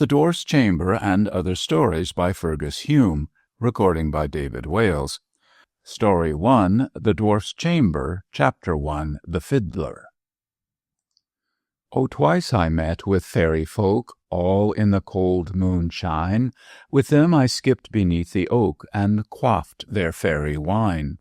The Dwarf's Chamber and Other Stories by Fergus Hume. Recording by David Wales. Story 1, The Dwarf's Chamber, Chapter 1, The Fiddler. Oh, twice I met with fairy folk, all in the cold moonshine. With them I skipped beneath the oak, and quaffed their fairy wine.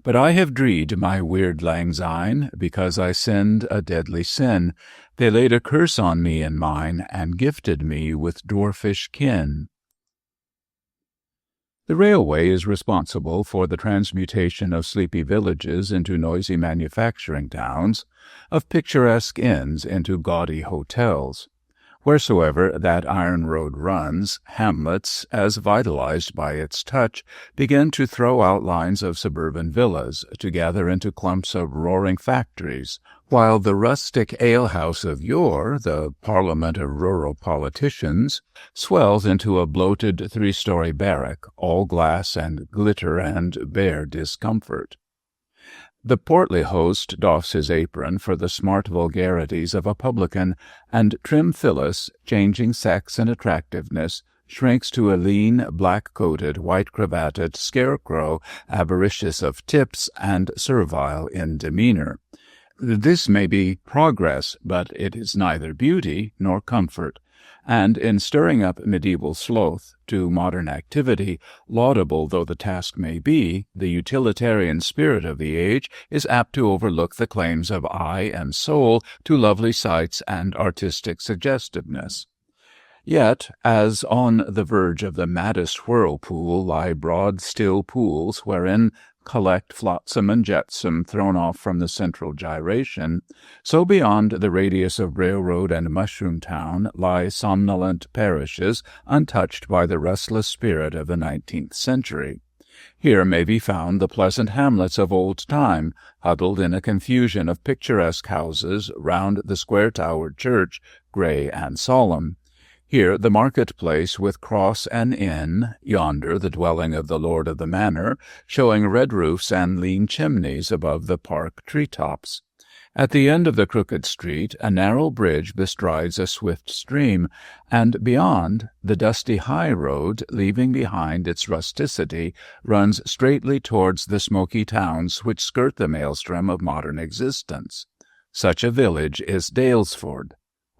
But I have dreed my weird lang syne, because I sinned a deadly sin. They laid a curse on me and mine, and gifted me with dwarfish kin. The railway is responsible for the transmutation of sleepy villages into noisy manufacturing towns, of picturesque inns into gaudy hotels. Wheresoever that iron road runs, hamlets, as vitalized by its touch, begin to throw out lines of suburban villas, to gather into clumps of roaring factories, while the rustic alehouse of yore, the parliament of rural politicians, swells into a bloated three-story barrack, all glass and glitter and bare discomfort. The portly host doffs his apron for the smart vulgarities of a publican, and trim Phyllis, changing sex and attractiveness, shrinks to a lean, black-coated, white-cravated scarecrow, avaricious of tips and servile in demeanor. This may be progress, but it is neither beauty nor comfort, and in stirring up medieval sloth to modern activity, laudable though the task may be, the utilitarian spirit of the age is apt to overlook the claims of eye and soul to lovely sights and artistic suggestiveness. Yet, as on the verge of the maddest whirlpool lie broad, still pools wherein collect flotsam and jetsam thrown off from the central gyration, so beyond the radius of railroad and mushroom town lie somnolent parishes untouched by the restless spirit of the 19th century. Here may be found the pleasant hamlets of old time, huddled in a confusion of picturesque houses round the square-towered church, grey and solemn. Here the market-place with cross and inn, yonder the dwelling of the lord of the manor, showing red roofs and lean chimneys above the park tree-tops. At the end of the crooked street a narrow bridge bestrides a swift stream, and beyond, the dusty high road, leaving behind its rusticity, runs straightly towards the smoky towns which skirt the maelstrom of modern existence. Such a village is Daylesford.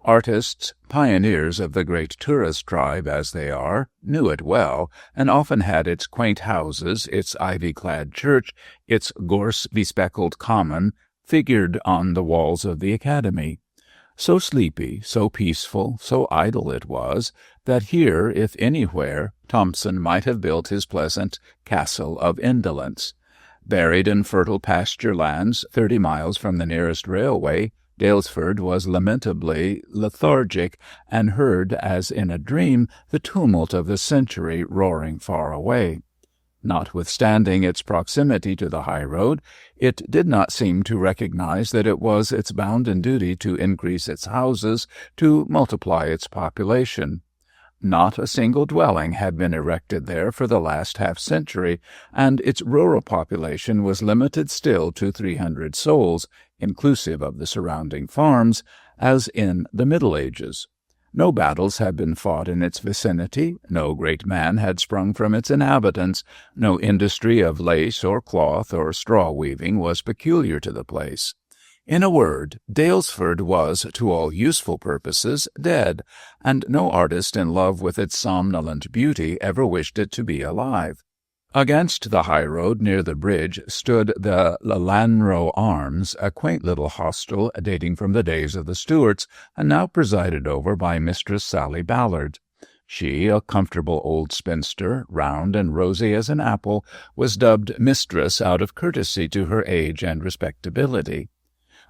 Artists, pioneers of the great tourist tribe as they are, knew it well, and often had its quaint houses, its ivy-clad church, its gorse-bespeckled common, figured on the walls of the academy. So sleepy, so peaceful, so idle it was, that here, if anywhere, Thomson might have built his pleasant castle of indolence. Buried in fertile pasture lands 30 miles from the nearest railway, Daylesford was lamentably lethargic, and heard, as in a dream, the tumult of the century roaring far away. Notwithstanding its proximity to the high road, it did not seem to recognize that it was its bounden duty to increase its houses, to multiply its population. Not a single dwelling had been erected there for the last half-century, and its rural population was limited still to 300 souls, inclusive of the surrounding farms, as in the Middle Ages. No battles had been fought in its vicinity, no great man had sprung from its inhabitants, no industry of lace or cloth or straw-weaving was peculiar to the place. In a word, Daylesford was, to all useful purposes, dead, and no artist in love with its somnolent beauty ever wished it to be alive. Against the high road near the bridge stood the Lanro Arms, a quaint little hostel dating from the days of the Stuarts, and now presided over by Mistress Sally Ballard. She, a comfortable old spinster, round and rosy as an apple, was dubbed mistress out of courtesy to her age and respectability.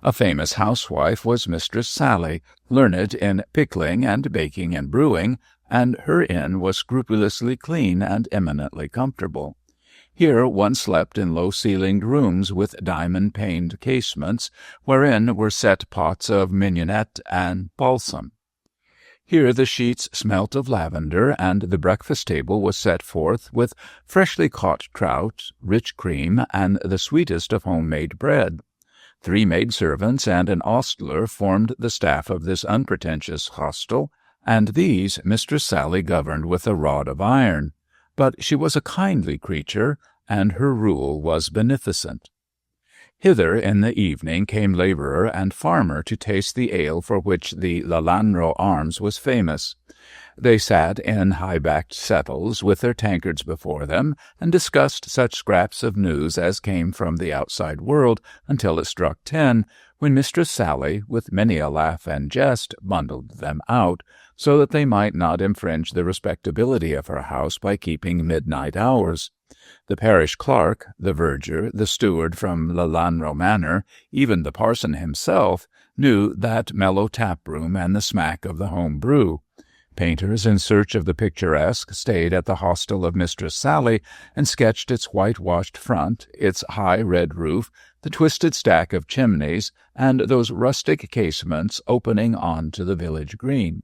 A famous housewife was Mistress Sally, learned in pickling and baking and brewing, and her inn was scrupulously clean and eminently comfortable. Here one slept in low-ceilinged rooms with diamond-paned casements, wherein were set pots of mignonette and balsam. Here the sheets smelt of lavender, and the breakfast-table was set forth with freshly caught trout, rich cream, and the sweetest of home-made bread. 3 maidservants and an ostler formed the staff of this unpretentious hostel, and these Mistress Sally governed with a rod of iron. But she was a kindly creature, and her rule was beneficent. Hither in the evening came labourer and farmer to taste the ale for which the Lelanro Arms was famous. They sat in high-backed settles with their tankards before them, and discussed such scraps of news as came from the outside world until it struck 10, when Mistress Sally, with many a laugh and jest, bundled them out, so that they might not infringe the respectability of her house by keeping midnight hours. The parish clerk, the verger, the steward from Lelanro Manor, even the parson himself, knew that mellow tap-room and the smack of the home brew. Painters in search of the picturesque stayed at the hostel of Mistress Sally and sketched its whitewashed front, its high red roof, the twisted stack of chimneys, and those rustic casements opening on to the village green.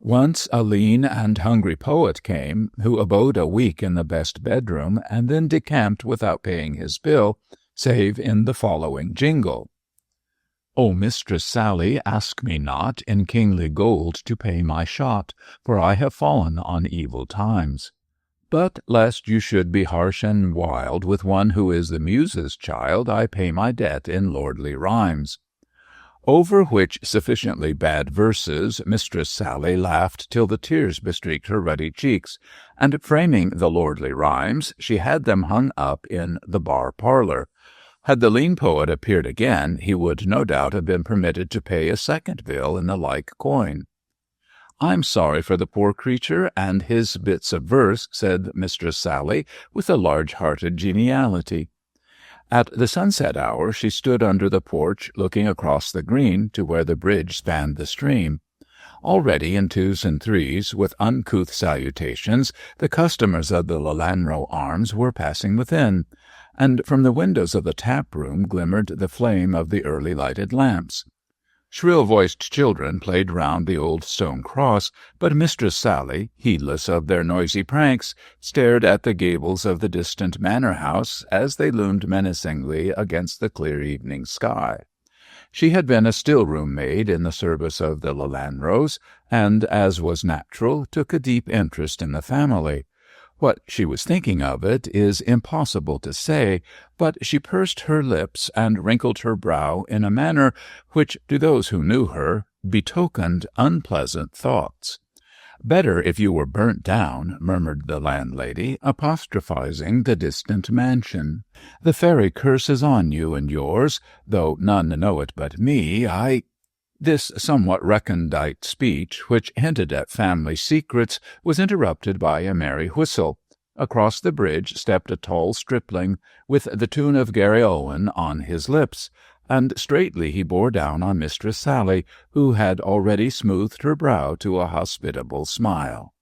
Once a lean and hungry poet came, who abode a week in the best bedroom, and then decamped without paying his bill, save in the following jingle. O Mistress Sally, ask me not in kingly gold to pay my shot, for I have fallen on evil times. But lest you should be harsh and wild with one who is the Muse's child, I pay my debt in lordly rhymes. Over which sufficiently bad verses Mistress Sally laughed till the tears bestreaked her ruddy cheeks, and framing the lordly rhymes, she had them hung up in the bar parlour. Had the lean poet appeared again, he would no doubt have been permitted to pay a second bill in the like coin. I'm sorry for the poor creature and his bits of verse, said Mistress Sally, with a large-hearted geniality. At the sunset hour she stood under the porch, looking across the green to where the bridge spanned the stream. Already in twos and threes, with uncouth salutations, the customers of the Lelanro Arms were passing within, and from the windows of the tap-room glimmered the flame of the early lighted lamps. Shrill-voiced children played round the old stone cross, but Mistress Sally, heedless of their noisy pranks, stared at the gables of the distant manor-house as they loomed menacingly against the clear evening sky. She had been a still-room maid in the service of the Lelanros, and, as was natural, took a deep interest in the family. What she was thinking of it is impossible to say, but she pursed her lips and wrinkled her brow in a manner which, to those who knew her, betokened unpleasant thoughts. "Better if you were burnt down," murmured the landlady, apostrophizing the distant mansion. "The fairy curse is on you and yours, though none know it but me. This somewhat recondite speech, which hinted at family secrets, was interrupted by a merry whistle. Across the bridge stepped a tall stripling, with the tune of Garryowen on his lips, and straightly he bore down on Mistress Sally, who had already smoothed her brow to a hospitable smile.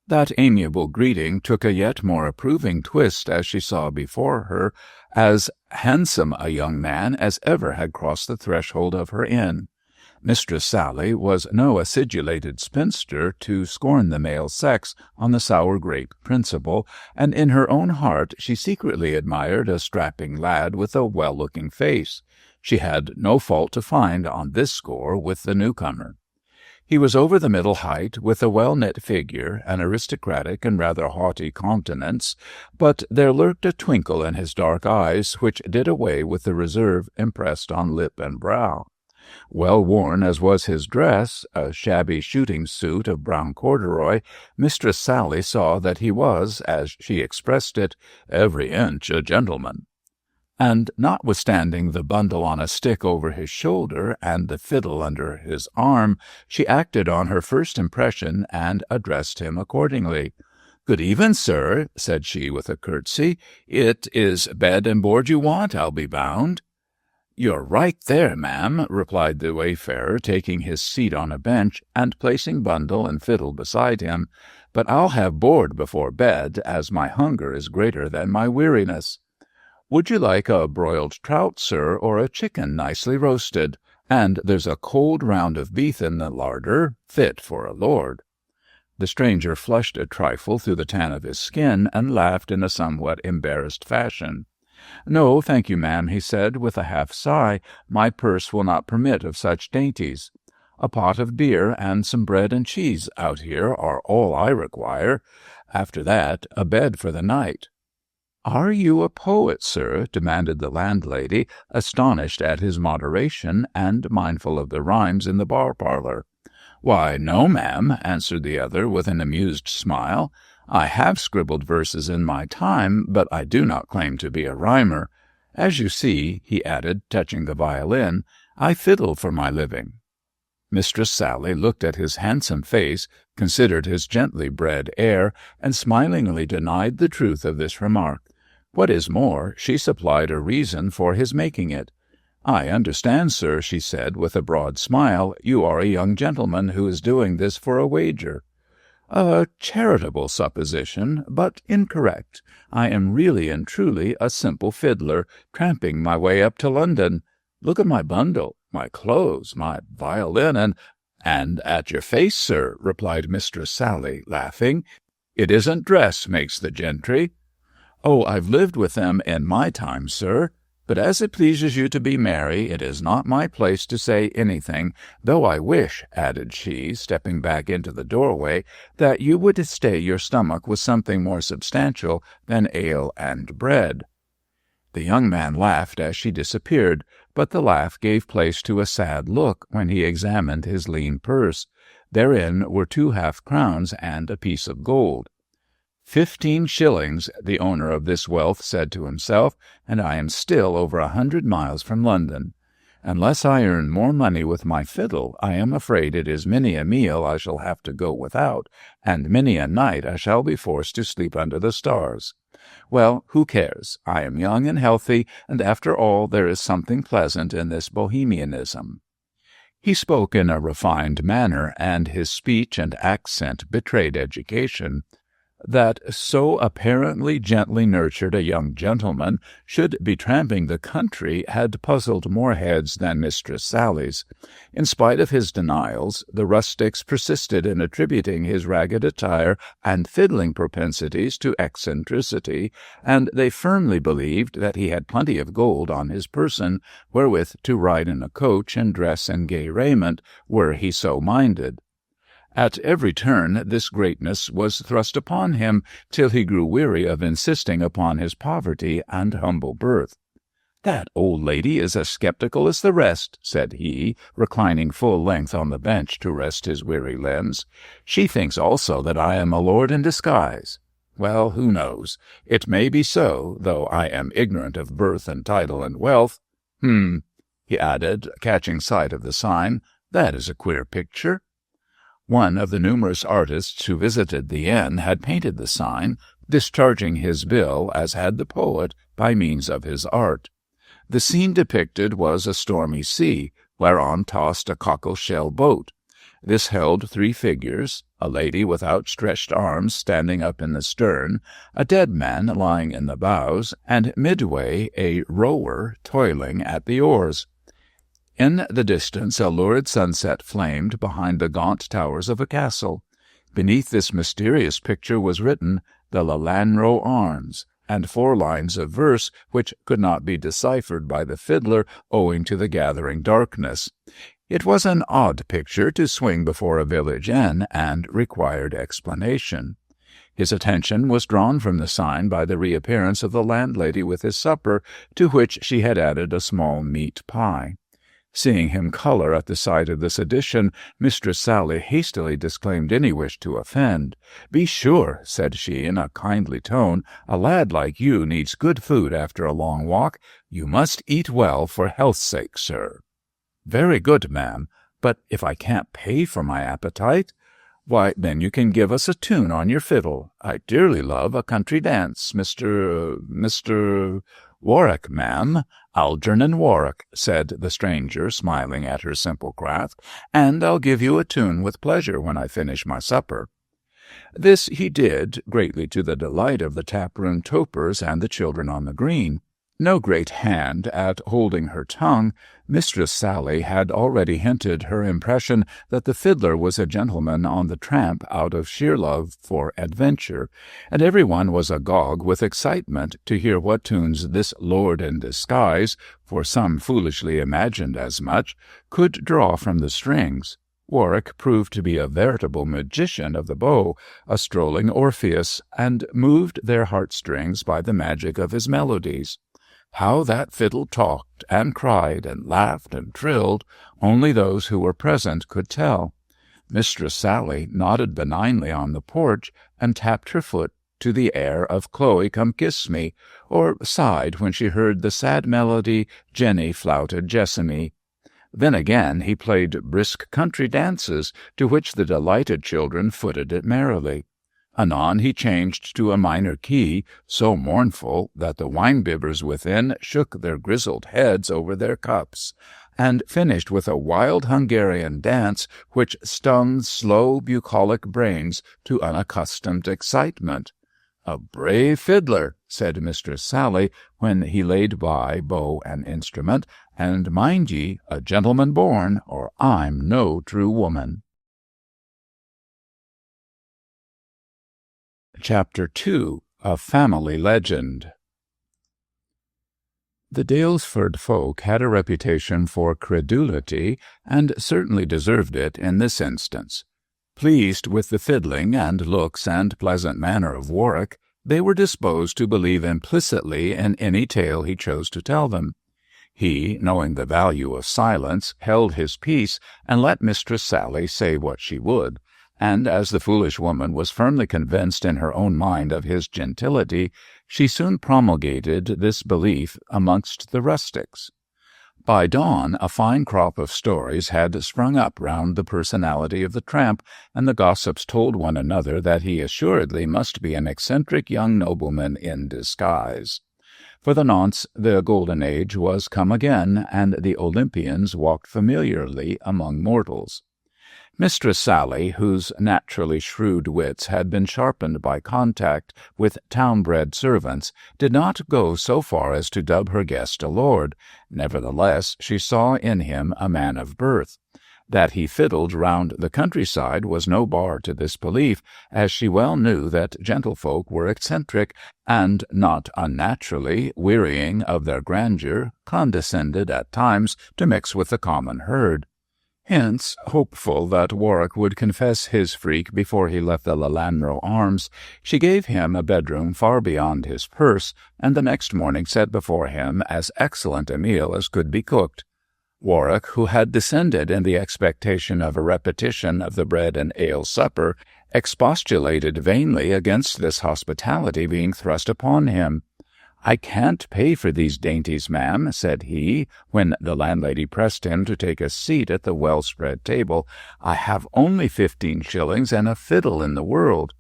That amiable greeting took a yet more approving twist as she saw before her as handsome a young man as ever had crossed the threshold of her inn. Mistress Sally was no acidulated spinster to scorn the male sex on the sour grape principle, and in her own heart she secretly admired a strapping lad with a well-looking face. She had no fault to find on this score with the newcomer. He was over the middle height, with a well-knit figure, an aristocratic and rather haughty countenance, but there lurked a twinkle in his dark eyes which did away with the reserve impressed on lip and brow. Well worn as was his dress, a shabby shooting suit of brown corduroy, Mistress Sally saw that he was, as she expressed it, every inch a gentleman. And notwithstanding the bundle on a stick over his shoulder and the fiddle under his arm, she acted on her first impression and addressed him accordingly. "Good even, sir," said she with a curtsy. "It is bed and board you want, I'll be bound." "You're right there, ma'am," replied the wayfarer, taking his seat on a bench and placing bundle and fiddle beside him. "But I'll have board before bed, as my hunger is greater than my weariness." "Would you like a broiled trout, sir, or a chicken nicely roasted? And there's a cold round of beef in the larder, fit for a lord." The stranger flushed a trifle through the tan of his skin and laughed in a somewhat embarrassed fashion. "No, thank you, ma'am," he said, with a half-sigh. "My purse will not permit of such dainties." A pot of beer and some bread and cheese out here are all I require. After that, a bed for the night." "Are you a poet, sir?" demanded the landlady, astonished at his moderation and mindful of the rhymes in the bar-parlour. "Why, no, ma'am," answered the other with an amused smile. "I have scribbled verses in my time, but I do not claim to be a rhymer. As you see," he added, touching the violin, "I fiddle for my living." Mistress Sally looked at his handsome face, considered his gently bred air, and smilingly denied the truth of this remark. What is more, she supplied a reason for his making it. "I understand, sir," she said, with a broad smile, "you are a young gentleman who is doing this for a wager." "A charitable supposition, but incorrect. I am really and truly a simple fiddler, tramping my way up to London. Look at my bundle, my clothes, my violin, and at your face, sir," replied Mistress Sally, laughing. "It isn't dress makes the gentry." "Oh, I've lived with them in my time, sir. But as it pleases you to be merry, it is not my place to say anything, though I wish," added she, stepping back into the doorway, "that you would stay your stomach with something more substantial than ale and bread." The young man laughed as she disappeared, but the laugh gave place to a sad look when he examined his lean purse. Therein were 2 half-crowns and a piece of gold. 15 shillings, the owner of this wealth said to himself, and I am still over 100 miles from London. Unless I earn more money with my fiddle, I am afraid it is many a meal I shall have to go without, and many a night I shall be forced to sleep under the stars. Well, who cares? I am young and healthy, and after all there is something pleasant in this bohemianism. He spoke in a refined manner, and his speech and accent betrayed education. That so apparently gently nurtured a young gentleman should be tramping the country had puzzled more heads than Mistress Sally's. In spite of his denials, the rustics persisted in attributing his ragged attire and fiddling propensities to eccentricity, and they firmly believed that he had plenty of gold on his person, wherewith to ride in a coach and dress in gay raiment, were he so minded. At every turn this greatness was thrust upon him, till he grew weary of insisting upon his poverty and humble birth. "That old lady is as sceptical as the rest," said he, reclining full length on the bench to rest his weary limbs. "She thinks also that I am a lord in disguise. Well, who knows? It may be so, though I am ignorant of birth and title and wealth. He added, catching sight of the sign, "that is a queer picture." One of the numerous artists who visited the inn had painted the sign, discharging his bill, as had the poet, by means of his art. The scene depicted was a stormy sea, whereon tossed a cockle-shell boat. This held 3 figures, a lady with outstretched arms standing up in the stern, a dead man lying in the bows, and midway a rower toiling at the oars. In the distance a lurid sunset flamed behind the gaunt towers of a castle. Beneath this mysterious picture was written, "The Lelanro Arms," and 4 lines of verse which could not be deciphered by the fiddler owing to the gathering darkness. It was an odd picture to swing before a village inn, and required explanation. His attention was drawn from the sign by the reappearance of the landlady with his supper, to which she had added a small meat pie. Seeing him colour at the sight of this addition, Mistress Sally hastily disclaimed any wish to offend. "Be sure," said she in a kindly tone, "a lad like you needs good food after a long walk. You must eat well for health's sake, sir." "Very good, ma'am, but if I can't pay for my appetite—" "Why, then you can give us a tune on your fiddle. I dearly love a country dance, Mr. "Warwick, ma'am, Algernon Warwick," said the stranger, smiling at her simple craft, "and I'll give you a tune with pleasure when I finish my supper." This he did, greatly to the delight of the taproom topers and the children on the green. No great hand at holding her tongue, Mistress Sally had already hinted her impression that the fiddler was a gentleman on the tramp out of sheer love for adventure, and every one was agog with excitement to hear what tunes this lord in disguise, for some foolishly imagined as much, could draw from the strings. Warwick proved to be a veritable magician of the bow, a strolling Orpheus, and moved their heartstrings by the magic of his melodies. How that fiddle talked and cried and laughed and trilled, only those who were present could tell. Mistress Sally nodded benignly on the porch and tapped her foot to the air of Chloe, Come Kiss Me, or sighed when she heard the sad melody Jenny flouted Jessamy. Then again he played brisk country dances, to which the delighted children footed it merrily. Anon he changed to a minor key, so mournful that the wine-bibbers within shook their grizzled heads over their cups, and finished with a wild Hungarian dance which stung slow bucolic brains to unaccustomed excitement. "A brave fiddler," said Mistress Sally, when he laid by bow and instrument, "and mind ye, a gentleman born, or I'm no true woman." Chapter 2. A Family Legend. The Daylesford folk had a reputation for credulity, and certainly deserved it in this instance. Pleased with the fiddling and looks and pleasant manner of Warwick, they were disposed to believe implicitly in any tale he chose to tell them. He, knowing the value of silence, held his peace, and let Mistress Sally say what she would, and as the foolish woman was firmly convinced in her own mind of his gentility, she soon promulgated this belief amongst the rustics. By dawn a fine crop of stories had sprung up round the personality of the tramp, and the gossips told one another that he assuredly must be an eccentric young nobleman in disguise. For the nonce the golden age was come again, and the Olympians walked familiarly among mortals. Mistress Sally, whose naturally shrewd wits had been sharpened by contact with town-bred servants, did not go so far as to dub her guest a lord. Nevertheless, she saw in him a man of birth. That he fiddled round the countryside was no bar to this belief, as she well knew that gentlefolk were eccentric, and, not unnaturally, wearying of their grandeur, condescended at times to mix with the common herd. Hence, hopeful that Warwick would confess his freak before he left the Lelanro Arms, she gave him a bedroom far beyond his purse, and the next morning set before him as excellent a meal as could be cooked. Warwick, who had descended in the expectation of a repetition of the bread and ale supper, expostulated vainly against this hospitality being thrust upon him. "I can't pay for these dainties, ma'am," said he, when the landlady pressed him to take a seat at the well-spread table. "I have only 15 shillings and a fiddle in the world."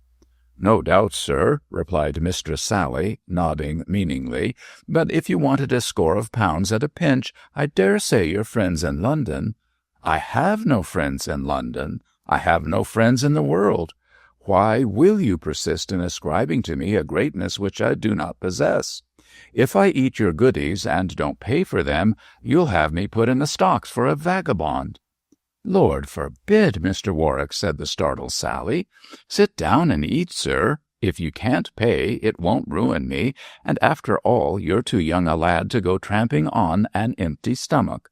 "No doubt, sir," replied Mistress Sally, nodding meaningly, "but if you wanted a score of pounds at a pinch, I dare say your friends in London—" "I have no friends in London. I have no friends in the world. Why will you persist in ascribing to me a greatness which I do not possess? If I eat your goodies and don't pay for them, you'll have me put in the stocks for a vagabond." "Lord forbid, Mr. Warwick," said the startled Sally. "Sit down and eat, sir. If you can't pay, it won't ruin me, and after all, you're too young a lad to go tramping on an empty stomach.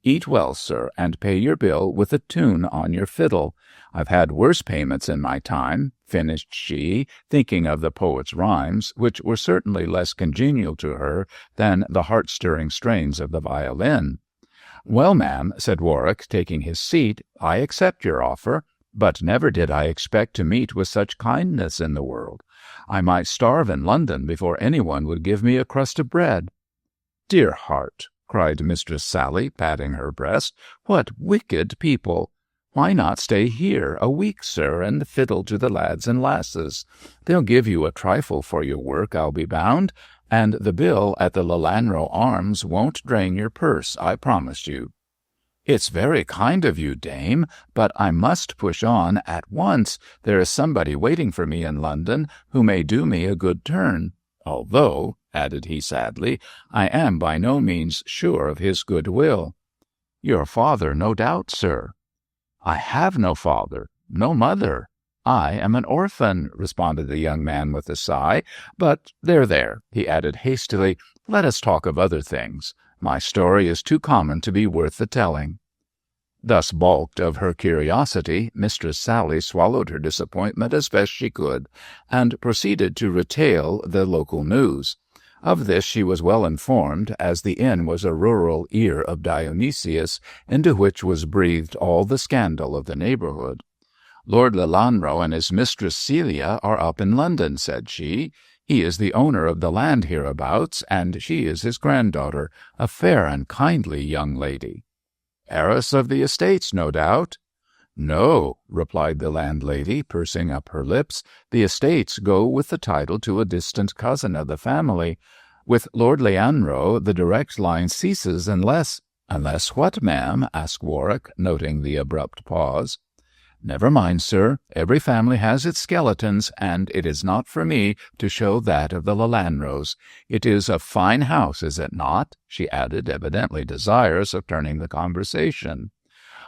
Eat well, sir, and pay your bill with a tune on your fiddle. I've had worse payments in my time," finished she, thinking of the poet's rhymes, which were certainly less congenial to her than the heart-stirring strains of the violin. "Well, ma'am," said Warwick, taking his seat, "I accept your offer, but never did I expect to meet with such kindness in the world. I might starve in London before anyone would give me a crust of bread." "Dear heart," cried Mistress Sally, patting her breast, "what wicked people! Why not stay here a week, sir, and fiddle to the lads and lasses? They'll give you a trifle for your work, I'll be bound, and the bill at the Lelanro Arms won't drain your purse, I promise you." "It's very kind of you, dame, but I must push on at once. There is somebody waiting for me in London who may do me a good turn, although," added he sadly, "I am by no means sure of his good will." "Your father, no doubt, sir." "I have no father, no mother. I am an orphan," responded the young man with a sigh. "But there," he added hastily, "let us talk of other things. My story is too common to be worth the telling." Thus balked of her curiosity, Mistress Sally swallowed her disappointment as best she could, and proceeded to retail the local news. Of this she was well informed, as the inn was a rural ear of Dionysius, into which was breathed all the scandal of the neighbourhood. "Lord Lelanro and his mistress Celia are up in London," said she. "He is the owner of the land hereabouts, and she is his granddaughter, a fair and kindly young lady." "Heiress of the estates, no doubt?" "No," replied the landlady, pursing up her lips. "The estates go with the title to a distant cousin of the family. With Lord Lelanro the direct line ceases unless—" "Unless what, ma'am?" asked Warwick, noting the abrupt pause. "Never mind, sir. Every family has its skeletons, and it is not for me to show that of the Lelanros. It is a fine house, is it not?" she added, evidently desirous of turning the conversation.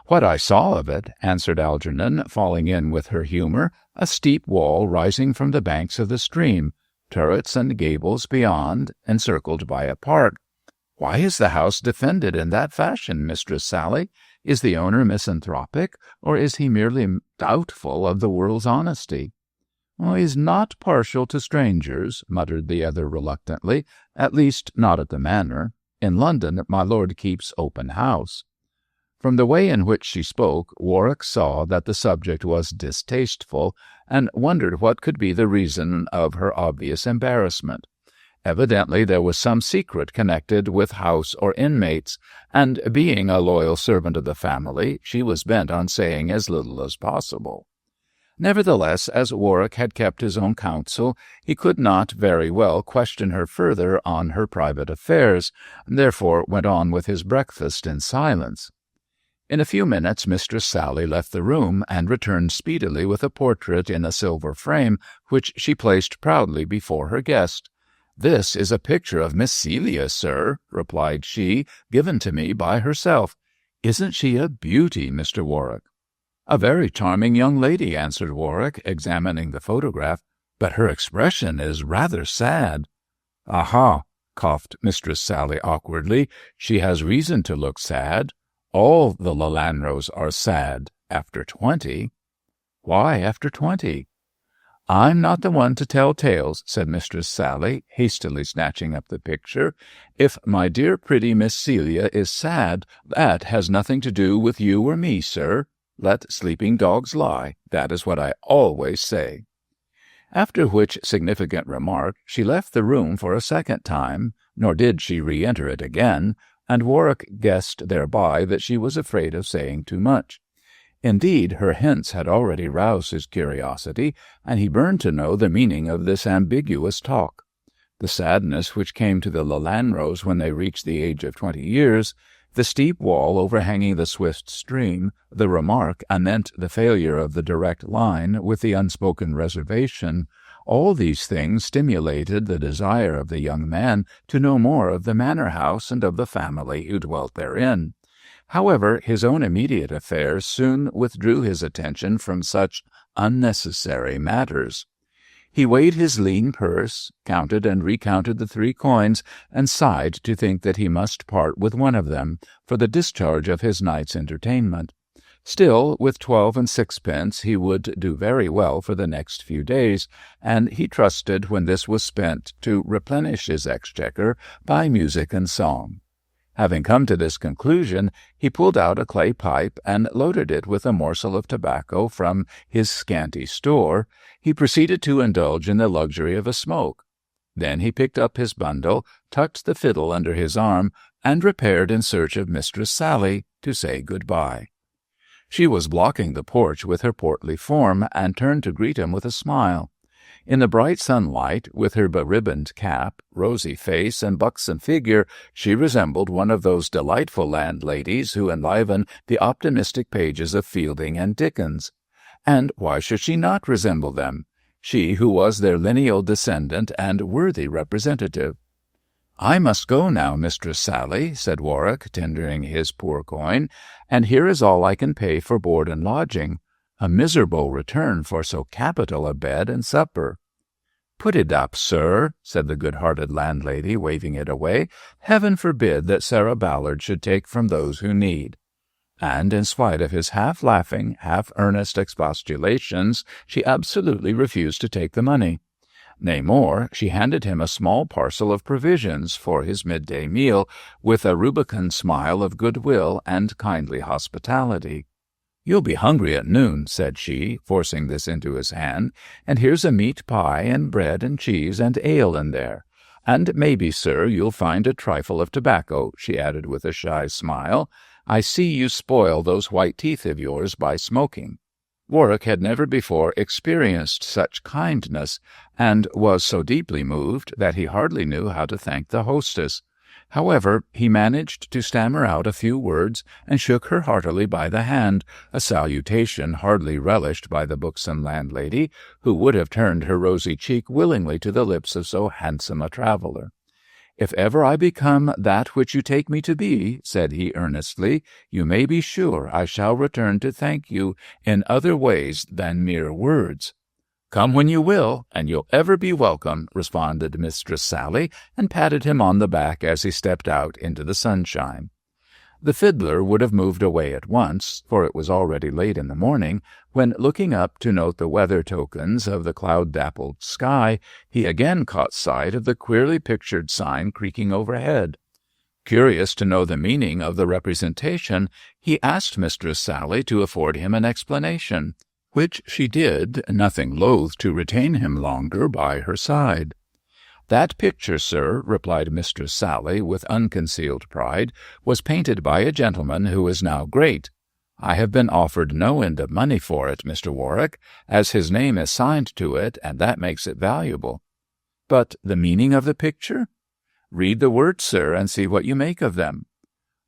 "What I saw of it," answered Algernon, falling in with her humour, "a steep wall rising from the banks of the stream, turrets and gables beyond, encircled by a park. Why is the house defended in that fashion, Mistress Sally? Is the owner misanthropic, or is he merely doubtful of the world's honesty?" "He is not partial to strangers," muttered the other reluctantly, "at least not at the manor. In London my lord keeps open house." From the way in which she spoke, Warwick saw that the subject was distasteful, and wondered what could be the reason of her obvious embarrassment. Evidently there was some secret connected with house or inmates, and being a loyal servant of the family, she was bent on saying as little as possible. Nevertheless, as Warwick had kept his own counsel, he could not very well question her further on her private affairs, and therefore went on with his breakfast in silence. In a few minutes Mistress Sally left the room, and returned speedily with a portrait in a silver frame, which she placed proudly before her guest. "This is a picture of Miss Celia, sir," replied she, "given to me by herself. Isn't she a beauty, Mr. Warwick?" "A very charming young lady," answered Warwick, examining the photograph, "but her expression is rather sad." "Aha!" coughed Mistress Sally awkwardly. "She has reason to look sad. All the Lelanros are sad after 20. "Why after 20? "I'm not the one to tell tales," said Mistress Sally, hastily snatching up the picture. "If my dear pretty Miss Celia is sad, that has nothing to do with you or me, sir. Let sleeping dogs lie. That is what I always say." After which significant remark she left the room for a second time, nor did she re-enter it again, and Warwick guessed thereby that she was afraid of saying too much. Indeed, her hints had already roused his curiosity, and he burned to know the meaning of this ambiguous talk. The sadness which came to the Lelanros when they reached the age of 20 years, the steep wall overhanging the swift stream, the remark anent the failure of the direct line with the unspoken reservation, all these things stimulated the desire of the young man to know more of the manor house and of the family who dwelt therein. However, his own immediate affairs soon withdrew his attention from such unnecessary matters. He weighed his lean purse, counted and recounted the 3 coins, and sighed to think that he must part with one of them for the discharge of his night's entertainment. Still, with 12 and 6pence he would do very well for the next few days, and he trusted when this was spent to replenish his exchequer by music and song. Having come to this conclusion, he pulled out a clay pipe and loaded it with a morsel of tobacco from his scanty store. He proceeded to indulge in the luxury of a smoke. Then he picked up his bundle, tucked the fiddle under his arm, and repaired in search of Mistress Sally to say good-bye. She was blocking the porch with her portly form, and turned to greet him with a smile. In the bright sunlight, with her beribboned cap, rosy face, and buxom figure, she resembled one of those delightful landladies who enliven the optimistic pages of Fielding and Dickens. And why should she not resemble them, she who was their lineal descendant and worthy representative? "I must go now, Mistress Sally," said Warwick, tendering his poor coin, "and here is all I can pay for board and lodging. A miserable return for so capital a bed and supper." "Put it up, sir," said the good-hearted landlady, waving it away. "Heaven forbid that Sarah Ballard should take from those who need." and in spite of his half-laughing, half-earnest expostulations, she absolutely refused to take the money. Nay, more, she handed him a small parcel of provisions for his midday meal, with a rubicund smile of goodwill and kindly hospitality. "You'll be hungry at noon," said she, forcing this into his hand, "and here's a meat pie and bread and cheese and ale in there. And maybe, sir, you'll find a trifle of tobacco," she added with a shy smile. "I see you spoil those white teeth of yours by smoking." Warwick had never before experienced such kindness, and was so deeply moved that he hardly knew how to thank the hostess. However, he managed to stammer out a few words and shook her heartily by the hand, a salutation hardly relished by the buxom landlady, who would have turned her rosy cheek willingly to the lips of so handsome a traveller. "If ever I become that which you take me to be," said he earnestly, "you may be sure I shall return to thank you in other ways than mere words." "Come when you will, and you'll ever be welcome," responded Mistress Sally, and patted him on the back as he stepped out into the sunshine. The fiddler would have moved away at once, for it was already late in the morning, when, looking up to note the weather tokens of the cloud-dappled sky, he again caught sight of the queerly pictured sign creaking overhead. Curious to know the meaning of the representation, he asked Mistress Sally to afford him an explanation, which she did, nothing loath to retain him longer by her side. "That picture, sir," replied Mistress Sally with unconcealed pride, "was painted by a gentleman who is now great. I have been offered no end of money for it, Mr. Warwick, as his name is signed to it, and that makes it valuable." "But the meaning of the picture?" "Read the words, sir, and see what you make of them."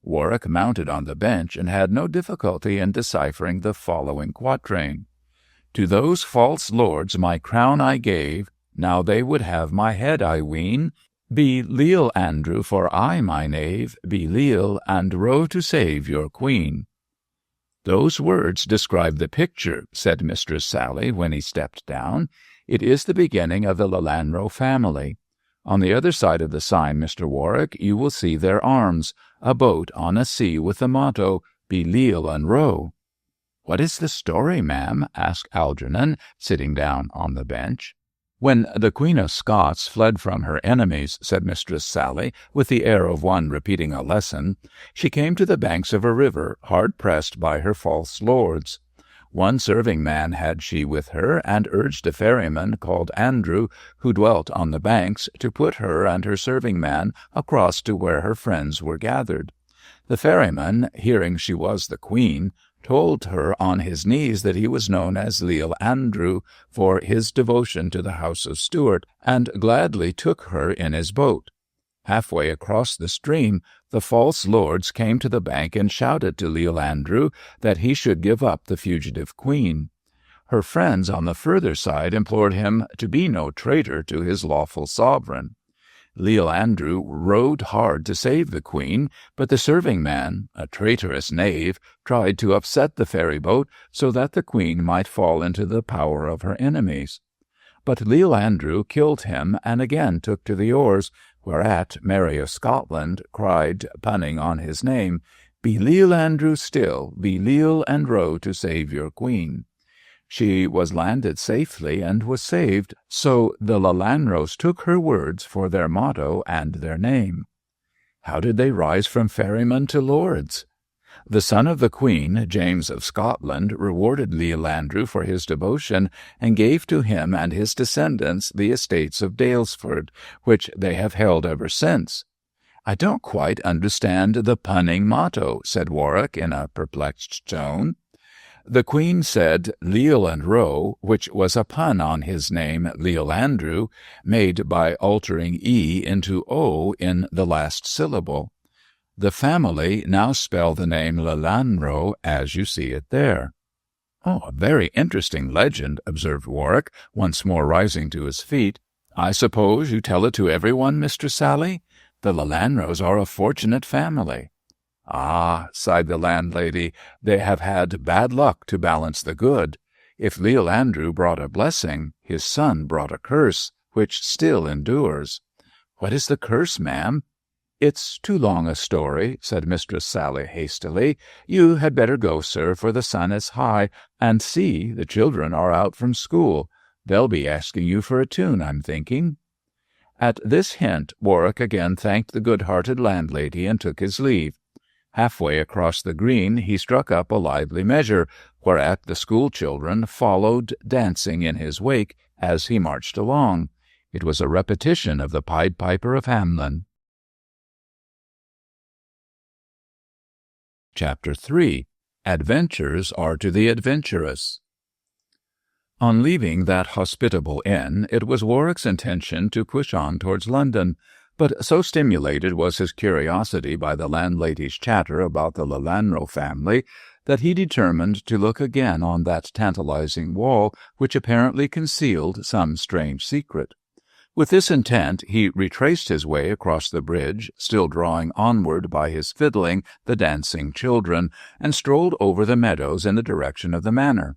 Warwick mounted on the bench and had no difficulty in deciphering the following quatrain. "To those false lords my crown I gave, now they would have my head, I ween. Be leal, Andrew, for I, my knave, be leal, and row to save your queen." "Those words describe the picture," said Mistress Sally when he stepped down. "It is the beginning of the Lelanro family. On the other side of the sign, Mr. Warwick, you will see their arms, a boat on a sea with the motto, 'Be leal and row.'" "What is the story, ma'am?" asked Algernon, sitting down on the bench. "When the Queen of Scots fled from her enemies," said Mistress Sally, with the air of one repeating a lesson, "she came to the banks of a river, hard pressed by her false lords. One serving man had she with her, and urged a ferryman called Andrew, who dwelt on the banks, to put her and her serving man across to where her friends were gathered. The ferryman, hearing she was the queen, told her on his knees that he was known as Leal Andrew for his devotion to the house of Stuart, and gladly took her in his boat. Halfway across the stream, the false lords came to the bank and shouted to Leal Andrew that he should give up the fugitive queen. Her friends on the further side implored him to be no traitor to his lawful sovereign. Leal Andrew rowed hard to save the queen, but the serving man, a traitorous knave, tried to upset the ferry-boat so that the queen might fall into the power of her enemies. But Leal Andrew killed him and again took to the oars, whereat Mary of Scotland cried, punning on his name, "Be Leal Andrew still, be leal and row to save your queen." She was landed safely and was saved, so the Lelanros took her words for their motto and their name. How did they rise from ferrymen to lords? The son of the Queen, James of Scotland, rewarded Leal Andrew for his devotion, and gave to him and his descendants the estates of Daylesford, which they have held ever since. "I don't quite understand the punning motto," said Warwick in a perplexed tone. "The Queen said Leal and Row, which was a pun on his name Leal Andrew, made by altering E into O in the last syllable. The family now spell the name Lelanro as you see it there." "Oh, a very interesting legend," observed Warwick, once more rising to his feet. "I suppose you tell it to everyone, Mistress Sally? The Lelanros are a fortunate family." "Ah," sighed the landlady, "they have had bad luck to balance the good. If Leal Andrew brought a blessing, his son brought a curse, which still endures." "What is the curse, ma'am?" "It's too long a story," said Mistress Sally hastily. "You had better go, sir, for the sun is high, and see, the children are out from school. They'll be asking you for a tune, I'm thinking." At this hint, Warwick again thanked the good-hearted landlady and took his leave. Halfway across the green he struck up a lively measure, whereat the school-children followed, dancing in his wake as he marched along. It was a repetition of the Pied Piper of Hamelin. Chapter 3. Adventures are to the adventurous. On leaving that hospitable inn, it was Warwick's intention to push on towards London, but so stimulated was his curiosity by the landlady's chatter about the Lelanro family that he determined to look again on that tantalizing wall which apparently concealed some strange secret. With this intent he retraced his way across the bridge, still drawing onward by his fiddling the dancing children, and strolled over the meadows in the direction of the manor.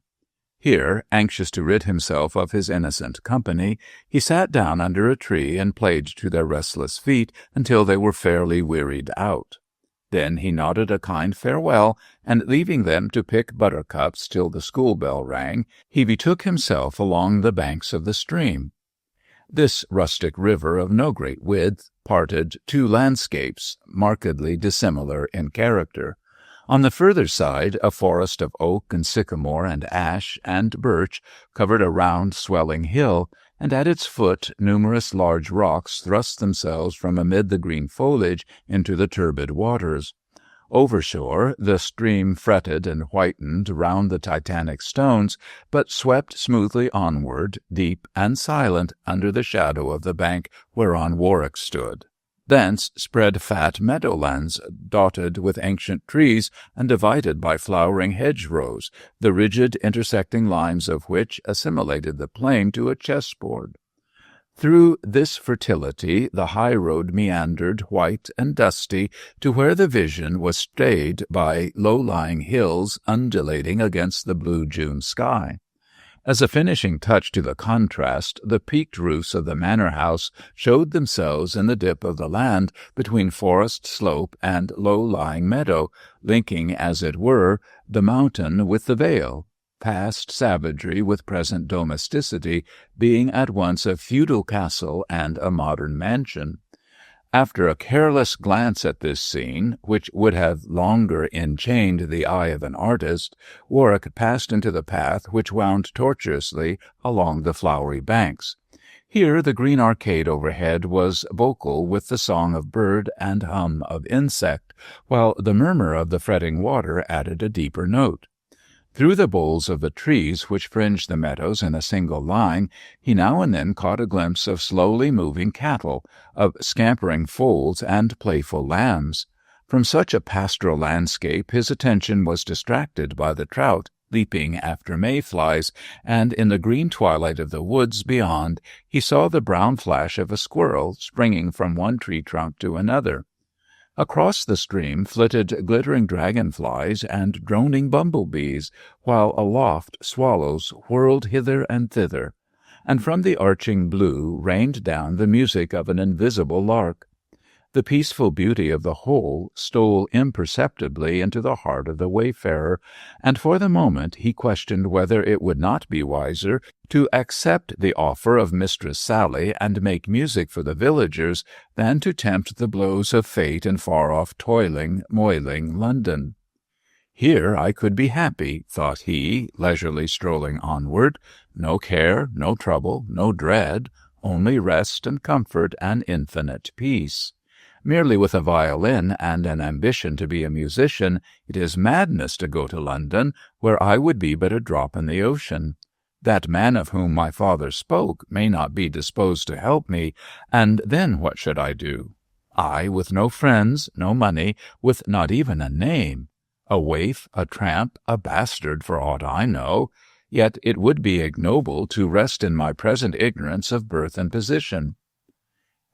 Here, anxious to rid himself of his innocent company, he sat down under a tree and played to their restless feet until they were fairly wearied out. Then he nodded a kind farewell, and leaving them to pick buttercups till the school bell rang, he betook himself along the banks of the stream. This rustic river of no great width parted two landscapes markedly dissimilar in character. On the further side, a forest of oak and sycamore and ash and birch covered a round, swelling hill, and at its foot numerous large rocks thrust themselves from amid the green foliage into the turbid waters. Overshore, the stream fretted and whitened round the titanic stones, but swept smoothly onward, deep and silent, under the shadow of the bank whereon Warwick stood. Thence spread fat meadowlands, dotted with ancient trees and divided by flowering hedgerows, the rigid intersecting lines of which assimilated the plain to a chessboard. Through this fertility the high road meandered, white and dusty, to where the vision was stayed by low-lying hills undulating against the blue June sky. As a finishing touch to the contrast, the peaked roofs of the manor house showed themselves in the dip of the land between forest slope and low-lying meadow, linking, as it were, the mountain with the vale, past savagery with present domesticity, being at once a feudal castle and a modern mansion. After a careless glance at this scene, which would have longer enchained the eye of an artist, Warwick passed into the path which wound tortuously along the flowery banks. Here the green arcade overhead was vocal with the song of bird and hum of insect, while the murmur of the fretting water added a deeper note. Through the boles of the trees which fringed the meadows in a single line, he now and then caught a glimpse of slowly moving cattle, of scampering foals and playful lambs. From such a pastoral landscape his attention was distracted by the trout leaping after mayflies, and in the green twilight of the woods beyond he saw the brown flash of a squirrel springing from one tree trunk to another. Across the stream flitted glittering dragonflies and droning bumblebees, while aloft swallows whirled hither and thither, and from the arching blue rained down the music of an invisible lark. The peaceful beauty of the whole stole imperceptibly into the heart of the wayfarer, and for the moment he questioned whether it would not be wiser to accept the offer of Mistress Sally and make music for the villagers than to tempt the blows of fate in far-off toiling, moiling London. Here I could be happy, thought he, leisurely strolling onward. No care, no trouble, no dread, only rest and comfort and infinite peace. Merely with a violin and an ambition to be a musician, it is madness to go to London, where I would be but a drop in the ocean. That man of whom my father spoke may not be disposed to help me, and then what should I do? I, with no friends, no money, with not even a name, a waif, a tramp, a bastard for aught I know, yet it would be ignoble to rest in my present ignorance of birth and position.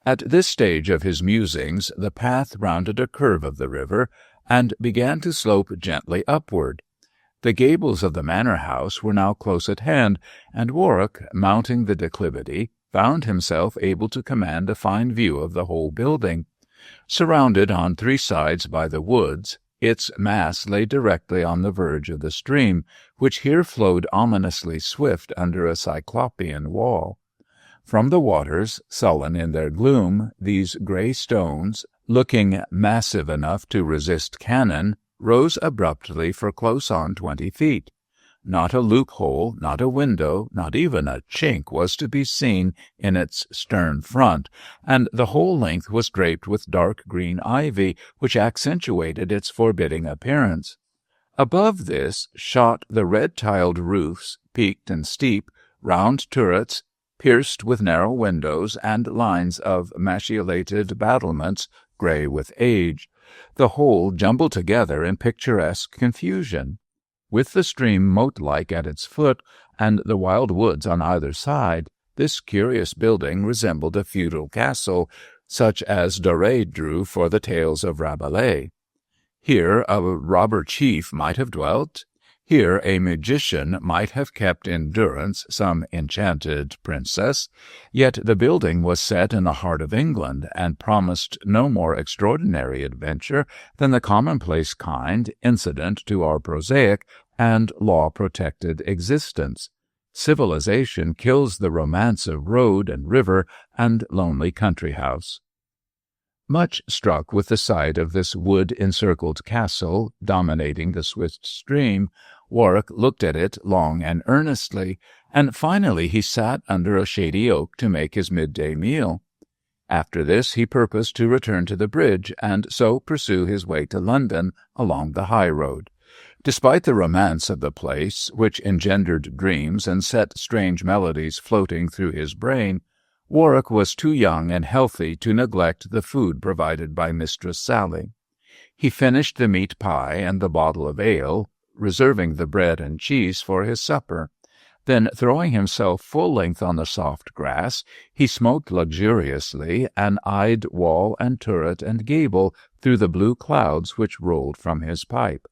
At this stage of his musings the path rounded a curve of the river, and began to slope gently upward. The gables of the manor house were now close at hand, and Warwick, mounting the declivity, found himself able to command a fine view of the whole building. Surrounded on 3 sides by the woods, its mass lay directly on the verge of the stream, which here flowed ominously swift under a cyclopean wall. From the waters, sullen in their gloom, these gray stones, looking massive enough to resist cannon, rose abruptly for close on 20 feet. Not a loophole, not a window, not even a chink was to be seen in its stern front, and the whole length was draped with dark green ivy, which accentuated its forbidding appearance. Above this shot the red-tiled roofs, peaked and steep, round turrets, pierced with narrow windows, and lines of machicolated battlements, gray with age, the whole jumbled together in picturesque confusion. With the stream moat-like at its foot, and the wild woods on either side, this curious building resembled a feudal castle, such as Doré drew for the tales of Rabelais. Here a robber chief might have dwelt. Here a magician might have kept in durance some enchanted princess, yet the building was set in the heart of England, and promised no more extraordinary adventure than the commonplace kind incident to our prosaic and law-protected existence. Civilization kills the romance of road and river and lonely country house. Much struck with the sight of this wood-encircled castle dominating the swift stream, Warwick looked at it long and earnestly, and finally he sat under a shady oak to make his midday meal. After this he purposed to return to the bridge, and so pursue his way to London along the high road. Despite the romance of the place, which engendered dreams and set strange melodies floating through his brain, Warwick was too young and healthy to neglect the food provided by Mistress Sally. He finished the meat pie and the bottle of ale, reserving the bread and cheese for his supper. Then, throwing himself full length on the soft grass, he smoked luxuriously, and eyed wall and turret and gable through the blue clouds which rolled from his pipe.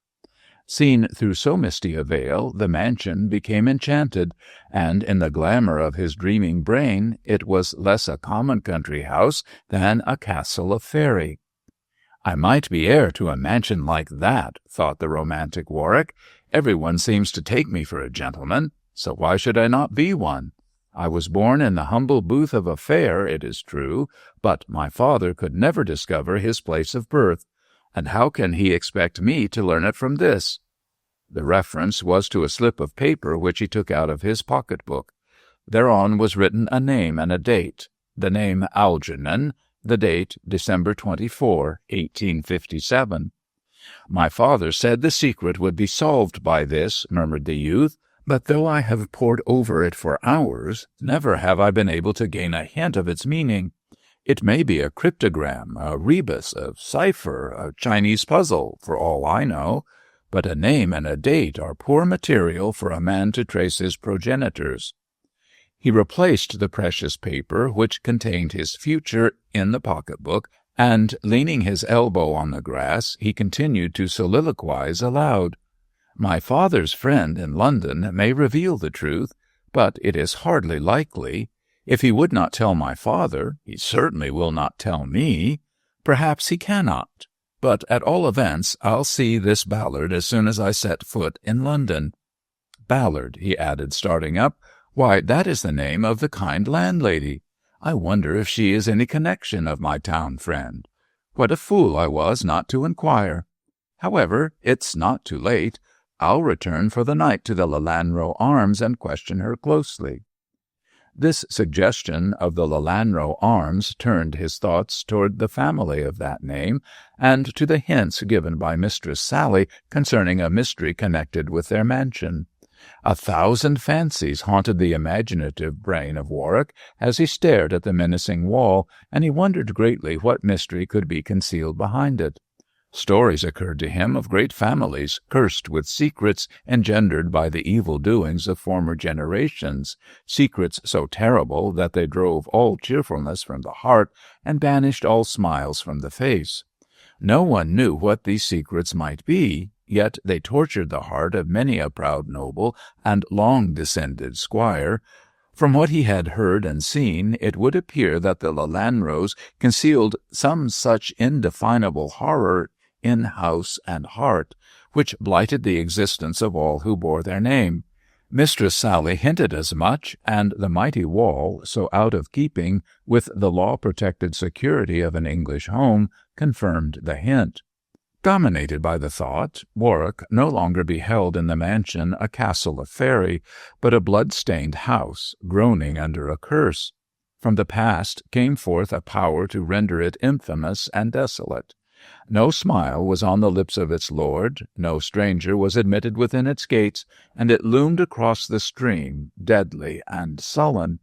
Seen through so misty a veil, the mansion became enchanted, and in the glamour of his dreaming brain it was less a common country house than a castle of faery. "I might be heir to a mansion like that," thought the romantic Warwick. "Everyone seems to take me for a gentleman, so why should I not be one? I was born in the humble booth of a fair, it is true, but my father could never discover his place of birth, and how can he expect me to learn it from this?" The reference was to a slip of paper which he took out of his pocket-book. Thereon was written a name and a date, the name Algernon, the date December 24, 1857. "My father said the secret would be solved by this," murmured the youth, "but though I have pored over it for hours, never have I been able to gain a hint of its meaning. It may be a cryptogram, a rebus, a cipher, a Chinese puzzle, for all I know, but a name and a date are poor material for a man to trace his progenitors." He replaced the precious paper which contained his future in the pocket-book, and, leaning his elbow on the grass, he continued to soliloquize aloud. "My father's friend in London may reveal the truth, but it is hardly likely. If he would not tell my father, he certainly will not tell me. Perhaps he cannot. But at all events I'll see this Ballard as soon as I set foot in London. Ballard," he added, starting up. "Why, that is the name of the kind landlady. I wonder if she is any connection of my town friend. What a fool I was not to inquire. However, it's not too late. I'll return for the night to the Lelanro Arms and question her closely." This suggestion of the Lelanro Arms turned his thoughts toward the family of that name, and to the hints given by Mistress Sally concerning a mystery connected with their mansion. 1,000 fancies haunted the imaginative brain of Warwick as he stared at the menacing wall, and he wondered greatly what mystery could be concealed behind it. Stories occurred to him of great families cursed with secrets engendered by the evil doings of former generations, secrets so terrible that they drove all cheerfulness from the heart and banished all smiles from the face. No one knew what these secrets might be, yet they tortured the heart of many a proud noble and long-descended squire, From what he had heard and seen, it would appear that the Lelanros concealed some such indefinable horror in house and heart, which blighted the existence of all who bore their name. Mistress Sally hinted as much, and the mighty wall, so out of keeping with the law-protected security of an English home, confirmed the hint. Dominated by the thought, Warwick no longer beheld in the mansion a castle of faery, but a blood-stained house, groaning under a curse. From the past came forth a power to render it infamous and desolate. No smile was on the lips of its lord, no stranger was admitted within its gates, and it loomed across the stream, deadly and sullen.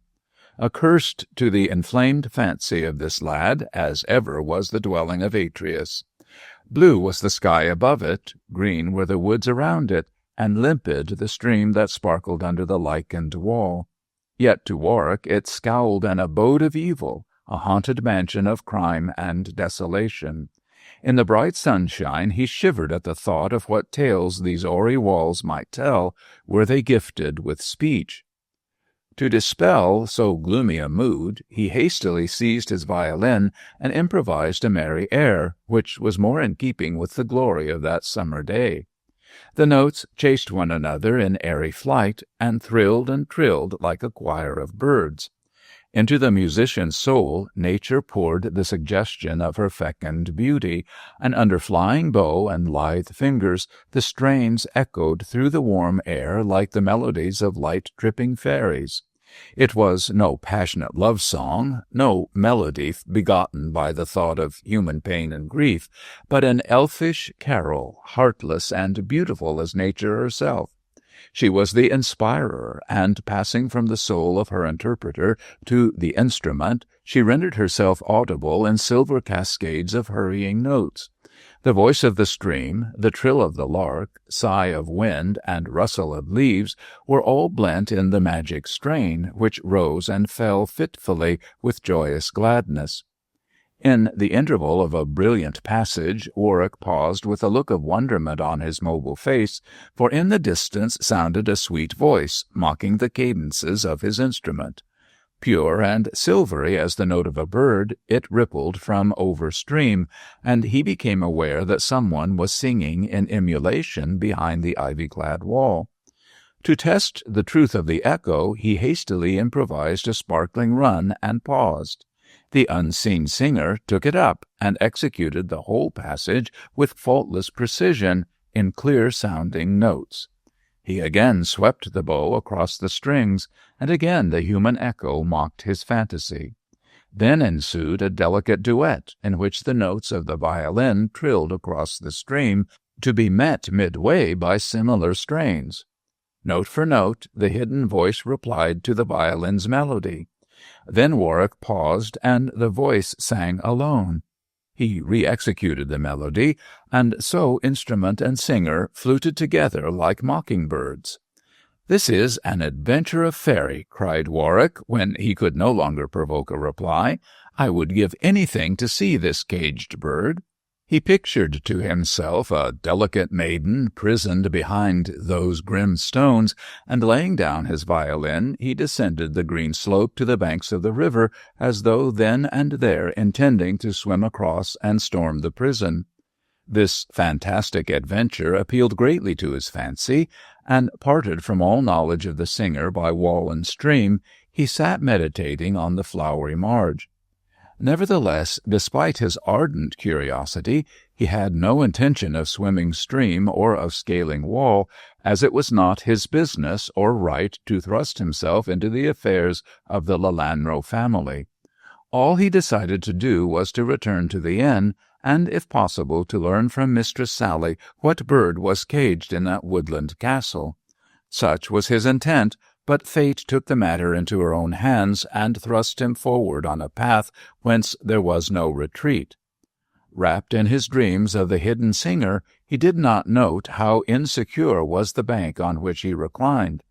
Accursed to the inflamed fancy of this lad, as ever was the dwelling of Atreus. Blue was the sky above it, green were the woods around it, and limpid the stream that sparkled under the lichened wall. Yet to Warwick it scowled an abode of evil, a haunted mansion of crime and desolation. In the bright sunshine he shivered at the thought of what tales these hoary walls might tell, were they gifted with speech. To dispel so gloomy a mood, he hastily seized his violin and improvised a merry air, which was more in keeping with the glory of that summer day. The notes chased one another in airy flight, and trilled like a choir of birds. Into the musician's soul nature poured the suggestion of her fecund beauty, and under flying bow and lithe fingers the strains echoed through the warm air like the melodies of light-tripping fairies. It was no passionate love song, no melody begotten by the thought of human pain and grief, but an elfish carol, heartless and beautiful as nature herself. She was the inspirer, and passing from the soul of her interpreter to the instrument, she rendered herself audible in silver cascades of hurrying notes. The voice of the stream, the trill of the lark, sigh of wind, and rustle of leaves were all blent in the magic strain, which rose and fell fitfully with joyous gladness. In the interval of a brilliant passage, Warwick paused with a look of wonderment on his mobile face, for in the distance sounded a sweet voice, mocking the cadences of his instrument. Pure and silvery as the note of a bird, it rippled from over stream, and he became aware that someone was singing in emulation behind the ivy-clad wall. To test the truth of the echo, he hastily improvised a sparkling run and paused. The unseen singer took it up and executed the whole passage with faultless precision in clear-sounding notes. He again swept the bow across the strings, and again the human echo mocked his fantasy. Then ensued a delicate duet in which the notes of the violin trilled across the stream, to be met midway by similar strains. Note for note, the hidden voice replied to the violin's melody. Then Warwick paused, and the voice sang alone. He re-executed the melody, and so instrument and singer fluted together like mockingbirds. "This is an adventure of faery," cried Warwick, when he could no longer provoke a reply. "I would give anything to see this caged bird." He pictured to himself a delicate maiden prisoned behind those grim stones, and laying down his violin, he descended the green slope to the banks of the river, as though then and there intending to swim across and storm the prison. This fantastic adventure appealed greatly to his fancy, and, parted from all knowledge of the singer by wall and stream, he sat meditating on the flowery marge. Nevertheless, despite his ardent curiosity, he had no intention of swimming stream or of scaling wall, as it was not his business or right to thrust himself into the affairs of the Lelanro family. All he decided to do was to return to the inn, and, if possible, to learn from Mistress Sally what bird was caged in that woodland castle. Such was his intent, but fate took the matter into her own hands and thrust him forward on a path whence there was no retreat. Wrapped in his dreams of the hidden singer, he did not note how insecure was the bank on which he reclined.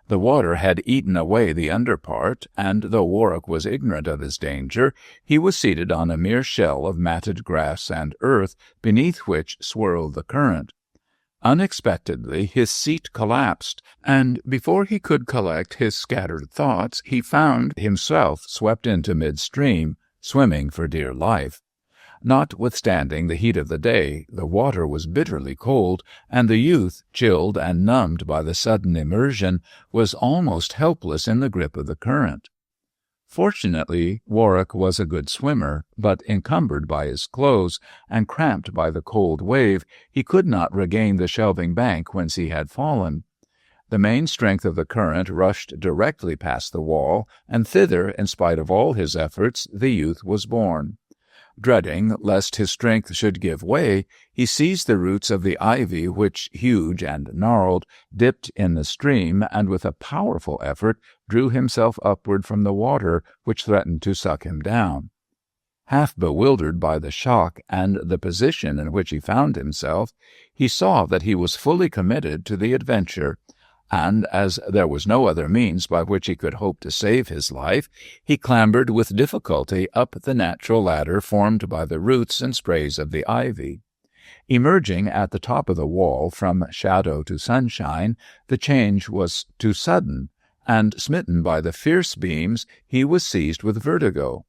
The water had eaten away the under part, and though Warwick was ignorant of his danger, he was seated on a mere shell of matted grass and earth, beneath which swirled the current. Unexpectedly, his seat collapsed, and before he could collect his scattered thoughts, he found himself swept into midstream, swimming for dear life. Notwithstanding the heat of the day, the water was bitterly cold, and the youth, chilled and numbed by the sudden immersion, was almost helpless in the grip of the current. Fortunately, Warwick was a good swimmer, but encumbered by his clothes and cramped by the cold wave, he could not regain the shelving bank whence he had fallen. The main strength of the current rushed directly past the wall, and thither, in spite of all his efforts, the youth was borne. Dreading lest his strength should give way, he seized the roots of the ivy which, huge and gnarled, dipped in the stream, and with a powerful effort drew himself upward from the water which threatened to suck him down. Half bewildered by the shock and the position in which he found himself, he saw that he was fully committed to the adventure, and as there was no other means by which he could hope to save his life, he clambered with difficulty up the natural ladder formed by the roots and sprays of the ivy. Emerging at the top of the wall from shadow to sunshine, the change was too sudden, and smitten by the fierce beams, he was seized with vertigo.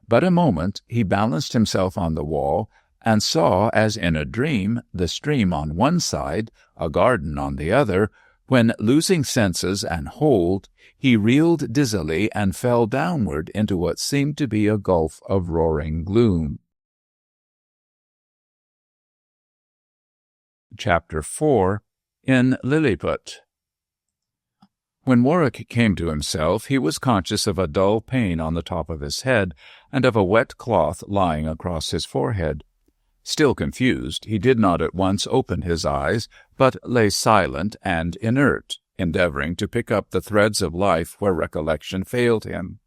But a moment he balanced himself on the wall, and saw, as in a dream, the stream on one side, a garden on the other, when, losing senses and hold, he reeled dizzily and fell downward into what seemed to be a gulf of roaring gloom. Chapter 4. In Lilliput. When Warwick came to himself, he was conscious of a dull pain on the top of his head and of a wet cloth lying across his forehead. Still confused, he did not at once open his eyes, but lay silent and inert, endeavoring to pick up the threads of life where recollection failed him.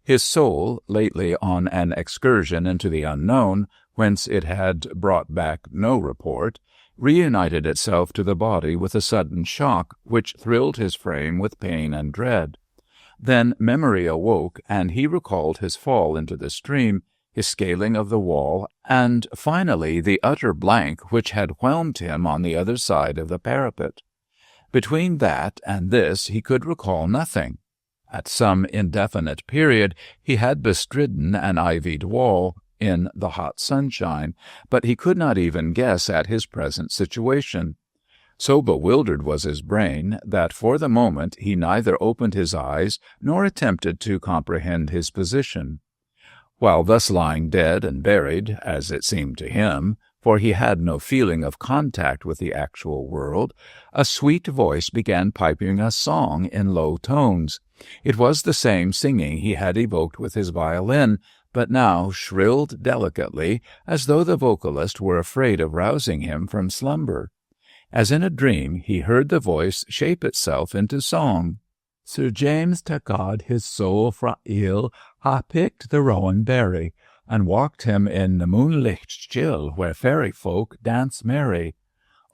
His soul, lately on an excursion into the unknown, whence it had brought back no report, reunited itself to the body with a sudden shock which thrilled his frame with pain and dread. Then memory awoke, and he recalled his fall into the stream, his scaling of the wall, and finally the utter blank which had whelmed him on the other side of the parapet. Between that and this he could recall nothing. At some indefinite period he had bestridden an ivied wall in the hot sunshine, but he could not even guess at his present situation. So bewildered was his brain that for the moment he neither opened his eyes nor attempted to comprehend his position. While thus lying dead and buried, as it seemed to him, for he had no feeling of contact with the actual world, a sweet voice began piping a song in low tones. It was the same singing he had evoked with his violin, but now shrilled delicately, as though the vocalist were afraid of rousing him from slumber. As in a dream, he heard the voice shape itself into song. Sir James Tagad his soul fra ill ha picked the rowan berry, and walked him in the moonlicht chill where fairy folk dance merry.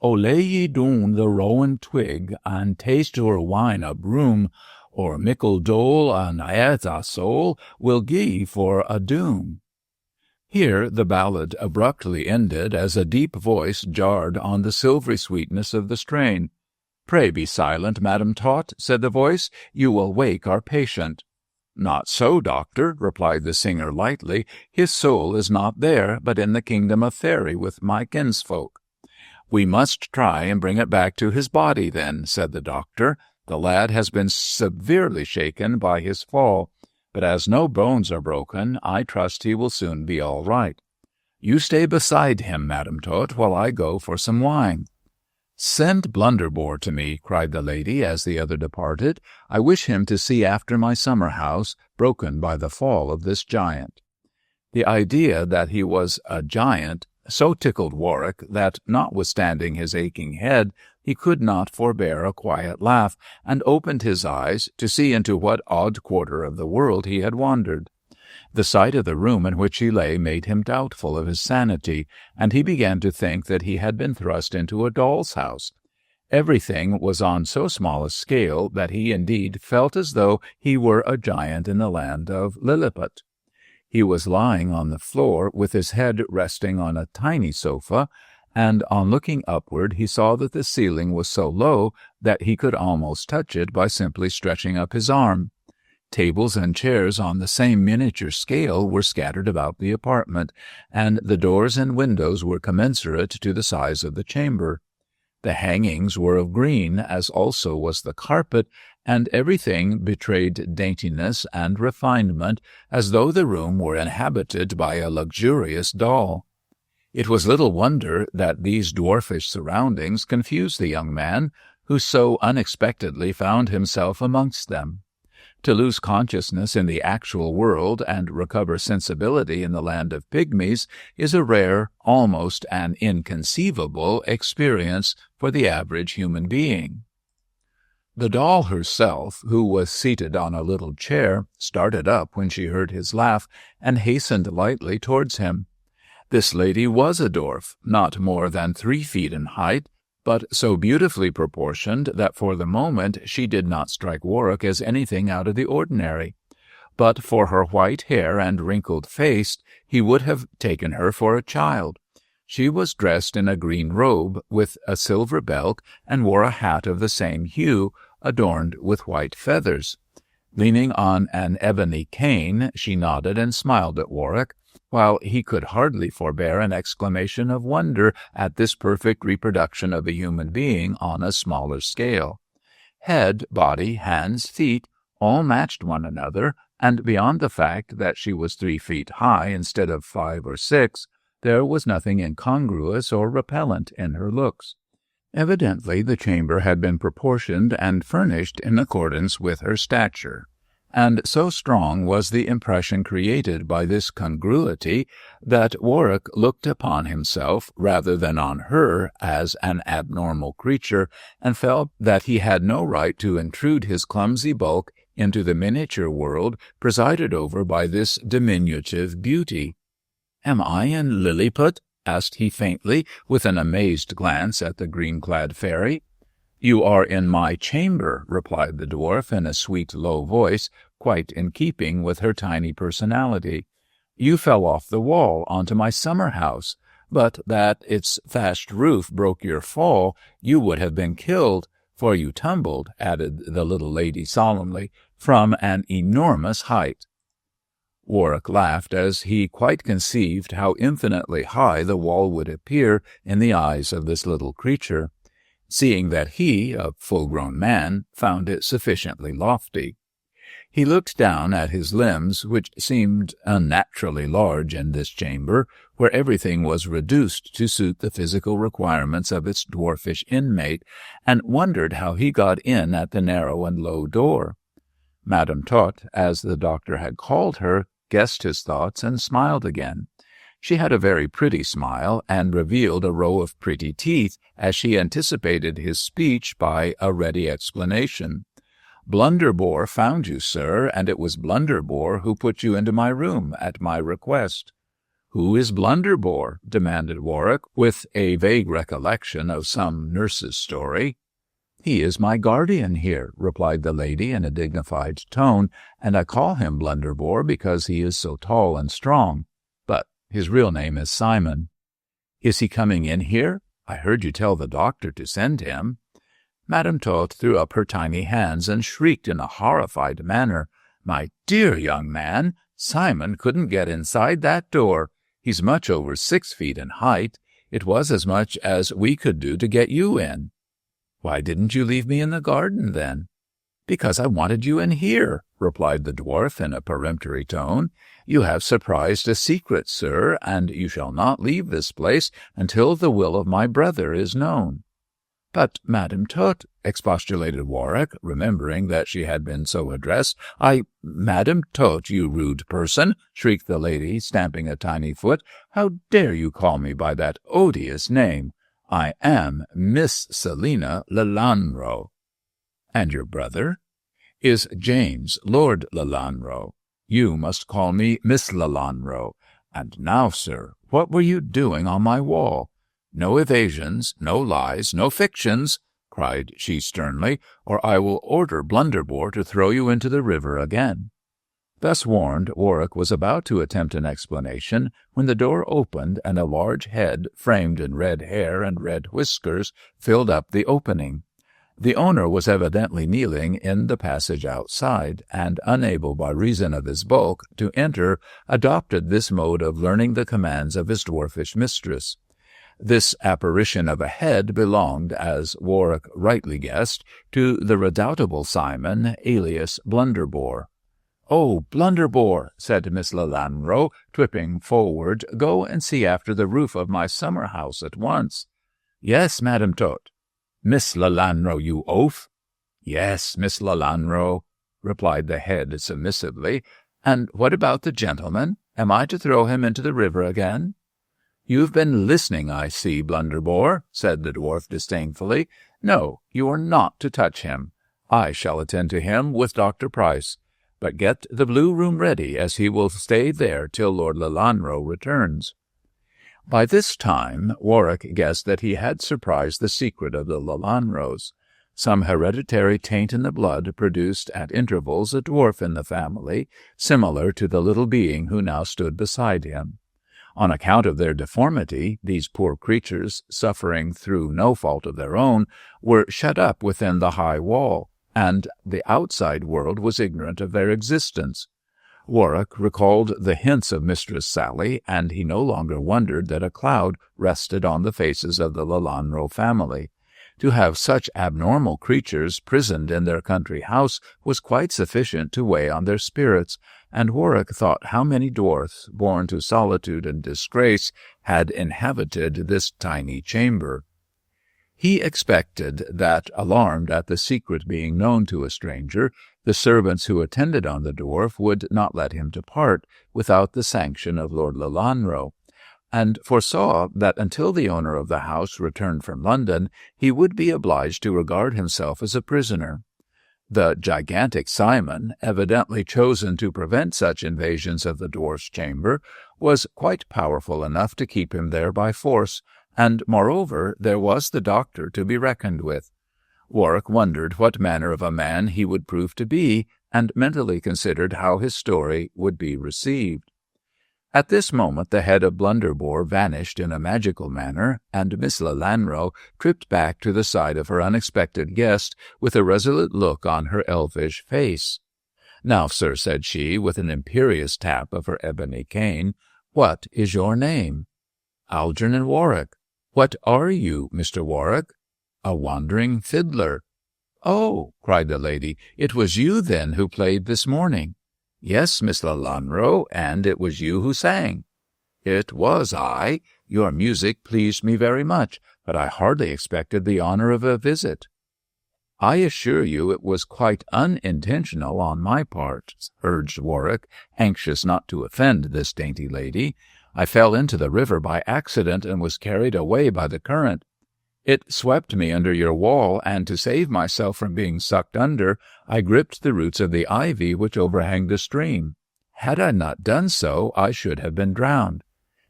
O lay ye doon the rowan twig, and taste your wine a broom, or mickle dole an airtha soul will gie for a doom. Here the ballad abruptly ended as a deep voice jarred on the silvery sweetness of the strain. "Pray be silent, Madam Tot," said the voice. "You will wake our patient." "Not so, doctor," replied the singer lightly. "His soul is not there, but in the kingdom of Faery with my kinsfolk." "We must try and bring it back to his body, then," said the doctor. "The lad has been severely shaken by his fall, but as no bones are broken, I trust he will soon be all right. You stay beside him, Madam Tot, while I go for some wine." "Send Blunderbore to me," cried the lady as the other departed. "I wish him to see after my summer house, broken by the fall of this giant." The idea that he was a giant so tickled Warwick that, notwithstanding his aching head, he could not forbear a quiet laugh, and opened his eyes to see into what odd quarter of the world he had wandered. The sight of the room in which he lay made him doubtful of his sanity, and he began to think that he had been thrust into a doll's house. Everything was on so small a scale that he indeed felt as though he were a giant in the land of Lilliput. He was lying on the floor with his head resting on a tiny sofa, and on looking upward he saw that the ceiling was so low that he could almost touch it by simply stretching up his arm. Tables and chairs on the same miniature scale were scattered about the apartment, and the doors and windows were commensurate to the size of the chamber. The hangings were of green, as also was the carpet, and everything betrayed daintiness and refinement, as though the room were inhabited by a luxurious doll. It was little wonder that these dwarfish surroundings confused the young man, who so unexpectedly found himself amongst them. To lose consciousness in the actual world and recover sensibility in the land of pygmies is a rare, almost an inconceivable experience for the average human being. The doll herself, who was seated on a little chair, started up when she heard his laugh and hastened lightly towards him. This lady was a dwarf, not more than 3 feet in height, but so beautifully proportioned that for the moment she did not strike Warwick as anything out of the ordinary. But for her white hair and wrinkled face, he would have taken her for a child. She was dressed in a green robe with a silver belt and wore a hat of the same hue, adorned with white feathers. Leaning on an ebony cane, she nodded and smiled at Warwick, while he could hardly forbear an exclamation of wonder at this perfect reproduction of a human being on a smaller scale. Head, body, hands, feet, all matched one another, and beyond the fact that she was 3 feet high instead of 5 or 6, there was nothing incongruous or repellent in her looks. Evidently the chamber had been proportioned and furnished in accordance with her stature, and so strong was the impression created by this congruity that Warwick looked upon himself rather than on her as an abnormal creature, and felt that he had no right to intrude his clumsy bulk into the miniature world presided over by this diminutive beauty. "Am I in Lilliput?" asked he faintly, with an amazed glance at the green-clad fairy. "You are in my chamber," replied the dwarf in a sweet, low voice, quite in keeping with her tiny personality. "You fell off the wall onto my summer house, but that its thatched roof broke your fall, you would have been killed, for you tumbled," added the little lady solemnly, "from an enormous height." Warwick laughed as he quite conceived how infinitely high the wall would appear in the eyes of this little creature, seeing that he, a full-grown man, found it sufficiently lofty. He looked down at his limbs, which seemed unnaturally large in this chamber, where everything was reduced to suit the physical requirements of its dwarfish inmate, and wondered how he got in at the narrow and low door. Madame Tot, as the doctor had called her, guessed his thoughts and smiled again. She had a very pretty smile, and revealed a row of pretty teeth as she anticipated his speech by a ready explanation. "Blunderbore found you, sir, and it was Blunderbore who put you into my room at my request." "Who is Blunderbore?" demanded Warwick, with a vague recollection of some nurse's story. "He is my guardian here," replied the lady in a dignified tone, "and I call him Blunderbore because he is so tall and strong. But his real name is Simon." "Is he coming in here? I heard you tell the doctor to send him." Madame Tot threw up her tiny hands and shrieked in a horrified manner. "My dear young man, Simon couldn't get inside that door. He's much over 6 feet in height. It was as much as we could do to get you in." "Why didn't you leave me in the garden, then?" "Because I wanted you in here," replied the dwarf in a peremptory tone. "You have surprised a secret, sir, and you shall not leave this place until the will of my brother is known." "But, Madame Tot," expostulated Warwick, remembering that she had been so addressed. "Madame Tot, you rude person!" shrieked the lady, stamping a tiny foot. "How dare you call me by that odious name? I am Miss Selina Lelanro." "And your brother?" "Is James, Lord Lelanro. You must call me Miss Lelanro. And now, sir, what were you doing on my wall? No evasions, no lies, no fictions," cried she sternly, "or I will order Blunderbore to throw you into the river again." Thus warned, Warwick was about to attempt an explanation when the door opened and a large head, framed in red hair and red whiskers, filled up the opening. The owner was evidently kneeling in the passage outside, and, unable by reason of his bulk to enter, adopted this mode of learning the commands of his dwarfish mistress. This apparition of a head belonged, as Warwick rightly guessed, to the redoubtable Simon, alias Blunderbore. "Oh, Blunderbore," said Miss Lelanro, tripping forward, "go and see after the roof of my summer-house at once." "Yes, Madam Tot." "Miss Lelanro, you oaf." "Yes, Miss Lelanro," replied the head submissively. "And what about the gentleman? Am I to throw him into the river again?" "You've been listening, I see, Blunderbore," said the dwarf disdainfully. "No, you are not to touch him. I shall attend to him with Dr. Price. But get the blue room ready, as he will stay there till Lord Lelanro returns." By this time Warwick guessed that he had surprised the secret of the Lelanros. Some hereditary taint in the blood produced at intervals a dwarf in the family, similar to the little being who now stood beside him. On account of their deformity, these poor creatures, suffering through no fault of their own, were shut up within the high wall, and the outside world was ignorant of their existence. Warwick recalled the hints of Mistress Sally, and he no longer wondered that a cloud rested on the faces of the Lelanro family. To have such abnormal creatures prisoned in their country house was quite sufficient to weigh on their spirits, and Warwick thought how many dwarfs, born to solitude and disgrace, had inhabited this tiny chamber. He expected that, alarmed at the secret being known to a stranger, the servants who attended on the dwarf would not let him depart without the sanction of Lord Lelanro, and foresaw that until the owner of the house returned from London, he would be obliged to regard himself as a prisoner. The gigantic Simon, evidently chosen to prevent such invasions of the dwarf's chamber, was quite powerful enough to keep him there by force, and, moreover, there was the doctor to be reckoned with. Warwick wondered what manner of a man he would prove to be, and mentally considered how his story would be received. At this moment the head of Blunderbore vanished in a magical manner, and Miss Lelanro tripped back to the side of her unexpected guest with a resolute look on her elfish face. "Now, sir," said she, with an imperious tap of her ebony cane, "what is your name?" "Algernon Warwick." "What are you, Mr. Warwick?" "A wandering fiddler." "Oh," cried the lady, "it was you, then, who played this morning?" "Yes, Miss Lelanro, and it was you who sang." "It was I. Your music pleased me very much, but I hardly expected the honor of a visit." "I assure you it was quite unintentional on my part," urged Warwick, anxious not to offend this dainty lady. "I fell into the river by accident and was carried away by the current. It swept me under your wall, and to save myself from being sucked under, I gripped the roots of the ivy which overhang the stream. Had I not done so, I should have been drowned.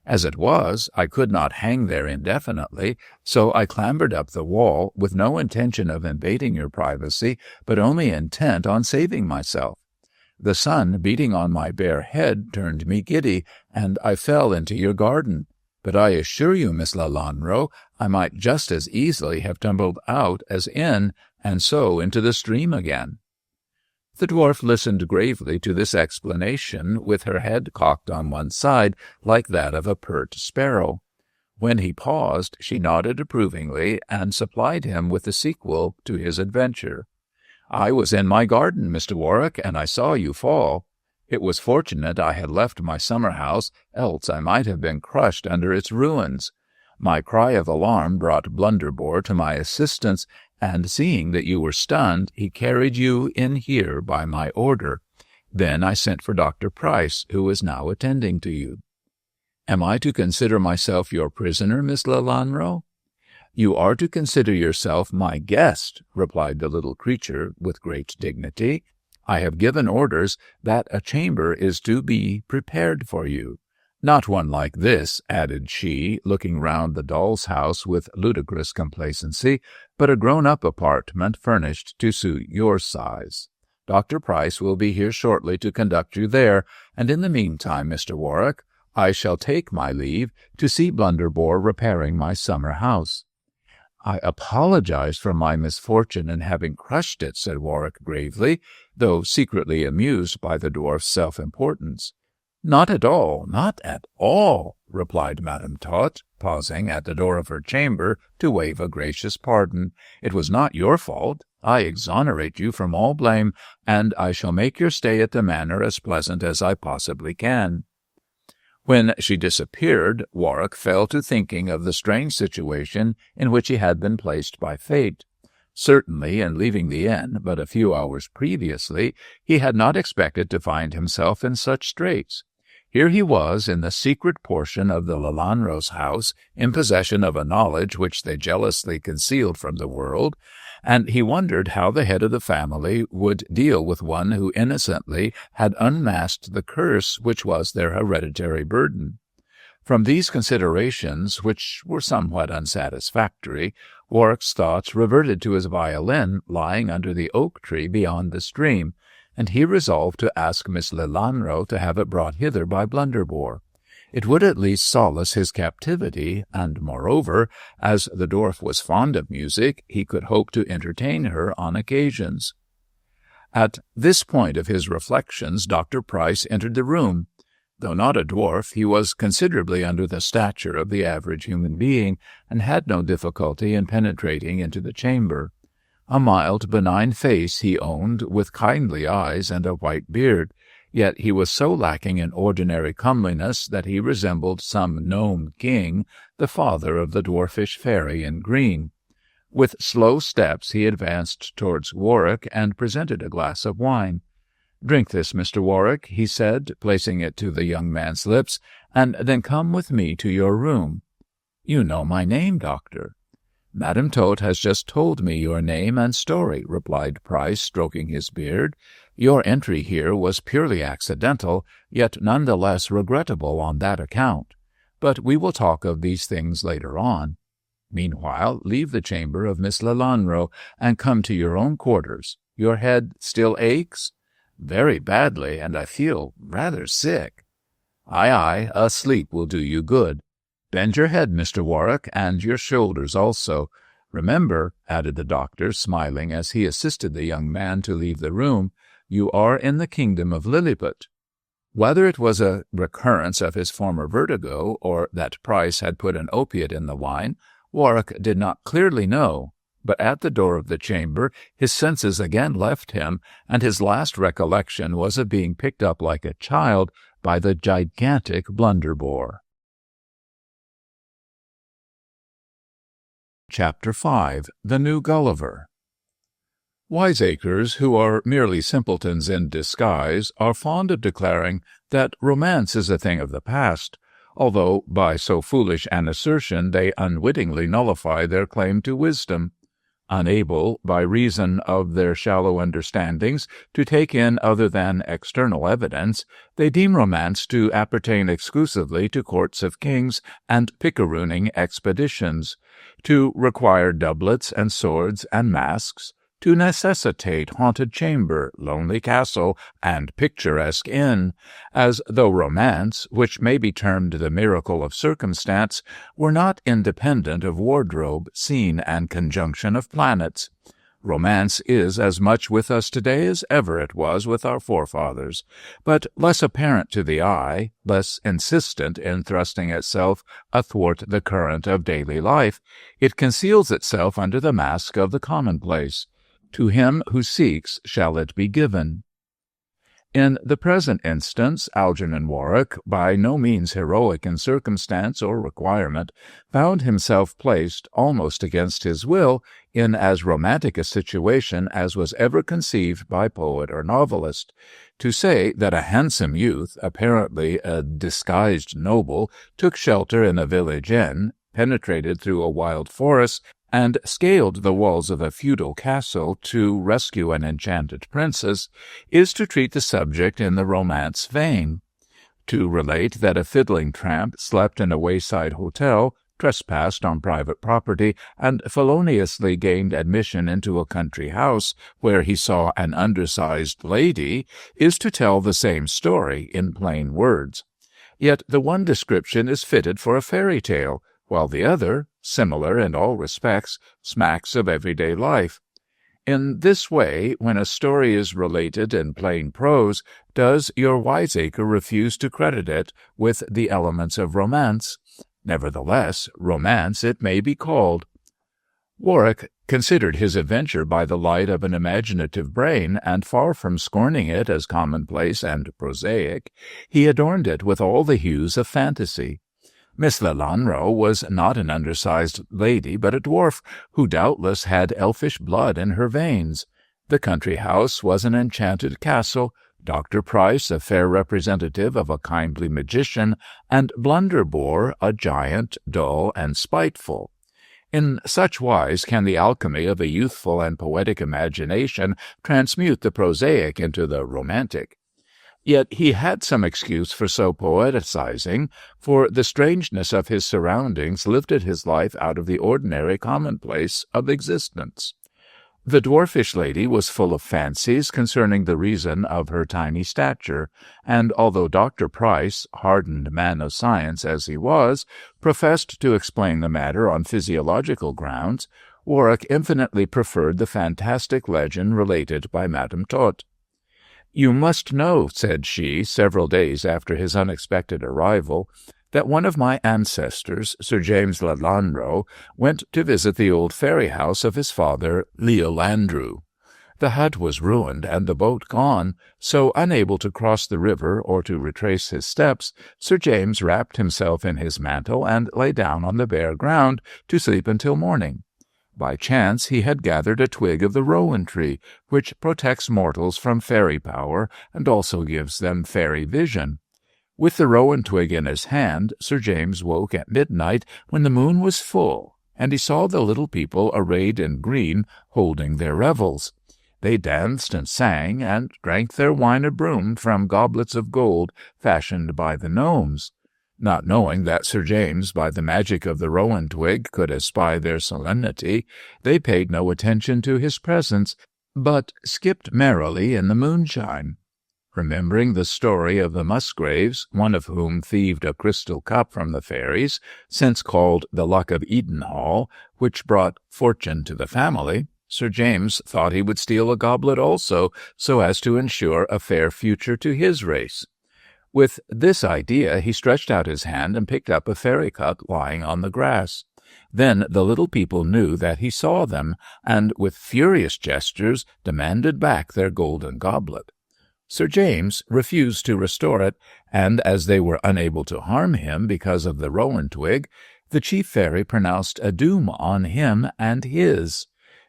As it was, I could not hang there indefinitely, so I clambered up the wall with no intention of invading your privacy, but only intent on saving myself. The sun beating on my bare head turned me giddy, and I fell into your garden. But I assure you, Miss Lelanro, I might just as easily have tumbled out as in, and so into the stream again." The dwarf listened gravely to this explanation, with her head cocked on one side like that of a pert sparrow. When he paused, she nodded approvingly, and supplied him with the sequel to his adventure. "I was in my garden, Mr. Warwick, and I saw you fall. It was fortunate I had left my summer-house, else I might have been crushed under its ruins. My cry of alarm brought Blunderbore to my assistance, and seeing that you were stunned, he carried you in here by my order. Then I sent for Dr. Price, who is now attending to you." "Am I to consider myself your prisoner, Miss Lelanro?" "You are to consider yourself my guest," replied the little creature with great dignity. "I have given orders that a chamber is to be prepared for you. Not one like this," added she, looking round the doll's house with ludicrous complacency, "but a grown-up apartment furnished to suit your size." Dr. Price will be here shortly to conduct you there, and in the meantime, Mr. Warwick, I shall take my leave to see Blunderbore repairing my summer house." "I apologize for my misfortune in having crushed it," said Warwick gravely, though secretly amused by the dwarf's self-importance. "Not at all, not at all," replied Madame Tot, pausing at the door of her chamber to wave a gracious pardon. "It was not your fault. I exonerate you from all blame, and I shall make your stay at the manor as pleasant as I possibly can." When she disappeared, Warwick fell to thinking of the strange situation in which he had been placed by fate. Certainly, in leaving the inn but a few hours previously, he had not expected to find himself in such straits. Here he was in the secret portion of the Lelanros house, in possession of a knowledge which they jealously concealed from the world, and he wondered how the head of the family would deal with one who innocently had unmasked the curse which was their hereditary burden. From these considerations, which were somewhat unsatisfactory, Warwick's thoughts reverted to his violin lying under the oak tree beyond the stream, and he resolved to ask Miss Lelanro to have it brought hither by Blunderbore. It would at least solace his captivity, and, moreover, as the dwarf was fond of music, he could hope to entertain her on occasions. At this point of his reflections, Dr. Price entered the room. Though not a dwarf, he was considerably under the stature of the average human being, and had no difficulty in penetrating into the chamber. A mild, benign face he owned, with kindly eyes and a white beard, yet he was so lacking in ordinary comeliness that he resembled some gnome king, the father of the dwarfish fairy in green. With slow steps he advanced towards Warwick and presented a glass of wine. "Drink this, Mr. Warwick," he said, placing it to the young man's lips, "and then come with me to your room." "You know my name, doctor." "Madame Tot has just told me your name and story," replied Price, stroking his beard. "Your entry here was purely accidental, yet none the less regrettable on that account. But we will talk of these things later on. Meanwhile, leave the chamber of Miss Lelanro and come to your own quarters. Your head still aches?" "Very badly, and I feel rather sick." "Aye, aye, a sleep will do you good. Bend your head, Mr. Warwick, and your shoulders also. Remember," added the doctor, smiling as he assisted the young man to leave the room, "you are in the kingdom of Lilliput." Whether it was a recurrence of his former vertigo, or that Price had put an opiate in the wine, Warwick did not clearly know, but at the door of the chamber his senses again left him, and his last recollection was of being picked up like a child by the gigantic Blunderbore. Chapter 5. The New Gulliver. Wiseacres, who are merely simpletons in disguise, are fond of declaring that romance is a thing of the past, although by so foolish an assertion they unwittingly nullify their claim to wisdom. Unable, by reason of their shallow understandings, to take in other than external evidence, they deem romance to appertain exclusively to courts of kings and picarooning expeditions, to require doublets and swords and masks, to necessitate haunted chamber, lonely castle, and picturesque inn, as though romance, which may be termed the miracle of circumstance, were not independent of wardrobe, scene, and conjunction of planets. Romance is as much with us today as ever it was with our forefathers, but less apparent to the eye, less insistent in thrusting itself athwart the current of daily life. It conceals itself under the mask of the commonplace. To him who seeks shall it be given. In the present instance, Algernon Warwick, by no means heroic in circumstance or requirement, found himself placed, almost against his will, in as romantic a situation as was ever conceived by poet or novelist. To say that a handsome youth, apparently a disguised noble, took shelter in a village inn, penetrated through a wild forest, and scaled the walls of a feudal castle to rescue an enchanted princess, is to treat the subject in the romance vein. To relate that a fiddling tramp slept in a wayside hotel trespassed on private property, and feloniously gained admission into a country house where he saw an undersized lady, is to tell the same story in plain words. Yet the one description is fitted for a fairy tale, while the other, similar in all respects, smacks of everyday life. In this way, when a story is related in plain prose, does your wiseacre refuse to credit it with the elements of romance? Nevertheless, romance it may be called. Warwick considered his adventure by the light of an imaginative brain, and far from scorning it as commonplace and prosaic, he adorned it with all the hues of fantasy. Miss Lelanro was not an undersized lady, but a dwarf, who doubtless had elfish blood in her veins. The country house was an enchanted castle, Dr. Price a fair representative of a kindly magician, and Blunderbore a giant, dull and spiteful. In such wise can the alchemy of a youthful and poetic imagination transmute the prosaic into the romantic. Yet he had some excuse for so poeticizing, for the strangeness of his surroundings lifted his life out of the ordinary commonplace of existence. The dwarfish lady was full of fancies concerning the reason of her tiny stature, and although Dr. Price, hardened man of science as he was, professed to explain the matter on physiological grounds, Warwick infinitely preferred the fantastic legend related by Madame Tot. "You must know," said she, several days after his unexpected arrival, "that one of my ancestors, Sir James Lelanro, went to visit the old fairy house of his father, Leolandru. The hut was ruined and the boat gone, so unable to cross the river or to retrace his steps, Sir James wrapped himself in his mantle and lay down on the bare ground to sleep until morning. By chance he had gathered a twig of the rowan tree, which protects mortals from fairy power and also gives them fairy vision. With the rowan twig in his hand, Sir James woke at midnight when the moon was full, and he saw the little people arrayed in green holding their revels. They danced and sang, and drank their wine of broom from goblets of gold fashioned by the gnomes. Not knowing that Sir James, by the magic of the rowan twig, could espy their solemnity, they paid no attention to his presence, but skipped merrily in the moonshine. Remembering the story of the Musgraves, one of whom thieved a crystal cup from the fairies, since called the Luck of Edenhall, which brought fortune to the family, Sir James thought he would steal a goblet also, so as to ensure a fair future to his race. With this idea he stretched out his hand and picked up a fairy cup lying on the grass. Then the little people knew that he saw them, and with furious gestures demanded back their golden goblet. Sir James refused to restore it, and as they were unable to harm him because of the rowan twig, the chief fairy pronounced a doom on him and his.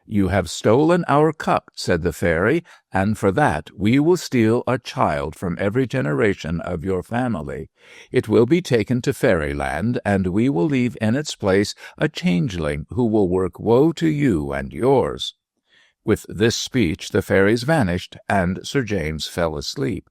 "You have stolen our cup," said the fairy, "and for that we will steal a child from every generation of your family. It will be taken to fairyland, and we will leave in its place a changeling who will work woe to you and yours." With this speech the fairies vanished, and Sir James fell asleep.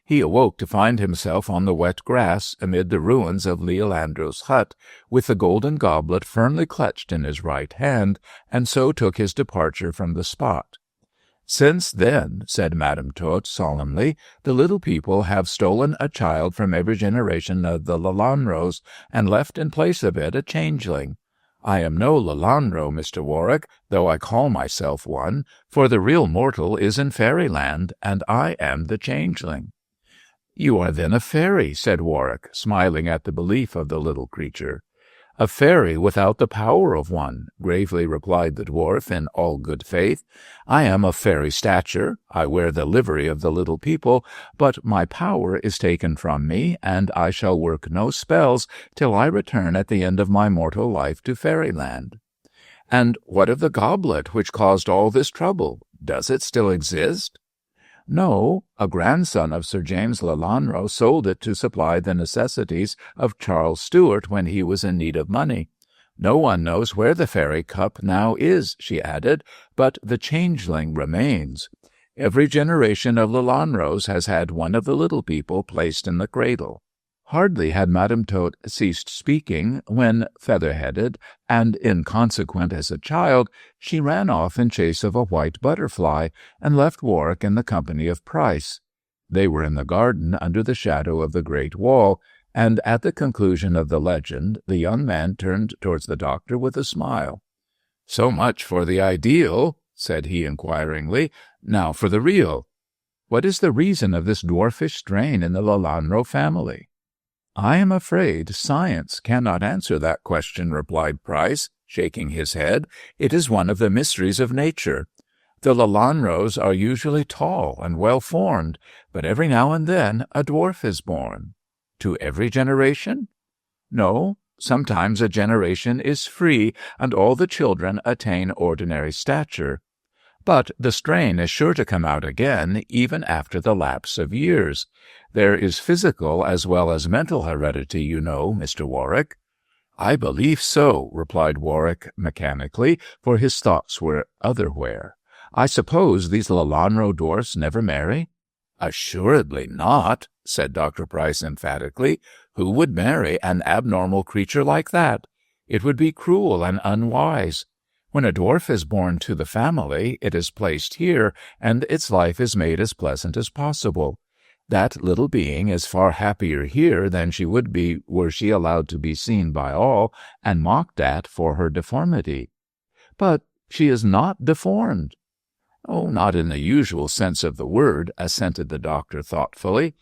He awoke to find himself on the wet grass amid the ruins of Leolandro's hut, with the golden goblet firmly clutched in his right hand, and so took his departure from the spot. "Since then," said Madame Tot solemnly, "the little people have stolen a child from every generation of the Lelanros, and left in place of it a changeling. I am no Lelanro, Mr. Warwick, though I call myself one, for the real mortal is in fairyland, and I am the changeling." "You are then a fairy," said Warwick, smiling at the belief of the little creature. "A fairy without the power of one," gravely replied the dwarf in all good faith. "I am of fairy stature, I wear the livery of the little people, but my power is taken from me, and I shall work no spells till I return at the end of my mortal life to fairyland." "And what of the goblet which caused all this trouble? Does it still exist?" "No, a grandson of Sir James Lelanro sold it to supply the necessities of Charles Stuart when he was in need of money. No one knows where the fairy cup now is," she added, "but the changeling remains. Every generation of Lelanros has had one of the little people placed in the cradle." Hardly had Madame Todt ceased speaking when, feather-headed and inconsequent as a child, she ran off in chase of a white butterfly and left Warwick in the company of Price. They were in the garden under the shadow of the great wall, and at the conclusion of the legend the young man turned towards the doctor with a smile. "So much for the ideal," said he inquiringly. "Now for the real. What is the reason of this dwarfish strain in the Lelanro family?" "I am afraid science cannot answer that question," replied Price, shaking his head. "It is one of the mysteries of nature. The Lelanros are usually tall and well-formed, but every now and then a dwarf is born." "To every generation?" "No. Sometimes a generation is free, and all the children attain ordinary stature. But the strain is sure to come out again, even after the lapse of years. There is physical as well as mental heredity, you know, Mr. Warwick." "I believe so," replied Warwick mechanically, for his thoughts were otherwhere. "I suppose these Lelanro dwarfs never marry?" "Assuredly not," said Dr. Price emphatically. "Who would marry an abnormal creature like that? It would be cruel and unwise. When a dwarf is born to the family, it is placed here, and its life is made as pleasant as possible. That little being is far happier here than she would be were she allowed to be seen by all and mocked at for her deformity." "But she is not deformed." "Oh, not in the usual sense of the word," assented the doctor thoughtfully.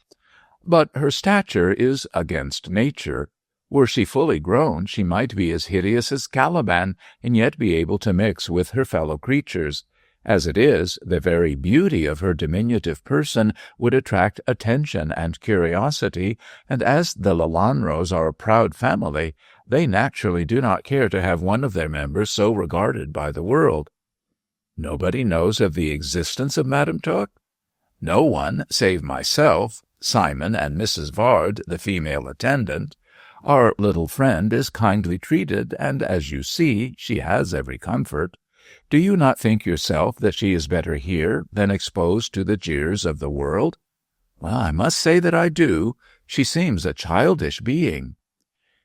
"But her stature is against nature. Were she fully grown, she might be as hideous as Caliban, and yet be able to mix with her fellow creatures. As it is, the very beauty of her diminutive person would attract attention and curiosity, and as the Lelanros are a proud family, they naturally do not care to have one of their members so regarded by the world." "Nobody knows of the existence of Madame Todt?" "No one, save myself, Simon, and Mrs. Vard, the female attendant. Our little friend is kindly treated, and, as you see, she has every comfort. Do you not think yourself that she is better here than exposed to the jeers of the world?" "Well, I must say that I do. She seems a childish being."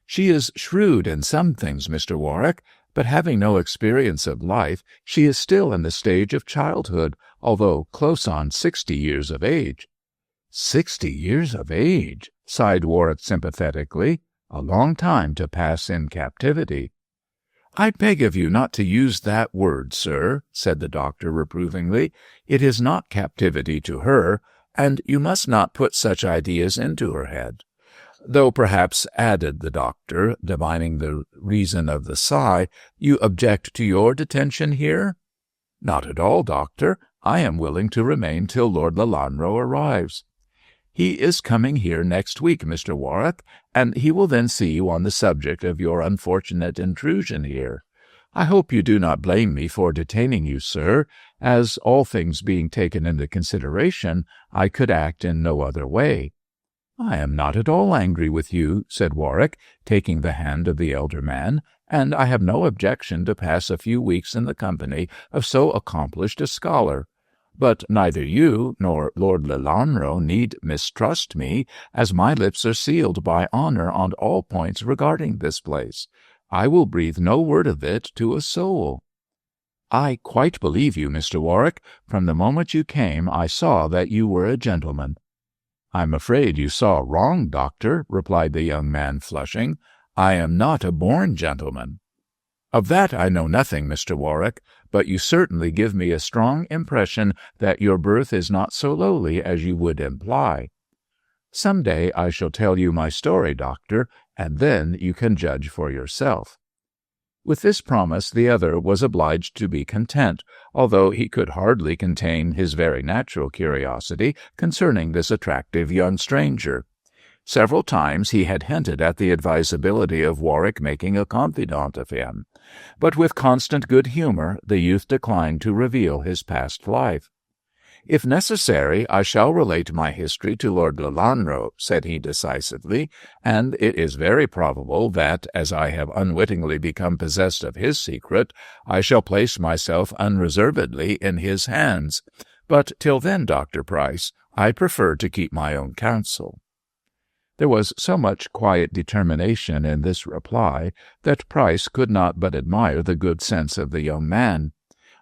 "She is shrewd in some things, Mr. Warwick, but having no experience of life, she is still in the stage of childhood, although close on 60 years of age." "60 years of age," sighed Warwick sympathetically. "A long time to pass in captivity." "I beg of you not to use that word, sir," said the doctor reprovingly. "It is not captivity to her, and you must not put such ideas into her head. Though perhaps," added the doctor, divining the reason of the sigh, "you object to your detention here?" "Not at all, doctor. I am willing to remain till Lord Lelanro arrives." "He is coming here next week, Mr. Warwick, and he will then see you on the subject of your unfortunate intrusion here. I hope you do not blame me for detaining you, sir, as, all things being taken into consideration, I could act in no other way." "I am not at all angry with you," said Warwick, taking the hand of the elder man, "and I have no objection to pass a few weeks in the company of so accomplished a scholar. But neither you nor Lord Lelanro need mistrust me, as my lips are sealed by honor on all points regarding this place. I will breathe no word of it to a soul." "I quite believe you, Mr. Warwick. From the moment you came I saw that you were a gentleman." "I'm afraid you saw wrong, doctor," replied the young man, flushing. "I am not a born gentleman." "Of that I know nothing, Mr. Warwick, but you certainly give me a strong impression that your birth is not so lowly as you would imply." "Some day I shall tell you my story, doctor, and then you can judge for yourself." With this promise the other was obliged to be content, although he could hardly contain his very natural curiosity concerning this attractive young stranger. Several times he had hinted at the advisability of Warwick making a confidant of him, but with constant good humour the youth declined to reveal his past life. "If necessary, I shall relate my history to Lord Lelanro," said he decisively, "and it is very probable that, as I have unwittingly become possessed of his secret, I shall place myself unreservedly in his hands. But till then, Dr. Price, I prefer to keep my own counsel." There was so much quiet determination in this reply that Price could not but admire the good sense of the young man.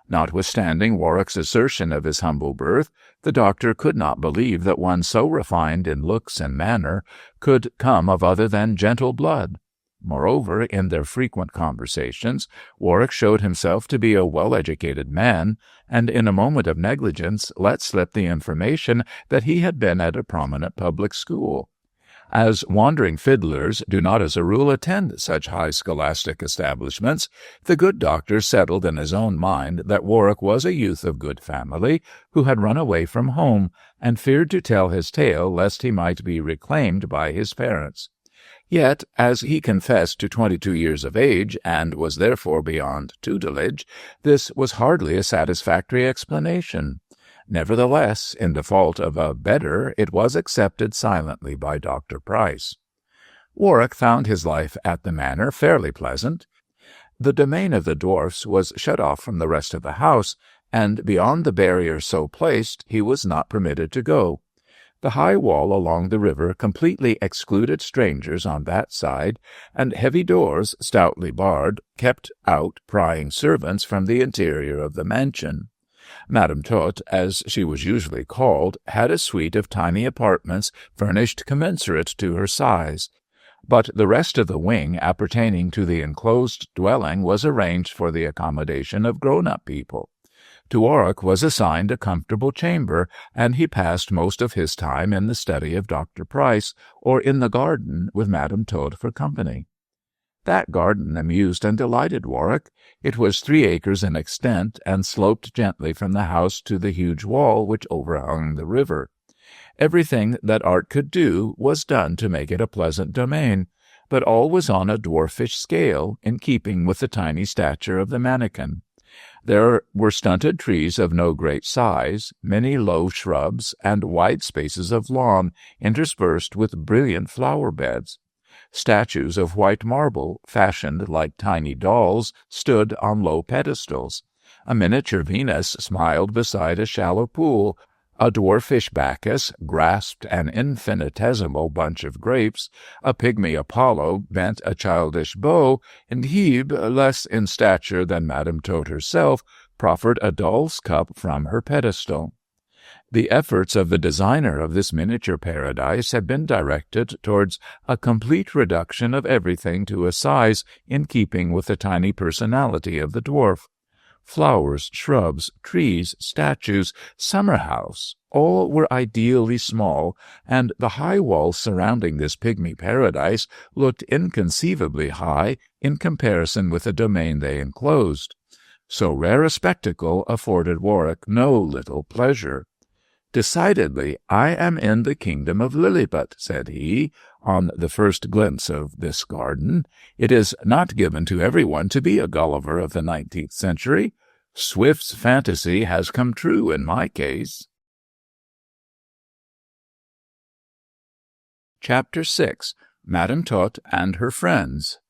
Notwithstanding Warwick's assertion of his humble birth, the doctor could not believe that one so refined in looks and manner could come of other than gentle blood. Moreover, in their frequent conversations, Warwick showed himself to be a well-educated man, and in a moment of negligence let slip the information that he had been at a prominent public school. As wandering fiddlers do not as a rule attend such high scholastic establishments, the good doctor settled in his own mind that Warwick was a youth of good family who had run away from home, and feared to tell his tale lest he might be reclaimed by his parents. Yet, as he confessed to 22 years of age, and was therefore beyond tutelage, this was hardly a satisfactory explanation. Nevertheless, in default of a better, it was accepted silently by Dr. Price. Warwick found his life at the manor fairly pleasant. The domain of the Dwarfs was shut off from the rest of the house, and beyond the barrier so placed he was not permitted to go. The high wall along the river completely excluded strangers on that side, and heavy doors, stoutly barred, kept out prying servants from the interior of the mansion. Madame Tot, as she was usually called, had a suite of tiny apartments furnished commensurate to her size, but the rest of the wing appertaining to the enclosed dwelling was arranged for the accommodation of grown-up people. To Warwick was assigned a comfortable chamber, and he passed most of his time in the study of Dr. Price, or in the garden with Madame Tot for company. That garden amused and delighted Warwick. It was 3 acres in extent, and sloped gently from the house to the huge wall which overhung the river. Everything that art could do was done to make it a pleasant domain, but all was on a dwarfish scale, in keeping with the tiny stature of the mannequin. There were stunted trees of no great size, many low shrubs, and wide spaces of lawn, interspersed with brilliant flower-beds. Statues of white marble, fashioned like tiny dolls, stood on low pedestals. A miniature Venus smiled beside a shallow pool. A dwarfish Bacchus grasped an infinitesimal bunch of grapes, a pygmy Apollo bent a childish bow, and Hebe, less in stature than Madame Tot herself, proffered a doll's cup from her pedestal. The efforts of the designer of this miniature paradise had been directed towards a complete reduction of everything to a size in keeping with the tiny personality of the dwarf. Flowers, shrubs, trees, statues, summer-house, all were ideally small, and the high walls surrounding this pygmy paradise looked inconceivably high in comparison with the domain they enclosed. So rare a spectacle afforded Warwick no little pleasure. "Decidedly, I am in the kingdom of Lilliput," said he, on the first glimpse of this garden. "It is not given to everyone to be a Gulliver of the 19th century. Swift's fantasy has come true in my case." Chapter 6. Madame Tot and Her Friends.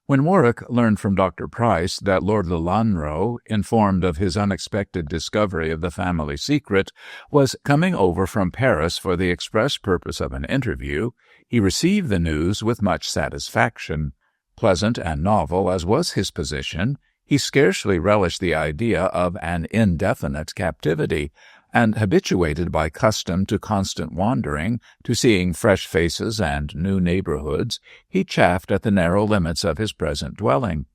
When Warwick learned from Dr. Price that Lord Lelanro, informed of his unexpected discovery of the family secret, was coming over from Paris for the express purpose of an interview, he received the news with much satisfaction. Pleasant and novel as was his position, he scarcely relished the idea of an indefinite captivity, and habituated by custom to constant wandering, to seeing fresh faces and new neighborhoods, he chafed at the narrow limits of his present dwelling.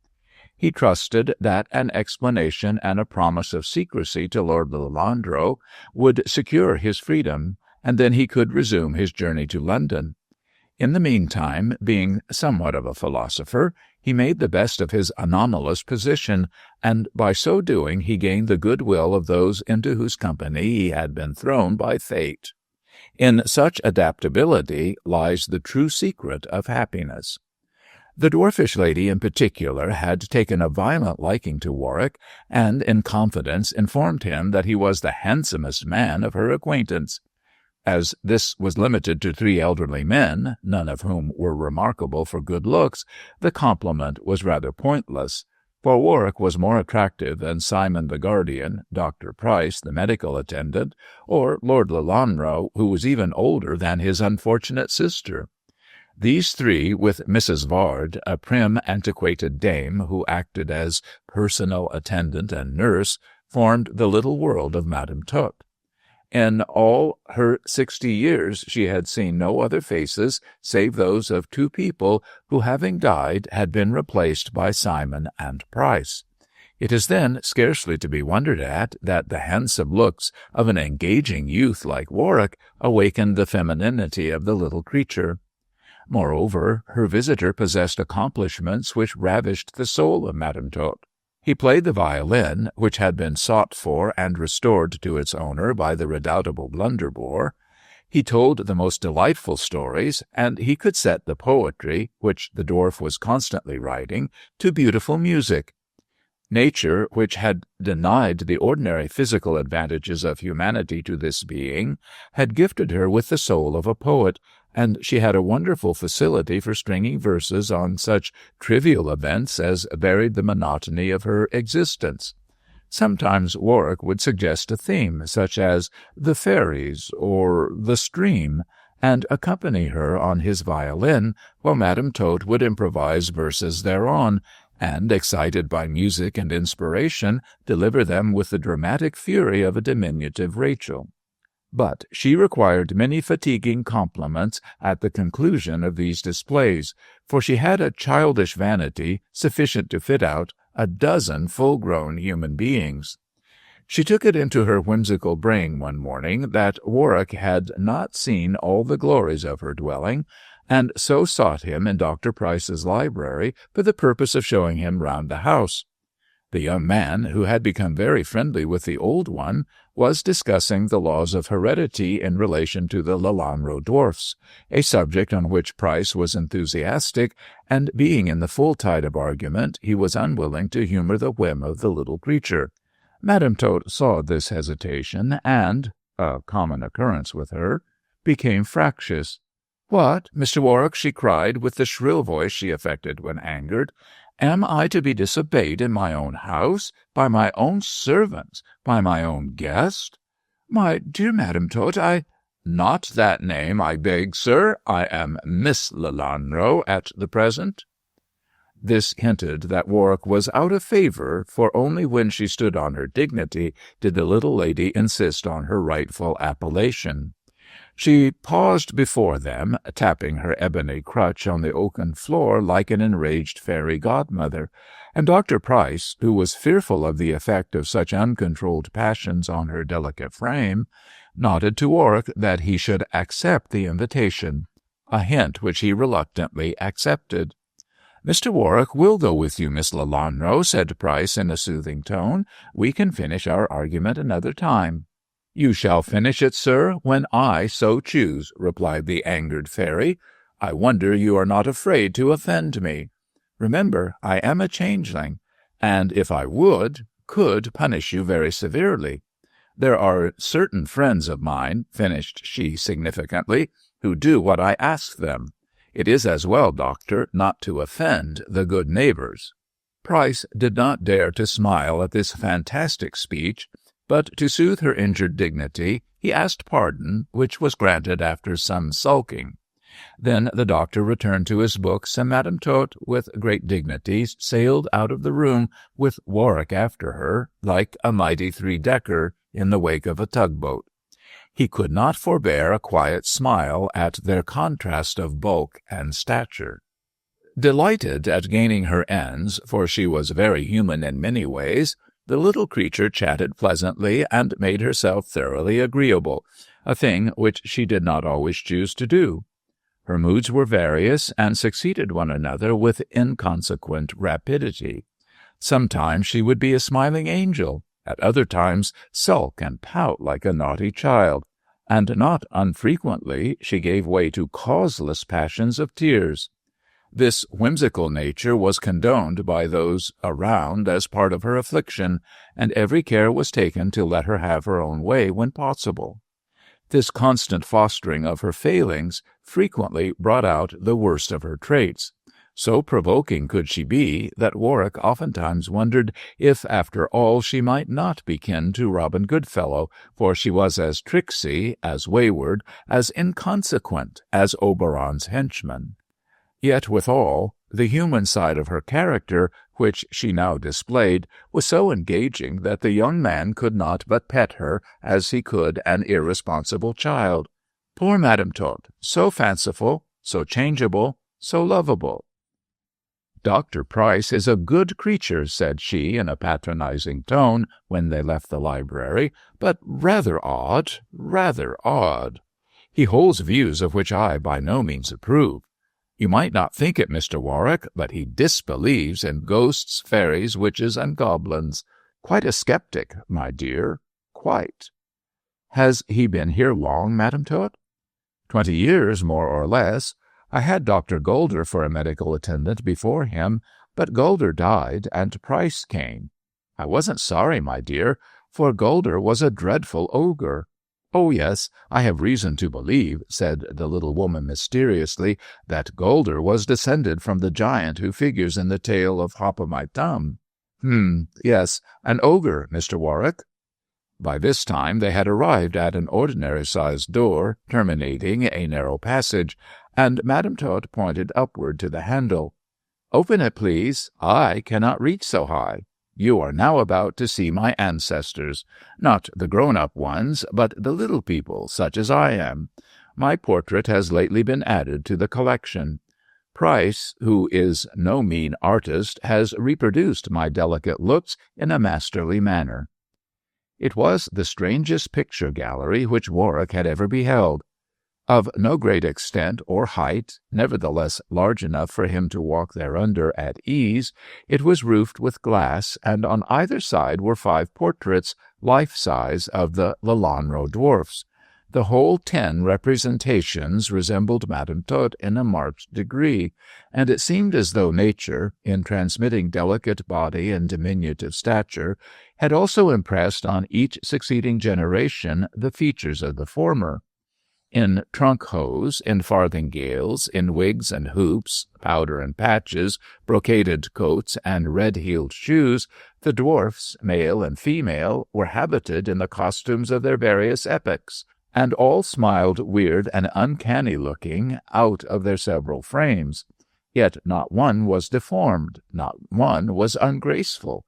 He trusted that an explanation and a promise of secrecy to Lord Lelandro would secure his freedom, and then he could resume his journey to London. In the meantime, being somewhat of a philosopher, he made the best of his anomalous position, and by so doing he gained the goodwill of those into whose company he had been thrown by fate. In such adaptability lies the true secret of happiness. The dwarfish lady in particular had taken a violent liking to Warwick, and in confidence informed him that he was the handsomest man of her acquaintance. As this was limited to 3 elderly men, none of whom were remarkable for good looks, the compliment was rather pointless. For Warwick was more attractive than Simon the guardian, Dr. Price, the medical attendant, or Lord Lelanro, who was even older than his unfortunate sister. These three, with Mrs. Vard, a prim, antiquated dame who acted as personal attendant and nurse, formed the little world of Madame Tot. In all her 60 years she had seen no other faces save those of two people who, having died, had been replaced by Simon and Price. It is then scarcely to be wondered at that the handsome looks of an engaging youth like Warwick awakened the femininity of the little creature. Moreover, her visitor possessed accomplishments which ravished the soul of Madame Tot. He played the violin, which had been sought for and restored to its owner by the redoubtable Blunderbore. He told the most delightful stories, and he could set the poetry, which the dwarf was constantly writing, to beautiful music. Nature, which had denied the ordinary physical advantages of humanity to this being, had gifted her with the soul of a poet, and she had a wonderful facility for stringing verses on such trivial events as varied the monotony of her existence. Sometimes Warwick would suggest a theme, such as the fairies or the stream, and accompany her on his violin, while Madame Tot would improvise verses thereon, and, excited by music and inspiration, deliver them with the dramatic fury of a diminutive Rachel. But she required many fatiguing compliments at the conclusion of these displays, for she had a childish vanity sufficient to fit out a dozen full-grown human beings. She took it into her whimsical brain one morning that Warwick had not seen all the glories of her dwelling, and so sought him in Dr. Price's library for the purpose of showing him round the house. The young man, who had become very friendly with the old one, was discussing the laws of heredity in relation to the Lelanro dwarfs, a subject on which Price was enthusiastic, and being in the full tide of argument, he was unwilling to humor the whim of the little creature. Madame Tot saw this hesitation, and, a common occurrence with her, became fractious. "What, Mr. Warwick," she cried, with the shrill voice she affected when angered, "am I to be disobeyed in my own house, by my own servants, by my own guest? My dear Madame Tot, Not that name, I beg, sir. I am Miss Lelanro at the present." This hinted that Warwick was out of favour, for only when she stood on her dignity did the little lady insist on her rightful appellation. She paused before them, tapping her ebony crutch on the oaken floor like an enraged fairy godmother, and Dr. Price, who was fearful of the effect of such uncontrolled passions on her delicate frame, nodded to Warwick that he should accept the invitation, a hint which he reluctantly accepted. "Mr. Warwick will go with you, Miss Lelanro," said Price in a soothing tone. "We can finish our argument another time." "You shall finish it, sir, when I so choose," replied the angered fairy. "I wonder you are not afraid to offend me. Remember, I am a changeling, and if I could punish you very severely. There are certain friends of mine," finished she significantly, "who do what I ask them. It is as well, doctor, not to offend the good neighbors." Price did not dare to smile at this fantastic speech, but to soothe her injured dignity, he asked pardon, which was granted after some sulking. Then the doctor returned to his books, and Madame Tot, with great dignity, sailed out of the room with Warwick after her, like a mighty three-decker in the wake of a tugboat. He could not forbear a quiet smile at their contrast of bulk and stature. Delighted at gaining her ends, for she was very human in many ways, the little creature chatted pleasantly and made herself thoroughly agreeable, a thing which she did not always choose to do. Her moods were various and succeeded one another with inconsequent rapidity. Sometimes she would be a smiling angel, at other times sulk and pout like a naughty child, and not unfrequently she gave way to causeless passions of tears. This whimsical nature was condoned by those around as part of her affliction, and every care was taken to let her have her own way when possible. This constant fostering of her failings frequently brought out the worst of her traits, So provoking could she be that Warwick oftentimes wondered if, after all, she might not be kin to Robin Goodfellow, for she was as tricksy, as wayward, as inconsequent as Oberon's henchman. Yet, withal, the human side of her character, which she now displayed, was so engaging that the young man could not but pet her as he could an irresponsible child. Poor Madame Tot, so fanciful, so changeable, so lovable. "Dr. Price is a good creature," said she in a patronizing tone when they left the library, "but rather odd, rather odd. He holds views of which I by no means approve. You might not think it, Mr. Warwick, but he disbelieves in ghosts, fairies, witches, and goblins. Quite a skeptic, my dear, quite." "Has he been here long, Madame Tot?" 20 years, more or less. I had Dr. Golder for a medical attendant before him, but Golder died, and Price came. I wasn't sorry, my dear, for Golder was a dreadful ogre. "Oh, yes, I have reason to believe," said the little woman mysteriously, "that Golder was descended from the giant who figures in the tale of Hop-o'-my-Thumb." Yes, an ogre, Mr. Warwick." By this time they had arrived at an ordinary-sized door, terminating a narrow passage, and Madame Tot pointed upward to the handle. "Open it, please. I cannot reach so high. You are now about to see my ancestors, not the grown-up ones, but the little people, such as I am. My portrait has lately been added to the collection. Price, who is no mean artist, has reproduced my delicate looks in a masterly manner." It was the strangest picture gallery which Warwick had ever beheld. Of no great extent or height, nevertheless large enough for him to walk thereunder at ease, it was roofed with glass, and on either side were 5 portraits, life-size, of the Lelanro dwarfs. The whole 10 representations resembled Madame Tot in a marked degree, and it seemed as though nature, in transmitting delicate body and diminutive stature, had also impressed on each succeeding generation the features of the former. In trunk-hose, in farthingales, in wigs and hoops, powder and patches, brocaded coats, and red-heeled shoes, the dwarfs, male and female, were habited in the costumes of their various epochs, and all smiled weird and uncanny-looking out of their several frames. Yet not one was deformed, not one was ungraceful.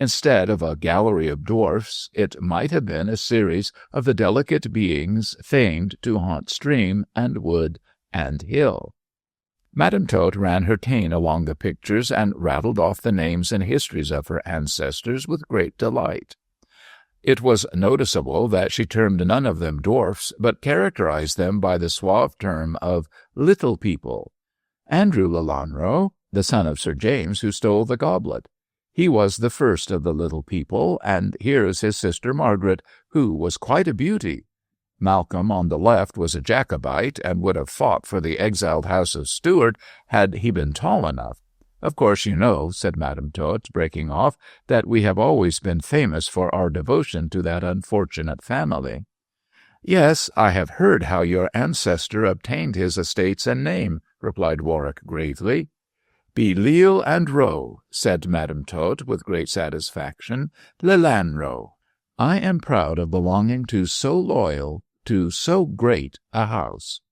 Instead of a gallery of dwarfs, it might have been a series of the delicate beings famed to haunt stream and wood and hill. Madame Tot ran her cane along the pictures and rattled off the names and histories of her ancestors with great delight. It was noticeable that she termed none of them dwarfs, but characterized them by the suave term of little people. Andrew Lelanro, the son of Sir James who stole the goblet. He was the first of the little people, and here is his sister Margaret, who was quite a beauty. Malcolm on the left was a Jacobite, and would have fought for the exiled house of Stuart had he been tall enough. Of course you know, said Madame Tot, breaking off, that we have always been famous for our devotion to that unfortunate family. Yes, I have heard how your ancestor obtained his estates and name, replied Warwick gravely. Belial and Roe, said Madame Tot with great satisfaction, Lelanro. I am proud of belonging to so loyal, to so great a house.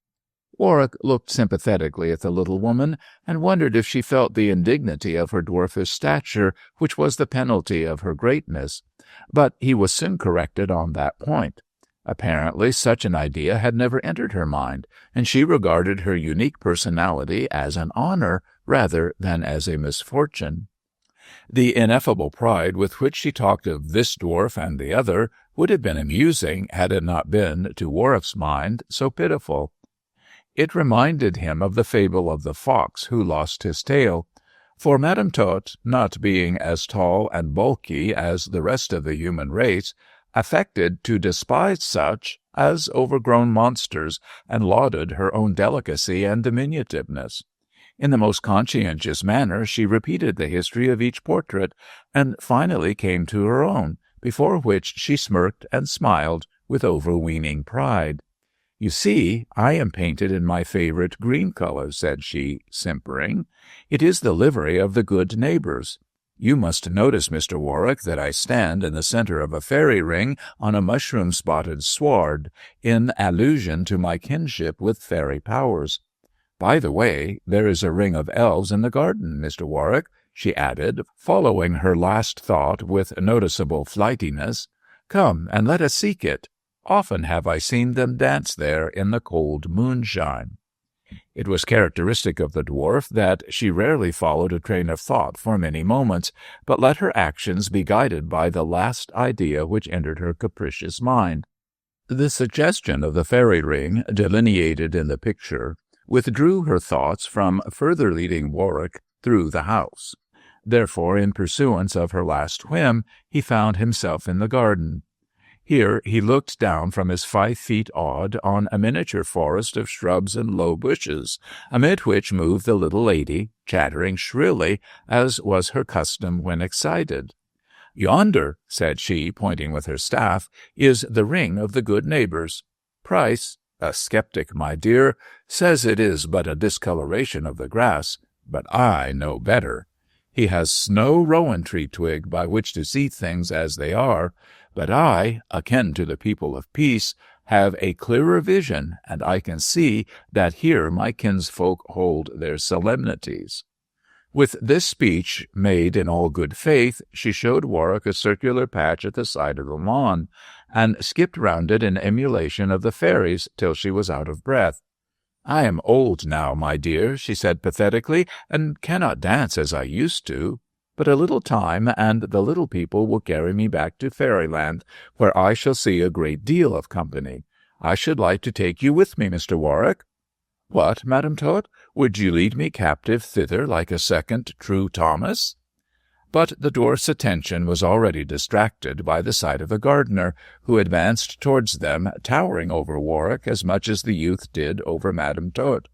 Warwick looked sympathetically at the little woman, and wondered if she felt the indignity of her dwarfish stature, which was the penalty of her greatness. But he was soon corrected on that point. Apparently such an idea had never entered her mind, and she regarded her unique personality as an honor rather than as a misfortune. The ineffable pride with which she talked of this dwarf and the other would have been amusing had it not been, to Warwick's mind, so pitiful. It reminded him of the fable of the fox who lost his tail, for Madame Tot, not being as tall and bulky as the rest of the human race, affected to despise such as overgrown monsters, and lauded her own delicacy and diminutiveness. In the most conscientious manner she repeated the history of each portrait, and finally came to her own, before which she smirked and smiled with overweening pride. "You see, I am painted in my favorite green color," said she, simpering. "It is the livery of the good neighbors. You must notice, Mr. Warwick, that I stand in the center of a fairy ring on a mushroom-spotted sward, in allusion to my kinship with fairy powers. By the way, there is a ring of elves in the garden, Mr. Warwick," she added, following her last thought with noticeable flightiness. "Come, and let us seek it. Often have I seen them dance there in the cold moonshine." It was characteristic of the dwarf that she rarely followed a train of thought for many moments, but let her actions be guided by the last idea which entered her capricious mind. The suggestion of the fairy ring, delineated in the picture, withdrew her thoughts from further leading Warwick through the house. Therefore, in pursuance of her last whim, he found himself in the garden. Here he looked down from his 5 feet odd on a miniature forest of shrubs and low bushes, amid which moved the little lady, chattering shrilly, as was her custom when excited. "Yonder," said she, pointing with her staff, "is the ring of the good neighbors. Price, a skeptic, my dear, says it is but a discoloration of the grass, but I know better. He has no rowan tree twig by which to see things as they are, but I, akin to the people of peace, have a clearer vision, and I can see that here my kinsfolk hold their solemnities." With this speech, made in all good faith, she showed Warwick a circular patch at the side of the lawn, and skipped round it in emulation of the fairies till she was out of breath. "I am old now, my dear," she said pathetically, "and cannot dance as I used to. But a little time, and the little people will carry me back to fairyland, where I shall see a great deal of company. I should like to take you with me, Mr. Warwick." "What, Madam Tot? Would you lead me captive thither like a second True Thomas?" But the dwarf's attention was already distracted by the sight of the gardener, who advanced towards them, towering over Warwick as much as the youth did over Madam Tot.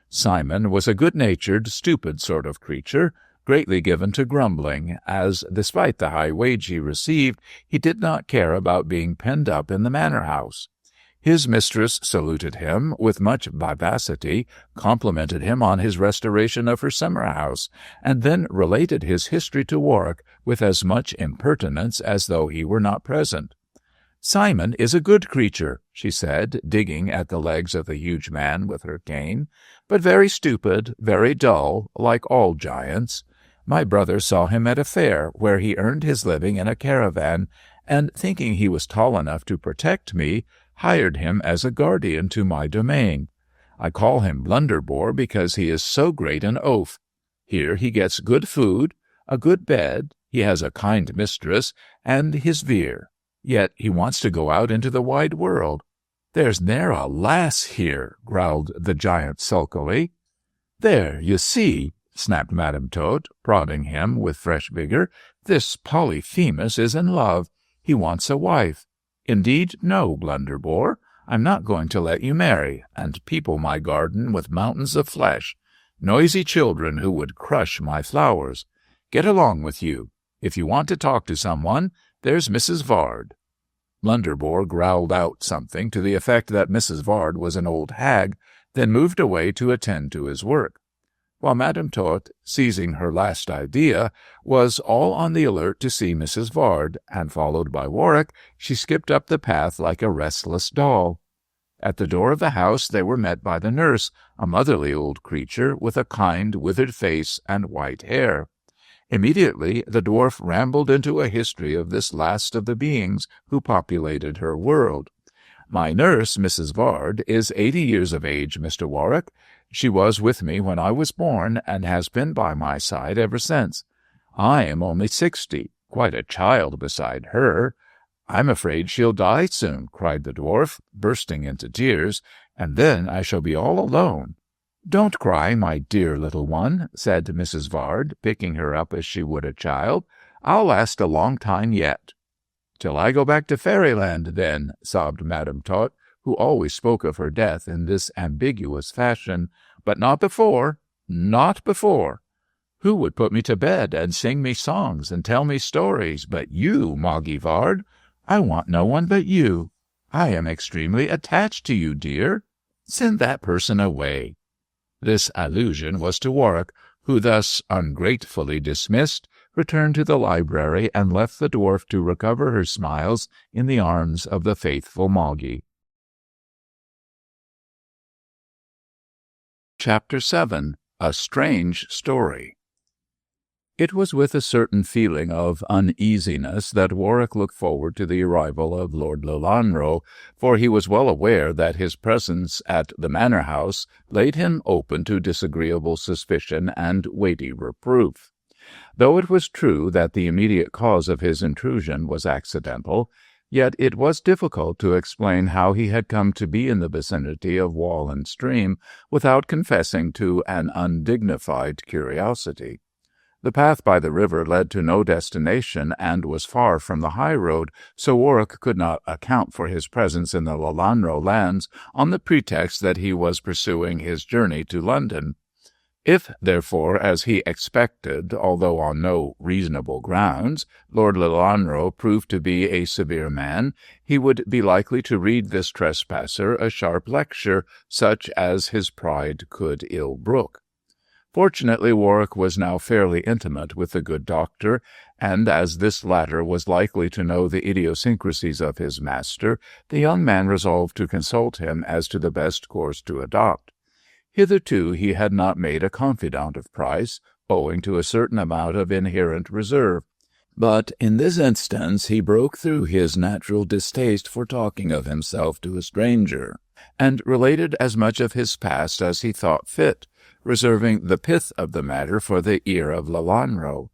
Simon was a good-natured, stupid sort of creature, greatly given to grumbling, as, despite the high wage he received, he did not care about being penned up in the manor-house. His mistress saluted him with much vivacity, complimented him on his restoration of her summer-house, and then related his history to Warwick with as much impertinence as though he were not present. "Simon is a good creature," she said, digging at the legs of the huge man with her cane, "but very stupid, very dull, like all giants. My brother saw him at a fair, where he earned his living in a caravan, and, thinking he was tall enough to protect me, hired him as a guardian to my domain. I call him Blunderbore because he is so great an oaf. Here he gets good food, a good bed, he has a kind mistress, and his beer. Yet he wants to go out into the wide world. There's ne'er a lass here," growled the giant sulkily. "There, you see," snapped Madam Tot, prodding him with fresh vigor. "This Polyphemus is in love. He wants a wife. Indeed, no, Blunderbore. I'm not going to let you marry, and people my garden with mountains of flesh. Noisy children who would crush my flowers. Get along with you. If you want to talk to someone, there's Mrs. Vard." Blunderbore growled out something to the effect that Mrs. Vard was an old hag, then moved away to attend to his work, while Madam Tot, seizing her last idea, was all on the alert to see Mrs. Vard, and, followed by Warwick, she skipped up the path like a restless doll. At the door of the house they were met by the nurse, a motherly old creature with a kind, withered face and white hair. Immediately the dwarf rambled into a history of this last of the beings who populated her world. "My nurse, Mrs. Vard, is 80 years of age, Mr. Warwick. She was with me when I was born, and has been by my side ever since. I am only 60, quite a child beside her. I'm afraid she'll die soon," cried the dwarf, bursting into tears, "and then I shall be all alone." "Don't cry, my dear little one," said Mrs. Vard, picking her up as she would a child. "I'll last a long time yet." "Till I go back to fairyland, then," sobbed Madam Tot, who always spoke of her death in this ambiguous fashion. "But not before, not before. Who would put me to bed and sing me songs and tell me stories but you, Moggy Vard? I want no one but you. I am extremely attached to you, dear. Send that person away." This allusion was to Warwick, who, thus ungratefully dismissed, returned to the library and left the dwarf to recover her smiles in the arms of the faithful Moggy. Chapter 7. A Strange Story. It was with a certain feeling of uneasiness that Warwick looked forward to the arrival of Lord Lelanro, for he was well aware that his presence at the manor house laid him open to disagreeable suspicion and weighty reproof. Though it was true that the immediate cause of his intrusion was accidental, yet it was difficult to explain how he had come to be in the vicinity of wall and stream without confessing to an undignified curiosity. The path by the river led to no destination and was far from the high road, so Warwick could not account for his presence in the Lelanro lands on the pretext that he was pursuing his journey to London. If, therefore, as he expected, although on no reasonable grounds, Lord Lelanro proved to be a severe man, he would be likely to read this trespasser a sharp lecture, such as his pride could ill brook. Fortunately, Warwick was now fairly intimate with the good doctor, and as this latter was likely to know the idiosyncrasies of his master, the young man resolved to consult him as to the best course to adopt. Hitherto he had not made a confidant of Price, owing to a certain amount of inherent reserve, but in this instance he broke through his natural distaste for talking of himself to a stranger, and related as much of his past as he thought fit, reserving the pith of the matter for the ear of Lelanro.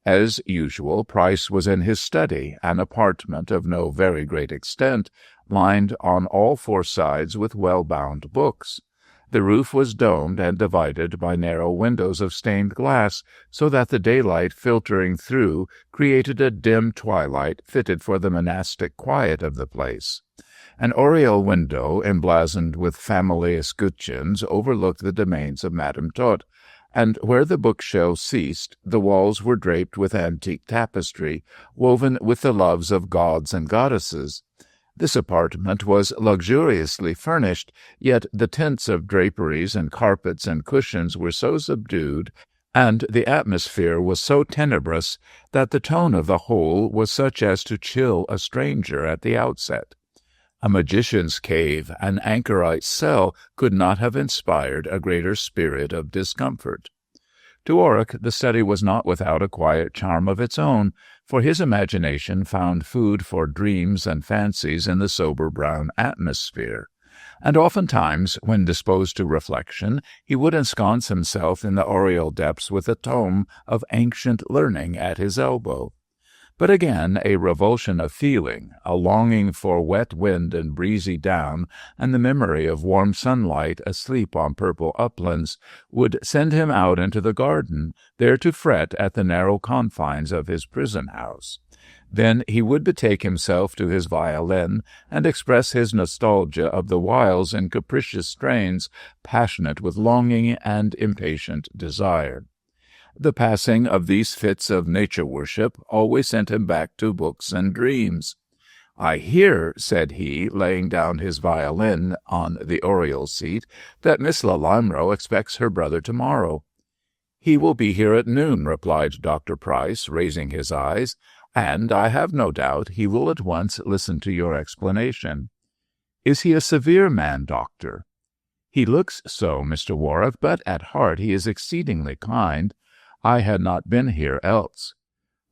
As usual, Price was in his study, an apartment of no very great extent, lined on all four sides with well-bound books. The roof was domed and divided by narrow windows of stained glass, so that the daylight filtering through created a dim twilight fitted for the monastic quiet of the place. An oriel window, emblazoned with family escutcheons, overlooked the domains of Madame Tot, and where the bookshelves ceased, the walls were draped with antique tapestry, woven with the loves of gods and goddesses. This apartment was luxuriously furnished, yet the tints of draperies and carpets and cushions were so subdued, and the atmosphere was so tenebrous, that the tone of the whole was such as to chill a stranger at the outset. A magician's cave, an anchorite's cell, could not have inspired a greater spirit of discomfort. To Warwick the study was not without a quiet charm of its own, for his imagination found food for dreams and fancies in the sober brown atmosphere, and oftentimes, when disposed to reflection, he would ensconce himself in the oriel depths with a tome of ancient learning at his elbow. But again a revulsion of feeling, a longing for wet wind and breezy down, and the memory of warm sunlight asleep on purple uplands, would send him out into the garden, there to fret at the narrow confines of his prison-house. Then he would betake himself to his violin, and express his nostalgia of the wilds in capricious strains, passionate with longing and impatient desire. The passing of these fits of nature-worship always sent him back to books and dreams. "I hear," said he, laying down his violin on the oriel seat, "that Miss Lelanro expects her brother tomorrow." "He will be here at noon," replied Dr. Price, raising his eyes, "and I have no doubt he will at once listen to your explanation." "Is he a severe man, doctor?" "He looks so, Mr. Warwick, but at heart he is exceedingly kind. I had not been here else."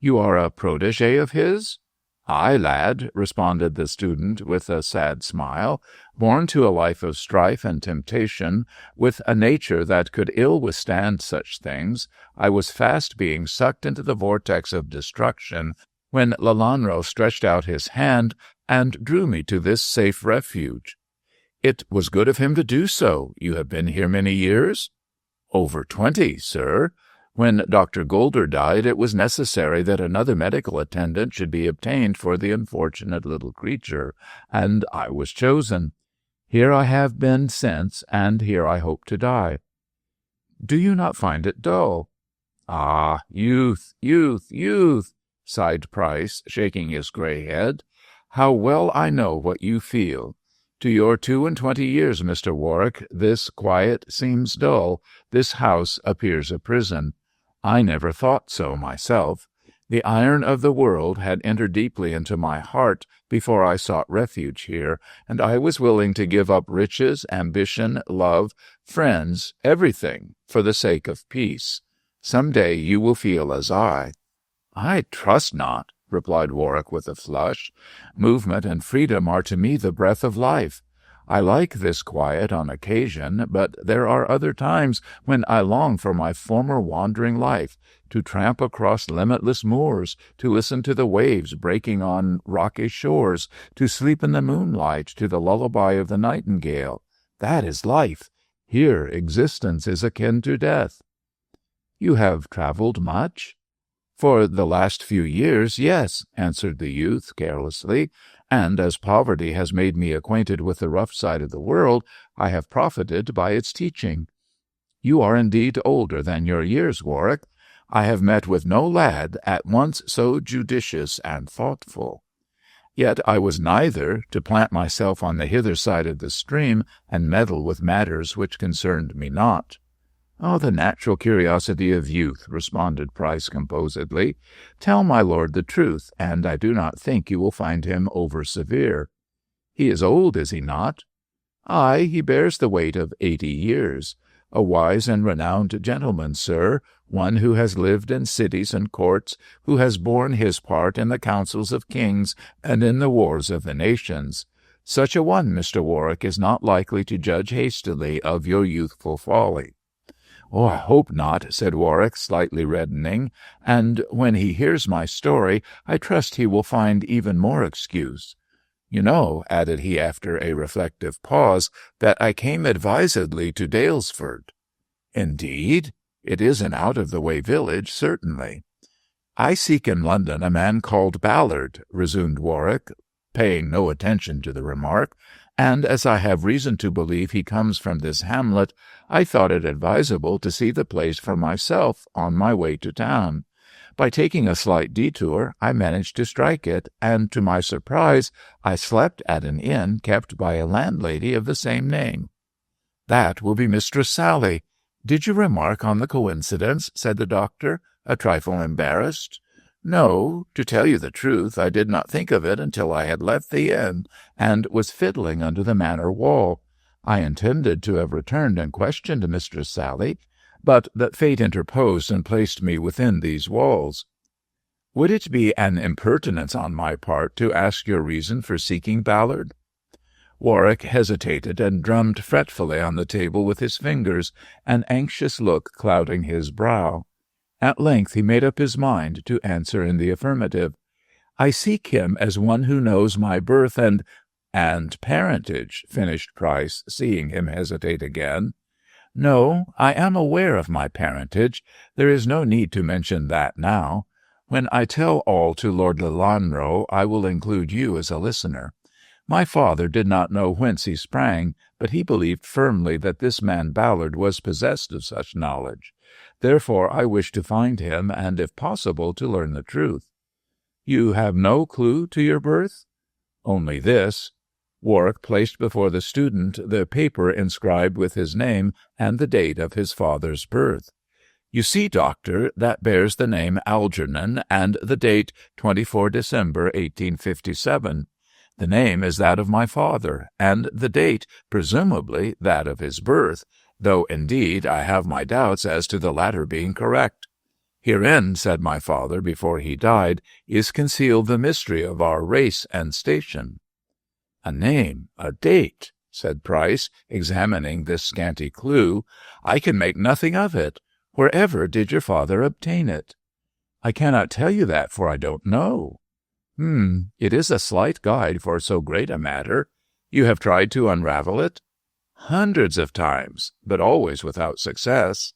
"You are a protégé of his?" "Aye, lad," responded the student with a sad smile. "Born to a life of strife and temptation, with a nature that could ill withstand such things, I was fast being sucked into the vortex of destruction when Lelanro stretched out his hand and drew me to this safe refuge." "It was good of him to do so. You have been here many years?" "Over 20, sir. When Dr. Golder died, it was necessary that another medical attendant should be obtained for the unfortunate little creature, and I was chosen. Here I have been since, and here I hope to die." "Do you not find it dull?" "Ah, youth, youth, youth!" sighed Price, shaking his grey head. How well I know what you feel. To your 22 years, Mr. Warwick, this quiet seems dull, this house appears a prison. I never thought so myself. The iron of the world had entered deeply into my heart before I sought refuge here, and I was willing to give up riches, ambition, love, friends, everything, for the sake of peace. Some day you will feel as I." "I trust not," replied Warwick with a flush. "Movement and freedom are to me the breath of life. I like this quiet on occasion, but there are other times when I long for my former wandering life, to tramp across limitless moors, to listen to the waves breaking on rocky shores, to sleep in the moonlight to the lullaby of the nightingale. That is life. Here existence is akin to death." "You have traveled much?" "For the last few years, yes," answered the youth carelessly, "and as poverty has made me acquainted with the rough side of the world, I have profited by its teaching." "You are indeed older than your years, Warwick. I have met with no lad at once so judicious and thoughtful. Yet I was neither, to plant myself on the hither side of the stream and meddle with matters which concerned me not." "Oh, the natural curiosity of youth," responded Price composedly. "Tell my lord the truth, and I do not think you will find him over-severe." "He is old, is he not?" "Aye, he bears the weight of 80 years. A wise and renowned gentleman, sir, one who has lived in cities and courts, who has borne his part in the councils of kings and in the wars of the nations. Such a one, Mr. Warwick, is not likely to judge hastily of your youthful folly." "Oh, I hope not," said Warwick, slightly reddening, "and when he hears my story, I trust he will find even more excuse. You know," added he after a reflective pause, "that I came advisedly to Daylesford." "Indeed? It is an out-of-the-way village, certainly." "I seek in London a man called Ballard," resumed Warwick, paying no attention to the remark, "and as I have reason to believe he comes from this hamlet, I thought it advisable to see the place for myself on my way to town. By taking a slight detour, I managed to strike it, and to my surprise I slept at an inn kept by a landlady of the same name." "That will be Mistress Sally. Did you remark on the coincidence?" said the doctor, a trifle embarrassed. "No, to tell you the truth, I did not think of it until I had left the inn and was fiddling under the manor wall. I intended to have returned and questioned Mistress Sally, but that fate interposed and placed me within these walls." "Would it be an impertinence on my part to ask your reason for seeking Ballard?" Warwick hesitated and drummed fretfully on the table with his fingers, an anxious look clouding his brow. At length he made up his mind to answer in the affirmative. "I seek him as one who knows my birth and parentage," finished Price, seeing him hesitate again. "No, I am aware of my parentage. There is no need to mention that now. When I tell all to Lord Lelanro, I will include you as a listener. My father did not know whence he sprang, but he believed firmly that this man Ballard was possessed of such knowledge. Therefore I wish to find him, and, if possible, to learn the truth." "You have no clue to your birth?" "Only this." Warwick placed before the student the paper inscribed with his name and the date of his father's birth. "You see, doctor, that bears the name Algernon and the date 24 December 1857. The name is that of my father, and the date, presumably, that of his birth, though, indeed, I have my doubts as to the latter being correct. Herein, said my father before he died, is concealed the mystery of our race and station." "A name, a date," said Price, examining this scanty clue. "I can make nothing of it. Wherever did your father obtain it?" "I cannot tell you that, for I don't know." It is a slight guide for so great a matter. You have tried to unravel it?" "Hundreds of times, but always without success."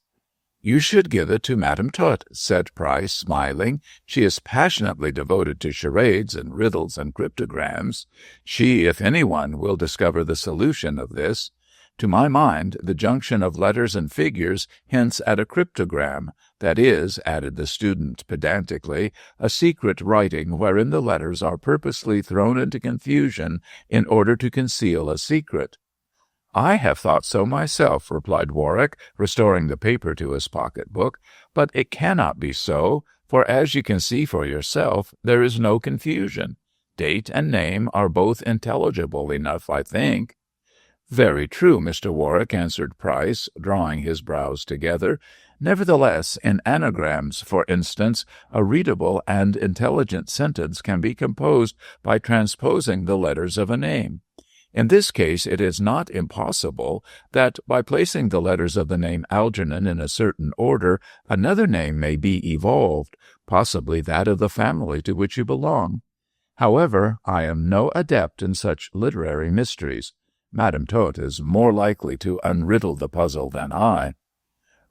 "You should give it to Madame Tot," said Price, smiling. "She is passionately devoted to charades and riddles and cryptograms. She, if anyone, will discover the solution of this. To my mind, the junction of letters and figures hints at a cryptogram, that is, added the student pedantically, a secret writing wherein the letters are purposely thrown into confusion in order to conceal a secret. I have thought so myself, replied Warwick, restoring the paper to his pocket-book, but it cannot be so, for as you can see for yourself, there is no confusion. Date and name are both intelligible enough, I think. Very true, Mr. Warwick, answered Price, drawing his brows together. Nevertheless, in anagrams, for instance, a readable and intelligent sentence can be composed by transposing the letters of a name. In this case, it is not impossible that, by placing the letters of the name Algernon in a certain order, another name may be evolved, possibly that of the family to which you belong. However, I am no adept in such literary mysteries. Madame Tot is more likely to unriddle the puzzle than I.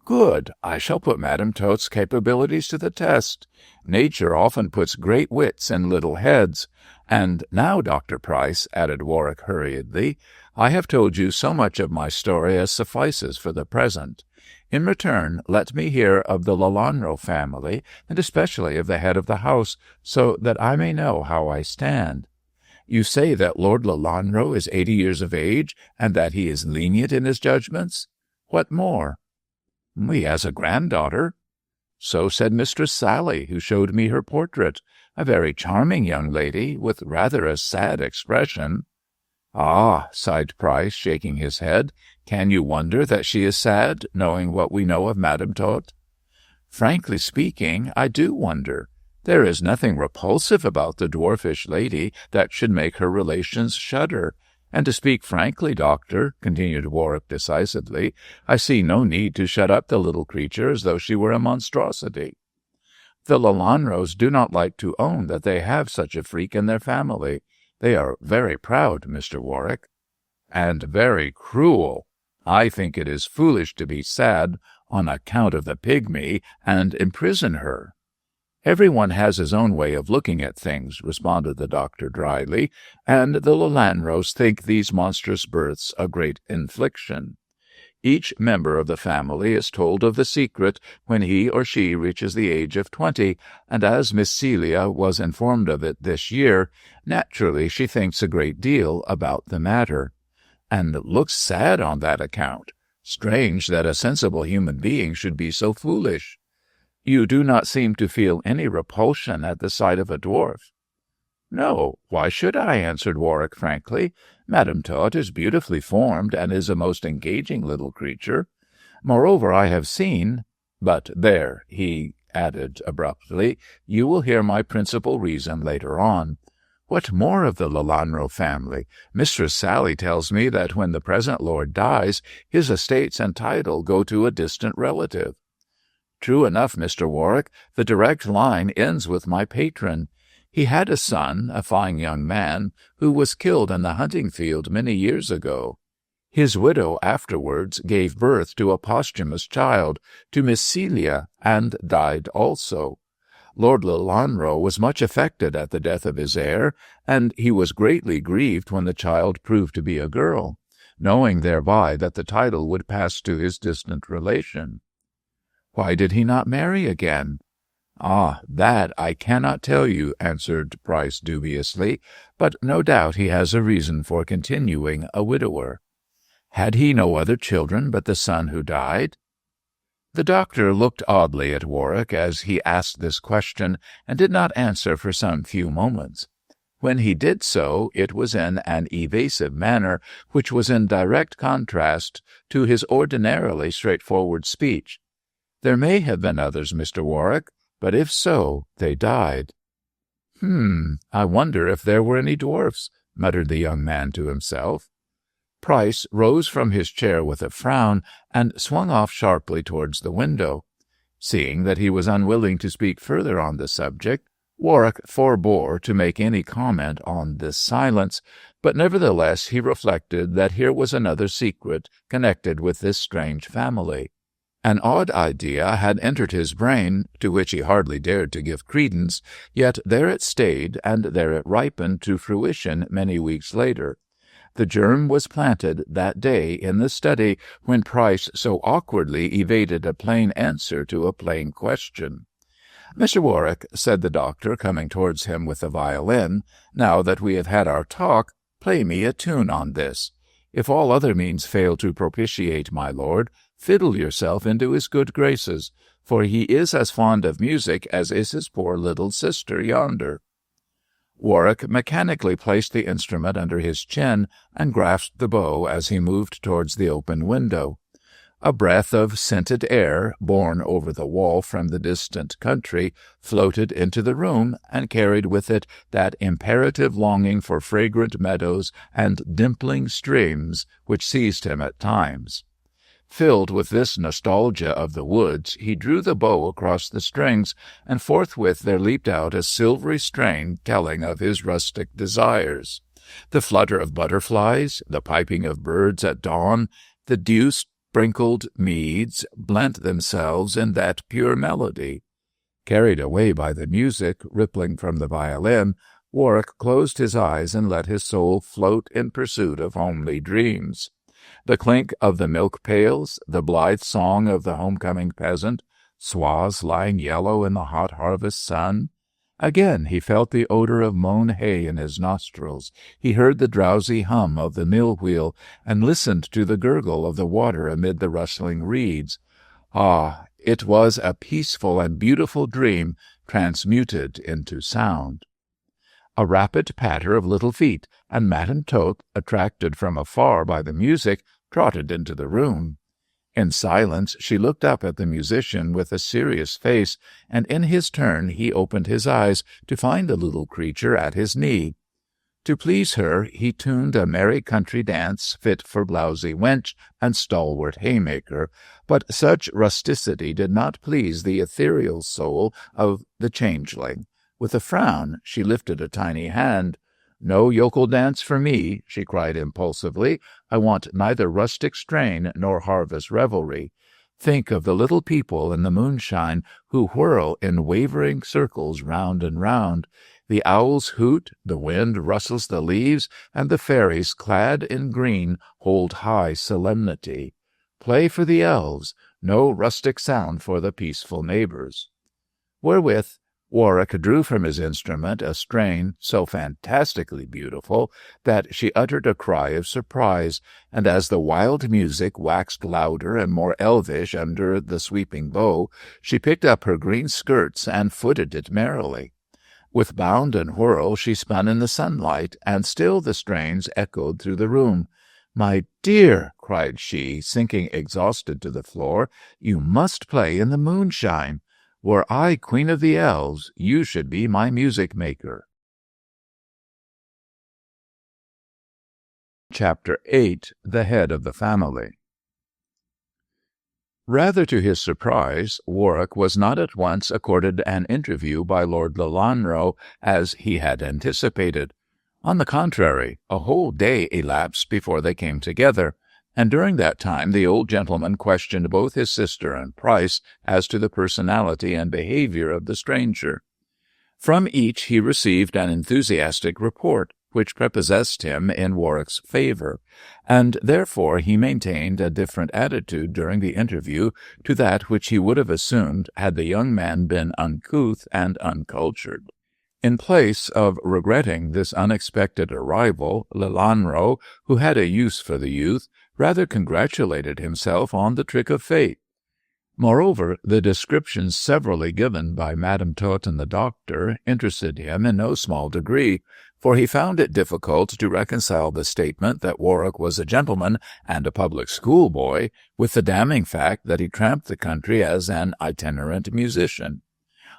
Good. I shall put Madame Tot's capabilities to the test. Nature often puts great wits in little heads. And now, Dr. Price, added Warwick hurriedly, I have told you so much of my story as suffices for the present. In return, let me hear of the Lelanro family, and especially of the head of the house, so that I may know how I stand. You say that Lord Lelanro is 80 years of age, and that he is lenient in his judgments? What more? He has a granddaughter. So said Mistress Sally, who showed me her portrait, a very charming young lady, with rather a sad expression. Ah, sighed Price, shaking his head, can you wonder that she is sad, knowing what we know of Madame Tot? Frankly speaking, I do wonder. There is nothing repulsive about the dwarfish lady that should make her relations shudder. And to speak frankly, Doctor, continued Warwick decisively, I see no need to shut up the little creature as though she were a monstrosity. The Lelanros do not like to own that they have such a freak in their family. They are very proud, Mr. Warwick. And very cruel. I think it is foolish to be sad on account of the pygmy and imprison her. Everyone has his own way of looking at things, responded the doctor dryly, and the Lelanros think these monstrous births a great infliction. Each member of the family is told of the secret when he or she reaches the age of 20, and as Miss Celia was informed of it this year, naturally she thinks a great deal about the matter, and looks sad on that account. Strange that a sensible human being should be so foolish. You do not seem to feel any repulsion at the sight of a dwarf. No, why should I? Answered Warwick frankly. Madame Tot is beautifully formed and is a most engaging little creature. Moreover, I have seen— But there, he added abruptly, you will hear my principal reason later on. What more of the Lelanro family? Mistress Sally tells me that when the present lord dies, his estates and title go to a distant relative. True enough, Mr. Warwick, the direct line ends with my patron. He had a son, a fine young man, who was killed in the hunting field many years ago. His widow afterwards gave birth to a posthumous child, to Miss Celia, and died also. Lord Lelanro was much affected at the death of his heir, and he was greatly grieved when the child proved to be a girl, knowing thereby that the title would pass to his distant relation. Why did he not marry again? Ah, that I cannot tell you, answered Price dubiously, but no doubt he has a reason for continuing a widower. Had he no other children but the son who died? The doctor looked oddly at Warwick as he asked this question, and did not answer for some few moments. When he did so, it was in an evasive manner which was in direct contrast to his ordinarily straightforward speech. There may have been others, Mr. Warwick, but if so, they died. I wonder if there were any dwarfs, muttered the young man to himself. Price rose from his chair with a frown and swung off sharply towards the window. Seeing that he was unwilling to speak further on the subject, Warwick forbore to make any comment on this silence, but nevertheless he reflected that here was another secret connected with this strange family. An odd idea had entered his brain, to which he hardly dared to give credence, yet there it stayed, and there it ripened to fruition many weeks later. The germ was planted that day in the study when Price so awkwardly evaded a plain answer to a plain question. "Mr. Warwick," said the doctor, coming towards him with the violin, "now that we have had our talk, play me a tune on this. If all other means fail to propitiate my lord, fiddle yourself into his good graces, for he is as fond of music as is his poor little sister yonder." Warwick mechanically placed the instrument under his chin and grasped the bow as he moved towards the open window. A breath of scented air, borne over the wall from the distant country, floated into the room and carried with it that imperative longing for fragrant meadows and dimpling streams which seized him at times. Filled with this nostalgia of the woods, he drew the bow across the strings, and forthwith there leaped out a silvery strain telling of his rustic desires. The flutter of butterflies, the piping of birds at dawn, the dew-sprinkled meads blent themselves in that pure melody. Carried away by the music rippling from the violin, Warwick closed his eyes and let his soul float in pursuit of homely dreams. The clink of the milk pails, the blithe song of the homecoming peasant, swaths lying yellow in the hot harvest sun. Again he felt the odor of mown hay in his nostrils. He heard the drowsy hum of the mill wheel, and listened to the gurgle of the water amid the rustling reeds. Ah, it was a peaceful and beautiful dream transmuted into sound. A rapid patter of little feet, and Madame Tot, attracted from afar by the music, trotted into the room. In silence she looked up at the musician with a serious face, and in his turn he opened his eyes to find the little creature at his knee. To please her, he tuned a merry country dance fit for blowsy wench and stalwart haymaker, but such rusticity did not please the ethereal soul of the changeling. With a frown, she lifted a tiny hand. "No yokel dance for me," she cried impulsively. "I want neither rustic strain nor harvest revelry. Think of the little people in the moonshine who whirl in wavering circles round and round. The owls hoot, the wind rustles the leaves, and the fairies, clad in green, hold high solemnity. Play for the elves, no rustic sound for the peaceful neighbors." Wherewith Warwick drew from his instrument a strain so fantastically beautiful that she uttered a cry of surprise, and as the wild music waxed louder and more elvish under the sweeping bow, she picked up her green skirts and footed it merrily. With bound and whirl she spun in the sunlight, and still the strains echoed through the room. "My dear," cried she, sinking exhausted to the floor, "you must play in the moonshine. Were I Queen of the Elves, you should be my music-maker." Chapter 8. The Head of the Family. Rather to his surprise, Warwick was not at once accorded an interview by Lord Lelanro, as he had anticipated. On the contrary, a whole day elapsed before they came together, and during that time the old gentleman questioned both his sister and Price as to the personality and behavior of the stranger. From each he received an enthusiastic report, which prepossessed him in Warwick's favour, and therefore he maintained a different attitude during the interview to that which he would have assumed had the young man been uncouth and uncultured. In place of regretting this unexpected arrival, Lelanro, who had a use for the youth, rather congratulated himself on the trick of fate. Moreover, the descriptions severally given by Madame Tot and the doctor interested him in no small degree, for he found it difficult to reconcile the statement that Warwick was a gentleman and a public schoolboy with the damning fact that he tramped the country as an itinerant musician.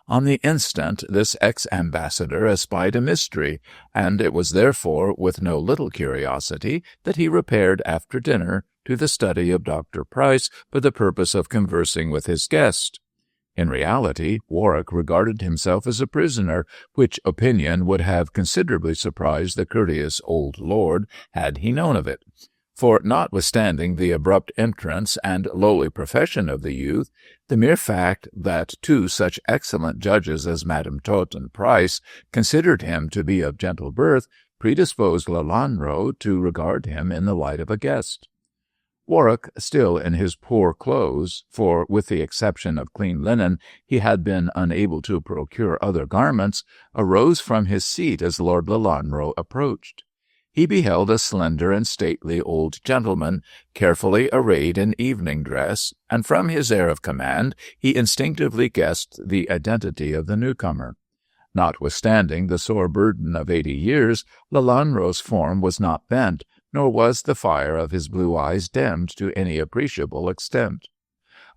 On the instant, this ex-ambassador espied a mystery, and it was therefore with no little curiosity that he repaired after dinner to the study of Dr. Price for the purpose of conversing with his guest. In reality, Warwick regarded himself as a prisoner, which opinion would have considerably surprised the courteous old lord had he known of it. For, notwithstanding the abrupt entrance and lowly profession of the youth, the mere fact that two such excellent judges as Madame Tot and Price considered him to be of gentle birth predisposed Lelanro to regard him in the light of a guest. Warwick, still in his poor clothes, for with the exception of clean linen he had been unable to procure other garments, arose from his seat as Lord Lelanro approached. He beheld a slender and stately old gentleman, carefully arrayed in evening dress, and from his air of command he instinctively guessed the identity of the newcomer. Notwithstanding the sore burden of 80 years, Lelanro's form was not bent, nor was the fire of his blue eyes dimmed to any appreciable extent.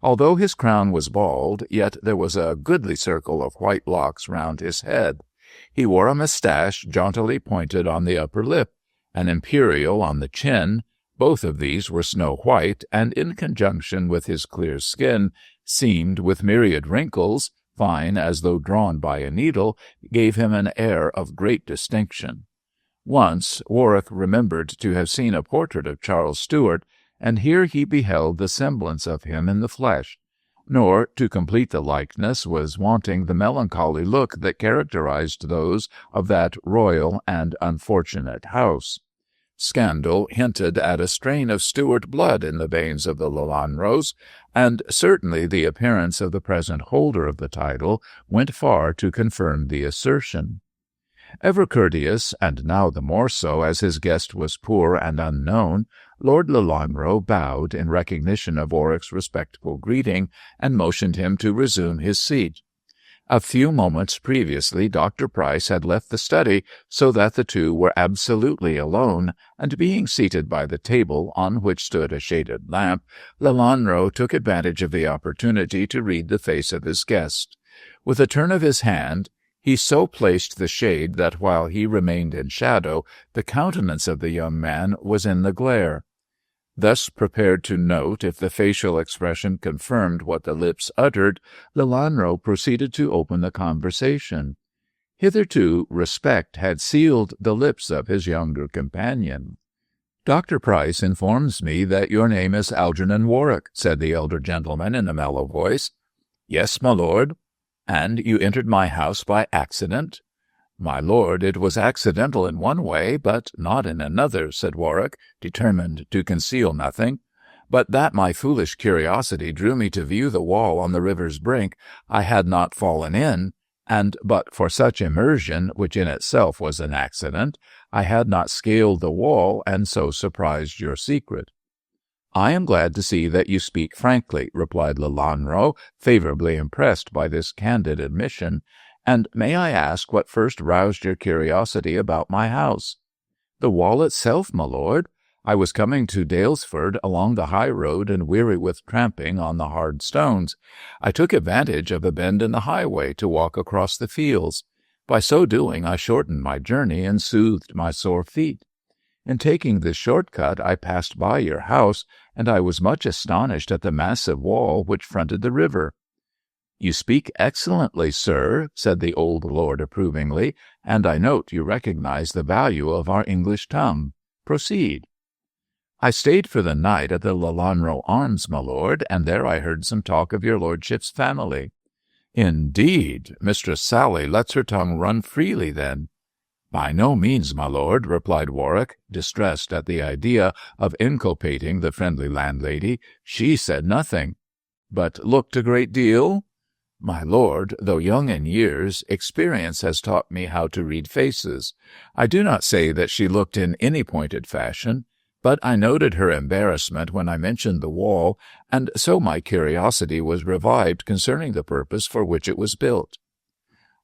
Although his crown was bald, yet there was a goodly circle of white locks round his head. He wore a moustache jauntily pointed on the upper lip, an imperial on the chin. Both of these were snow-white, and in conjunction with his clear skin, seamed with myriad wrinkles, fine as though drawn by a needle, gave him an air of great distinction. Once Warwick remembered to have seen a portrait of Charles Stuart, and here he beheld the semblance of him in the flesh. Nor, to complete the likeness, was wanting the melancholy look that characterized those of that royal and unfortunate house. Scandal hinted at a strain of Stuart blood in the veins of the Lelanros, and certainly the appearance of the present holder of the title went far to confirm the assertion. Ever courteous, and now the more so as his guest was poor and unknown, Lord Lelanro bowed in recognition of Warwick's respectful greeting, and motioned him to resume his seat. A few moments previously Dr. Price had left the study, so that the two were absolutely alone, and being seated by the table, on which stood a shaded lamp, Lelanro took advantage of the opportunity to read the face of his guest. With a turn of his hand, he so placed the shade that while he remained in shadow, the countenance of the young man was in the glare. Thus prepared to note if the facial expression confirmed what the lips uttered, Lelanro proceeded to open the conversation. Hitherto respect had sealed the lips of his younger companion. "Dr. Price informs me that your name is Algernon Warwick," said the elder gentleman in a mellow voice. "Yes, my lord." "And you entered my house by accident?" "My lord, it was accidental in one way, but not in another," said Warwick, determined to conceal nothing. "But that my foolish curiosity drew me to view the wall on the river's brink, I had not fallen in, and but for such immersion, which in itself was an accident, I had not scaled the wall and so surprised your secret." "I am glad to see that you speak frankly," replied Lelanro, favorably impressed by this candid admission. "And may I ask what first roused your curiosity about my house?" "The wall itself, my lord. I was coming to Daylesford along the high road and weary with tramping on the hard stones. I took advantage of a bend in the highway to walk across the fields. By so doing I shortened my journey and soothed my sore feet. In taking this short-cut I passed by your house, and I was much astonished at the massive wall which fronted the river." "You speak excellently, sir," said the old lord approvingly, "and I note you recognize the value of our English tongue. Proceed." "I stayed for the night at the Lelanro Arms, my lord, and there I heard some talk of your lordship's family." "Indeed! Mistress Sally lets her tongue run freely, then." "By no means, my lord," replied Warwick, distressed at the idea of inculpating the friendly landlady. "She said nothing." "But looked a great deal?" "My lord, though young in years, experience has taught me how to read faces. I do not say that she looked in any pointed fashion, but I noted her embarrassment when I mentioned the wall, and so my curiosity was revived concerning the purpose for which it was built."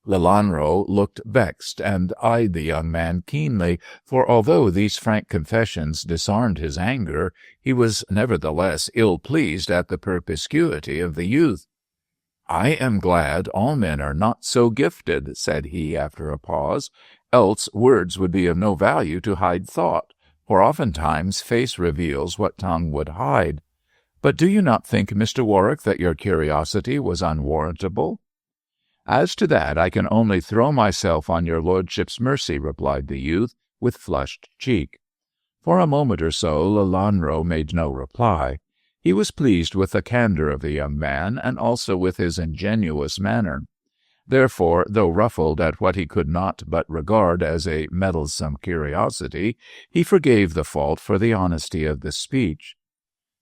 Lelanro looked vexed and eyed the young man keenly, for although these frank confessions disarmed his anger, he was nevertheless ill-pleased at the perspicuity of the youth. "I am glad all men are not so gifted," said he after a pause, "else words would be of no value to hide thought, for oftentimes face reveals what tongue would hide. But do you not think, Mr. Warwick, that your curiosity was unwarrantable?" "As to that, I can only throw myself on your lordship's mercy," replied the youth, with flushed cheek. For a moment or so Lelanro made no reply. He was pleased with the candor of the young man, and also with his ingenuous manner. Therefore, though ruffled at what he could not but regard as a meddlesome curiosity, he forgave the fault for the honesty of the speech.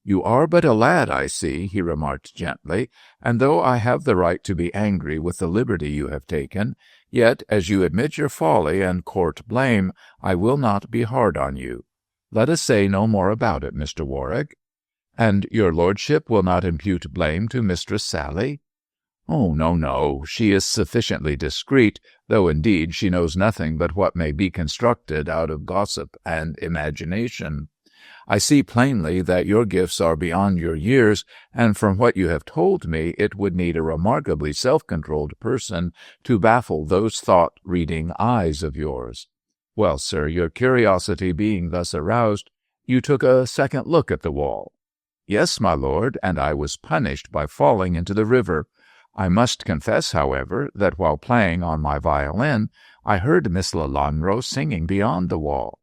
"You are but a lad, I see," he remarked gently, "and though I have the right to be angry with the liberty you have taken, yet, as you admit your folly and court blame, I will not be hard on you. Let us say no more about it, Mr. Warwick." "And your lordship will not impute blame to Mistress Sally?" "Oh, no, no. She is sufficiently discreet, though indeed she knows nothing but what may be constructed out of gossip and imagination. I see plainly that your gifts are beyond your years, and from what you have told me, it would need a remarkably self-controlled person to baffle those thought-reading eyes of yours. Well, sir, your curiosity being thus aroused, you took a second look at the wall." "Yes, my lord, and I was punished by falling into the river. I must confess, however, that while playing on my violin, I heard Miss Lelanro singing beyond the wall."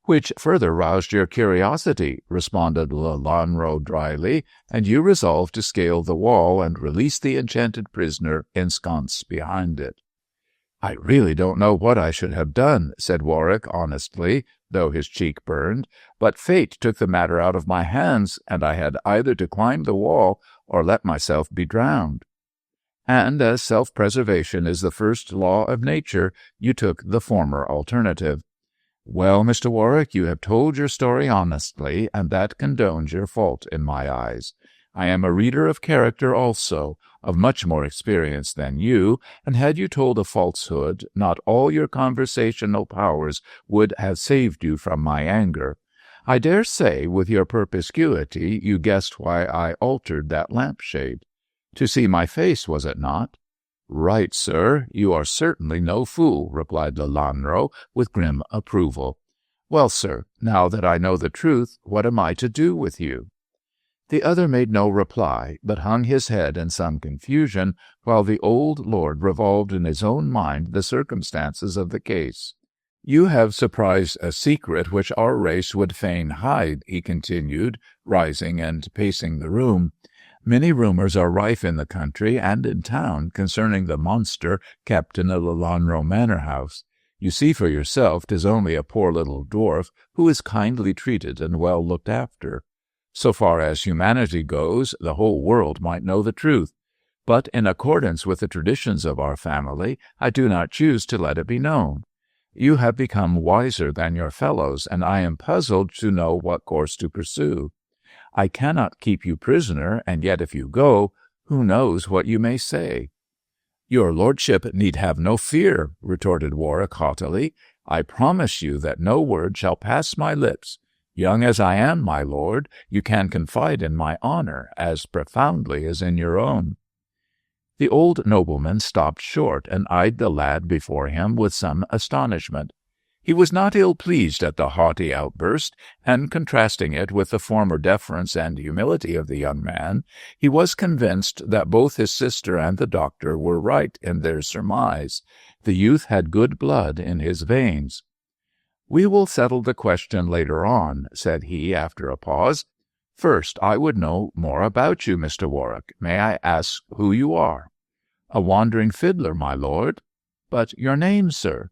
"Which further roused your curiosity," responded Lelanro dryly, "and you resolved to scale the wall and release the enchanted prisoner ensconced behind it." "I really don't know what I should have done," said Warwick honestly, though his cheek burned, "but fate took the matter out of my hands, and I had either to climb the wall or let myself be drowned." "And as self-preservation is the first law of nature, you took the former alternative. Well, Mr. Warwick, you have told your story honestly, and that condones your fault in my eyes. I am a reader of character also, of much more experience than you, and had you told a falsehood, not all your conversational powers would have saved you from my anger. I dare say, with your perspicuity, you guessed why I altered that lampshade. To see my face, was it not?" "Right, sir. You are certainly no fool," replied Lelanro with grim approval. "Well, sir, now that I know the truth, what am I to do with you?" The other made no reply, but hung his head in some confusion, while the old lord revolved in his own mind the circumstances of the case. "You have surprised a secret which our race would fain hide," he continued, rising and pacing the room. "Many rumors are rife in the country and in town concerning the monster kept in the Lelanro manor house. You see for yourself 'tis only a poor little dwarf who is kindly treated and well looked after. So far as humanity goes, the whole world might know the truth. But in accordance with the traditions of our family, I do not choose to let it be known. You have become wiser than your fellows, and I am puzzled to know what course to pursue. I cannot keep you prisoner, and yet if you go, who knows what you may say?" "Your lordship need have no fear," retorted Warwick haughtily. "I promise you that no word shall pass my lips. Young as I am, my lord, you can confide in my honor as profoundly as in your own." The old nobleman stopped short and eyed the lad before him with some astonishment. He was not ill-pleased at the haughty outburst, and contrasting it with the former deference and humility of the young man, he was convinced that both his sister and the doctor were right in their surmise. The youth had good blood in his veins. "We will settle the question later on," said he after a pause. "First, I would know more about you, Mr. Warwick. May I ask who you are?" "A wandering fiddler, my lord." "But your name, sir?"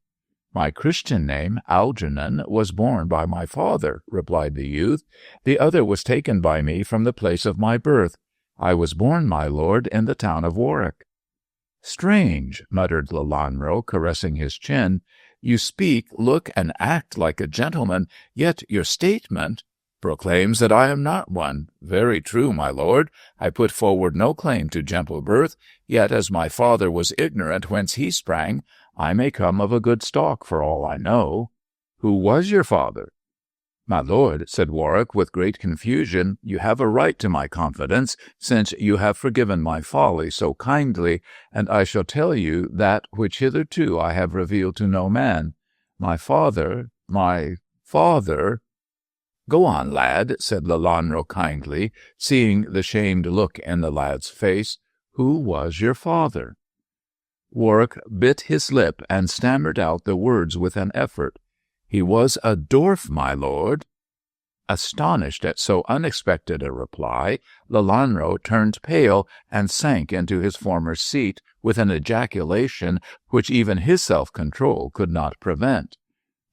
"My Christian name, Algernon, was borne by my father," replied the youth. "The other was taken by me from the place of my birth. I was born, my lord, in the town of Warwick." "Strange," muttered Lelanro, caressing his chin. "You speak, look, and act like a gentleman, yet your statement—" "Proclaims that I am not one. Very true, my lord. I put forward no claim to gentle birth, yet as my father was ignorant whence he sprang, I may come of a good stock for all I know." "Who was your father?" "My lord," said Warwick with great confusion, "you have a right to my confidence, since you have forgiven my folly so kindly, and I shall tell you that which hitherto I have revealed to no man. My father— "Go on, lad," said Lelanro kindly, seeing the shamed look in the lad's face. "Who was your father?" Warwick bit his lip and stammered out the words with an effort. "He was a dwarf, my lord." Astonished at so unexpected a reply, Lelanro turned pale and sank into his former seat with an ejaculation which even his self-control could not prevent.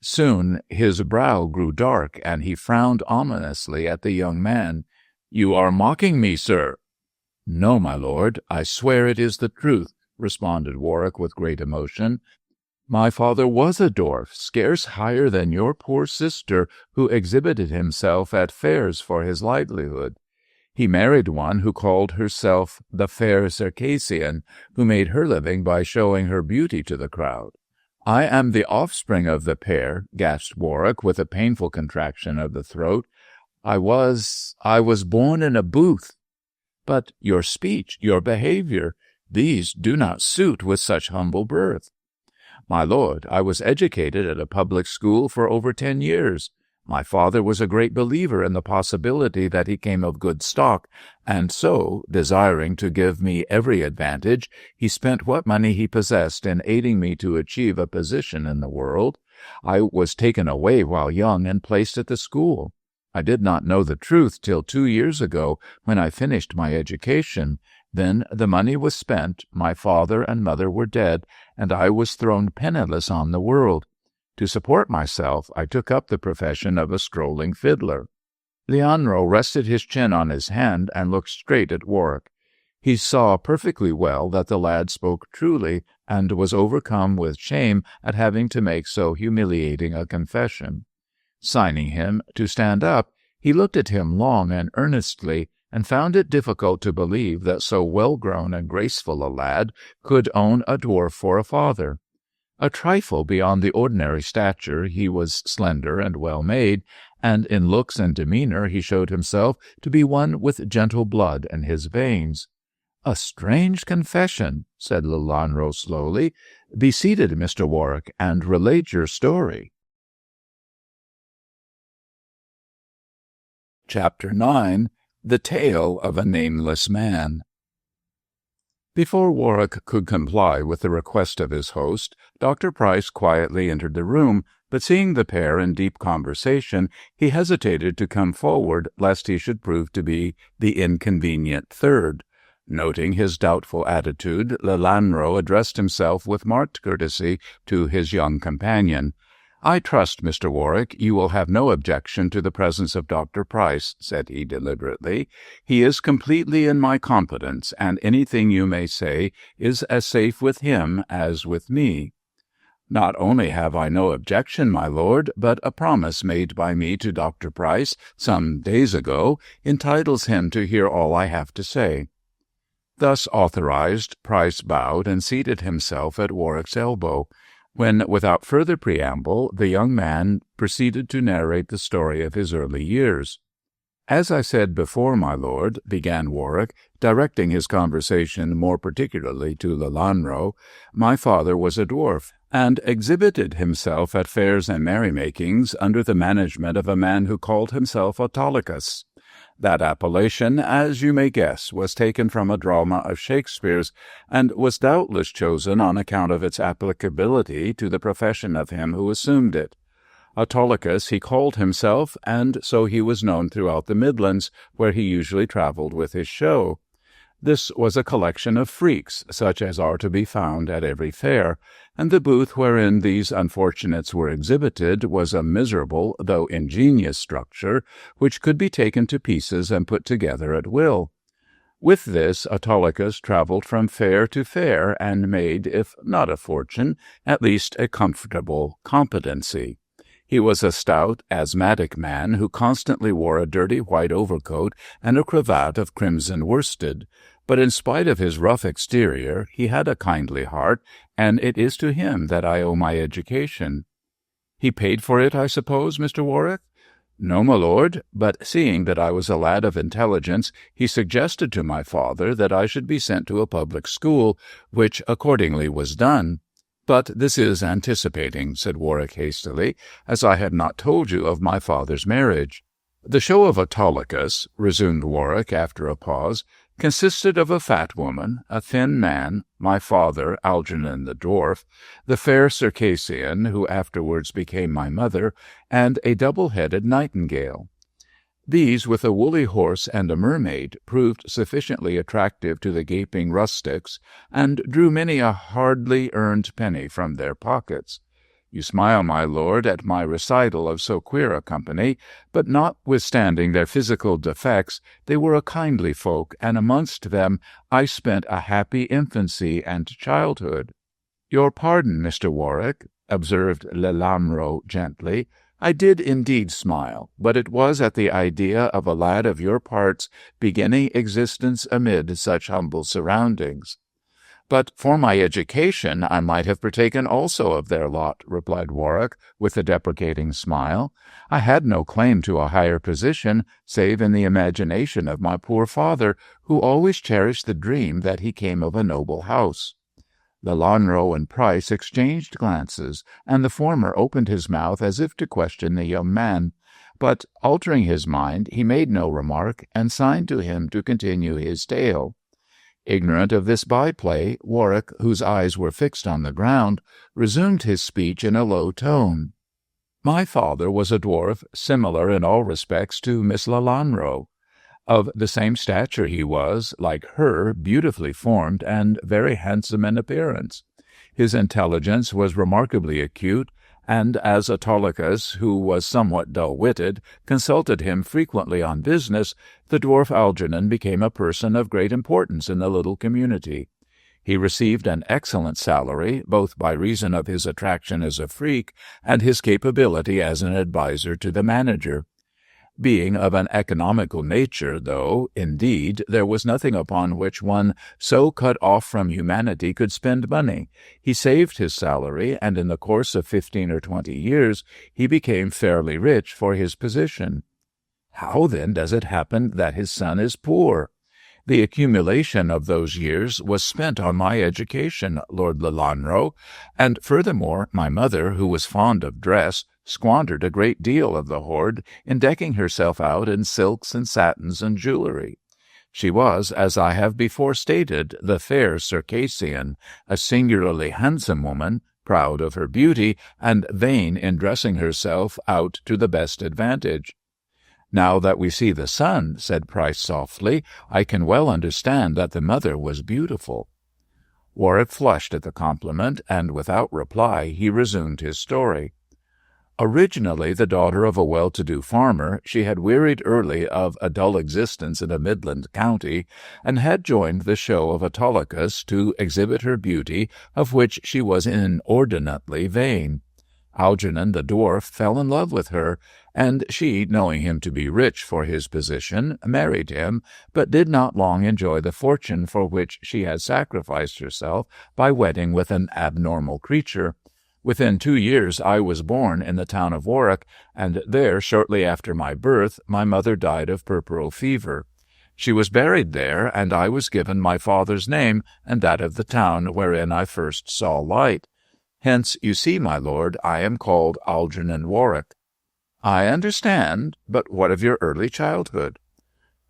Soon his brow grew dark, and he frowned ominously at the young man. "You are mocking me, sir." "No, my lord, I swear it is the truth," responded Warwick with great emotion. "My father was a dwarf, scarce higher than your poor sister, who exhibited himself at fairs for his livelihood. He married one who called herself the fair Circassian, who made her living by showing her beauty to the crowd. I am the offspring of the pair," gasped Warwick with a painful contraction of the throat. I was born in a booth." "But your speech, your behavior, these do not suit with such humble birth." "My lord, I was educated at a public school for over 10 years. My father was a great believer in the possibility that he came of good stock, and so, desiring to give me every advantage, he spent what money he possessed in aiding me to achieve a position in the world. I was taken away while young and placed at the school. I did not know the truth till 2 years ago, when I finished my education. Then the money was spent, my father and mother were dead, and I was thrown penniless on the world. To support myself, I took up the profession of a strolling fiddler." Lelanro rested his chin on his hand and looked straight at Warwick. He saw perfectly well that the lad spoke truly, and was overcome with shame at having to make so humiliating a confession. Signing him to stand up, he looked at him long and earnestly, and found it difficult to believe that so well-grown and graceful a lad could own a dwarf for a father. A trifle beyond the ordinary stature, he was slender and well-made, and in looks and demeanor he showed himself to be one with gentle blood in his veins. "A strange confession," said Lelanro slowly. "Be seated, Mr. Warwick, and relate your story." Chapter 9. The Tale of a Nameless Man. Before Warwick could comply with the request of his host, Dr. Price quietly entered the room, but seeing the pair in deep conversation, he hesitated to come forward lest he should prove to be the inconvenient third. Noting his doubtful attitude, Lelanro addressed himself with marked courtesy to his young companion. "I trust, Mr. Warwick, you will have no objection to the presence of Dr. Price," said he deliberately. "He is completely in my confidence, and anything you may say is as safe with him as with me." "Not only have I no objection, my lord, but a promise made by me to Dr. Price some days ago entitles him to hear all I have to say." Thus authorized, Price bowed and seated himself at Warwick's elbow, when, without further preamble, the young man proceeded to narrate the story of his early years. "As I said before, my lord," began Warwick, directing his conversation more particularly to Lelanro, "my father was a dwarf, and exhibited himself at fairs and merrymakings under the management of a man who called himself Autolycus. That appellation, as you may guess, was taken from a drama of Shakespeare's, and was doubtless chosen on account of its applicability to the profession of him who assumed it. Autolycus he called himself, and so he was known throughout the Midlands, where he usually travelled with his show. This was a collection of freaks, such as are to be found at every fair, and the booth wherein these unfortunates were exhibited was a miserable, though ingenious structure, which could be taken to pieces and put together at will. With this, Autolycus travelled from fair to fair, and made, if not a fortune, at least a comfortable competency. He was a stout, asthmatic man who constantly wore a dirty white overcoat and a cravat of crimson worsted, but in spite of his rough exterior, he had a kindly heart, and it is to him that I owe my education." "He paid for it, I suppose, Mr. Warwick?" "No, my lord, but seeing that I was a lad of intelligence, he suggested to my father that I should be sent to a public school, which accordingly was done. But this is anticipating," said Warwick hastily, "as I had not told you of my father's marriage." "The show of Autolycus," resumed Warwick after a pause, "consisted of a fat woman, a thin man, my father, Algernon the dwarf, the fair Circassian, who afterwards became my mother, and a double-headed nightingale. These, with a woolly horse and a mermaid, proved sufficiently attractive to the gaping rustics, and drew many a hardly earned penny from their pockets. You smile, my lord, at my recital of so queer a company, but notwithstanding their physical defects, they were a kindly folk, and amongst them I spent a happy infancy and childhood. Your pardon, Mr. Warwick, observed Lelanro gently. I did indeed smile, but it was at the idea of a lad of your parts beginning existence amid such humble surroundings. But for my education I might have partaken also of their lot, replied Warwick, with a deprecating smile. I had no claim to a higher position, save in the imagination of my poor father, who always cherished the dream that he came of a noble house. Lelanro and Price exchanged glances, and the former opened his mouth as if to question the young man, but, altering his mind, he made no remark, and signed to him to continue his tale. Ignorant of this by-play, Warwick, whose eyes were fixed on the ground, resumed his speech in a low tone. My father was a dwarf, similar in all respects to Miss Lelanro. Of the same stature he was, like her, beautifully formed and very handsome in appearance. His intelligence was remarkably acute, and as Autolycus, who was somewhat dull-witted, consulted him frequently on business, the dwarf Algernon became a person of great importance in the little community. He received an excellent salary, both by reason of his attraction as a freak and his capability as an adviser to the manager. Being of an economical nature, though, indeed, there was nothing upon which one so cut off from humanity could spend money, he saved his salary, and in the course of 15 or 20 years he became fairly rich for his position. How, then, does it happen that his son is poor? The accumulation of those years was spent on my education, Lord Lelanro, and furthermore my mother, who was fond of dress, squandered a great deal of the hoard in decking herself out in silks and satins and jewelry. She was, as I have before stated, the fair Circassian, a singularly handsome woman, proud of her beauty, and vain in dressing herself out to the best advantage. Now that we see the son, said Price softly, I can well understand that the mother was beautiful. Warwick flushed at the compliment, and without reply he resumed his story. Originally the daughter of a well-to-do farmer, she had wearied early of a dull existence in a Midland county, and had joined the show of Autolycus to exhibit her beauty, of which she was inordinately vain. Algernon the dwarf fell in love with her, and she, knowing him to be rich for his position, married him, but did not long enjoy the fortune for which she had sacrificed herself by wedding with an abnormal creature. Within 2 years I was born in the town of Warwick, and there, shortly after my birth, my mother died of puerperal fever. She was buried there, and I was given my father's name and that of the town wherein I first saw light. Hence, you see, my lord, I am called Algernon Warwick. I understand, but what of your early childhood?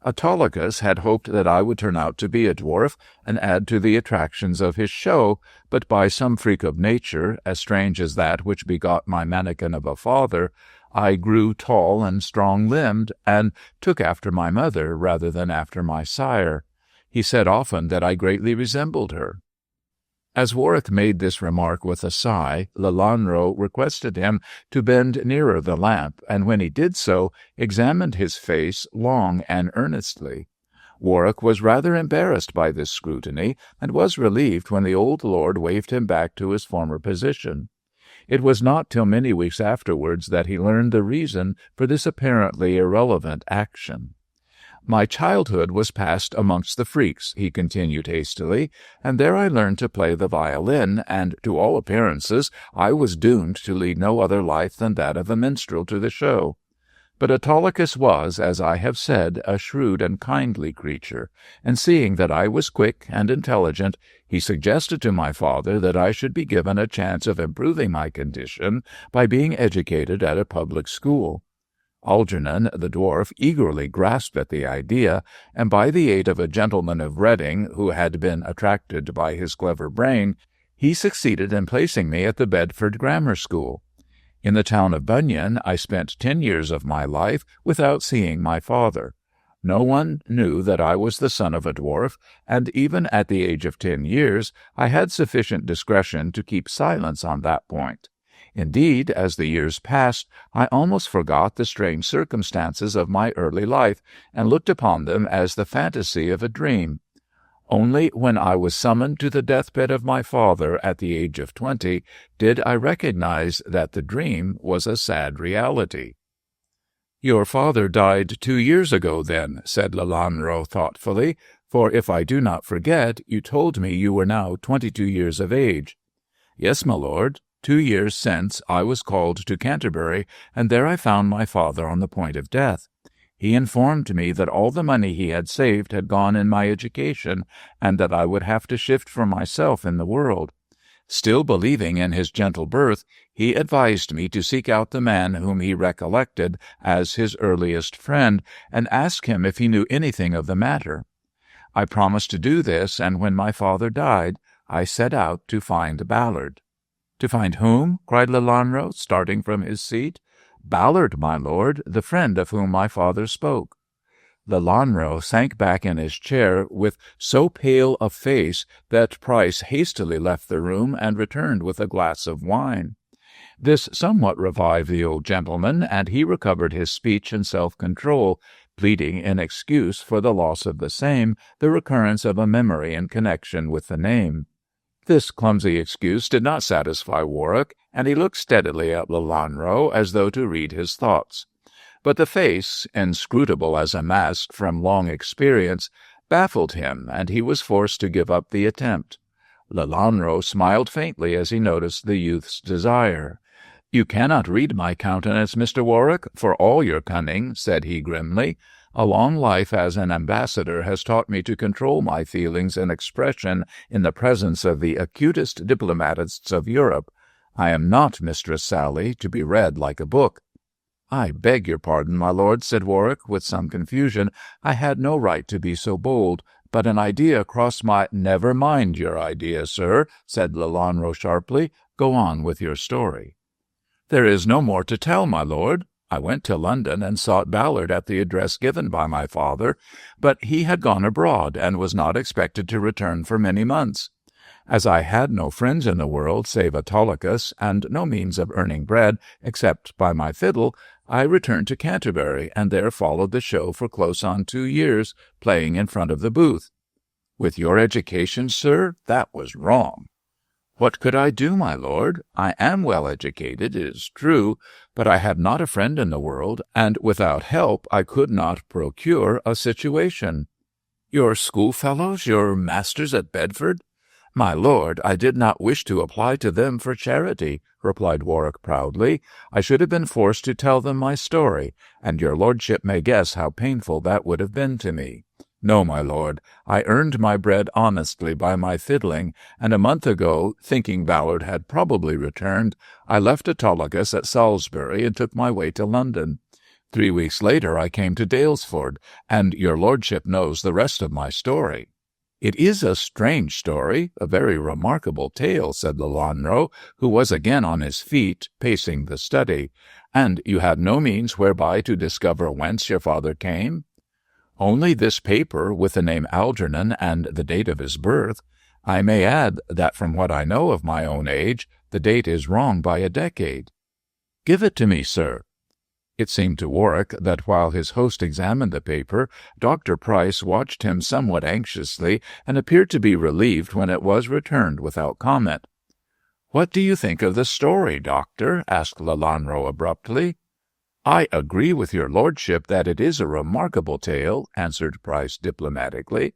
Autolycus had hoped that I would turn out to be a dwarf and add to the attractions of his show, but by some freak of nature, as strange as that which begot my mannikin of a father, I grew tall and strong-limbed, and took after my mother rather than after my sire. He said often that I greatly resembled her. As Warwick made this remark with a sigh, Lelanro requested him to bend nearer the lamp, and when he did so, examined his face long and earnestly. Warwick was rather embarrassed by this scrutiny, and was relieved when the old lord waved him back to his former position. It was not till many weeks afterwards that he learned the reason for this apparently irrelevant action. My childhood was passed amongst the freaks, he continued hastily, and there I learned to play the violin, and to all appearances I was doomed to lead no other life than that of a minstrel to the show. But Autolycus was, as I have said, a shrewd and kindly creature, and seeing that I was quick and intelligent, he suggested to my father that I should be given a chance of improving my condition by being educated at a public school. Algernon, the dwarf, eagerly grasped at the idea, and by the aid of a gentleman of Reading, who had been attracted by his clever brain, he succeeded in placing me at the Bedford Grammar School. In the town of Bunyan, I spent 10 years of my life without seeing my father. No one knew that I was the son of a dwarf, and even at the age of 10 years, I had sufficient discretion to keep silence on that point. Indeed, as the years passed, I almost forgot the strange circumstances of my early life, and looked upon them as the fantasy of a dream. Only when I was summoned to the deathbed of my father at the age of 20 did I recognize that the dream was a sad reality. "Your father died 2 years ago, then," said Lelanro thoughtfully, "for if I do not forget, you told me you were now 22 years of age." "Yes, my lord. 2 years since I was called to Canterbury, and there I found my father on the point of death. He informed me that all the money he had saved had gone in my education, and that I would have to shift for myself in the world. Still believing in his gentle birth, he advised me to seek out the man whom he recollected as his earliest friend, and ask him if he knew anything of the matter. I promised to do this, and when my father died, I set out to find Ballard." "To find whom?" cried Lelanro, starting from his seat. "Ballard, my lord, the friend of whom my father spoke." Lelanro sank back in his chair with so pale a face that Price hastily left the room and returned with a glass of wine. This somewhat revived the old gentleman, and he recovered his speech and self-control, pleading in excuse for the loss of the same the recurrence of a memory in connection with the name. This clumsy excuse did not satisfy Warwick, and he looked steadily at Lelanro as though to read his thoughts. But the face, inscrutable as a mask from long experience, baffled him, and he was forced to give up the attempt. Lelanro smiled faintly as he noticed the youth's desire. "You cannot read my countenance, Mr. Warwick, for all your cunning," said he grimly. "A long life as an ambassador has taught me to control my feelings and expression in the presence of the acutest diplomatists of Europe. I am not Mistress Sally, to be read like a book." "I beg your pardon, my lord," said Warwick, with some confusion. "I had no right to be so bold, but an idea crossed my—" "Never mind your idea, sir," said Lelanro sharply. "Go on with your story." "There is no more to tell, my lord. I went to London and sought Ballard at the address given by my father, but he had gone abroad and was not expected to return for many months. As I had no friends in the world save Autolycus, and no means of earning bread except by my fiddle, I returned to Canterbury, and there followed the show for close on 2 years, playing in front of the booth." "With your education, sir, that was wrong." "What could I do, my lord? I am well educated, it is true, but I had not a friend in the world, and without help I could not procure a situation." "Your schoolfellows, your masters at Bedford?" "My lord, I did not wish to apply to them for charity," replied Warwick proudly. "I should have been forced to tell them my story, and your lordship may guess how painful that would have been to me. No, my lord, I earned my bread honestly by my fiddling, and a month ago, thinking Ballard had probably returned, I left Autolycus at Salisbury and took my way to London. 3 weeks later I came to Daylesford, and your lordship knows the rest of my story." "It is a strange story, a very remarkable tale," said Lelanro, who was again on his feet, pacing the study. "And you had no means whereby to discover whence your father came?" "Only this paper with the name Algernon and the date of his birth. I may add that from what I know of my own age, the date is wrong by a decade." "Give it to me, sir." It seemed to Warwick that while his host examined the paper, Dr. Price watched him somewhat anxiously, and appeared to be relieved when it was returned without comment. "What do you think of the story, doctor?" asked Lelanro abruptly. "I agree with your lordship that it is a remarkable tale," answered Price diplomatically.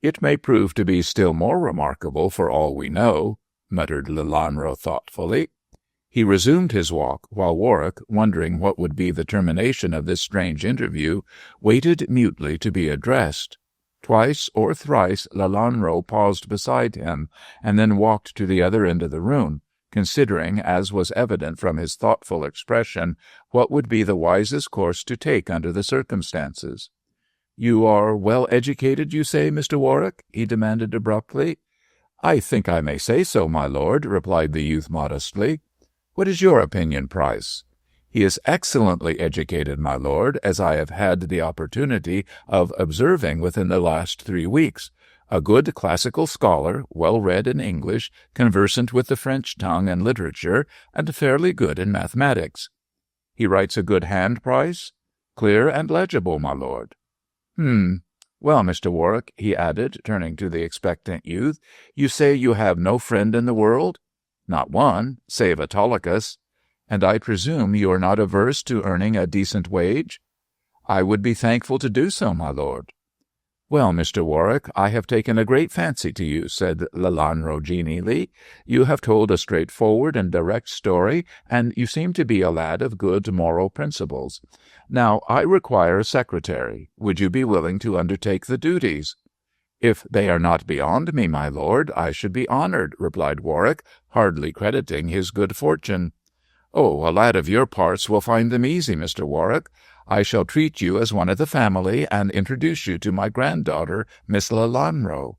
"It may prove to be still more remarkable for all we know," muttered Lelanro thoughtfully. He resumed his walk, while Warwick, wondering what would be the termination of this strange interview, waited mutely to be addressed. Twice or thrice Lelanro paused beside him, and then walked to the other end of the room, considering, as was evident from his thoughtful expression, what would be the wisest course to take under the circumstances. "You are well educated, you say, Mr. Warwick?" he demanded abruptly. "I think I may say so, my lord," replied the youth modestly. What is your opinion, Price? He is excellently educated, my lord, as I have had the opportunity of observing within the last 3 weeks. A good classical scholar, well read in English, conversant with the French tongue and literature, and fairly good in mathematics. He writes a good hand, Price? Clear and legible, my lord. Well, Mr. Warwick, he added, turning to the expectant youth, you say you have no friend in the world? Not one, save Autolycus. And I presume you are not averse to earning a decent wage? I would be thankful to do so, my lord. Well, Mr. Warwick, I have taken a great fancy to you, said Lelanro genially. You have told a straightforward and direct story, and you seem to be a lad of good moral principles. Now, I require a secretary. Would you be willing to undertake the duties? If they are not beyond me, my lord, I should be honored, replied Warwick, hardly crediting his good fortune. Oh, a lad of your parts will find them easy, Mr. Warwick. I shall treat you as one of the family and introduce you to my granddaughter, Miss Lelanro.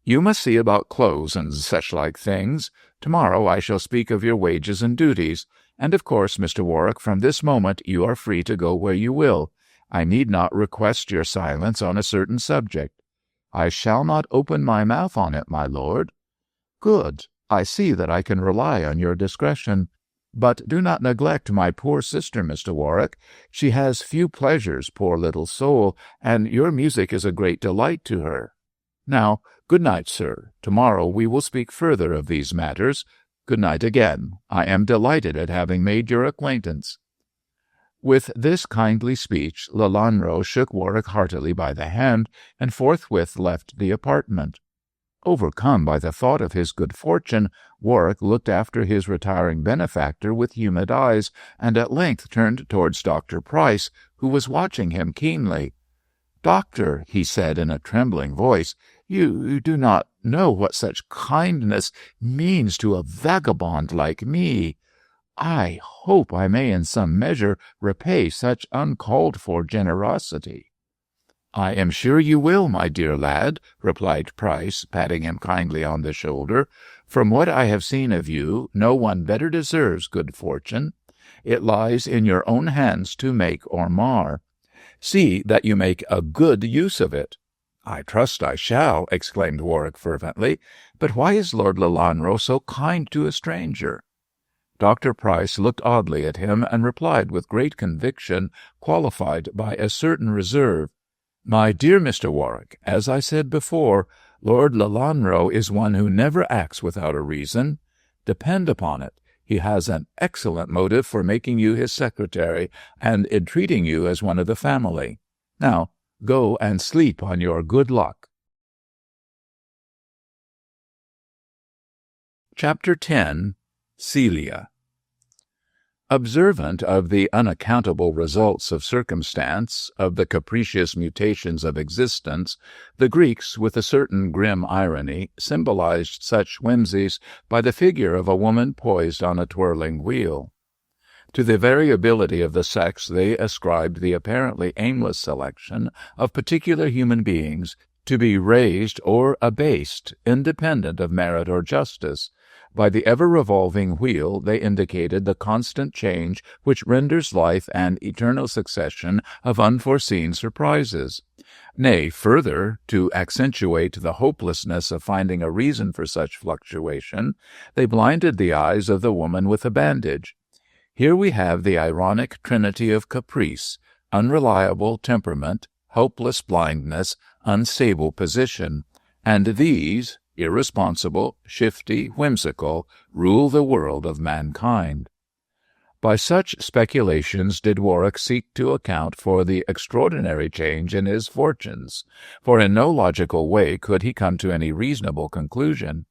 You must see about clothes and such-like things. Tomorrow I shall speak of your wages and duties. And of course, Mr. Warwick, from this moment you are free to go where you will. I need not request your silence on a certain subject. I shall not open my mouth on it, my lord. Good. I see that I can rely on your discretion. But do not neglect my poor sister, Mr. Warwick. She has few pleasures, poor little soul, and your music is a great delight to her. Now, good night, sir. Tomorrow we will speak further of these matters. Good night again. I am delighted at having made your acquaintance. With this kindly speech, Lelanro shook Warwick heartily by the hand, and forthwith left the apartment. Overcome by the thought of his good fortune, Warwick looked after his retiring benefactor with humid eyes, and at length turned towards Dr. Price, who was watching him keenly. "Doctor," he said in a trembling voice, you do not know what such kindness means to a vagabond like me. I hope I may in some measure repay such uncalled-for generosity." "I am sure you will, my dear lad," replied Price, patting him kindly on the shoulder. "From what I have seen of you, no one better deserves good fortune. It lies in your own hands to make or mar. See that you make a good use of it." "I trust I shall," exclaimed Warwick fervently. "But why is Lord Lelanro so kind to a stranger?" Dr. Price looked oddly at him and replied with great conviction, qualified by a certain reserve. "My dear Mr. Warwick, as I said before, Lord Lelanro is one who never acts without a reason. Depend upon it, he has an excellent motive for making you his secretary and in treating you as one of the family. Now, go and sleep on your good luck." Chapter 10. Celia. Observant of the unaccountable results of circumstance, of the capricious mutations of existence, the Greeks, with a certain grim irony, symbolized such whimsies by the figure of a woman poised on a twirling wheel. To the variability of the sex they ascribed the apparently aimless selection of particular human beings to be raised or abased, independent of merit or justice. By the ever-revolving wheel they indicated the constant change which renders life an eternal succession of unforeseen surprises. Nay, further, to accentuate the hopelessness of finding a reason for such fluctuation, they blinded the eyes of the woman with a bandage. Here we have the ironic trinity of caprice, unreliable temperament, helpless blindness, unstable position, and these, irresponsible, shifty, whimsical, rule the world of mankind. By such speculations did Warwick seek to account for the extraordinary change in his fortunes, for in no logical way could he come to any reasonable conclusion.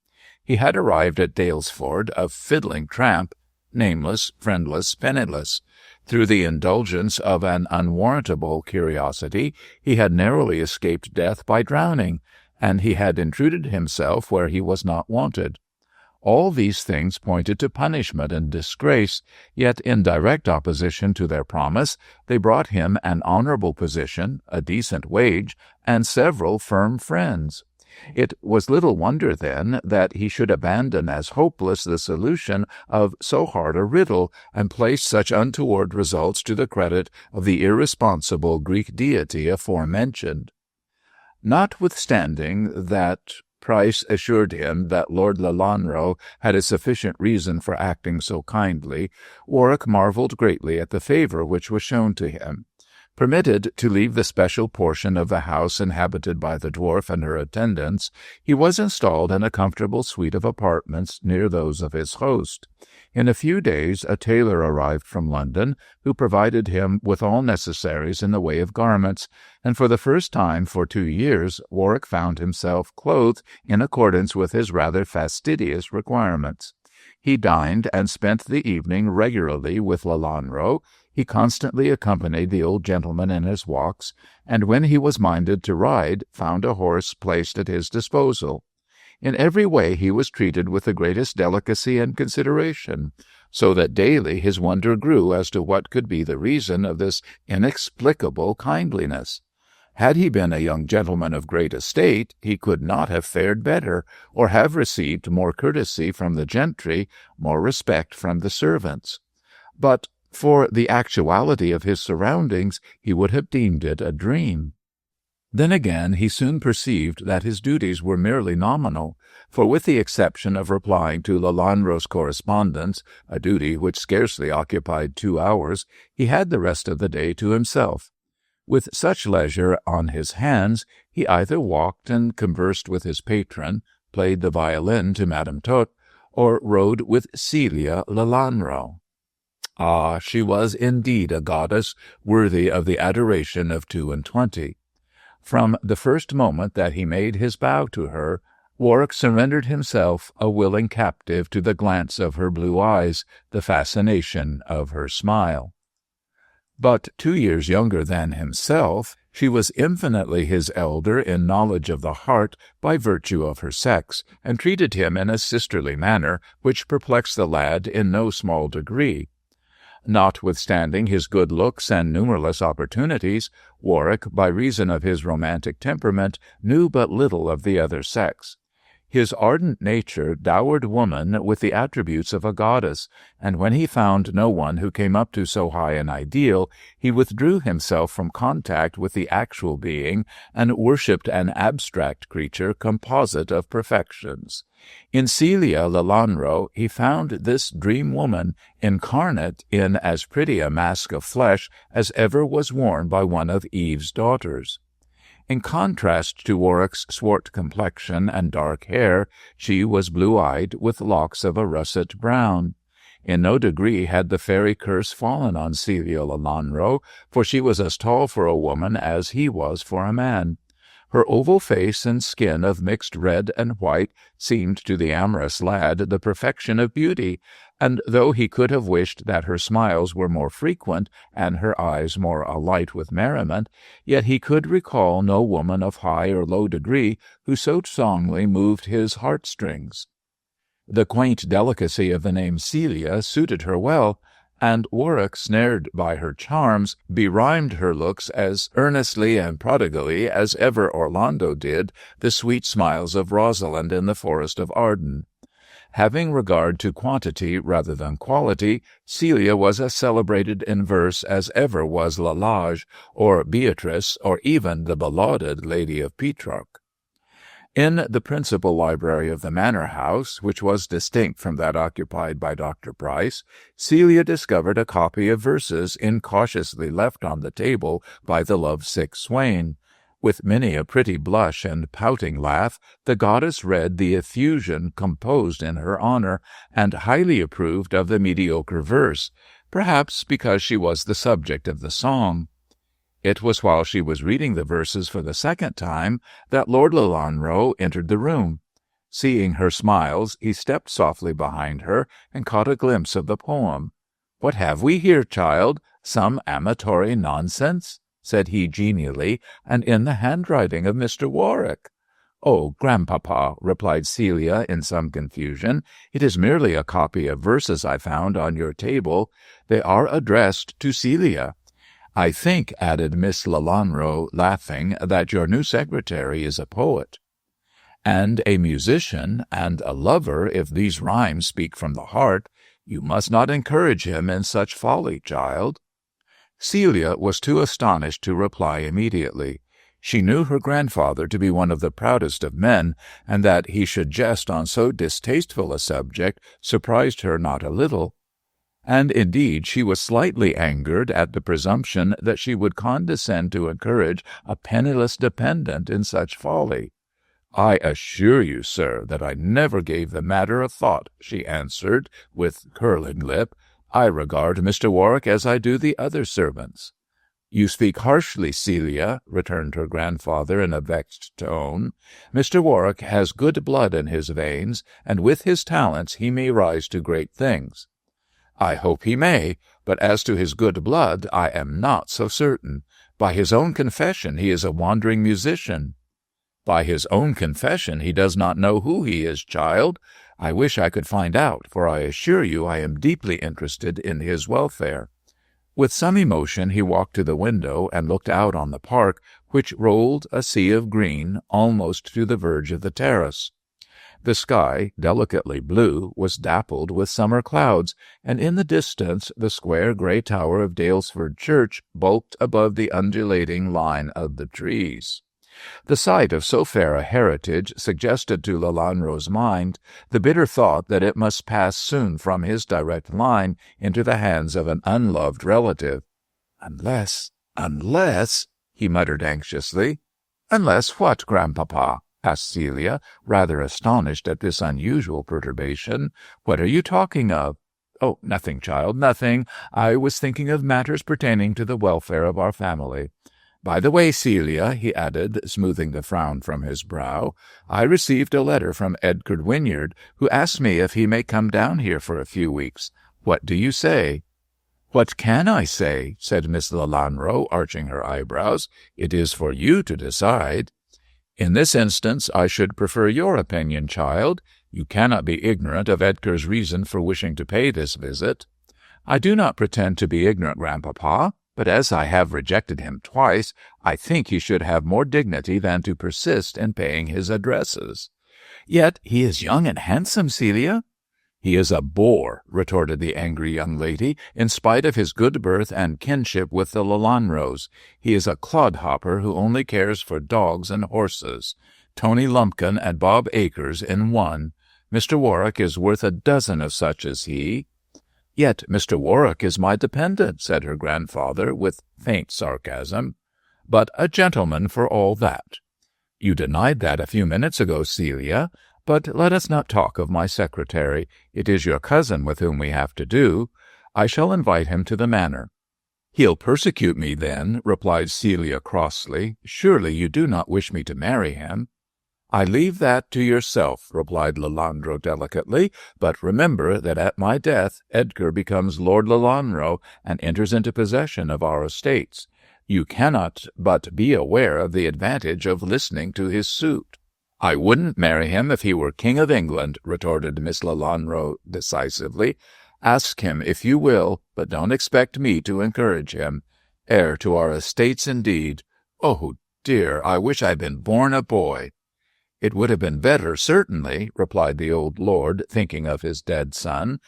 He had arrived at Dalesford a fiddling tramp, nameless, friendless, penniless. Through the indulgence of an unwarrantable curiosity, he had narrowly escaped death by drowning, and he had intruded himself where he was not wanted. All these things pointed to punishment and disgrace, yet in direct opposition to their promise, they brought him an honorable position, a decent wage, and several firm friends. It was little wonder, then, that he should abandon as hopeless the solution of so hard a riddle, and place such untoward results to the credit of the irresponsible Greek deity aforementioned. Notwithstanding that Price assured him that Lord Lelanro had a sufficient reason for acting so kindly, Warwick marvelled greatly at the favour which was shown to him. Permitted to leave the special portion of the house inhabited by the dwarf and her attendants, he was installed in a comfortable suite of apartments near those of his host. In a few days a tailor arrived from London, who provided him with all necessaries in the way of garments, and for the first time for 2 years Warwick found himself clothed in accordance with his rather fastidious requirements. He dined and spent the evening regularly with Lelanro. He constantly accompanied the old gentleman in his walks, and when he was minded to ride, found a horse placed at his disposal. In every way he was treated with the greatest delicacy and consideration, so that daily his wonder grew as to what could be the reason of this inexplicable kindliness. Had he been a young gentleman of great estate, he could not have fared better, or have received more courtesy from the gentry, more respect from the servants. But for the actuality of his surroundings, he would have deemed it a dream. Then again he soon perceived that his duties were merely nominal, for with the exception of replying to Lelanro's correspondence, a duty which scarcely occupied 2 hours, he had the rest of the day to himself. With such leisure on his hands, he either walked and conversed with his patron, played the violin to Madame Tot, or rode with Celia Lelanro. Ah, she was indeed a goddess, worthy of the adoration of 22. From the first moment that he made his bow to her, Warwick surrendered himself a willing captive to the glance of her blue eyes, the fascination of her smile. But 2 years younger than himself, she was infinitely his elder in knowledge of the heart by virtue of her sex, and treated him in a sisterly manner which perplexed the lad in no small degree. Notwithstanding his good looks and numberless opportunities, Warwick, by reason of his romantic temperament, knew but little of the other sex. His ardent nature dowered woman with the attributes of a goddess, and when he found no one who came up to so high an ideal, he withdrew himself from contact with the actual being, and worshipped an abstract creature composite of perfections. In Celia Lelanro he found this dream woman incarnate in as pretty a mask of flesh as ever was worn by one of Eve's daughters. In contrast to Warwick's swart complexion and dark hair, she was blue-eyed, with locks of a russet brown. In no degree had the fairy curse fallen on Celia Lelanro, for she was as tall for a woman as he was for a man. Her oval face and skin of mixed red and white seemed to the amorous lad the perfection of beauty, and though he could have wished that her smiles were more frequent and her eyes more alight with merriment, yet he could recall no woman of high or low degree who so strongly moved his heartstrings. The quaint delicacy of the name Celia suited her well, and Warwick, snared by her charms, berhymed her looks as earnestly and prodigally as ever Orlando did the sweet smiles of Rosalind in the forest of Arden. Having regard to quantity rather than quality, Celia was as celebrated in verse as ever was Lalage, or Beatrice, or even the belauded Lady of Petrarch. In the principal library of the manor house, which was distinct from that occupied by Dr. Price, Celia discovered a copy of verses incautiously left on the table by the love-sick swain. With many a pretty blush and pouting laugh, the goddess read the effusion composed in her honor, and highly approved of the mediocre verse, perhaps because she was the subject of the song. It was while she was reading the verses for the second time that Lord Lelanro entered the room. Seeing her smiles, he stepped softly behind her and caught a glimpse of the poem. "What have we here, child? Some amatory nonsense?" said he genially, "and in the handwriting of Mr. Warwick." "Oh, grandpapa," replied Celia in some confusion, "it is merely a copy of verses I found on your table. They are addressed to Celia. I think," added Miss Lelanro, laughing, "that your new secretary is a poet." and a musician, and a lover, if these rhymes speak from the heart. You must not encourage him in such folly, child." Celia was too astonished to reply immediately. She knew her grandfather to be one of the proudest of men, and that he should jest on so distasteful a subject surprised her not a little. And indeed she was slightly angered at the presumption that she would condescend to encourage a penniless dependent in such folly. "I assure you, sir, that I never gave the matter a thought," she answered, with curling lip. "I regard Mr. Warwick as I do the other servants." "You speak harshly, Celia," returned her grandfather in a vexed tone. "Mr. Warwick has good blood in his veins, and with his talents he may rise to great things." "I hope he may, but as to his good blood I am not so certain. By his own confession he is a wandering musician." "By his own confession he does not know who he is, child. I wish I could find out, for I assure you I am deeply interested in his welfare." With some emotion he walked to the window and looked out on the park, which rolled a sea of green almost to the verge of the terrace. The sky, delicately blue, was dappled with summer clouds, and in the distance the square grey tower of Daylesford Church bulked above the undulating line of the trees. The sight of so fair a heritage suggested to Lelanro's mind the bitter thought that it must pass soon from his direct line into the hands of an unloved relative. Unless, he muttered anxiously. "Unless what, grandpapa?" asked Celia, rather astonished at this unusual perturbation. "What are you talking of?" "Oh, nothing, child, nothing. I was thinking of matters pertaining to the welfare of our family. By the way, Celia," he added, smoothing the frown from his brow, "I received a letter from Edgar Wynyard, who asked me if he may come down here for a few weeks. What do you say?" "What can I say?" said Miss Lelanro, arching her eyebrows. "It is for you to decide." "In this instance I should prefer your opinion, child. You cannot be ignorant of Edgar's reason for wishing to pay this visit." "I do not pretend to be ignorant, grandpapa. But as I have rejected him twice, I think he should have more dignity than to persist in paying his addresses." "Yet he is young and handsome, Celia." "He is a bore," retorted the angry young lady, "in spite of his good birth and kinship with the Lelanros. He is a clodhopper who only cares for dogs and horses. Tony Lumpkin and Bob Acres in one. Mr. Warwick is worth a dozen of such as he." "Yet Mr. Warwick is my dependent," said her grandfather, with faint sarcasm. "But a gentleman for all that." "You denied that a few minutes ago, Celia. But let us not talk of my secretary. It is your cousin with whom we have to do. I shall invite him to the manor." "He'll persecute me, then," replied Celia crossly. "Surely you do not wish me to marry him." "I leave that to yourself," replied Lelandro delicately, "but remember that at my death Edgar becomes Lord Lelanro and enters into possession of our estates. You cannot but be aware of the advantage of listening to his suit." "I wouldn't marry him if he were King of England," retorted Miss Lelanro decisively. "Ask him if you will, but don't expect me to encourage him. Heir to our estates indeed. Oh, dear, I wish I'd been born a boy." "It would have been better, certainly," replied the old lord, thinking of his dead son.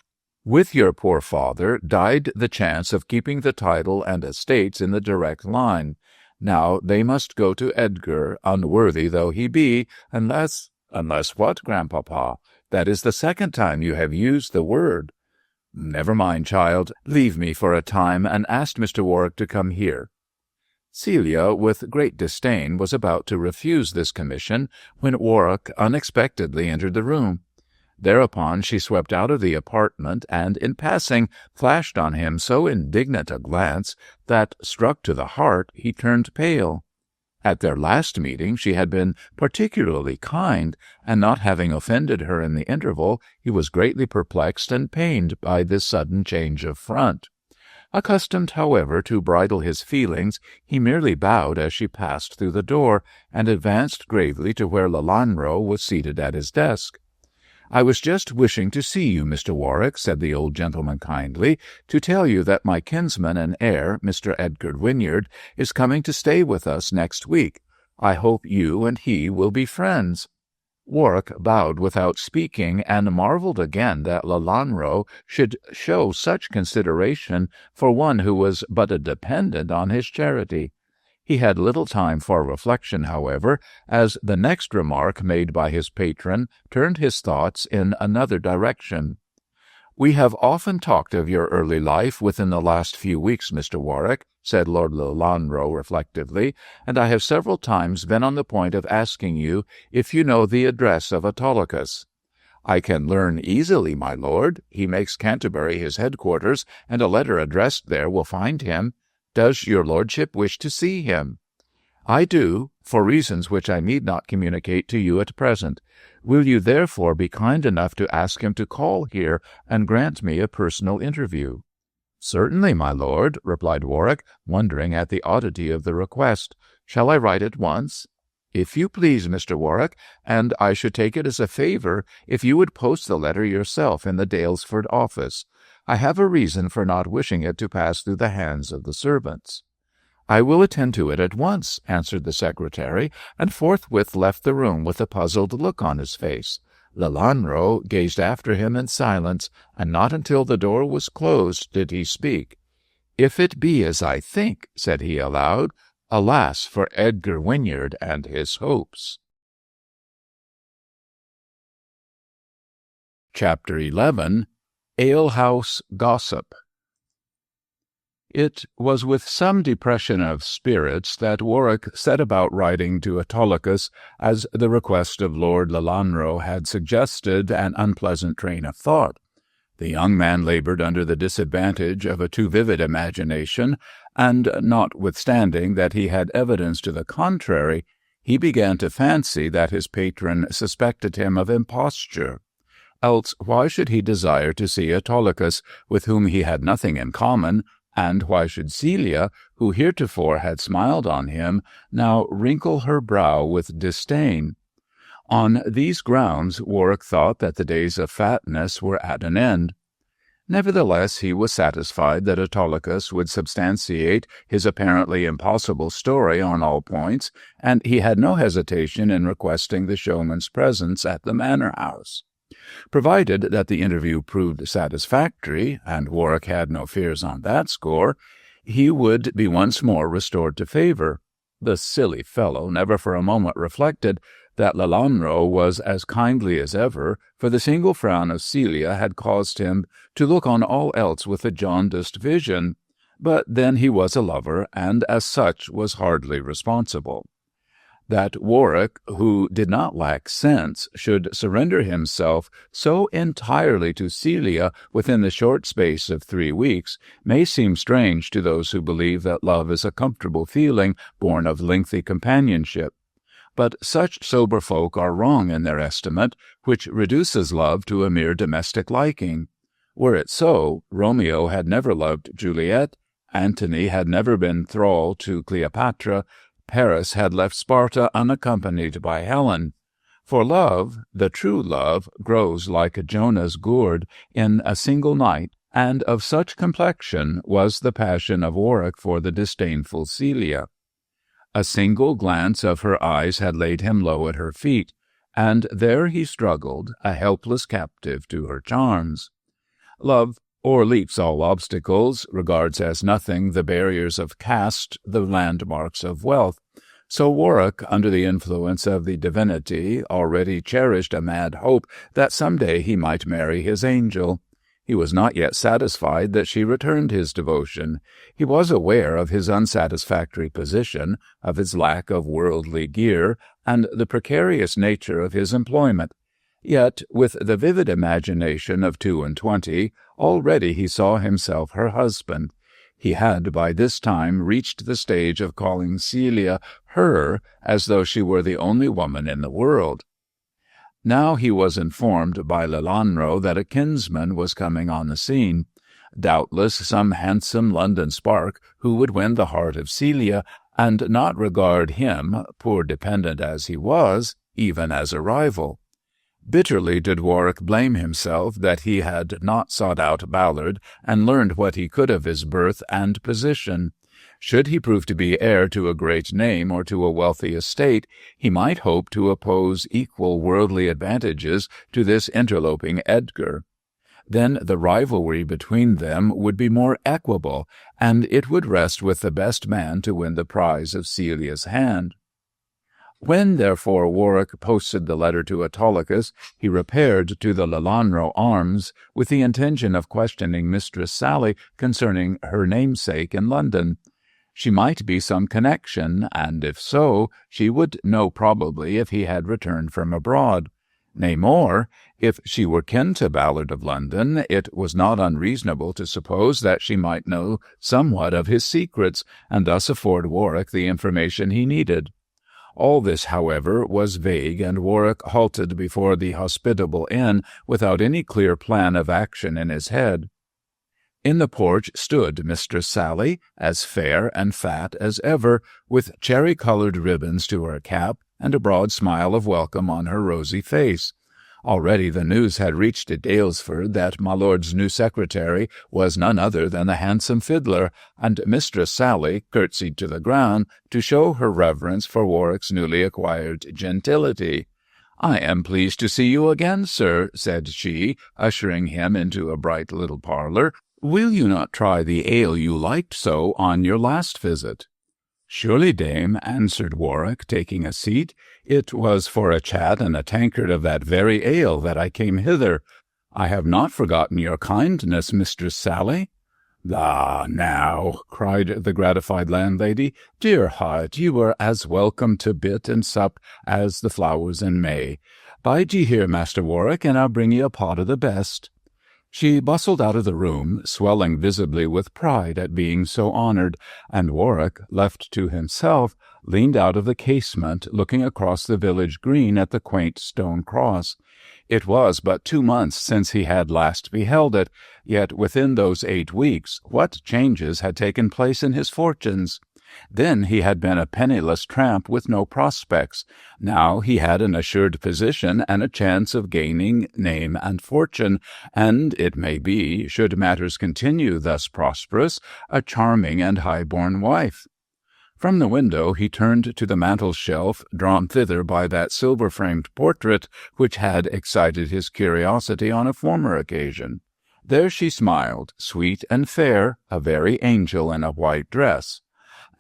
"With your poor father died the chance of keeping the title and estates in the direct line. Now they must go to Edgar, unworthy though he be, unless—" "Unless what, grandpapa? That is the second time you have used the word." "Never mind, child. Leave me for a time, and ask Mr. Warwick to come here." Celia, with great disdain, was about to refuse this commission when Warwick unexpectedly entered the room. Thereupon she swept out of the apartment, and in passing flashed on him so indignant a glance that, struck to the heart, he turned pale. At their last meeting she had been particularly kind, and not having offended her in the interval, he was greatly perplexed and pained by this sudden change of front. Accustomed, however, to bridle his feelings, he merely bowed as she passed through the door, and advanced gravely to where Lelanro was seated at his desk. "I was just wishing to see you, Mr. Warwick," said the old gentleman kindly, "to tell you that my kinsman and heir, Mr. Edgar Wynyard, is coming to stay with us next week. I hope you and he will be friends." Warwick bowed without speaking, and marvelled again that Lelanro should show such consideration for one who was but a dependent on his charity. He had little time for reflection, however, as the next remark made by his patron turned his thoughts in another direction. "We have often talked of your early life within the last few weeks, Mr. Warwick," said Lord Lelanro reflectively, "and I have several times been on the point of asking you if you know the address of Autolycus." "I can learn easily, my lord. He makes Canterbury his headquarters, and a letter addressed there will find him. Does your lordship wish to see him?" "I do, for reasons which I need not communicate to you at present. Will you therefore be kind enough to ask him to call here and grant me a personal interview?" "Certainly, my lord," replied Warwick, wondering at the oddity of the request. "Shall I write at once?" "If you please, Mr. Warwick, and I should take it as a favour if you would post the letter yourself in the Daylesford office. I have a reason for not wishing it to pass through the hands of the servants." "I will attend to it at once," answered the secretary, and forthwith left the room with a puzzled look on his face. Lelanro gazed after him in silence, and not until the door was closed did he speak. "If it be as I think," said he aloud, "alas for Edgar Wynyard and his hopes." Chapter 11. Alehouse Gossip. It was with some depression of spirits that Warwick set about writing to Autolycus, as the request of Lord Lelanro had suggested an unpleasant train of thought. The young man laboured under the disadvantage of a too vivid imagination, and notwithstanding that he had evidence to the contrary, he began to fancy that his patron suspected him of imposture. Else why should he desire to see Autolycus, with whom he had nothing in common, and why should Celia, who heretofore had smiled on him, now wrinkle her brow with disdain? On these grounds Warwick thought that the days of fatness were at an end. Nevertheless, he was satisfied that Autolycus would substantiate his apparently impossible story on all points, and he had no hesitation in requesting the showman's presence at the manor-house. Provided that the interview proved satisfactory, and Warwick had no fears on that score, he would be once more restored to favour. The silly fellow never for a moment reflected that Lelanro was as kindly as ever, for the single frown of Celia had caused him to look on all else with a jaundiced vision. But then he was a lover, and as such was hardly responsible. That Warwick, who did not lack sense, should surrender himself so entirely to Celia within the short space of 3 weeks may seem strange to those who believe that love is a comfortable feeling born of lengthy companionship. But such sober folk are wrong in their estimate, which reduces love to a mere domestic liking. Were it so, Romeo had never loved Juliet, Antony had never been thrall to Cleopatra, Paris had left Sparta unaccompanied by Helen. For love, the true love, grows like a Jonah's gourd in a single night, and of such complexion was the passion of Warwick for the disdainful Celia. A single glance of her eyes had laid him low at her feet, and there he struggled, a helpless captive to her charms. Love o'erleaps all obstacles, regards as nothing the barriers of caste, the landmarks of wealth. So Warwick, under the influence of the divinity, already cherished a mad hope that some day he might marry his angel. He was not yet satisfied that she returned his devotion. He was aware of his unsatisfactory position, of his lack of worldly gear, and the precarious nature of his employment. Yet, with the vivid imagination of 22, already he saw himself her husband. He had by this time reached the stage of calling Celia her, as though she were the only woman in the world. Now he was informed by Lelanro that a kinsman was coming on the scene, doubtless some handsome London spark who would win the heart of Celia, and not regard him, poor dependent as he was, even as a rival. Bitterly did Warwick blame himself that he had not sought out Ballard and learned what he could of his birth and position. Should he prove to be heir to a great name or to a wealthy estate, he might hope to oppose equal worldly advantages to this interloping Edgar. Then the rivalry between them would be more equable, and it would rest with the best man to win the prize of Celia's hand. When, therefore, Warwick posted the letter to Autolycus, he repaired to the Lelanro Arms with the intention of questioning Mistress Sally concerning her namesake in London. She might be some connection, and if so, she would know probably if he had returned from abroad. Nay more, if she were kin to Ballard of London, it was not unreasonable to suppose that she might know somewhat of his secrets, and thus afford Warwick the information he needed. All this, however, was vague, and Warwick halted before the hospitable inn without any clear plan of action in his head. In the porch stood Mistress Sally, as fair and fat as ever, with cherry-coloured ribbons to her cap, and a broad smile of welcome on her rosy face. Already the news had reached Daylesford that my lord's new secretary was none other than the handsome fiddler, and Mistress Sally curtsied to the ground to show her reverence for Warwick's newly acquired gentility. "I am pleased to see you again, sir," said she, ushering him into a bright little parlour. "Will you not try the ale you liked so on your last visit?" "Surely, dame," answered Warwick, taking a seat. "It was for a chat and a tankard of that very ale that I came hither. I have not forgotten your kindness, Mistress Sally." "Ah, now," cried the gratified landlady, "dear heart, you were as welcome to bit and sup as the flowers in May. Bide ye here, Master Warwick, and I'll bring ye a pot of the best." She bustled out of the room, swelling visibly with pride at being so honoured, and Warwick, left to himself, leaned out of the casement, looking across the village green at the quaint stone cross. It was but 2 months since he had last beheld it, yet within those 8 weeks what changes had taken place in his fortunes! Then he had been a penniless tramp with no prospects. Now he had an assured position and a chance of gaining name and fortune, and, it may be, should matters continue thus prosperous, a charming and high-born wife. From the window he turned to the mantel-shelf, drawn thither by that silver-framed portrait which had excited his curiosity on a former occasion. There she smiled, sweet and fair, a very angel in a white dress.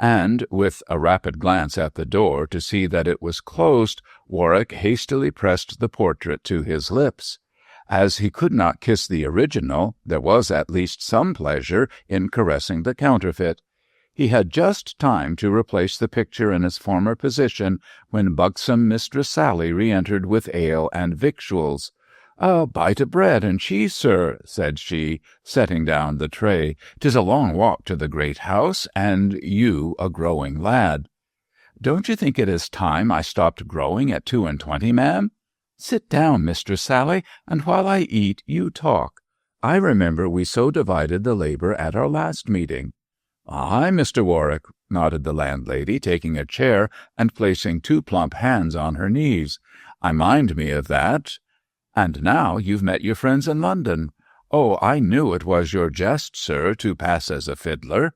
And, with a rapid glance at the door to see that it was closed, Warwick hastily pressed the portrait to his lips. As he could not kiss the original, there was at least some pleasure in caressing the counterfeit. He had just time to replace the picture in its former position when buxom Mistress Sally re-entered with ale and victuals. "A bite of bread and cheese, sir," said she, setting down the tray. "'Tis a long walk to the great house, and you a growing lad." "Don't you think it is time I stopped growing at 22, ma'am? Sit down, Mistress Sally, and while I eat, you talk. I remember we so divided the labour at our last meeting." "Aye, Mr. Warwick," nodded the landlady, taking a chair and placing 2 plump hands on her knees. "I mind me of that. And now you've met your friends in London. Oh, I knew it was your jest, sir, to pass as a fiddler."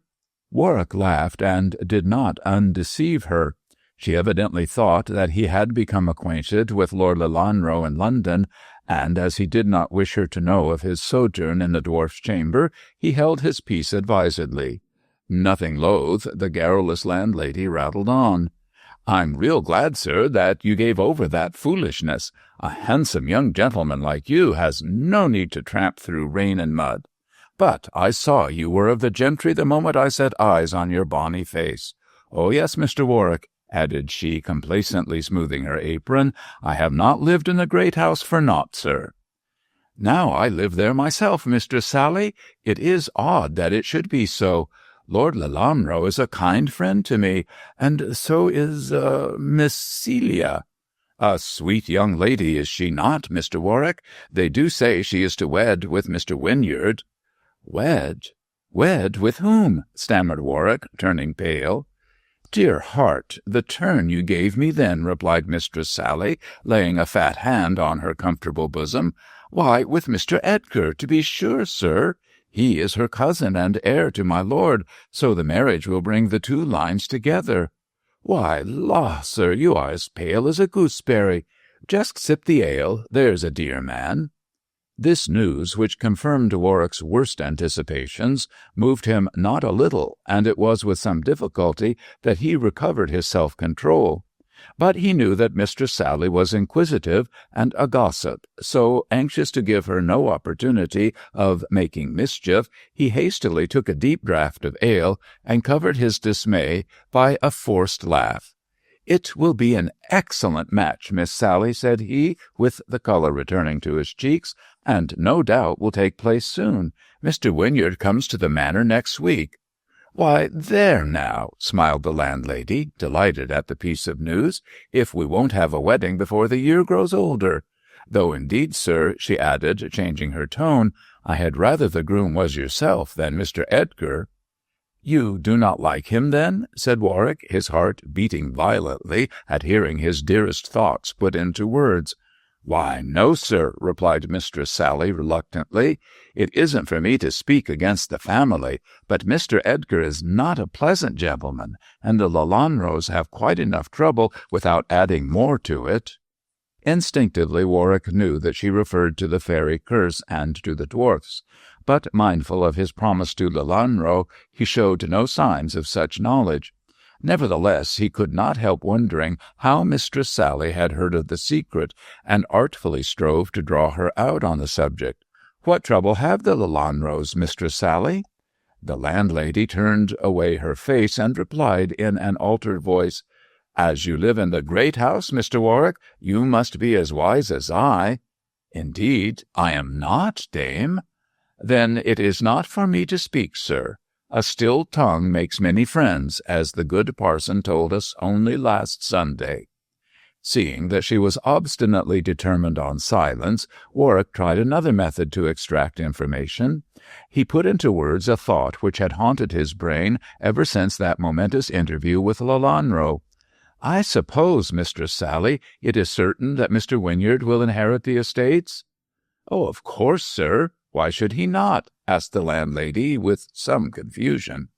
Warwick laughed and did not undeceive her. She evidently thought that he had become acquainted with Lord Lelanro in London, and as he did not wish her to know of his sojourn in the dwarf's chamber, he held his peace advisedly. Nothing loath, the garrulous landlady rattled on. "I'm real glad, sir, that you gave over that foolishness. A handsome young gentleman like you has no need to tramp through rain and mud. But I saw you were of the gentry the moment I set eyes on your bonny face. Oh, yes, Mr. Warwick," added she, complacently smoothing her apron, "I have not lived in the great house for naught, sir." "Now I live there myself, Mistress Sally. It is odd that it should be so. Lord Lelanro is a kind friend to me, and so is Miss Celia. A sweet young lady, is she not, Mr. Warwick? They do say she is to wed with Mr. Wynyard." "Wed? Wed with whom?" stammered Warwick, turning pale. "Dear heart, the turn you gave me then," replied Mistress Sally, laying a fat hand on her comfortable bosom. "Why, with Mr. Edgar, to be sure, sir. He is her cousin and heir to my lord, so the marriage will bring the two lines together. Why, la, sir, you are as pale as a gooseberry. Just sip the ale, there's a dear man." This news, which confirmed Warwick's worst anticipations, moved him not a little, and it was with some difficulty that he recovered his self-control. But he knew that Mistress Sally was inquisitive and a gossip, so, anxious to give her no opportunity of making mischief, he hastily took a deep draught of ale and covered his dismay by a forced laugh. "It will be an excellent match, Miss Sally," said he, with the colour returning to his cheeks, "and no doubt will take place soon. Mr. Wynyard comes to the manor next week." "Why, there now," smiled the landlady, delighted at the piece of news, "if we won't have a wedding before the year grows older. Though indeed, sir," she added, changing her tone, "I had rather the groom was yourself than Mr. Edgar." "You do not like him, then?" said Warwick, his heart beating violently at hearing his dearest thoughts put into words. "Why, no, sir," replied Mistress Sally reluctantly. "It isn't for me to speak against the family, but Mr. Edgar is not a pleasant gentleman, and the Lelanros have quite enough trouble without adding more to it." Instinctively Warwick knew that she referred to the fairy curse and to the dwarfs, but mindful of his promise to Lelanro, he showed no signs of such knowledge. Nevertheless, he could not help wondering how Mistress Sally had heard of the secret, and artfully strove to draw her out on the subject. "What trouble have the Lelanros, Mistress Sally?" The landlady turned away her face and replied in an altered voice, "As you live in the great house, Mr. Warwick, you must be as wise as I." "Indeed, I am not, dame." "Then it is not for me to speak, sir. A still tongue makes many friends, as the good parson told us only last Sunday." Seeing that she was obstinately determined on silence, Warwick tried another method to extract information. He put into words a thought which had haunted his brain ever since that momentous interview with Lelanro. "I suppose, Mistress Sally, it is certain that Mr. Wynyard will inherit the estates?" "Oh, of course, sir. Why should he not?" asked the landlady with some confusion.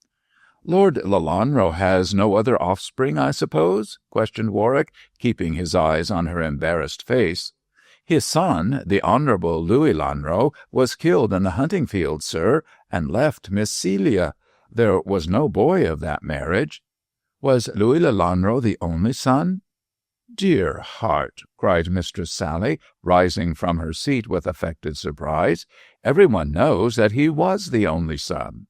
"Lord Lelanro has no other offspring, I suppose?" questioned Warwick, keeping his eyes on her embarrassed face. "His son, the Honourable Louis Lanro, was killed in the hunting field, sir, and left Miss Celia. There was no boy of that marriage." "Was Louis Lelanro the only son?" "Dear heart!" cried Mistress Sally, rising from her seat with affected surprise. "Everyone knows that he was the only son."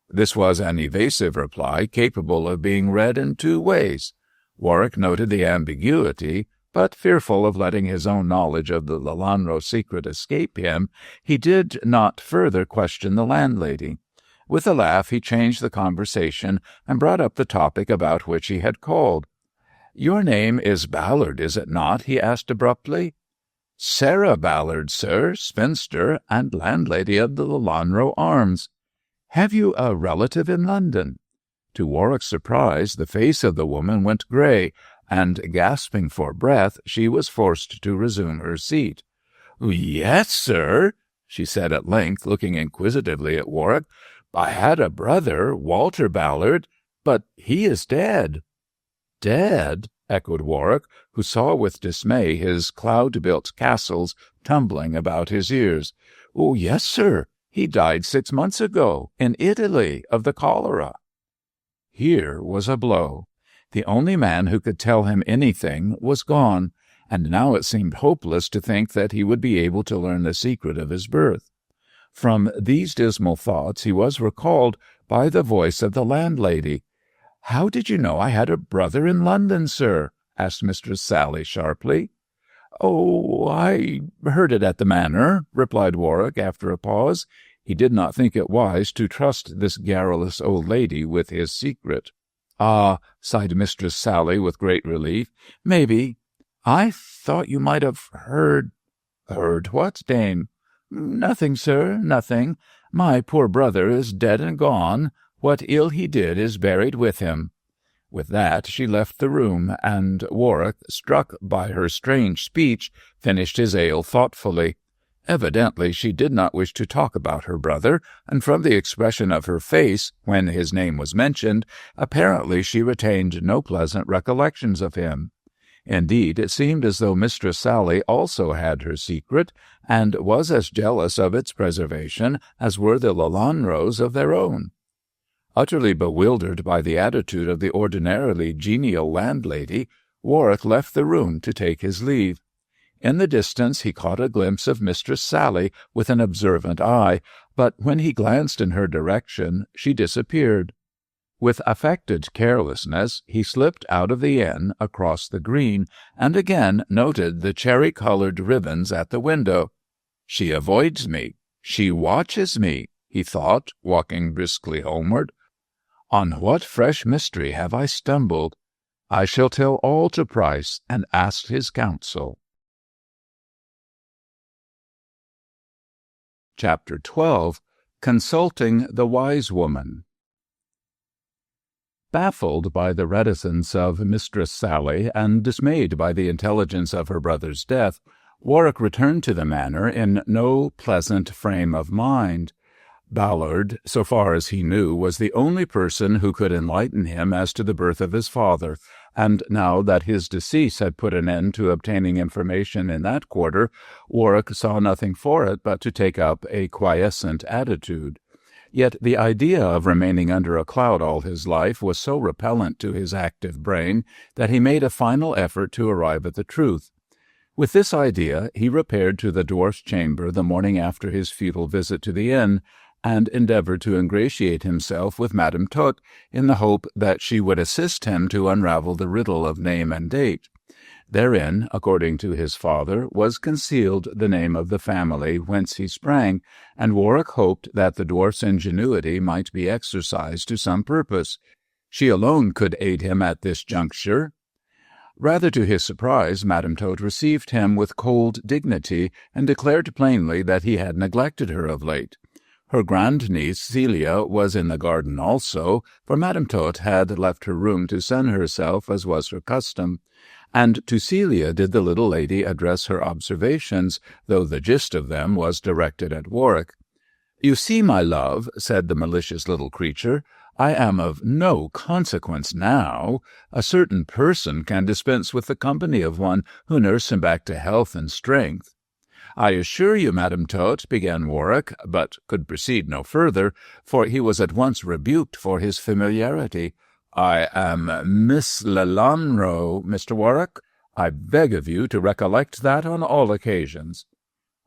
This was an evasive reply capable of being read in two ways. Warwick noted the ambiguity, but fearful of letting his own knowledge of the Lelanro secret escape him, he did not further question the landlady. With a laugh he changed the conversation and brought up the topic about which he had called. "Your name is Ballard, is it not?" he asked abruptly. "Sarah Ballard, sir, spinster, and landlady of the Lelanro Arms." "Have you a relative in London?" To Warwick's surprise, the face of the woman went grey, and, gasping for breath, she was forced to resume her seat. "Yes, sir," she said at length, looking inquisitively at Warwick. "I had a brother, Walter Ballard, but he is dead." "Dead?" echoed Warwick, who saw with dismay his cloud-built castles tumbling about his ears. "Oh, yes, sir. He died 6 months ago, in Italy, of the cholera." Here was a blow. The only man who could tell him anything was gone, and now it seemed hopeless to think that he would be able to learn the secret of his birth. From these dismal thoughts he was recalled by the voice of the landlady. "How did you know I had a brother in London, sir?" asked Mistress Sally sharply. "Oh, I heard it at the manor," replied Warwick after a pause. He did not think it wise to trust this garrulous old lady with his secret. "Ah," sighed Mistress Sally with great relief. "Maybe. I thought you might have heard—" "Heard what, dame?" "Nothing, sir, nothing. My poor brother is dead and gone. What ill he did is buried with him." With that she left the room, and Warwick, struck by her strange speech, finished his ale thoughtfully. Evidently she did not wish to talk about her brother, and from the expression of her face when his name was mentioned, apparently she retained no pleasant recollections of him. Indeed, it seemed as though Mistress Sally also had her secret, and was as jealous of its preservation as were the Lelanros of their own. Utterly bewildered by the attitude of the ordinarily genial landlady, Warwick left the room to take his leave. In the distance he caught a glimpse of Mistress Sally with an observant eye, but when he glanced in her direction, she disappeared. With affected carelessness, he slipped out of the inn across the green, and again noted the cherry-colored ribbons at the window. "She avoids me. She watches me," he thought, walking briskly homeward. "On what fresh mystery have I stumbled? I shall tell all to Price and ask his counsel." Chapter 12. Consulting the Wise Woman. Baffled by the reticence of Mistress Sally and dismayed by the intelligence of her brother's death, Warwick returned to the manor in no pleasant frame of mind. Ballard, so far as he knew, was the only person who could enlighten him as to the birth of his father, and now that his decease had put an end to obtaining information in that quarter, Warwick saw nothing for it but to take up a quiescent attitude. Yet the idea of remaining under a cloud all his life was so repellent to his active brain that he made a final effort to arrive at the truth. With this idea, he repaired to the dwarf's chamber the morning after his futile visit to the inn, and endeavored to ingratiate himself with Madame Tot in the hope that she would assist him to unravel the riddle of name and date. Therein, according to his father, was concealed the name of the family whence he sprang, and Warwick hoped that the dwarf's ingenuity might be exercised to some purpose. She alone could aid him at this juncture. Rather to his surprise, Madame Tot received him with cold dignity, and declared plainly that he had neglected her of late. Her grandniece Celia was in the garden also, for Madame Tot had left her room to sun herself as was her custom, and to Celia did the little lady address her observations, though the gist of them was directed at Warwick. "You see, my love," said the malicious little creature, "I am of no consequence now. A certain person can dispense with the company of one who nursed him back to health and strength." "I assure you, Madame Tot," began Warwick, but could proceed no further, for he was at once rebuked for his familiarity. "I am Miss Lelanro, Mr. Warwick. I beg of you to recollect that on all occasions."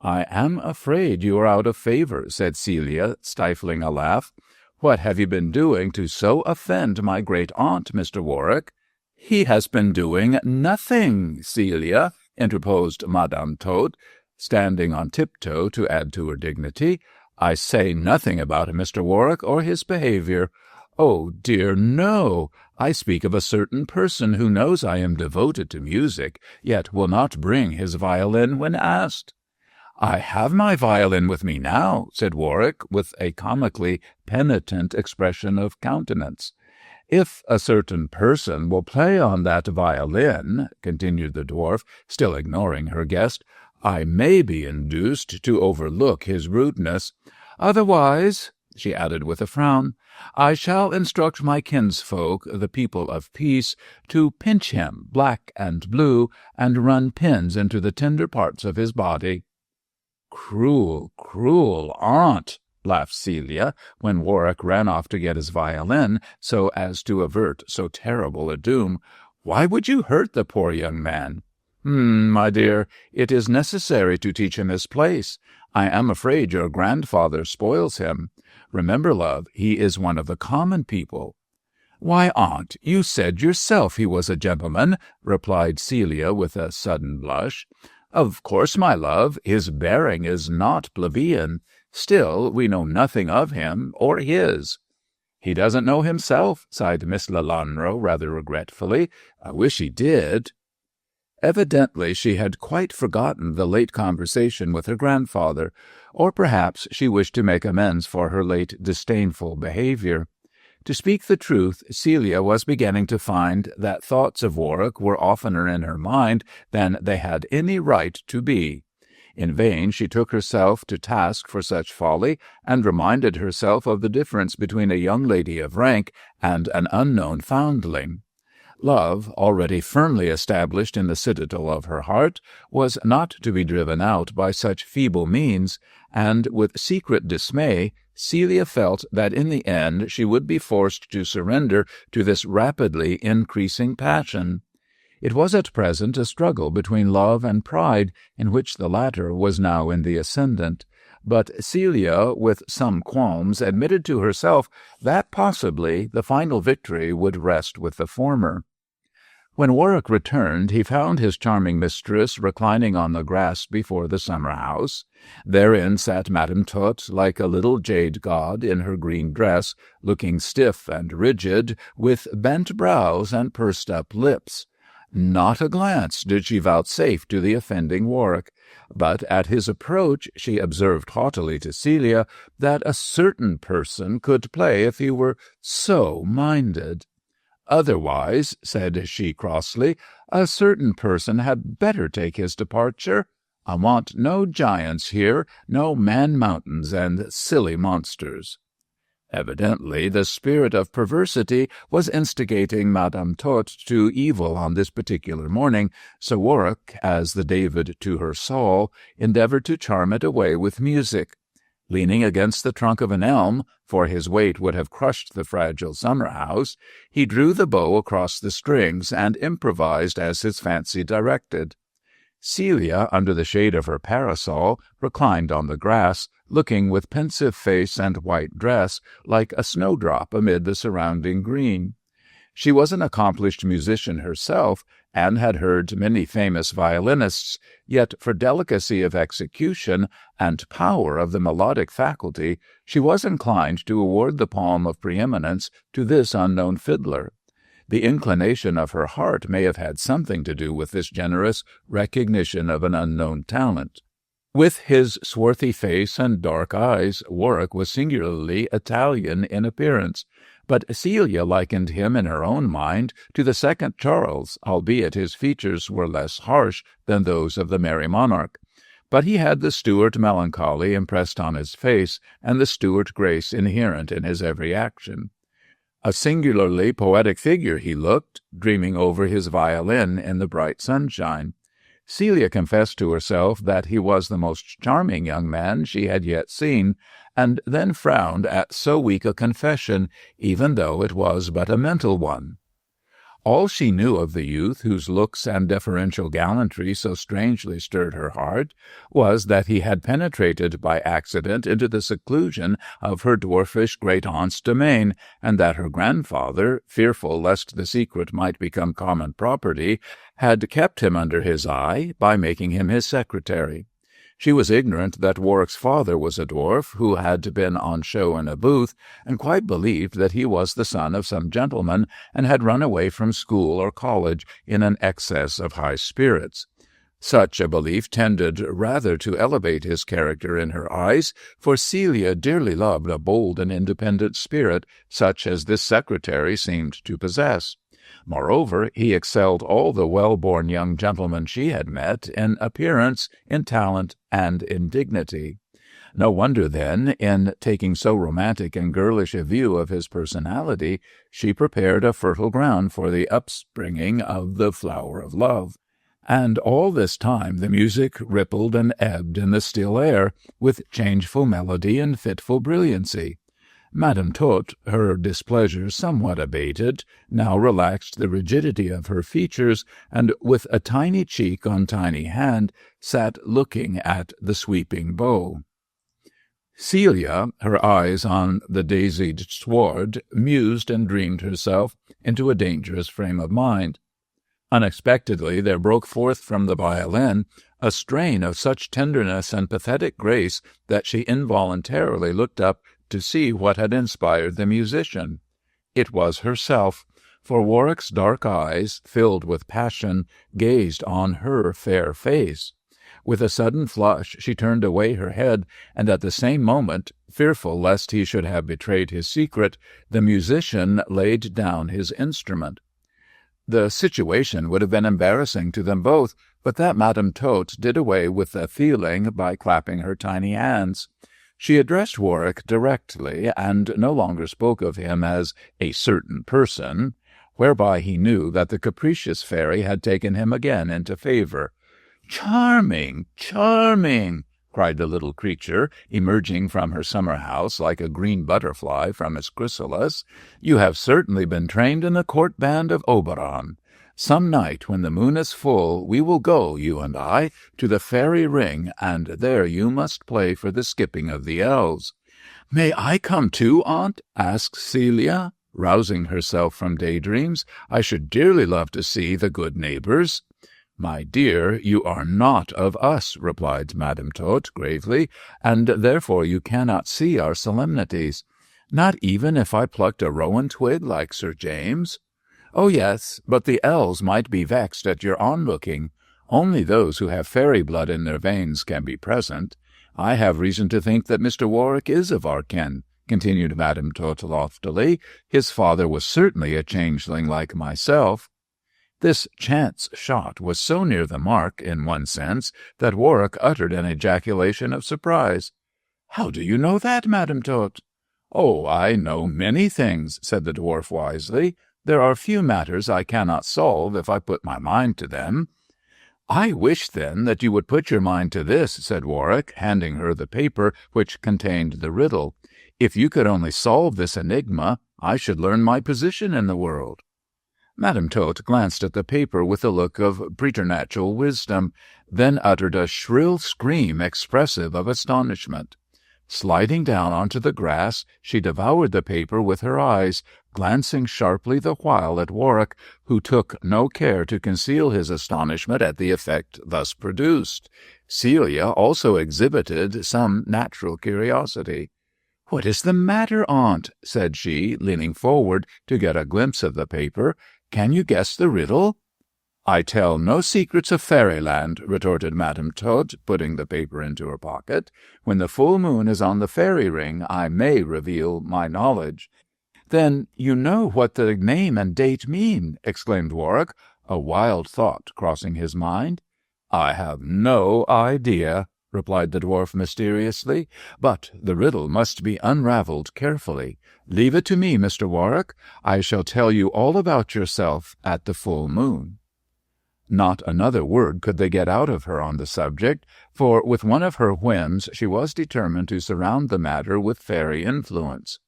"I am afraid you are out of favor," said Celia, stifling a laugh. "What have you been doing to so offend my great-aunt, Mr. Warwick?" "He has been doing nothing, Celia," interposed Madame Tot, standing on tiptoe to add to her dignity. "I say nothing about Mr. Warwick or his behavior. Oh, dear, no! I speak of a certain person who knows I am devoted to music, yet will not bring his violin when asked." "I have my violin with me now," said Warwick, with a comically penitent expression of countenance. "If a certain person will play on that violin," continued the dwarf, still ignoring her guest, "I may be induced to overlook his rudeness. Otherwise," she added with a frown, "I shall instruct my kinsfolk, the people of peace, to pinch him black and blue, and run pins into the tender parts of his body." "Cruel, cruel aunt!" laughed Celia, when Warwick ran off to get his violin, so as to avert so terrible a doom. "Why would you hurt the poor young man?" My dear, it is necessary to teach him his place. I am afraid your grandfather spoils him. Remember, love, he is one of the common people." "Why, aunt, you said yourself he was a gentleman," replied Celia with a sudden blush. "Of course, my love, his bearing is not plebeian. Still, we know nothing of him or his." "He doesn't know himself," sighed Miss Lelanro rather regretfully. "I wish he did." Evidently she had quite forgotten the late conversation with her grandfather, or perhaps she wished to make amends for her late disdainful behavior. To speak the truth, Celia was beginning to find that thoughts of Warwick were oftener in her mind than they had any right to be. In vain she took herself to task for such folly, and reminded herself of the difference between a young lady of rank and an unknown foundling. Love, already firmly established in the citadel of her heart, was not to be driven out by such feeble means, and with secret dismay Celia felt that in the end she would be forced to surrender to this rapidly increasing passion. It was at present a struggle between love and pride, in which the latter was now in the ascendant. But Celia, with some qualms, admitted to herself that possibly the final victory would rest with the former. When Warwick returned, he found his charming mistress reclining on the grass before the summer-house. Therein sat Madame Tot, like a little jade god in her green dress, looking stiff and rigid, with bent brows and pursed-up lips. Not a glance did she vouchsafe to the offending Warwick, but at his approach she observed haughtily to Celia that a certain person could play if he were so minded. Otherwise, said she crossly, a certain person had better take his departure. I want no giants here, no man-mountains and silly monsters. Evidently the spirit of perversity was instigating Madame Tot to evil on this particular morning, so Warwick, as the David to her Saul, endeavored to charm it away with music. Leaning against the trunk of an elm, for his weight would have crushed the fragile summer-house, he drew the bow across the strings and improvised as his fancy directed. Celia, under the shade of her parasol, reclined on the grass, looking with pensive face and white dress like a snowdrop amid the surrounding green. She was an accomplished musician herself, and had heard many famous violinists, yet for delicacy of execution and power of the melodic faculty she was inclined to award the palm of preeminence to this unknown fiddler. The inclination of her heart may have had something to do with this generous recognition of an unknown talent. With his swarthy face and dark eyes, Warwick was singularly Italian in appearance, but Celia likened him in her own mind to the second Charles, albeit his features were less harsh than those of the Merry Monarch. But he had the Stuart melancholy impressed on his face, and the Stuart grace inherent in his every action. A singularly poetic figure he looked, dreaming over his violin in the bright sunshine. Celia confessed to herself that he was the most charming young man she had yet seen, and then frowned at so weak a confession, even though it was but a mental one. All she knew of the youth whose looks and deferential gallantry so strangely stirred her heart was that he had penetrated by accident into the seclusion of her dwarfish great-aunt's domain, and that her grandfather, fearful lest the secret might become common property, had kept him under his eye by making him his secretary. She was ignorant that Warwick's father was a dwarf who had been on show in a booth, and quite believed that he was the son of some gentleman and had run away from school or college in an excess of high spirits. Such a belief tended rather to elevate his character in her eyes, for Celia dearly loved a bold and independent spirit, such as this secretary seemed to possess. Moreover, he excelled all the well-born young gentlemen she had met in appearance, in talent, and in dignity. No wonder, then, in taking so romantic and girlish a view of his personality, she prepared a fertile ground for the upspringing of the flower of love. And all this time the music rippled and ebbed in the still air, with changeful melody and fitful brilliancy. Madame Tot, her displeasure somewhat abated, now relaxed the rigidity of her features, and with a tiny cheek on tiny hand, sat looking at the sweeping bow. Celia, her eyes on the daisied sward, mused and dreamed herself into a dangerous frame of mind. Unexpectedly there broke forth from the violin a strain of such tenderness and pathetic grace that she involuntarily looked up to see what had inspired the musician. It was herself, for Warwick's dark eyes, filled with passion, gazed on her fair face. With a sudden flush she turned away her head, and at the same moment, fearful lest he should have betrayed his secret, the musician laid down his instrument. The situation would have been embarrassing to them both, but that Madame Tot did away with the feeling by clapping her tiny hands. She addressed Warwick directly, and no longer spoke of him as a certain person, whereby he knew that the capricious fairy had taken him again into favour. "Charming, charming!" cried the little creature, emerging from her summer house like a green butterfly from its chrysalis. "You have certainly been trained in the court band of Oberon. Some night, when the moon is full, we will go, you and I, to the fairy ring, and there you must play for the skipping of the elves." "May I come too, aunt?" asked Celia, rousing herself from daydreams. "I should dearly love to see the good neighbours." "My dear, you are not of us," replied Madame Tot gravely, "and therefore you cannot see our solemnities." "Not even if I plucked a rowan twig like Sir James?" "Oh, yes, but the elves might be vexed at your onlooking. Only those who have fairy blood in their veins can be present. I have reason to think that Mr. Warwick is of our kin," continued Madame Tot loftily. "His father was certainly a changeling like myself." This chance shot was so near the mark, in one sense, that Warwick uttered an ejaculation of surprise. "How do you know that, Madame Tot?" "Oh, I know many things," said the dwarf wisely. "There are few matters I cannot solve if I put my mind to them." "I wish, then, that you would put your mind to this," said Warwick, handing her the paper which contained the riddle. "If you could only solve this enigma, I should learn my position in the world." Madame Tot glanced at the paper with a look of preternatural wisdom, then uttered a shrill scream expressive of astonishment. Sliding down onto the grass, she devoured the paper with her eyes, glancing sharply the while at Warwick, who took no care to conceal his astonishment at the effect thus produced. Celia also exhibited some natural curiosity. "What is the matter, aunt?" said she, leaning forward to get a glimpse of the paper. "Can you guess the riddle?" "I tell no secrets of fairyland," retorted Madame Tot, putting the paper into her pocket. "When the full moon is on the fairy ring, I may reveal my knowledge." "Then you know what the name and date mean," exclaimed Warwick, a wild thought crossing his mind. "I have no idea," replied the dwarf mysteriously, "but the riddle must be unravelled carefully. Leave it to me, Mr. Warwick. I shall tell you all about yourself at the full moon." Not another word could they get out of her on the subject, for with one of her whims she was determined to surround the matter with fairy influence.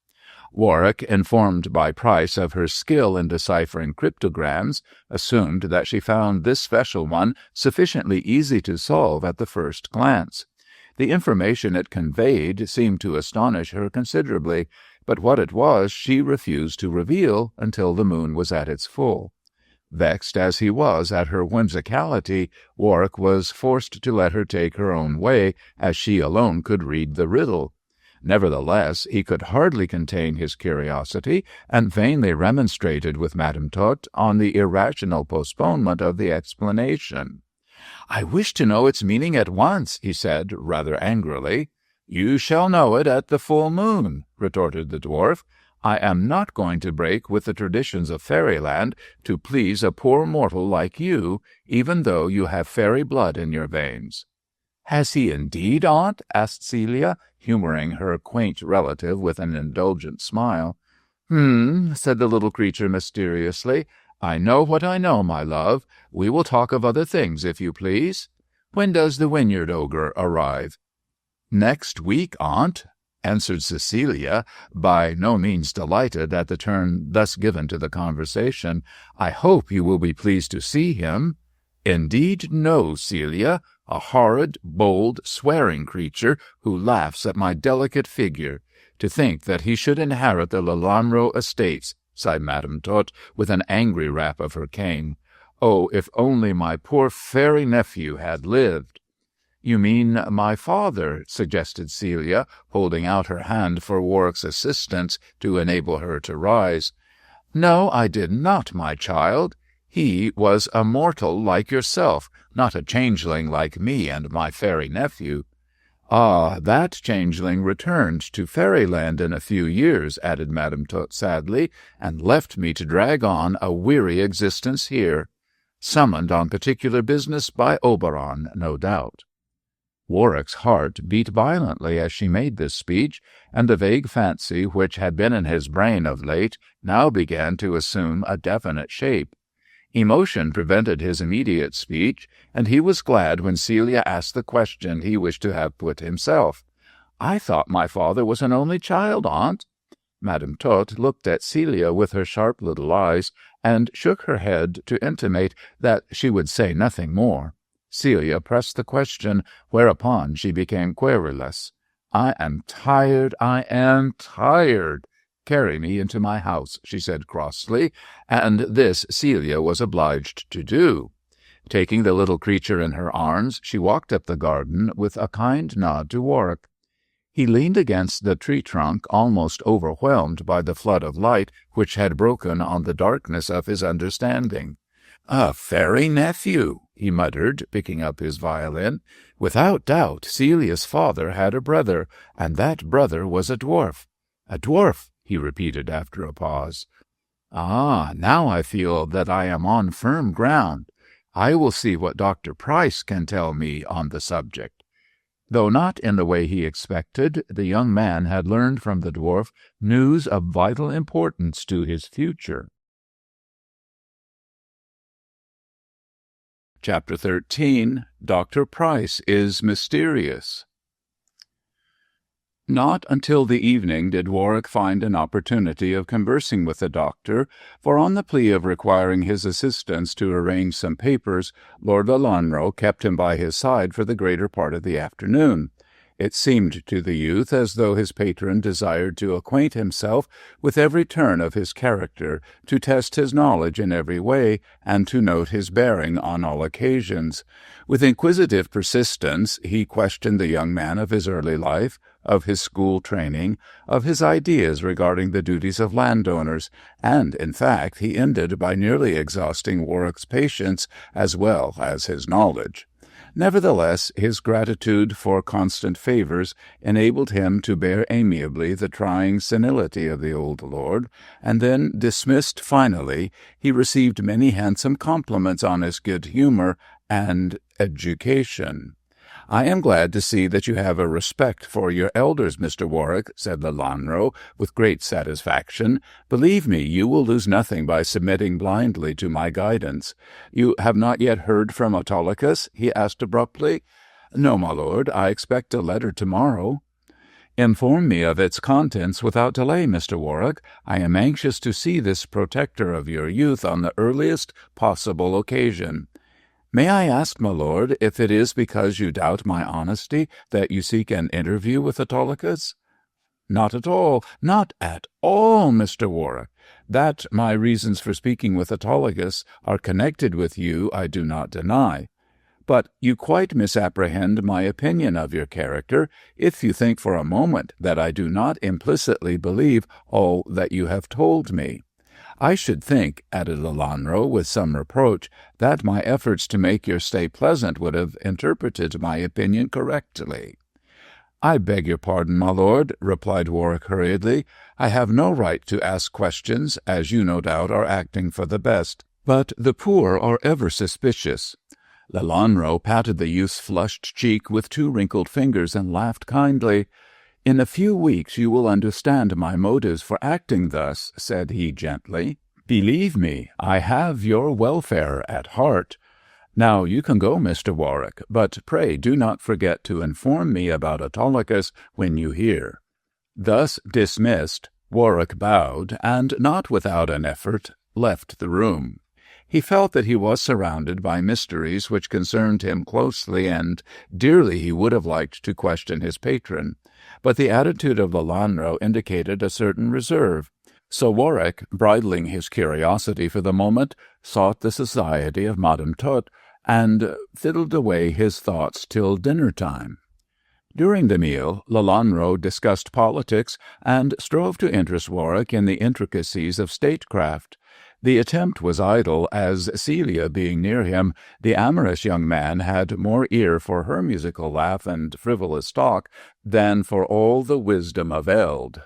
Warwick, informed by Price of her skill in deciphering cryptograms, assumed that she found this special one sufficiently easy to solve at the first glance. The information it conveyed seemed to astonish her considerably, but what it was she refused to reveal until the moon was at its full. Vexed as he was at her whimsicality, Warwick was forced to let her take her own way, as she alone could read the riddle. Nevertheless, he could hardly contain his curiosity, and vainly remonstrated with Madame Tot on the irrational postponement of the explanation. "I wish to know its meaning at once," he said, rather angrily. "You shall know it at the full moon," retorted the dwarf. "I am not going to break with the traditions of fairyland to please a poor mortal like you, even though you have fairy blood in your veins." "Has he indeed, aunt?" asked Celia, humoring her quaint relative with an indulgent smile. Said the little creature mysteriously. "I know what I know, my love. We will talk of other things, if you please. When does the Wynyard ogre arrive?" "Next week, aunt," answered Cecilia, by no means delighted at the turn thus given to the conversation. "I hope you will be pleased to see him." "Indeed, no, Celia. A horrid, bold, swearing creature who laughs at my delicate figure. To think that he should inherit the Lelanro estates," sighed Madame Tot, with an angry rap of her cane. "Oh, if only my poor fairy nephew had lived!" "You mean my father," suggested Celia, holding out her hand for Warwick's assistance to enable her to rise. "No, I did not, my child. He was a mortal like yourself, not a changeling like me and my fairy nephew." "Ah, that changeling returned to fairyland in a few years," added Madame Tot sadly, "and left me to drag on a weary existence here. Summoned on particular business by Oberon, no doubt." Warwick's heart beat violently as she made this speech, and the vague fancy which had been in his brain of late now began to assume a definite shape. Emotion prevented his immediate speech, and he was glad when Celia asked the question he wished to have put himself. "I thought my father was an only child, aunt." Madame Tot looked at Celia with her sharp little eyes, and shook her head to intimate that she would say nothing more. Celia pressed the question, whereupon she became querulous. "I am tired. Carry me into my house," she said crossly, and this Celia was obliged to do. Taking the little creature in her arms, she walked up the garden with a kind nod to Warwick. He leaned against the tree-trunk, almost overwhelmed by the flood of light which had broken on the darkness of his understanding. "A fairy nephew," he muttered, picking up his violin. Without doubt Celia's father had a brother, and that brother was a dwarf. "A dwarf," he repeated after a pause. "Ah, now I feel that I am on firm ground. I will see what Dr. Price can tell me on the subject." Though not in the way he expected, the young man had learned from the dwarf news of vital importance to his future. Chapter 13. Dr. Price is Mysterious. Not until the evening did Warwick find an opportunity of conversing with the doctor, for on the plea of requiring his assistance to arrange some papers, Lord Lelanro kept him by his side for the greater part of the afternoon. It seemed to the youth as though his patron desired to acquaint himself with every turn of his character, to test his knowledge in every way, and to note his bearing on all occasions. With inquisitive persistence he questioned the young man of his early life, of his school training, of his ideas regarding the duties of landowners, and, in fact, he ended by nearly exhausting Warwick's patience as well as his knowledge. Nevertheless, his gratitude for constant favors enabled him to bear amiably the trying senility of the old lord, and then, dismissed finally, he received many handsome compliments on his good humor and education. "I am glad to see that you have a respect for your elders, Mr. Warwick," said Lelanro, with great satisfaction. "Believe me, you will lose nothing by submitting blindly to my guidance. You have not yet heard from Autolycus?" he asked abruptly. "No, my lord. I expect a letter tomorrow." "Inform me of its contents without delay, Mr. Warwick. I am anxious to see this protector of your youth on the earliest possible occasion." "May I ask, my lord, if it is because you doubt my honesty that you seek an interview with Autolycus?" "Not at all, Mr. Warwick. That my reasons for speaking with Autolycus are connected with you I do not deny. But you quite misapprehend my opinion of your character if you think for a moment that I do not implicitly believe all that you have told me. I should think," added Lelanro with some reproach, "that my efforts to make your stay pleasant would have interpreted my opinion correctly." "I beg your pardon, my lord," replied Warwick hurriedly. "I have no right to ask questions, as you no doubt are acting for the best. But the poor are ever suspicious." Lelanro patted the youth's flushed cheek with two wrinkled fingers and laughed kindly. "In a few weeks you will understand my motives for acting thus," said he gently. "Believe me, I have your welfare at heart. Now you can go, Mr. Warwick, but pray do not forget to inform me about Autolycus when you hear." Thus dismissed, Warwick bowed, and, not without an effort, left the room. He felt that he was surrounded by mysteries which concerned him closely, and dearly he would have liked to question his patron. But the attitude of Lelanro indicated a certain reserve. So Warwick, bridling his curiosity for the moment, sought the society of Madame Tot, and fiddled away his thoughts till dinner-time. During the meal, Lelanro discussed politics, and strove to interest Warwick in the intricacies of statecraft. The attempt was idle, as Celia being near him, the amorous young man had more ear for her musical laugh and frivolous talk than for all the wisdom of eld.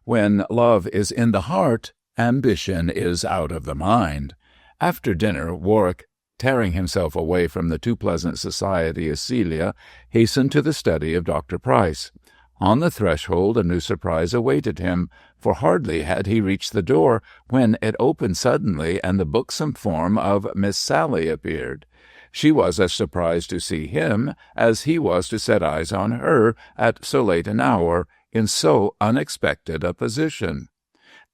When love is in the heart, ambition is out of the mind. After dinner, Warwick, tearing himself away from the too pleasant society of Celia, hastened to the study of Dr. Price. On the threshold a new surprise awaited him, for hardly had he reached the door when it opened suddenly and the buxom form of Miss Sally appeared. She was as surprised to see him as he was to set eyes on her at so late an hour, in so unexpected a position.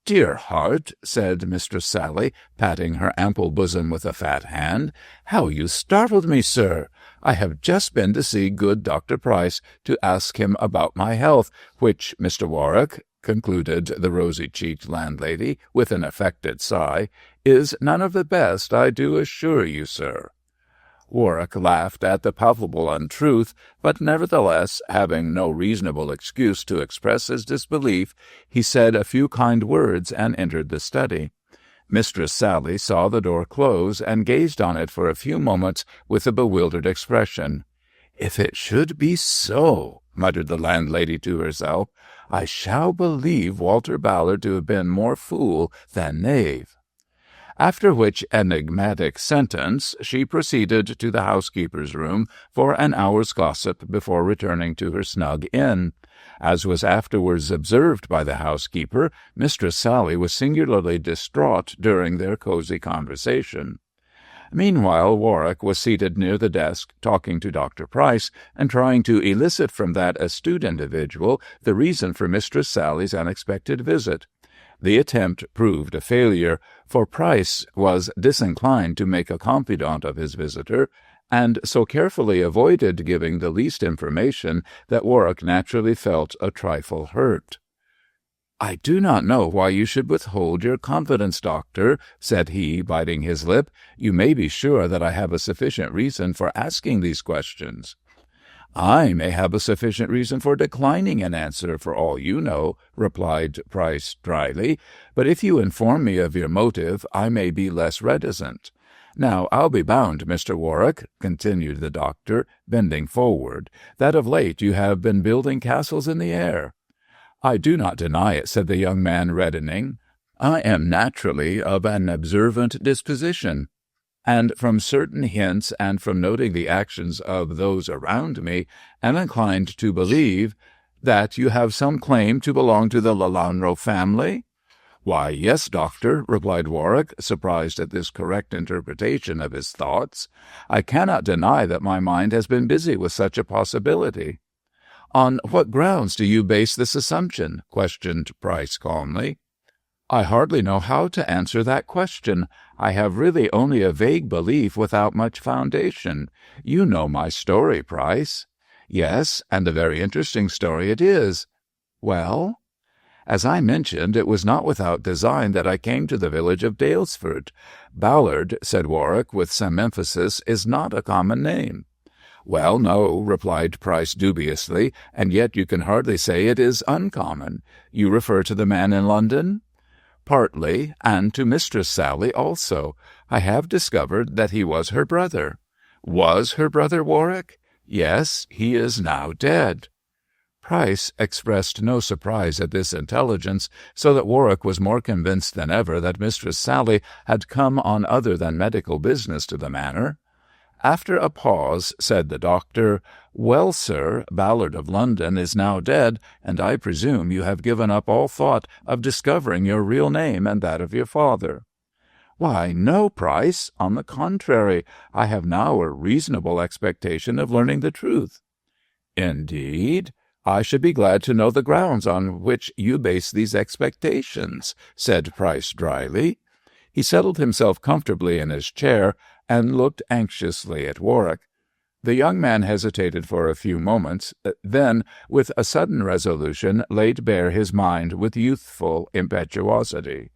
"Dear heart," said Mistress Sally, patting her ample bosom with a fat hand, "how you startled me, sir! I have just been to see good Dr. Price to ask him about my health, which, Mr. Warwick," concluded the rosy-cheeked landlady, with an affected sigh, "is none of the best, I do assure you, sir." Warwick laughed at the palpable untruth, but nevertheless, having no reasonable excuse to express his disbelief, he said a few kind words and entered the study. Mistress Sally saw the door close and gazed on it for a few moments with a bewildered expression. "If it should be so," muttered the landlady to herself, "I shall believe Walter Ballard to have been more fool than knave." After which enigmatic sentence she proceeded to the housekeeper's room for an hour's gossip before returning to her snug inn. As was afterwards observed by the housekeeper, Mistress Sally was singularly distraught during their cosy conversation. Meanwhile, Warwick was seated near the desk, talking to Dr. Price, and trying to elicit from that astute individual the reason for Mistress Sally's unexpected visit. The attempt proved a failure, for Price was disinclined to make a confidant of his visitor, and so carefully avoided giving the least information that Warwick naturally felt a trifle hurt. "I do not know why you should withhold your confidence, doctor," said he, biting his lip. "You may be sure that I have a sufficient reason for asking these questions." "I may have a sufficient reason for declining an answer, for all you know," replied Price dryly. "But if you inform me of your motive, I may be less reticent. Now, I'll be bound, Mr. Warwick," continued the doctor, bending forward, "that of late you have been building castles in the air." "I do not deny it," said the young man, reddening. "I am naturally of an observant disposition, and from certain hints and from noting the actions of those around me, am inclined to believe that you have some claim to belong to the Lelanro family." "Why, yes, doctor," replied Warwick, surprised at this correct interpretation of his thoughts. "I cannot deny that my mind has been busy with such a possibility." "On what grounds do you base this assumption?" questioned Price calmly. "I hardly know how to answer that question. I have really only a vague belief without much foundation. You know my story, Price." "Yes, and a very interesting story it is." "Well?" "As I mentioned, it was not without design that I came to the village of Daylesford. Ballard," said Warwick with some emphasis, "is not a common name." "Well, no," replied Price dubiously, "and yet you can hardly say it is uncommon. You refer to the man in London?" "Partly, and to Mistress Sally also. I have discovered that he was her brother." "Was her brother, Warwick?" "Yes, he is now dead." Price expressed no surprise at this intelligence, so that Warwick was more convinced than ever that Mistress Sally had come on other than medical business to the manor. After a pause, said the doctor, "Well, sir, Ballard of London is now dead, and I presume you have given up all thought of discovering your real name and that of your father." "Why, no, Price. On the contrary, I have now a reasonable expectation of learning the truth." "Indeed? I should be glad to know the grounds on which you base these expectations," said Price dryly. He settled himself comfortably in his chair and looked anxiously at Warwick. The young man hesitated for a few moments, then, with a sudden resolution, laid bare his mind with youthful impetuosity.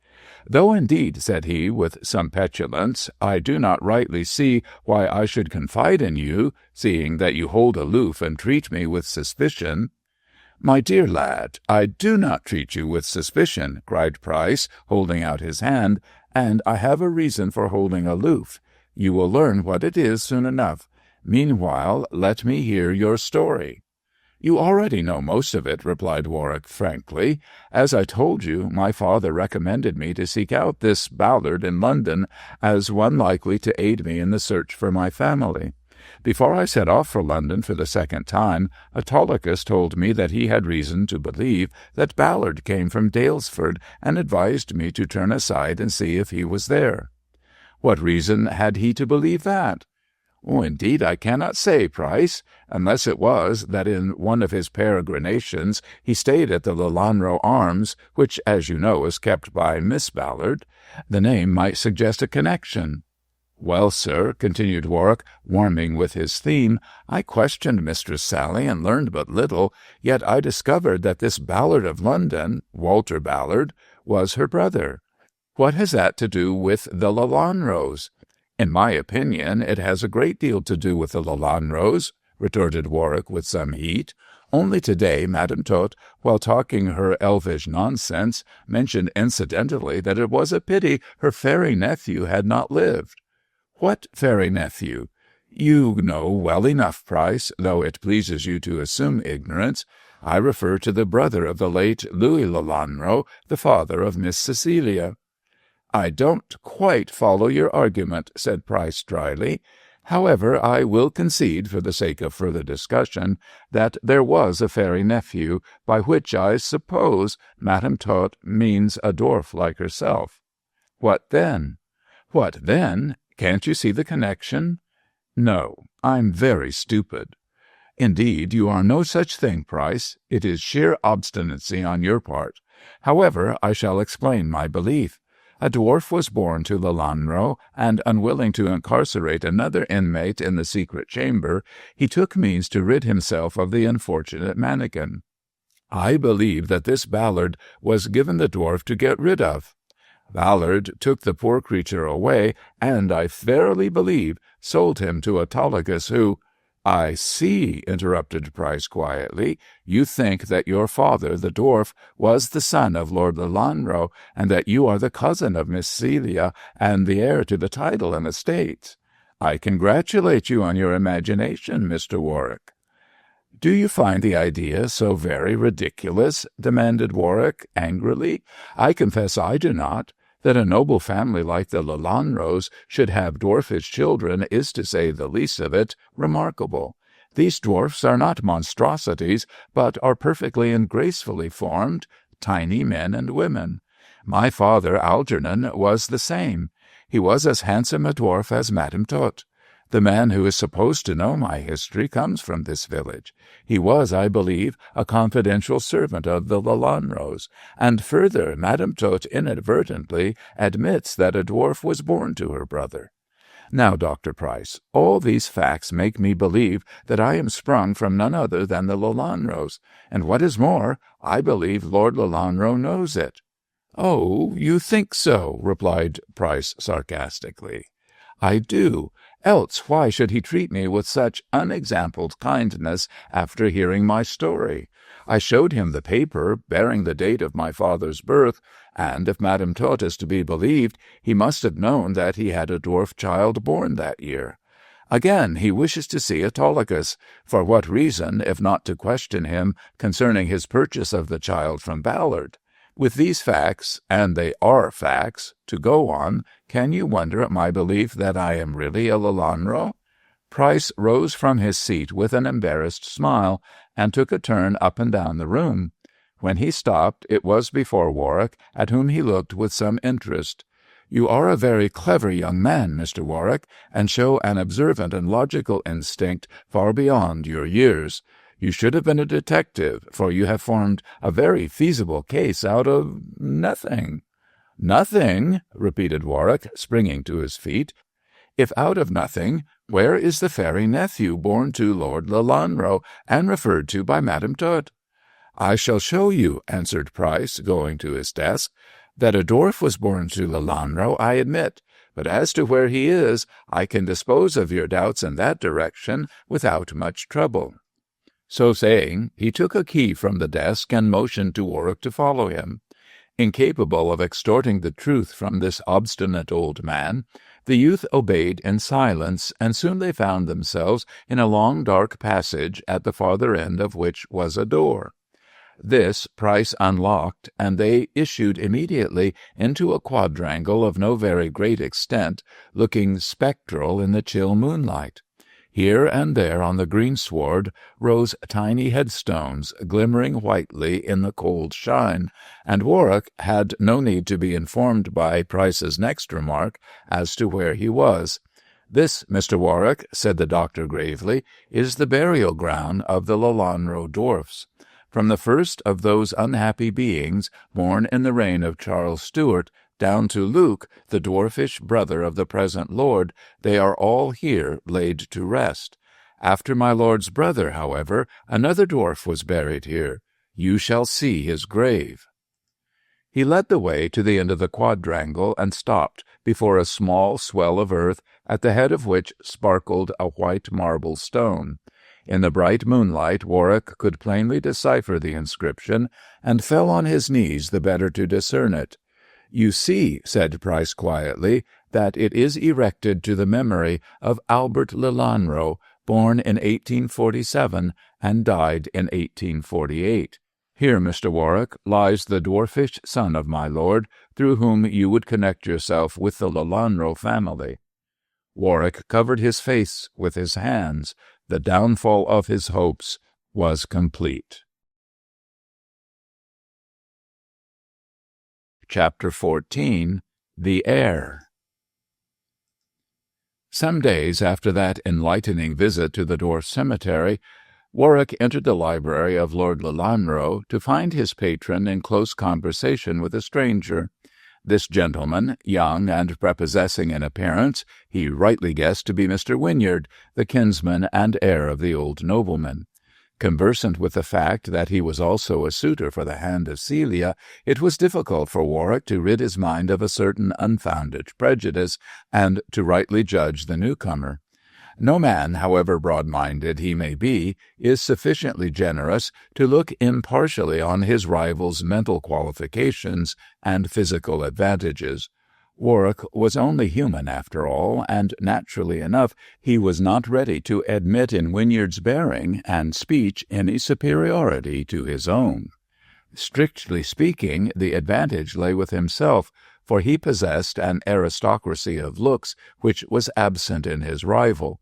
"Though indeed," said he, with some petulance, "I do not rightly see why I should confide in you, seeing that you hold aloof and treat me with suspicion." "My dear lad, I do not treat you with suspicion," cried Price, holding out his hand, and I have a reason for holding aloof. You will learn what it is soon enough. Meanwhile, let me hear your story." "You already know most of it," replied Warwick frankly. "As I told you, my father recommended me to seek out this Ballard in London as one likely to aid me in the search for my family. Before I set off for London for the second time, Autolycus told me that he had reason to believe that Ballard came from Daylesford, and advised me to turn aside and see if he was there." "What reason had he to believe that?" "Indeed, I cannot say, Price, unless it was that in one of his peregrinations he stayed at the Lelanro Arms, which, as you know, is kept by Miss Ballard. The name might suggest a connection." "Well, sir," continued Warwick, warming with his theme, "I questioned Mistress Sally and learned but little, yet I discovered that this Ballard of London, Walter Ballard, was her brother. What has that to do with the Lelanros?" "In my opinion, it has a great deal to do with the Lelanros," retorted Warwick with some heat. "Only to-day Madame Tot, while talking her elvish nonsense, mentioned incidentally that it was a pity her fairy nephew had not lived." "What fairy nephew?" "You know well enough, Price, though it pleases you to assume ignorance. I refer to the brother of the late Louis Lelanro, the father of Miss Cecilia." "I don't quite follow your argument," said Price dryly. "However, I will concede, for the sake of further discussion, that there was a fairy nephew, by which I suppose Madame Tot means a dwarf like herself." "What then?" "What then? Can't you see the connection?" "No, I'm very stupid." "Indeed, you are no such thing, Price. It is sheer obstinacy on your part. However, I shall explain my belief. A dwarf was born to Lelanro, and, unwilling to incarcerate another inmate in the secret chamber, he took means to rid himself of the unfortunate mannikin. I believe that this Ballard was given the dwarf to get rid of. Ballard took the poor creature away, and I verily believe sold him to Autolycus, who—" "I see," interrupted Price quietly. "You think that your father, the dwarf, was the son of Lord Lelanro, and that you are the cousin of Miss Celia and the heir to the title and estates. I congratulate you on your imagination, Mr. Warwick." "Do you find the idea so very ridiculous?" demanded Warwick angrily. "I confess I do not. That a noble family like the Lelanros should have dwarfish children is, to say the least of it, remarkable. These dwarfs are not monstrosities, but are perfectly and gracefully formed, tiny men and women. My father, Algernon, was the same. He was as handsome a dwarf as Madame Tot. The man who is supposed to know my history comes from this village. He was, I believe, a confidential servant of the Lelanros, and further, Madame Tot inadvertently admits that a dwarf was born to her brother. Now, Dr. Price, all these facts make me believe that I am sprung from none other than the Lelanros, and what is more, I believe Lord Lelanro knows it." "Oh, you think so?" replied Price sarcastically. "I do. Else why should he treat me with such unexampled kindness after hearing my story? I showed him the paper bearing the date of my father's birth, and if Madame Tot is to be believed, he must have known that he had a dwarf child born that year. Again, he wishes to see Autolycus. For what reason, if not to question him concerning his purchase of the child from Ballard? With these facts, and they are facts, to go on, can you wonder at my belief that I am really a Lelanro?" Price rose from his seat with an embarrassed smile, and took a turn up and down the room. When he stopped, it was before Warwick, at whom he looked with some interest. "You are a very clever young man, Mr. Warwick, and show an observant and logical instinct far beyond your years. You should have been a detective, for you have formed a very feasible case out of nothing." "Nothing?" repeated Warwick, springing to his feet. "If out of nothing, where is the fairy nephew born to Lord Lelanro, and referred to by Madame Tot?" "I shall show you," answered Price, going to his desk. "That a dwarf was born to Lelanro, I admit, but as to where he is, I can dispose of your doubts in that direction without much trouble." So saying, he took a key from the desk and motioned to Warwick to follow him. Incapable of extorting the truth from this obstinate old man, the youth obeyed in silence, and soon they found themselves in a long dark passage, at the farther end of which was a door. This Price unlocked, and they issued immediately into a quadrangle of no very great extent, looking spectral in the chill moonlight. Here and there on the greensward rose tiny headstones, glimmering whitely in the cold shine, and Warwick had no need to be informed by Price's next remark as to where he was. "This, Mr. Warwick," said the doctor gravely, "is the burial ground of the Lelanro dwarfs. From the first of those unhappy beings, born in the reign of Charles Stuart, down to Luke, the dwarfish brother of the present lord, they are all here laid to rest. After my lord's brother, however, another dwarf was buried here. You shall see his grave." He led the way to the end of the quadrangle and stopped before a small swell of earth, at the head of which sparkled a white marble stone. In the bright moonlight Warwick could plainly decipher the inscription, and fell on his knees the better to discern it. "You see," said Price quietly, "that it is erected to the memory of Albert Lelanro, born in 1847 and died in 1848. Here, Mr. Warwick, lies the dwarfish son of my lord, through whom you would connect yourself with the Lelanro family." Warwick covered his face with his hands. The downfall of his hopes was complete. Chapter 14. The Heir. Some days after that enlightening visit to the dwarf cemetery, Warwick entered the library of Lord Lelanro to find his patron in close conversation with a stranger. This gentleman, young and prepossessing in appearance, he rightly guessed to be Mr. Wynyard, the kinsman and heir of the old nobleman. Conversant with the fact that he was also a suitor for the hand of Celia, it was difficult for Warwick to rid his mind of a certain unfounded prejudice, and to rightly judge the newcomer. No man, however broad-minded he may be, is sufficiently generous to look impartially on his rival's mental qualifications and physical advantages. Warwick was only human, after all, and naturally enough he was not ready to admit in Wynyard's bearing and speech any superiority to his own. Strictly speaking, the advantage lay with himself, for he possessed an aristocracy of looks which was absent in his rival.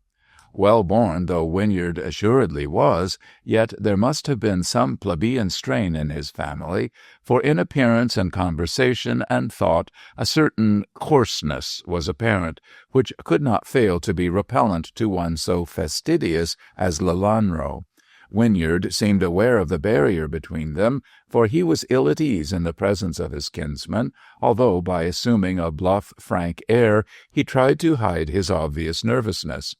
Well-born though Wynyard assuredly was, yet there must have been some plebeian strain in his family, for in appearance and conversation and thought a certain coarseness was apparent, which could not fail to be repellent to one so fastidious as Lelanro. Wynyard seemed aware of the barrier between them, for he was ill at ease in the presence of his kinsman, although by assuming a bluff, frank air he tried to hide his obvious nervousness.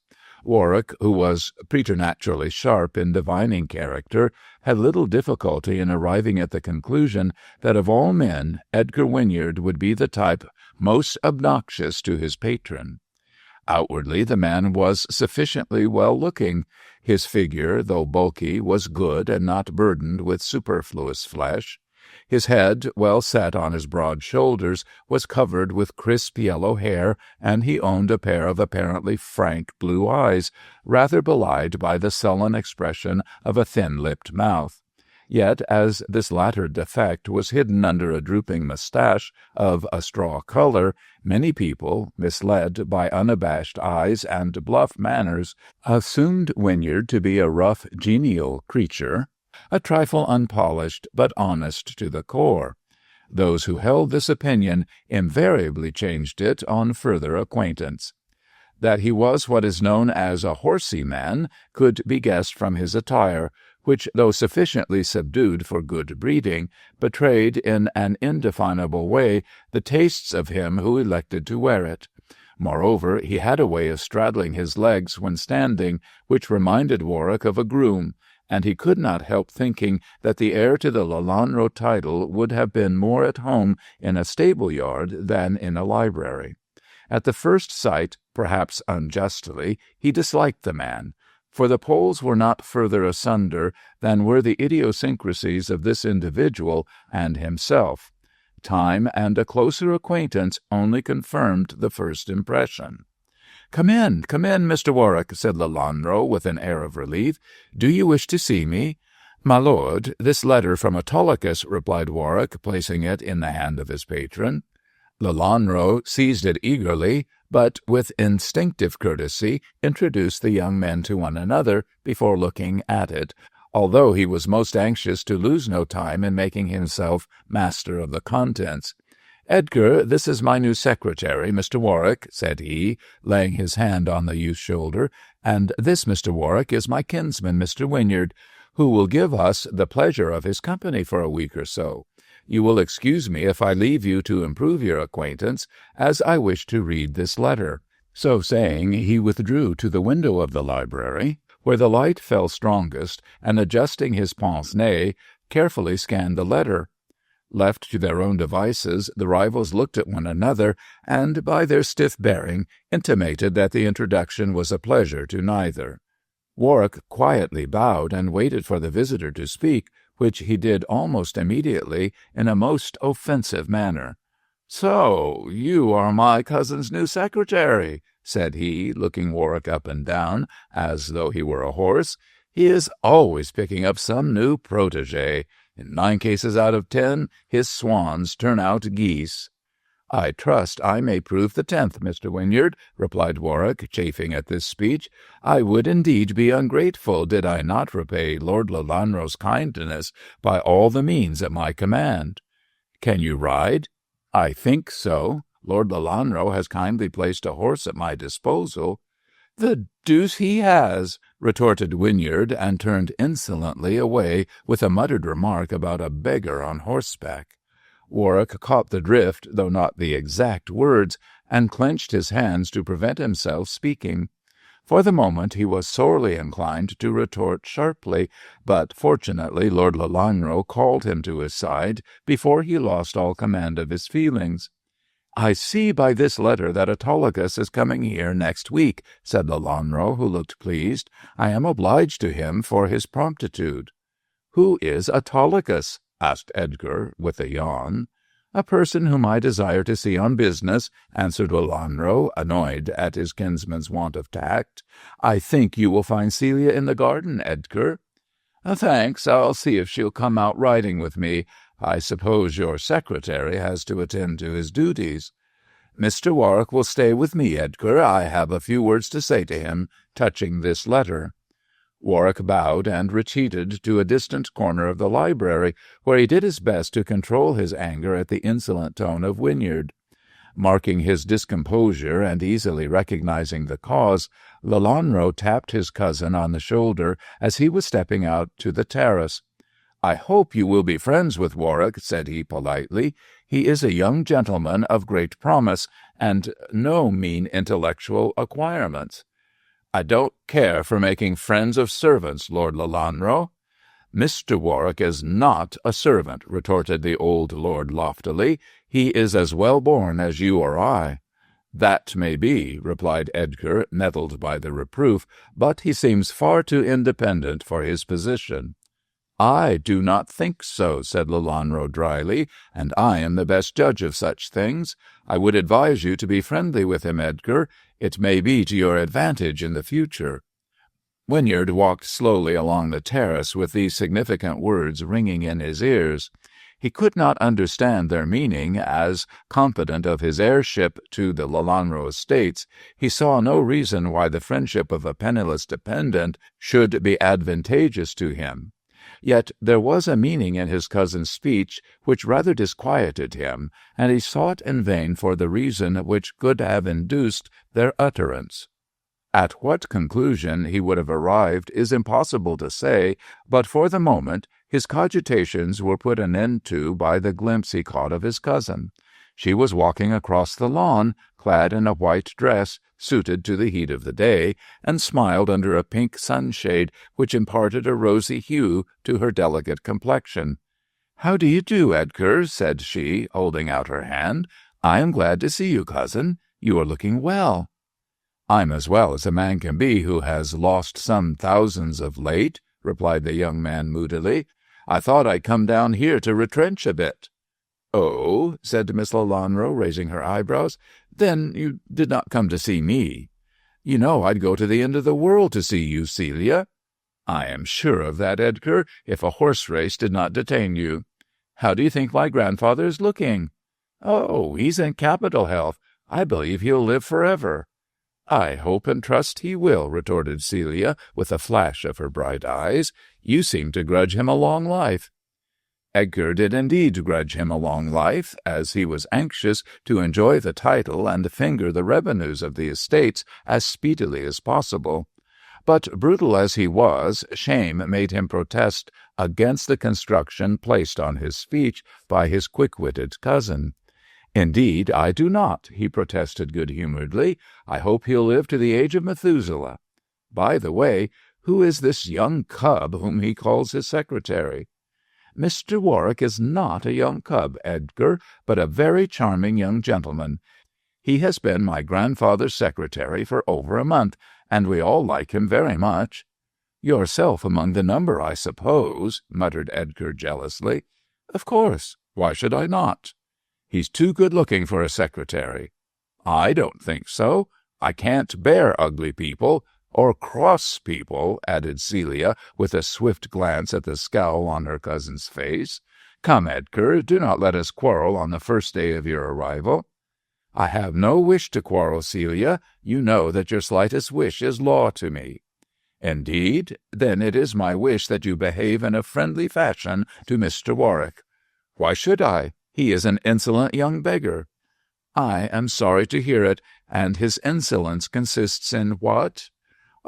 Warwick, who was preternaturally sharp in divining character, had little difficulty in arriving at the conclusion that of all men Edgar Wynyard would be the type most obnoxious to his patron. Outwardly the man was sufficiently well-looking. His figure, though bulky, was good and not burdened with superfluous flesh. His head, well set on his broad shoulders, was covered with crisp yellow hair, and he owned a pair of apparently frank blue eyes, rather belied by the sullen expression of a thin-lipped mouth. Yet, as this latter defect was hidden under a drooping moustache of a straw color, many people, misled by unabashed eyes and bluff manners, assumed Wynyard to be a rough, genial creature, a trifle unpolished, but honest to the core. Those who held this opinion invariably changed it on further acquaintance. That he was what is known as a horsey man could be guessed from his attire, which, though sufficiently subdued for good breeding, betrayed in an indefinable way the tastes of him who elected to wear it. Moreover, he had a way of straddling his legs when standing, which reminded Warwick of a groom, and he could not help thinking that the heir to the Lelanro title would have been more at home in a stable-yard than in a library. At the first sight, perhaps unjustly, he disliked the man, for the poles were not further asunder than were the idiosyncrasies of this individual and himself. time and a closer acquaintance only confirmed the first impression. Come in, Mr. Warwick," said Lelanro with an air of relief. "Do you wish to see me?" "My lord, this letter from Autolycus," replied Warwick, placing it in the hand of his patron. Lelanro seized it eagerly, but with instinctive courtesy introduced the young men to one another before looking at it, although he was most anxious to lose no time in making himself master of the contents. "Edgar, this is my new secretary, Mr. Warwick," said he, laying his hand on the youth's shoulder, "and this, Mr. Warwick, is my kinsman, Mr. Wynyard, who will give us the pleasure of his company for a week or so. You will excuse me if I leave you to improve your acquaintance, as I wish to read this letter." So saying, he withdrew to the window of the library, where the light fell strongest, and adjusting his pince-nez, carefully scanned the letter. Left to their own devices, the rivals looked at one another, and by their stiff bearing intimated that the introduction was a pleasure to neither. Warwick quietly bowed and waited for the visitor to speak, which he did almost immediately in a most offensive manner. "So you are my cousin's new secretary," said he, looking Warwick up and down, as though he were a horse. "He is always picking up some new protégé. In 9 cases out of 10, his swans turn out geese." "I trust I may prove the 10th, Mr. Wynyard," replied Warwick, chafing at this speech. "I would indeed be ungrateful did I not repay Lord Lelanro's kindness by all the means at my command." "Can you ride?" "I think so. Lord Lelanro has kindly placed a horse at my disposal." "The deuce he has!" retorted Wynyard, and turned insolently away with a muttered remark about a beggar on horseback. Warwick caught the drift, though not the exact words, and clenched his hands to prevent himself speaking. For the moment he was sorely inclined to retort sharply, but fortunately Lord Lelanro called him to his side before he lost all command of his feelings. "I see by this letter that Autolycus is coming here next week," said Lelanro, who looked pleased. "I am obliged to him for his promptitude." "Who is Autolycus?" asked Edgar, with a yawn. "A person whom I desire to see on business," answered Lelanro, annoyed at his kinsman's want of tact. "I think you will find Celia in the garden, Edgar." "Thanks, I'll see if she'll come out riding with me. I suppose your secretary has to attend to his duties." "Mr. Warwick will stay with me, Edgar. I have a few words to say to him touching this letter." Warwick bowed and retreated to a distant corner of the library, where he did his best to control his anger at the insolent tone of Wynyard. Marking his discomposure and easily recognizing the cause, Lelanro tapped his cousin on the shoulder as he was stepping out to the terrace. "I hope you will be friends with Warwick," said he politely. "He is a young gentleman of great promise, and no mean intellectual acquirements." "I don't care for making friends of servants, Lord Lelanro." "Mr. Warwick is not a servant," retorted the old lord loftily. "He is as well born as you or I." "That may be," replied Edgar, nettled by the reproof, "but he seems far too independent for his position." "I do not think so," said Lelanro dryly, "and I am the best judge of such things. I would advise you to be friendly with him, Edgar. It may be to your advantage in the future." Wynyard walked slowly along the terrace with these significant words ringing in his ears. He could not understand their meaning, as, confident of his heirship to the Lelanro estates, he saw no reason why the friendship of a penniless dependent should be advantageous to him. Yet there was a meaning in his cousin's speech which rather disquieted him, and he sought in vain for the reason which could have induced their utterance. At what conclusion he would have arrived is impossible to say, but for the moment his cogitations were put an end to by the glimpse he caught of his cousin. She was walking across the lawn, clad in a white dress suited to the heat of the day, and smiled under a pink sunshade which imparted a rosy hue to her delicate complexion. "How do you do, Edgar?" said she, holding out her hand. "I am glad to see you, cousin. You are looking well." "I'm as well as a man can be who has lost some thousands of late," replied the young man moodily. "I thought I'd come down here to retrench a bit." "Oh," said Miss Lelanro, raising her eyebrows. "Then you did not come to see me. You know I'd go to the end of the world to see you, Celia." "I am sure of that, Edgar, if a horse race did not detain you. How do you think my grandfather is looking?" "Oh, he's in capital health. I believe he'll live forever." "I hope and trust he will," retorted Celia, with a flash of her bright eyes. "You seem to grudge him a long life." Edgar did indeed grudge him a long life, as he was anxious to enjoy the title and finger the revenues of the estates as speedily as possible. But, brutal as he was, shame made him protest against the construction placed on his speech by his quick-witted cousin. "Indeed, I do not," he protested good-humoredly. "I hope he'll live to the age of Methuselah. By the way, who is this young cub whom he calls his secretary?" "Mr. Warwick is not a young cub, Edgar, but a very charming young gentleman. He has been my grandfather's secretary for over a month, and we all like him very much." "Yourself among the number, I suppose," muttered Edgar jealously. "Of course. Why should I not?" "He's too good-looking for a secretary." "I don't think so. I can't bear ugly people, or cross people," added Celia, with a swift glance at the scowl on her cousin's face. "Come, Edgar, do not let us quarrel on the first day of your arrival." "I have no wish to quarrel, Celia. You know that your slightest wish is law to me." "Indeed? Then it is my wish that you behave in a friendly fashion to Mr. Warwick." "Why should I? He is an insolent young beggar." "I am sorry to hear it. And his insolence consists in what?"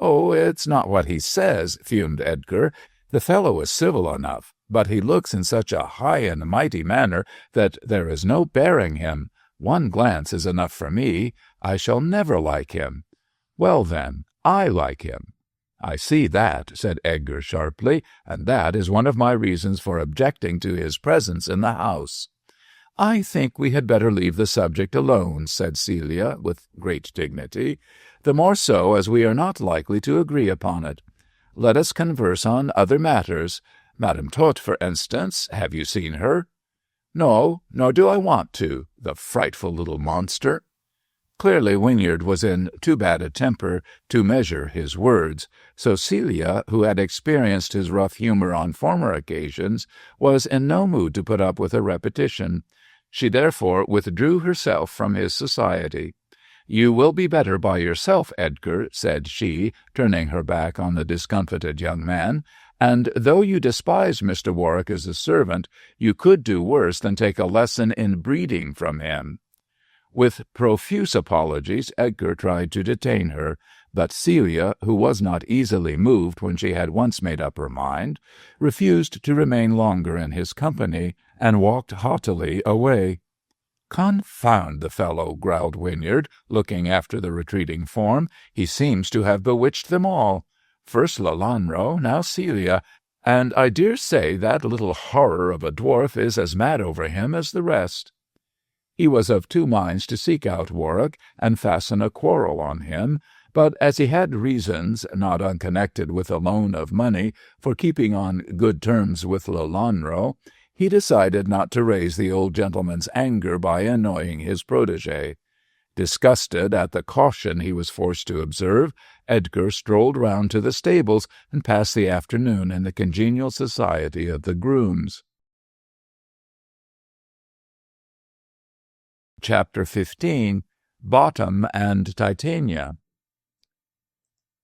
"Oh, it's not what he says," fumed Edgar. "The fellow is civil enough, but he looks in such a high and mighty manner that there is no bearing him. One glance is enough for me. I shall never like him." "Well, then, I like him." "I see that," said Edgar sharply, "and that is one of my reasons for objecting to his presence in the house." "I think we had better leave the subject alone," said Celia, with great dignity, "the more so as we are not likely to agree upon it. Let us converse on other matters. Madame Tot, for instance, have you seen her?" "No, nor do I want to. The frightful little monster." Clearly Wynyard was in too bad a temper to measure his words, so Celia, who had experienced his rough humor on former occasions, was in no mood to put up with a repetition. She therefore withdrew herself from his society. "You will be better by yourself, Edgar," said she, turning her back on the discomfited young man, "and though you despise Mr. Warwick as a servant, you could do worse than take a lesson in breeding from him." With profuse apologies, Edgar tried to detain her, but Celia, who was not easily moved when she had once made up her mind, refused to remain longer in his company, and walked haughtily away. "Confound the fellow," growled Wynyard, looking after the retreating form. "He seems to have bewitched them all. First Lelanro, now Celia, and I dare say that little horror of a dwarf is as mad over him as the rest." He was of two minds to seek out Warwick and fasten a quarrel on him, but as he had reasons, not unconnected with a loan of money, for keeping on good terms with Lelanro, he decided not to raise the old gentleman's anger by annoying his protégé. Disgusted at the caution he was forced to observe, Edgar strolled round to the stables and passed the afternoon in the congenial society of the grooms. Chapter 15. Bottom and Titania.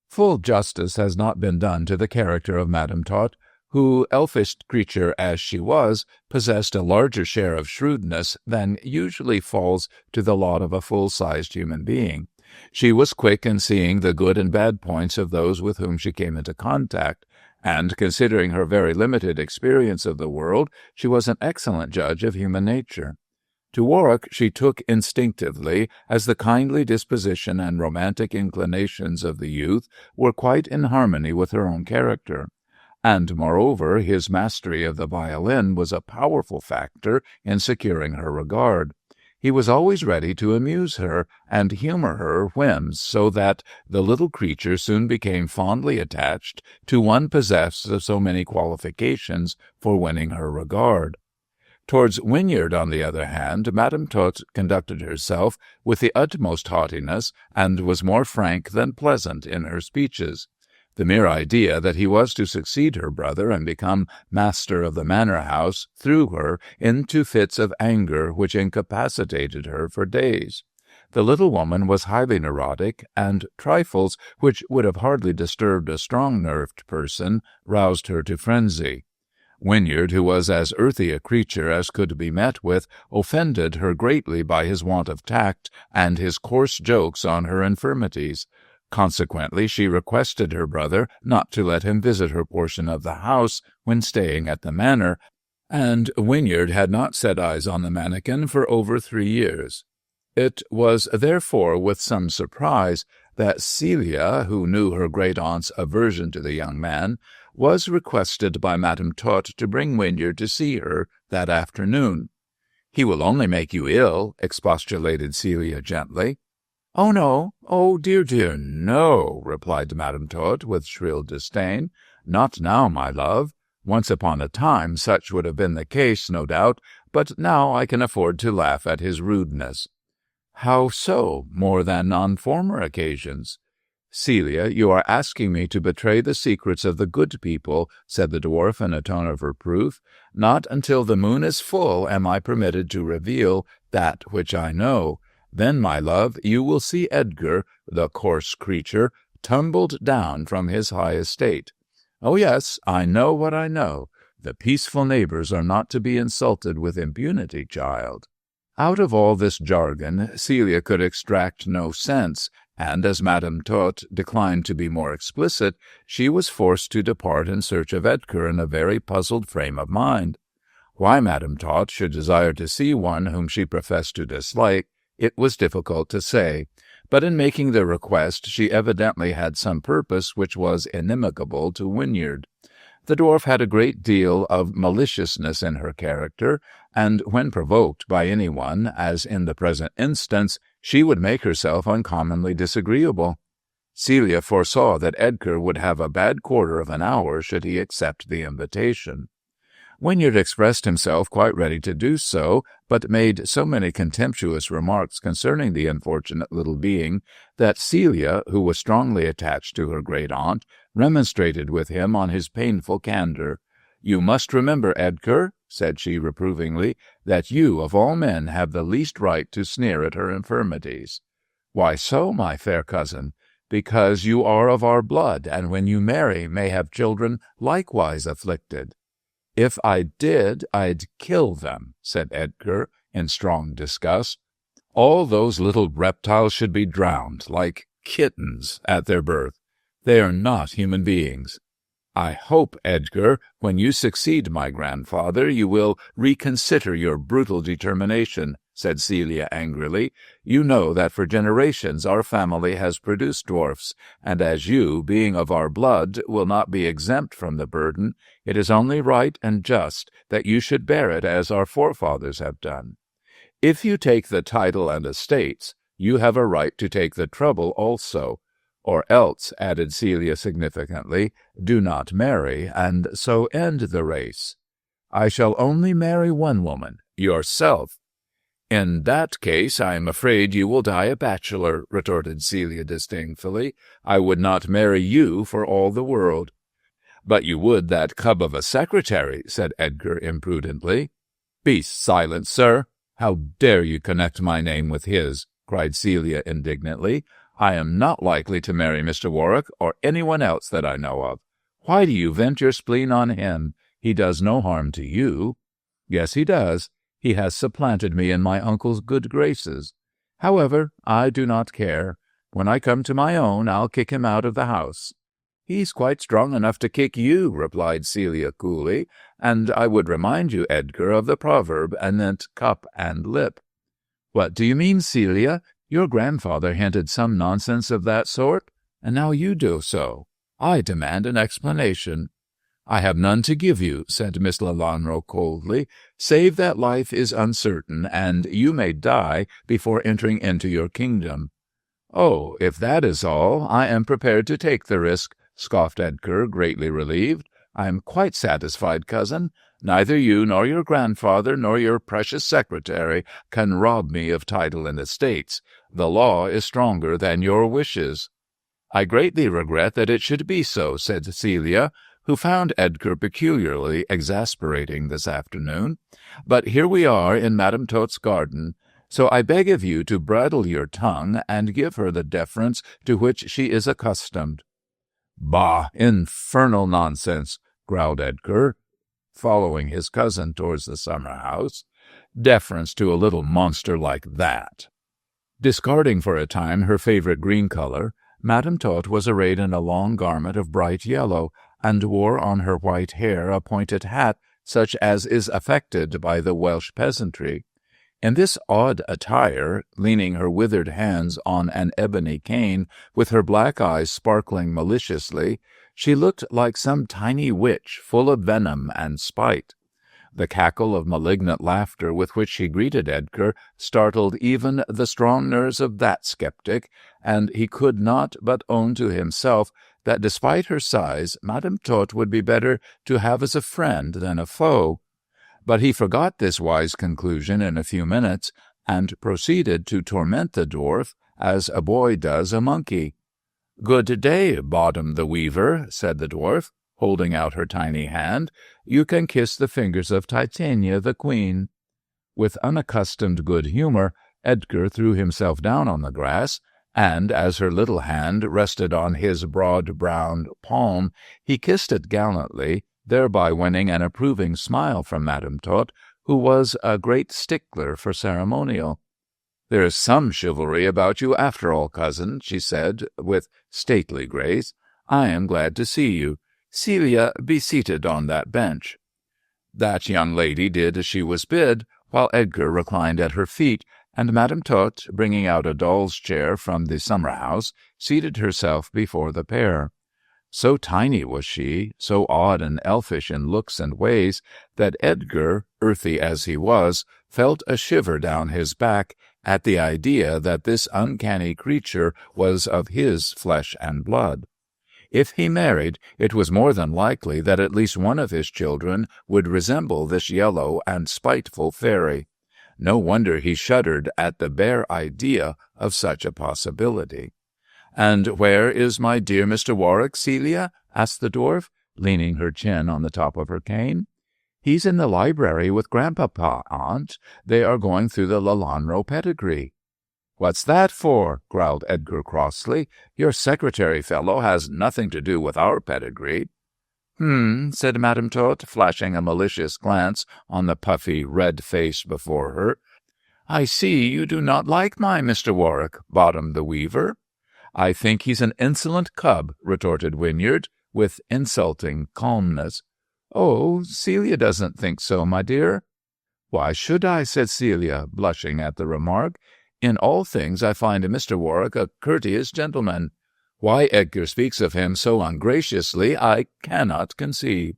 Full justice has not been done to the character of Madame Tot, who, elfish creature as she was, possessed a larger share of shrewdness than usually falls to the lot of a full-sized human being. She was quick in seeing the good and bad points of those with whom she came into contact, and, considering her very limited experience of the world, she was an excellent judge of human nature. To Warwick she took instinctively, as the kindly disposition and romantic inclinations of the youth were quite in harmony with her own character. And, moreover, his mastery of the violin was a powerful factor in securing her regard. He was always ready to amuse her and humor her whims, so that the little creature soon became fondly attached to one possessed of so many qualifications for winning her regard. Towards Wynyard, on the other hand, Madame Tot conducted herself with the utmost haughtiness, and was more frank than pleasant in her speeches. The mere idea that he was to succeed her brother and become master of the manor house threw her into fits of anger which incapacitated her for days. The little woman was highly neurotic, and trifles which would have hardly disturbed a strong-nerved person roused her to frenzy. Wynyard, who was as earthy a creature as could be met with, offended her greatly by his want of tact and his coarse jokes on her infirmities. Consequently, she requested her brother not to let him visit her portion of the house when staying at the manor, and Wynyard had not set eyes on the mannikin for over 3 years. It was therefore with some surprise that Celia, who knew her great-aunt's aversion to the young man, was requested by Madame Tot to bring Wynyard to see her that afternoon. "He will only make you ill," expostulated Celia gently. "Oh, no. Oh, dear, dear, no," replied Madame Tot with shrill disdain. "Not now, my love. Once upon a time such would have been the case, no doubt, but now I can afford to laugh at his rudeness." "How so, more than on former occasions?" "Celia, you are asking me to betray the secrets of the good people," said the dwarf in a tone of reproof. "Not until the moon is full am I permitted to reveal that which I know. Then, my love, you will see Edgar, the coarse creature, tumbled down from his high estate. Oh, yes, I know what I know. The peaceful neighbors are not to be insulted with impunity, child." Out of all this jargon Celia could extract no sense, and as Madame Tot declined to be more explicit, she was forced to depart in search of Edgar in a very puzzled frame of mind. Why Madame Tot should desire to see one whom she professed to dislike, it was difficult to say, but in making the request she evidently had some purpose which was inimical to Wynyard. The dwarf had a great deal of maliciousness in her character, and when provoked by anyone, as in the present instance, she would make herself uncommonly disagreeable. Celia foresaw that Edgar would have a bad quarter of an hour should he accept the invitation. Wynyard expressed himself quite ready to do so, but made so many contemptuous remarks concerning the unfortunate little being that Celia, who was strongly attached to her great-aunt, remonstrated with him on his painful candor. "You must remember, Edgar," said she reprovingly, "that you, of all men, have the least right to sneer at her infirmities." "Why so, my fair cousin?" "Because you are of our blood, and when you marry may have children likewise afflicted." "If I did, I'd kill them," said Edgar, in strong disgust. "All those little reptiles should be drowned, like kittens, at their birth. They are not human beings." "I hope, Edgar, when you succeed my grandfather, you will reconsider your brutal determination," said Celia angrily. "You know that for generations our family has produced dwarfs, and as you, being of our blood, will not be exempt from the burden, it is only right and just that you should bear it as our forefathers have done. If you take the title and estates, you have a right to take the trouble also. Or else," added Celia significantly, "do not marry, and so end the race." "I shall only marry one woman, yourself." "In that case, I am afraid you will die a bachelor," retorted Celia disdainfully. "I would not marry you for all the world." "But you would that cub of a secretary," said Edgar imprudently. "Be silent, sir. How dare you connect my name with his?" cried Celia indignantly. "I am not likely to marry Mr. Warwick or anyone else that I know of. Why do you vent your spleen on him? He does no harm to you." "Yes, he does. He has supplanted me in my uncle's good graces. However, I do not care. When I come to my own, I'll kick him out of the house." "He's quite strong enough to kick you," replied Celia coolly, "and I would remind you, Edgar, of the proverb anent cup and lip." "What do you mean, Celia? Your grandfather hinted some nonsense of that sort, and now you do so. I demand an explanation." "I have none to give you," said Miss Lelanro coldly, "save that life is uncertain, and you may die before entering into your kingdom." "Oh, if that is all, I am prepared to take the risk," scoffed Edgar, greatly relieved. "I am quite satisfied, cousin. Neither you nor your grandfather nor your precious secretary can rob me of title and estates. The law is stronger than your wishes." "I greatly regret that it should be so," said Celia, who found Edgar peculiarly exasperating this afternoon. "But here we are in Madame Tot's garden, so I beg of you to bridle your tongue and give her the deference to which she is accustomed." "Bah! Infernal nonsense!" growled Edgar, following his cousin towards the summer-house. "Deference to a little monster like that!" Discarding for a time her favorite green color, Madame Tot was arrayed in a long garment of bright yellow, and wore on her white hair a pointed hat such as is affected by the Welsh peasantry. In this odd attire, leaning her withered hands on an ebony cane, with her black eyes sparkling maliciously, she looked like some tiny witch full of venom and spite. The cackle of malignant laughter with which she greeted Edgar startled even the strong nerves of that skeptic, and he could not but own to himself that despite her size, Madame Tot would be better to have as a friend than a foe. But he forgot this wise conclusion in a few minutes, and proceeded to torment the dwarf as a boy does a monkey. "Good day, Bottom the Weaver," said the dwarf, holding out her tiny hand. "You can kiss the fingers of Titania the queen." With unaccustomed good humor, Edgar threw himself down on the grass, and as her little hand rested on his broad brown palm, he kissed it gallantly, thereby winning an approving smile from Madame Tot, who was a great stickler for ceremonial. "There is some chivalry about you after all, cousin," she said with stately grace. "I am glad to see you. Celia, be seated on that bench." That young lady did as she was bid, while Edgar reclined at her feet, and Madame Tot, bringing out a doll's chair from the summer-house, seated herself before the pair. So tiny was she, so odd and elfish in looks and ways, that Edgar, earthy as he was, felt a shiver down his back at the idea that this uncanny creature was of his flesh and blood. If he married, it was more than likely that at least one of his children would resemble this yellow and spiteful fairy. No wonder he shuddered at the bare idea of such a possibility. "And where is my dear Mr. Warwick, Celia?" asked the dwarf, leaning her chin on the top of her cane. "He's in the library with Grandpapa, Aunt. They are going through the Lelanro pedigree." "What's that for?" growled Edgar crossly. "Your secretary fellow has nothing to do with our pedigree." Said Madame Tot, flashing a malicious glance on the puffy red face before her. "I see you do not like my Mr. Warwick, Bottom the Weaver." "I think he's an insolent cub," retorted Wynyard, with insulting calmness. "Oh, Celia doesn't think so, my dear." "Why should I?" said Celia, blushing at the remark. "In all things I find Mr. Warwick a courteous gentleman. Why Edgar speaks of him so ungraciously I cannot conceive."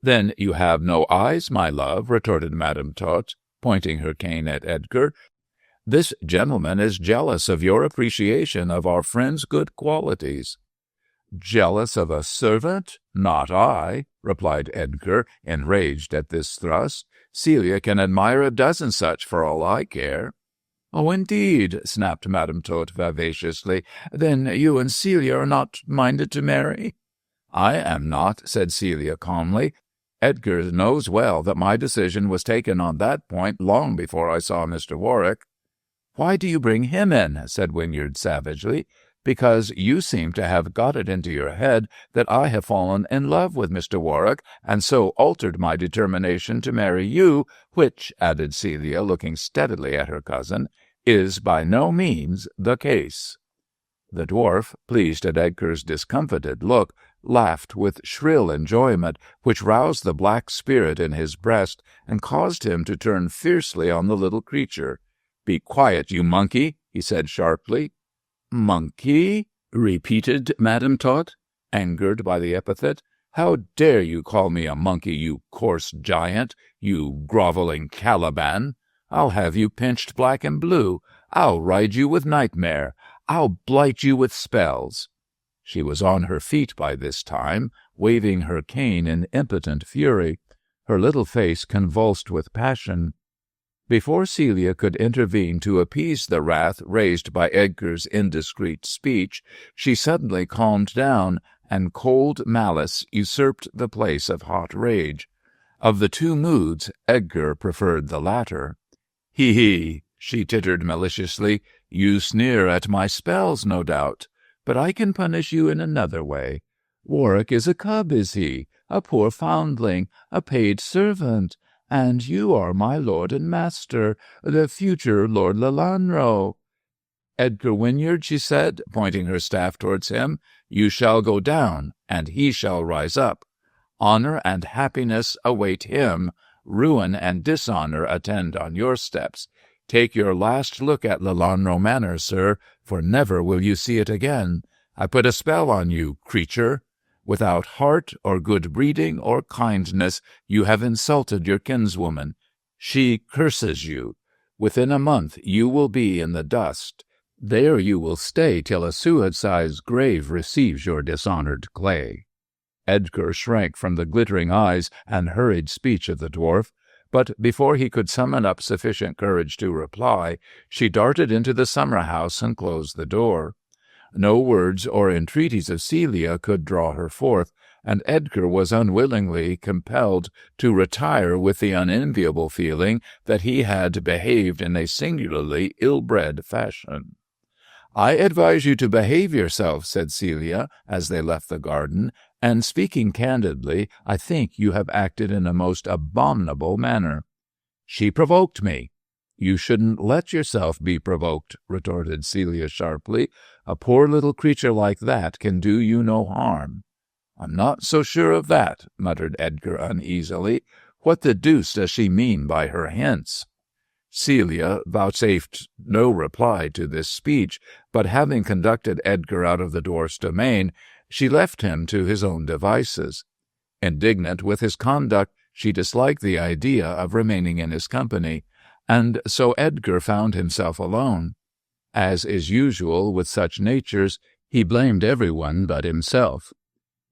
"Then you have no eyes, my love," retorted Madame Tot, pointing her cane at Edgar. "This gentleman is jealous of your appreciation of our friend's good qualities." "Jealous of a servant? Not I," replied Edgar, enraged at this thrust. "Celia can admire a dozen such for all I care." "Oh, indeed," snapped Madame Tot vivaciously. "Then you and Celia are not minded to marry?" "I am not," said Celia calmly. "Edgar knows well that my decision was taken on that point long before I saw Mr. Warwick." "Why do you bring him in?" said Wynyard savagely. "Because you seem to have got it into your head that I have fallen in love with Mr. Warwick, and so altered my determination to marry you, which," added Celia, looking steadily at her cousin, "is by no means the case." The dwarf, pleased at Edgar's discomfited look, laughed with shrill enjoyment, which roused the black spirit in his breast and caused him to turn fiercely on the little creature. "Be quiet, you monkey," he said sharply. "Monkey?" repeated Madame Tot, angered by the epithet. "How dare you call me a monkey, you coarse giant, you groveling Caliban? I'll have you pinched black and blue. I'll ride you with nightmare. I'll blight you with spells." She was on her feet by this time, waving her cane in impotent fury. her little face convulsed with passion. Before Celia could intervene to appease the wrath raised by Edgar's indiscreet speech, she suddenly calmed down, and cold malice usurped the place of hot rage. Of the two moods, Edgar preferred the latter. "Hee, she tittered maliciously. "You sneer at my spells, no doubt, but I can punish you in another way. Warwick is a cub, is he? A poor foundling, a paid servant, and you are my lord and master, the future Lord Lelanro." "Edgar Wynyard," she said, pointing her staff towards him, "you shall go down, and he shall rise up. Honor and happiness await him. Ruin and dishonor attend on your steps. Take your last look at Lelanro Manor, sir, for never will you see it again. I put a spell on you, creature. Without heart or good breeding or kindness, you have insulted your kinswoman. She curses you. Within a month you will be in the dust. There you will stay till a suicide's grave receives your dishonored clay." Edgar shrank from the glittering eyes and hurried speech of the dwarf, but before he could summon up sufficient courage to reply, she darted into the summer-house and closed the door. No words or entreaties of Celia could draw her forth, and Edgar was unwillingly compelled to retire with the unenviable feeling that he had behaved in a singularly ill-bred fashion. "I advise you to behave yourself," said Celia, as they left the garden, "and speaking candidly, I think you have acted in a most abominable manner." "She provoked me." "You shouldn't let yourself be provoked," retorted Celia sharply. "A poor little creature like that can do you no harm." "I'm not so sure of that," muttered Edgar uneasily. "What the deuce does she mean by her hints?" Celia vouchsafed no reply to this speech, but having conducted Edgar out of the dwarf's domain, she left him to his own devices. Indignant with his conduct, she disliked the idea of remaining in his company, and so Edgar found himself alone. As is usual with such natures, he blamed everyone but himself.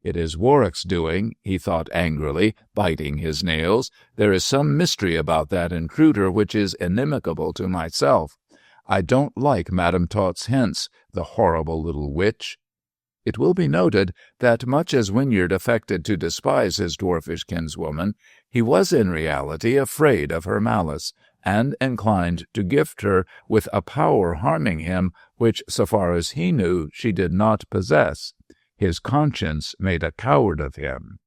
"It is Warwick's doing," he thought angrily, biting his nails. "There is some mystery about that intruder which is inimical to myself. I don't like Madame Tot's hints, the horrible little witch." It will be noted that much as Wynyard affected to despise his dwarfish kinswoman, he was in reality afraid of her malice, and inclined to gift her with a power harming him which, so far as he knew, she did not possess. His conscience made a coward of him.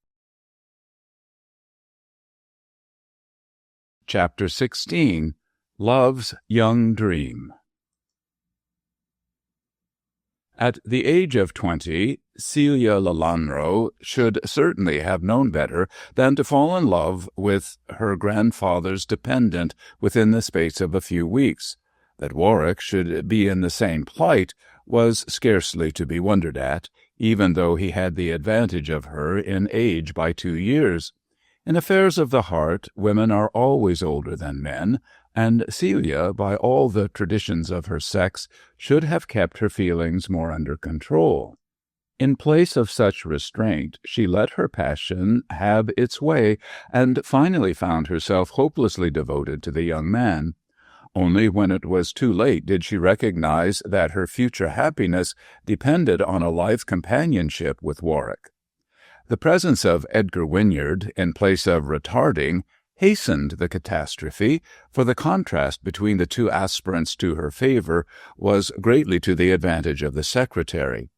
Chapter 16. Love's Young Dream. At the age of 20, Celia Lelanro should certainly have known better than to fall in love with her grandfather's dependent within the space of a few weeks. That Warwick should be in the same plight was scarcely to be wondered at, even though he had the advantage of her in age by 2 years. In affairs of the heart, women are always older than men, and Celia, by all the traditions of her sex, should have kept her feelings more under control. In place of such restraint, she let her passion have its way, and finally found herself hopelessly devoted to the young man. Only when it was too late did she recognize that her future happiness depended on a life companionship with Warwick. The presence of Edgar Wynyard, in place of retarding, hastened the catastrophe, for the contrast between the two aspirants to her favor was greatly to the advantage of the secretary.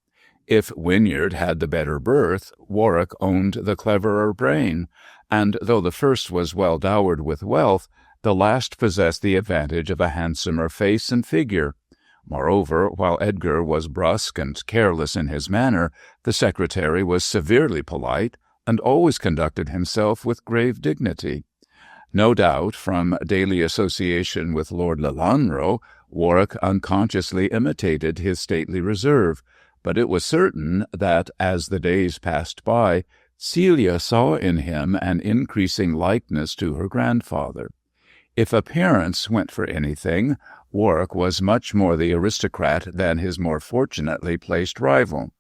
If Wynyard had the better birth, Warwick owned the cleverer brain, and though the first was well dowered with wealth, the last possessed the advantage of a handsomer face and figure. Moreover, while Edgar was brusque and careless in his manner, the secretary was severely polite, and always conducted himself with grave dignity. No doubt, from daily association with Lord Lelanro, Warwick unconsciously imitated his stately reserve, but it was certain that, as the days passed by, Celia saw in him an increasing likeness to her grandfather. If appearance went for anything, Warwick was much more the aristocrat than his more fortunately placed rival.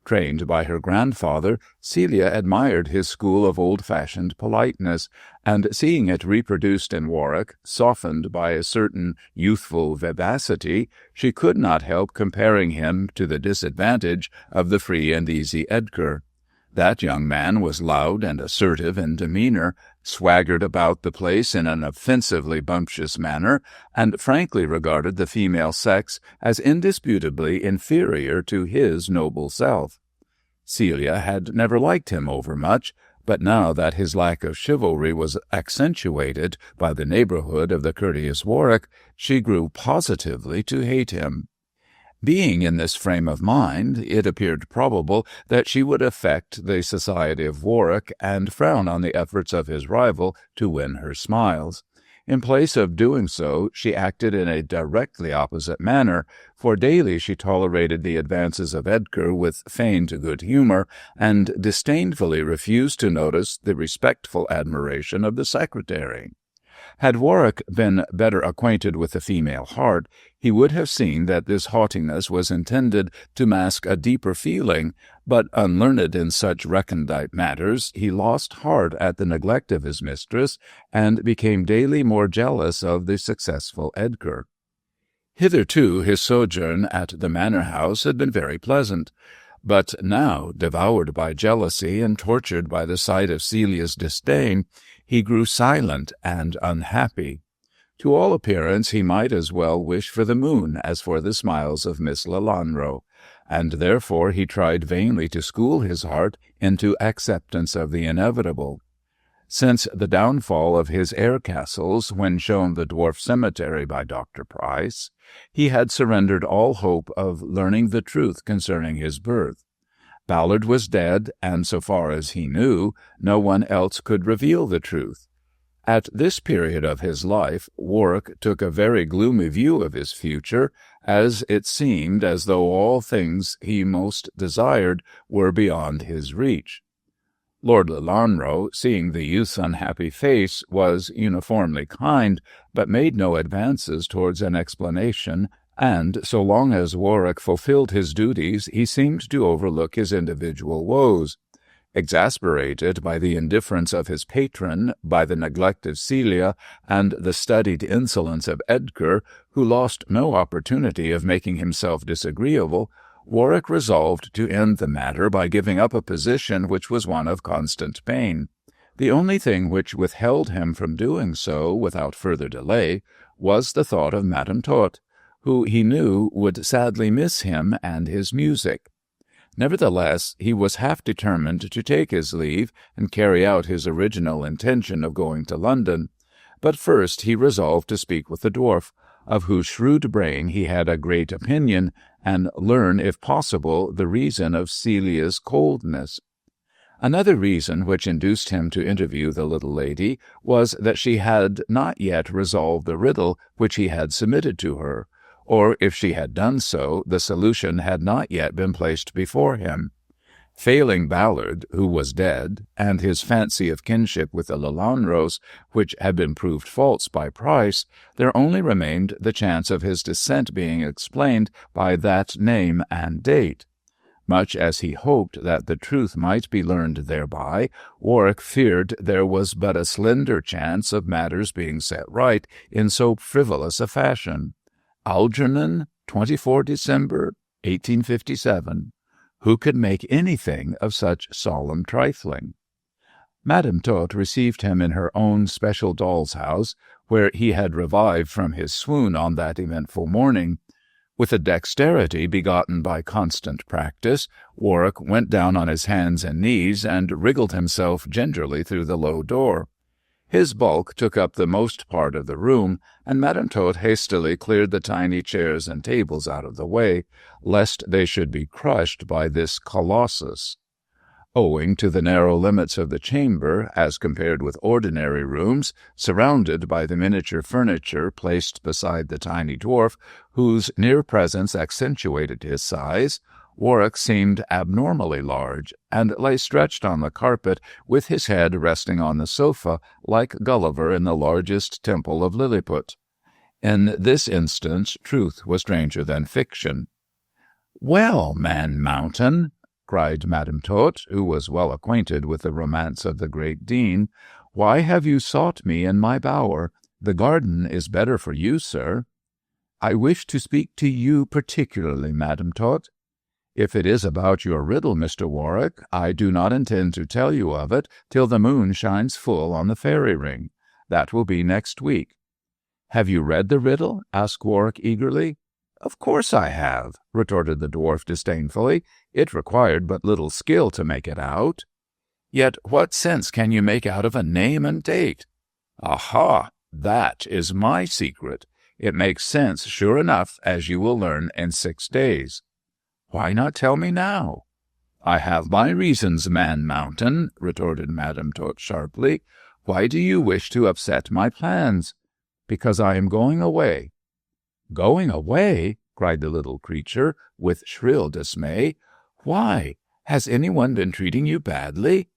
Trained by her grandfather, Celia admired his school of old-fashioned politeness, and seeing it reproduced in Warwick, softened by a certain youthful vivacity, she could not help comparing him to the disadvantage of the free and easy Edgar. That young man was loud and assertive in demeanor, swaggered about the place in an offensively bumptious manner, and frankly regarded the female sex as indisputably inferior to his noble self. Celia had never liked him overmuch, but now that his lack of chivalry was accentuated by the neighborhood of the courteous Warwick, she grew positively to hate him. Being in this frame of mind, it appeared probable that she would affect the society of Warwick and frown on the efforts of his rival to win her smiles. In place of doing so, she acted in a directly opposite manner, for daily she tolerated the advances of Edgar with feigned good humor, and disdainfully refused to notice the respectful admiration of the secretary. Had Warwick been better acquainted with the female heart, he would have seen that this haughtiness was intended to mask a deeper feeling, but unlearned in such recondite matters, he lost heart at the neglect of his mistress, and became daily more jealous of the successful Edgar. Hitherto his sojourn at the manor-house had been very pleasant, but now, devoured by jealousy and tortured by the sight of Celia's disdain, he grew silent and unhappy. To all appearance he might as well wish for the moon as for the smiles of Miss Lelanro, and therefore he tried vainly to school his heart into acceptance of the inevitable. Since the downfall of his air castles, when shown the Dwarf cemetery by Dr. Price, he had surrendered all hope of learning the truth concerning his birth. Ballard was dead, and so far as he knew, no one else could reveal the truth. At this period of his life, Warwick took a very gloomy view of his future, as it seemed as though all things he most desired were beyond his reach. Lord Lelanro, seeing the youth's unhappy face, was uniformly kind, but made no advances towards an explanation, and so long as Warwick fulfilled his duties, he seemed to overlook his individual woes. Exasperated by the indifference of his patron, by the neglect of Celia, and the studied insolence of Edgar, who lost no opportunity of making himself disagreeable, Warwick resolved to end the matter by giving up a position which was one of constant pain. The only thing which withheld him from doing so without further delay was the thought of Madame Tot, who he knew would sadly miss him and his music. Nevertheless, he was half determined to take his leave and carry out his original intention of going to London. But first he resolved to speak with the dwarf, of whose shrewd brain he had a great opinion, and learn, if possible, the reason of Celia's coldness. Another reason which induced him to interview the little lady was that she had not yet resolved the riddle which he had submitted to her, or if she had done so, the solution had not yet been placed before him. Failing Ballard, who was dead, and his fancy of kinship with the Lelanros, which had been proved false by Price, there only remained the chance of his descent being explained by that name and date. Much as he hoped that the truth might be learned thereby, Warwick feared there was but a slender chance of matters being set right in so frivolous a fashion. Algernon, 24 December, 1857. Who could make anything of such solemn trifling? Madame Tot received him in her own special doll's house, where he had revived from his swoon on that eventful morning. With a dexterity begotten by constant practice, Warwick went down on his hands and knees and wriggled himself gingerly through the low door. His bulk took up the most part of the room, and Madame Tot hastily cleared the tiny chairs and tables out of the way, lest they should be crushed by this colossus. Owing to the narrow limits of the chamber, as compared with ordinary rooms, surrounded by the miniature furniture placed beside the tiny dwarf, whose near presence accentuated his size, Warwick seemed abnormally large, and lay stretched on the carpet with his head resting on the sofa, like Gulliver in the largest temple of Lilliput. In this instance truth was stranger than fiction. "Well, Man Mountain," cried Madam Tot, who was well acquainted with the romance of the great Dean. "Why have you sought me in my bower? The garden is better for you, sir." "I wish to speak to you particularly, Madam Tot." "If it is about your riddle, Mr. Warwick, I do not intend to tell you of it till the moon shines full on the fairy ring. That will be next week." "Have you read the riddle?" asked Warwick eagerly. "Of course I have," retorted the dwarf disdainfully. "It required but little skill to make it out." "Yet what sense can you make out of a name and date?" "Aha! That is my secret. It makes sense sure enough, as you will learn in 6 days." "Why not tell me now?" "I have my reasons, Man Mountain," retorted Madam Tot sharply. "Why do you wish to upset my plans?" "Because I am going away." "Going away?" cried the little creature, with shrill dismay. "Why? Has anyone been treating you badly?"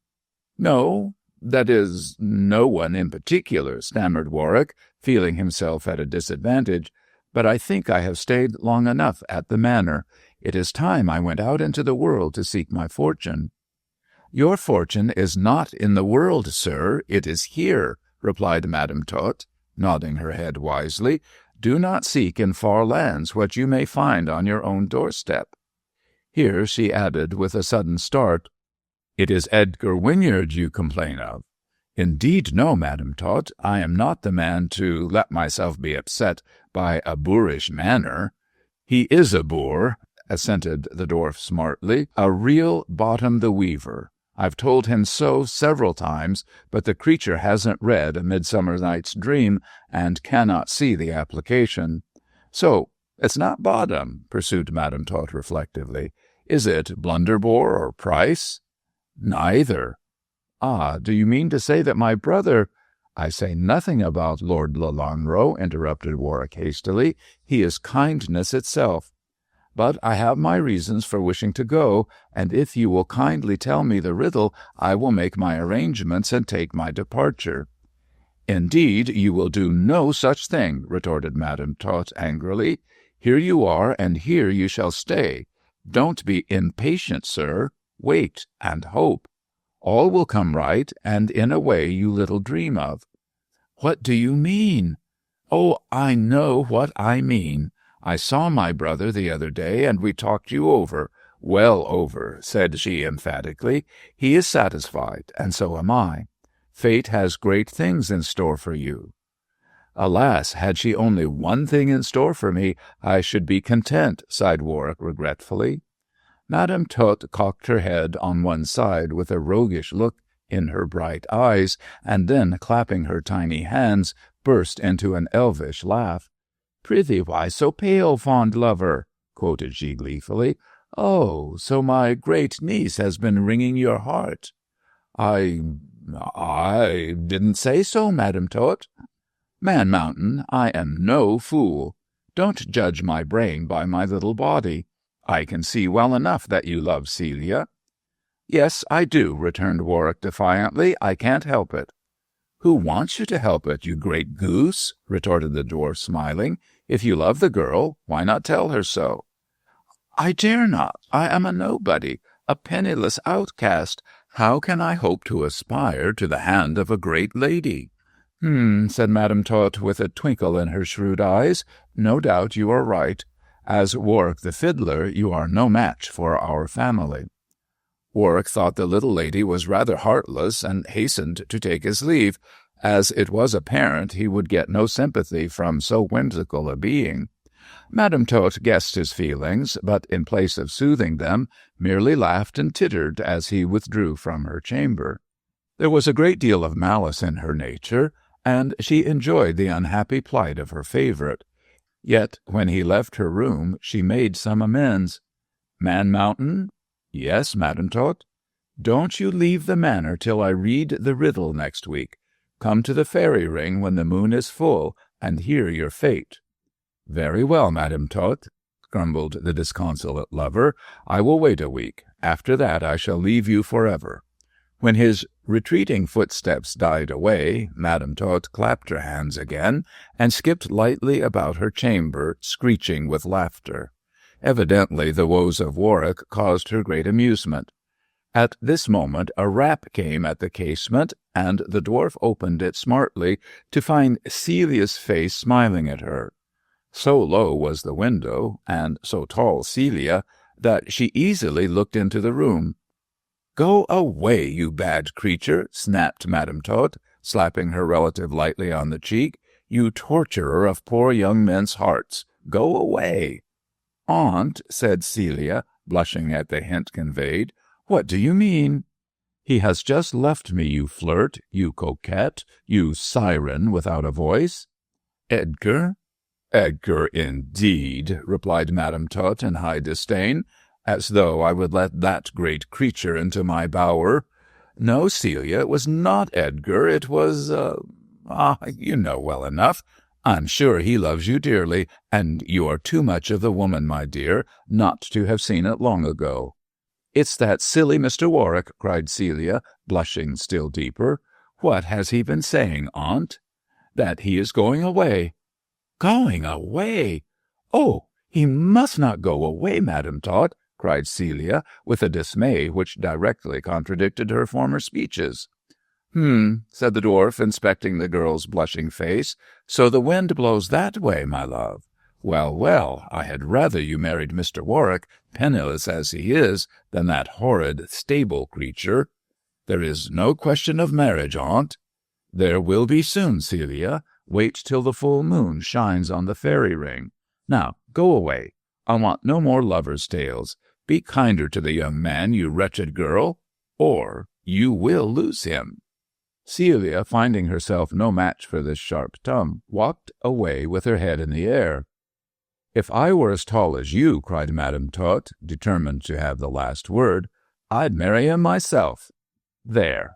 "No, that is, no one in particular," stammered Warwick, feeling himself at a disadvantage. "But I think I have stayed long enough at the manor. It is time I went out into the world to seek my fortune." "Your fortune is not in the world, sir. It is here," replied Madam Tot, nodding her head wisely. "Do not seek in far lands what you may find on your own doorstep." Here she added with a sudden start, "It is Edgar Wynyard you complain of." "Indeed, no, Madam Tot. I am not the man to let myself be upset by a boorish manner." "He is a boor," assented the dwarf smartly. "A real Bottom the Weaver. I've told him so several times, but the creature hasn't read A Midsummer Night's Dream and cannot see the application." "So it's not Bottom," pursued Madam Tot reflectively. "Is it Blunderbore or Price?" "Neither." "Ah, do you mean to say that my brother—" "I say nothing about Lord Lelanro," interrupted Warwick hastily. "He is kindness itself. But I have my reasons for wishing to go, and if you will kindly tell me the riddle, I will make my arrangements and take my departure." "Indeed, you will do no such thing," retorted Madam Tot angrily. "Here you are, and here you shall stay. Don't be impatient, sir. Wait and hope. All will come right, and in a way you little dream of." "What do you mean?" "Oh, I know what I mean. I saw my brother the other day, and we talked you over. Well over," said she emphatically. "He is satisfied, and so am I. Fate has great things in store for you." "Alas, had she only one thing in store for me, I should be content," sighed Warwick regretfully. Madam Tot cocked her head on one side with a roguish look in her bright eyes, and then, clapping her tiny hands, burst into an elvish laugh. "Prithee, why so pale, fond lover?" quoted she gleefully. "Oh, so my great niece has been wringing your heart." I didn't say so, Madam Tot." "Man Mountain, I am no fool. Don't judge my brain by my little body. I can see well enough that you love Celia." "Yes, I do," returned Warwick defiantly. "I can't help it." "Who wants you to help it, you great goose?" retorted the dwarf, smiling. "If you love the girl, why not tell her so?" "I dare not. I am a nobody, a penniless outcast. How can I hope to aspire to the hand of a great lady?" Said Madam Tot with a twinkle in her shrewd eyes. "No doubt you are right. As Warwick the fiddler, you are no match for our family." Warwick thought the little lady was rather heartless, and hastened to take his leave, as it was apparent he would get no sympathy from so whimsical a being. Madam Tot guessed his feelings, but in place of soothing them, merely laughed and tittered as he withdrew from her chamber. There was a great deal of malice in her nature, and she enjoyed the unhappy plight of her favourite. Yet when he left her room, she made some amends. "Man Mountain?" "Yes, Madam Tot." "Don't you leave the manor till I read the riddle next week. Come to the fairy ring when the moon is full, and hear your fate." "Very well, Madam Tot," grumbled the disconsolate lover. "I will wait a week. After that I shall leave you forever." When his retreating footsteps died away, Madam Tot clapped her hands again, and skipped lightly about her chamber, screeching with laughter. Evidently the woes of Warwick caused her great amusement. At this moment a rap came at the casement, and the dwarf opened it smartly to find Celia's face smiling at her. So low was the window, and so tall Celia, that she easily looked into the room. "Go away, you bad creature," snapped Madame Tot, slapping her relative lightly on the cheek. "You torturer of poor young men's hearts. Go away." "Aunt," said Celia, blushing at the hint conveyed, "what do you mean?" "He has just left me, you flirt, you coquette, you siren without a voice." "Edgar?" "Edgar, indeed," replied Madame Tot in high disdain, "as though I would let that great creature into my bower. No, Celia, it was not Edgar, it was, you know well enough. I'm sure he loves you dearly, and you are too much of the woman, my dear, not to have seen it long ago." "It's that silly Mr. Warwick," cried Celia, blushing still deeper. "What has he been saying, aunt?" "That he is going away." "Going away? Oh, he must not go away, Madame Tot," cried Celia, with a dismay which directly contradicted her former speeches. Said the dwarf, inspecting the girl's blushing face. "So the wind blows that way, my love. Well, well, I had rather you married Mr. Warwick, penniless as he is, than that horrid stable creature." "There is no question of marriage, aunt." "There will be soon, Celia. Wait till the full moon shines on the fairy ring. Now, go away. I want no more lovers' tales. Be kinder to the young man, you wretched girl, or you will lose him." Celia, finding herself no match for this sharp tongue, walked away with her head in the air. "If I were as tall as you," cried Madame Tot, determined to have the last word, "I'd marry him myself. There."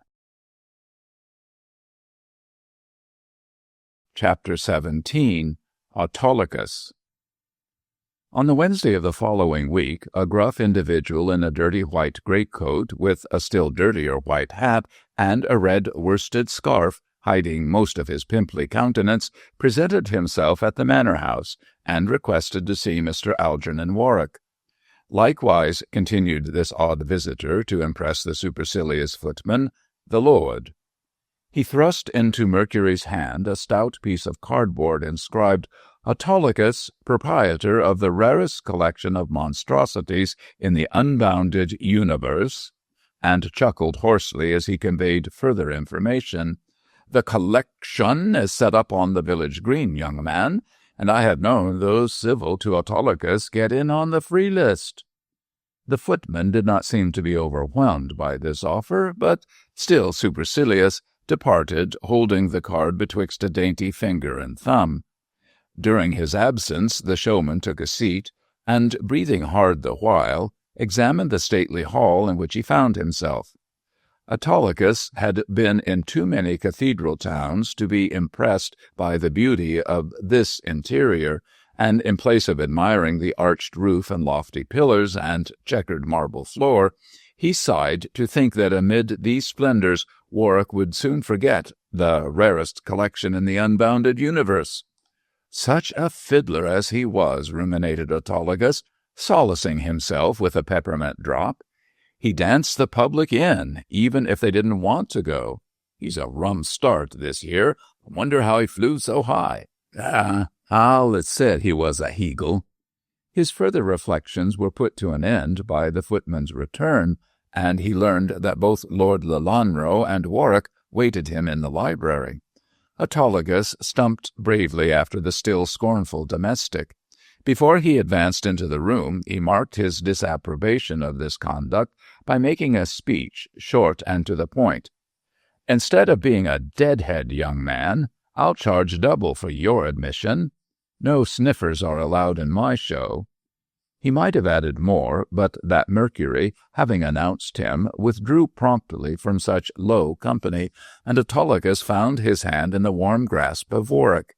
Chapter 17. Autolycus. On the Wednesday of the following week, a gruff individual in a dirty white greatcoat, with a still dirtier white hat and a red worsted scarf hiding most of his pimply countenance, presented himself at the manor house, and requested to see Mr. Algernon Warwick. Likewise, continued this odd visitor to impress the supercilious footman, the lord. He thrust into Mercury's hand a stout piece of cardboard inscribed, "Autolycus, proprietor of the rarest collection of monstrosities in the unbounded universe," and chuckled hoarsely as he conveyed further information. "The collection is set up on the village green, young man, and I have known those civil to Autolycus get in on the free list." The footman did not seem to be overwhelmed by this offer, but, still supercilious, departed, holding the card betwixt a dainty finger and thumb. During his absence the showman took a seat, and, breathing hard the while, examined the stately hall in which he found himself. Autolycus had been in too many cathedral towns to be impressed by the beauty of this interior, and in place of admiring the arched roof and lofty pillars and checkered marble floor, he sighed to think that amid these splendors Warwick would soon forget the rarest collection in the unbounded universe. "Such a fiddler as he was," ruminated Autolycus, solacing himself with a peppermint drop. "He danced the public in, even if they didn't want to go. He's a rum start this year. I wonder how he flew so high. I'll said he was a heagle." His further reflections were put to an end by the footman's return, and he learned that both Lord Lelanro and Warwick waited him in the library. Autolycus stumped bravely after the still scornful domestic. Before he advanced into the room, he marked his disapprobation of this conduct by making a speech, short and to the point. "Instead of being a deadhead, young man, I'll charge double for your admission. No sniffers are allowed in my show." He might have added more, but that Mercury, having announced him, withdrew promptly from such low company, and Autolycus found his hand in the warm grasp of Warwick.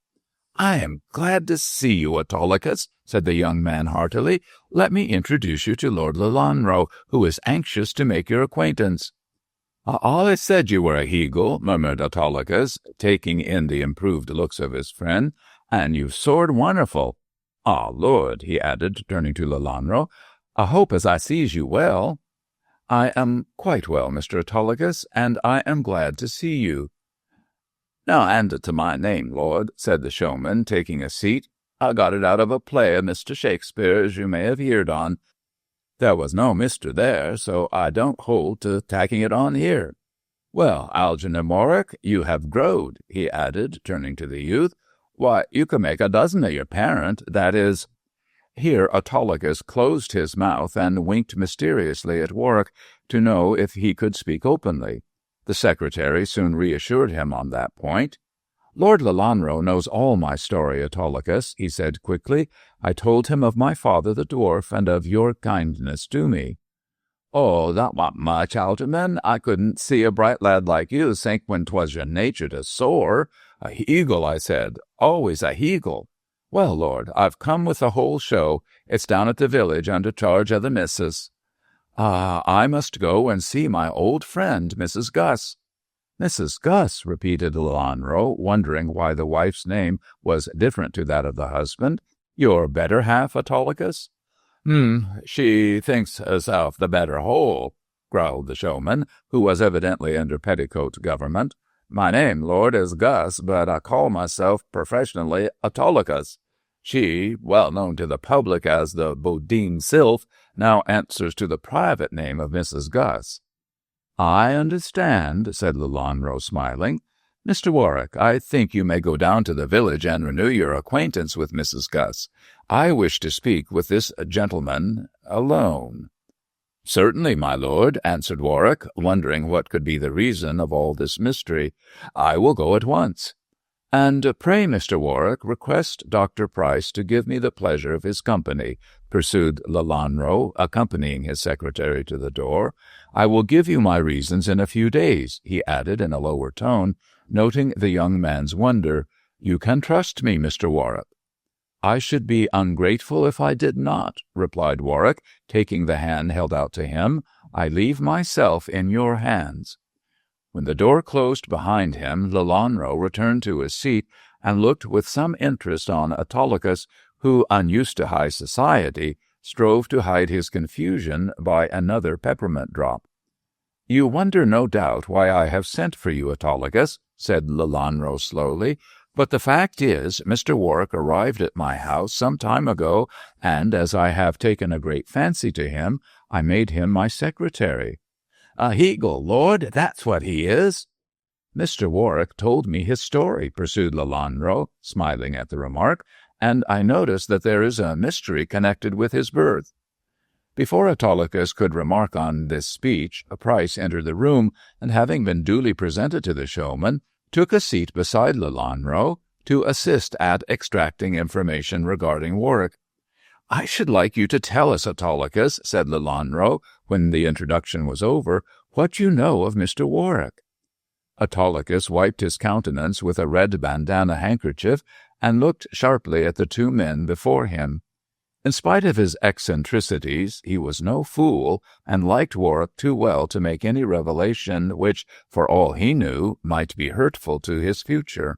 "I am glad to see you, Autolycus," said the young man heartily. "Let me introduce you to Lord Lelanro, who is anxious to make your acquaintance." "I always said you were a heagle," murmured Autolycus, taking in the improved looks of his friend, "and you've soared wonderful." Ah, Lord, he added, turning to Lelanro, I hope as I sees you well. I am quite well, Mr. Autolycus, and I am glad to see you. Now hand it to my name, Lord, said the showman, taking a seat. I got it out of a play of Mr. Shakespeare's you may have heard on. There was no Mr. there, so I don't hold to tacking it on here. Well, Algernon Warwick, you have growed, he added, turning to the youth. Why, you could make a dozen of your parent, that is— Here Autolycus closed his mouth and winked mysteriously at Warwick to know if he could speak openly. The secretary soon reassured him on that point. Lord Lelanro knows all my story, Autolycus, he said quickly. I told him of my father the dwarf and of your kindness to me. Oh, that wasn't much, Algernon. I couldn't see a bright lad like you sink when 'twas your nature to soar. A heagle, I said, always a heagle. Well, Lord, I've come with the whole show. It's down at the village under charge of the missus. I must go and see my old friend, Mrs. Gus. Mrs. Gus, repeated Lelanro, wondering why the wife's name was different to that of the husband. Your better half, Autolycus? She thinks herself the better whole, growled the showman, who was evidently under petticoat government. My name, Lord, is Gus, but I call myself professionally Autolycus. She, well known to the public as the Bodine Sylph, now answers to the private name of Mrs. Gus. I understand, said Lelanro, smiling. Mr. Warwick, I think you may go down to the village and renew your acquaintance with Mrs. Gus. I wish to speak with this gentleman alone. Certainly, my lord, answered Warwick, wondering what could be the reason of all this mystery. I will go at once. And pray, Mr. Warwick, request Dr. Price to give me the pleasure of his company, pursued Lelanro, accompanying his secretary to the door. I will give you my reasons in a few days, he added in a lower tone, noting the young man's wonder. You can trust me, Mr. Warwick. I should be ungrateful if I did not, replied Warwick, taking the hand held out to him. I leave myself in your hands. When the door closed behind him, Lelanro returned to his seat and looked with some interest on Autolycus, who, unused to high society, strove to hide his confusion by another peppermint drop. You wonder, no doubt, why I have sent for you, Autolycus, said Lelanro slowly, but the fact is, Mr. Warwick arrived at my house some time ago, and as I have taken a great fancy to him, I made him my secretary. A heagle, Lord, that's what he is. Mr. Warwick told me his story, pursued Lelanro, smiling at the remark, and I notice that there is a mystery connected with his birth. Before Autolycus could remark on this speech, Price entered the room, and having been duly presented to the showman, took a seat beside Lelanro to assist at extracting information regarding Warwick. I should like you to tell us, Autolycus, said Lelanro, when the introduction was over, what you know of Mr. Warwick. Autolycus wiped his countenance with a red bandana handkerchief and looked sharply at the two men before him. In spite of his eccentricities, he was no fool, and liked Warwick too well to make any revelation which, for all he knew, might be hurtful to his future.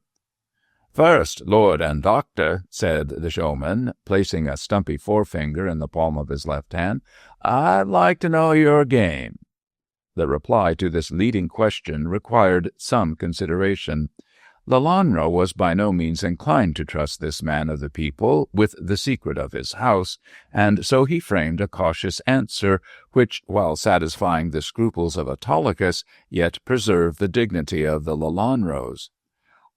First, Lord and Doctor, said the showman, placing a stumpy forefinger in the palm of his left hand, I'd like to know your game. The reply to this leading question required some consideration. Lelanro was by no means inclined to trust this man of the people with the secret of his house, and so he framed a cautious answer, which, while satisfying the scruples of Autolycus, yet preserved the dignity of the Lelanros.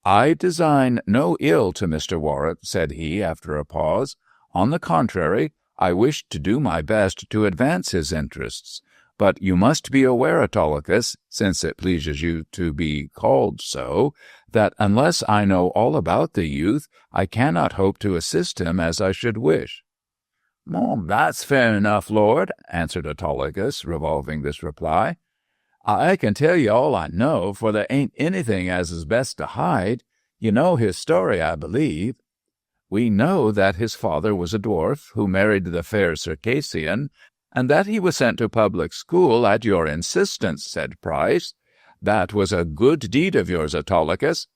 I design no ill to Mr. Warwick, said he, after a pause. On the contrary, I wish to do my best to advance his interests. But you must be aware, Autolycus, since it pleases you to be called so, that unless I know all about the youth, I cannot hope to assist him as I should wish. That's fair enough, Lord, answered Autolycus, revolving this reply. I can tell you all I know, for there ain't anything as is best to hide. You know his story, I believe. We know that his father was a dwarf who married the fair Circassian, and that he was sent to public school at your insistence, said Price. That was a good deed of yours, Autolycus.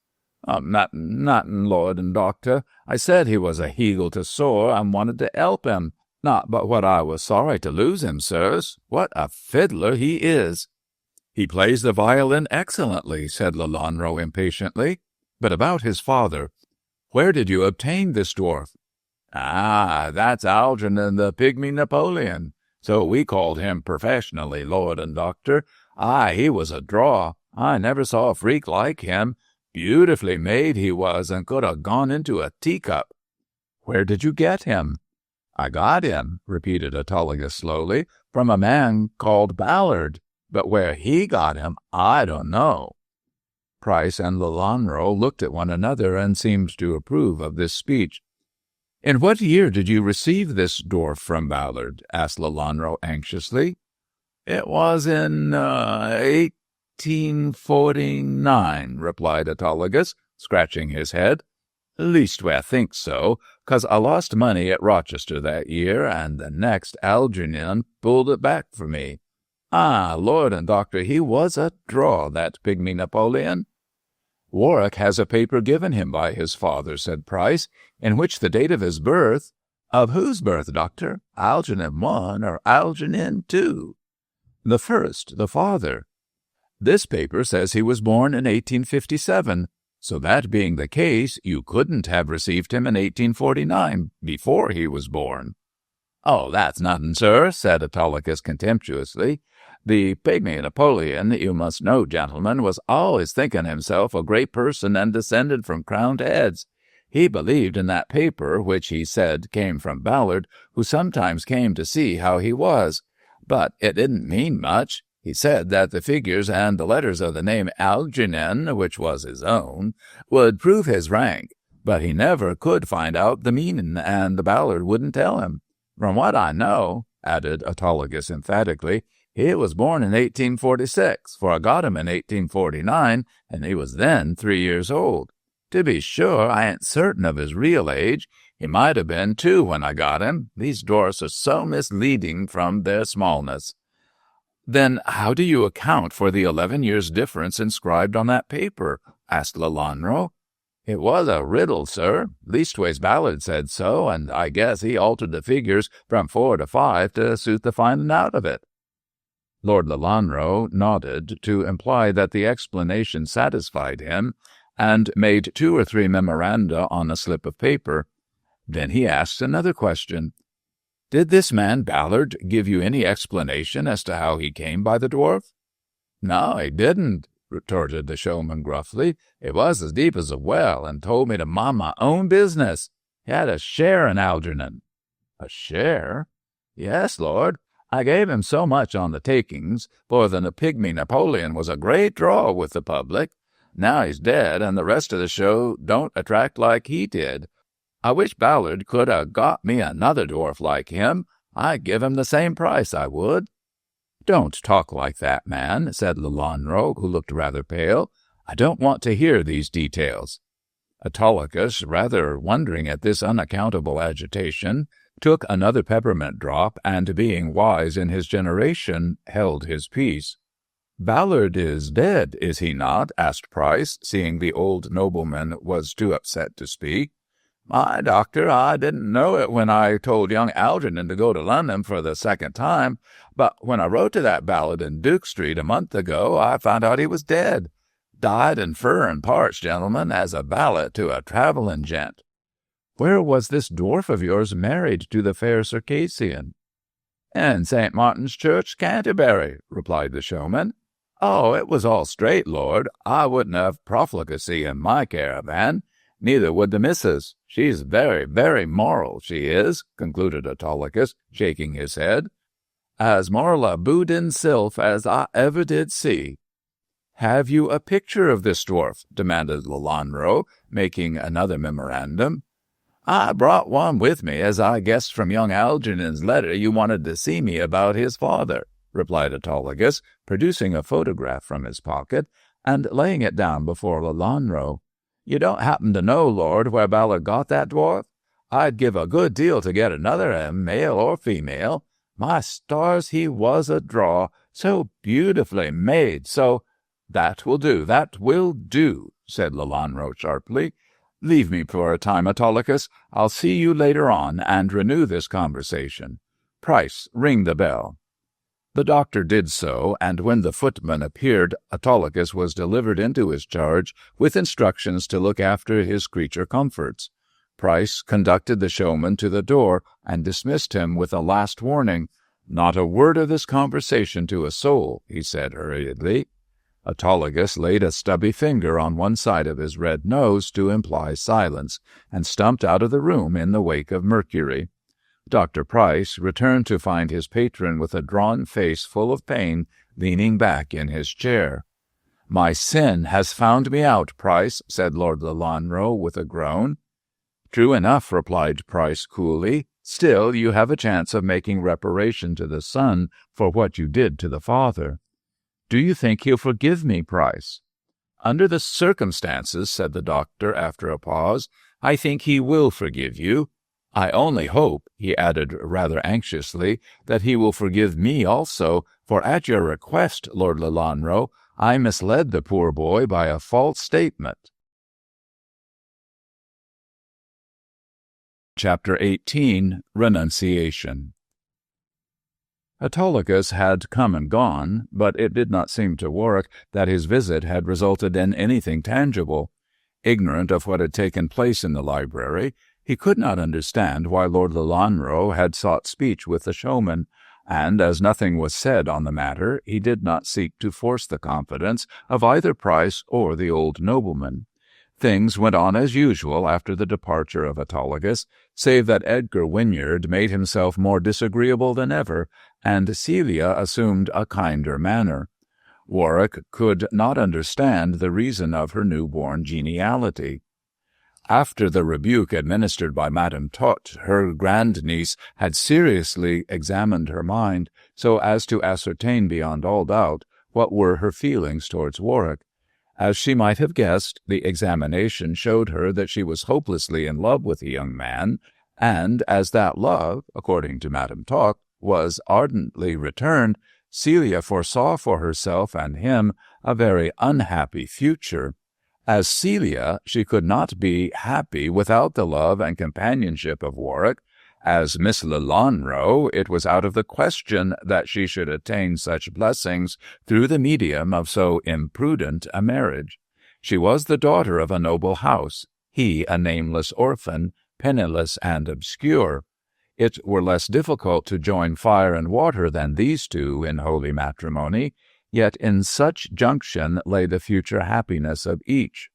Nothin', lord and doctor. I said he was a heagle to sore, and wanted to help him. Not but what I was sorry to lose him, sirs. What a fiddler he is!" "He plays the violin excellently," said Lelanro impatiently. "But about his father. Where did you obtain this dwarf?" "Ah, that's Algernon the Pygmy Napoleon. So we called him professionally, lord and doctor. Aye, he was a draw. I never saw a freak like him. Beautifully made he was, and could have gone into a teacup." "Where did you get him?" "I got him," repeated Autolycus slowly, "from a man called Ballard. But where he got him, I don't know." Price and Lelanro looked at one another and seemed to approve of this speech. "In what year did you receive this dwarf from Ballard?" asked Lelanro anxiously. "It was in 1849, replied Autolycus, scratching his head. "Leastway, I think so, 'cause I lost money at Rochester that year, and the next Algernon pulled it back for me. Ah, lord and doctor, he was a draw, that Pygmy Napoleon." "Warwick has a paper given him by his father," said Price, "in which the date of his birth—" "Of whose birth, doctor? Algernon 1 or Algernon 2? "The first, the father. This paper says he was born in 1857, so that being the case, you couldn't have received him in 1849, before he was born." "Oh, that's nothing, sir," said Autolycus contemptuously. "The Pygmy Napoleon, you must know, gentlemen, was always thinking himself a great person and descended from crowned heads. He believed in that paper, which he said came from Ballard, who sometimes came to see how he was. But it didn't mean much. He said that the figures and the letters of the name Algernon, which was his own, would prove his rank, but he never could find out the meaning, and the Ballard wouldn't tell him. From what I know," added Autolycus emphatically, "he was born in 1846, for I got him in 1849, and he was then 3 years old. To be sure, I ain't certain of his real age. He might have been 2 when I got him. These dwarfs are so misleading from their smallness." "Then how do you account for the 11 years' difference inscribed on that paper?" asked Lelanro. "It was a riddle, sir. Leastways Ballard said so, and I guess he altered the figures from 4 to 5 to suit the finding out of it." Lord Lelanro nodded to imply that the explanation satisfied him, and made 2 or 3 memoranda on a slip of paper. Then he asked another question. "Did this man Ballard give you any explanation as to how he came by the dwarf?" "No, he didn't," retorted the showman gruffly. "It was as deep as a well, and told me to mind my own business. He had a share in Algernon." "A share?" "Yes, lord. I gave him so much on the takings, for the Pygmy Napoleon was a great draw with the public. Now he's dead, and the rest of the show don't attract like he did. I wish Ballard could have got me another dwarf like him. I'd give him the same price, I would." "Don't talk like that, man," said Lelanro, who looked rather pale. "I don't want to hear these details." Autolycus, rather wondering at this unaccountable agitation, took another peppermint drop, and being wise in his generation, held his peace. "Ballard is dead, is he not?" asked Price, seeing the old nobleman was too upset to speak. "My doctor, I didn't know it when I told young Algernon to go to London for the second time, but when I wrote to that Ballard in Duke Street a month ago, I found out he was dead. Died in furrin parts, gentlemen, as a valet to a travelling gent." "Where was this dwarf of yours married to the fair Circassian?" "In St. Martin's Church, Canterbury," replied the showman. "Oh, it was all straight, lord. I wouldn't have profligacy in my caravan. Neither would the missus. She's very, very moral, she is," concluded Autolycus, shaking his head. "As moral a boudin sylph as I ever did see." "Have you a picture of this dwarf?" demanded Lelanro, making another memorandum. "I brought one with me, as I guessed from young Algernon's letter you wanted to see me about his father," replied Autolycus, producing a photograph from his pocket and laying it down before Lelanro. "You don't happen to know, lord, where Ballard got that dwarf? I'd give a good deal to get another, male or female. My stars, he was a draw, so beautifully made, so—" "That will do, that will do," said Lelanro sharply. "Leave me for a time, Autolycus. I'll see you later on and renew this conversation. Price, ring the bell." The doctor did so, and when the footman appeared, Autolycus was delivered into his charge with instructions to look after his creature comforts. Price conducted the showman to the door and dismissed him with a last warning. "Not a word of this conversation to a soul," he said hurriedly. Autolycus laid a stubby finger on one side of his red nose to imply silence, and stumped out of the room in the wake of Mercury. Dr. Price returned to find his patron with a drawn face full of pain, leaning back in his chair. "My sin has found me out, Price," said Lord Lelanro with a groan. "True enough," replied Price coolly. "Still, you have a chance of making reparation to the son for what you did to the father." "Do you think he'll forgive me, Price?" "Under the circumstances," said the doctor after a pause, "I think he will forgive you. I only hope," he added rather anxiously, "that he will forgive me also, for at your request, Lord Lelanro, I misled the poor boy by a false statement." Chapter 18. Renunciation. Autolycus had come and gone, but it did not seem to Warwick that his visit had resulted in anything tangible. Ignorant of what had taken place in the library, he could not understand why Lord Lelanro had sought speech with the showman, and as nothing was said on the matter, he did not seek to force the confidence of either Price or the old nobleman. Things went on as usual after the departure of Autolycus, save that Edgar Wynyard made himself more disagreeable than ever, and Celia assumed a kinder manner. Warwick could not understand the reason of her new-born geniality. After the rebuke administered by Madame Tot, her grandniece had seriously examined her mind, so as to ascertain beyond all doubt what were her feelings towards Warwick. As she might have guessed, the examination showed her that she was hopelessly in love with the young man, and as that love, according to Madame Tot, was ardently returned, Celia foresaw for herself and him a very unhappy future. As Celia, she could not be happy without the love and companionship of Warwick. As Miss Lelanro, it was out of the question that she should attain such blessings through the medium of so imprudent a marriage. She was the daughter of a noble house, he a nameless orphan, penniless and obscure. It were less difficult to join fire and water than these two in holy matrimony, yet in such junction lay the future happiness of each.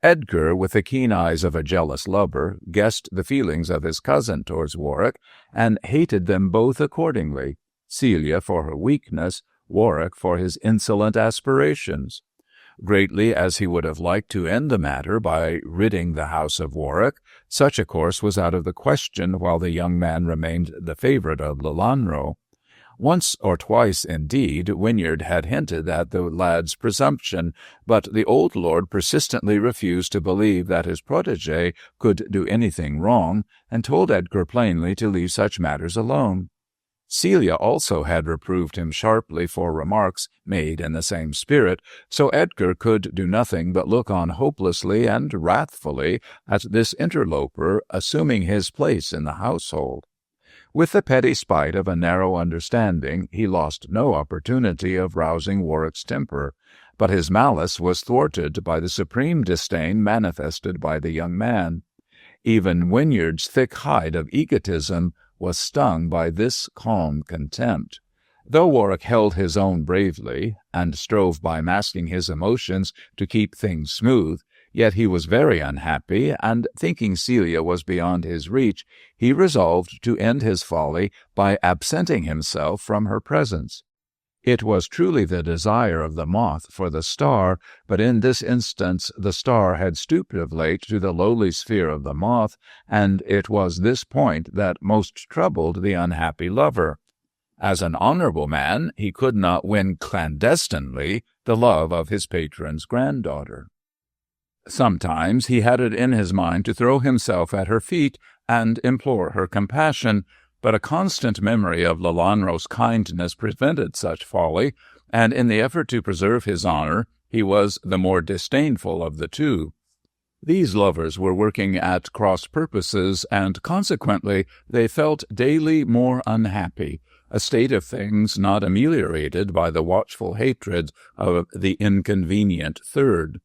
Edgar, with the keen eyes of a jealous lover, guessed the feelings of his cousin towards Warwick, and hated them both accordingly, Celia for her weakness, Warwick for his insolent aspirations. Greatly as he would have liked to end the matter by ridding the house of Warwick, such a course was out of the question while the young man remained the favourite of Lelanro. Once or twice, indeed, Wynyard had hinted at the lad's presumption, but the old lord persistently refused to believe that his protégé could do anything wrong, and told Edgar plainly to leave such matters alone. Celia also had reproved him sharply for remarks made in the same spirit, so Edgar could do nothing but look on hopelessly and wrathfully at this interloper assuming his place in the household. With the petty spite of a narrow understanding, he lost no opportunity of rousing Warwick's temper, but his malice was thwarted by the supreme disdain manifested by the young man. Even Wynyard's thick hide of egotism was stung by this calm contempt. Though Warwick held his own bravely, and strove by masking his emotions to keep things smooth, yet he was very unhappy, and thinking Celia was beyond his reach, he resolved to end his folly by absenting himself from her presence. It was truly the desire of the moth for the star, but in this instance the star had stooped of late to the lowly sphere of the moth, and it was this point that most troubled the unhappy lover. As an honourable man, he could not win clandestinely the love of his patron's granddaughter. Sometimes he had it in his mind to throw himself at her feet and implore her compassion, but a constant memory of Lelanro's kindness prevented such folly, and in the effort to preserve his honor, he was the more disdainful of the two. These lovers were working at cross purposes, and consequently they felt daily more unhappy, a state of things not ameliorated by the watchful hatred of the inconvenient third.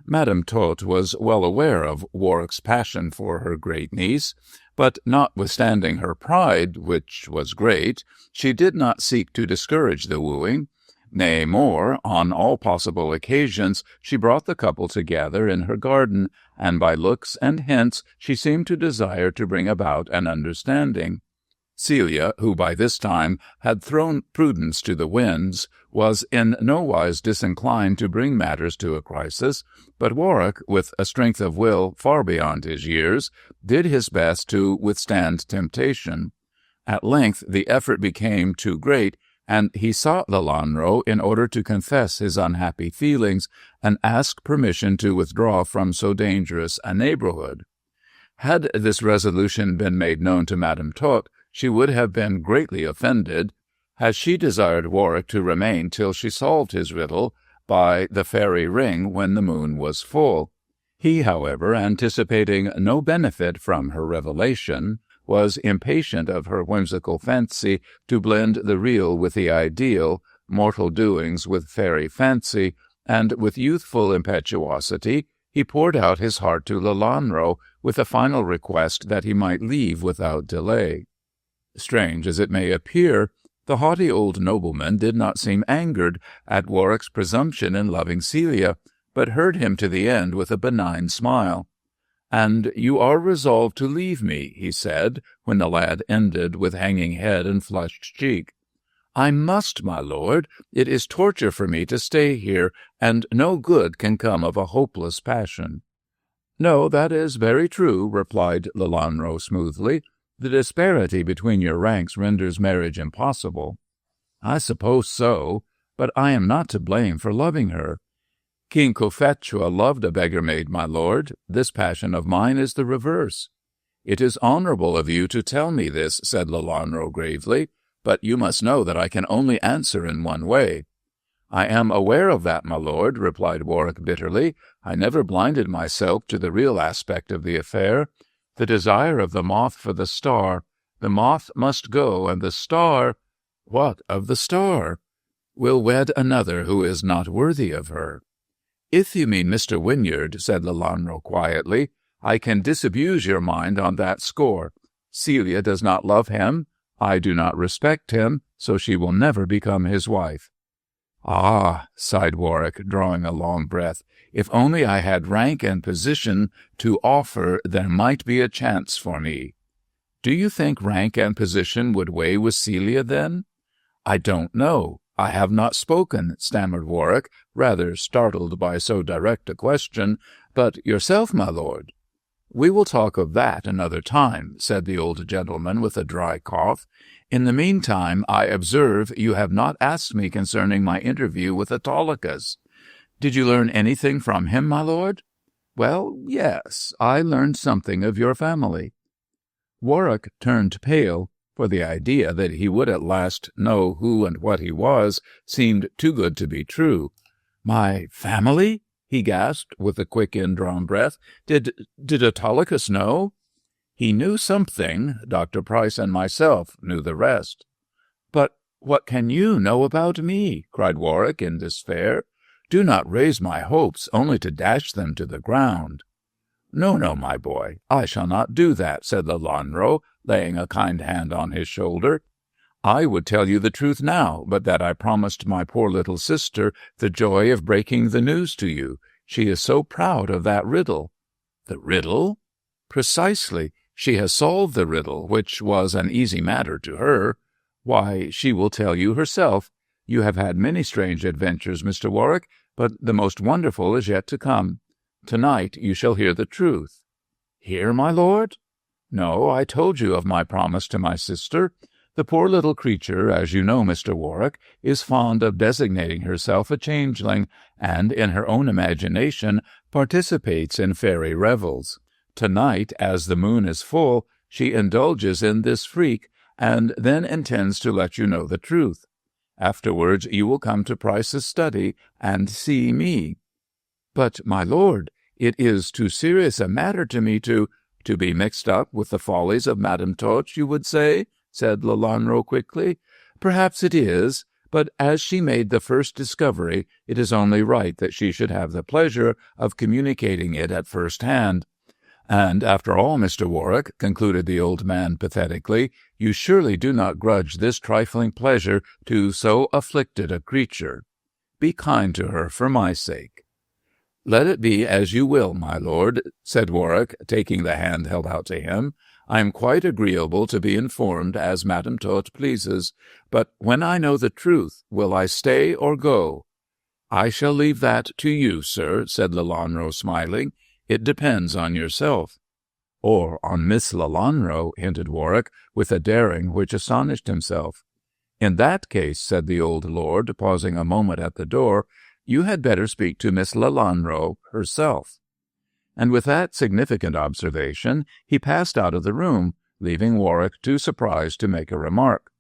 Madame Tot was well aware of Warwick's passion for her great niece, but notwithstanding her pride, which was great, she did not seek to discourage the wooing. Nay, more, on all possible occasions she brought the couple together in her garden, and by looks and hints she seemed to desire to bring about an understanding. Celia, who by this time had thrown prudence to the winds, was in no wise disinclined to bring matters to a crisis, but Warwick, with a strength of will far beyond his years, did his best to withstand temptation. At length the effort became too great, and he sought Lelanro in order to confess his unhappy feelings and ask permission to withdraw from so dangerous a neighborhood. Had this resolution been made known to Madame Tot, she would have been greatly offended, as she desired Warwick to remain till she solved his riddle by the fairy ring when the moon was full. He, however, anticipating no benefit from her revelation, was impatient of her whimsical fancy to blend the real with the ideal, mortal doings with fairy fancy, and with youthful impetuosity he poured out his heart to Lelanro with a final request that he might leave without delay. Strange as it may appear, the haughty old nobleman did not seem angered at Warwick's presumption in loving Celia, but heard him to the end with a benign smile. "And you are resolved to leave me," he said, when the lad ended with hanging head and flushed cheek. "I must, my lord. It is torture for me to stay here, and no good can come of a hopeless passion." "No, that is very true," replied Lelanro smoothly. "The disparity between your ranks renders marriage impossible." "I suppose so, but I am not to blame for loving her. King Cophetua loved a beggar-maid, my lord. This passion of mine is the reverse." "It is honorable of you to tell me this," said Lelanro gravely, "but you must know that I can only answer in one way." "I am aware of that, my lord," replied Warwick bitterly. "I never blinded myself to the real aspect of the affair. The desire of the moth for the star. The moth must go, and the star—" "What of the star?" "Will wed another who is not worthy of her." "If you mean Mr. Wynyard," said Lelanro quietly, "I can disabuse your mind on that score. Celia does not love him. I do not respect him, so she will never become his wife." "Ah," sighed Warwick, drawing a long breath, "if only I had rank and position to offer, there might be a chance for me." "Do you think rank and position would weigh with Celia, then?" "I don't know. I have not spoken," stammered Warwick, rather startled by so direct a question. "But yourself, my lord?" "We will talk of that another time," said the old gentleman with a dry cough. "In the meantime, I observe you have not asked me concerning my interview with Autolycus. Did you learn anything from him, my lord?" "Well, yes, I learned something of your family." Warwick turned pale, for the idea that he would at last know who and what he was seemed too good to be true. "My family?" he gasped, with a quick indrawn breath. Did Autolycus know?" "He knew something. Dr. Price and myself knew the rest." "But what can you know about me?" cried Warwick in despair. "Do not raise my hopes only to dash them to the ground." "No, my boy, I shall not do that," said Lelanro, laying a kind hand on his shoulder. "I would tell you the truth now, but that I promised my poor little sister the joy of breaking the news to you. She is so proud of that riddle." "The riddle?" "Precisely. She has solved the riddle, which was an easy matter to her. Why, she will tell you herself. You have had many strange adventures, Mr. Warwick, but the most wonderful is yet to come. Tonight you shall hear the truth." "Hear, my lord?" "No, I told you of my promise to my sister. The poor little creature, as you know, Mr. Warwick, is fond of designating herself a changeling, and in her own imagination participates in fairy revels. Tonight, as the moon is full, she indulges in this freak, and then intends to let you know the truth. Afterwards you will come to Price's study and see me." "But, my lord, it is too serious a matter to me to—" "To be mixed up with the follies of Madame Toche, you would say?" said Lelanro quickly. "Perhaps it is, but as she made the first discovery, it is only right that she should have the pleasure of communicating it at first hand. And after all, Mr. Warwick," concluded the old man pathetically, "you surely do not grudge this trifling pleasure to so afflicted a creature. Be kind to her for my sake." "Let it be as you will, my lord," said Warwick, taking the hand held out to him. "I am quite agreeable to be informed as Madame Toche pleases, but when I know the truth, will I stay or go?" "I shall leave that to you, sir," said Lelanro, smiling. "It depends on yourself." "Or on Miss Lelanro," hinted Warwick, with a daring which astonished himself. "In that case," said the old lord, pausing a moment at the door, "you had better speak to Miss Lelanro herself." And with that significant observation, he passed out of the room, leaving Warwick too surprised to make a remark.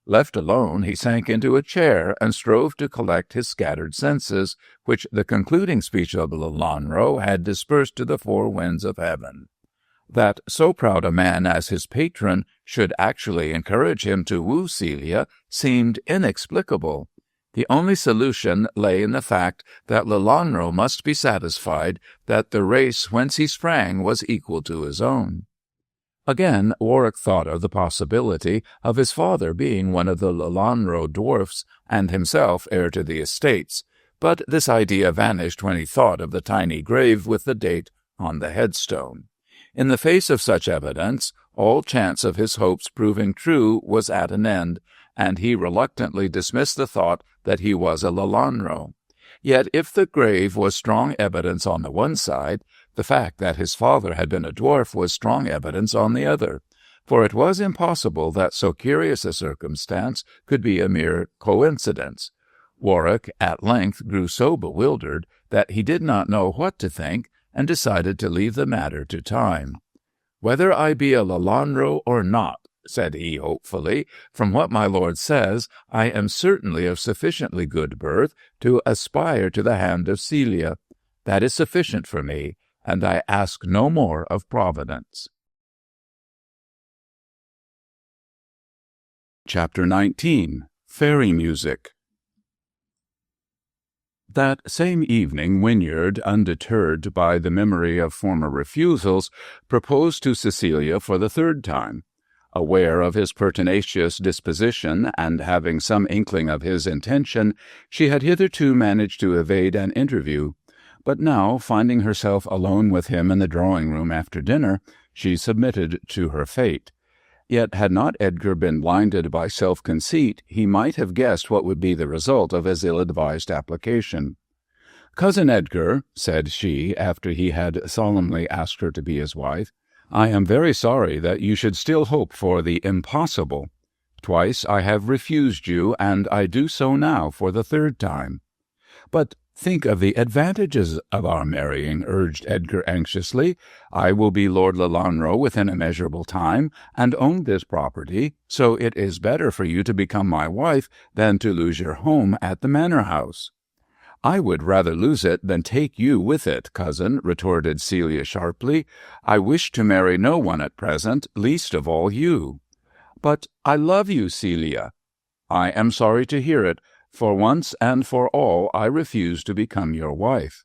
Left alone, he sank into a chair and strove to collect his scattered senses, which the concluding speech of Lelanro had dispersed to the four winds of heaven. That so proud a man as his patron should actually encourage him to woo Celia seemed inexplicable. The only solution lay in the fact that Lelanro must be satisfied that the race whence he sprang was equal to his own. Again, Warwick thought of the possibility of his father being one of the Lelanro dwarfs and himself heir to the estates, but this idea vanished when he thought of the tiny grave with the date on the headstone. In the face of such evidence, all chance of his hopes proving true was at an end, and he reluctantly dismissed the thought that he was a Lelanro. Yet if the grave was strong evidence on the one side, the fact that his father had been a dwarf was strong evidence on the other, for it was impossible that so curious a circumstance could be a mere coincidence. Warwick at length grew so bewildered that he did not know what to think, and decided to leave the matter to time. "Whether I be a Lelanro or not," said he hopefully, "from what my lord says, I am certainly of sufficiently good birth to aspire to the hand of Celia. That is sufficient for me, and I ask no more of Providence." Chapter 19. Fairy Music. That same evening Wynyard, undeterred by the memory of former refusals, proposed to Cecilia for the third time. Aware of his pertinacious disposition, and having some inkling of his intention, she had hitherto managed to evade an interview. But now, finding herself alone with him in the drawing-room after dinner, she submitted to her fate. Yet had not Edgar been blinded by self-conceit, he might have guessed what would be the result of his ill-advised application. "Cousin Edgar," said she, after he had solemnly asked her to be his wife, "I am very sorry that you should still hope for the impossible. Twice I have refused you, and I do so now for the third time." "But think of the advantages of our marrying," urged Edgar anxiously. "I will be Lord Lelanro within a measurable time, and own this property, so it is better for you to become my wife than to lose your home at the manor house." "I would rather lose it than take you with it, cousin," retorted Celia sharply. "I wish to marry no one at present, least of all you." "But I love you, Celia." "I am sorry to hear it. For once and for all, I refuse to become your wife."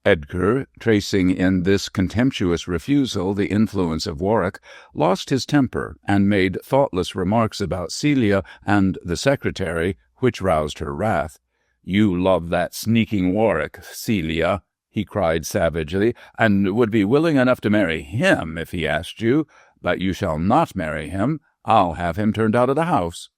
Edgar, tracing in this contemptuous refusal the influence of Warwick, lost his temper, and made thoughtless remarks about Celia and the secretary, which roused her wrath. "You love that sneaking Warwick, Celia," he cried savagely, "and would be willing enough to marry him if he asked you. But you shall not marry him. I'll have him turned out of the house."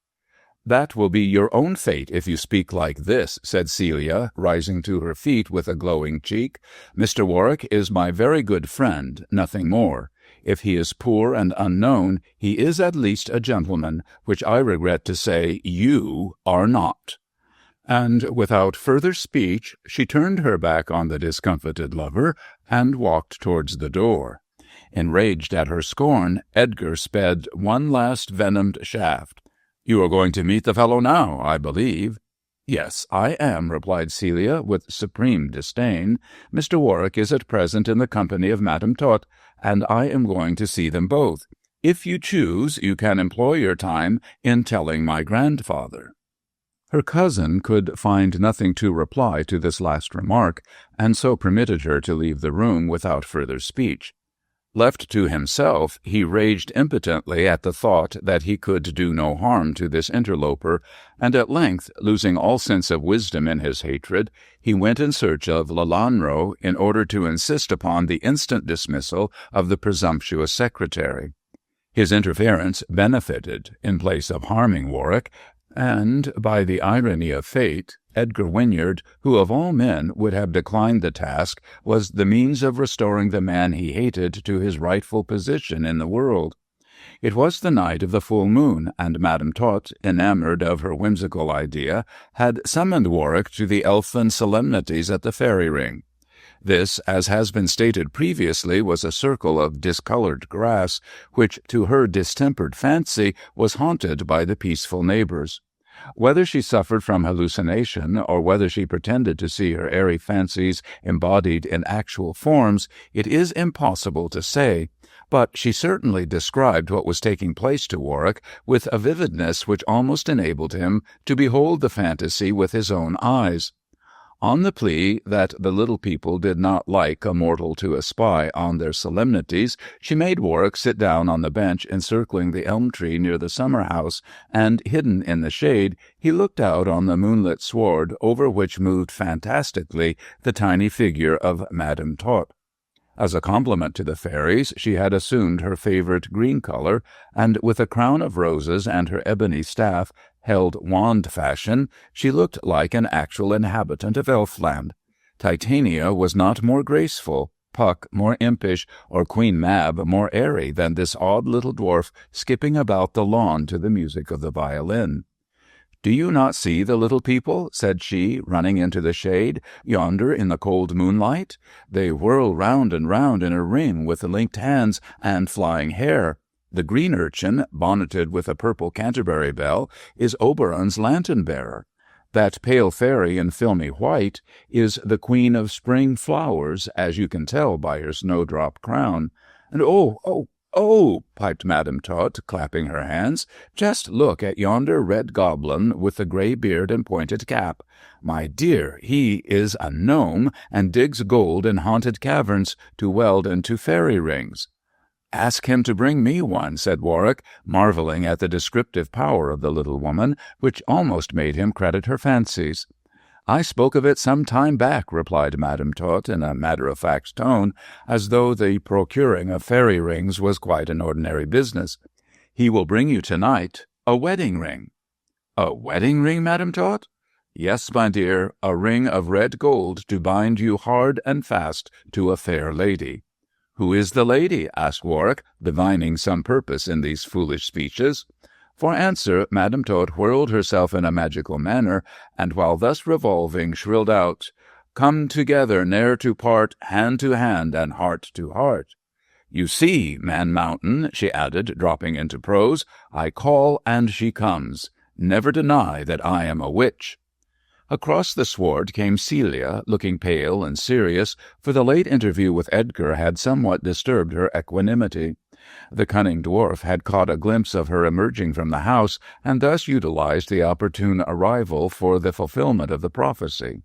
"That will be your own fate if you speak like this," said Celia, rising to her feet with a glowing cheek. "Mr. Warwick is my very good friend, nothing more. If he is poor and unknown, he is at least a gentleman, which I regret to say you are not." And without further speech, she turned her back on the discomfited lover and walked towards the door. Enraged at her scorn, Edgar sped one last venomed shaft. "You are going to meet the fellow now, I believe." "Yes, I am," replied Celia, with supreme disdain. "Mr. Warwick is at present in the company of Madame Tot, and I am going to see them both. If you choose, you can employ your time in telling my grandfather." Her cousin could find nothing to reply to this last remark, and so permitted her to leave the room without further speech. Left to himself, he raged impotently at the thought that he could do no harm to this interloper, and at length, losing all sense of wisdom in his hatred, he went in search of Lelanro in order to insist upon the instant dismissal of the presumptuous secretary. His interference benefited in place of harming Warwick, and, by the irony of fate, Edgar Wynyard, who of all men would have declined the task, was the means of restoring the man he hated to his rightful position in the world. It was the night of the full moon, and Madame Tot, enamoured of her whimsical idea, had summoned Warwick to the elfin solemnities at the fairy ring. This, as has been stated previously, was a circle of discoloured grass, which, to her distempered fancy, was haunted by the peaceful neighbours. Whether she suffered from hallucination, or whether she pretended to see her airy fancies embodied in actual forms, it is impossible to say, but she certainly described what was taking place to Warwick with a vividness which almost enabled him to behold the fantasy with his own eyes. On the plea that the little people did not like a mortal to espy on their solemnities, she made Warwick sit down on the bench encircling the elm tree near the summer-house, and, hidden in the shade, he looked out on the moonlit sward over which moved fantastically the tiny figure of Madame Tot. As a compliment to the fairies, she had assumed her favourite green colour, and with a crown of roses and her ebony staff held wand fashion, she looked like an actual inhabitant of Elfland. Titania was not more graceful, Puck more impish, or Queen Mab more airy than this odd little dwarf skipping about the lawn to the music of the violin. "Do you not see the little people?" said she, running into the shade, "yonder in the cold moonlight? They whirl round and round in a ring with linked hands and flying hair. The green urchin, bonneted with a purple Canterbury bell, is Oberon's lantern-bearer. That pale fairy in filmy white is the queen of spring flowers, as you can tell by her snowdrop crown. And oh, piped Madame Tot, clapping her hands, just look at yonder red goblin with the grey beard and pointed cap. My dear, he is a gnome, and digs gold in haunted caverns to weld into fairy rings." "Ask him to bring me one," said Warwick, marvelling at the descriptive power of the little woman, which almost made him credit her fancies. "I spoke of it some time back," replied Madame Tot in a matter-of-fact tone, as though the procuring of fairy rings was quite an ordinary business. "He will bring you tonight a wedding ring." "A wedding ring, Madame Tot?" "Yes, my dear, a ring of red gold to bind you hard and fast to a fair lady." "Who is the lady?" asked Warwick, divining some purpose in these foolish speeches. For answer, Madame Tot whirled herself in a magical manner, and while thus revolving, shrilled out, "Come together, ne'er to part, hand to hand and heart to heart. You see, Man Mountain," she added, dropping into prose, "I call and she comes. Never deny that I am a witch." Across the sward came Celia, looking pale and serious, for the late interview with Edgar had somewhat disturbed her equanimity. The cunning dwarf had caught a glimpse of her emerging from the house, and thus utilized the opportune arrival for the fulfillment of the prophecy.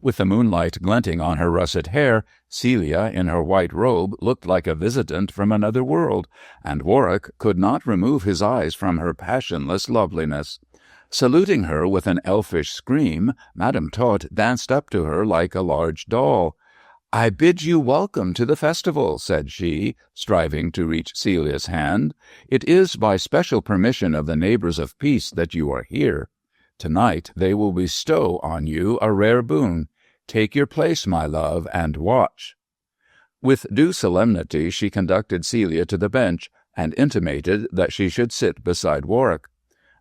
With the moonlight glinting on her russet hair, Celia, in her white robe, looked like a visitant from another world, and Warwick could not remove his eyes from her passionless loveliness. Saluting her with an elfish scream, Madame Tot danced up to her like a large doll. "I bid you welcome to the festival," said she, striving to reach Celia's hand. "It is by special permission of the neighbours of peace that you are here. Tonight they will bestow on you a rare boon. Take your place, my love, and watch." With due solemnity she conducted Celia to the bench, and intimated that she should sit beside Warwick.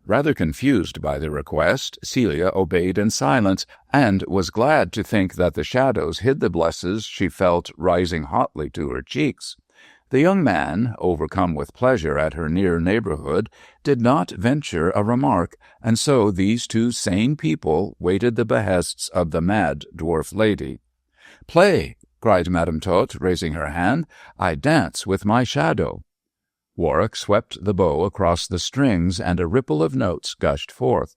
Rather confused by the request, Celia obeyed in silence, and was glad to think that the shadows hid the blushes she felt rising hotly to her cheeks. The young man, overcome with pleasure at her near neighborhood, did not venture a remark, and so these two sane people waited the behests of the mad dwarf lady. "Play!" cried Madame Tot, raising her hand. "I dance with my shadow." Warwick swept the bow across the strings, and a ripple of notes gushed forth.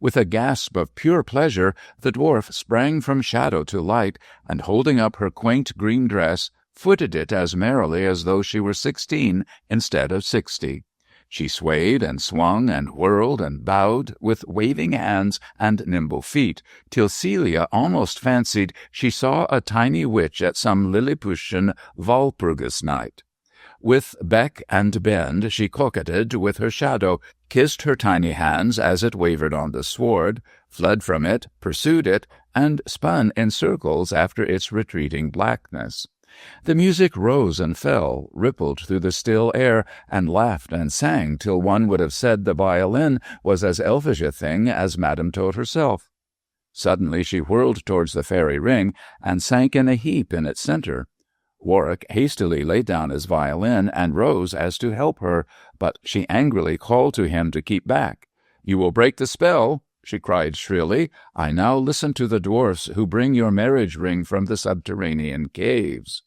With a gasp of pure pleasure, the dwarf sprang from shadow to light, and holding up her quaint green dress, footed it as merrily as though she were 16 instead of 60. She swayed and swung and whirled and bowed with waving hands and nimble feet, till Celia almost fancied she saw a tiny witch at some Lilliputian Walpurgis night. With beck and bend she coquetted with her shadow, kissed her tiny hands as it wavered on the sward, fled from it, pursued it, and spun in circles after its retreating blackness. The music rose and fell, rippled through the still air, and laughed and sang till one would have said the violin was as elfish a thing as Madame Tot herself. Suddenly she whirled towards the fairy ring, and sank in a heap in its centre. Warwick hastily laid down his violin and rose as to help her, but she angrily called to him to keep back. "You will break the spell," she cried shrilly. "I now listen to the dwarfs who bring your marriage ring from the subterranean caves."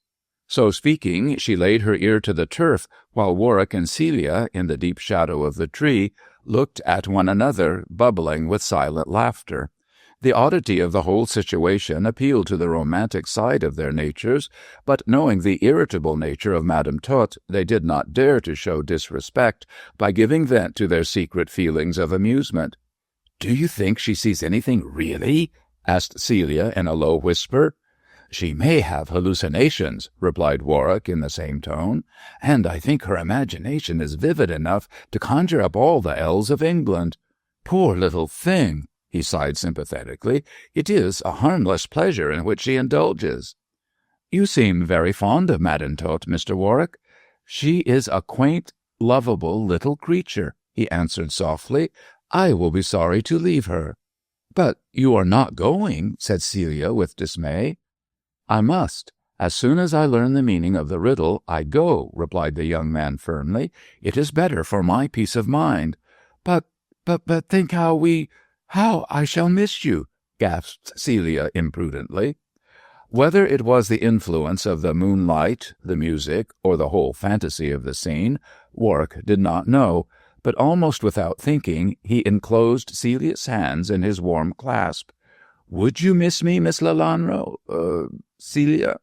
So speaking, she laid her ear to the turf, while Warwick and Celia, in the deep shadow of the tree, looked at one another, bubbling with silent laughter. The oddity of the whole situation appealed to the romantic side of their natures, but knowing the irritable nature of Madame Tot, they did not dare to show disrespect by giving vent to their secret feelings of amusement. "Do you think she sees anything really?" asked Celia in a low whisper. "She may have hallucinations," replied Warwick in the same tone, "and I think her imagination is vivid enough to conjure up all the elves of England. Poor little thing!" he sighed sympathetically. "It is a harmless pleasure in which she indulges." "You seem very fond of Madame Tot, Mr. Warwick." "She is a quaint, lovable little creature," he answered softly. "I will be sorry to leave her." "But you are not going," said Celia with dismay. "I must. As soon as I learn the meaning of the riddle, I go," replied the young man firmly. "It is better for my peace of mind." But think how I shall miss you," gasped Celia imprudently. Whether it was the influence of the moonlight, the music, or the whole fantasy of the scene, Warwick did not know, but almost without thinking he enclosed Celia's hands in his warm clasp. "Would you miss me, Miss Lelanro, Celia?"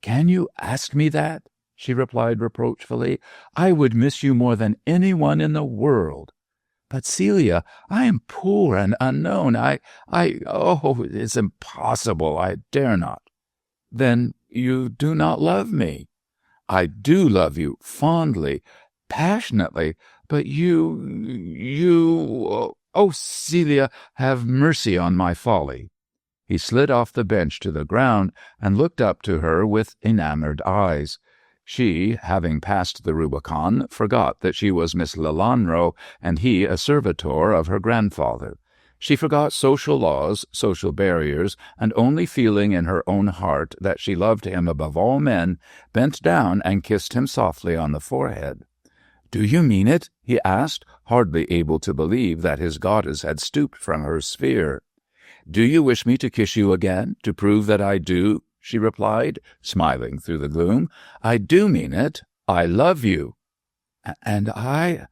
"Can you ask me that?" she replied reproachfully. "I would miss you more than anyone in the world." "But, Celia, I am poor and unknown. Oh, it's impossible. I dare not." "Then you do not love me?" "I do love you, fondly, passionately, but Oh, Celia, have mercy on my folly." He slid off the bench to the ground and looked up to her with enamored eyes. She, having passed the Rubicon, forgot that she was Miss Lelanro and he a servitor of her grandfather. She forgot social laws, social barriers, and only feeling in her own heart that she loved him above all men, bent down and kissed him softly on the forehead. "Do you mean it?" he asked, hardly able to believe that his goddess had stooped from her sphere. "Do you wish me to kiss you again, to prove that I do?" she replied, smiling through the gloom. "I do mean it. I love you." "And I...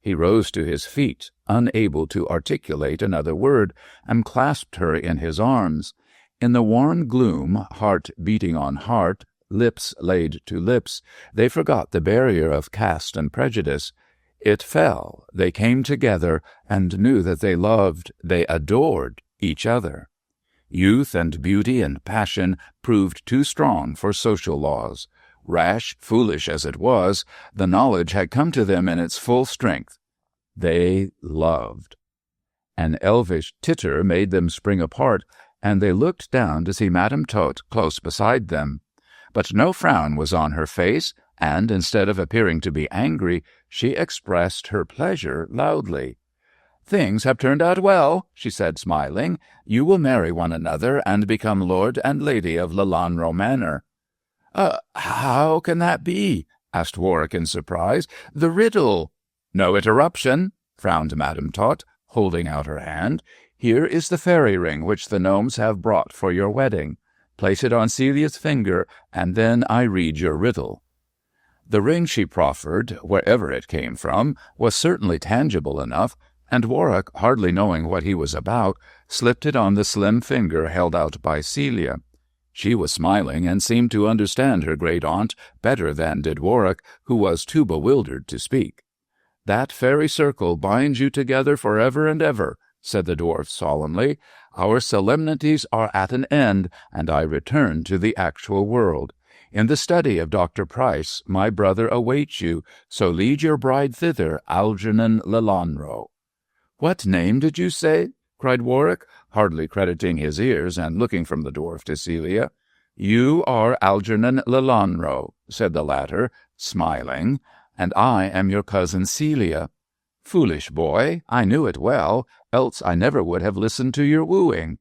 He rose to his feet, unable to articulate another word, and clasped her in his arms. In the warm gloom, heart beating on heart, lips laid to lips, they forgot the barrier of caste and prejudice. It fell, they came together, and knew that they loved, they adored each other. Youth and beauty and passion proved too strong for social laws. Rash, foolish as it was, the knowledge had come to them in its full strength. They loved. An elvish titter made them spring apart, and they looked down to see Madame Tot close beside them. But no frown was on her face, and instead of appearing to be angry, she expressed her pleasure loudly. "Things have turned out well," she said, smiling. "You will marry one another and become Lord and Lady of Lelanro Manor." How can that be?" asked Warwick in surprise. "The riddle—" "No interruption," frowned Madam Tot, holding out her hand. "Here is the fairy ring which the gnomes have brought for your wedding. Place it on Celia's finger, and then I read your riddle." The ring she proffered, wherever it came from, was certainly tangible enough, and Warwick, hardly knowing what he was about, slipped it on the slim finger held out by Celia. She was smiling and seemed to understand her great-aunt better than did Warwick, who was too bewildered to speak. "That fairy circle binds you together forever and ever," said the dwarf solemnly. "Our solemnities are at an end, and I return to the actual world. In the study of Dr. Price, my brother awaits you, so lead your bride thither, Algernon Lelanro." "What name did you say?" cried Warwick, hardly crediting his ears, and looking from the dwarf to Celia. "You are Algernon Lelanro," said the latter, smiling, "and I am your cousin Celia. Foolish boy, I knew it well, else I never would have listened to your wooing."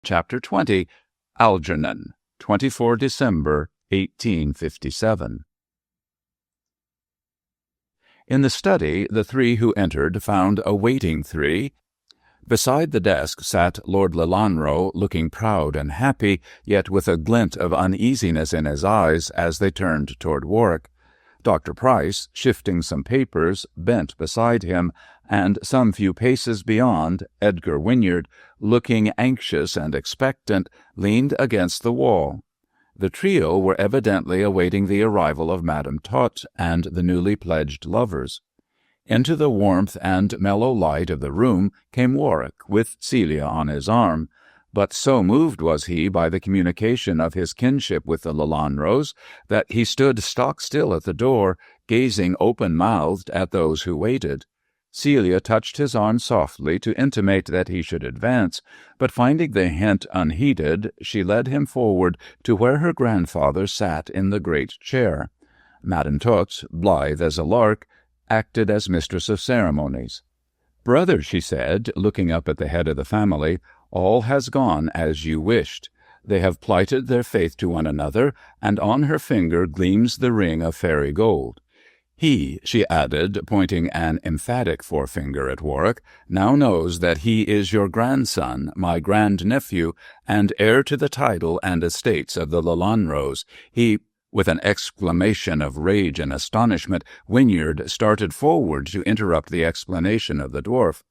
Chapter 20. Algernon, 24 December, 1857. In the study, the three who entered found a waiting three. Beside the desk sat Lord Lelanro, looking proud and happy, yet with a glint of uneasiness in his eyes as they turned toward Warwick. Dr. Price, shifting some papers, bent beside him, and some few paces beyond, Edgar Wynyard, looking anxious and expectant, leaned against the wall. The trio were evidently awaiting the arrival of Madam Tot and the newly pledged lovers. Into the warmth and mellow light of the room came Warwick, with Celia on his arm, but so moved was he by the communication of his kinship with the Lelanros that he stood stock-still at the door, gazing open-mouthed at those who waited. Celia touched his arm softly to intimate that he should advance, but finding the hint unheeded, she led him forward to where her grandfather sat in the great chair. Madam Tot, blithe as a lark, acted as mistress of ceremonies. "Brother," she said, looking up at the head of the family, "all has gone as you wished. They have plighted their faith to one another, and on her finger gleams the ring of fairy gold. He," she added, pointing an emphatic forefinger at Warwick, "now knows that he is your grandson, my grandnephew, and heir to the title and estates of the Lelanros. He—" With an exclamation of rage and astonishment, Wynyard started forward to interrupt the explanation of the dwarf.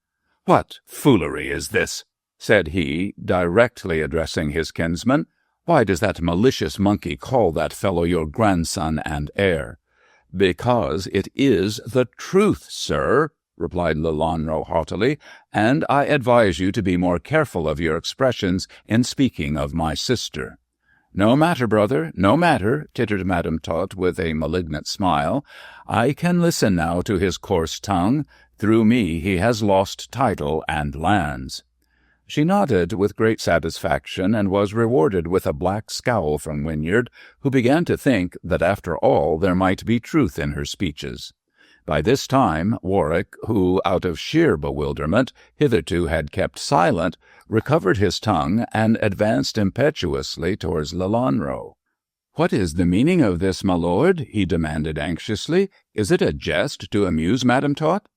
"What foolery is this?" said he, directly addressing his kinsman. "Why does that malicious monkey call that fellow your grandson and heir?" "Because it is the truth, sir," replied Lelanro haughtily, "and I advise you to be more careful of your expressions in speaking of my sister." "No matter, brother, no matter," tittered Madam Tot with a malignant smile. "I can listen now to his coarse tongue. Through me he has lost title and lands." She nodded with great satisfaction, and was rewarded with a black scowl from Wynyard, who began to think that after all there might be truth in her speeches. By this time Warwick, who, out of sheer bewilderment, hitherto had kept silent, recovered his tongue, and advanced impetuously towards Lelanro. "What is the meaning of this, my lord?" he demanded anxiously. "Is it a jest to amuse Madam Tot?"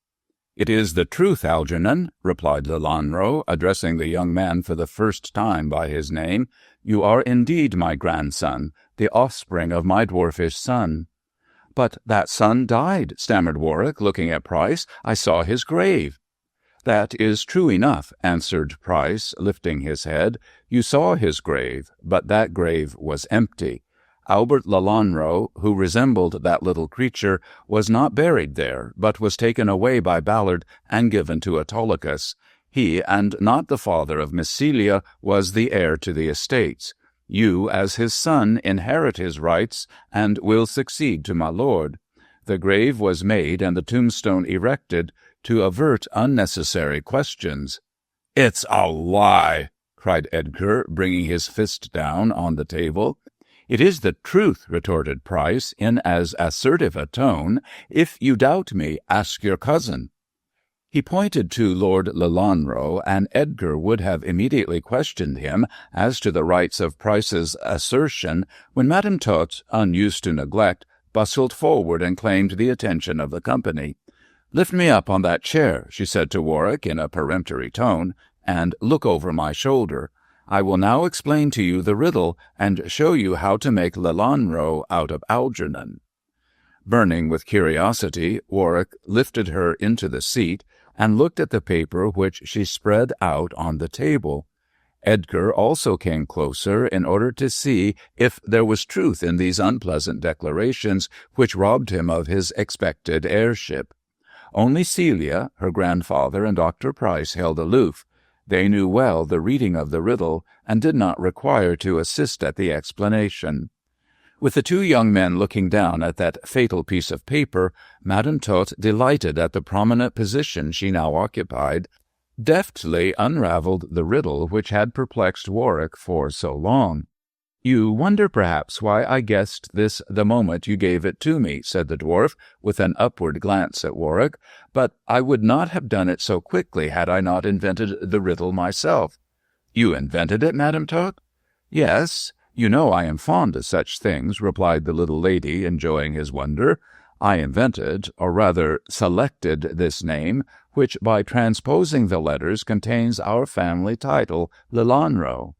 "It is the truth, Algernon," replied Lelanro, addressing the young man for the first time by his name. "You are indeed my grandson, the offspring of my dwarfish son." "But that son died," stammered Warwick, looking at Price. "I saw his grave." "That is true enough," answered Price, lifting his head. "You saw his grave, but that grave was empty. Albert Lelanro, who resembled that little creature, was not buried there, but was taken away by Ballard and given to Autolycus. He, and not the father of Miss Celia, was the heir to the estates. You, as his son, inherit his rights, and will succeed to my lord. The grave was made and the tombstone erected to avert unnecessary questions." "It's a lie!" cried Edgar, bringing his fist down on the table. "It is the truth," retorted Price, in as assertive a tone. "If you doubt me, ask your cousin." He pointed to Lord Lelanro, and Edgar would have immediately questioned him as to the rights of Price's assertion when Madame Tot, unused to neglect, bustled forward and claimed the attention of the company. "Lift me up on that chair," she said to Warwick in a peremptory tone, "and look over my shoulder. I will now explain to you the riddle and show you how to make Lelanro out of Algernon." Burning with curiosity, Warwick lifted her into the seat and looked at the paper which she spread out on the table. Edgar also came closer in order to see if there was truth in these unpleasant declarations which robbed him of his expected heirship. Only Celia, her grandfather, and Dr. Price held aloof. They knew well the reading of the riddle and did not require to assist at the explanation. With the two young men looking down at that fatal piece of paper, Madame Tot, delighted at the prominent position she now occupied, deftly unravelled the riddle which had perplexed Warwick for so long. "You wonder, perhaps, why I guessed this the moment you gave it to me," said the dwarf, with an upward glance at Warwick, "but I would not have done it so quickly had I not invented the riddle myself." "You invented it, Madame Tot?" "Yes. You know I am fond of such things," replied the little lady, enjoying his wonder. "I invented, or rather selected, this name, which by transposing the letters contains our family title, Lelanro."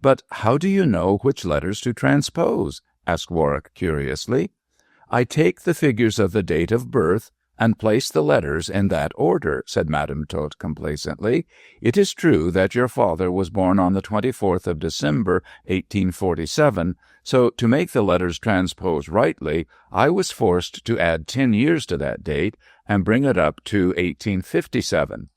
"But how do you know which letters to transpose?" asked Warwick curiously. "I take the figures of the date of birth and place the letters in that order," said Madame Tot complacently. "It is true that your father was born on the 24th of December, 1847, so to make the letters transpose rightly, I was forced to add 10 years to that date and bring it up to 1857.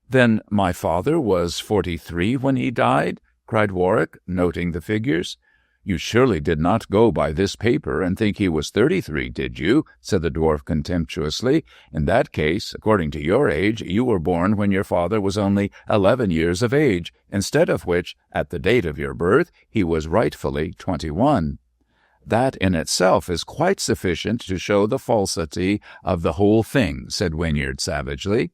"Then my father was 43 when he died?" cried Warwick, noting the figures. "You surely did not go by this paper and think he was 33, did you?" said the dwarf contemptuously. "In that case, according to your age, you were born when your father was only 11 years of age, instead of which, at the date of your birth, he was rightfully 21. "That in itself is quite sufficient to show the falsity of the whole thing," said Wynyard savagely.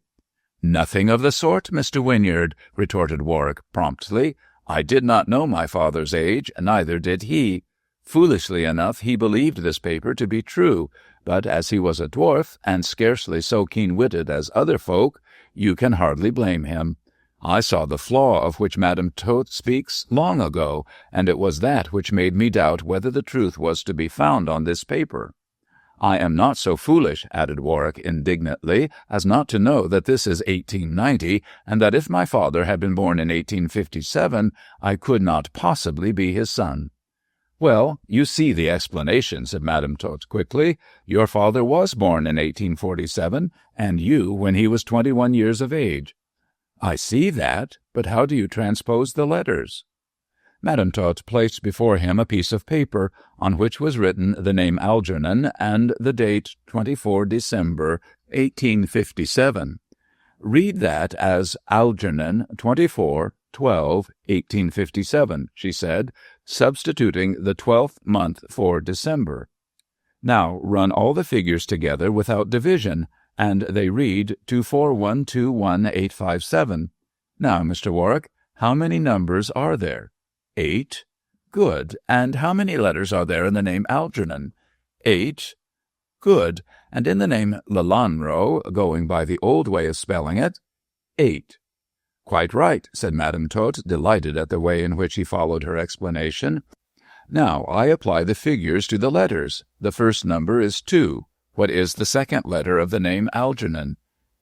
"Nothing of the sort, Mr. Wynyard," retorted Warwick promptly. "I did not know my father's age, neither did he. Foolishly enough, he believed this paper to be true, but as he was a dwarf, and scarcely so keen-witted as other folk, you can hardly blame him. I saw the flaw of which Madame Tot speaks long ago, and it was that which made me doubt whether the truth was to be found on this paper. I am not so foolish," added Warwick indignantly, "as not to know that this is 1890, and that if my father had been born in 1857, I could not possibly be his son." "Well, you see the explanation," said Madame Tot quickly. "Your father was born in 1847, and you when he was 21 years of age." "I see that, but how do you transpose the letters?" Madame Tot placed before him a piece of paper, on which was written the name Algernon and the date 24 December, 1857. "Read that as Algernon 24/12/1857, she said, substituting the 12th month for December. "Now run all the figures together without division, and they read 24121,857. Now, Mr. Warwick, how many numbers are there?" "8. "Good. And how many letters are there in the name Algernon?" "8. "Good. And in the name Lelanro, going by the old way of spelling it?" "8. "Quite right," said Madame Tot, delighted at the way in which he followed her explanation. "Now I apply the figures to the letters. The first number is 2. What is the second letter of the name Algernon?"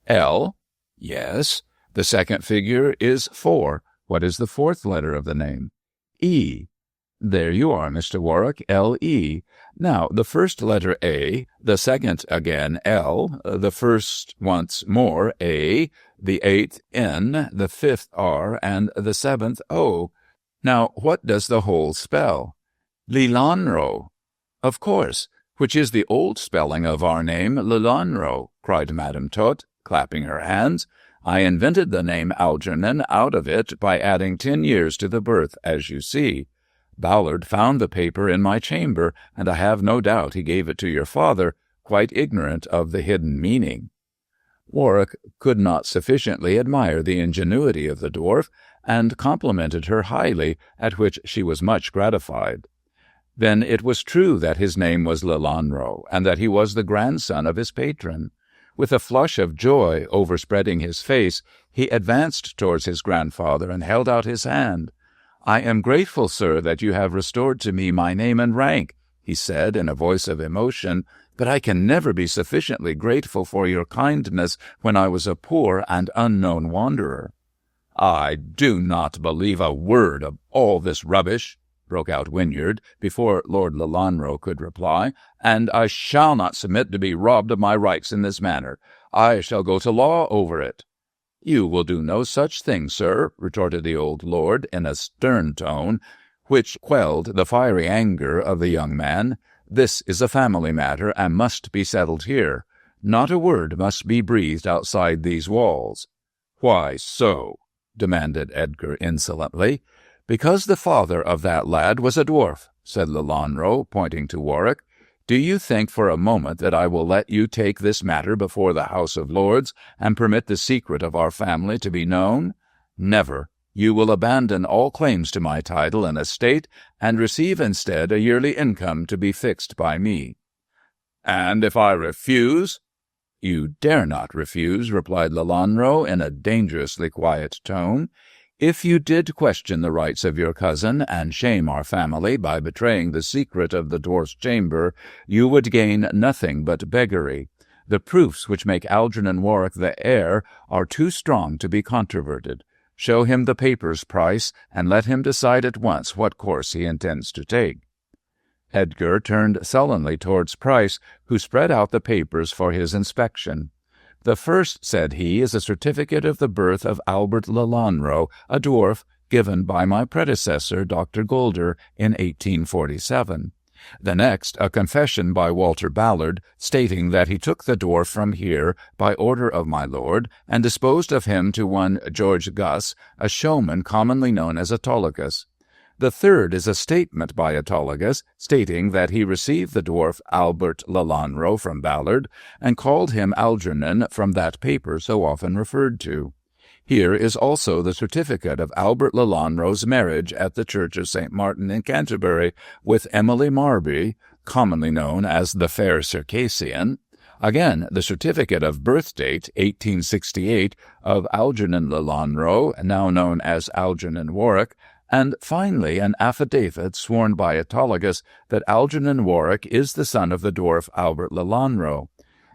"L." "Yes. The second figure is 4. What is the fourth letter of the name?" "E." "There you are, Mr. Warwick, L-E. Now, the first letter A, the second again L, the first once more A, the eighth N, the fifth R, and the seventh O. Now, what does the whole spell?" "Lelanro." "Of course, which is the old spelling of our name, Lelanro," cried Madame Tot, clapping her hands. "I invented the name Algernon out of it by adding 10 years to the birth, as you see. Ballard found the paper in my chamber, and I have no doubt he gave it to your father, quite ignorant of the hidden meaning." Warwick could not sufficiently admire the ingenuity of the dwarf, and complimented her highly, at which she was much gratified. Then it was true that his name was Lelanro, and that he was the grandson of his patron. With a flush of joy overspreading his face, he advanced towards his grandfather and held out his hand. "I am grateful, sir, that you have restored to me my name and rank," he said in a voice of emotion, "but I can never be sufficiently grateful for your kindness when I was a poor and unknown wanderer." "I do not believe a word of all this rubbish," broke out Wynyard, before Lord Lelanro could reply, "and I shall not submit to be robbed of my rights in this manner. I shall go to law over it." "You will do no such thing, sir," retorted the old lord in a stern tone, which quelled the fiery anger of the young man. "This is a family matter, and must be settled here. Not a word must be breathed outside these walls." "Why so?" demanded Edgar insolently. "Because the father of that lad was a dwarf," said Lelanro, pointing to Warwick. "Do you think for a moment that I will let you take this matter before the House of Lords and permit the secret of our family to be known? Never. You will abandon all claims to my title and estate, and receive instead a yearly income to be fixed by me." "And if I refuse?" "You dare not refuse," replied Lelanro in a dangerously quiet tone. "If you did question the rights of your cousin and shame our family by betraying the secret of the dwarf's chamber, you would gain nothing but beggary. The proofs which make Algernon Warwick the heir are too strong to be controverted. Show him the papers, Price, and let him decide at once what course he intends to take." Edgar turned sullenly towards Price, who spread out the papers for his inspection. "The first," said he, "is a certificate of the birth of Albert Lelanro, a dwarf, given by my predecessor, Dr. Golder, in 1847. The next, a confession by Walter Ballard, stating that he took the dwarf from here by order of my lord, and disposed of him to one George Gus, a showman commonly known as Autolycus. The third is a statement by Autolycus, stating that he received the dwarf Albert Lelanro from Ballard, and called him Algernon from that paper so often referred to. Here is also the certificate of Albert Lelanro's marriage at the Church of St. Martin in Canterbury with Emily Marby, commonly known as the Fair Circassian. Again, the certificate of birth date, 1868, of Algernon Lelanro, now known as Algernon Warwick, and finally an affidavit sworn by Autolycus that Algernon Warwick is the son of the dwarf Albert Lelanro.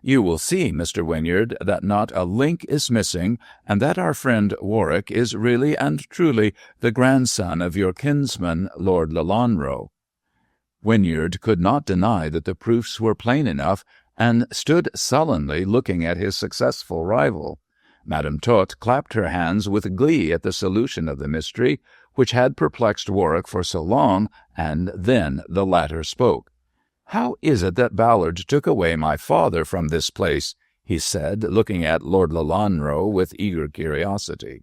You will see, Mr. Wynyard, that not a link is missing, and that our friend Warwick is really and truly the grandson of your kinsman, Lord Lelanro." Wynyard could not deny that the proofs were plain enough, and stood sullenly looking at his successful rival. Madame Tot clapped her hands with glee at the solution of the mystery, which had perplexed Warwick for so long, and then the latter spoke. "How is it that Ballard took away my father from this place?" he said, looking at Lord Lelanro with eager curiosity.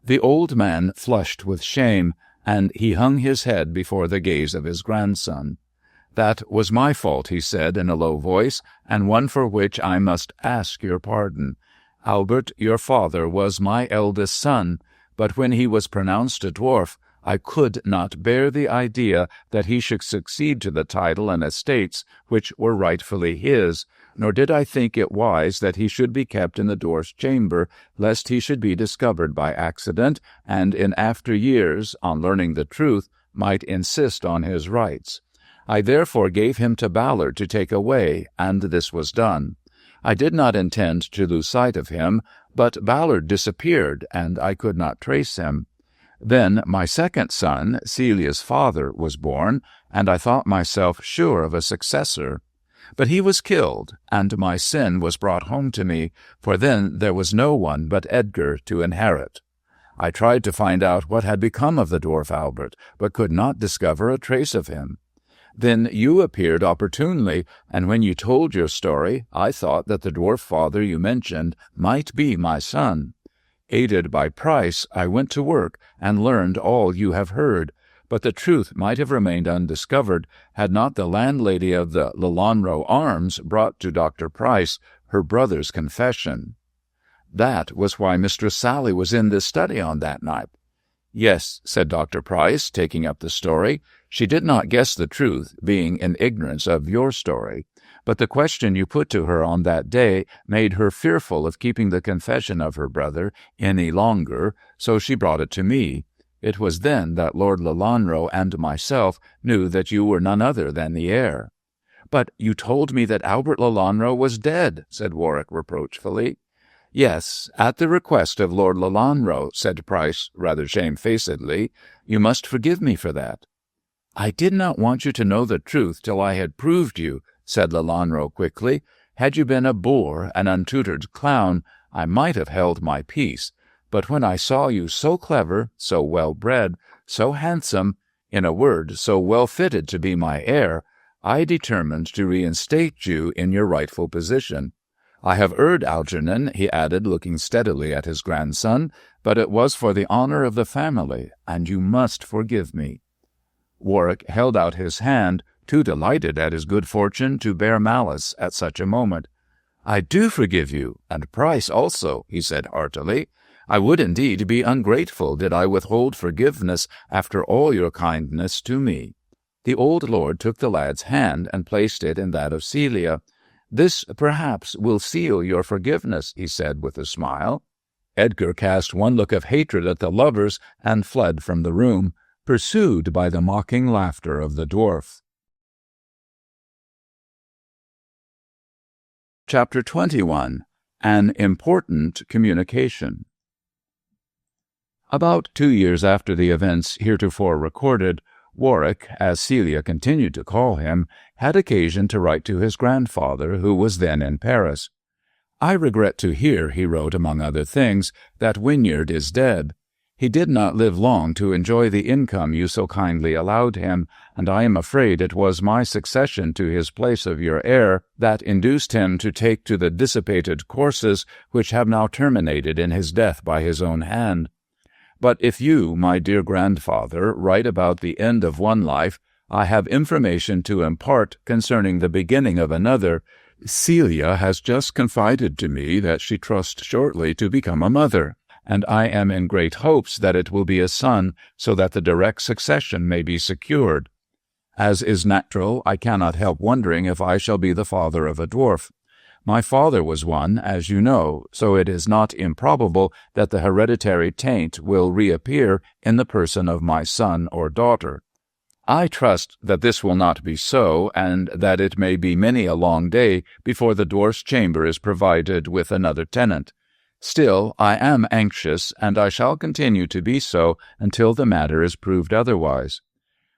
The old man flushed with shame, and he hung his head before the gaze of his grandson. "That was my fault," he said in a low voice, "and one for which I must ask your pardon. Albert, your father, was my eldest son, but when he was pronounced a dwarf, I could not bear the idea that he should succeed to the title and estates which were rightfully his, nor did I think it wise that he should be kept in the dwarf's chamber, lest he should be discovered by accident, and in after years, on learning the truth, might insist on his rights. I therefore gave him to Ballard to take away, and this was done. I did not intend to lose sight of him, but Ballard disappeared, and I could not trace him. Then my second son, Celia's father, was born, and I thought myself sure of a successor. But he was killed, and my sin was brought home to me, for then there was no one but Edgar to inherit. I tried to find out what had become of the dwarf Albert, but could not discover a trace of him. Then you appeared opportunely, and when you told your story, I thought that the dwarf father you mentioned might be my son. Aided by Price, I went to work and learned all you have heard, but the truth might have remained undiscovered had not the landlady of the Lelanro Arms brought to Dr. Price her brother's confession." That was why Mistress Sally was in this study on that night. Yes, said Dr. Price, taking up the story. She did not guess the truth, being in ignorance of your story. But the question you put to her on that day made her fearful of keeping the confession of her brother any longer, so she brought it to me. It was then that Lord Lelanro and myself knew that you were none other than the heir. But you told me that Albert Lelanro was dead, said Warwick reproachfully. Yes, at the request of Lord Lelanro, said Price rather shamefacedly. You must forgive me for that. I did not want you to know the truth till I had proved you, said Lelanro quickly. Had you been a boor, an untutored clown, I might have held my peace. But when I saw you so clever, so well-bred, so handsome, in a word, so well-fitted to be my heir, I determined to reinstate you in your rightful position. I have erred, Algernon, he added, looking steadily at his grandson, but it was for the honor of the family, and you must forgive me. Warwick held out his hand, too delighted at his good fortune to bear malice at such a moment. I do forgive you, and Price also, he said heartily. I would indeed be ungrateful did I withhold forgiveness after all your kindness to me. The old lord took the lad's hand and placed it in that of Celia. This, perhaps, will seal your forgiveness, he said with a smile. Edgar cast one look of hatred at the lovers and fled from the room, pursued by the mocking laughter of the dwarf. Chapter 21. An Important Communication. About 2 years after the events heretofore recorded, Warwick, as Celia continued to call him, had occasion to write to his grandfather, who was then in Paris. I regret to hear, he wrote among other things, that Wynyard is dead. He did not live long to enjoy the income you so kindly allowed him, and I am afraid it was my succession to his place of your heir that induced him to take to the dissipated courses which have now terminated in his death by his own hand. But if you, my dear grandfather, write about the end of one life, I have information to impart concerning the beginning of another. Celia has just confided to me that she trusts shortly to become a mother, and I am in great hopes that it will be a son, so that the direct succession may be secured. As is natural, I cannot help wondering if I shall be the father of a dwarf. My father was one, as you know, so it is not improbable that the hereditary taint will reappear in the person of my son or daughter. I trust that this will not be so, and that it may be many a long day before the dwarf's chamber is provided with another tenant. Still, I am anxious, and I shall continue to be so until the matter is proved otherwise.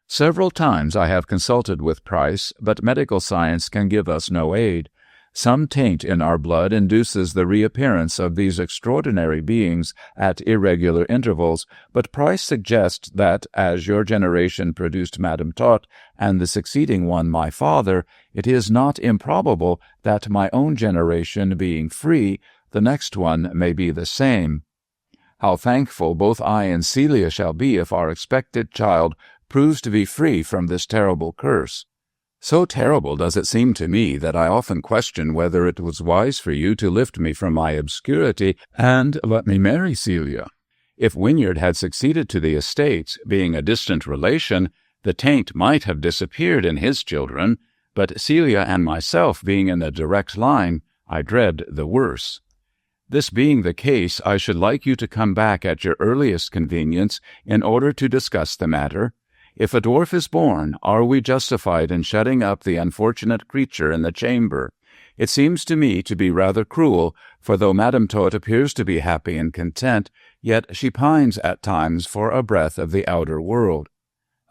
Several times I have consulted with Price, but medical science can give us no aid. Some taint in our blood induces the reappearance of these extraordinary beings at irregular intervals, but Price suggests that, as your generation produced Madame Tot, and the succeeding one my father, it is not improbable that my own generation being free, the next one may be the same. How thankful both I and Celia shall be if our expected child proves to be free from this terrible curse. So terrible does it seem to me that I often question whether it was wise for you to lift me from my obscurity and let me marry Celia. If Wynyard had succeeded to the estates, being a distant relation, the taint might have disappeared in his children, but Celia and myself being in a direct line, I dread the worse. This being the case, I should like you to come back at your earliest convenience in order to discuss the matter. If a dwarf is born, are we justified in shutting up the unfortunate creature in the chamber? It seems to me to be rather cruel, for though Madame Tot appears to be happy and content, yet she pines at times for a breath of the outer world.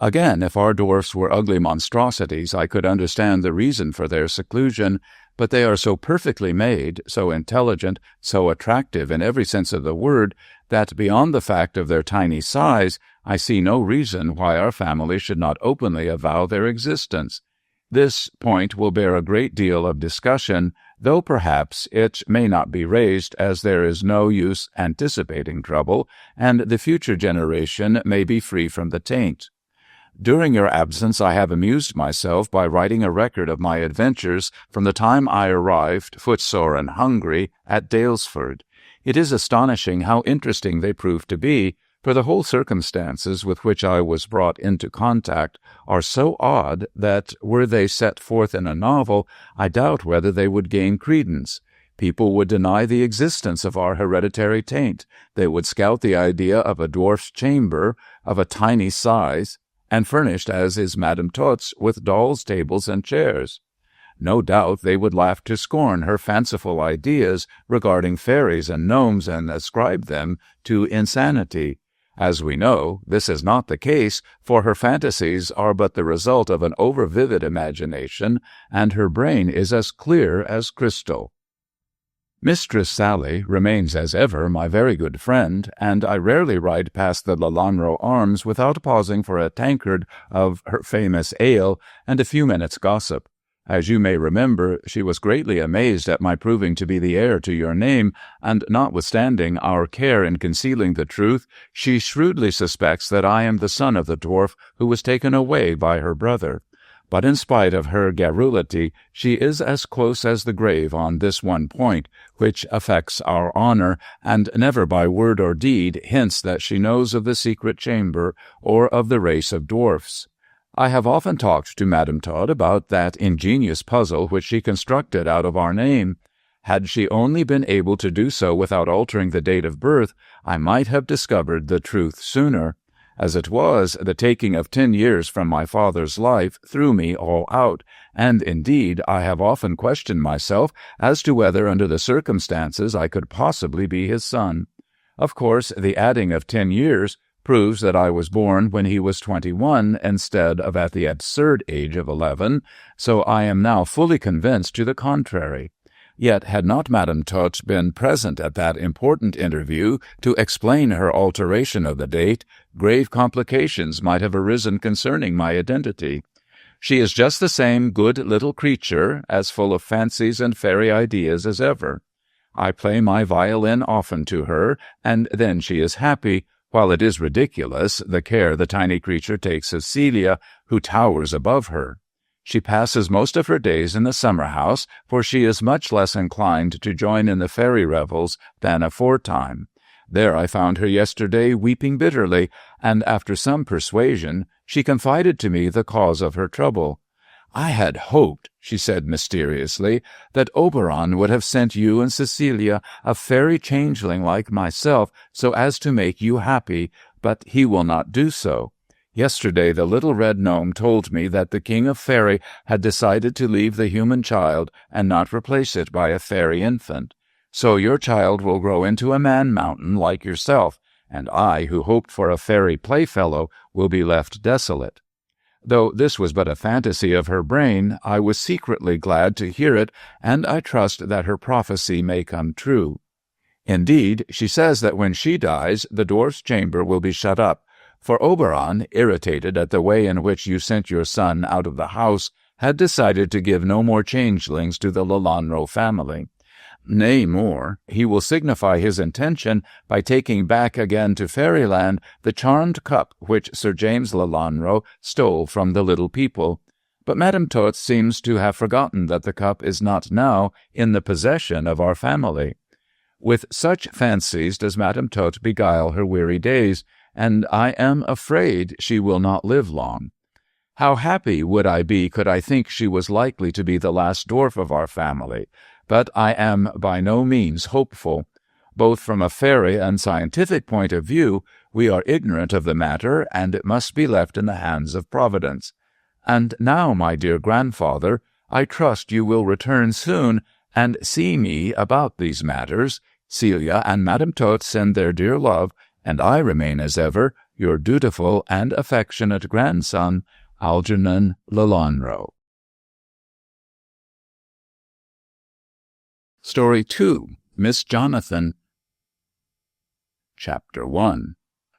Again, if our dwarfs were ugly monstrosities, I could understand the reason for their seclusion, but they are so perfectly made, so intelligent, so attractive in every sense of the word, that beyond the fact of their tiny size, I see no reason why our family should not openly avow their existence. This point will bear a great deal of discussion, though perhaps it may not be raised, as there is no use anticipating trouble, and the future generation may be free from the taint. During your absence I have amused myself by writing a record of my adventures from the time I arrived, footsore and hungry, at Daylesford. It is astonishing how interesting they prove to be, for the whole circumstances with which I was brought into contact are so odd that, were they set forth in a novel, I doubt whether they would gain credence. People would deny the existence of our hereditary taint. They would scout the idea of a dwarf's chamber of a tiny size, and furnished, as is Madame Tot's, with dolls' tables and chairs. No doubt they would laugh to scorn her fanciful ideas regarding fairies and gnomes and ascribe them to insanity. As we know, this is not the case, for her fantasies are but the result of an over-vivid imagination, and her brain is as clear as crystal. Mistress Sally remains as ever my very good friend, and I rarely ride past the Lelanro Arms without pausing for a tankard of her famous ale and a few minutes' gossip. As you may remember, she was greatly amazed at my proving to be the heir to your name, and notwithstanding our care in concealing the truth, she shrewdly suspects that I am the son of the dwarf who was taken away by her brother. But in spite of her garrulity, she is as close as the grave on this one point, which affects our honor, and never by word or deed hints that she knows of the secret chamber or of the race of dwarfs. I have often talked to Madame Todd about that ingenious puzzle which she constructed out of our name. Had she only been able to do so without altering the date of birth, I might have discovered the truth sooner. As it was, the taking of 10 years from my father's life threw me all out, and indeed I have often questioned myself as to whether under the circumstances I could possibly be his son. Of course, the adding of 10 years proves that I was born when he was 21 instead of at the absurd age of 11, so I am now fully convinced to the contrary. Yet had not Madame Tot been present at that important interview to explain her alteration of the date, grave complications might have arisen concerning my identity. She is just the same good little creature, as full of fancies and fairy ideas as ever. I play my violin often to her, and then she is happy, while it is ridiculous, the care the tiny creature takes of Celia, who towers above her. She passes most of her days in the summer-house, for she is much less inclined to join in the fairy revels than aforetime. There I found her yesterday weeping bitterly, and after some persuasion, she confided to me the cause of her trouble. "I had hoped," she said mysteriously, "that Oberon would have sent you and Cecilia a fairy changeling like myself so as to make you happy, but he will not do so. Yesterday the little red gnome told me that the king of fairy had decided to leave the human child and not replace it by a fairy infant. So your child will grow into a man-mountain like yourself, and I, who hoped for a fairy playfellow, will be left desolate." Though this was but a fantasy of her brain, I was secretly glad to hear it, and I trust that her prophecy may come true. Indeed, she says that when she dies, the dwarf's chamber will be shut up, for Oberon, irritated at the way in which you sent your son out of the house, had decided to give no more changelings to the Lelanro family. Nay, more, he will signify his intention by taking back again to fairyland the charmed cup which Sir James Lelanro stole from the little people. But Madame Tot seems to have forgotten that the cup is not now in the possession of our family. With such fancies does Madame Tot beguile her weary days, and I am afraid she will not live long. How happy would I be could I think she was likely to be the last dwarf of our family, but I am by no means hopeful. Both from a fairy and scientific point of view, we are ignorant of the matter, and it must be left in the hands of Providence. And now, my dear grandfather, I trust you will return soon and see me about these matters. Celia and Madame Tot send their dear love, and I remain as ever your dutiful and affectionate grandson, Algernon Lelanro. Story 2. Miss Jonathan. Chapter 1.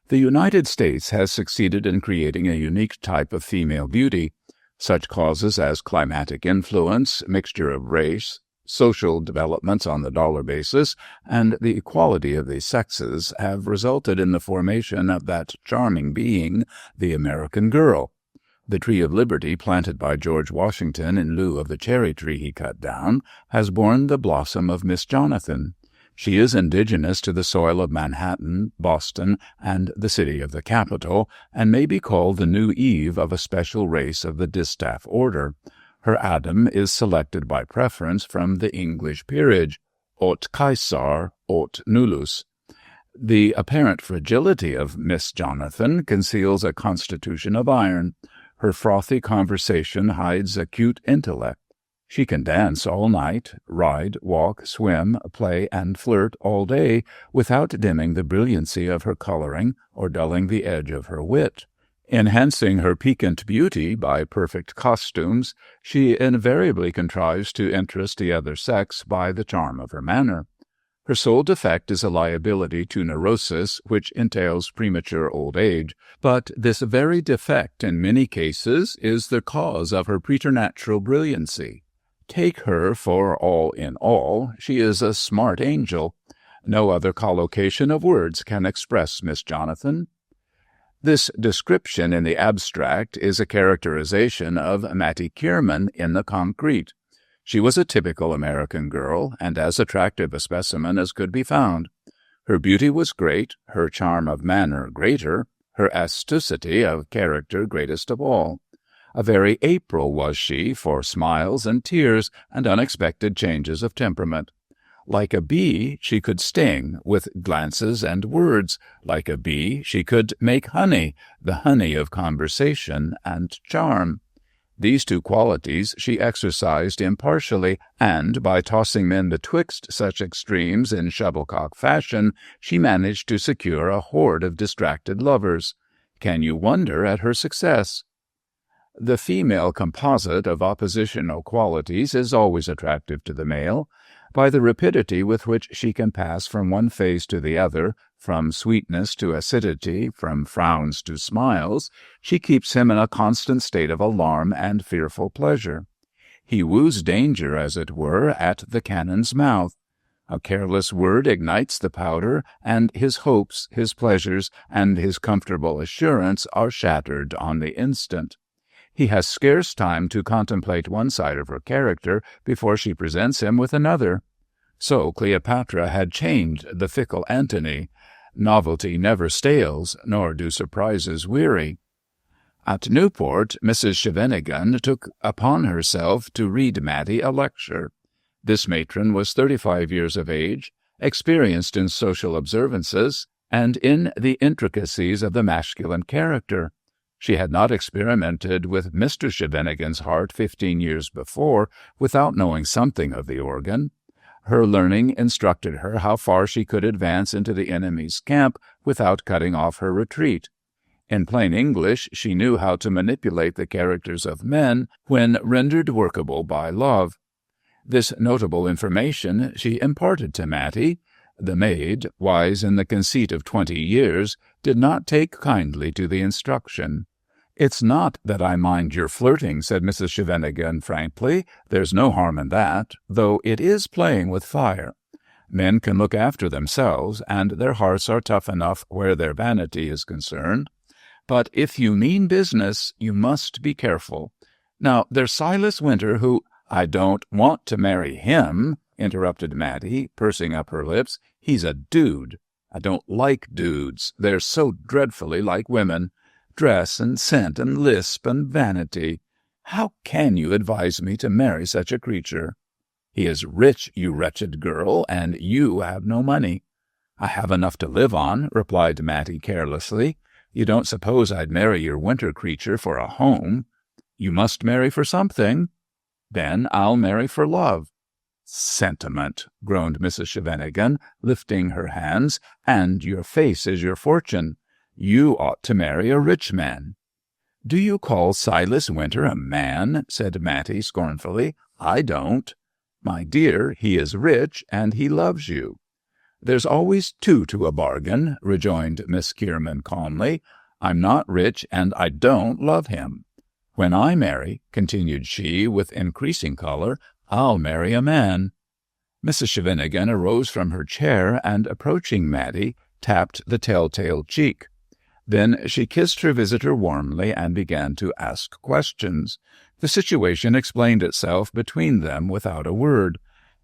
The United States has succeeded in creating a unique type of female beauty. Such causes as climatic influence, mixture of race, social developments on the dollar basis, and the equality of the sexes have resulted in the formation of that charming being, the American girl. The tree of liberty planted by George Washington in lieu of the cherry tree he cut down has borne the blossom of Miss Jonathan. She is indigenous to the soil of Manhattan, Boston, and the city of the capital, and may be called the new Eve of a special race of the distaff order. Her Adam is selected by preference from the English peerage, aut Caesar, aut nullus. The apparent fragility of Miss Jonathan conceals a constitution of iron. Her frothy conversation hides acute intellect. She can dance all night, ride, walk, swim, play, and flirt all day without dimming the brilliancy of her coloring or dulling the edge of her wit. Enhancing her piquant beauty by perfect costumes, she invariably contrives to interest the other sex by the charm of her manner. Her sole defect is a liability to neurosis, which entails premature old age, but this very defect in many cases is the cause of her preternatural brilliancy. Take her for all in all, she is a smart angel. No other collocation of words can express Miss Jonathan. This description in the abstract is a characterization of Mattie Kierman in the concrete. She was a typical American girl, and as attractive a specimen as could be found. Her beauty was great, her charm of manner greater, her astucity of character greatest of all. A very April was she for smiles and tears and unexpected changes of temperament. Like a bee, she could sting with glances and words. Like a bee, she could make honey, the honey of conversation and charm. These two qualities she exercised impartially, and by tossing men betwixt such extremes in shuttlecock fashion, she managed to secure a horde of distracted lovers. Can you wonder at her success? The female composite of oppositional qualities is always attractive to the male. By the rapidity with which she can pass from one phase to the other, from sweetness to acidity, from frowns to smiles, she keeps him in a constant state of alarm and fearful pleasure. He woos danger, as it were, at the cannon's mouth. A careless word ignites the powder, and his hopes, his pleasures, and his comfortable assurance are shattered on the instant. He has scarce time to contemplate one side of her character before she presents him with another. So Cleopatra had chained the fickle Antony. Novelty never stales, nor do surprises weary. At Newport, Mrs. Scheveningen took upon herself to read Mattie a lecture. This matron was 35 years of age, experienced in social observances, and in the intricacies of the masculine character. She had not experimented with Mr. Scheveningen's heart 15 years before without knowing something of the organ. Her learning instructed her how far she could advance into the enemy's camp without cutting off her retreat. In plain English, she knew how to manipulate the characters of men when rendered workable by love. This notable information she imparted to Mattie. The maid, wise in the conceit of 20 years, did not take kindly to the instruction. "It's not that I mind your flirting," said Mrs. Scheveningen frankly. "There's no harm in that, though it is playing with fire. Men can look after themselves, and their hearts are tough enough where their vanity is concerned. But if you mean business, you must be careful. Now, there's Silas Winter, who—" "I don't want to marry him," interrupted Mattie, pursing up her lips. "He's a dude. I don't like dudes. They're so dreadfully like women. Dress and scent and lisp and vanity. How can you advise me to marry such a creature? He is rich, you wretched girl, and you have no money." "I have enough to live on," replied Mattie carelessly. "You don't suppose I'd marry your winter creature for a home? You must marry for something." "Then I'll marry for love." "Sentiment," groaned Mrs. Scheveningen, lifting her hands, "and your face is your fortune. You ought to marry a rich man." "Do you call Silas Winter a man?" said Mattie scornfully. "I don't." "My dear, he is rich, and he loves you." "There's always two to a bargain," rejoined Miss Kierman calmly. "I'm not rich, and I don't love him. When I marry," continued she with increasing color, "I'll marry a man." Mrs. Scheveningen arose from her chair and, approaching Mattie, tapped the telltale cheek. Then she kissed her visitor warmly and began to ask questions. The situation explained itself between them without a word.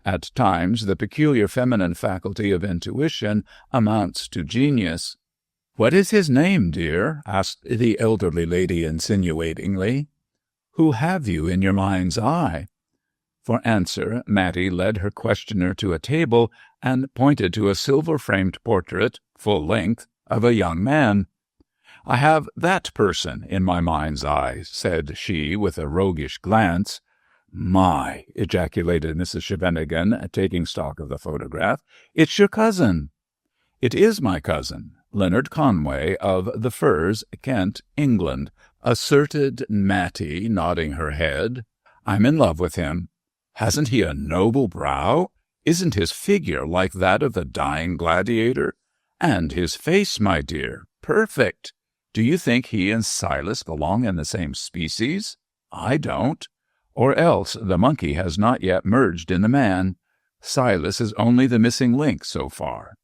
At times, the peculiar feminine faculty of intuition amounts to genius. "What is his name, dear?" asked the elderly lady insinuatingly. "Who have you in your mind's eye?" For answer, Mattie led her questioner to a table and pointed to a silver-framed portrait, full length, of a young man. "I have that person in my mind's eye," said she, with a roguish glance. "My!" ejaculated Mrs. Scheveningen, taking stock of the photograph. "It's your cousin." "It is my cousin, Leonard Conway, of the Firs, Kent, England," asserted Mattie, nodding her head. "I'm in love with him. Hasn't he a noble brow? Isn't his figure like that of the dying gladiator? And his face, my dear, perfect. Do you think he and Silas belong in the same species? I don't. Or else the monkey has not yet merged in the man. Silas is only the missing link so far."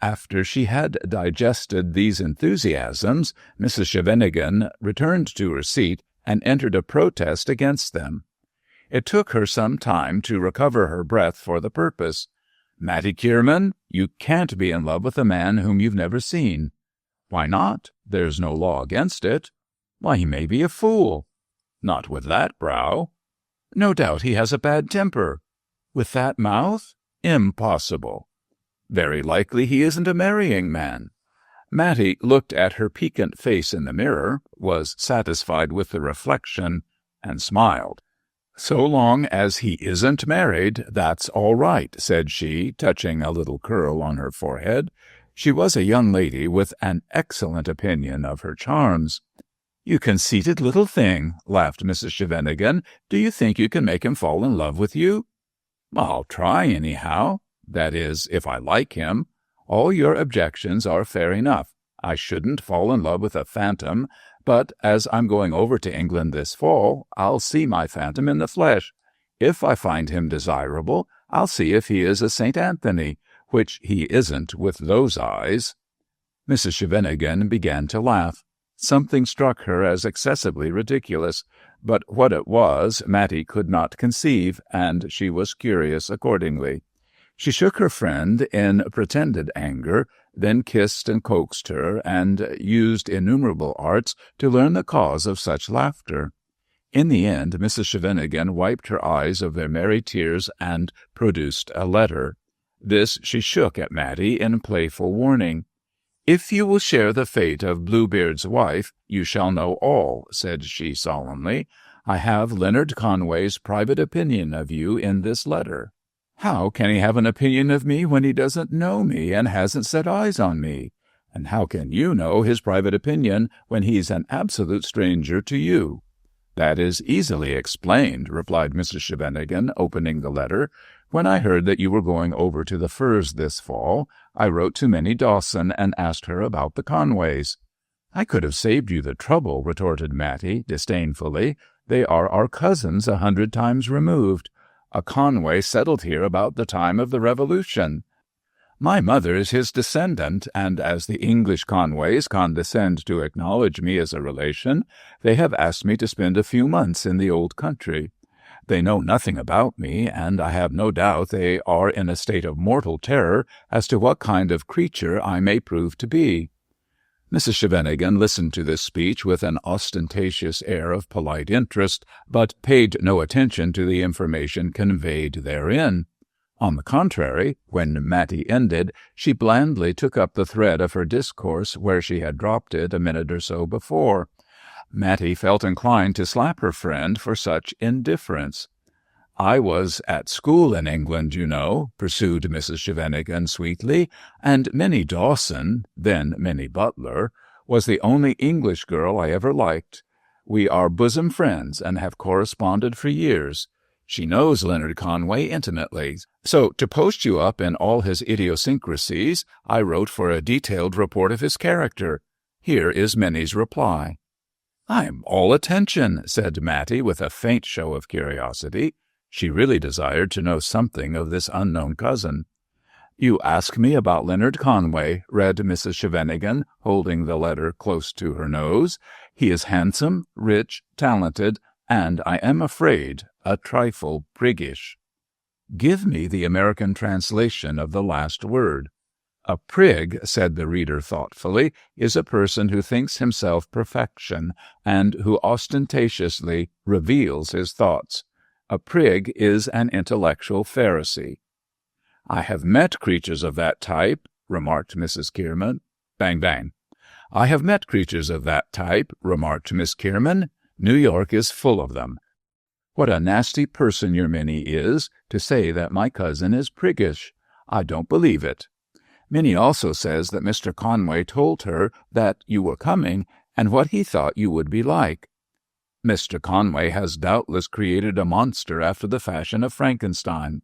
After she had digested these enthusiasms, Mrs. Scheveningen returned to her seat and entered a protest against them. It took her some time to recover her breath for the purpose. "Mattie Kierman, you can't be in love with a man whom you've never seen." "Why not? There's no law against it." "Why, he may be a fool." "Not with that brow." "No doubt he has a bad temper." "With that mouth? Impossible." "Very likely he isn't a marrying man." Mattie looked at her piquant face in the mirror, was satisfied with the reflection, and smiled. "So long as he isn't married, that's all right," said she, touching a little curl on her forehead. She was a young lady with an excellent opinion of her charms. "You conceited little thing," laughed Mrs. Scheveningen. "Do you think you can make him fall in love with you?" "I'll try, anyhow. That is, if I like him. All your objections are fair enough. I shouldn't fall in love with a phantom, but as I'm going over to England this fall, I'll see my phantom in the flesh. If I find him desirable, I'll see if he is a St. Anthony, which he isn't with those eyes." Mrs. Scheveningen began to laugh. Something struck her as excessively ridiculous, but what it was Mattie could not conceive, and she was curious accordingly. She shook her friend in pretended anger, then kissed and coaxed her, and used innumerable arts to learn the cause of such laughter. In the end, Mrs. Scheveningen wiped her eyes of their merry tears and produced a letter. This she shook at Mattie in playful warning. "If you will share the fate of Bluebeard's wife, you shall know all," said she solemnly. "I have Leonard Conway's private opinion of you in this letter." "How can he have an opinion of me when he doesn't know me and hasn't set eyes on me? And how can you know his private opinion when he's an absolute stranger to you?" "That is easily explained," replied Mrs. Scheveningen, opening the letter. "When I heard that you were going over to the Firs this fall, I wrote to Minnie Dawson and asked her about the Conways." "I could have saved you the trouble," retorted Mattie disdainfully. "They are our cousins 100 times removed. A Conway settled here about the time of the Revolution. My mother is his descendant, and as the English Conways condescend to acknowledge me as a relation, they have asked me to spend a few months in the old country. They know nothing about me, and I have no doubt they are in a state of mortal terror as to what kind of creature I may prove to be." Mrs. Scheveningen listened to this speech with an ostentatious air of polite interest, but paid no attention to the information conveyed therein. On the contrary, when Mattie ended, she blandly took up the thread of her discourse where she had dropped it a minute or so before. Mattie felt inclined to slap her friend for such indifference. "I was at school in England, you know," pursued Mrs. Scheveningen sweetly, "and Minnie Dawson, then Minnie Butler, was the only English girl I ever liked. We are bosom friends and have corresponded for years. She knows Leonard Conway intimately, so to post you up in all his idiosyncrasies, I wrote for a detailed report of his character. Here is Minnie's reply." "I'm all attention," said Mattie with a faint show of curiosity. She really desired to know something of this unknown cousin. "You ask me about Leonard Conway," read Mrs. Scheveningen, holding the letter close to her nose. "He is handsome, rich, talented, and, I am afraid, a trifle priggish." Give me the American translation of the last word. A prig, said the reader thoughtfully, is a person who thinks himself perfection and who ostentatiously reveals his thoughts. A prig is an intellectual Pharisee. I have met creatures of that type, remarked Mrs. Kierman. Bang, bang. I have met creatures of that type, remarked Miss Kierman. New York is full of them. What a nasty person your Minnie is, to say that my cousin is priggish. I don't believe it. Minnie also says that Mr. Conway told her that you were coming and what he thought you would be like. Mr. Conway has doubtless created a monster after the fashion of Frankenstein.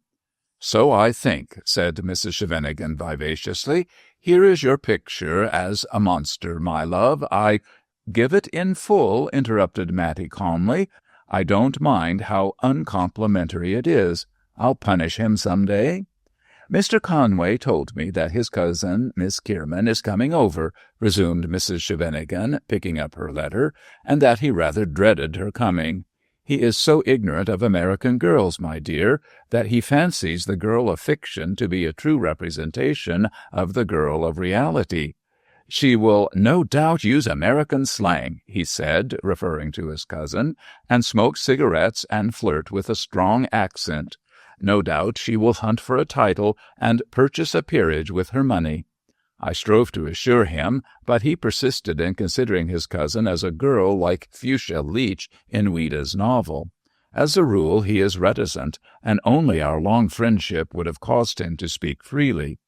So I think, said Mrs. Scheveningen vivaciously. Here is your picture as a monster, my love. I— Give it in full, interrupted Mattie calmly. I don't mind how uncomplimentary it is. I'll punish him some day. Mr. Conway told me that his cousin, Miss Kierman, is coming over, resumed Mrs. Scheveningen, picking up her letter, and that he rather dreaded her coming. He is so ignorant of American girls, my dear, that he fancies the girl of fiction to be a true representation of the girl of reality. She will no doubt use American slang, he said, referring to his cousin, and smoke cigarettes and flirt with a strong accent. No doubt she will hunt for a title and purchase a peerage with her money. I strove to assure him, but he persisted in considering his cousin as a girl like Fuchsia Leach in Ouida's novel. As a rule, he is reticent, and only our long friendship would have caused him to speak freely.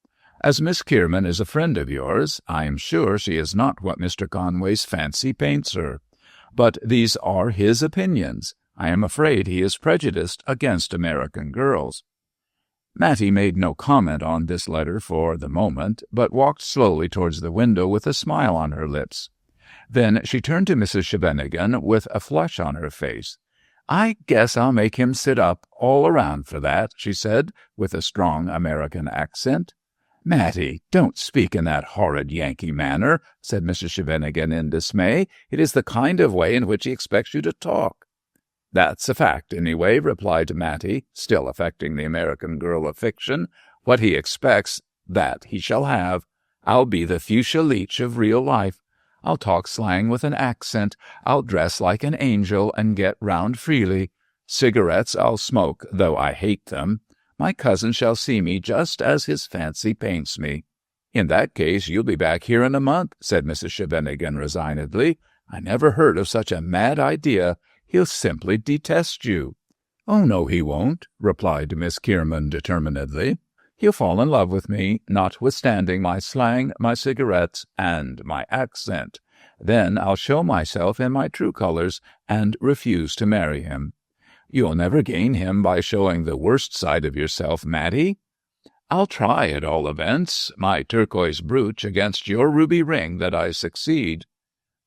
As Miss Kierman is a friend of yours, I am sure she is not what Mr. Conway's fancy paints her. But these are his opinions. I am afraid he is prejudiced against American girls. Mattie made no comment on this letter for the moment, but walked slowly towards the window with a smile on her lips. Then she turned to Mrs. Scheveningen with a flush on her face. I guess I'll make him sit up all around for that, she said, with a strong American accent. Mattie, don't speak in that horrid Yankee manner, said Mrs. Scheveningen in dismay. It is the kind of way in which he expects you to talk. That's a fact, anyway, replied Mattie, still affecting the American girl of fiction. What he expects, that he shall have. I'll be the Fuchsia Leach of real life. I'll talk slang with an accent. I'll dress like an angel and get round freely. Cigarettes I'll smoke, though I hate them. My cousin shall see me just as his fancy paints me. In that case, you'll be back here in a month, said Mrs. Scheveningen resignedly. I never heard of such a mad idea. He'll simply detest you. Oh, no, he won't, replied Miss Kierman determinedly. He'll fall in love with me, notwithstanding my slang, my cigarettes, and my accent. Then I'll show myself in my true colors and refuse to marry him. You'll never gain him by showing the worst side of yourself, Mattie. I'll try, at all events, my turquoise brooch against your ruby ring that I succeed.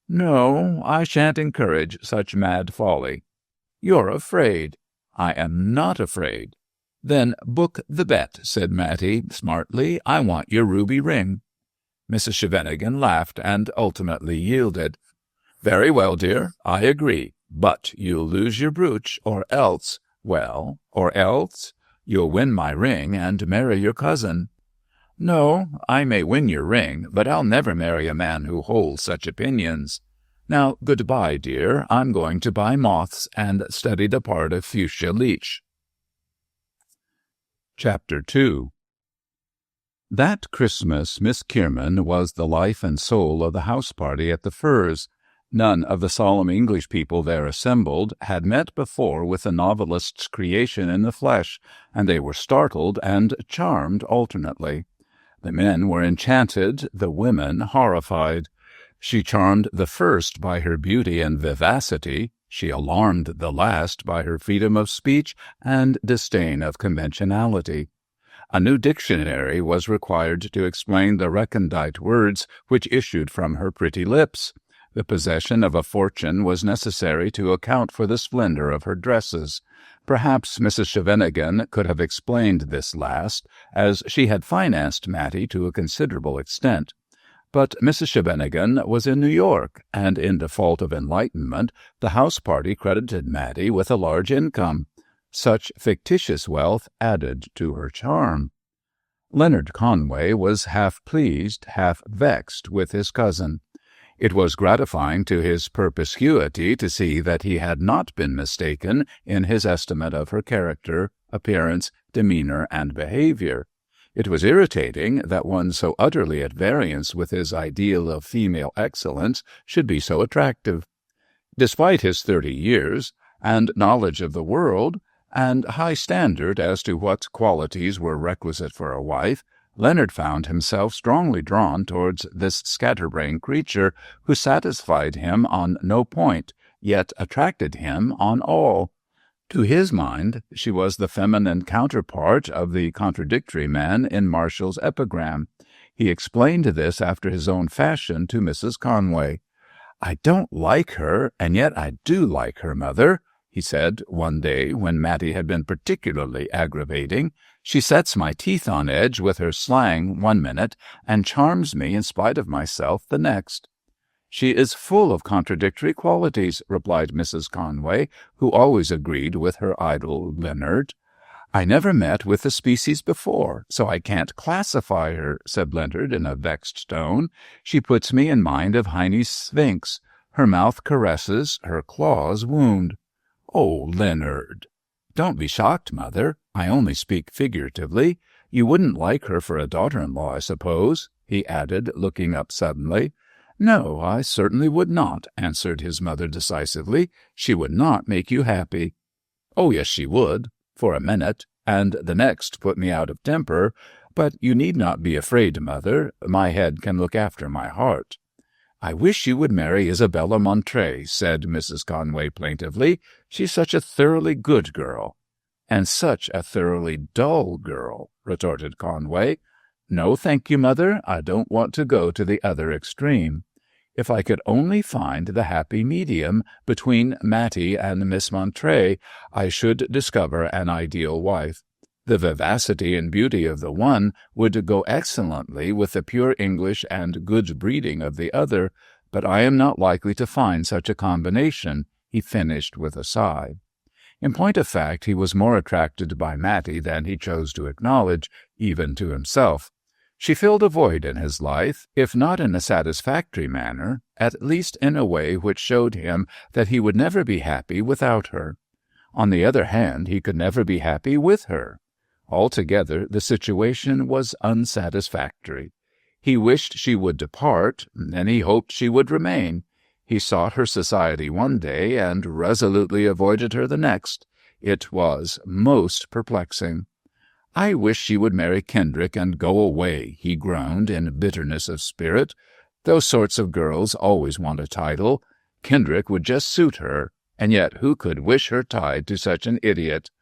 No, I shan't encourage such mad folly. You're afraid. I am not afraid. Then book the bet, said Mattie smartly. I want your ruby ring. Mrs. Scheveningen laughed and ultimately yielded. Very well, dear, I agree. But you'll lose your brooch, or else, well, or else you'll win my ring and marry your cousin. No, I may win your ring, but I'll never marry a man who holds such opinions. Now, good-bye, dear. I'm going to buy moths and study the part of Fuchsia Leach. Chapter 2. That Christmas, Miss Kierman was the life and soul of the house party at the Firs. None of the solemn English people there assembled had met before with the novelist's creation in the flesh, and they were startled and charmed alternately. The men were enchanted, the women horrified. She charmed the first by her beauty and vivacity. She alarmed the last by her freedom of speech and disdain of conventionality. A new dictionary was required to explain the recondite words which issued from her pretty lips. The possession of a fortune was necessary to account for the splendor of her dresses. Perhaps Mrs. Scheveningen could have explained this last, as she had financed Mattie to a considerable extent. But Mrs. Scheveningen was in New York, and in default of enlightenment, the house party credited Mattie with a large income. Such fictitious wealth added to her charm. Leonard Conway was half pleased, half vexed with his cousin. It was gratifying to his perspicuity to see that he had not been mistaken in his estimate of her character, appearance, demeanor, and behavior. It was irritating that one so utterly at variance with his ideal of female excellence should be so attractive. Despite his 30 years, and knowledge of the world, and high standard as to what qualities were requisite for a wife, Leonard found himself strongly drawn towards this scatterbrained creature who satisfied him on no point, yet attracted him on all. To his mind, she was the feminine counterpart of the contradictory man in Martial's epigram. He explained this after his own fashion to Mrs. Conway. "I don't like her, and yet I do like her, mother," he said one day when Mattie had been particularly aggravating. "She sets my teeth on edge with her slang one minute, and charms me in spite of myself the next." "She is full of contradictory qualities," replied Mrs. Conway, who always agreed with her idol Leonard. "I never met with the species before, so I can't classify her," said Leonard in a vexed tone. "She puts me in mind of Heine's Sphinx. Her mouth caresses, her claws wound." "Oh, Leonard!" "Don't be shocked, mother. I only speak figuratively. You wouldn't like her for a daughter-in-law, I suppose?" he added, looking up suddenly. "No, I certainly would not," answered his mother decisively. "She would not make you happy." "Oh, yes, she would, for a minute, and the next put me out of temper. But you need not be afraid, mother. My head can look after my heart." "I wish you would marry Isabella Montrey," said Mrs. Conway plaintively. "She's such a thoroughly good girl." "And such a thoroughly dull girl," retorted Conway. "No, thank you, mother. I don't want to go to the other extreme. If I could only find the happy medium between Mattie and Miss Montrey, I should discover an ideal wife. The vivacity and beauty of the one would go excellently with the pure English and good breeding of the other, but I am not likely to find such a combination," he finished with a sigh. In point of fact, he was more attracted by Mattie than he chose to acknowledge, even to himself. She filled a void in his life, if not in a satisfactory manner, at least in a way which showed him that he would never be happy without her. On the other hand, he could never be happy with her. Altogether, the situation was unsatisfactory. He wished she would depart, and he hoped she would remain. He sought her society one day, and resolutely avoided her the next. It was most perplexing. "I wish she would marry Kendrick and go away," he groaned in bitterness of spirit. "Those sorts of girls always want a title. Kendrick would just suit her, and yet who could wish her tied to such an idiot?"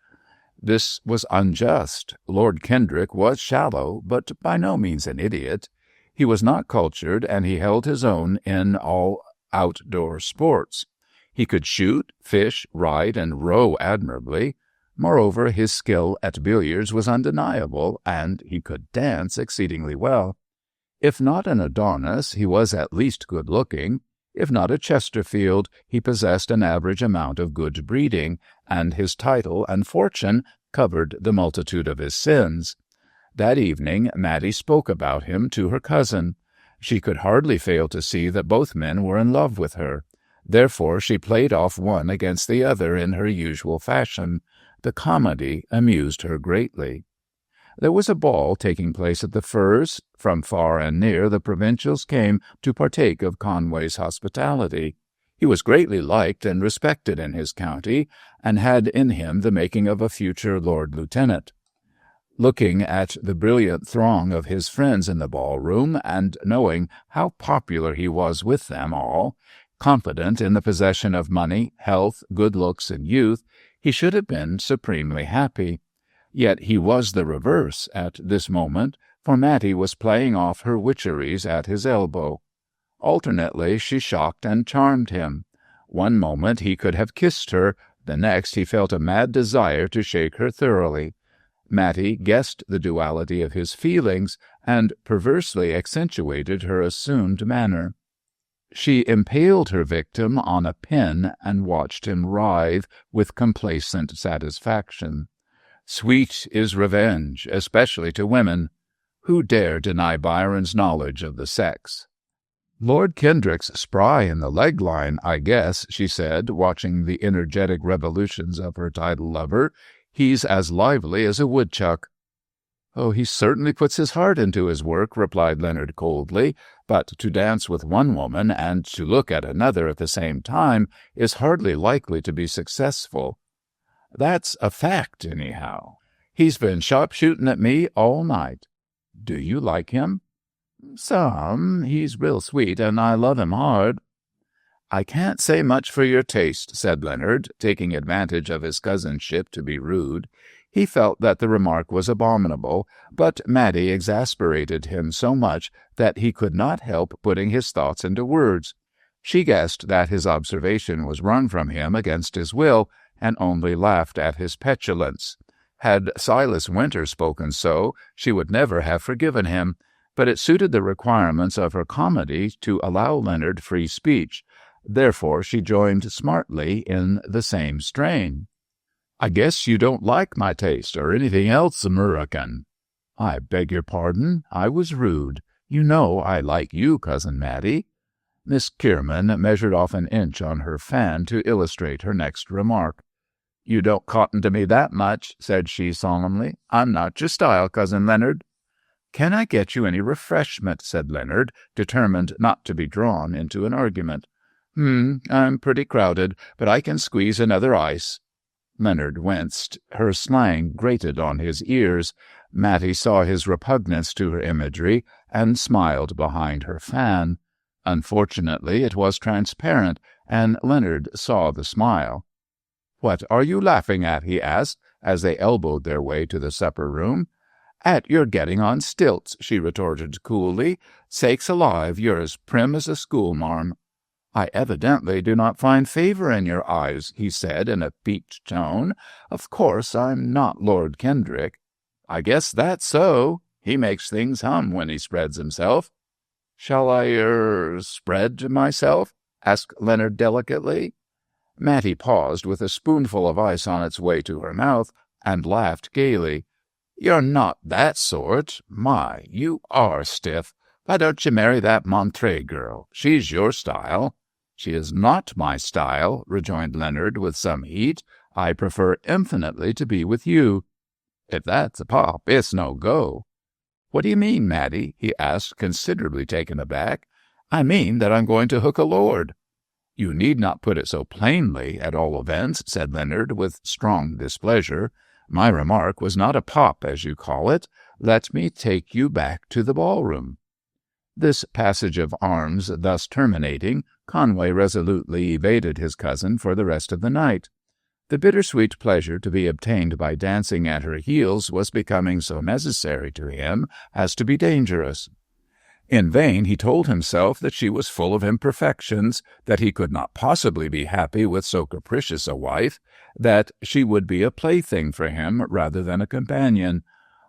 This was unjust. Lord Kendrick was shallow, but by no means an idiot. He was not cultured, and he held his own in all outdoor sports. He could shoot, fish, ride, and row admirably. Moreover, his skill at billiards was undeniable, and he could dance exceedingly well. If not an Adonis, he was at least good-looking. If not a Chesterfield, he possessed an average amount of good breeding, and his title and fortune covered the multitude of his sins. That evening Mattie spoke about him to her cousin. She could hardly fail to see that both men were in love with her. Therefore she played off one against the other in her usual fashion. The comedy amused her greatly. There was a ball taking place at the Firs. From far and near the provincials came to partake of Conway's hospitality. He was greatly liked and respected in his county, and had in him the making of a future Lord Lieutenant. Looking at the brilliant throng of his friends in the ballroom, and knowing how popular he was with them all, confident in the possession of money, health, good looks, and youth, he should have been supremely happy. Yet he was the reverse at this moment, for Mattie was playing off her witcheries at his elbow. Alternately she shocked and charmed him. One moment he could have kissed her, the next he felt a mad desire to shake her thoroughly. Mattie guessed the duality of his feelings, and perversely accentuated her assumed manner. She impaled her victim on a pin and watched him writhe with complacent satisfaction. Sweet is revenge, especially to women. Who dare deny Byron's knowledge of the sex? Lord Kendrick's spry in the leg line, I guess, she said, watching the energetic revolutions of her title lover. He's as lively as a woodchuck. Oh, he certainly puts his heart into his work, replied Leonard coldly, but to dance with one woman and to look at another at the same time is hardly likely to be successful. That's a fact, anyhow. He's been sharp-shooting at me all night. Do you like him? Some. He's real sweet, and I love him hard. I can't say much for your taste, said Leonard, taking advantage of his cousinship to be rude. He felt that the remark was abominable, but Mattie exasperated him so much that he could not help putting his thoughts into words. She guessed that his observation was wrung from him against his will, and only laughed at his petulance. Had Silas Winter spoken so, she would never have forgiven him, but it suited the requirements of her comedy to allow Leonard free speech. Therefore she joined smartly in the same strain. I guess you don't like my taste or anything else American. I beg your pardon. I was rude. You know I like you, Cousin Mattie. Miss Kierman measured off an inch on her fan to illustrate her next remark. You don't cotton to me that much, said she solemnly. I'm not your style, Cousin Leonard. Can I get you any refreshment? Said Leonard, determined not to be drawn into an argument. I'm pretty crowded, but I can squeeze another ice. Leonard winced. Her slang grated on his ears. Mattie saw his repugnance to her imagery and smiled behind her fan. Unfortunately, it was transparent, and Leonard saw the smile. What are you laughing at? He asked, as they elbowed their way to the supper-room. At your getting on stilts, she retorted coolly. Sakes alive, you're as prim as a schoolmarm. I evidently do not find favor in your eyes, he said in a piqued tone. Of course, I'm not Lord Kendrick. I guess that's so. He makes things hum when he spreads himself. Shall I, spread myself? Asked Leonard delicately. Mattie paused with a spoonful of ice on its way to her mouth and laughed gaily. You're not that sort. My, you are stiff. Why don't you marry that Montreux girl? She's your style. She is not my style, rejoined Leonard with some heat. I prefer infinitely to be with you. If that's a pop, it's no go. What do you mean, Mattie? He asked, considerably taken aback. I mean that I'm going to hook a lord. You need not put it so plainly, at all events, said Leonard with strong displeasure. My remark was not a pop, as you call it. Let me take you back to the ballroom. This passage of arms thus terminating, Conway resolutely evaded his cousin for the rest of the night. The bittersweet pleasure to be obtained by dancing at her heels was becoming so necessary to him as to be dangerous. In vain he told himself that she was full of imperfections, that he could not possibly be happy with so capricious a wife, that she would be a plaything for him rather than a companion.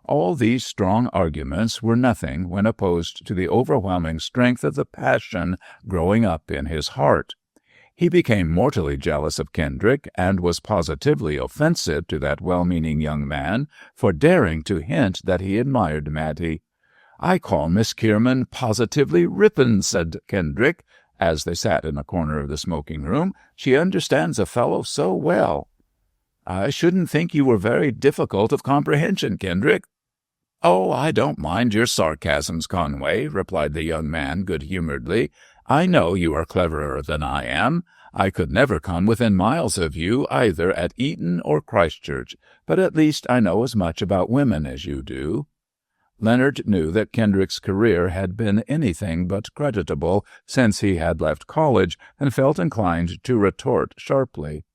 All these strong arguments were nothing when opposed to the overwhelming strength of the passion growing up in his heart. He became mortally jealous of Kendrick, and was positively offensive to that well-meaning young man for daring to hint that he admired Mattie. I call Miss Kierman positively rippin', said Kendrick, as they sat in a corner of the smoking-room. She understands a fellow so well. I shouldn't think you were very difficult of comprehension, Kendrick. Oh, I don't mind your sarcasms, Conway, replied the young man good-humoredly. I know you are cleverer than I am. I could never come within miles of you either at Eton or Christchurch, but at least I know as much about women as you do. Leonard knew that Kendrick's career had been anything but creditable since he had left college, and felt inclined to retort sharply.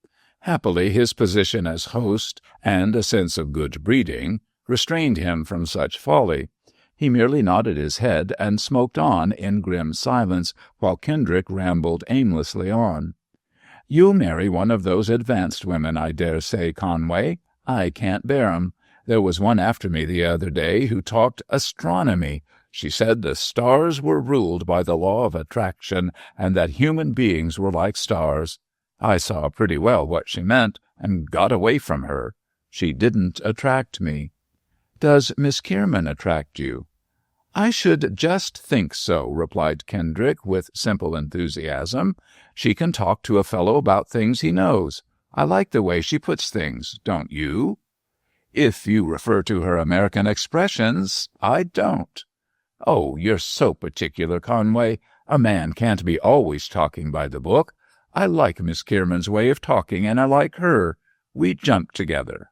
Happily, his position as host and a sense of good breeding restrained him from such folly. He merely nodded his head and smoked on in grim silence, while Kendrick rambled aimlessly on. You'll marry one of those advanced women, I dare say, Conway. I can't bear 'em. There was one after me the other day who talked astronomy. She said the stars were ruled by the law of attraction and that human beings were like stars. I saw pretty well what she meant and got away from her. She didn't attract me. Does Miss Kierman attract you? I should just think so, replied Kendrick with simple enthusiasm. She can talk to a fellow about things he knows. I like the way she puts things, don't you? If you refer to her American expressions, I don't. Oh, you're so particular, Conway. A man can't be always talking by the book. I like Miss Kierman's way of talking, and I like her. We jump together.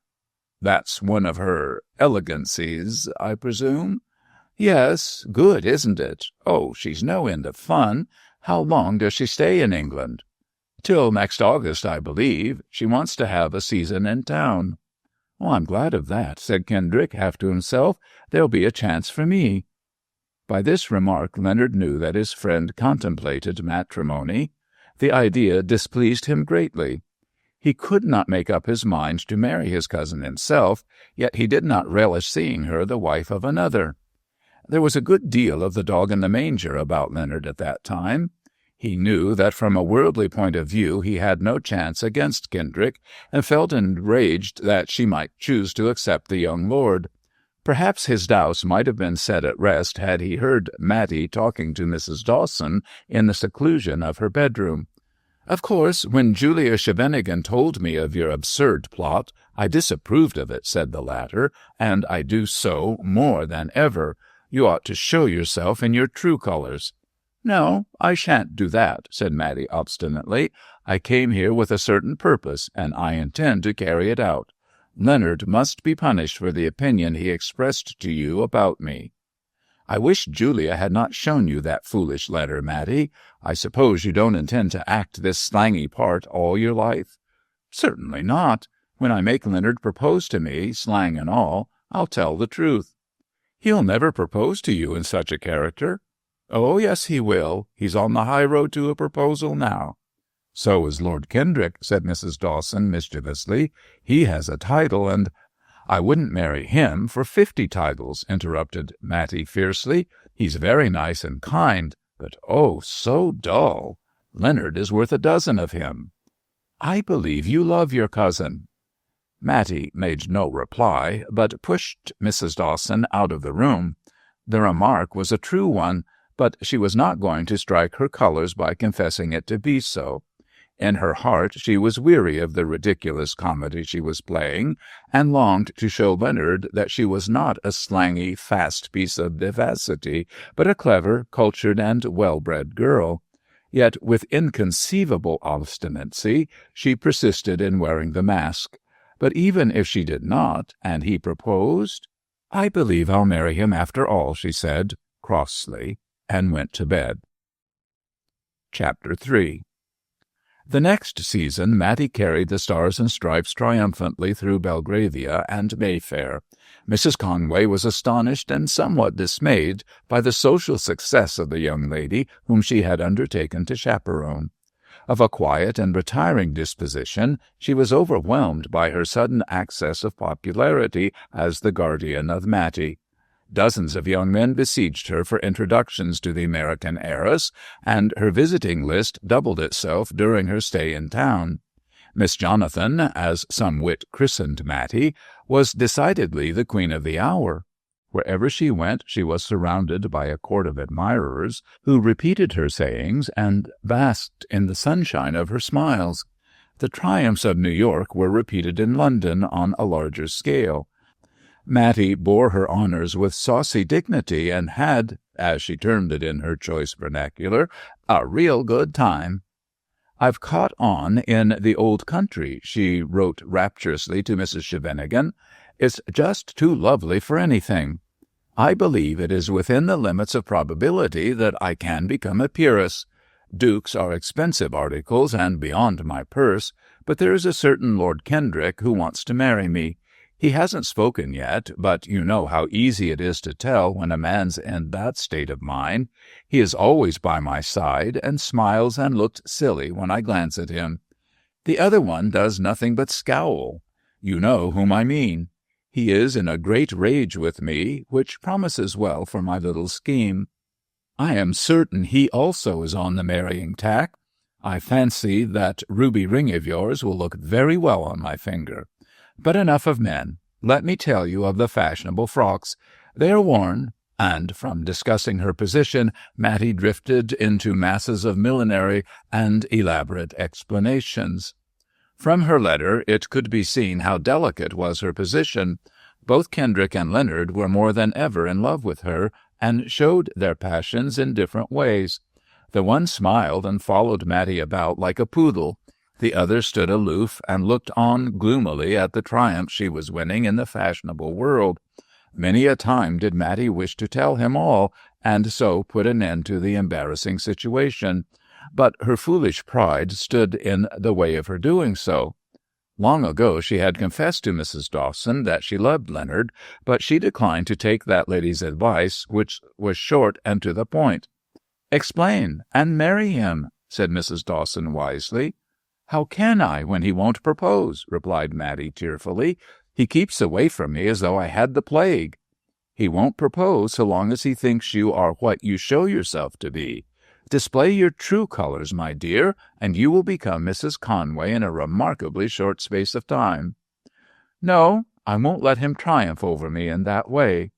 That's one of her elegancies, I presume? Yes, good, isn't it? Oh, she's no end of fun. How long does she stay in England? Till next August, I believe. She wants to have a season in town. Oh, I'm glad of that, said Kendrick, half to himself. There'll be a chance for me. By this remark, Leonard knew that his friend contemplated matrimony. The idea displeased him greatly. He could not make up his mind to marry his cousin himself, yet he did not relish seeing her the wife of another. There was a good deal of the dog in the manger about Leonard at that time. He knew that from a worldly point of view he had no chance against Kendrick, and felt enraged that she might choose to accept the young lord. Perhaps his doubts might have been set at rest had he heard Mattie talking to Mrs. Dawson in the seclusion of her bedroom. Of course, when Julia Scheveningen told me of your absurd plot, I disapproved of it, said the latter, and I do so more than ever. You ought to show yourself in your true colors. No, I shan't do that, said Mattie obstinately. I came here with a certain purpose, and I intend to carry it out. Leonard must be punished for the opinion he expressed to you about me. I wish Julia had not shown you that foolish letter, Mattie. I suppose you don't intend to act this slangy part all your life? Certainly not. When I make Leonard propose to me, slang and all, I'll tell the truth. He'll never propose to you in such a character. Oh, yes, he will. He's on the high road to a proposal now. So is Lord Kendrick, said Mrs. Dawson mischievously. He has a title, and— I wouldn't marry him for 50 titles, interrupted Mattie fiercely. He's very nice and kind, but oh, so dull. Leonard is worth a dozen of him. I believe you love your cousin. Mattie made no reply, but pushed Mrs. Dawson out of the room. The remark was a true one, but she was not going to strike her colors by confessing it to be so. In her heart she was weary of the ridiculous comedy she was playing, and longed to show Leonard that she was not a slangy, fast piece of vivacity, but a clever, cultured, and well-bred girl. Yet with inconceivable obstinacy she persisted in wearing the mask. But even if she did not, and he proposed, I believe I'll marry him after all, she said, crossly, and went to bed. Chapter 3. The next season Mattie carried the Stars and Stripes triumphantly through Belgravia and Mayfair. Mrs. Conway was astonished and somewhat dismayed by the social success of the young lady whom she had undertaken to chaperone. Of a quiet and retiring disposition, she was overwhelmed by her sudden access of popularity as the guardian of Mattie. Dozens of young men besieged her for introductions to the American heiress, and her visiting list doubled itself during her stay in town. Miss Jonathan, as some wit christened Mattie, was decidedly the queen of the hour. Wherever she went, she was surrounded by a court of admirers who repeated her sayings and basked in the sunshine of her smiles. The triumphs of New York were repeated in London on a larger scale. Mattie bore her honors with saucy dignity and had, as she termed it in her choice vernacular, a real good time. I've caught on in the old country, she wrote rapturously to Mrs. Scheveningen. It's just too lovely for anything. I believe it is within the limits of probability that I can become a peeress. Dukes are expensive articles and beyond my purse, but there is a certain Lord Kendrick who wants to marry me. He hasn't spoken yet, but you know how easy it is to tell when a man's in that state of mind. He is always by my side, and smiles and looks silly when I glance at him. The other one does nothing but scowl. You know whom I mean. He is in a great rage with me, which promises well for my little scheme. I am certain he also is on the marrying tack. I fancy that ruby ring of yours will look very well on my finger. But enough of men. Let me tell you of the fashionable frocks. They are worn, and from discussing her position, Mattie drifted into masses of millinery and elaborate explanations. From her letter it could be seen how delicate was her position. Both Kendrick and Leonard were more than ever in love with her, and showed their passions in different ways. The one smiled and followed Mattie about like a poodle. The other stood aloof and looked on gloomily at the triumph she was winning in the fashionable world. Many a time did Mattie wish to tell him all, and so put an end to the embarrassing situation. But her foolish pride stood in the way of her doing so. Long ago she had confessed to Mrs. Dawson that she loved Leonard, but she declined to take that lady's advice, which was short and to the point. "Explain, and marry him," said Mrs. Dawson wisely. "How can I, when he won't propose?" replied Mattie tearfully. "He keeps away from me as though I had the plague." "He won't propose so long as he thinks you are what you show yourself to be. Display your true colors, my dear, and you will become Mrs. Conway in a remarkably short space of time." "No, I won't let him triumph over me in that way."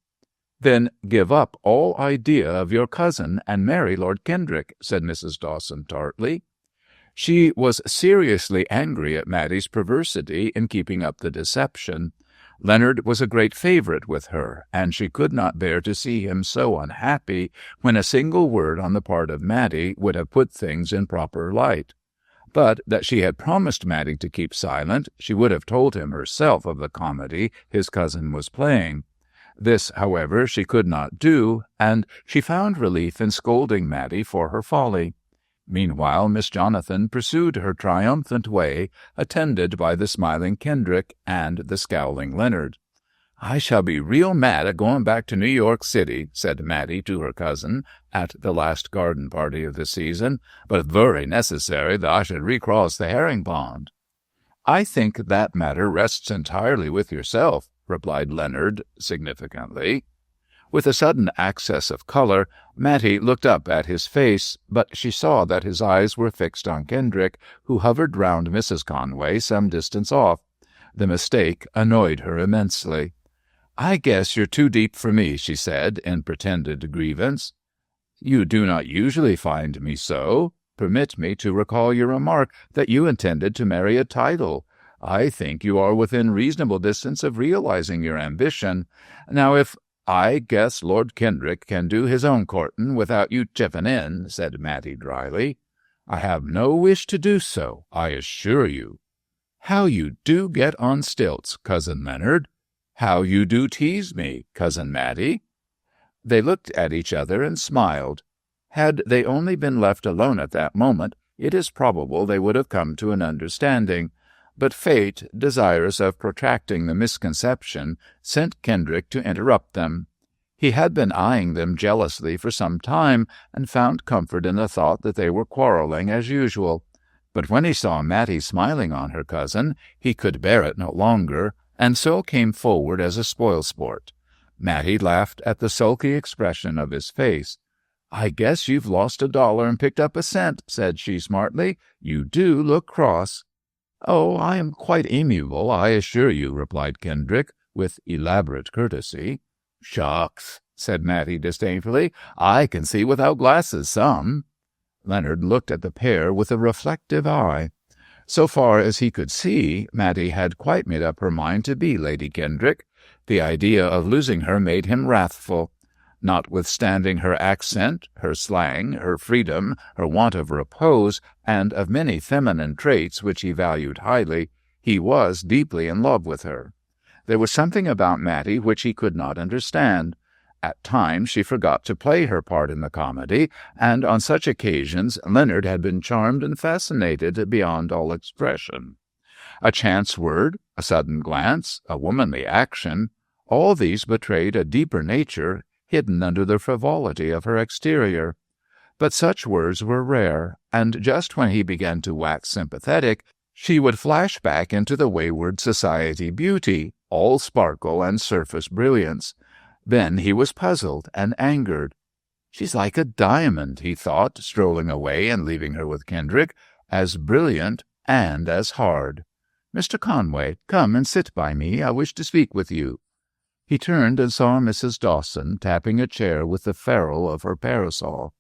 "Then give up all idea of your cousin and marry Lord Kendrick," said Mrs. Dawson tartly. She was seriously angry at Mattie's perversity in keeping up the deception. Leonard was a great favorite with her, and she could not bear to see him so unhappy when a single word on the part of Mattie would have put things in proper light. But that she had promised Mattie to keep silent, she would have told him herself of the comedy his cousin was playing. This, however, she could not do, and she found relief in scolding Mattie for her folly. Meanwhile, Miss Jonathan pursued her triumphant way, attended by the smiling Kendrick and the scowling Leonard. "I shall be real mad at going back to New York City," said Mattie to her cousin at the last garden party of the season, "but it's very necessary that I should recross the herring pond." "I think that matter rests entirely with yourself," replied Leonard significantly. With a sudden access of color, Mattie looked up at his face, but she saw that his eyes were fixed on Kendrick, who hovered round Mrs. Conway some distance off. The mistake annoyed her immensely. "I guess you're too deep for me," she said, in pretended grievance. "You do not usually find me so. Permit me to recall your remark that you intended to marry a title. I think you are within reasonable distance of realizing your ambition. Now, if "I guess Lord Kendrick can do his own courtin' without you chippin' in," said Mattie dryly. "I have no wish to do so, I assure you." "How you do get on stilts, Cousin Leonard! How you do tease me, Cousin Mattie!" They looked at each other and smiled. Had they only been left alone at that moment, it is probable they would have come to an understanding. But fate, desirous of protracting the misconception, sent Kendrick to interrupt them. He had been eyeing them jealously for some time, and found comfort in the thought that they were quarreling as usual. But when he saw Mattie smiling on her cousin, he could bear it no longer, and so came forward as a spoil-sport. Mattie laughed at the sulky expression of his face. "I guess you've lost $1 and picked up a cent," said she smartly. "You do look cross." "Oh, I am quite amiable, I assure you," replied Kendrick, with elaborate courtesy. "Shucks," said Mattie disdainfully. "I can see without glasses some." Leonard looked at the pair with a reflective eye. So far as he could see, Mattie had quite made up her mind to be Lady Kendrick. The idea of losing her made him wrathful. Notwithstanding her accent, her slang, her freedom, her want of repose, and of many feminine traits which he valued highly, he was deeply in love with her. There was something about Mattie which he could not understand. At times she forgot to play her part in the comedy, and on such occasions Leonard had been charmed and fascinated beyond all expression. A chance word, a sudden glance, a womanly action, all these betrayed a deeper nature hidden under the frivolity of her exterior. But such words were rare, and just when he began to wax sympathetic, she would flash back into the wayward society beauty, all sparkle and surface brilliance. Then he was puzzled and angered. "She's like a diamond," he thought, strolling away and leaving her with Kendrick, "as brilliant and as hard. Mr. Conway, come and sit by me. I wish to speak with you." He turned and saw Mrs. Dawson tapping a chair with the ferrule of her parasol.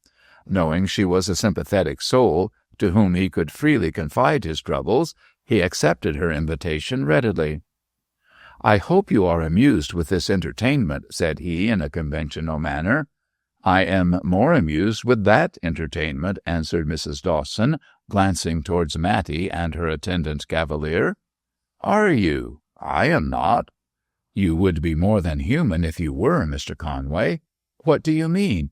Knowing she was a sympathetic soul, to whom he could freely confide his troubles, he accepted her invitation readily. "I hope you are amused with this entertainment," said he in a conventional manner. "I am more amused with that entertainment," answered Mrs. Dawson, glancing towards Mattie and her attendant cavalier. "Are you? I am not." "You would be more than human if you were, Mr. Conway." "What do you mean?"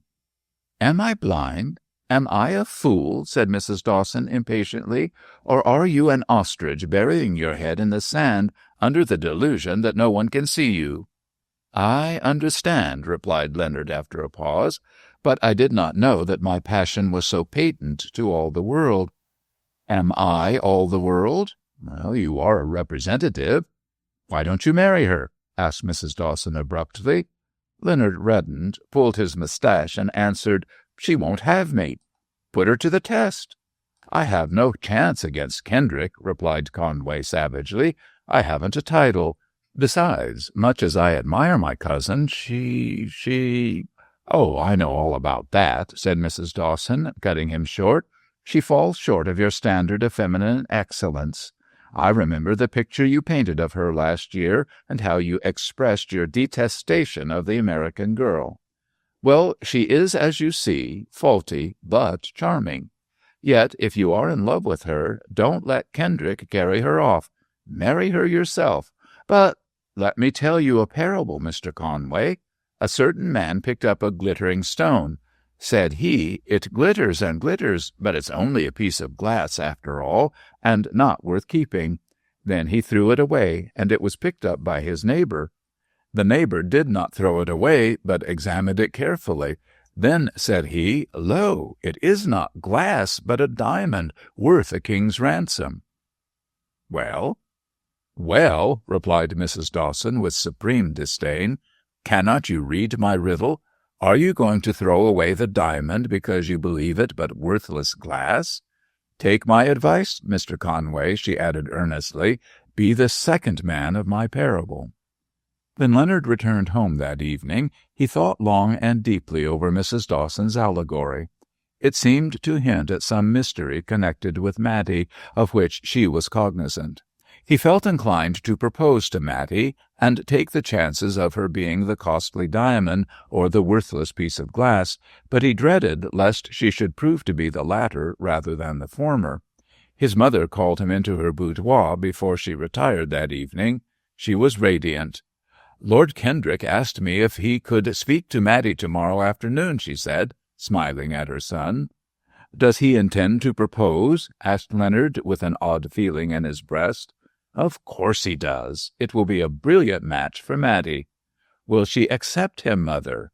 "Am I blind? Am I a fool?" said Mrs. Dawson impatiently. "Or are you an ostrich burying your head in the sand under the delusion that no one can see you?" "I understand," replied Leonard after a pause, "but I did not know that my passion was so patent to all the world." "Am I all the world?" "Well, you are a representative." "Why don't you marry her?" asked Mrs. Dawson abruptly. Leonard reddened, pulled his moustache, and answered, "She won't have me." "Put her to the test." "I have no chance against Kendrick," replied Conway savagely. "I haven't a title. Besides, much as I admire my cousin, she— "Oh, I know all about that," said Mrs. Dawson, cutting him short. "She falls short of your standard of feminine excellence. I remember the picture you painted of her last year, and how you expressed your detestation of the American girl. Well, she is, as you see, faulty but charming. Yet, if you are in love with her, don't let Kendrick carry her off. Marry her yourself. But let me tell you a parable, Mr. Conway. A certain man picked up a glittering stone. Said he, 'It glitters and glitters, but it's only a piece of glass after all, and not worth keeping.' Then he threw it away, and it was picked up by his neighbor. The neighbor did not throw it away, but examined it carefully. Then said he, 'Lo, it is not glass, but a diamond, worth a king's ransom.'" "Well?" "Well," replied Mrs. Dawson with supreme disdain, "cannot you read my riddle? Are you going to throw away the diamond because you believe it but worthless glass? Take my advice, Mr. Conway," she added earnestly. "Be the second man of my parable." When Leonard returned home that evening, he thought long and deeply over Mrs. Dawson's allegory. It seemed to hint at some mystery connected with Mattie, of which she was cognizant. He felt inclined to propose to Mattie, and take the chances of her being the costly diamond or the worthless piece of glass, but he dreaded lest she should prove to be the latter rather than the former. His mother called him into her boudoir before she retired that evening. She was radiant. "Lord Kendrick asked me if he could speak to Mattie tomorrow afternoon," she said, smiling at her son. "Does he intend to propose?" asked Leonard, with an odd feeling in his breast. "Of course he does. It will be a brilliant match for Mattie." "Will she accept him, mother?"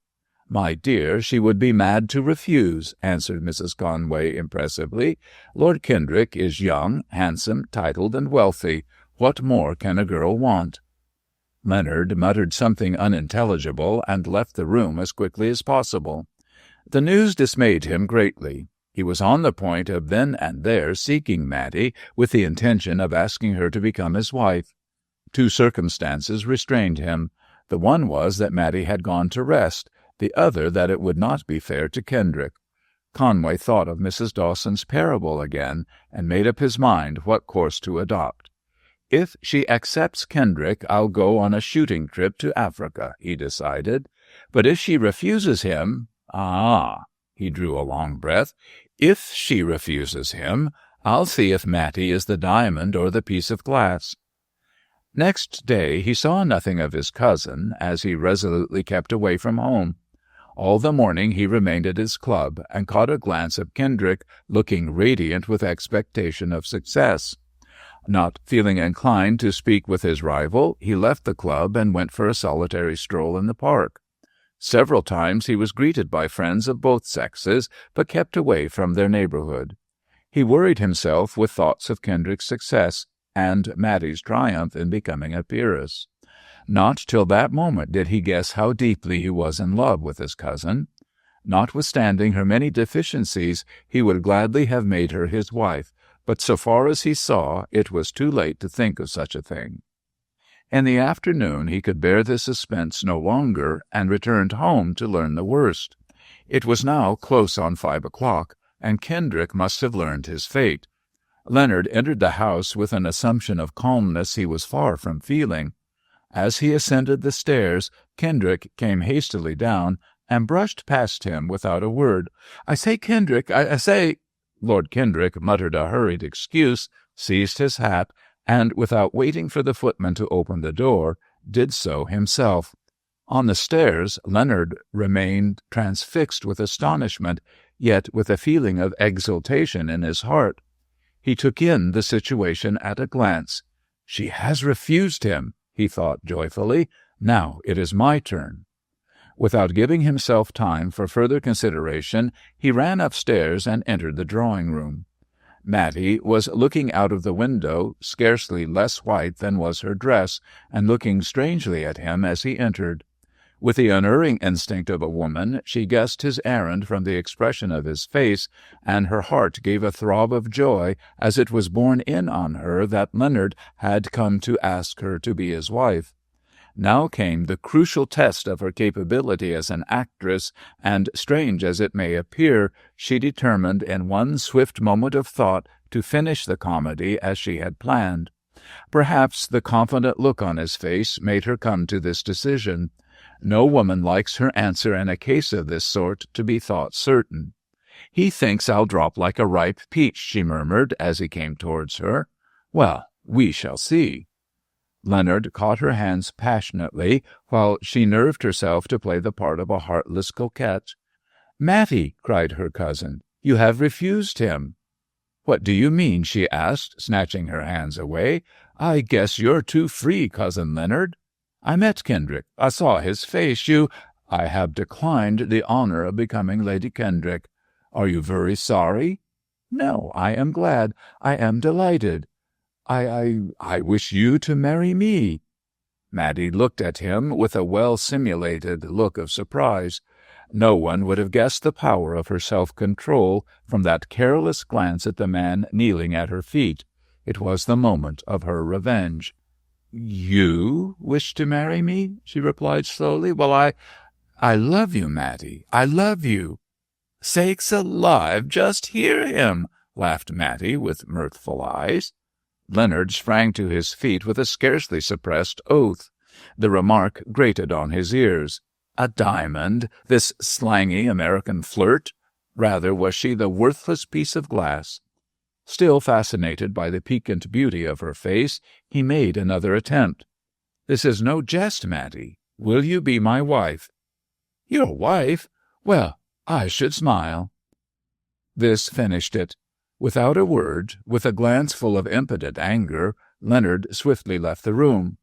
"My dear, she would be mad to refuse," answered Mrs. Conway impressively. "Lord Kendrick is young, handsome, titled, and wealthy. What more can a girl want?" Leonard muttered something unintelligible and left the room as quickly as possible. The news dismayed him greatly. He was on the point of then and there seeking Mattie with the intention of asking her to become his wife. Two circumstances restrained him. The one was that Mattie had gone to rest, the other that it would not be fair to Kendrick. Conway thought of Mrs. Dawson's parable again, and made up his mind what course to adopt. "If she accepts Kendrick, I'll go on a shooting trip to Africa," he decided. "But if she refuses him— he drew a long breath. "If she refuses him, I'll see if Mattie is the diamond or the piece of glass." Next day he saw nothing of his cousin, as he resolutely kept away from home. All the morning he remained at his club, and caught a glance of Kendrick, looking radiant with expectation of success. Not feeling inclined to speak with his rival, he left the club and went for a solitary stroll in the park. Several times he was greeted by friends of both sexes, but kept away from their neighborhood. He worried himself with thoughts of Kendrick's success and Mattie's triumph in becoming a peeress. Not till that moment did he guess how deeply he was in love with his cousin. Notwithstanding her many deficiencies, he would gladly have made her his wife, but so far as he saw, it was too late to think of such a thing. In the afternoon he could bear the suspense no longer, and returned home to learn the worst. It was now close on 5 o'clock, and Kendrick must have learned his fate. Leonard entered the house with an assumption of calmness he was far from feeling. As he ascended the stairs, Kendrick came hastily down, and brushed past him without a word. "I say, Kendrick, I say—" Lord Kendrick muttered a hurried excuse, seized his hat, and, without waiting for the footman to open the door, did so himself. On the stairs, Leonard remained transfixed with astonishment, yet with a feeling of exultation in his heart. He took in the situation at a glance. "She has refused him," he thought joyfully. "Now it is my turn." Without giving himself time for further consideration, he ran upstairs and entered the drawing-room. Mattie was looking out of the window, scarcely less white than was her dress, and looking strangely at him as he entered. With the unerring instinct of a woman, she guessed his errand from the expression of his face, and her heart gave a throb of joy as it was borne in on her that Leonard had come to ask her to be his wife. Now came the crucial test of her capability as an actress, and, strange as it may appear, she determined in one swift moment of thought to finish the comedy as she had planned. Perhaps the confident look on his face made her come to this decision. No woman likes her answer in a case of this sort to be thought certain. "He thinks I'll drop like a ripe peach," she murmured as he came towards her. "Well, we shall see." Leonard caught her hands passionately, while she nerved herself to play the part of a heartless coquette. "Mattie," cried her cousin, "you have refused him." "What do you mean?" she asked, snatching her hands away. "I guess you're too free, Cousin Leonard. I met Kendrick. I saw his face. I have declined the honor of becoming Lady Kendrick. Are you very sorry?" "No, I am glad. I am delighted. I wish you to marry me." Mattie looked at him with a well-simulated look of surprise. No one would have guessed the power of her self-control from that careless glance at the man kneeling at her feet. It was the moment of her revenge. "You wish to marry me?" she replied slowly. "Well, I love you, Mattie. I love you." "Sakes alive, just hear him!" laughed Mattie with mirthful eyes. Leonard sprang to his feet with a scarcely suppressed oath. The remark grated on his ears. A diamond, this slangy American flirt? Rather was she the worthless piece of glass. Still fascinated by the piquant beauty of her face, he made another attempt. "This is no jest, Mattie. Will you be my wife?" "Your wife? Well, I should smile." This finished it. Without a word, with a glance full of impotent anger, Leonard swiftly left the room.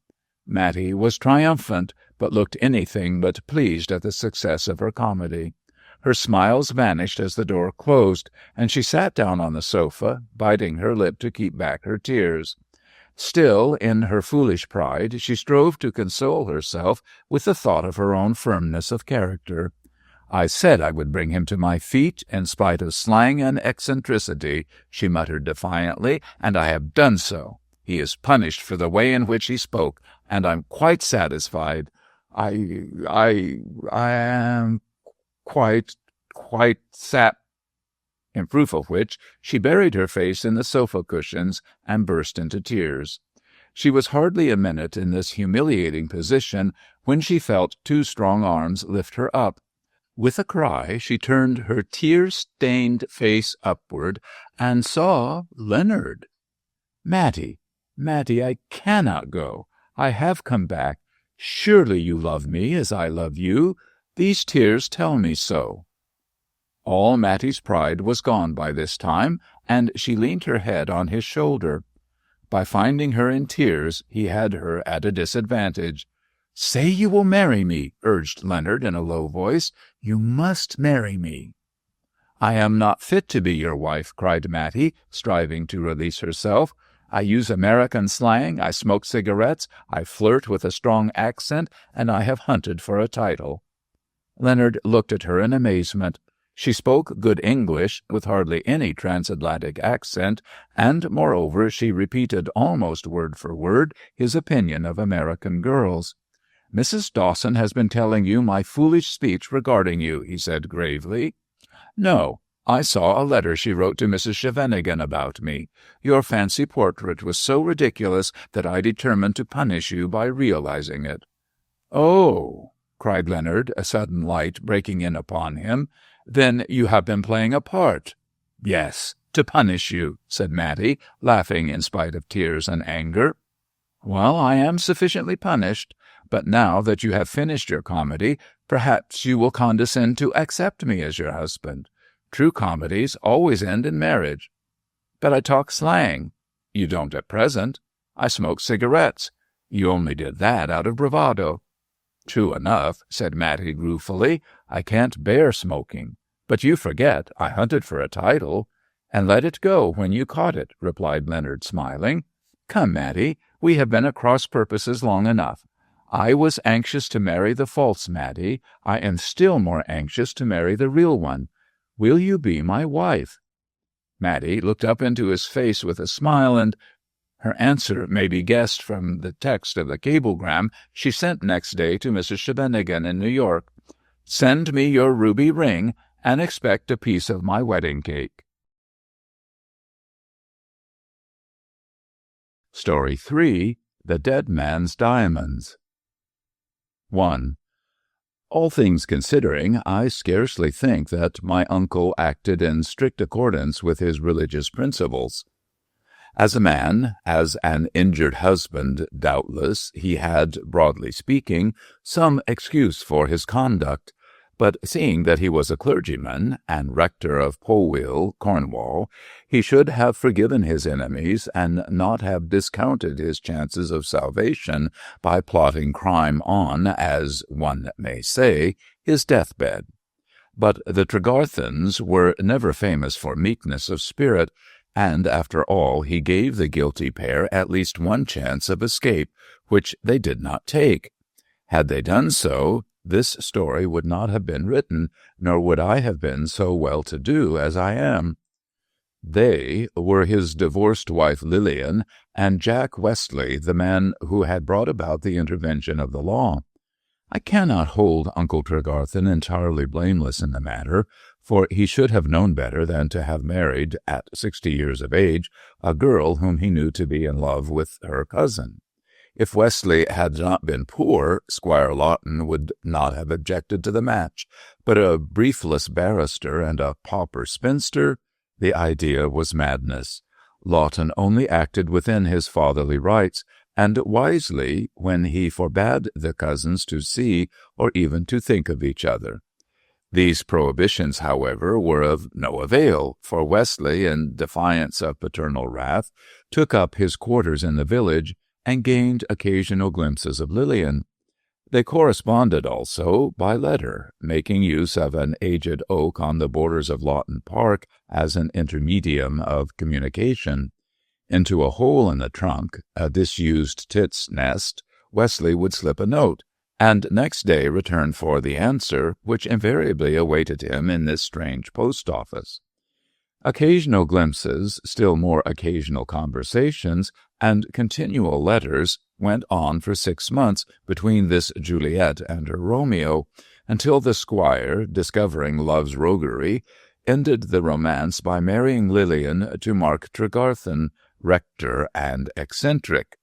Mattie was triumphant, but looked anything but pleased at the success of her comedy. Her smiles vanished as the door closed, and she sat down on the sofa, biting her lip to keep back her tears. Still, in her foolish pride, she strove to console herself with the thought of her own firmness of character. "I said I would bring him to my feet, in spite of slang and eccentricity," she muttered defiantly, "and I have done so. He is punished for the way in which he spoke, and I'm quite satisfied. I am quite sat—" In proof of which, she buried her face in the sofa cushions and burst into tears. She was hardly a minute in this humiliating position when she felt two strong arms lift her up. With a cry, she turned her tear-stained face upward and saw Leonard. "Mattie, I cannot go. I have come back. Surely you love me as I love you. These tears tell me so." All Mattie's pride was gone by this time, and she leaned her head on his shoulder. By finding her in tears, he had her at a disadvantage. "Say you will marry me," urged Leonard in a low voice. "You must marry me." "I am not fit to be your wife," cried Mattie, striving to release herself. I use American slang, I smoke cigarettes, I flirt with a strong accent, and I have hunted for a title." Leonard looked at her in amazement. She spoke good English, with hardly any transatlantic accent, and, moreover, she repeated almost word for word his opinion of American girls. "Mrs. Dawson has been telling you my foolish speech regarding you," he said gravely. "No. I saw a letter she wrote to Mrs. Scheveningen about me. Your fancy portrait was so ridiculous that I determined to punish you by realizing it." "Oh!" cried Leonard, a sudden light breaking in upon him. "Then you have been playing a part?" "Yes, to punish you," said Mattie, laughing in spite of tears and anger. "Well, I am sufficiently punished. But now that you have finished your comedy, perhaps you will condescend to accept me as your husband. True comedies always end in marriage." "But I talk slang." "You don't at present." "I smoke cigarettes." "You only did that out of bravado." "True enough," said Mattie ruefully. "I can't bear smoking. But you forget I hunted for a title." "And let it go when you caught it," replied Leonard, smiling. "Come, Mattie, we have been at cross purposes long enough. I was anxious to marry the false Mattie. I am still more anxious to marry the real one. Will you be my wife?" Mattie looked up into his face with a smile, and her answer may be guessed from the text of the cablegram she sent next day to Mrs. Scheveningen in New York. "Send me your ruby ring, and expect a piece of my wedding cake." Story 3. The Dead Man's Diamonds. 1. All things considering, I scarcely think that my uncle acted in strict accordance with his religious principles. As a man, as an injured husband, doubtless, he had, broadly speaking, some excuse for his conduct, but seeing that he was a clergyman, and rector of Polwheel, Cornwall, he should have forgiven his enemies, and not have discounted his chances of salvation by plotting crime on, as one may say, his deathbed. But the Tregarthens were never famous for meekness of spirit, and after all he gave the guilty pair at least one chance of escape, which they did not take. Had they done so, this story would not have been written, nor would I have been so well-to-do as I am. They were his divorced wife Lillian, and Jack Wesley, the man who had brought about the intervention of the law. I cannot hold Uncle Tregarthen entirely blameless in the matter, for he should have known better than to have married, at 60 years of age, a girl whom he knew to be in love with her cousin. If Wesley had not been poor, Squire Lawton would not have objected to the match, but a briefless barrister and a pauper spinster, the idea was madness. Lawton only acted within his fatherly rights, and wisely, when he forbade the cousins to see or even to think of each other. These prohibitions, however, were of no avail, for Wesley, in defiance of paternal wrath, took up his quarters in the village, and gained occasional glimpses of Lillian. They corresponded also by letter, making use of an aged oak on the borders of Lawton Park as an intermedium of communication. Into a hole in the trunk, a disused tit's nest, Wesley would slip a note, and next day return for the answer, which invariably awaited him in this strange post office. Occasional glimpses, still more occasional conversations, and continual letters went on for 6 months between this Juliet and her Romeo, until the squire, discovering love's roguery, ended the romance by marrying Lillian to Mark Tregarthen, rector and eccentric.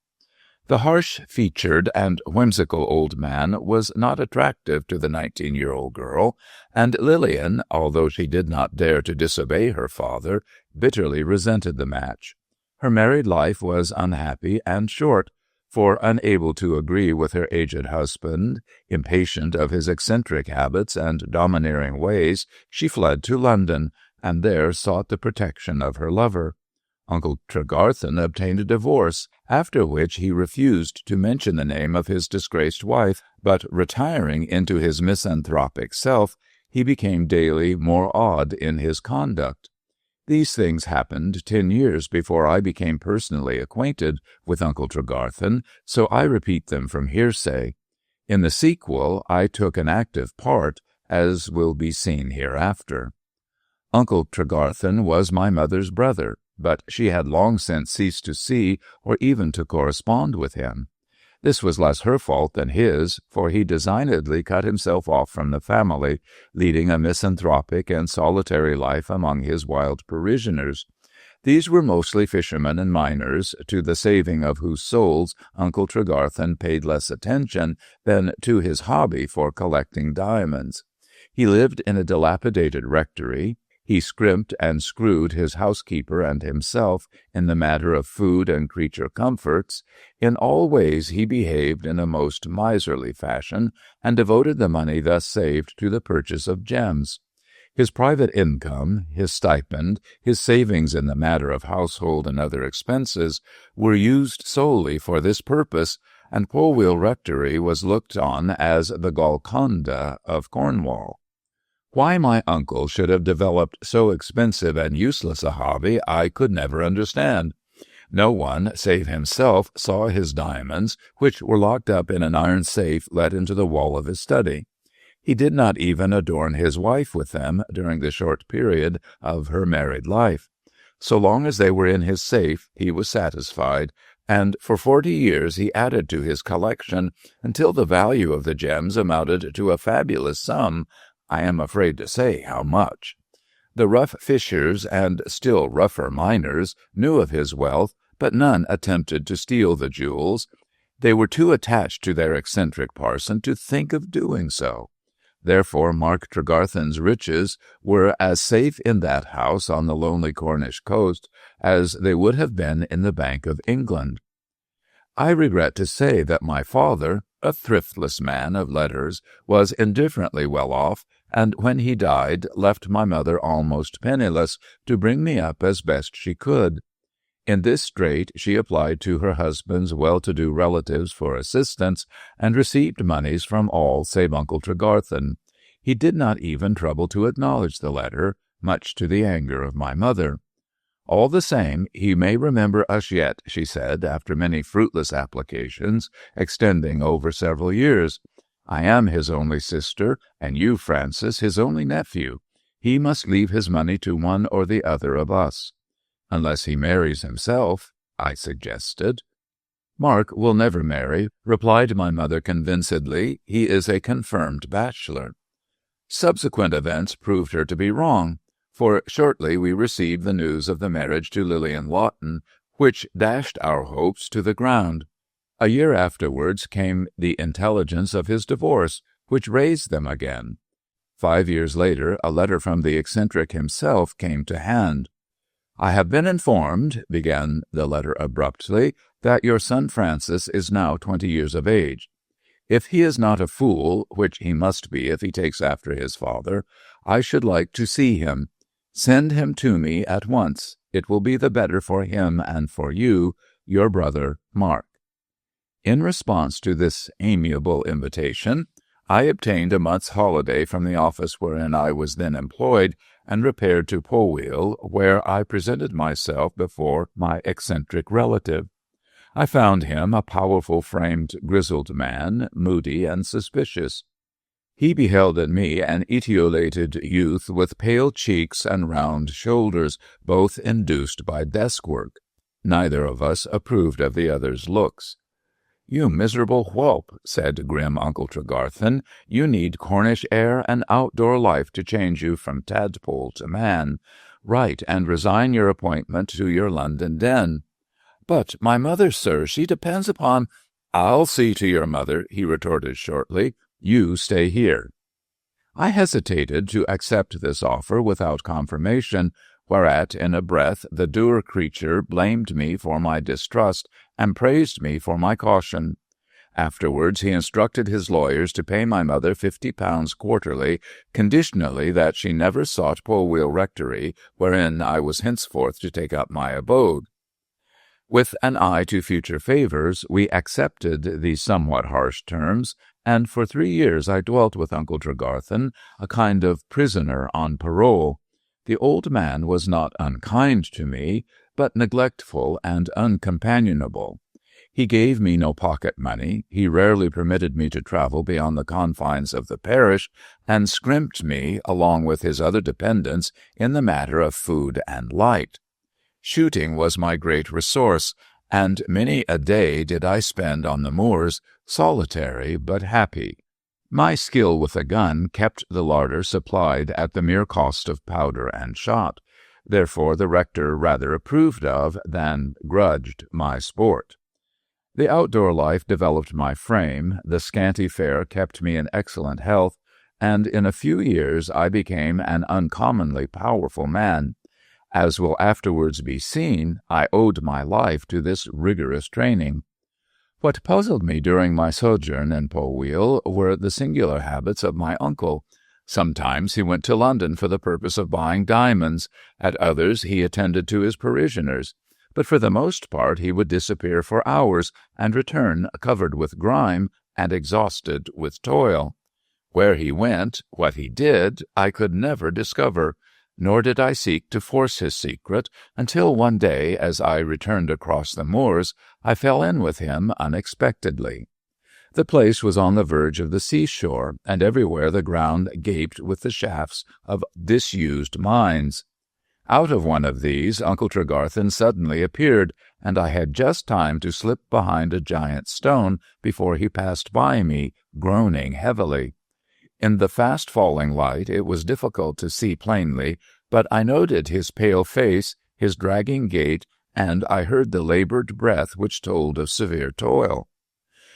The harsh-featured and whimsical old man was not attractive to the 19-year-old girl, and Lillian, although she did not dare to disobey her father, bitterly resented the match. Her married life was unhappy and short, for, unable to agree with her aged husband, impatient of his eccentric habits and domineering ways, she fled to London, and there sought the protection of her lover. Uncle Tregarthen obtained a divorce, after which he refused to mention the name of his disgraced wife, but retiring into his misanthropic self, he became daily more odd in his conduct. These things happened 10 years before I became personally acquainted with Uncle Tregarthen, so I repeat them from hearsay. In the sequel, I took an active part, as will be seen hereafter. Uncle Tregarthen was my mother's brother, but she had long since ceased to see or even to correspond with him. This was less her fault than his, for he designedly cut himself off from the family, leading a misanthropic and solitary life among his wild parishioners. These were mostly fishermen and miners, to the saving of whose souls Uncle Tregarthen paid less attention than to his hobby for collecting diamonds. He lived in a dilapidated rectory. He scrimped and screwed his housekeeper and himself in the matter of food and creature comforts. In all ways he behaved in a most miserly fashion, and devoted the money thus saved to the purchase of gems. His private income, his stipend, his savings in the matter of household and other expenses were used solely for this purpose, and Polwheel Rectory was looked on as the Golconda of Cornwall. Why my uncle should have developed so expensive and useless a hobby I could never understand. No one, save himself, saw his diamonds, which were locked up in an iron safe let into the wall of his study. He did not even adorn his wife with them during the short period of her married life. So long as they were in his safe, he was satisfied, and for 40 years he added to his collection until the value of the gems amounted to a fabulous sum. I am afraid to say how much. The rough fishers and still rougher miners knew of his wealth, but none attempted to steal the jewels. They were too attached to their eccentric parson to think of doing so. Therefore Mark Tregarthen's riches were as safe in that house on the lonely Cornish coast as they would have been in the Bank of England. I regret to say that my father, a thriftless man of letters, was indifferently well off, and when he died left my mother almost penniless to bring me up as best she could. In this strait she applied to her husband's well-to-do relatives for assistance, and received moneys from all save Uncle Tregarthen. He did not even trouble to acknowledge the letter, much to the anger of my mother. All the same, he may remember us yet, she said, after many fruitless applications, extending over several years. I am his only sister, and you, Francis, his only nephew. He must leave his money to one or the other of us. Unless he marries himself, I suggested. Mark will never marry, replied my mother convincedly. He is a confirmed bachelor. Subsequent events proved her to be wrong, for shortly we received the news of the marriage to Lillian Lawton, which dashed our hopes to the ground. A year afterwards came the intelligence of his divorce, which raised them again. 5 years later, a letter from the eccentric himself came to hand. I have been informed, began the letter abruptly, that your son Francis is now 20 years of age. If he is not a fool, which he must be if he takes after his father, I should like to see him. Send him to me at once. It will be the better for him and for you, your brother Mark. In response to this amiable invitation, I obtained a month's holiday from the office wherein I was then employed, and repaired to Polwheel, where I presented myself before my eccentric relative. I found him a powerful-framed, grizzled man, moody and suspicious. He beheld in me an etiolated youth with pale cheeks and round shoulders, both induced by desk-work. Neither of us approved of the other's looks. "You miserable whelp," said grim Uncle Tregarthen, "you need Cornish air and outdoor life to change you from tadpole to man. Write and resign your appointment to your London den." "But my mother, sir, she depends upon—" "I'll see to your mother," he retorted shortly. "You stay here." I hesitated to accept this offer without confirmation, whereat in a breath the dour creature blamed me for my distrust and praised me for my caution. Afterwards he instructed his lawyers to pay my mother £50 quarterly, conditionally that she never sought Polwheel Rectory, wherein I was henceforth to take up my abode. With an eye to future favors, we accepted these somewhat harsh terms, and for 3 years I dwelt with Uncle Tregarthen, a kind of prisoner on parole. The old man was not unkind to me, but neglectful and uncompanionable. He gave me no pocket money, he rarely permitted me to travel beyond the confines of the parish, and scrimped me, along with his other dependents, in the matter of food and light. Shooting was my great resource, and many a day did I spend on the moors, solitary but happy. My skill with a gun kept the larder supplied at the mere cost of powder and shot. Therefore the rector rather approved of than grudged my sport. The outdoor life developed my frame, the scanty fare kept me in excellent health, and in a few years I became an uncommonly powerful man. As will afterwards be seen, I owed my life to this rigorous training. What puzzled me during my sojourn in Polwheal were the singular habits of my uncle. Sometimes he went to London for the purpose of buying diamonds, at others he attended to his parishioners, but for the most part he would disappear for hours and return covered with grime and exhausted with toil. Where he went, what he did, I could never discover, nor did I seek to force his secret, until one day, as I returned across the moors, I fell in with him unexpectedly. The place was on the verge of the seashore, and everywhere the ground gaped with the shafts of disused mines. Out of one of these Uncle Tregarthen suddenly appeared, and I had just time to slip behind a giant stone before he passed by me, groaning heavily. In the fast-falling light it was difficult to see plainly, but I noted his pale face, his dragging gait, and I heard the labored breath which told of severe toil.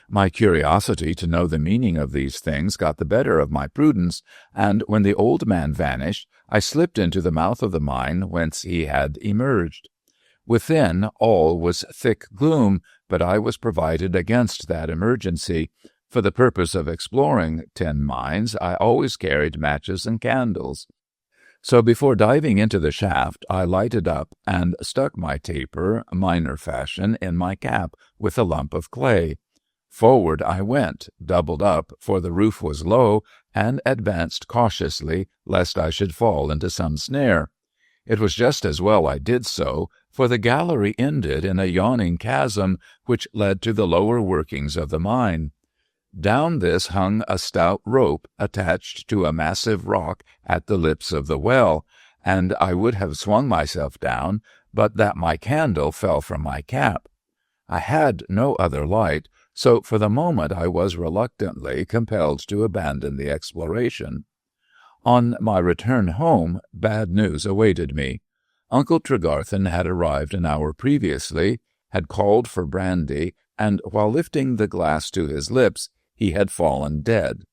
My curiosity to know the meaning of these things got the better of my prudence, and when the old man vanished, I slipped into the mouth of the mine whence he had emerged. Within, all was thick gloom, but I was provided against that emergency. For the purpose of exploring tin mines, I always carried matches and candles. So before diving into the shaft, I lighted up and stuck my taper, miner fashion, in my cap with a lump of clay. Forward I went, doubled up, for the roof was low, and advanced cautiously, lest I should fall into some snare. It was just as well I did so, for the gallery ended in a yawning chasm which led to the lower workings of the mine. Down this hung a stout rope attached to a massive rock at the lips of the well, and I would have swung myself down, but that my candle fell from my cap. I had no other light, so for the moment I was reluctantly compelled to abandon the exploration. On my return home, bad news awaited me. Uncle Tregarthen had arrived an hour previously, had called for brandy, and while lifting the glass to his lips, he had fallen dead.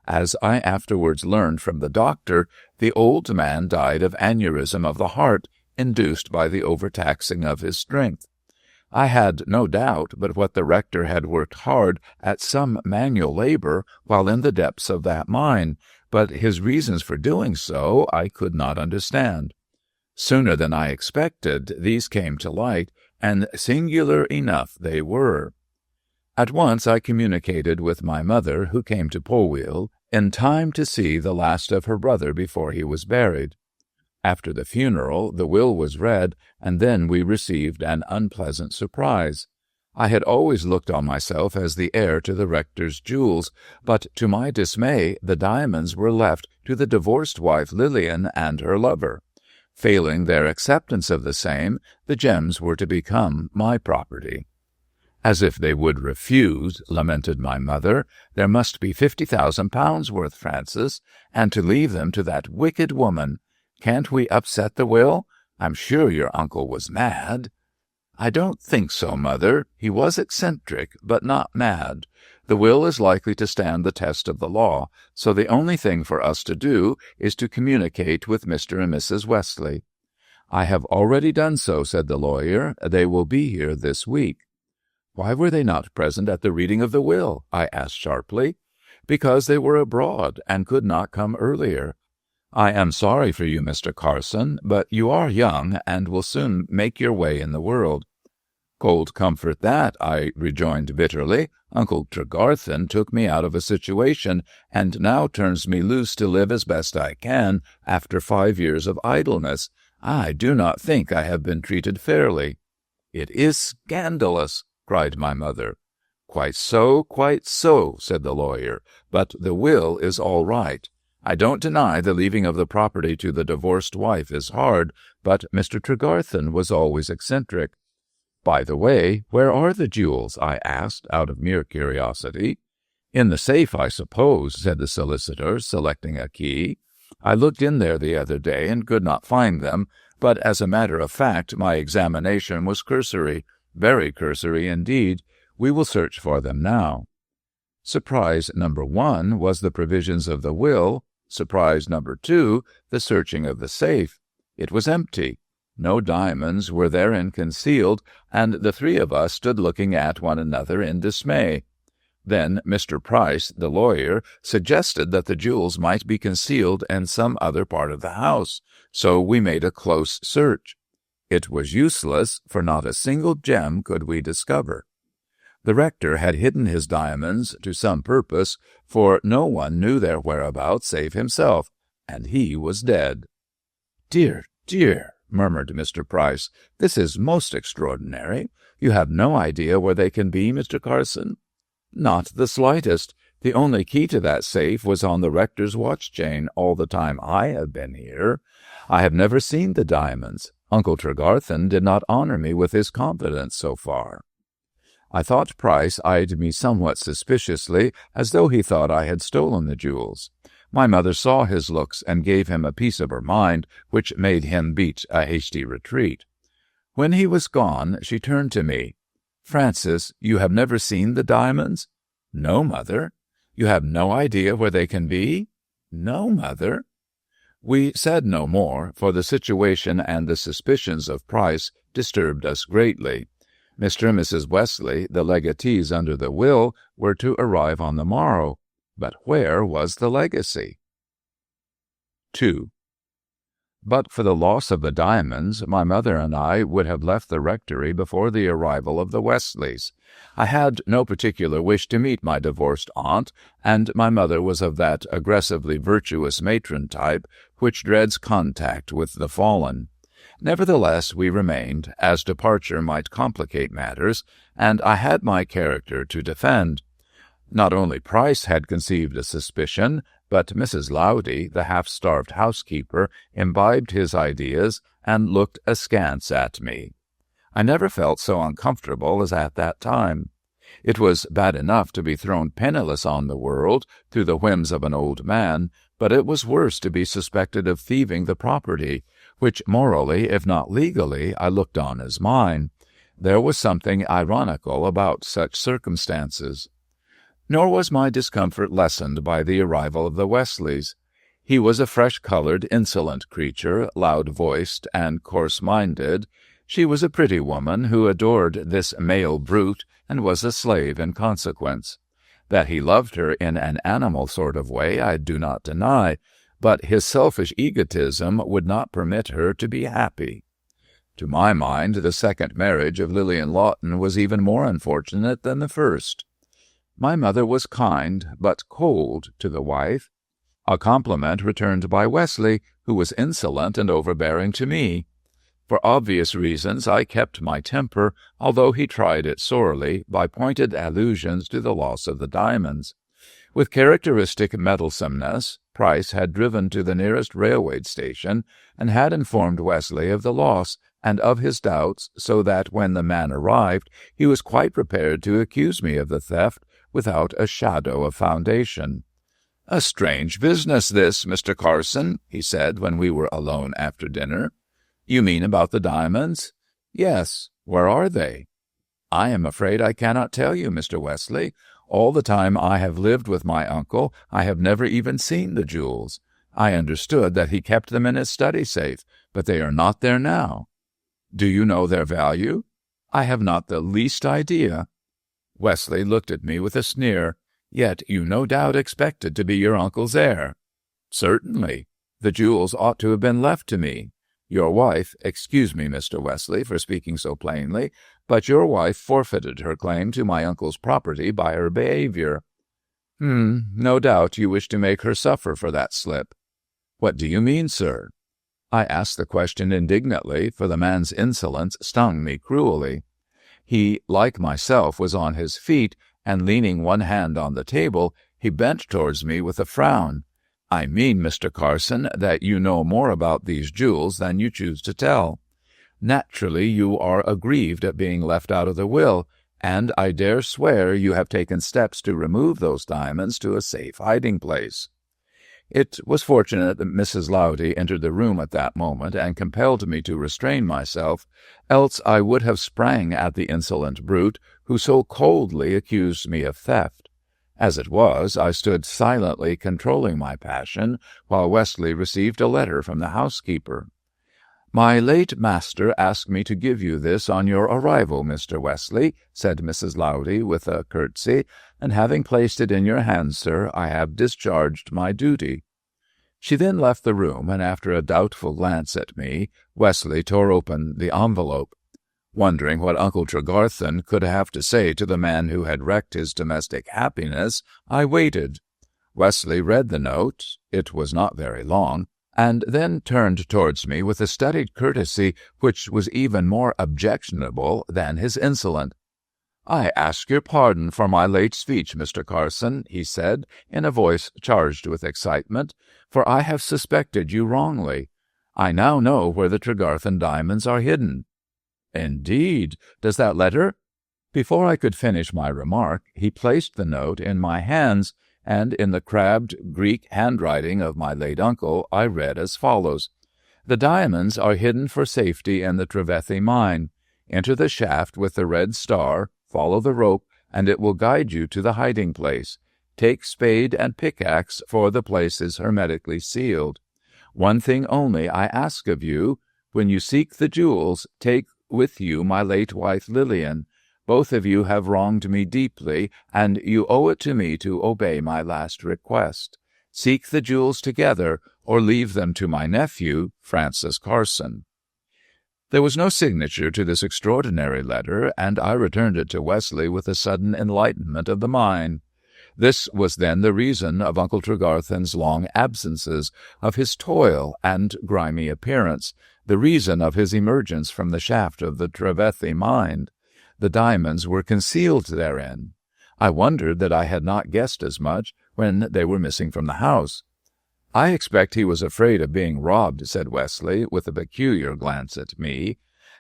As I afterwards learned from the doctor, the old man died of aneurism of the heart, induced by the overtaxing of his strength. I had no doubt but what the rector had worked hard at some manual labor while in the depths of that mine, but his reasons for doing so I could not understand. Sooner than I expected, these came to light, and singular enough they were. At once I communicated with my mother, who came to Polwheal, in time to see the last of her brother before he was buried. After the funeral, the will was read, and then we received an unpleasant surprise. I had always looked on myself as the heir to the rector's jewels, but to my dismay the diamonds were left to the divorced wife Lillian and her lover. Failing their acceptance of the same, the gems were to become my property. As if they would refuse, lamented my mother. There must be £50,000 worth, Francis, and to leave them to that wicked woman. Can't we upset the will? I'm sure your uncle was mad. I don't think so, Mother. He was eccentric, but not mad. The will is likely to stand the test of the law, so the only thing for us to do is to communicate with Mr. and Mrs. Wesley. I have already done so, said the lawyer. They will be here this week. Why were they not present at the reading of the will? I asked sharply. Because they were abroad and could not come earlier. I am sorry for you, Mr. Carson, but you are young and will soon make your way in the world. Cold comfort that, I rejoined bitterly. Uncle Tregarthen took me out of a situation, and now turns me loose to live as best I can after 5 years of idleness. I do not think I have been treated fairly. It is scandalous, cried my mother. Quite so, said the lawyer, but the will is all right. I don't deny the leaving of the property to the divorced wife is hard, but Mr. Tregarthen was always eccentric. By the way, where are the jewels? I asked, out of mere curiosity. In the safe, I suppose, said the solicitor, selecting a key. I looked in there the other day and could not find them, but as a matter of fact, my examination was cursory, very cursory indeed. We will search for them now. Surprise number 1 was the provisions of the will. Surprise number 2, the searching of the safe. It was empty. No diamonds were therein concealed, and the 3 of us stood looking at one another in dismay. Then Mr. Price, the lawyer, suggested that the jewels might be concealed in some other part of the house, so we made a close search. It was useless, for not a single gem could we discover. The rector had hidden his diamonds to some purpose, for no one knew their whereabouts save himself, and he was dead. Dear, dear, murmured Mr. Price, this is most extraordinary. You have no idea where they can be, Mr. Carson? Not the slightest. The only key to that safe was on the rector's watch-chain all the time I have been here. I have never seen the diamonds. Uncle Tregarthen did not honor me with his confidence so far. I thought Price eyed me somewhat suspiciously, as though he thought I had stolen the jewels. My mother saw his looks and gave him a piece of her mind, which made him beat a hasty retreat. When he was gone, she turned to me. Francis, you have never seen the diamonds? No, mother. You have no idea where they can be? No, mother. We said no more, for the situation and the suspicions of Price disturbed us greatly. Mr. and Mrs. Wesley, the legatees under the will, were to arrive on the morrow. But where was the legacy? 2. But for the loss of the diamonds, my mother and I would have left the rectory before the arrival of the Wesleys. I had no particular wish to meet my divorced aunt, and my mother was of that aggressively virtuous matron type which dreads contact with the fallen. Nevertheless, we remained, as departure might complicate matters, and I had my character to defend. Not only Price had conceived a suspicion, but Mrs. Lowdy, the half-starved housekeeper, imbibed his ideas and looked askance at me. I never felt so uncomfortable as at that time. It was bad enough to be thrown penniless on the world through the whims of an old man, but it was worse to be suspected of thieving the property, which morally, if not legally, I looked on as mine. There was something ironical about such circumstances. Nor was my discomfort lessened by the arrival of the Wesleys. He was a fresh-colored, insolent creature, loud-voiced and coarse-minded. She was a pretty woman who adored this male brute and was a slave in consequence. That he loved her in an animal sort of way I do not deny, but his selfish egotism would not permit her to be happy. To my mind, the second marriage of Lillian Lawton was even more unfortunate than the first. My mother was kind, but cold to the wife, a compliment returned by Wesley, who was insolent and overbearing to me. For obvious reasons, I kept my temper, although he tried it sorely by pointed allusions to the loss of the diamonds. With characteristic meddlesomeness, Price had driven to the nearest railway station and had informed Wesley of the loss and of his doubts, so that when the man arrived, he was quite prepared to accuse me of the theft without a shadow of foundation. "A strange business, this, Mr. Carson," he said when we were alone after dinner. "You mean about the diamonds?" "Yes. Where are they?" "I am afraid I cannot tell you, Mr. Wesley. All the time I have lived with my uncle, I have never even seen the jewels. I understood that he kept them in his study safe, but they are not there now." "Do you know their value?" "I have not the least idea." Wesley looked at me with a sneer. "Yet you no doubt expected to be your uncle's heir." "Certainly. The jewels ought to have been left to me. Your wife, excuse me, Mr. Wesley, for speaking so plainly, but your wife forfeited her claim to my uncle's property by her behavior. No doubt you wish to make her suffer for that slip. What do you mean, sir? I asked the question indignantly, for the man's insolence stung me cruelly. He, like myself, was on his feet, and leaning one hand on the table, he bent towards me with a frown. I mean, Mr. Carson, that you know more about these jewels than you choose to tell. Naturally, you are aggrieved at being left out of the will, and I dare swear you have taken steps to remove those diamonds to a safe hiding-place. It was fortunate that Mrs. Lowdy entered the room at that moment and compelled me to restrain myself, else I would have sprang at the insolent brute who so coldly accused me of theft. As it was, I stood silently controlling my passion while Wesley received a letter from the housekeeper. "My late master asked me to give you this on your arrival, Mr. Wesley," said Mrs. Lowdy with a curtsy, "and having placed it in your hands, sir, I have discharged my duty." She then left the room, and after a doubtful glance at me, Wesley tore open the envelope. Wondering what Uncle Tregarthen could have to say to the man who had wrecked his domestic happiness, I waited. Wesley read the note, it was not very long, and then turned towards me with a studied courtesy which was even more objectionable than his insolence. "I ask your pardon for my late speech, Mr. Carson," he said, in a voice charged with excitement, "for I have suspected you wrongly. I now know where the Tregarthen diamonds are hidden." "Indeed? Does that letter—" Before I could finish my remark, he placed the note in my hands, and in the crabbed Greek handwriting of my late uncle I read as follows: "The diamonds are hidden for safety in the Trevethey mine. Enter the shaft with the red star, follow the rope, and it will guide you to the hiding-place. Take spade and pickaxe, for the place is hermetically sealed. One thing only I ask of you. When you seek the jewels, take with you my late wife Lillian. Both of you have wronged me deeply, and you owe it to me to obey my last request. Seek the jewels together, or leave them to my nephew, Francis Carson." There was no signature to this extraordinary letter, and I returned it to Wesley with a sudden enlightenment of the mind. This was then the reason of Uncle Tregarthen's long absences, of his toil and grimy appearance, the reason of his emergence from the shaft of the Trevethey mine. The diamonds were concealed therein. I wondered that I had not guessed as much when they were missing from the house. "I expect he was afraid of being robbed," said Wesley, with a peculiar glance at me,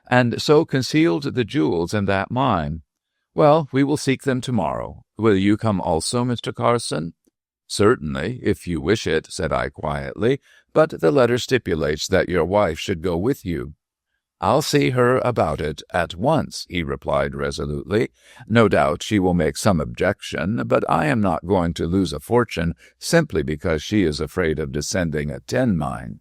"and so concealed the jewels in that mine. Well, we will seek them tomorrow. Will you come also, Mr. Carson?" "Certainly, if you wish it," said I quietly, "but the letter stipulates that your wife should go with you." "I'll see her about it at once," he replied resolutely. "No doubt she will make some objection, but I am not going to lose a fortune simply because she is afraid of descending a tin mine."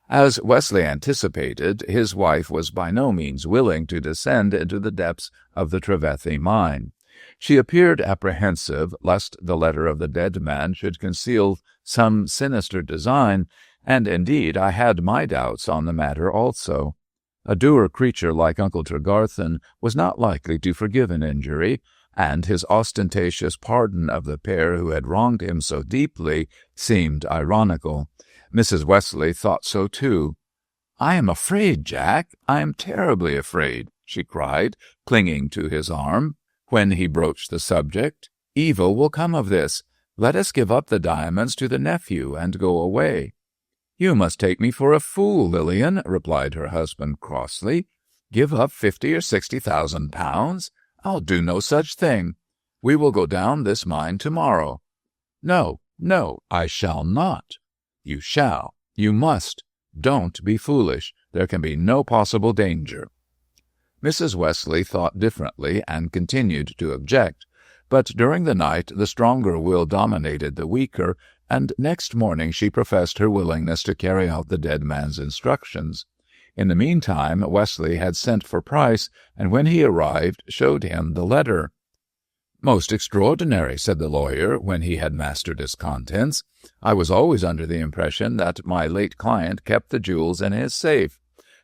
As Wesley anticipated, his wife was by no means willing to descend into the depths of the Trevethey mine. She appeared apprehensive lest the letter of the dead man should conceal some sinister design, and indeed I had my doubts on the matter also. A dour creature like Uncle Tregarthen was not likely to forgive an injury, and his ostentatious pardon of the pair who had wronged him so deeply seemed ironical. Mrs. Wesley thought so too. "I am afraid, Jack, I am terribly afraid," she cried, clinging to his arm, when he broached the subject. "Evil will come of this. Let us give up the diamonds to the nephew and go away." "You must take me for a fool, Lillian," replied her husband crossly. "Give up 50 or 60,000 pounds? I'll do no such thing. We will go down this mine tomorrow." "No, no, I shall not." "You shall. You must. Don't be foolish. There can be no possible danger." Mrs. Wesley thought differently and continued to object, but during the night the stronger will dominated the weaker, and next morning she professed her willingness to carry out the dead man's instructions. In the meantime, Wesley had sent for Price, and when he arrived, showed him the letter. "Most extraordinary," said the lawyer, when he had mastered its contents. "I was always under the impression that my late client kept the jewels in his safe.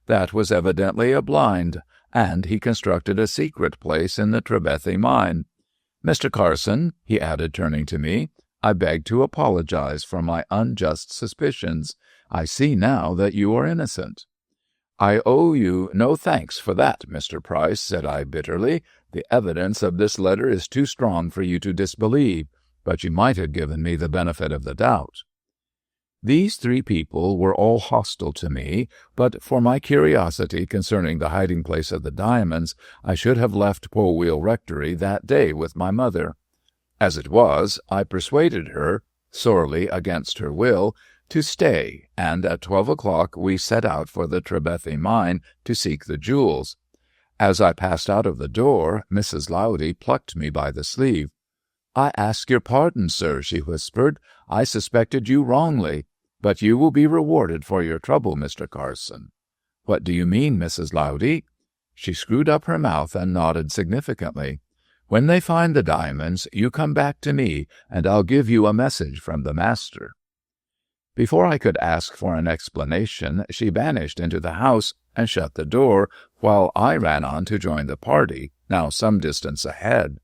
That was evidently a blind, and he constructed a secret place in the Trevethy mine. Mr. Carson," he added, turning to me, "I beg to apologize for my unjust suspicions. I see now that you are innocent." "I owe you no thanks for that, Mr. Price," said I bitterly. "The evidence of this letter is too strong for you to disbelieve, but you might have given me the benefit of the doubt." These three people were all hostile to me, but for my curiosity concerning the hiding-place of the diamonds, I should have left Polwheel Rectory that day with my mother. As it was, I persuaded her, sorely against her will, to stay, and at 12 o'clock we set out for the Trevethy mine to seek the jewels. As I passed out of the door, Mrs. Lowdy plucked me by the sleeve. "I ask your pardon, sir," she whispered. "I suspected you wrongly, but you will be rewarded for your trouble, Mr. Carson." "What do you mean, Mrs. Lowdy?" She screwed up her mouth and nodded significantly. "When they find the diamonds, you come back to me, and I'll give you a message from the master." Before I could ask for an explanation, she vanished into the house and shut the door, while I ran on to join the party, now some distance ahead.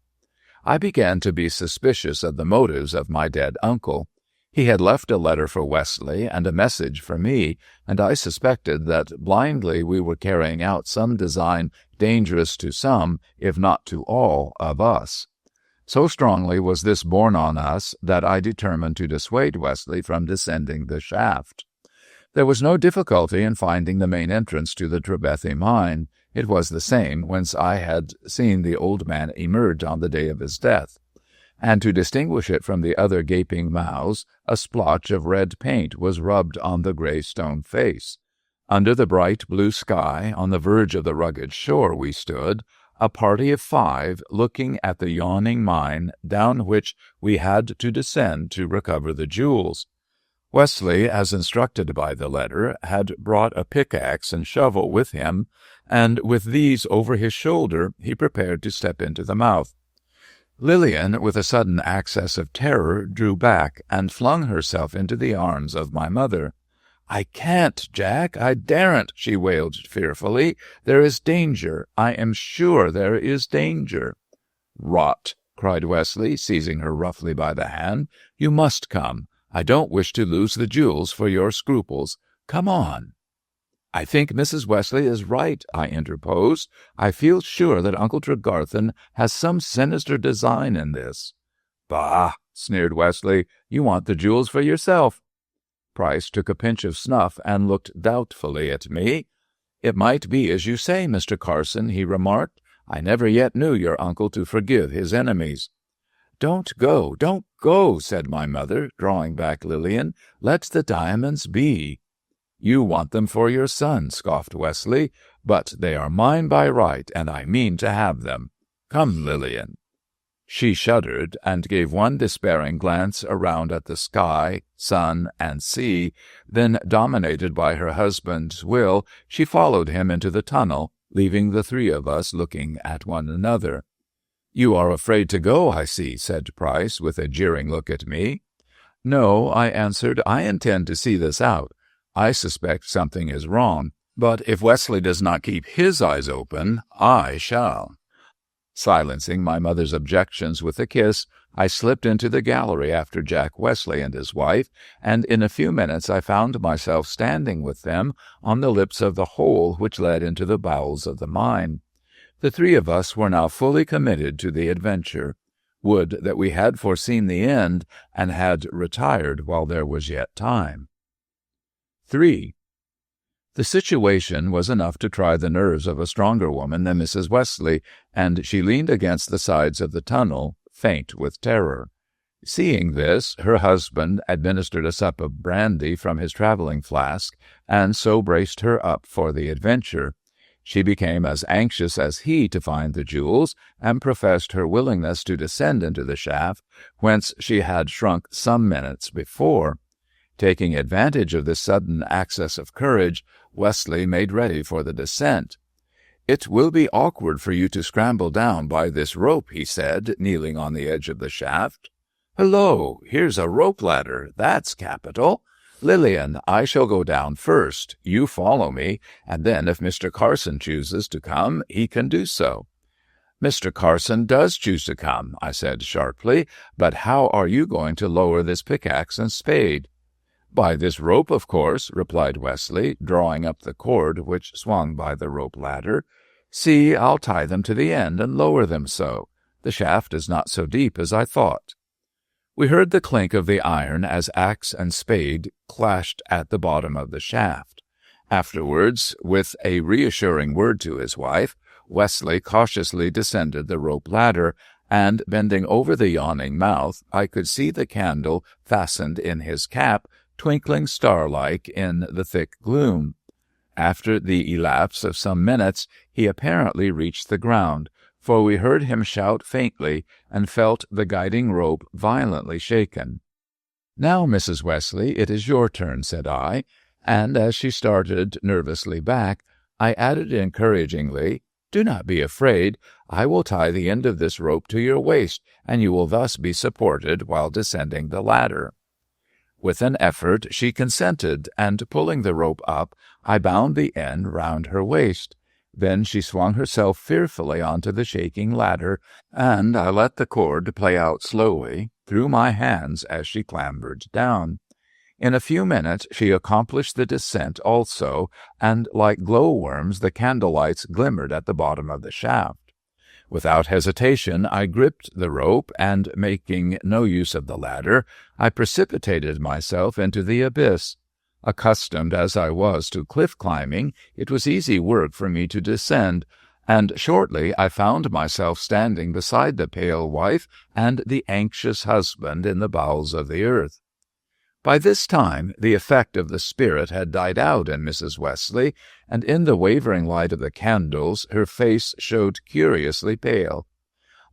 I began to be suspicious of the motives of my dead uncle. He had left a letter for Wesley and a message for me, and I suspected that blindly we were carrying out some design dangerous to some, if not to all, of us. So strongly was this borne on us that I determined to dissuade Wesley from descending the shaft. There was no difficulty in finding the main entrance to the Trevethy mine. It was the same whence I had seen the old man emerge on the day of his death, and to distinguish it from the other gaping mouths, a splotch of red paint was rubbed on the grey stone face. Under the bright blue sky, on the verge of the rugged shore, we stood, a party of 5, looking at the yawning mine down which we had to descend to recover the jewels. Wesley, as instructed by the letter, had brought a pickaxe and shovel with him, and with these over his shoulder he prepared to step into the mouth. Lillian, with a sudden access of terror, drew back and flung herself into the arms of my mother. "I can't, Jack, I daren't," she wailed fearfully. "There is danger. I am sure there is danger." "Rot!" cried Wesley, seizing her roughly by the hand. "You must come. I don't wish to lose the jewels for your scruples. Come on." "I think Mrs. Wesley is right," I interposed. "I feel sure that Uncle Tregarthen has some sinister design in this." "Bah!" sneered Wesley. "You want the jewels for yourself." Price took a pinch of snuff and looked doubtfully at me. "It might be as you say, Mr. Carson," he remarked. "I never yet knew your uncle to forgive his enemies." Don't go," said my mother, drawing back Lillian. "Let the diamonds be." "You want them for your son," scoffed Wesley, "but they are mine by right, and I mean to have them. Come, Lillian." She shuddered and gave one despairing glance around at the sky, sun, and sea. Then, dominated by her husband's will, she followed him into the tunnel, leaving the 3 of us looking at one another. "You are afraid to go, I see," said Price, with a jeering look at me. "No," I answered, "I intend to see this out. I suspect something is wrong, but if Wesley does not keep his eyes open, I shall." Silencing my mother's objections with a kiss, I slipped into the gallery after Jack Wesley and his wife, and in a few minutes I found myself standing with them on the lips of the hole which led into the bowels of the mine. The 3 of us were now fully committed to the adventure. Would that we had foreseen the end, and had retired while there was yet time. 3. The situation was enough to try the nerves of a stronger woman than Mrs. Wesley, and she leaned against the sides of the tunnel, faint with terror. Seeing this, her husband administered a sup of brandy from his traveling flask, and so braced her up for the adventure. She became as anxious as he to find the jewels, and professed her willingness to descend into the shaft, whence she had shrunk some minutes before. Taking advantage of this sudden access of courage, Wesley made ready for the descent. "It will be awkward for you to scramble down by this rope," he said, kneeling on the edge of the shaft. "Hello, here's a rope ladder. That's capital. Lillian, I shall go down first. You follow me, and then if Mr. Carson chooses to come, he can do so." "Mr. Carson does choose to come," I said sharply, "but how are you going to lower this pickaxe and spade?" "By this rope, of course," replied Wesley, drawing up the cord which swung by the rope ladder. "See, I'll tie them to the end and lower them so. The shaft is not so deep as I thought." We heard the clink of the iron as axe and spade clashed at the bottom of the shaft. Afterwards, with a reassuring word to his wife, Wesley cautiously descended the rope ladder, and, bending over the yawning mouth, I could see the candle fastened in his cap, twinkling star-like in the thick gloom. After the elapse of some minutes, he apparently reached the ground, for we heard him shout faintly and felt the guiding rope violently shaken. "Now, Mrs. Wesley, it is your turn," said I, and as she started nervously back, I added encouragingly, "Do not be afraid. I will tie the end of this rope to your waist, and you will thus be supported while descending the ladder." With an effort she consented, and pulling the rope up, I bound the end round her waist. Then she swung herself fearfully onto the shaking ladder, and I let the cord play out slowly through my hands as she clambered down. In a few minutes she accomplished the descent also, and like glowworms the candlelights glimmered at the bottom of the shaft. Without hesitation I gripped the rope, and, making no use of the ladder, I precipitated myself into the abyss. Accustomed as I was to cliff climbing, it was easy work for me to descend, and shortly I found myself standing beside the pale wife and the anxious husband in the bowels of the earth. By this time the effect of the spirit had died out in Mrs. Wesley, and in the wavering light of the candles her face showed curiously pale.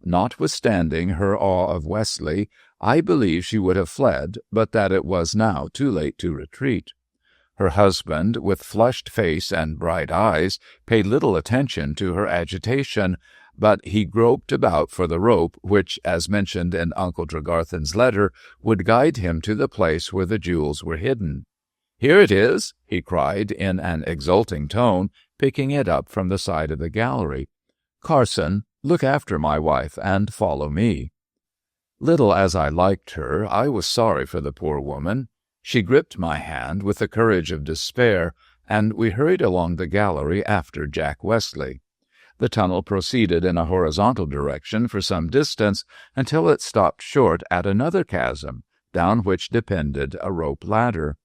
Notwithstanding her awe of Wesley, I believe she would have fled, but that it was now too late to retreat. Her husband, with flushed face and bright eyes, paid little attention to her agitation, but he groped about for the rope which, as mentioned in Uncle Tregarthen's letter, would guide him to the place where the jewels were hidden. "Here it is," he cried in an exulting tone, picking it up from the side of the gallery. "Carson, look after my wife and follow me." Little as I liked her, I was sorry for the poor woman. She gripped my hand with the courage of despair, and we hurried along the gallery after Jack Wesley. The tunnel proceeded in a horizontal direction for some distance until it stopped short at another chasm, down which depended a rope ladder.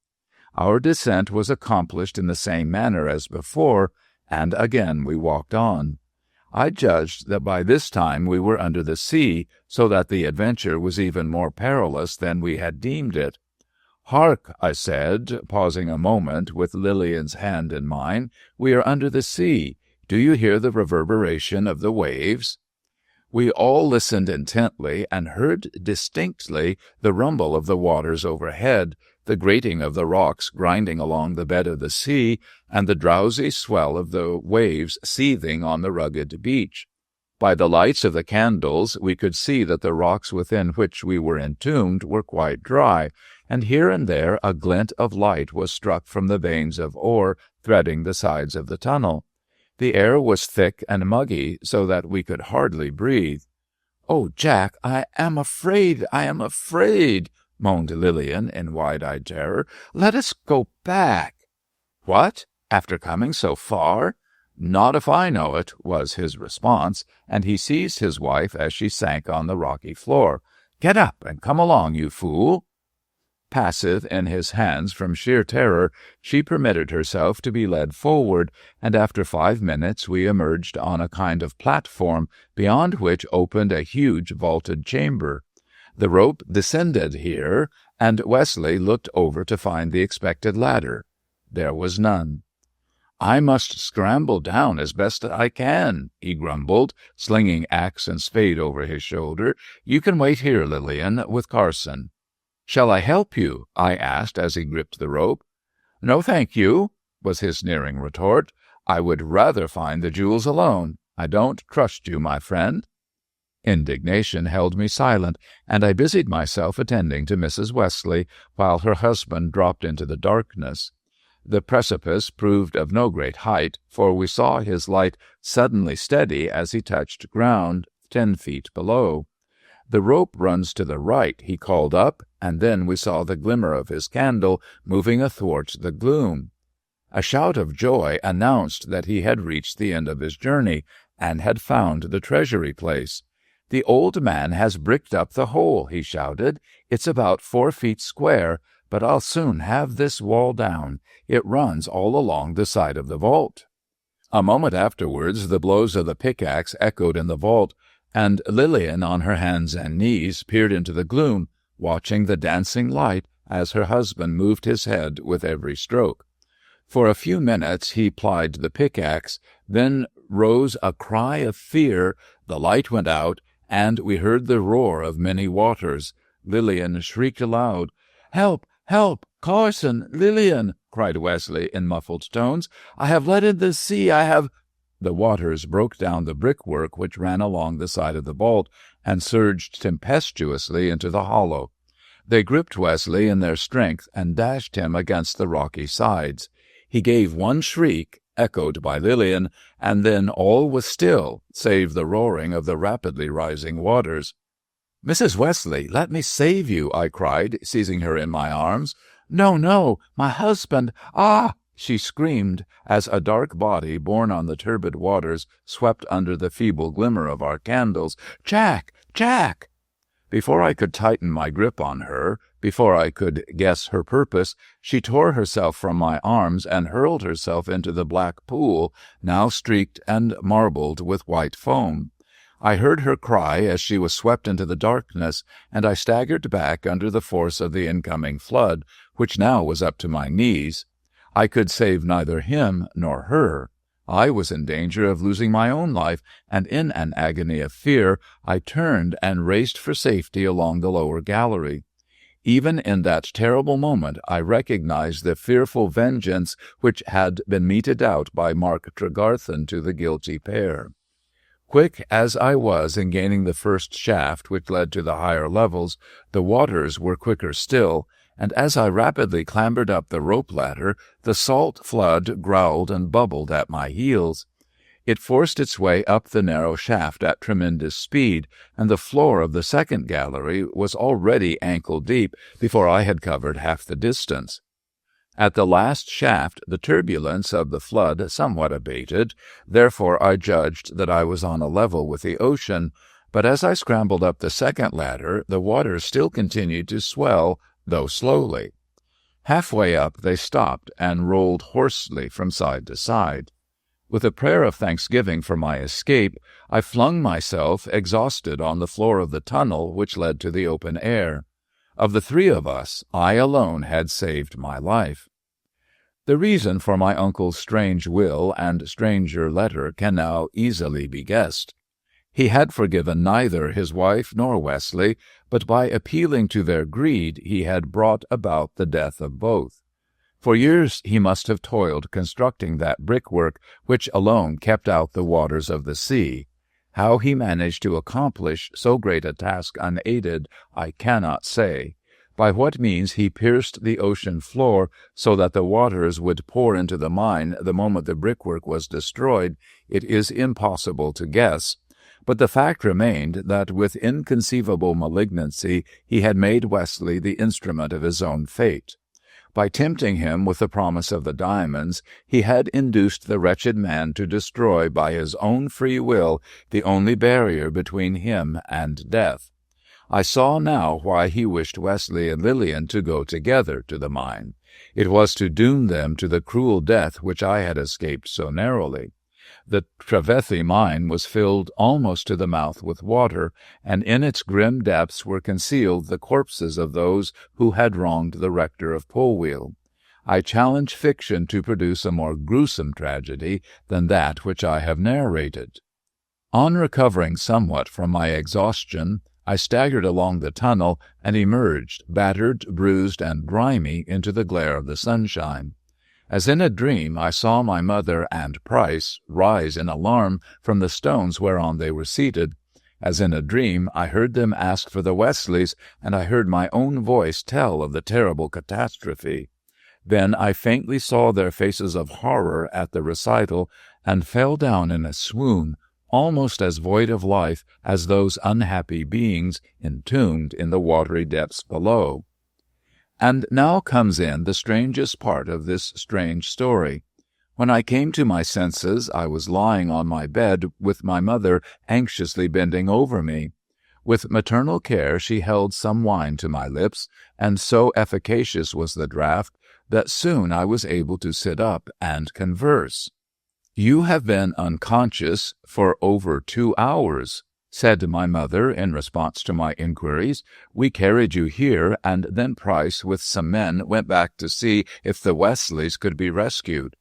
Our descent was accomplished in the same manner as before, and again we walked on. I judged that by this time we were under the sea, so that the adventure was even more perilous than we had deemed it. "Hark," I said, pausing a moment with Lillian's hand in mine, "we are under the sea. Do you hear the reverberation of the waves?" We all listened intently and heard distinctly the rumble of the waters overhead, the grating of the rocks grinding along the bed of the sea, and the drowsy swell of the waves seething on the rugged beach. By the lights of the candles we could see that the rocks within which we were entombed were quite dry, and here and there a glint of light was struck from the veins of ore threading the sides of the tunnel. The air was thick and muggy, so that we could hardly breathe. "Oh, Jack, I am afraid, moaned Lillian in wide-eyed terror. "Let us go back." "What? After coming so far?" "Not if I know it," was his response, and he seized his wife as she sank on the rocky floor. "Get up and come along, you fool." Passive in his hands from sheer terror, she permitted herself to be led forward, and after 5 minutes we emerged on a kind of platform, beyond which opened a huge vaulted chamber. The rope descended here, and Wesley looked over to find the expected ladder. There was none. "I must scramble down as best I can," he grumbled, slinging axe and spade over his shoulder. "You can wait here, Lillian, with Carson." "Shall I help you?" I asked as he gripped the rope. "No, thank you," was his sneering retort. I would rather find the jewels alone. I don't trust you, my friend." Indignation held me silent, and I busied myself attending to Mrs. Wesley, while her husband dropped into the darkness. The precipice proved of no great height, for we saw his light suddenly steady as he touched ground 10 feet below. "The rope runs to the right," he called up, and then we saw the glimmer of his candle moving athwart the gloom. A shout of joy announced that he had reached the end of his journey, and had found the treasury place. "The old man has bricked up the hole," he shouted. "It's about 4 feet square, but I'll soon have this wall down. It runs all along the side of the vault." A moment afterwards the blows of the pickaxe echoed in the vault, and Lillian, on her hands and knees, peered into the gloom, watching the dancing light as her husband moved his head with every stroke. For a few minutes he plied the pickaxe, then rose a cry of fear, the light went out, and we heard the roar of many waters. Lillian shrieked aloud. "Help! Help! Carson! Lillian!" cried Wesley in muffled tones. "I have let in the sea! I have—" The waters broke down the brickwork which ran along the side of the vault, and surged tempestuously into the hollow. They gripped Wesley in their strength and dashed him against the rocky sides. He gave one shriek, echoed by Lillian, and then all was still, save the roaring of the rapidly rising waters. "Mrs. Wesley, let me save you," I cried, seizing her in my arms. "No, no, my husband! Ah!" she screamed, as a dark body borne on the turbid waters swept under the feeble glimmer of our candles. "Jack! Jack!" Before I could tighten my grip on her, before I could guess her purpose, she tore herself from my arms and hurled herself into the black pool, now streaked and marbled with white foam. I heard her cry as she was swept into the darkness, and I staggered back under the force of the incoming flood, which now was up to my knees. I could save neither him nor her. I was in danger of losing my own life, and in an agony of fear I turned and raced for safety along the lower gallery. Even in that terrible moment I recognized the fearful vengeance which had been meted out by Mark Tregarthen to the guilty pair. Quick as I was in gaining the first shaft which led to the higher levels, the waters were quicker still, and as I rapidly clambered up the rope ladder, the salt flood growled and bubbled at my heels. It forced its way up the narrow shaft at tremendous speed, and the floor of the second gallery was already ankle-deep before I had covered half the distance. At the last shaft the turbulence of the flood somewhat abated, therefore I judged that I was on a level with the ocean, but as I scrambled up the second ladder the waters still continued to swell, though slowly. Halfway up they stopped and rolled hoarsely from side to side. With a prayer of thanksgiving for my escape, I flung myself exhausted on the floor of the tunnel which led to the open air. Of the three of us, I alone had saved my life. The reason for my uncle's strange will and stranger letter can now easily be guessed. He had forgiven neither his wife nor Wesley, but by appealing to their greed he had brought about the death of both. For years he must have toiled constructing that brickwork which alone kept out the waters of the sea. How he managed to accomplish so great a task unaided, I cannot say. By what means he pierced the ocean floor so that the waters would pour into the mine the moment the brickwork was destroyed, it is impossible to guess. But the fact remained that with inconceivable malignancy he had made Wesley the instrument of his own fate. By tempting him with the promise of the diamonds, he had induced the wretched man to destroy by his own free will the only barrier between him and death. I saw now why he wished Wesley and Lillian to go together to the mine. It was to doom them to the cruel death which I had escaped so narrowly. The Tragedie mine was filled almost to the mouth with water, and in its grim depths were concealed the corpses of those who had wronged the rector of Polwheal. I challenge fiction to produce a more gruesome tragedy than that which I have narrated. On recovering somewhat from my exhaustion, I staggered along the tunnel and emerged, battered, bruised, and grimy, into the glare of the sunshine. As in a dream, I saw my mother and Price rise in alarm from the stones whereon they were seated. As in a dream, I heard them ask for the Wesleys, and I heard my own voice tell of the terrible catastrophe. Then I faintly saw their faces of horror at the recital, and fell down in a swoon, almost as void of life as those unhappy beings entombed in the watery depths below. And now comes in the strangest part of this strange story. When I came to my senses, I was lying on my bed with my mother anxiously bending over me. With maternal care she held some wine to my lips, and so efficacious was the draught that soon I was able to sit up and converse. "You have been unconscious for over 2 hours," said my mother in response to my inquiries. "We carried you here, and then Price with some men went back to see if the Wesleys could be rescued."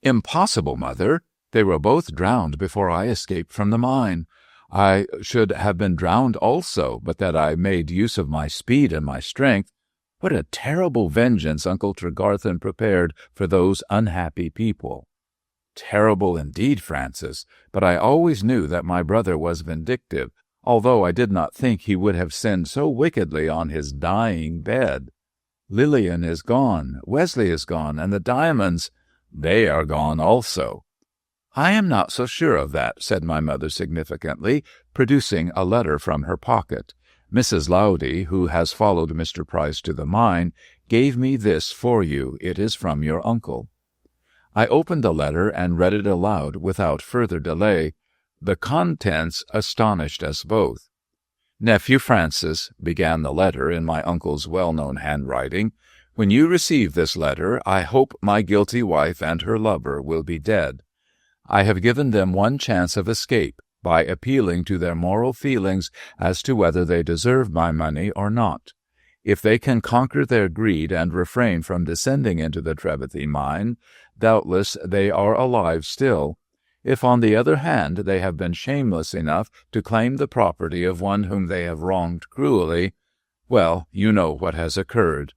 "Impossible, mother. They were both drowned before I escaped from the mine. I should have been drowned also, but that I made use of my speed and my strength. What a terrible vengeance Uncle Tregarthen prepared for those unhappy people." "Terrible indeed, Francis, but I always knew that my brother was vindictive, although I did not think he would have sinned so wickedly on his dying bed. Lillian is gone, Wesley is gone, and the diamonds, they are gone also." "I am not so sure of that," said my mother significantly, producing a letter from her pocket. "Mrs. Lowdy, who has followed Mr. Price to the mine, gave me this for you. It is from your uncle." I opened the letter and read it aloud without further delay. The contents astonished us both. "Nephew Francis," began the letter in my uncle's well-known handwriting, "when you receive this letter, I hope my guilty wife and her lover will be dead. I have given them one chance of escape by appealing to their moral feelings as to whether they deserve my money or not. If they can conquer their greed and refrain from descending into the Trevithy mine, doubtless they are alive still. If, on the other hand, they have been shameless enough to claim the property of one whom they have wronged cruelly, well, you know what has occurred.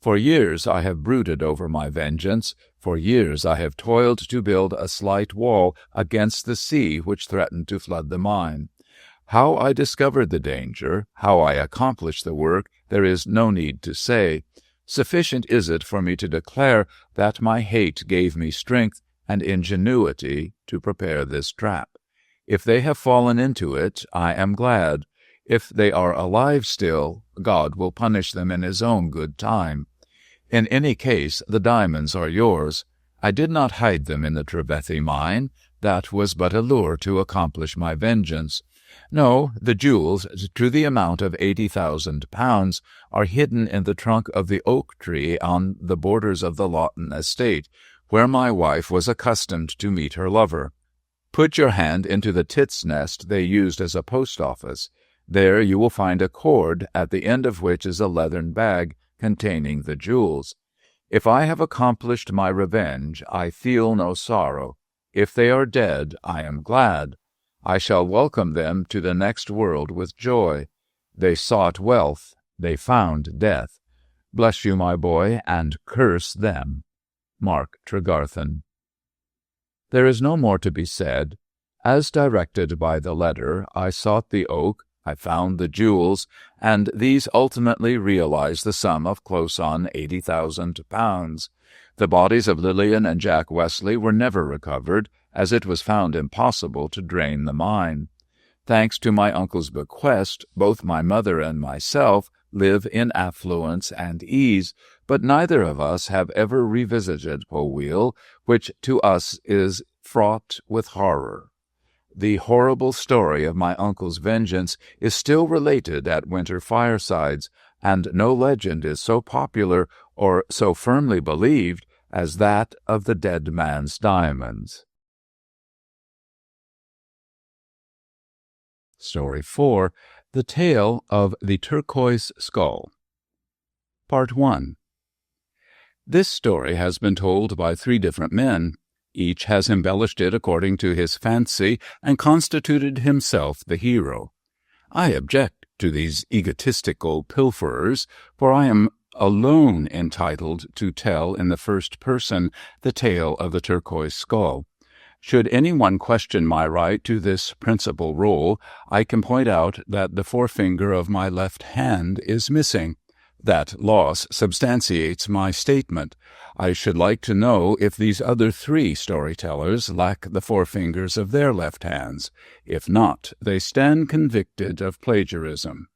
For years I have brooded over my vengeance. For years I have toiled to build a slight wall against the sea which threatened to flood the mine. How I discovered the danger, how I accomplished the work, there is no need to say. Sufficient is it for me to declare that my hate gave me strength and ingenuity to prepare this trap. If they have fallen into it, I am glad. If they are alive still, God will punish them in his own good time. In any case, the diamonds are yours. I did not hide them in the Trevithy mine. That was but a lure to accomplish my vengeance. No, the jewels, to the amount of 80,000 pounds, are hidden in the trunk of the oak tree on the borders of the Lawton estate, where my wife was accustomed to meet her lover. Put your hand into the tit's nest they used as a post-office. There you will find a cord, at the end of which is a leathern bag containing the jewels. If I have accomplished my revenge, I feel no sorrow. If they are dead, I am glad. I shall welcome them to the next world with joy. They sought wealth, they found death. Bless you, my boy, and curse them. Mark Tregarthen. There is no more to be said. As directed by the letter, I sought the oak, I found the jewels, and these ultimately realized the sum of close on 80,000 pounds. The bodies of Lillian and Jack Wesley were never recovered, as it was found impossible to drain the mine. Thanks to my uncle's bequest, both my mother and myself live in affluence and ease, but neither of us have ever revisited Polwheal, which to us is fraught with horror. The horrible story of my uncle's vengeance is still related at winter firesides, and no legend is so popular or so firmly believed as that of the dead man's diamonds. Story 4. The Tale of the Turquoise Skull. Part 1. This story has been told by 3 different men. Each has embellished it according to his fancy and constituted himself the hero. I object to these egotistical pilferers, for I am alone entitled to tell in the first person the tale of the turquoise skull. Should anyone question my right to this principal role, I can point out that the forefinger of my left hand is missing. That loss substantiates my statement. I should like to know if these other three storytellers lack the forefingers of their left hands. If not, they stand convicted of plagiarism.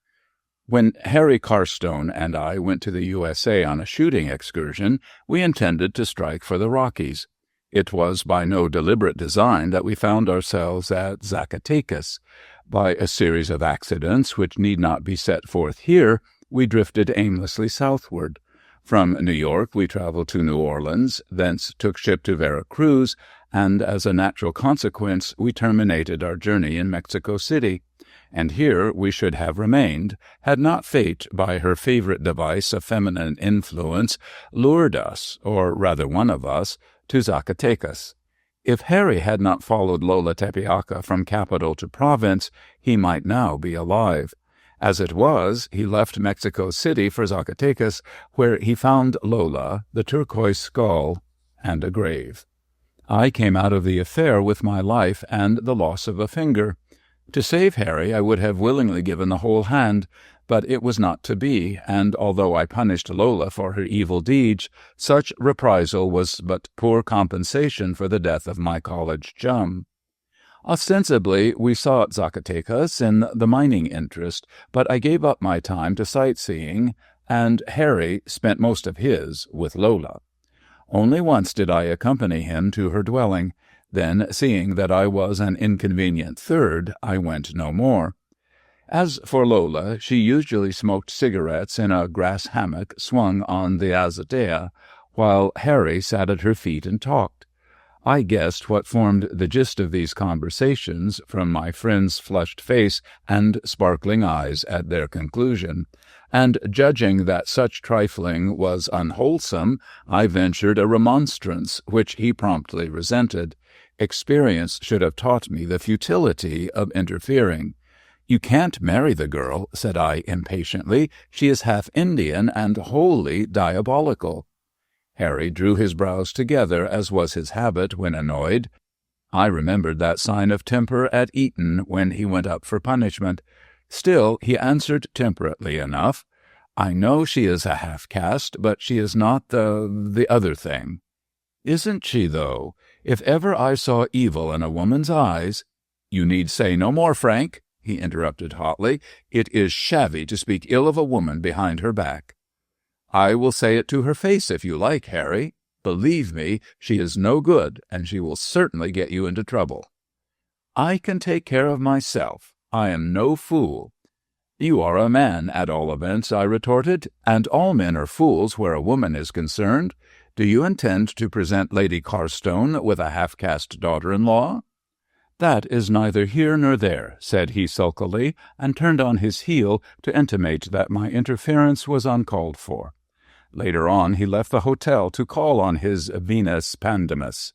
When Harry Carstone and I went to the USA on a shooting excursion, we intended to strike for the Rockies. It was by no deliberate design that we found ourselves at Zacatecas. By a series of accidents which need not be set forth here, we drifted aimlessly southward. From New York we traveled to New Orleans, thence took ship to Veracruz, and as a natural consequence we terminated our journey in Mexico City. And here we should have remained, had not fate, by her favorite device of feminine influence, lured us, or rather one of us, to Zacatecas. If Harry had not followed Lola Tepeaca from capital to province, he might now be alive. As it was, he left Mexico City for Zacatecas, where he found Lola, the turquoise skull, and a grave. I came out of the affair with my life and the loss of a finger. To save Harry, I would have willingly given the whole hand, but it was not to be, and although I punished Lola for her evil deeds, such reprisal was but poor compensation for the death of my college chum. Ostensibly, we sought Zacatecas in the mining interest, but I gave up my time to sightseeing, and Harry spent most of his with Lola. Only once did I accompany him to her dwelling. Then, seeing that I was an inconvenient third, I went no more. As for Lola, she usually smoked cigarettes in a grass hammock swung on the azotea, while Harry sat at her feet and talked. I guessed what formed the gist of these conversations from my friend's flushed face and sparkling eyes at their conclusion, and judging that such trifling was unwholesome, I ventured a remonstrance, which he promptly resented. Experience should have taught me the futility of interfering. "You can't marry the girl," said I impatiently. "She is half Indian and wholly diabolical." Harry drew his brows together, as was his habit when annoyed. I remembered that sign of temper at Eton when he went up for punishment. Still, he answered temperately enough, "I know she is a half-caste, but she is not the other thing." "Isn't she, though? If ever I saw evil in a woman's eyes—" "You need say no more, Frank," he interrupted hotly. "It is shabby to speak ill of a woman behind her back." "I will say it to her face if you like, Harry. Believe me, she is no good, and she will certainly get you into trouble." "I can take care of myself. I am no fool." "You are a man, at all events," I retorted, "and all men are fools where a woman is concerned. Do you intend to present Lady Carstone with a half-caste daughter-in-law?" "That is neither here nor there," said he sulkily, and turned on his heel to intimate that my interference was uncalled for. Later on he left the hotel to call on his Venus Pandemus.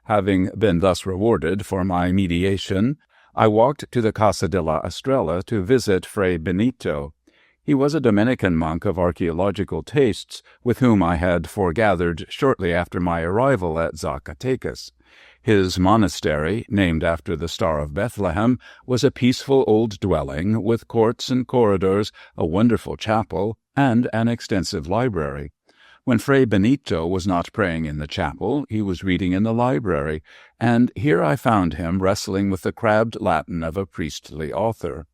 Having been thus rewarded for my mediation, I walked to the Casa de la Estrella to visit Fray Benito. He was a Dominican monk of archaeological tastes, with whom I had foregathered shortly after my arrival at Zacatecas. His monastery, named after the Star of Bethlehem, was a peaceful old dwelling, with courts and corridors, a wonderful chapel, and an extensive library. When Fray Benito was not praying in the chapel, he was reading in the library, and here I found him wrestling with the crabbed Latin of a priestly author.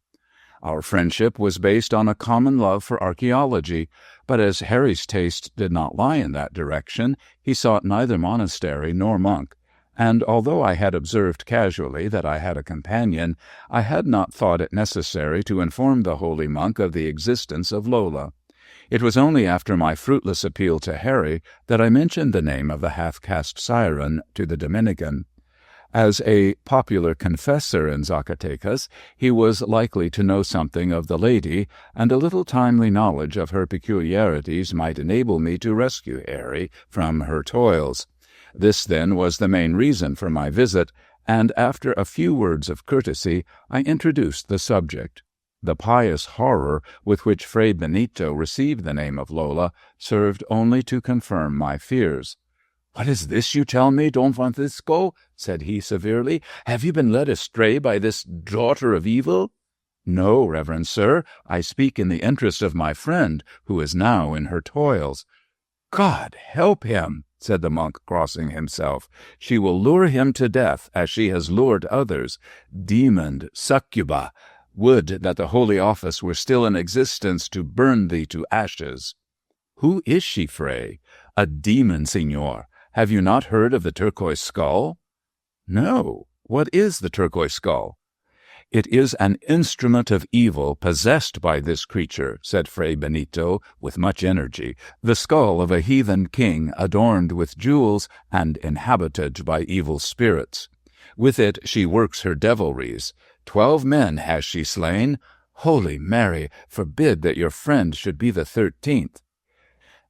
Our friendship was based on a common love for archaeology, but as Harry's taste did not lie in that direction, he sought neither monastery nor monk, and although I had observed casually that I had a companion, I had not thought it necessary to inform the holy monk of the existence of Lola. It was only after my fruitless appeal to Harry that I mentioned the name of the half-caste siren to the Dominican. As a popular confessor in Zacatecas, he was likely to know something of the lady, and a little timely knowledge of her peculiarities might enable me to rescue Harry from her toils. This, then, was the main reason for my visit, and after a few words of courtesy, I introduced the subject. The pious horror with which Fray Benito received the name of Lola served only to confirm my fears. "What is this you tell me, Don Francisco?" said he severely. "Have you been led astray by this daughter of evil?" "No, reverend sir, I speak in the interest of my friend, who is now in her toils." "God help him," said the monk, crossing himself. "She will lure him to death, as she has lured others. Demon, succuba, would that the Holy Office were still in existence to burn thee to ashes." "Who is she, Fray?" "A demon, signor. Have you not heard of the turquoise skull?" "No. What is the turquoise skull?" "It is an instrument of evil possessed by this creature," said Fray Benito with much energy, "the skull of a heathen king adorned with jewels and inhabited by evil spirits. With it she works her devilries. 12 men has she slain. Holy Mary, forbid that your friend should be the 13th.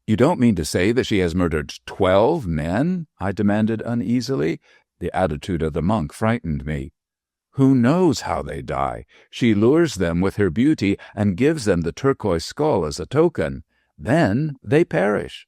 "You don't mean to say that she has murdered 12 men?" I demanded uneasily. The attitude of the monk frightened me. "Who knows how they die? She lures them with her beauty and gives them the turquoise skull as a token. Then they perish."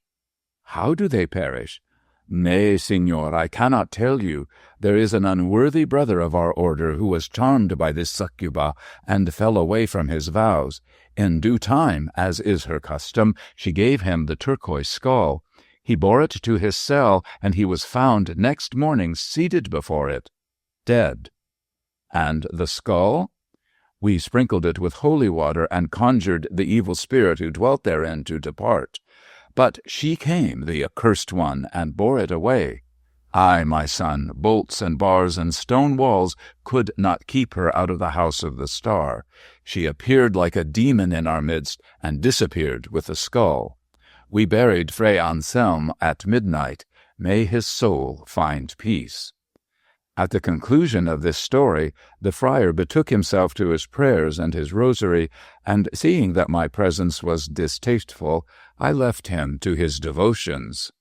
"How do they perish?" "Nay, signor, I cannot tell you. There is an unworthy brother of our order who was charmed by this succuba and fell away from his vows. In due time, as is her custom, she gave him the turquoise skull. He bore it to his cell, and he was found next morning seated before it, dead." "And the skull?" "We sprinkled it with holy water and conjured the evil spirit who dwelt therein to depart. But she came, the accursed one, and bore it away. Ay, my son, bolts and bars and stone walls could not keep her out of the house of the star. She appeared like a demon in our midst and disappeared with the skull. We buried Fray Anselm at midnight. May his soul find peace." At the conclusion of this story, the friar betook himself to his prayers and his rosary, and seeing that my presence was distasteful, I left him to his devotions.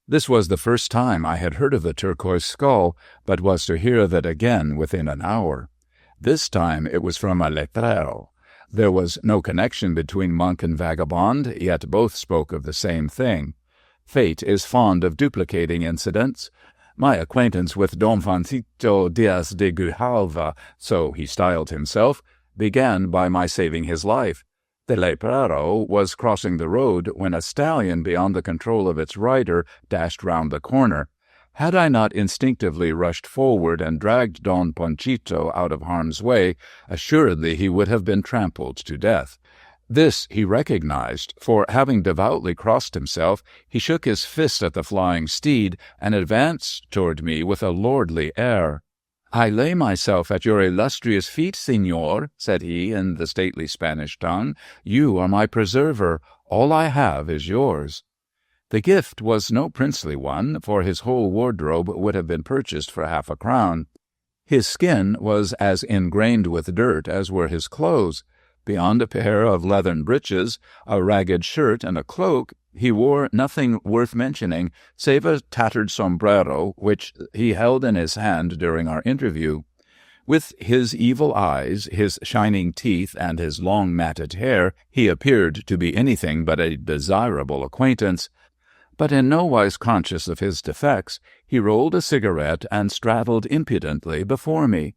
This was the first time I had heard of the turquoise skull, but was to hear of it again within an hour. This time it was from a letrero. There was no connection between monk and vagabond, yet both spoke of the same thing. Fate is fond of duplicating incidents. My acquaintance with Don Francisco Diaz de Grijalva, so he styled himself, began by my saving his life. The letrero was crossing the road when a stallion beyond the control of its rider dashed round the corner. Had I not instinctively rushed forward and dragged Don Panchito out of harm's way, assuredly he would have been trampled to death. This he recognized, for having devoutly crossed himself, he shook his fist at the flying steed and advanced toward me with a lordly air. "I lay myself at your illustrious feet, signor," said he in the stately Spanish tongue. "You are my preserver. All I have is yours." The gift was no princely one, for his whole wardrobe would have been purchased for half a crown. His skin was as ingrained with dirt as were his clothes. Beyond a pair of leathern breeches, a ragged shirt, and a cloak, he wore nothing worth mentioning, save a tattered sombrero, which he held in his hand during our interview. With his evil eyes, his shining teeth, and his long matted hair, he appeared to be anything but a desirable acquaintance. But in no wise conscious of his defects, he rolled a cigarette and straddled impudently before me.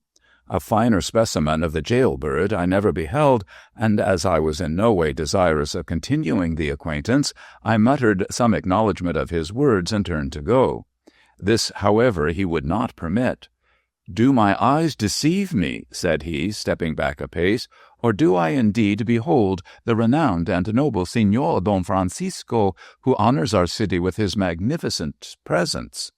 A finer specimen of the jailbird I never beheld, and as I was in no way desirous of continuing the acquaintance, I muttered some acknowledgment of his words and turned to go. This, however, he would not permit. "Do my eyes deceive me," said he, stepping back a pace, "or do I indeed behold the renowned and noble Signor Don Francisco, who honors our city with his magnificent presence?"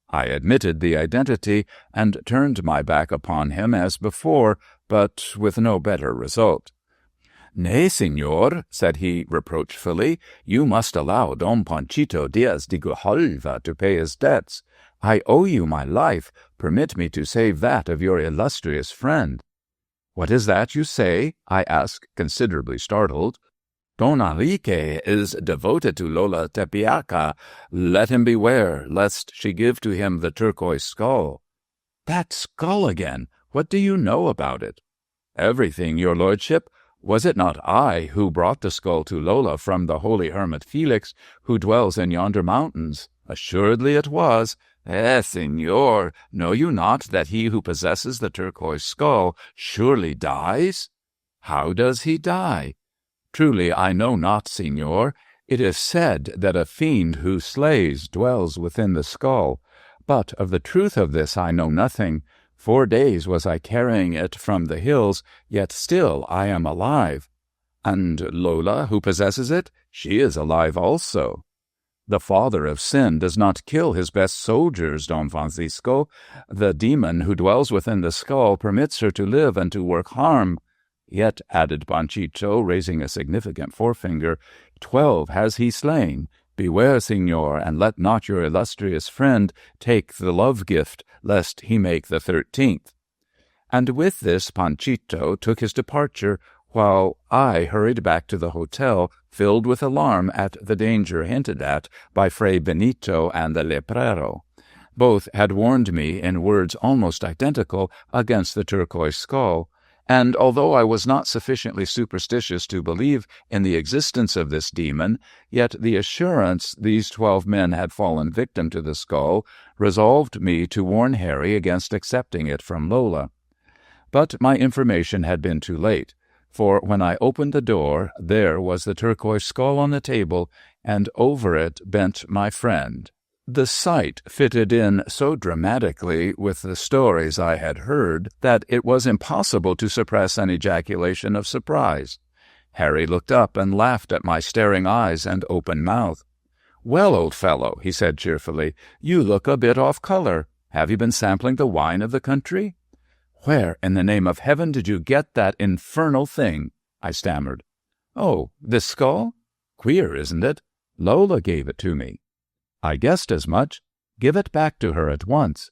I admitted the identity, and turned my back upon him as before, but with no better result. "Nay, signor," said he reproachfully, "you must allow Don Panchito Diaz de Grijalva to pay his debts. I owe you my life. Permit me to save that of your illustrious friend." "What is that you say?" I asked, considerably startled. "Don Enrique is devoted to Lola Tepeaca. Let him beware, lest she give to him the turquoise skull." "That skull again! What do you know about it?" "Everything, your lordship. Was it not I who brought the skull to Lola from the holy hermit Felix, who dwells in yonder mountains? Assuredly it was. Signor, know you not that he who possesses the turquoise skull surely dies?" "How does he die?" "Truly I know not, signor. It is said that a fiend who slays dwells within the skull. But of the truth of this I know nothing. 4 days was I carrying it from the hills, yet still I am alive." "And Lola, who possesses it, she is alive also." "The father of sin does not kill his best soldiers, Don Francisco. The demon who dwells within the skull permits her to live and to work harm. Yet," added Panchito, raising a significant forefinger, 12 has he slain. Beware, signor, and let not your illustrious friend take the love-gift, lest he make the 13th. And with this Panchito took his departure, while I hurried back to the hotel, filled with alarm at the danger hinted at by Fray Benito and the leprero. Both had warned me in words almost identical against the turquoise skull, and although I was not sufficiently superstitious to believe in the existence of this demon, yet the assurance these 12 men had fallen victim to the skull resolved me to warn Harry against accepting it from Lola. But my information had been too late, for when I opened the door, there was the turquoise skull on the table, and over it bent my friend. The sight fitted in so dramatically with the stories I had heard that it was impossible to suppress an ejaculation of surprise. Harry looked up and laughed at my staring eyes and open mouth. "Well, old fellow," he said cheerfully, "you look a bit off color. Have you been sampling the wine of the country?" "Where in the name of heaven did you get that infernal thing?" I stammered. "Oh, this skull? Queer, isn't it? Lola gave it to me." "I guessed as much. Give it back to her at once."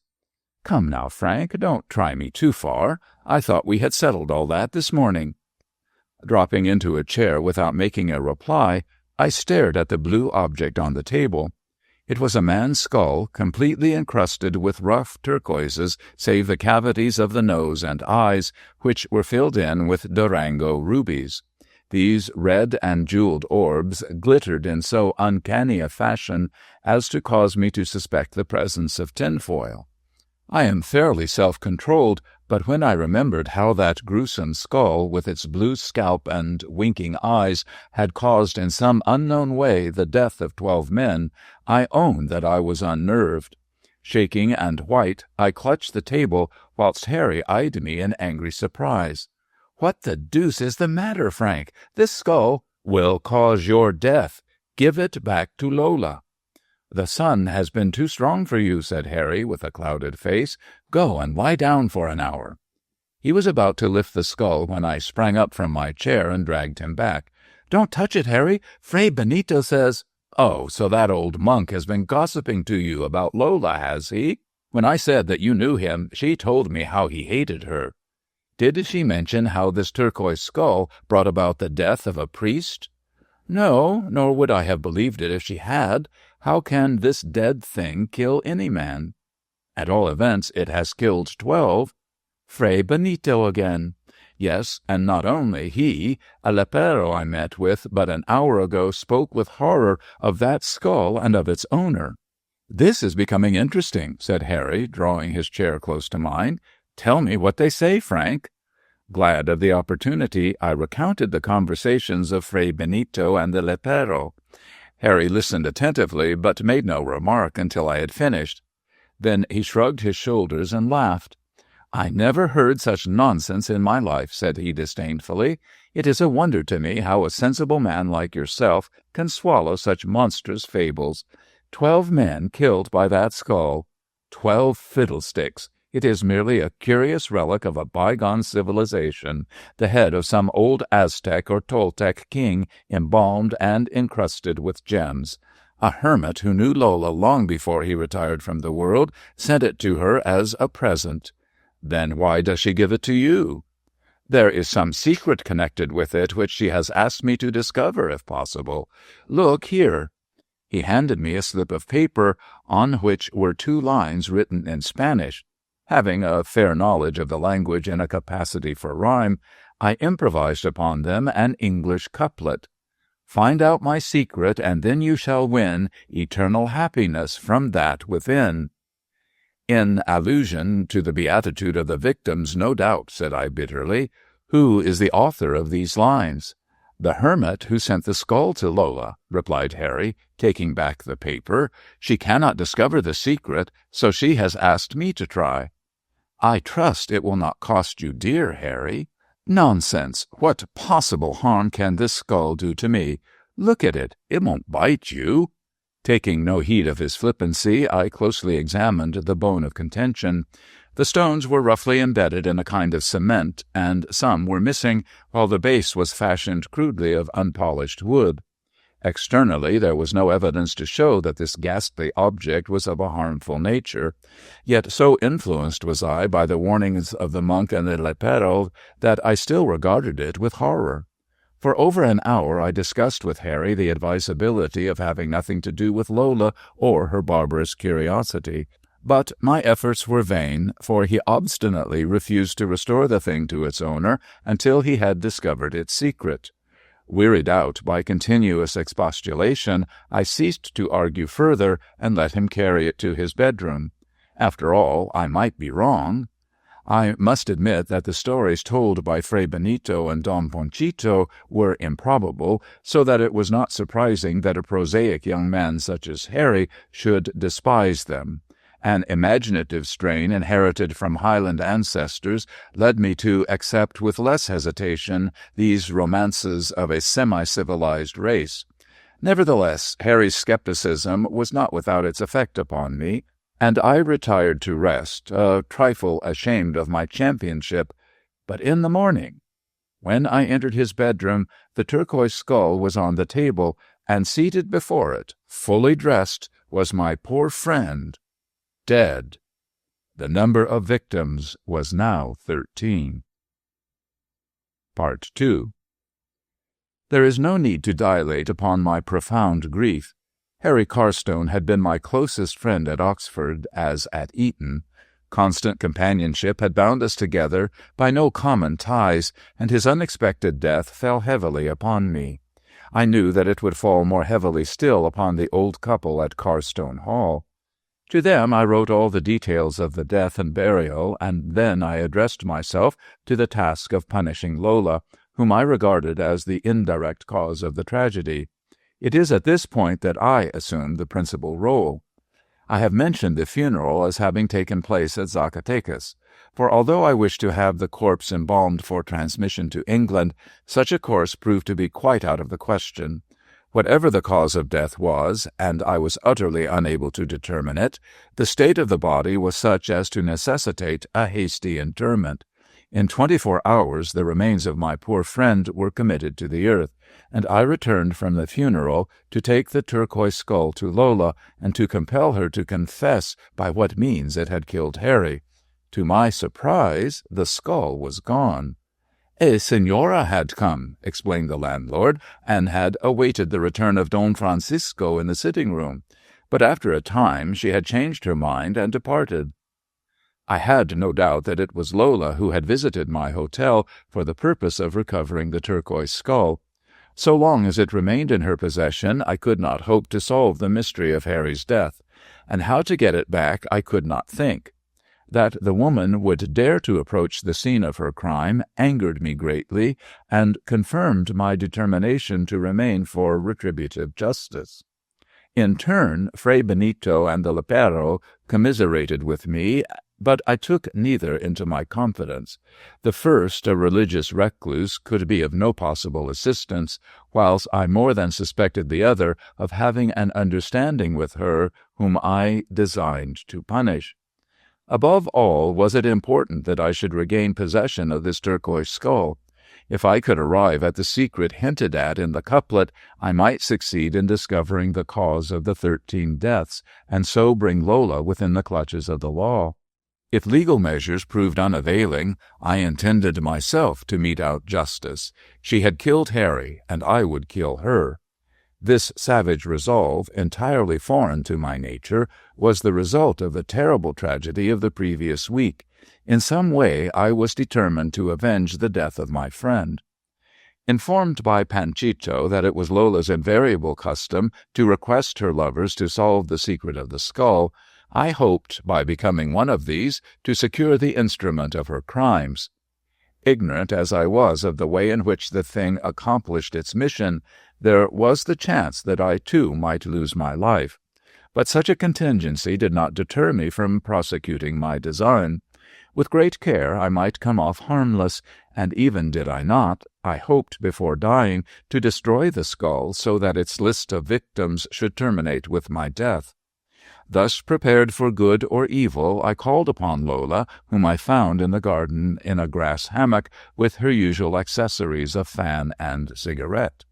"Come now, Frank, don't try me too far. I thought we had settled all that this morning." Dropping into a chair without making a reply, I stared at the blue object on the table. It was a man's skull, completely encrusted with rough turquoises, save the cavities of the nose and eyes, which were filled in with Durango rubies. These red and jeweled orbs glittered in so uncanny a fashion as to cause me to suspect the presence of tinfoil. I am fairly self-controlled, but when I remembered how that gruesome skull, with its blue scalp and winking eyes, had caused in some unknown way the death of 12 men, I own that I was unnerved. Shaking and white, I clutched the table, whilst Harry eyed me in angry surprise. "What the deuce is the matter, Frank? This skull—" "Will cause your death. Give it back to Lola." "The sun has been too strong for you," said Harry, with a clouded face. "Go and lie down for an hour." He was about to lift the skull when I sprang up from my chair and dragged him back. "Don't touch it, Harry. Fray Benito says—" "Oh, so that old monk has been gossiping to you about Lola, has he? When I said that you knew him, she told me how he hated her." "Did she mention how this turquoise skull brought about the death of a priest?" "No, nor would I have believed it if she had. How can this dead thing kill any man?" "At all events, it has killed 12. "Fray Benito again." "Yes, and not only he. A lepero I met with but an hour ago spoke with horror of that skull and of its owner." "This is becoming interesting," said Harry, drawing his chair close to mine. "Tell me what they say, Frank." Glad of the opportunity, I recounted the conversations of Fray Benito and the lepero. Harry listened attentively, but made no remark until I had finished. Then he shrugged his shoulders and laughed. "I never heard such nonsense in my life," said he disdainfully. "It is a wonder to me how a sensible man like yourself can swallow such monstrous fables. 12 men killed by that skull. 12 fiddlesticks. It is merely a curious relic of a bygone civilization, the head of some old Aztec or Toltec king embalmed and encrusted with gems. A hermit who knew Lola long before he retired from the world sent it to her as a present." "Then why does she give it to you?" "There is some secret connected with it which she has asked me to discover, if possible. Look here." He handed me a slip of paper on which were 2 lines written in Spanish. Having a fair knowledge of the language and a capacity for rhyme, I improvised upon them an English couplet. Find out my secret, and then you shall win eternal happiness from that within. In allusion to the beatitude of the victims, no doubt, said I bitterly. Who is the author of these lines? The hermit who sent the skull to Lola, replied Harry, taking back the paper. She cannot discover the secret, so she has asked me to try. I trust it will not cost you dear, Harry. Nonsense! What possible harm can this skull do to me? Look at it. It won't bite you. Taking no heed of his flippancy, I closely examined the bone of contention. The stones were roughly embedded in a kind of cement, and some were missing, while the base was fashioned crudely of unpolished wood. Externally, there was no evidence to show that this ghastly object was of a harmful nature, yet so influenced was I by the warnings of the monk and the lepero that I still regarded it with horror. For over an hour I discussed with Harry the advisability of having nothing to do with Lola or her barbarous curiosity, but my efforts were vain, for he obstinately refused to restore the thing to its owner until he had discovered its secret. Wearied out by continuous expostulation, I ceased to argue further and let him carry it to his bedroom. After all, I might be wrong. I must admit that the stories told by Fray Benito and Don Ponchito were improbable, so that it was not surprising that a prosaic young man such as Harry should despise them. An imaginative strain inherited from Highland ancestors led me to accept with less hesitation these romances of a semi-civilized race. Nevertheless, Harry's skepticism was not without its effect upon me, and I retired to rest, a trifle ashamed of my championship. But in the morning, when I entered his bedroom, the turquoise skull was on the table, and seated before it, fully dressed, was my poor friend, dead. The number of victims was now 13. Part 2. There is no need to dilate upon my profound grief. Harry Carstone had been my closest friend at Oxford as at Eton. Constant companionship had bound us together by no common ties, and his unexpected death fell heavily upon me. I knew that it would fall more heavily still upon the old couple at Carstone Hall. To them I wrote all the details of the death and burial, and then I addressed myself to the task of punishing Lola, whom I regarded as the indirect cause of the tragedy. It is at this point that I assumed the principal role. I have mentioned the funeral as having taken place at Zacatecas, for although I wished to have the corpse embalmed for transmission to England, such a course proved to be quite out of the question. Whatever the cause of death was, and I was utterly unable to determine it, the state of the body was such as to necessitate a hasty interment. In 24 hours the remains of my poor friend were committed to the earth, and I returned from the funeral to take the turquoise skull to Lola and to compel her to confess by what means it had killed Harry. To my surprise, the skull was gone. A senora had come, explained the landlord, and had awaited the return of Don Francisco in the sitting-room, but after a time she had changed her mind and departed. I had no doubt that it was Lola who had visited my hotel for the purpose of recovering the turquoise skull. So long as it remained in her possession, I could not hope to solve the mystery of Harry's death, and how to get it back I could not think. That the woman would dare to approach the scene of her crime angered me greatly, and confirmed my determination to remain for retributive justice. In turn, Fray Benito and the lepero commiserated with me, but I took neither into my confidence. The first, a religious recluse, could be of no possible assistance, whilst I more than suspected the other of having an understanding with her whom I designed to punish. Above all, was it important that I should regain possession of this turquoise skull. If I could arrive at the secret hinted at in the couplet, I might succeed in discovering the cause of the 13 deaths, and so bring Lola within the clutches of the law. If legal measures proved unavailing, I intended myself to mete out justice. She had killed Harry, and I would kill her. This savage resolve, entirely foreign to my nature, was the result of the terrible tragedy of the previous week. In some way I was determined to avenge the death of my friend. Informed by Panchito that it was Lola's invariable custom to request her lovers to solve the secret of the skull, I hoped, by becoming one of these, to secure the instrument of her crimes. Ignorant as I was of the way in which the thing accomplished its mission, there was the chance that I too might lose my life. But such a contingency did not deter me from prosecuting my design. With great care I might come off harmless, and even did I not, I hoped before dying to destroy the skull so that its list of victims should terminate with my death. Thus prepared for good or evil, I called upon Lola, whom I found in the garden in a grass hammock with her usual accessories of fan and cigarette.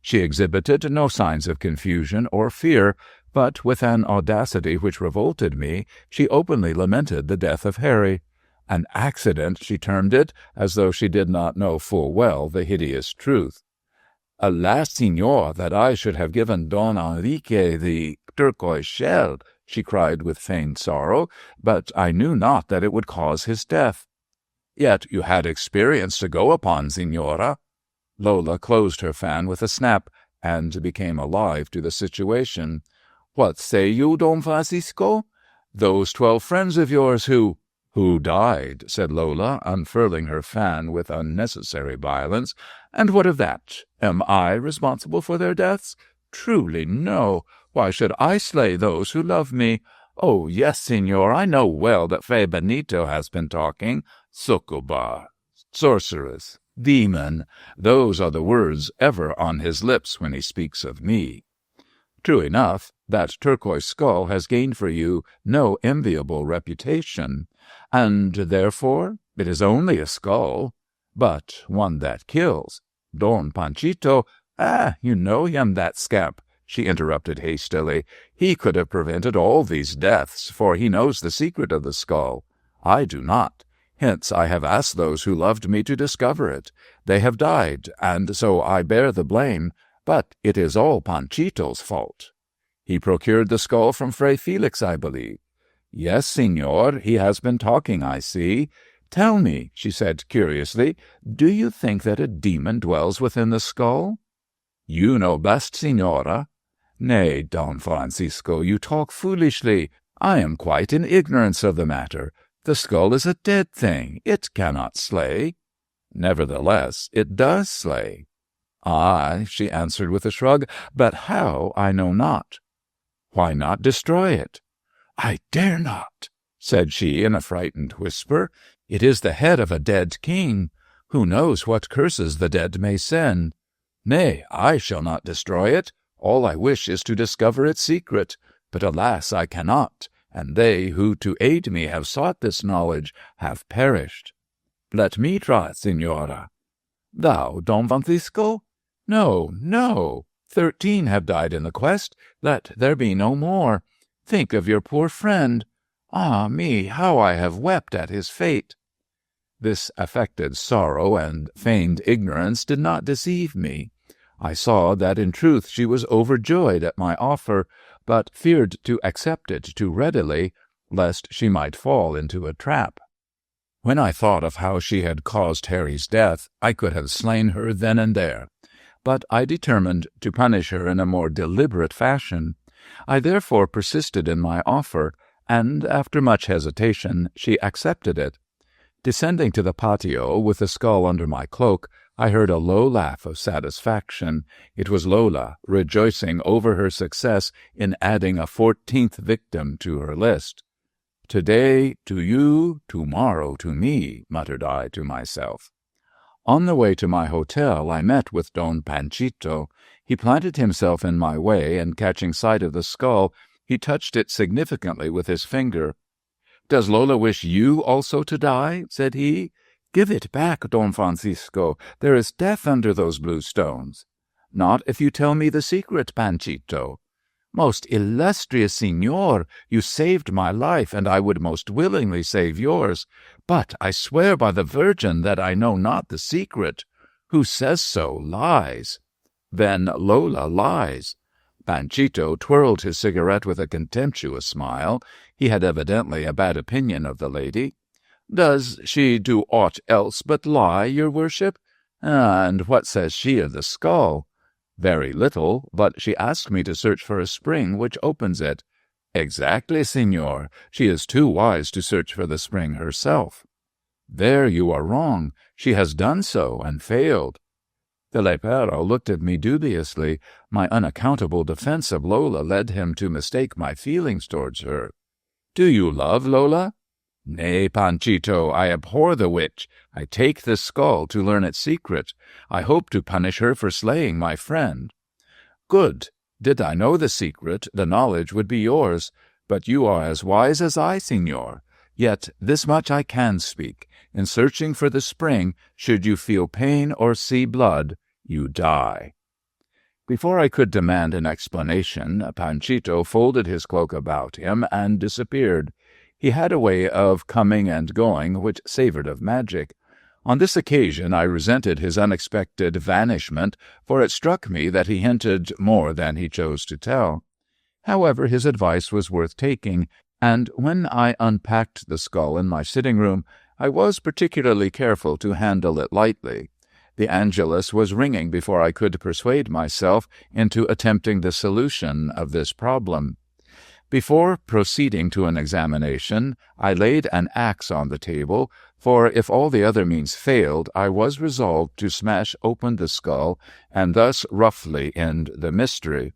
She exhibited no signs of confusion or fear, but with an audacity which revolted me, she openly lamented the death of Harry. An accident, she termed it, as though she did not know full well the hideous truth. "Alas, signor, that I should have given Don Enrique the turquoise shell," she cried with feigned sorrow, "but I knew not that it would cause his death." "Yet you had experience to go upon, signora." Lola closed her fan with a snap, and became alive to the situation. "What say you, Don Francisco? Those 12 friends of yours who—" "Who died," said Lola, unfurling her fan with unnecessary violence. "And what of that? Am I responsible for their deaths? Truly, no. Why should I slay those who love me? Oh, yes, signor, I know well that Fray Benito has been talking. Succuba, sorceress, demon, those are the words ever on his lips when he speaks of me. True enough, that turquoise skull has gained for you no enviable reputation, and therefore it is only a skull, but one that kills. Don Panchito, you know him, that scamp," she interrupted hastily. "He could have prevented all these deaths, for he knows the secret of the skull. I do not. Hence I have asked those who loved me to discover it. They have died, and so I bear the blame, but it is all Panchito's fault." "He procured the skull from Fray Felix, I believe." "Yes, signor, he has been talking, I see. Tell me," she said curiously, "do you think that a demon dwells within the skull?" "You know best, signora." "Nay, Don Francisco, you talk foolishly. I am quite in ignorance of the matter. The skull is a dead thing. It cannot slay." "Nevertheless, it does slay." "Aye," she answered with a shrug, "but how, I know not." "Why not destroy it?" "I dare not," said she in a frightened whisper. "It is the head of a dead king. Who knows what curses the dead may send? Nay, I shall not destroy it. All I wish is to discover its secret. But alas, I cannot, and they who to aid me have sought this knowledge have perished." "Let me try, signora." "Thou, Don Francisco? No, no. 13 have died in the quest. Let there be no more. Think of your poor friend. Ah me, how I have wept at his fate." This affected sorrow and feigned ignorance did not deceive me. I saw that in truth she was overjoyed at my offer, but feared to accept it too readily, lest she might fall into a trap. When I thought of how she had caused Harry's death, I could have slain her then and there. But I determined to punish her in a more deliberate fashion. I therefore persisted in my offer, and after much hesitation she accepted it. Descending to the patio with the skull under my cloak, I heard a low laugh of satisfaction. It was Lola, rejoicing over her success in adding a 14th victim to her list. "Today to you, tomorrow to me," muttered I to myself. On the way to my hotel, I met with Don Panchito. He planted himself in my way, and catching sight of the skull, he touched it significantly with his finger. "Does Lola wish you also to die?" said he. "Give it back, Don Francisco. There is death under those blue stones." "Not if you tell me the secret, Panchito." "Most illustrious signor, you saved my life, and I would most willingly save yours. But I swear by the Virgin that I know not the secret. Who says so lies." Then Lola lies." Panchito twirled his cigarette with a contemptuous smile. He had evidently a bad opinion of the lady. "Does she do aught else but lie, your worship? And what says she of the skull?" "Very little, but she asked me to search for a spring which opens it." "Exactly, signor. She is too wise to search for the spring herself." "There you are wrong. She has done so and failed." The lepero looked at me dubiously. My unaccountable defense of Lola led him to mistake my feelings towards her. "Do you love Lola?" "Nay, Panchito, I abhor the witch. I take this skull to learn its secret. I hope to punish her for slaying my friend." "Good. Did I know the secret, the knowledge would be yours. But you are as wise as I, signor. Yet this much I can speak. In searching for the spring, should you feel pain or see blood, you die." Before I could demand an explanation, Panchito folded his cloak about him and disappeared. He had a way of coming and going which savored of magic. On this occasion I resented his unexpected vanishment, for it struck me that he hinted more than he chose to tell. However, his advice was worth taking, and when I unpacked the skull in my sitting-room, I was particularly careful to handle it lightly. The Angelus was ringing before I could persuade myself into attempting the solution of this problem. Before proceeding to an examination, I laid an axe on the table, for if all the other means failed, I was resolved to smash open the skull and thus roughly end the mystery.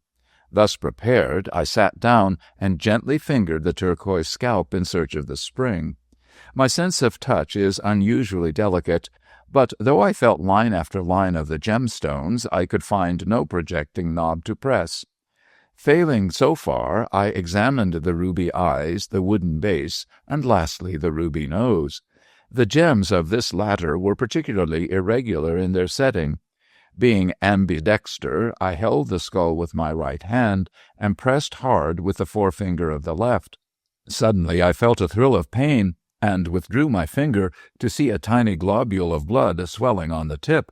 Thus prepared, I sat down and gently fingered the turquoise scalp in search of the spring. My sense of touch is unusually delicate, but though I felt line after line of the gemstones, I could find no projecting knob to press. Failing so far, I examined the ruby eyes, the wooden base, and lastly the ruby nose. The gems of this latter were particularly irregular in their setting. Being ambidexter, I held the skull with my right hand and pressed hard with the forefinger of the left. Suddenly I felt a thrill of pain, and withdrew my finger to see a tiny globule of blood swelling on the tip.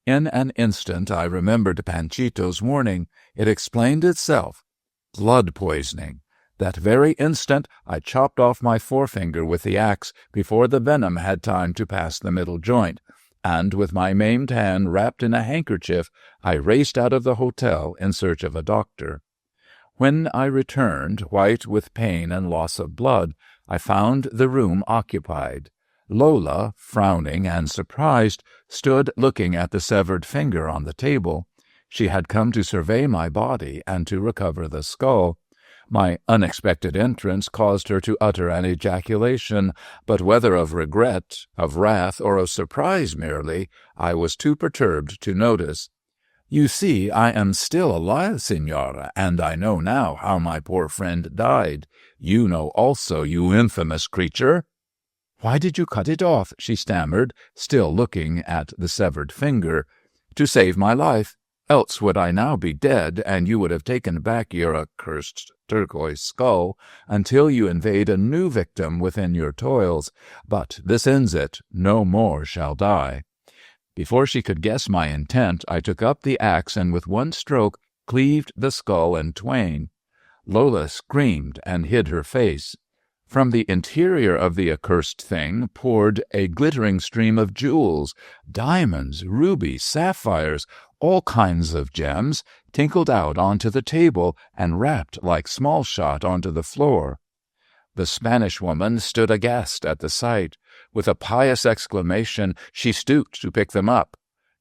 In an instant I remembered Panchito's warning. It explained itself. Blood poisoning. That very instant I chopped off my forefinger with the axe before the venom had time to pass the middle joint, and with my maimed hand wrapped in a handkerchief, I raced out of the hotel in search of a doctor. When I returned, white with pain and loss of blood, I found the room occupied. Lola, frowning and surprised, stood looking at the severed finger on the table. She had come to survey my body and to recover the skull. My unexpected entrance caused her to utter an ejaculation, but whether of regret, of wrath, or of surprise merely, I was too perturbed to notice. "You see, I am still alive, Signora, and I know now how my poor friend died. You know also, you infamous creature." "Why did you cut it off?" she stammered, still looking at the severed finger. "To save my life. Else would I now be dead, and you would have taken back your accursed turquoise skull until you invade a new victim within your toils. But this ends it. No more shall die." Before she could guess my intent, I took up the axe and with one stroke cleaved the skull in twain. Lola screamed and hid her face. From the interior of the accursed thing poured a glittering stream of jewels, diamonds, rubies, sapphires, all kinds of gems, tinkled out onto the table and rapped like small shot onto the floor. The Spanish woman stood aghast at the sight. With a pious exclamation, she stooped to pick them up.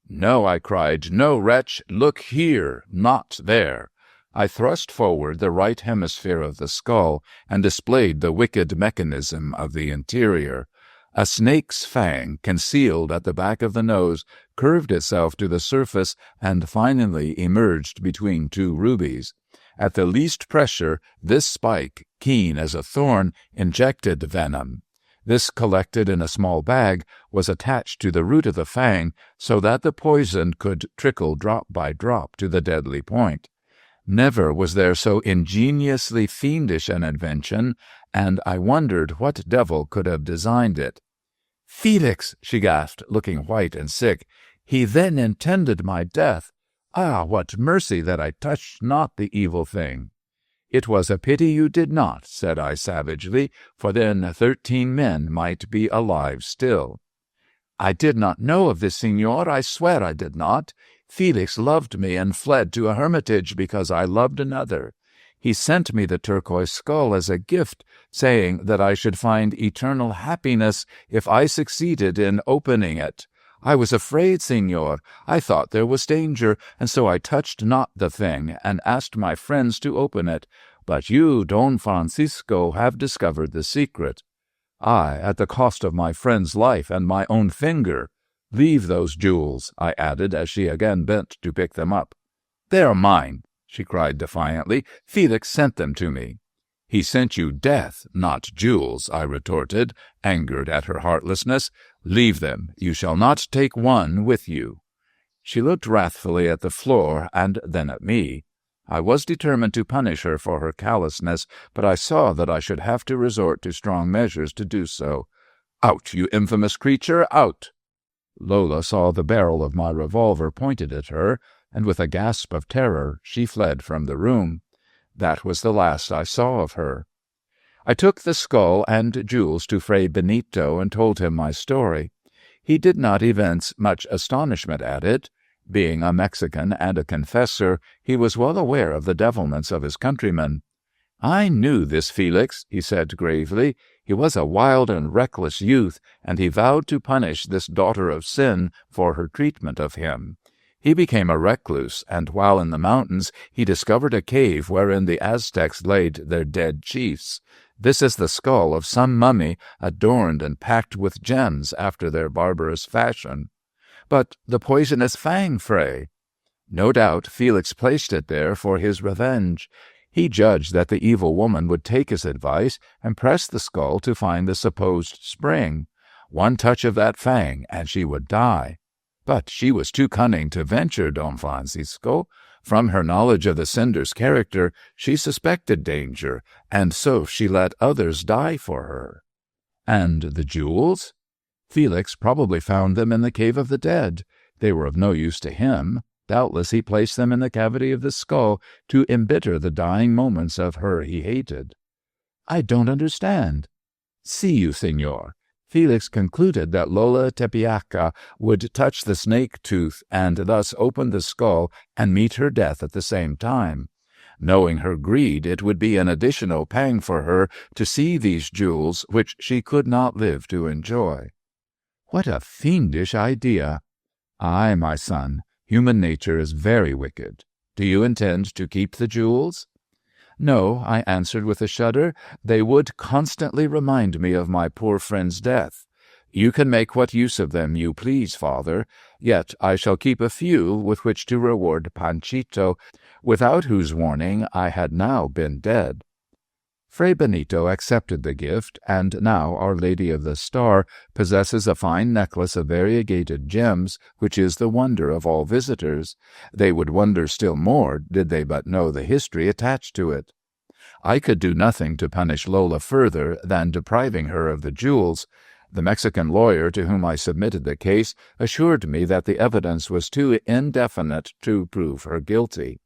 "No," I cried, "no, wretch, look here, not there." I thrust forward the right hemisphere of the skull and displayed the wicked mechanism of the interior. A snake's fang, concealed at the back of the nose, curved itself to the surface and finally emerged between two rubies. At the least pressure, this spike, keen as a thorn, injected venom. This, collected in a small bag, was attached to the root of the fang so that the poison could trickle drop by drop to the deadly point. Never was there so ingeniously fiendish an invention, and I wondered what devil could have designed it. "Felix," she gasped, looking white and sick, "he then intended my death. Ah, what mercy that I touched not the evil thing! It was a pity you did not, said I savagely, for then 13 men might be alive still. I did not know of this, Signor, I swear I did not. Felix loved me and fled to a hermitage because I loved another. He sent me the turquoise skull as a gift, saying that I should find eternal happiness if I succeeded in opening it. I was afraid, Signor. I thought there was danger, and so I touched not the thing, and asked my friends to open it. But you, Don Francisco, have discovered the secret. I, at the cost of my friend's life and my own finger. Leave those jewels, I added, as she again bent to pick them up. They are mine, she cried defiantly. Felix sent them to me. He sent you death, not jewels, I retorted, angered at her heartlessness. Leave them. You shall not take one with you. She looked wrathfully at the floor and then at me. I was determined to punish her for her callousness, but I saw that I should have to resort to strong measures to do so. Out, you infamous creature, out! Lola saw the barrel of my revolver pointed at her, and with a gasp of terror she fled from the room. That was the last I saw of her. I took the skull and jewels to Fray Benito and told him my story. He did not evince much astonishment at it. Being a Mexican and a confessor, he was well aware of the devilments of his countrymen. I knew this Felix, he said gravely. He was a wild and reckless youth, and he vowed to punish this daughter of sin for her treatment of him. He became a recluse, and while in the mountains he discovered a cave wherein the Aztecs laid their dead chiefs. This is the skull of some mummy, adorned and packed with gems after their barbarous fashion. But the poisonous fang, Fray? No doubt Felix placed it there for his revenge. He judged that the evil woman would take his advice and press the skull to find the supposed spring. One touch of that fang, and she would die. But she was too cunning to venture, Don Francisco. From her knowledge of the sender's character, she suspected danger, and so she let others die for her. And the jewels? Felix probably found them in the cave of the dead. They were of no use to him. Doubtless he placed them in the cavity of the skull to embitter the dying moments of her he hated. I don't understand. See you, Signor. Felix concluded that Lola Tepeaca would touch the snake tooth and thus open the skull and meet her death at the same time. Knowing her greed, it would be an additional pang for her to see these jewels which she could not live to enjoy. What a fiendish idea! Ay, my son, human nature is very wicked. Do you intend to keep the jewels? No, I answered with a shudder. They would constantly remind me of my poor friend's death. You can make what use of them you please, father, yet I shall keep a few with which to reward Panchito, without whose warning I had now been dead. Fray Benito accepted the gift, and now Our Lady of the Star possesses a fine necklace of variegated gems, which is the wonder of all visitors. They would wonder still more did they but know the history attached to it. I could do nothing to punish Lola further than depriving her of the jewels. The Mexican lawyer to whom I submitted the case assured me that the evidence was too indefinite to prove her guilty.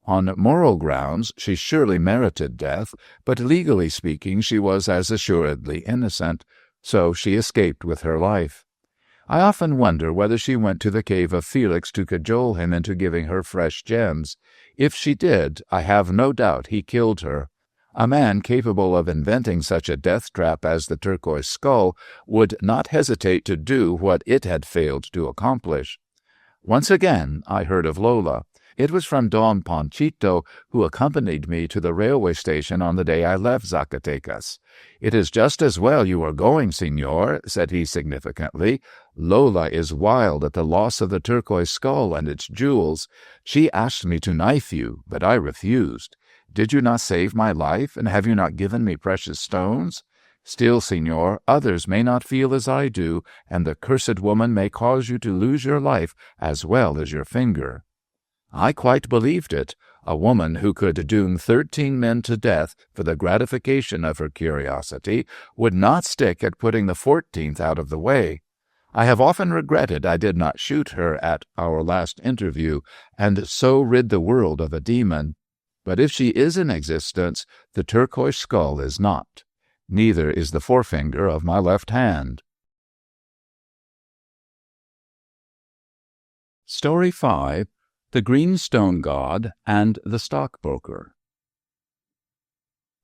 On moral grounds, she surely merited death, but legally speaking she was as assuredly innocent, so she escaped with her life. I often wonder whether she went to the cave of Felix to cajole him into giving her fresh gems. If she did, I have no doubt he killed her. A man capable of inventing such a death-trap as the turquoise skull would not hesitate to do what it had failed to accomplish. Once again I heard of Lola. It was from Don Panchito, who accompanied me to the railway station on the day I left Zacatecas. It is just as well you are going, Signor, said he significantly. Lola is wild at the loss of the turquoise skull and its jewels. She asked me to knife you, but I refused. Did you not save my life, and have you not given me precious stones? Still, Signor, others may not feel as I do, and the cursed woman may cause you to lose your life as well as your finger. I quite believed it. A woman who could doom 13 men to death for the gratification of her curiosity would not stick at putting the 14th out of the way. I have often regretted I did not shoot her at our last interview, and so rid the world of a demon. But if she is in existence, the turquoise skull is not. Neither is the forefinger of my left hand. Story 5. The Greenstone God and the Stockbroker.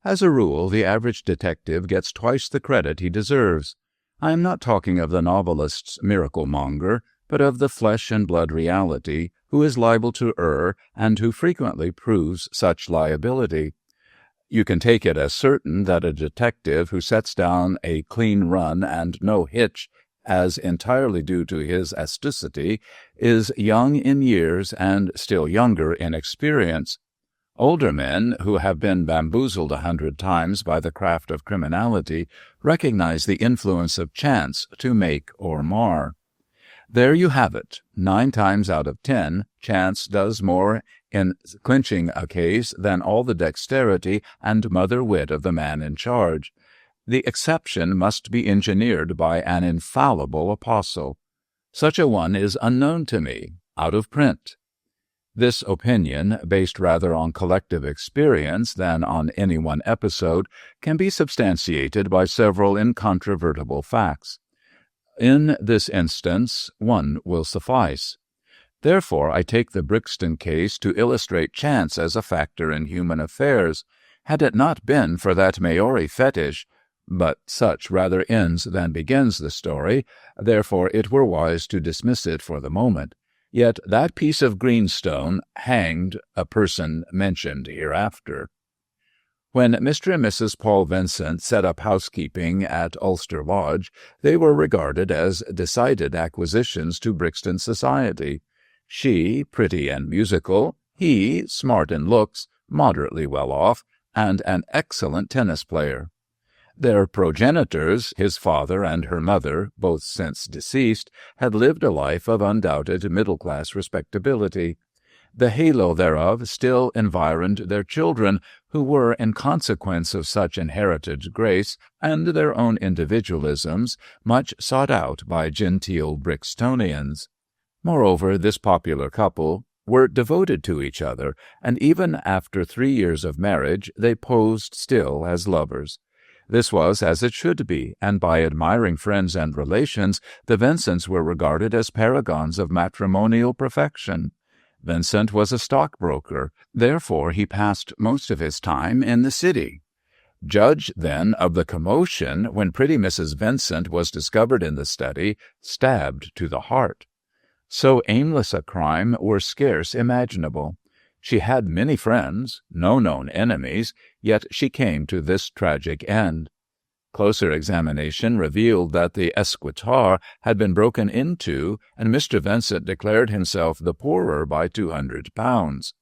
As a rule, the average detective gets twice the credit he deserves. I am not talking of the novelist's miracle-monger, but of the flesh-and-blood reality who is liable to err and who frequently proves such liability. You can take it as certain that a detective who sets down a clean run and no hitch as entirely due to his astucity is young in years and still younger in experience. Older men, who have been bamboozled 100 times by the craft of criminality, recognize the influence of chance to make or mar. There you have it. 9 times out of 10, chance does more in clinching a case than all the dexterity and mother wit of the man in charge. The exception must be engineered by an infallible apostle. Such a one is unknown to me, out of print. This opinion, based rather on collective experience than on any one episode, can be substantiated by several incontrovertible facts. In this instance, one will suffice. Therefore, I take the Brixton case to illustrate chance as a factor in human affairs. Had it not been for that Maori fetish, but such rather ends than begins the story, therefore it were wise to dismiss it for the moment. Yet that piece of greenstone hanged a person mentioned hereafter. When Mr. and Mrs. Paul Vincent set up housekeeping at Ulster Lodge, they were regarded as decided acquisitions to Brixton society. She, pretty and musical; he, smart in looks, moderately well off, and an excellent tennis player. Their progenitors, his father and her mother, both since deceased, had lived a life of undoubted middle-class respectability. The halo thereof still environed their children, who were, in consequence of such inherited grace and their own individualisms, much sought out by genteel Brixtonians. Moreover, this popular couple were devoted to each other, and even after 3 years of marriage they posed still as lovers. This was as it should be, and by admiring friends and relations, the Vincents were regarded as paragons of matrimonial perfection. Vincent was a stockbroker, therefore he passed most of his time in the city. Judge, then, of the commotion when pretty Mrs. Vincent was discovered in the study, stabbed to the heart. So aimless a crime were scarce imaginable. She had many friends, no known enemies, yet she came to this tragic end. Closer examination revealed that the escritoire had been broken into, and Mr. Vincent declared himself the poorer by £200.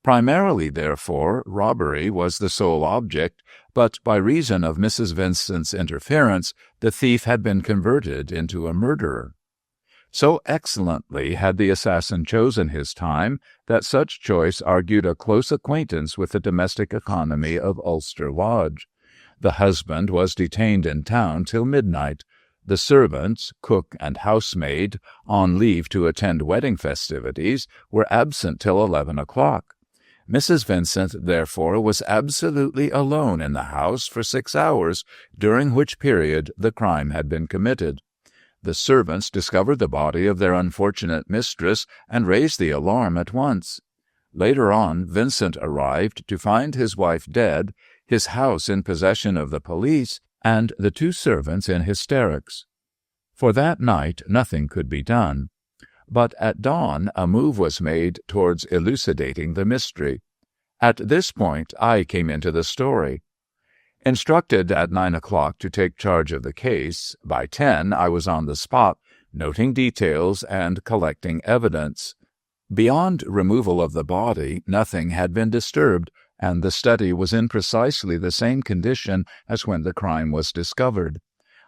Primarily, therefore, robbery was the sole object, but by reason of Mrs. Vincent's interference, the thief had been converted into a murderer. So excellently had the assassin chosen his time that such choice argued a close acquaintance with the domestic economy of Ulster Lodge. The husband was detained in town till midnight. The servants, cook and housemaid, on leave to attend wedding festivities, were absent till 11 o'clock. Mrs. Vincent, therefore, was absolutely alone in the house for 6 hours, during which period the crime had been committed. The servants discovered the body of their unfortunate mistress and raised the alarm at once. Later on, Vincent arrived to find his wife dead, his house in possession of the police, and the 2 servants in hysterics. For that night nothing could be done. But at dawn a move was made towards elucidating the mystery. At this point I came into the story. Instructed at 9 o'clock to take charge of the case, by 10 I was on the spot, noting details and collecting evidence. Beyond removal of the body, nothing had been disturbed, and the study was in precisely the same condition as when the crime was discovered.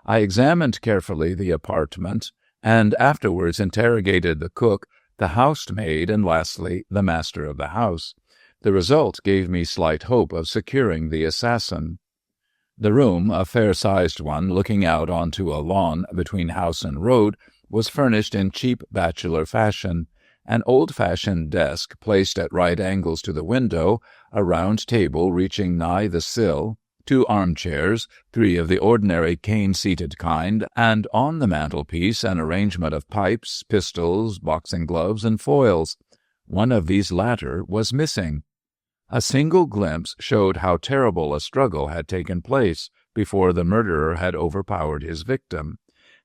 I examined carefully the apartment, and afterwards interrogated the cook, the housemaid, and lastly the master of the house. The result gave me slight hope of securing the assassin. The room, a fair-sized one looking out onto a lawn between house and road, was furnished in cheap bachelor fashion. An old-fashioned desk placed at right angles to the window, a round table reaching nigh the sill, 2 armchairs, 3 of the ordinary cane-seated kind, and on the mantelpiece an arrangement of pipes, pistols, boxing gloves, and foils. One of these latter was missing. A single glimpse showed how terrible a struggle had taken place before the murderer had overpowered his victim.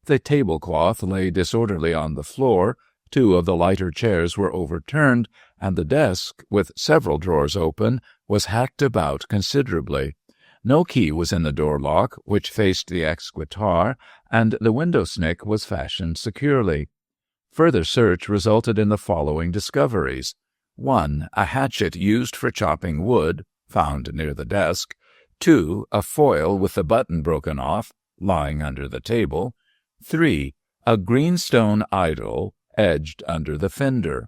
The tablecloth lay disorderly on the floor, 2 of the lighter chairs were overturned, and the desk, with several drawers open, was hacked about considerably. No key was in the door lock, which faced the escritoire, and the window snick was fastened securely. Further search resulted in the following discoveries. 1. A hatchet used for chopping wood, found near the desk. 2. A foil with the button broken off, lying under the table. 3. A greenstone idol, edged under the fender.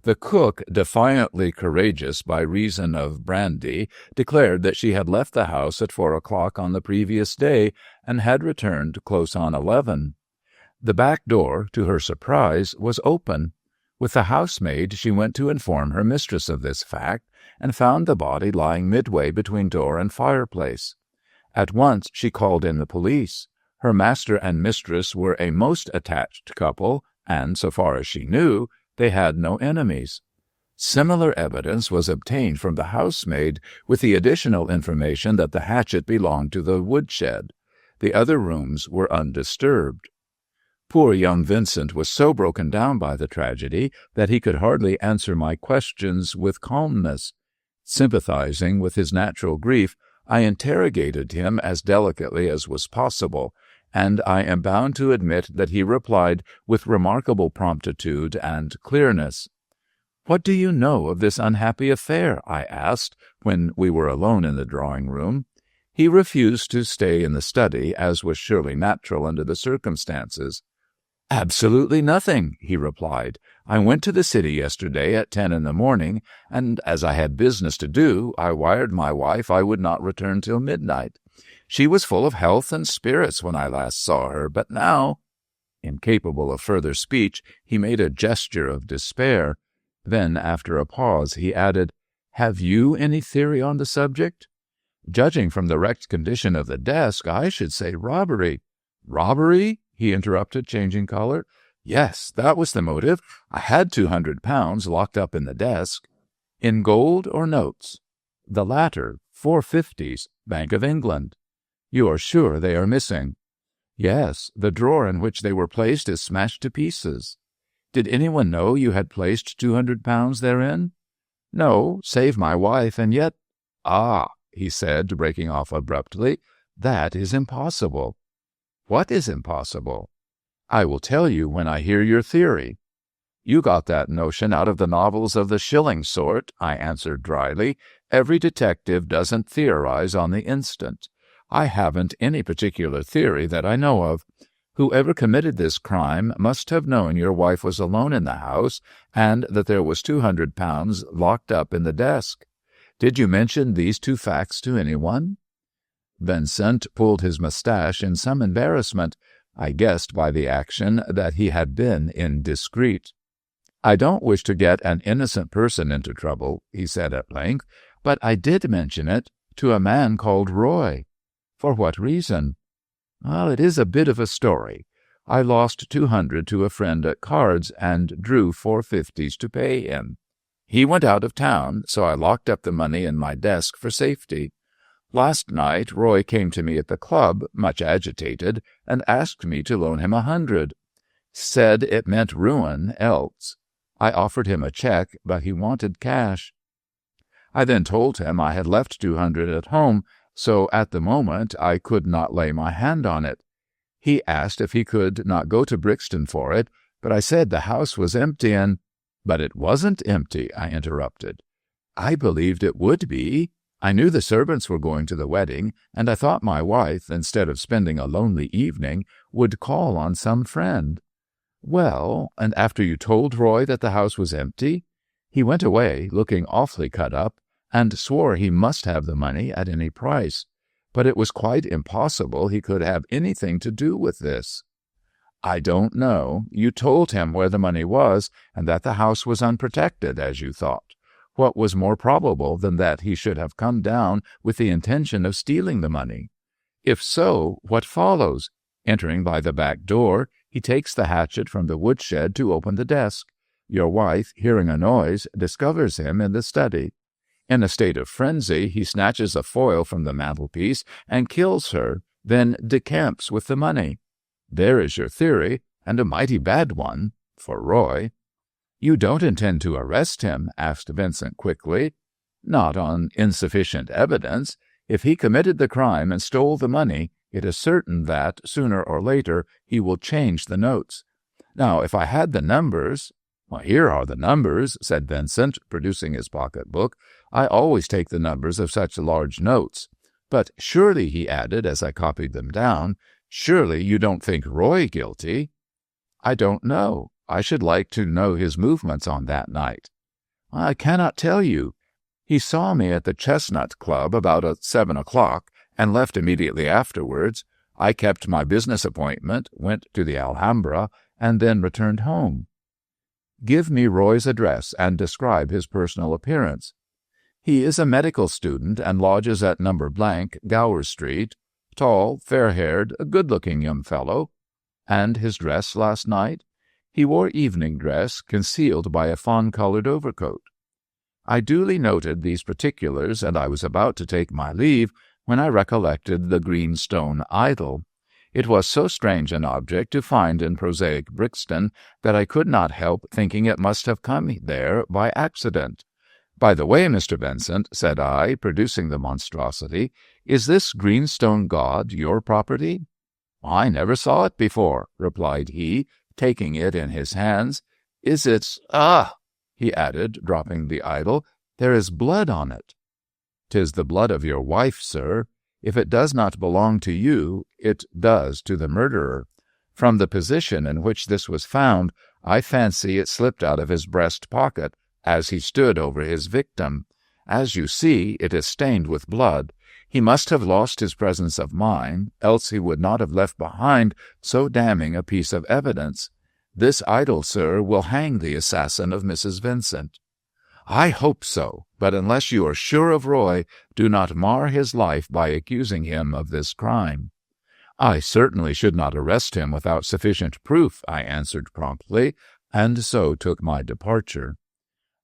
The cook, defiantly courageous by reason of brandy, declared that she had left the house at 4 o'clock on the previous day and had returned close on 11. The back door, to her surprise, was open. With the housemaid, she went to inform her mistress of this fact, and found the body lying midway between door and fireplace. At once she called in the police. Her master and mistress were a most attached couple, and, so far as she knew, they had no enemies. Similar evidence was obtained from the housemaid, with the additional information that the hatchet belonged to the woodshed. The other rooms were undisturbed. Poor young Vincent was so broken down by the tragedy that he could hardly answer my questions with calmness. Sympathizing with his natural grief, I interrogated him as delicately as was possible, and I am bound to admit that he replied with remarkable promptitude and clearness. "What do you know of this unhappy affair?" I asked, when we were alone in the drawing-room. He refused to stay in the study, as was surely natural under the circumstances. "Absolutely nothing," he replied. "I went to the city yesterday at 10 in the morning, and as I had business to do, I wired my wife I would not return till midnight. She was full of health and spirits when I last saw her, but now—" Incapable of further speech, he made a gesture of despair. Then, after a pause, he added, "Have you any theory on the subject?" "Judging from the wrecked condition of the desk, I should say robbery." "Robbery?" he interrupted, changing color. "Yes, that was the motive. I had £200 locked up in the desk." "In gold or notes?" "The latter, 450s, Bank of England." "You are sure they are missing?" "Yes, the drawer in which they were placed is smashed to pieces." "Did anyone know you had placed £200 therein?" "No, save my wife, and yet—" "Ah," he said, breaking off abruptly, "that is impossible." "What is impossible?" "I will tell you when I hear your theory." "You got that notion out of the novels of the shilling sort," I answered dryly. "Every detective doesn't theorize on the instant. I haven't any particular theory that I know of. Whoever committed this crime must have known your wife was alone in the house, and that there was £200 locked up in the desk. Did you mention these 2 facts to anyone?" Vincent pulled his mustache in some embarrassment. I guessed by the action that he had been indiscreet. "I don't wish to get an innocent person into trouble," he said at length, "but I did mention it to a man called Roy." "For what reason?" "Well, it is a bit of a story. I lost 200 to a friend at cards, and drew 450s to pay him. He went out of town, so I locked up the money in my desk for safety. Last night Roy came to me at the club, much agitated, and asked me to loan him 100. Said it meant ruin else. I offered him a check, but he wanted cash. I then told him I had left 200 at home, so at the moment I could not lay my hand on it. He asked if he could not go to Brixton for it, but I said the house was empty and— "But it wasn't empty," I interrupted. "I believed it would be. I knew the servants were going to the wedding, and I thought my wife, instead of spending a lonely evening, would call on some friend." "Well, and after you told Roy that the house was empty?" "He went away, looking awfully cut up, and swore he must have the money at any price. but it was quite impossible he could have anything to do with this. I don't know. You told him where the money was, and that the house was unprotected, as you thought. What was more probable than that he should have come down with the intention of stealing the money? If so, what follows? Entering by the back door, he takes the hatchet from the woodshed to open the desk. Your wife, hearing a noise, discovers him in the study. In a state of frenzy, he snatches a foil from the mantelpiece and kills her, then decamps with the money. There is your theory, and a mighty bad one, for Roy. You don't intend to arrest him? Asked Vincent quickly. Not on insufficient evidence. If he committed the crime and stole the money, it is certain that, sooner or later, he will change the notes. Now, if I had the numbers— Well, here are the numbers, said Vincent, producing his pocketbook. I always take the numbers of such large notes. But surely, he added as I copied them down, surely you don't think Roy guilty? I don't know. I should like to know his movements on that night. I cannot tell you. He saw me at the Chestnut Club about 7 o'clock and left immediately afterwards. I kept my business appointment, went to the Alhambra, and then returned home. Give me Roy's address and describe his personal appearance. He is a medical student and lodges at No. Gower Street. Tall, fair-haired, a good-looking young fellow. And his dress last night? He wore evening dress, concealed by a fawn-colored overcoat. I duly noted these particulars, and I was about to take my leave when I recollected the green stone idol. It was so strange an object to find in prosaic Brixton that I could not help thinking it must have come there by accident. By the way, Mr. Vincent, said I, producing the monstrosity, is this greenstone god your property? I never saw it before, replied he, taking it in his hands. Is it— he added, dropping the idol, there is blood on it. 'Tis the blood of your wife, sir. If it does not belong to you, it does to the murderer. From the position in which this was found, I fancy it slipped out of his breast pocket as he stood over his victim. As you see, it is stained with blood. He must have lost his presence of mind, else he would not have left behind so damning a piece of evidence. This idol, sir, will hang the assassin of Mrs. Vincent. I hope so, but unless you are sure of Roy, do not mar his life by accusing him of this crime. I certainly should not arrest him without sufficient proof, I answered promptly, and so took my departure.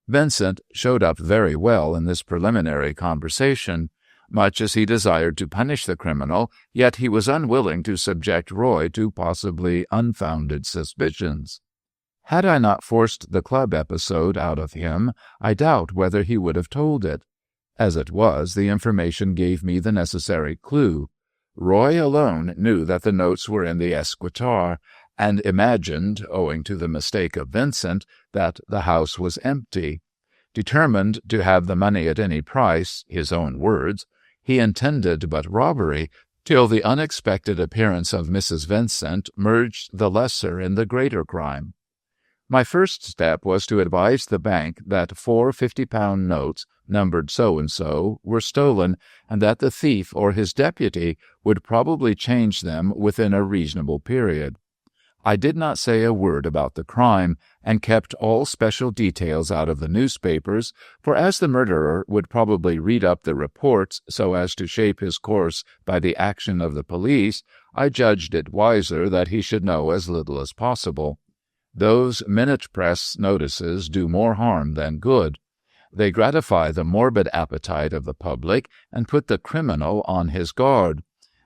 Vincent showed up very well in this preliminary conversation. Much as he desired to punish the criminal, yet he was unwilling to subject Roy to possibly unfounded suspicions. Had I not forced the club episode out of him, I doubt whether he would have told it. As it was, the information gave me the necessary clue. Roy alone knew that the notes were in the escritoire, and imagined, owing to the mistake of Vincent, that the house was empty. Determined to have the money at any price, his own words, he intended but robbery, till the unexpected appearance of Mrs. Vincent merged the lesser in the greater crime. My first step was to advise the bank that 4 50-pound notes, numbered so-and-so, were stolen, and that the thief or his deputy would probably change them within a reasonable period. I did not say a word about the crime, and kept all special details out of the newspapers, for as the murderer would probably read up the reports so as to shape his course by the action of the police, I judged it wiser that he should know as little as possible. Those minute press notices do more harm than good. They gratify the morbid appetite of the public and put the criminal on his guard.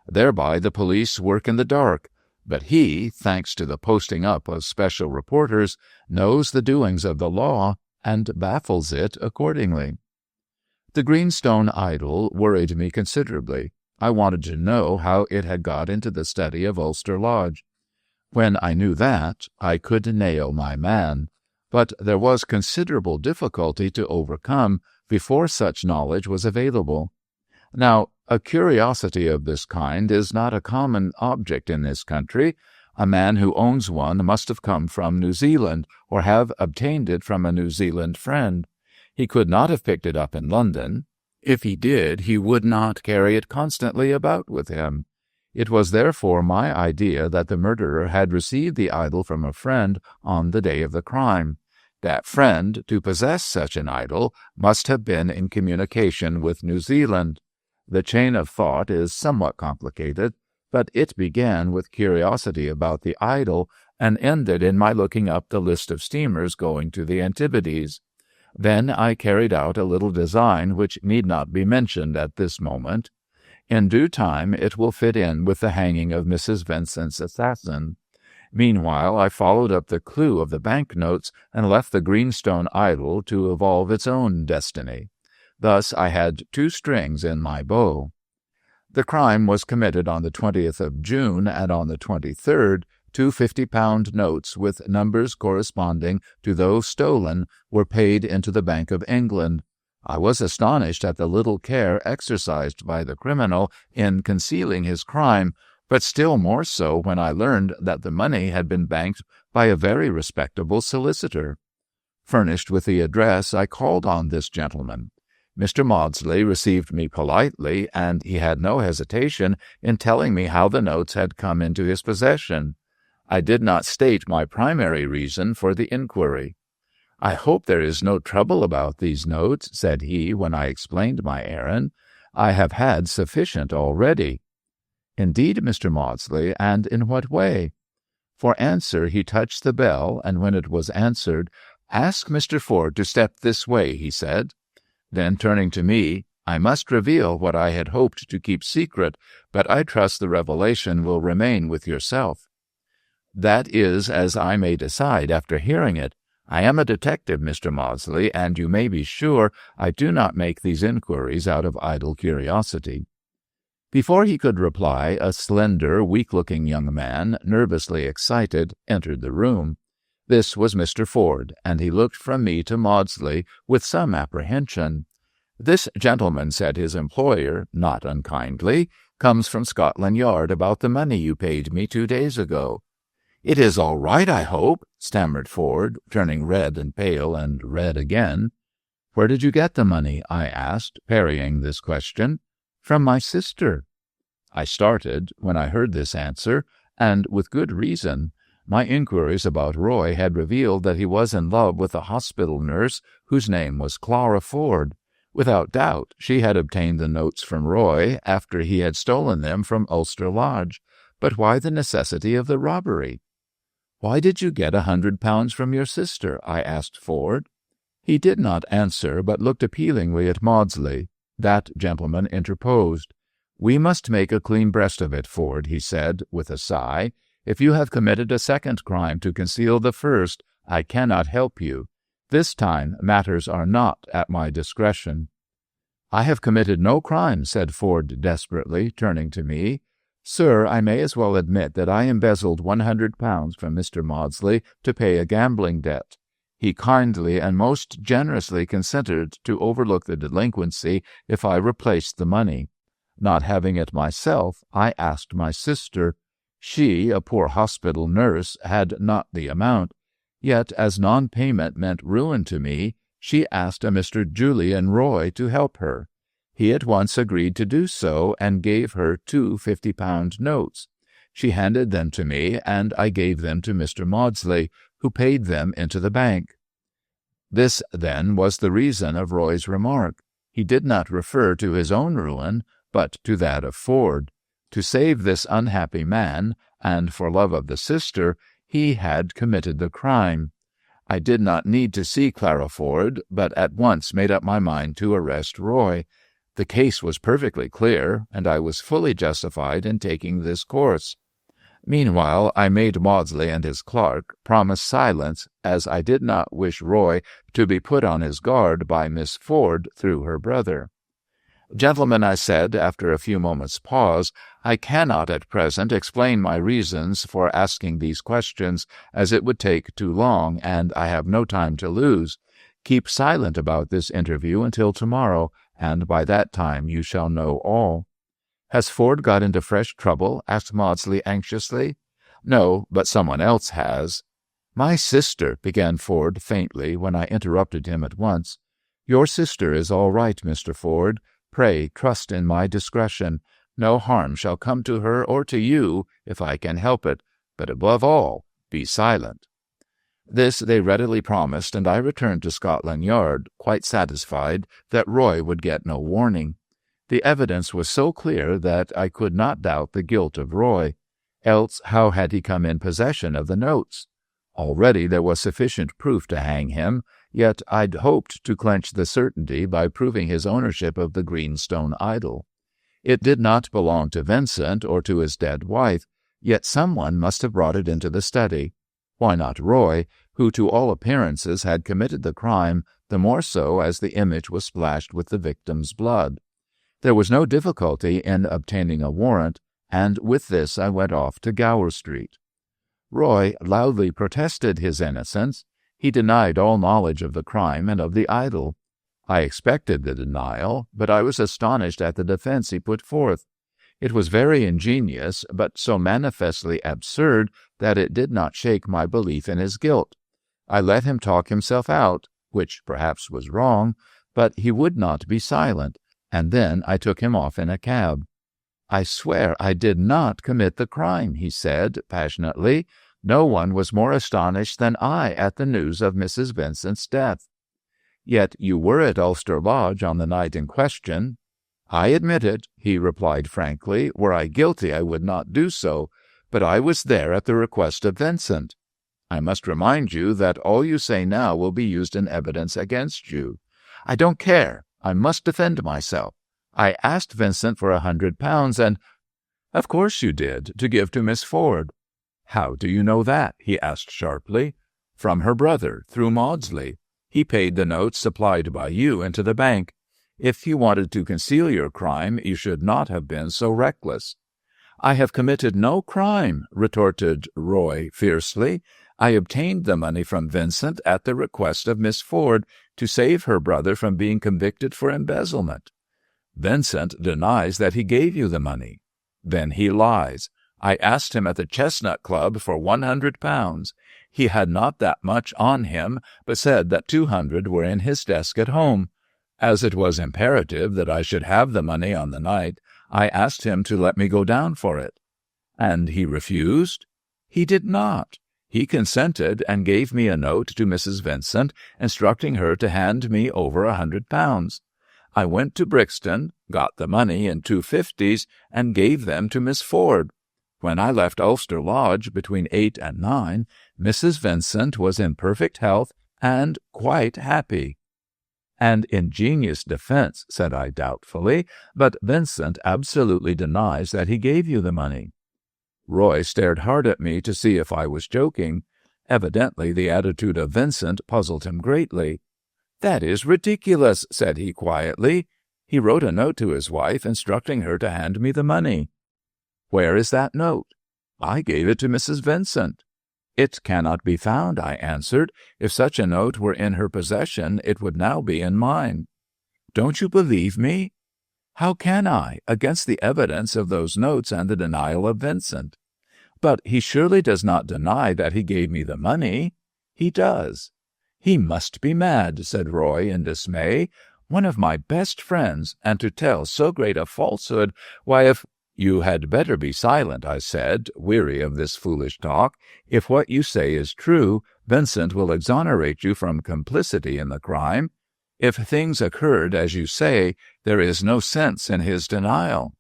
Thereby the police work in the dark, but he, thanks to the posting up of special reporters, knows the doings of the law and baffles it accordingly. The greenstone idol worried me considerably. I wanted to know how it had got into the study of Ulster Lodge. When I knew that, I could nail my man, but there was considerable difficulty to overcome before such knowledge was available. Now, a curiosity of this kind is not a common object in this country. A man who owns one must have come from New Zealand, or have obtained it from a New Zealand friend. He could not have picked it up in London. If he did, he would not carry it constantly about with him. It was therefore my idea that the murderer had received the idol from a friend on the day of the crime. That friend, to possess such an idol, must have been in communication with New Zealand. The chain of thought is somewhat complicated, but it began with curiosity about the idol and ended in my looking up the list of steamers going to the Antipodes. Then I carried out a little design which need not be mentioned at this moment. In due time it will fit in with the hanging of Mrs. Vincent's assassin. Meanwhile I followed up the clue of the banknotes and left the greenstone idol to evolve its own destiny. Thus I had 2 strings in my bow. The crime was committed on the 20th of June, and on the 23rd, 2 50-pound notes with numbers corresponding to those stolen were paid into the Bank of England. I was astonished at the little care exercised by the criminal in concealing his crime, but still more so when I learned that the money had been banked by a very respectable solicitor. Furnished with the address, I called on this gentleman. Mr. Maudsley received me politely, and he had no hesitation in telling me how the notes had come into his possession. I did not state my primary reason for the inquiry. "I hope there is no trouble about these notes," said he when I explained my errand. "I have had sufficient already." "Indeed, Mr. Maudsley, and in what way?" For answer he touched the bell, and when it was answered, "Ask Mr. Ford to step this way," he said. Then, turning to me, "I must reveal what I had hoped to keep secret, but I trust the revelation will remain with yourself." "That is as I may decide after hearing it. I am a detective, Mr. Maudsley, and you may be sure I do not make these inquiries out of idle curiosity." Before he could reply, a slender, weak-looking young man, nervously excited, entered the room. This was Mr. Ford, and he looked from me to Maudsley with some apprehension. "This gentleman," said his employer, not unkindly, "comes from Scotland Yard about the money you paid me 2 days ago." "It is all right, I hope," stammered Ford, turning red and pale and red again. "Where did you get the money?" I asked, parrying this question. "From my sister." I started when I heard this answer, and with good reason. My inquiries about Roy had revealed that he was in love with a hospital nurse whose name was Clara Ford. Without doubt, she had obtained the notes from Roy after he had stolen them from Ulster Lodge. But why the necessity of the robbery? "Why did you get £100 from your sister?" I asked Ford. He did not answer, but looked appealingly at Maudsley. That gentleman interposed. "We must make a clean breast of it, Ford," he said, with a sigh. "If you have committed a second crime to conceal the first, I cannot help you. This time matters are not at my discretion." "I have committed no crime," said Ford desperately, turning to me. "Sir, I may as well admit that I embezzled £100 from Mr. Maudsley to pay a gambling debt. He kindly and most generously consented to overlook the delinquency if I replaced the money. Not having it myself, I asked my sister. She, a poor hospital nurse, had not the amount. Yet, as non-payment meant ruin to me, she asked a Mr. Julian Roy to help her. He at once agreed to do so and gave her 2 50-pound notes. She handed them to me, and I gave them to Mr. Maudsley, who paid them into the bank. This, then, was the reason of Roy's remark. He did not refer to his own ruin, but to that of Ford. To save this unhappy man, and for love of the sister, he had committed the crime. I did not need to see Clara Ford, but at once made up my mind to arrest Roy. The case was perfectly clear, and I was fully justified in taking this course. Meanwhile, I made Maudsley and his clerk promise silence, as I did not wish Roy to be put on his guard by Miss Ford through her brother. "Gentlemen," I said, after a few moments' pause, "I cannot at present explain my reasons for asking these questions, as it would take too long, and I have no time to lose. Keep silent about this interview until tomorrow, and by that time you shall know all." "Has Ford got into fresh trouble?" asked Maudsley anxiously. "No, but someone else has." "My sister," began Ford faintly, when I interrupted him at once. "Your sister is all right, Mr. Ford. Pray trust in my discretion. No harm shall come to her or to you, if I can help it, but above all, be silent." This they readily promised, and I returned to Scotland Yard, quite satisfied that Roy would get no warning. The evidence was so clear that I could not doubt the guilt of Roy. Else how had he come in possession of the notes? Already there was sufficient proof to hang him, yet I'd hoped to clench the certainty by proving his ownership of the greenstone idol. It did not belong to Vincent or to his dead wife, yet someone must have brought it into the study. Why not Roy, who to all appearances had committed the crime, the more so as the image was splashed with the victim's blood? There was no difficulty in obtaining a warrant, and with this I went off to Gower Street. Roy loudly protested his innocence. He denied all knowledge of the crime and of the idol. I expected the denial, but I was astonished at the defense he put forth. It was very ingenious, but so manifestly absurd that it did not shake my belief in his guilt. I let him talk himself out, which perhaps was wrong, but he would not be silent, and then I took him off in a cab. "I swear I did not commit the crime," he said passionately. "No one was more astonished than I at the news of Mrs. Vincent's death." "Yet you were at Ulster Lodge on the night in question." "I admit it," he replied frankly. "Were I guilty, I would not do so, but I was there at the request of Vincent." "I must remind you that all you say now will be used in evidence against you." "I don't care. I must defend myself. I asked Vincent for £100, and—" "Of course you did, to give to Miss Ford." "How do you know that?" he asked sharply. "From her brother, through Maudsley. He paid the notes supplied by you into the bank. If you wanted to conceal your crime, you should not have been so reckless." "I have committed no crime," retorted Roy fiercely. "I obtained the money from Vincent at the request of Miss Ford to save her brother from being convicted for embezzlement." "Vincent denies that he gave you the money." "Then he lies. I asked him at the Chestnut Club for £100. He had not that much on him, but said that 200 were in his desk at home. As it was imperative that I should have the money on the night, I asked him to let me go down for it." "And he refused?" "He did not. He consented and gave me a note to Mrs. Vincent, instructing her to hand me over £100. I went to Brixton, got the money in 250s, and gave them to Miss Ford. When I left Ulster Lodge between 8 and 9, Mrs. Vincent was in perfect health and quite happy." "An ingenious defense," said I doubtfully, "but Vincent absolutely denies that he gave you the money." Roy stared hard at me to see if I was joking. Evidently the attitude of Vincent puzzled him greatly. "That is ridiculous," said he quietly. "He wrote a note to his wife instructing her to hand me the money." "Where is that note?" "I gave it to Mrs. Vincent." "It cannot be found," I answered. "If such a note were in her possession, it would now be in mine." "Don't you believe me?" "How can I, against the evidence of those notes and the denial of Vincent?" "But he surely does not deny that he gave me the money." "He does." "He must be mad," said Roy in dismay. "One of my best friends, and to tell so great a falsehood. Why, if—" "You had better be silent," I said, weary of this foolish talk. "If what you say is true, Vincent will exonerate you from complicity in the crime. If things occurred as you say, there is no sense in his denial."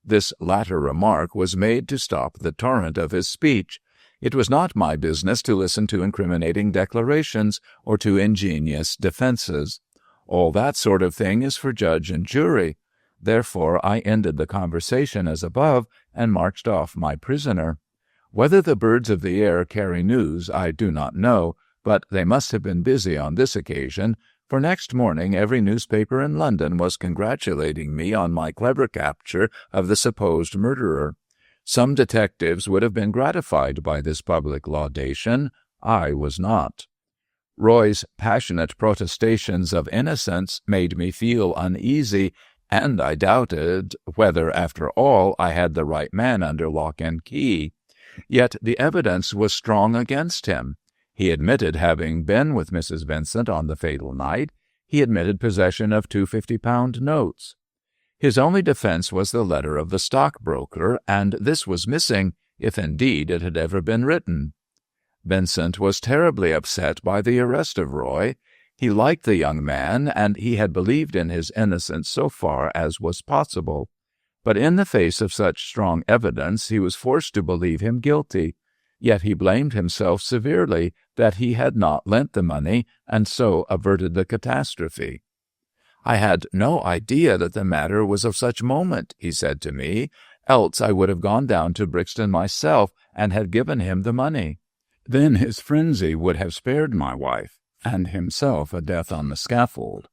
This latter remark was made to stop the torrent of his speech. It was not my business to listen to incriminating declarations or to ingenious defenses. All that sort of thing is for judge and jury. Therefore I ended the conversation as above and marched off my prisoner. Whether the birds of the air carry news I do not know, but they must have been busy on this occasion, for next morning every newspaper in London was congratulating me on my clever capture of the supposed murderer. Some detectives would have been gratified by this public laudation. I was not. Roy's passionate protestations of innocence made me feel uneasy, and I doubted whether, after all, I had the right man under lock and key. Yet the evidence was strong against him. He admitted having been with Mrs. Vincent on the fatal night. He admitted possession of 2 £50 notes. His only defense was the letter of the stockbroker, and this was missing, if indeed it had ever been written. Vincent was terribly upset by the arrest of Roy. He liked the young man, and he had believed in his innocence so far as was possible. But in the face of such strong evidence, he was forced to believe him guilty. Yet he blamed himself severely that he had not lent the money, and so averted the catastrophe. "I had no idea that the matter was of such moment," he said to me, "else I would have gone down to Brixton myself and had given him the money. Then his frenzy would have spared my wife, and himself a death on the scaffold.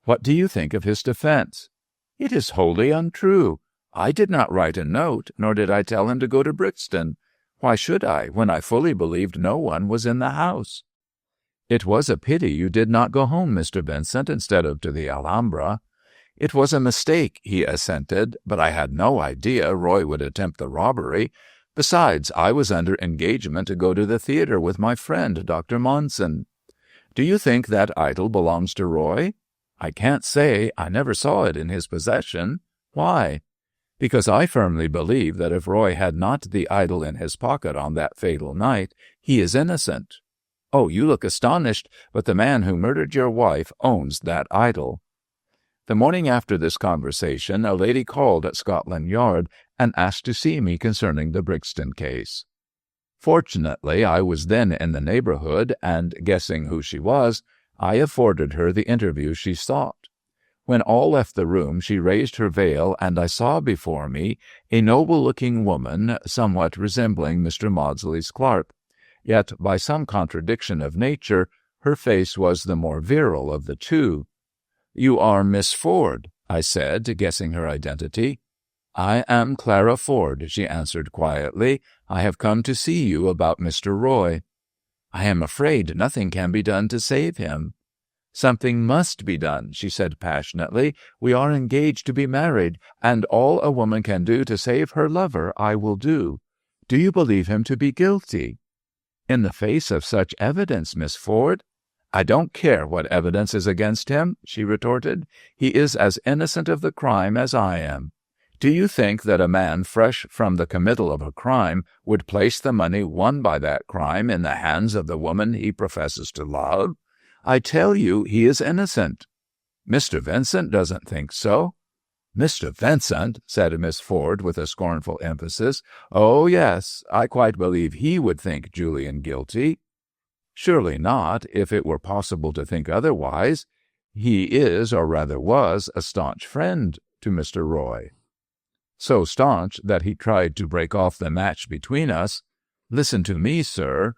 What do you think of his defense?" "It is wholly untrue. I did not write a note, nor did I tell him to go to Brixton. Why should I, when I fully believed no one was in the house?" "It was a pity you did not go home, Mr. Vincent, instead of to the Alhambra." "It was a mistake," he assented, "but I had no idea Roy would attempt the robbery. Besides, I was under engagement to go to the theatre with my friend, Dr. Monson." "Do you think that idol belongs to Roy?" "I can't say. I never saw it in his possession." "Why?" "Because I firmly believe that if Roy had not the idol in his pocket on that fatal night, he is innocent." "Oh, you look astonished, but the man who murdered your wife owns that idol." The morning after this conversation, a lady called at Scotland Yard and asked to see me concerning the Brixton case. Fortunately, I was then in the neighborhood, and guessing who she was, I afforded her the interview she sought. When all left the room, she raised her veil, and I saw before me a noble-looking woman, somewhat resembling Mr. Maudsley's clerk. Yet, by some contradiction of nature, her face was the more virile of the two. "You are Miss Ford," I said, guessing her identity. "I am Clara Ford," she answered quietly. "I have come to see you about Mr. Roy." "I am afraid nothing can be done to save him." "Something must be done," she said passionately. "We are engaged to be married, and all a woman can do to save her lover I will do. Do you believe him to be guilty?" "In the face of such evidence, Miss Ford." "I don't care what evidence is against him," she retorted. "He is as innocent of the crime as I am. Do you think that a man fresh from the committal of a crime would place the money won by that crime in the hands of the woman he professes to love? I tell you he is innocent." "Mr. Vincent doesn't think so." "Mr. Vincent," said Miss Ford with a scornful emphasis. "Oh, yes, I quite believe he would think Julian guilty." "Surely not, if it were possible to think otherwise. He is, or rather was, a staunch friend to Mr. Roy." "So staunch that he tried to break off the match between us. Listen to me, sir.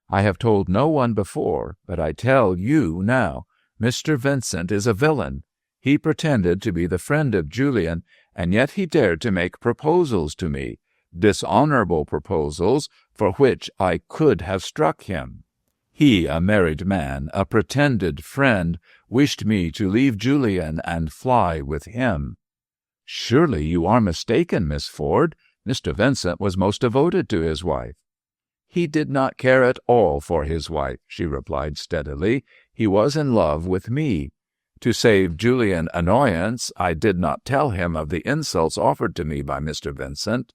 I have told no one before, but I tell you now. Mr. Vincent is a villain. He pretended to be the friend of Julian, and yet he dared to make proposals to me, dishonorable proposals for which I could have struck him. He, a married man, a pretended friend, wished me to leave Julian and fly with him." "Surely you are mistaken, Miss Ford. Mr. Vincent was most devoted to his wife." "He did not care at all for his wife," she replied steadily. "He was in love with me. To save Julian annoyance, I did not tell him of the insults offered to me by Mr. Vincent.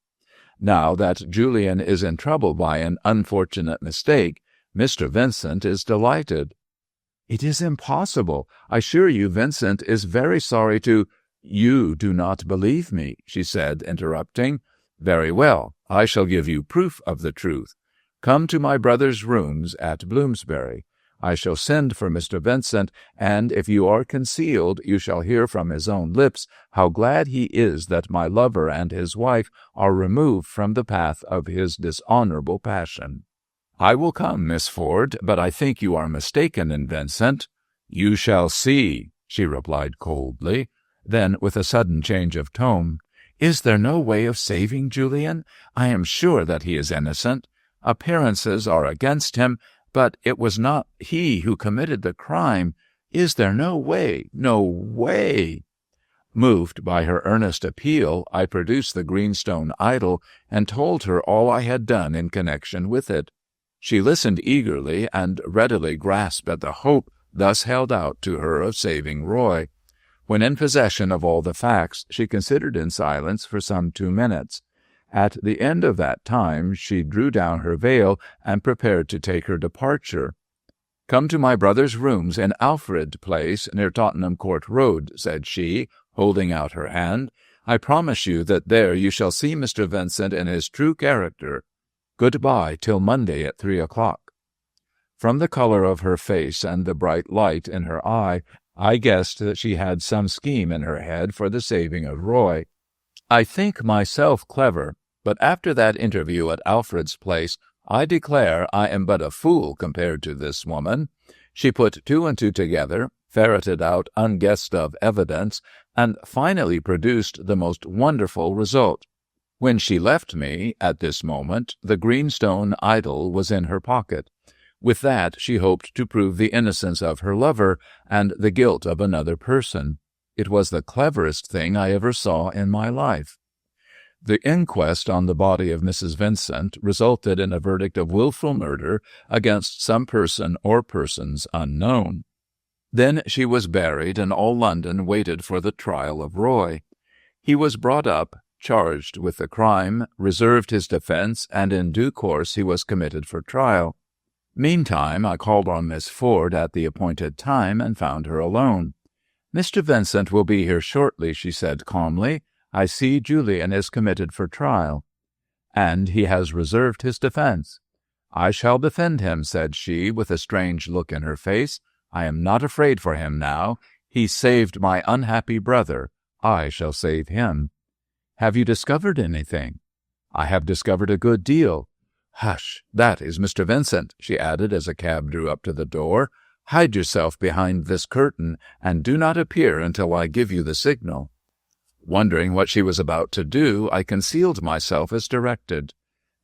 Now that Julian is in trouble by an unfortunate mistake, Mr. Vincent is delighted." "It is impossible. I assure you Vincent is very sorry to—" "You do not believe me," she said, interrupting. "Very well, I shall give you proof of the truth. Come to my brother's rooms at Bloomsbury. I shall send for Mr. Vincent, and if you are concealed, you shall hear from his own lips how glad he is that my lover and his wife are removed from the path of his dishonorable passion." "I will come, Miss Ford, but I think you are mistaken in Vincent." "You shall see," she replied coldly. Then, with a sudden change of tone, "Is there no way of saving Julian? I am sure that he is innocent. Appearances are against him, but it was not he who committed the crime. Is there no way, no way?" Moved by her earnest appeal, I produced the greenstone idol and told her all I had done in connection with it. She listened eagerly and readily grasped at the hope thus held out to her of saving Roy. When in possession of all the facts, she considered in silence for some 2 minutes. At the end of that time, she drew down her veil and prepared to take her departure. "Come to my brother's rooms in Alfred Place, near Tottenham Court Road," said she, holding out her hand. "I promise you that there you shall see Mr. Vincent in his true character. Good-bye till Monday at 3 o'clock. From the color of her face and the bright light in her eye, I guessed that she had some scheme in her head for the saving of Roy. I think myself clever, but after that interview at Alfred's Place, I declare I am but a fool compared to this woman. She put 2 and 2 together, ferreted out unguessed-of evidence, and finally produced the most wonderful result. When she left me, at this moment, the greenstone idol was in her pocket. With that she hoped to prove the innocence of her lover and the guilt of another person. It was the cleverest thing I ever saw in my life. The inquest on the body of Mrs. Vincent resulted in a verdict of wilful murder against some person or persons unknown. Then she was buried, and all London waited for the trial of Roy. He was brought up, charged with the crime, reserved his defense, and in due course he was committed for trial. Meantime, I called on Miss Ford at the appointed time and found her alone. "Mr. Vincent will be here shortly," she said calmly. "I see Julian is committed for trial." "And he has reserved his defense." "I shall defend him," said she, with a strange look in her face. "I am not afraid for him now. He saved my unhappy brother. I shall save him." "Have you discovered anything?" "I have discovered a good deal." "Hush! That is Mr. Vincent," she added as a cab drew up to the door. "Hide yourself behind this curtain, and do not appear until I give you the signal." Wondering what she was about to do, I concealed myself as directed.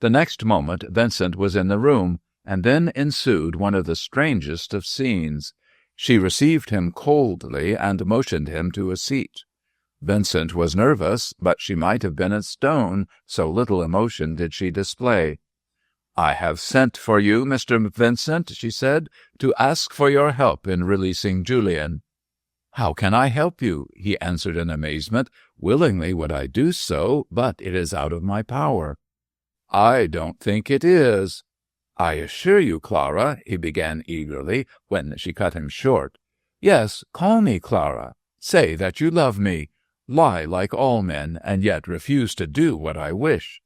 The next moment Vincent was in the room, and then ensued one of the strangest of scenes. She received him coldly and motioned him to a seat. Vincent was nervous, but she might have been a stone, so little emotion did she display. "I have sent for you, Mr. Vincent," she said, "to ask for your help in releasing Julian." "How can I help you?" he answered in amazement. "Willingly would I do so, but it is out of my power." "I don't think it is." "I assure you, Clara," he began eagerly, when she cut him short. "Yes, call me Clara. Say that you love me. Lie like all men, and yet refuse to do what I wish."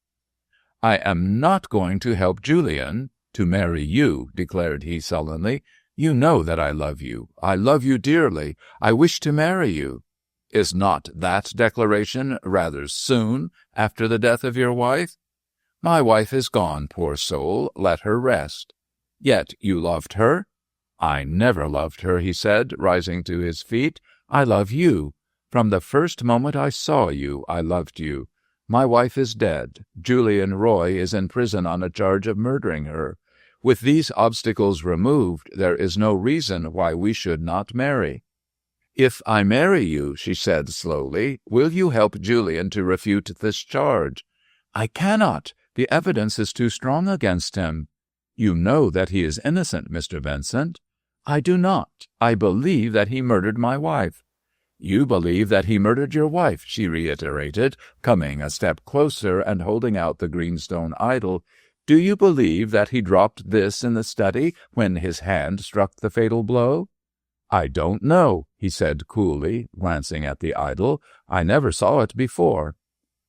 "I am not going to help Julian to marry you," declared he sullenly. "You know that I love you. I love you dearly. I wish to marry you. Is not that declaration rather soon after the death of your wife? My wife is gone, poor soul. Let her rest. Yet you loved her?" "I never loved her," he said, rising to his feet. "I love you. From the first moment I saw you, I loved you. My wife is dead. Julian Roy is in prison on a charge of murdering her. With these obstacles removed, there is no reason why we should not marry." "If I marry you," she said slowly, "will you help Julian to refute this charge?" "I cannot. The evidence is too strong against him." "You know that he is innocent, Mr. Vincent." "I do not. I believe that he murdered my wife." "You believe that he murdered your wife," she reiterated, coming a step closer and holding out the greenstone idol. "Do you believe that he dropped this in the study when his hand struck the fatal blow?" "I don't know," he said coolly, glancing at the idol. "I never saw it before."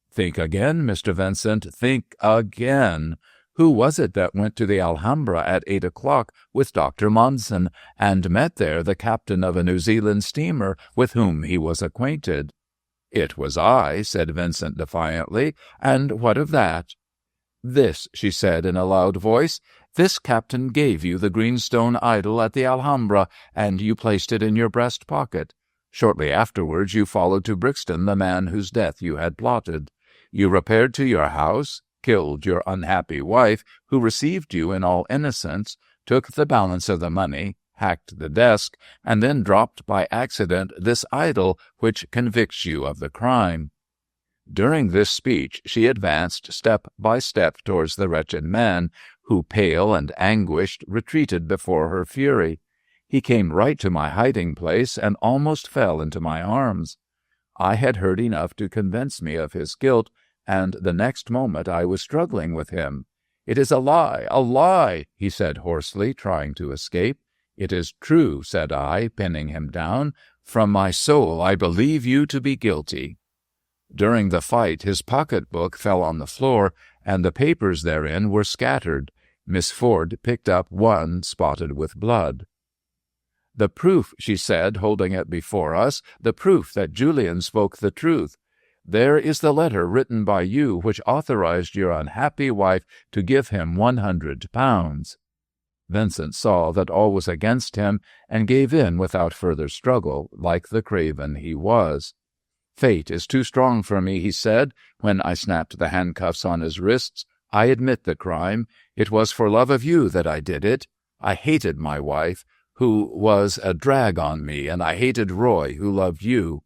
"Think again, Mr. Vincent, think again. Who was it that went to the Alhambra at 8 o'clock with Dr. Monson, and met there the captain of a New Zealand steamer with whom he was acquainted?" "It was I," said Vincent defiantly. "And what of that?" "This," she said in a loud voice. "This captain gave you the greenstone idol at the Alhambra, and you placed it in your breast pocket. Shortly afterwards you followed to Brixton the man whose death you had plotted. You repaired to your house, killed your unhappy wife, who received you in all innocence, took the balance of the money, hacked the desk, and then dropped by accident this idol which convicts you of the crime." During this speech she advanced step by step towards the wretched man, who, pale and anguished, retreated before her fury. He came right to my hiding place and almost fell into my arms. I had heard enough to convince me of his guilt, and the next moment I was struggling with him. "It is a lie," he said hoarsely, trying to escape. "It is true," said I, pinning him down. "From my soul I believe you to be guilty." During the fight his pocketbook fell on the floor, and the papers therein were scattered. Miss Ford picked up one spotted with blood. "The proof," she said, holding it before us, "the proof that Julian spoke the truth. There is the letter written by you which authorized your unhappy wife to give him £100. Vincent saw that all was against him and gave in without further struggle, like the craven he was. "Fate is too strong for me," he said, when I snapped the handcuffs on his wrists. "I admit the crime. It was for love of you that I did it. I hated my wife, who was a drag on me, and I hated Roy, who loved you.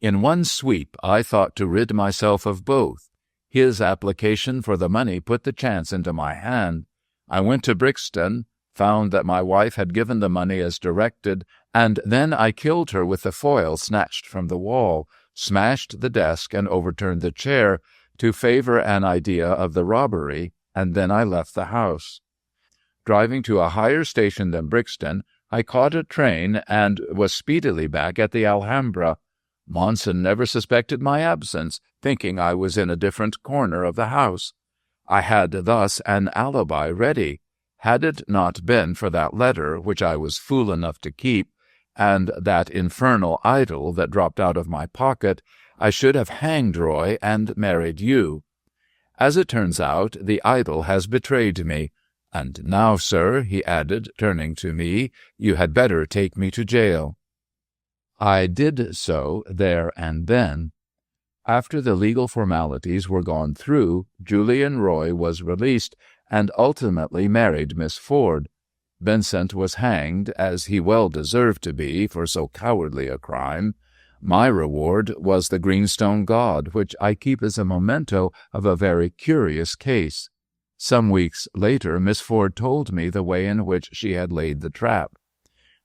In one sweep I thought to rid myself of both. His application for the money put the chance into my hand. I went to Brixton, found that my wife had given the money as directed, and then I killed her with the foil snatched from the wall, smashed the desk and overturned the chair to favor an idea of the robbery, and then I left the house. Driving to a higher station than Brixton, I caught a train and was speedily back at the Alhambra. Monson never suspected my absence, thinking I was in a different corner of the house. I had thus an alibi ready. Had it not been for that letter, which I was fool enough to keep, and that infernal idol that dropped out of my pocket, I should have hanged Roy and married you. As it turns out, the idol has betrayed me. And now, sir," he added, turning to me, "you had better take me to jail." I did so there and then. After the legal formalities were gone through, Julian Roy was released and ultimately married Miss Ford. Vincent was hanged, as he well deserved to be for so cowardly a crime. My reward was the greenstone god, which I keep as a memento of a very curious case. Some weeks later, Miss Ford told me the way in which she had laid the trap.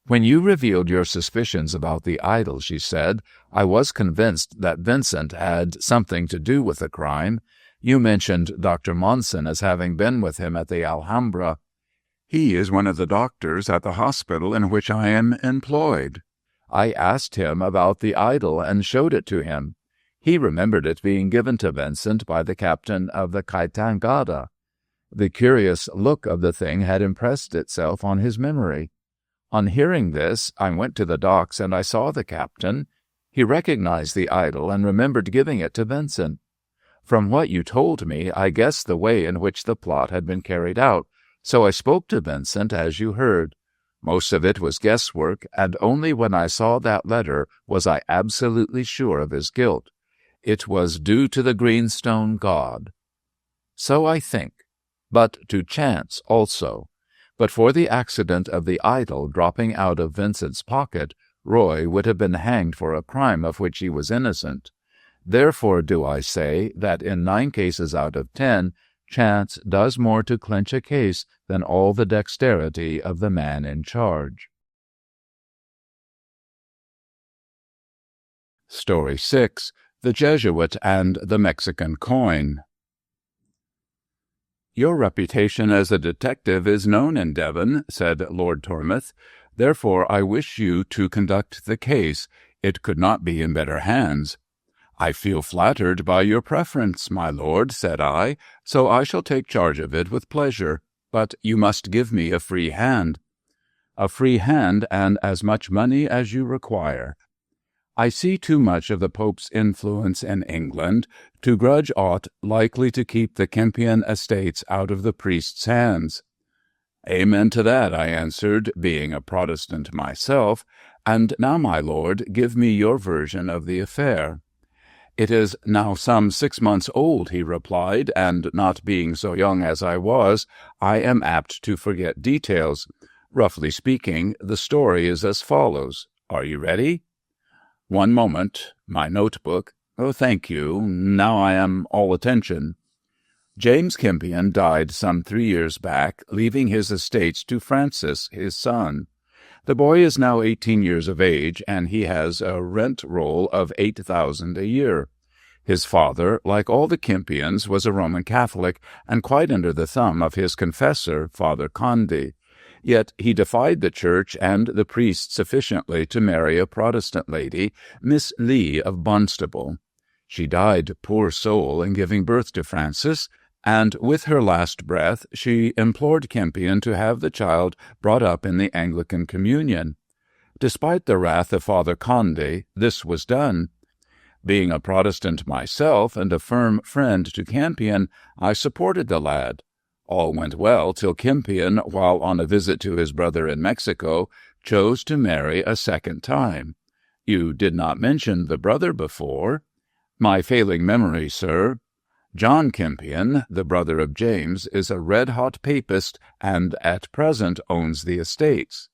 "When you revealed your suspicions about the idol," she said, "I was convinced that Vincent had something to do with the crime. You mentioned Dr. Monson as having been with him at the Alhambra. He is one of the doctors at the hospital in which I am employed. I asked him about the idol and showed it to him. He remembered it being given to Vincent by the captain of the Kaitangada. The curious look of the thing had impressed itself on his memory. On hearing this, I went to the docks and I saw the captain. He recognized the idol and remembered giving it to Vincent. From what you told me, I guessed the way in which the plot had been carried out, so I spoke to Vincent as you heard. Most of it was guesswork, and only when I saw that letter was I absolutely sure of his guilt. It was due to the greenstone god. So I think, but to chance also. But for the accident of the idol dropping out of Vincent's pocket, Roy would have been hanged for a crime of which he was innocent. Therefore do I say that in 9 cases out of 10, chance does more to clinch a case than all the dexterity of the man in charge. Story 6. The Jesuit and the Mexican Coin. "Your reputation as a detective is known in Devon," said Lord Tormouth. "Therefore I wish you to conduct the case. It could not be in better hands." "I feel flattered by your preference, my lord," said I, "so I shall take charge of it with pleasure. But you must give me a free hand." "A free hand and as much money as you require. I see too much of the Pope's influence in England to grudge aught likely to keep the Kempion estates out of the priest's hands." "Amen to that," I answered, being a Protestant myself. "And now, my lord, give me your version of the affair." "It is now some 6 months old," he replied, "and not being so young as I was, I am apt to forget details. Roughly speaking, the story is as follows. Are you ready?" "One moment. My notebook. Oh, thank you. Now I am all attention. James Kempion died some 3 years back, leaving his estates to Francis, his son. The boy is now 18 years of age, and he has a rent roll of 8,000 a year. His father, like all the Kempians, was a Roman Catholic, and quite under the thumb of his confessor, Father Conde. Yet he defied the church and the priest sufficiently to marry a Protestant lady, Miss Lee of Barnstable. She died, poor soul, in giving birth to Francis, and with her last breath she implored Kempion to have the child brought up in the Anglican communion. Despite the wrath of Father Conde, this was done. Being a Protestant myself and a firm friend to Kempion, I supported the lad. All went well till Kempion, while on a visit to his brother in Mexico, chose to marry a second time. You did not mention the brother before. My failing memory, sir. John Kempion, the brother of James, is a red-hot papist, and at present owns the estates.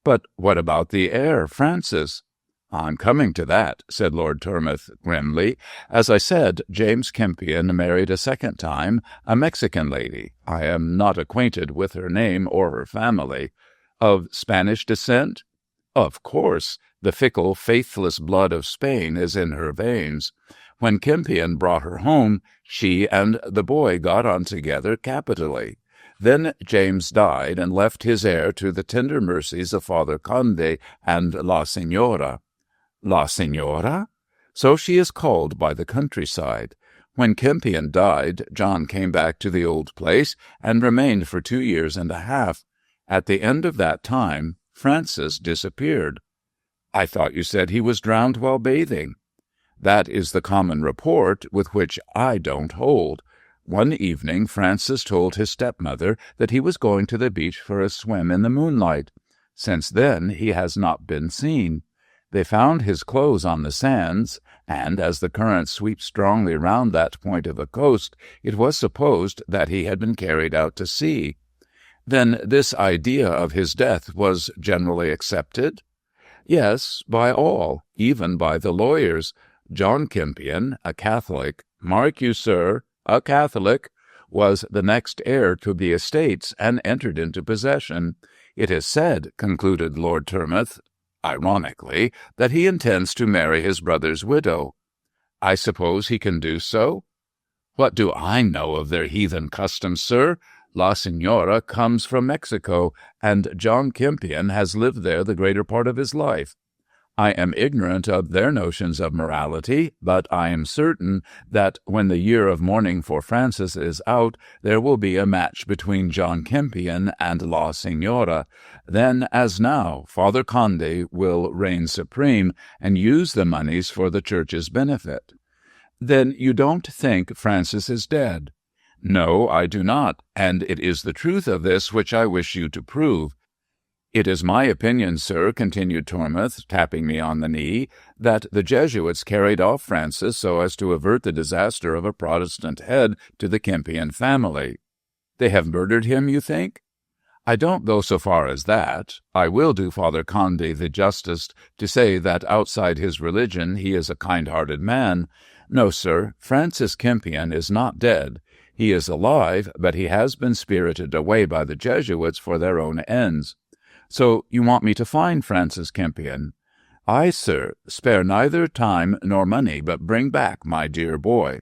But what about the heir, Francis? I'm coming to that, said Lord Tormouth grimly. As I said, James Kempion married a second time, a Mexican lady. I am not acquainted with her name or her family. Of Spanish descent? Of course, the fickle, faithless blood of Spain is in her veins. When Kempion brought her home, she and the boy got on together capitally. Then James died and left his heir to the tender mercies of Father Conde and La Señora. La Señora? So she is called by the countryside. When Kempion died, John came back to the old place and remained for 2 years and a half. At the end of that time, Francis disappeared. I thought you said he was drowned while bathing. That is the common report, with which I don't hold. One evening Francis told his stepmother that he was going to the beach for a swim in the moonlight. Since then he has not been seen. They found his clothes on the sands, and as the current sweeps strongly round that point of the coast, it was supposed that he had been carried out to sea. Then this idea of his death was generally accepted? Yes, by all, even by the lawyers. John Kempion, a Catholic, mark you, sir, a Catholic, was the next heir to the estates and entered into possession. It is said, concluded Lord Tormouth, ironically, that he intends to marry his brother's widow. I suppose he can do so? What do I know of their heathen customs, sir? La Señora comes from Mexico, and John Kempion has lived there the greater part of his life. I am ignorant of their notions of morality, but I am certain that when the year of mourning for Francis is out, there will be a match between John Kempion and La Señora. Then, as now, Father Conde will reign supreme and use the moneys for the Church's benefit. Then you don't think Francis is dead? No, I do not, and it is the truth of this which I wish you to prove. It is my opinion, sir, continued Tormouth, tapping me on the knee, that the Jesuits carried off Francis so as to avert the disaster of a Protestant head to the Kempion family. They have murdered him, you think? I don't go so far as that. I will do Father Conde the justice to say that outside his religion he is a kind-hearted man. No, sir, Francis Kempion is not dead. He is alive, but he has been spirited away by the Jesuits for their own ends. So you want me to find Francis Kempion? Aye, sir, spare neither time nor money, but bring back my dear boy.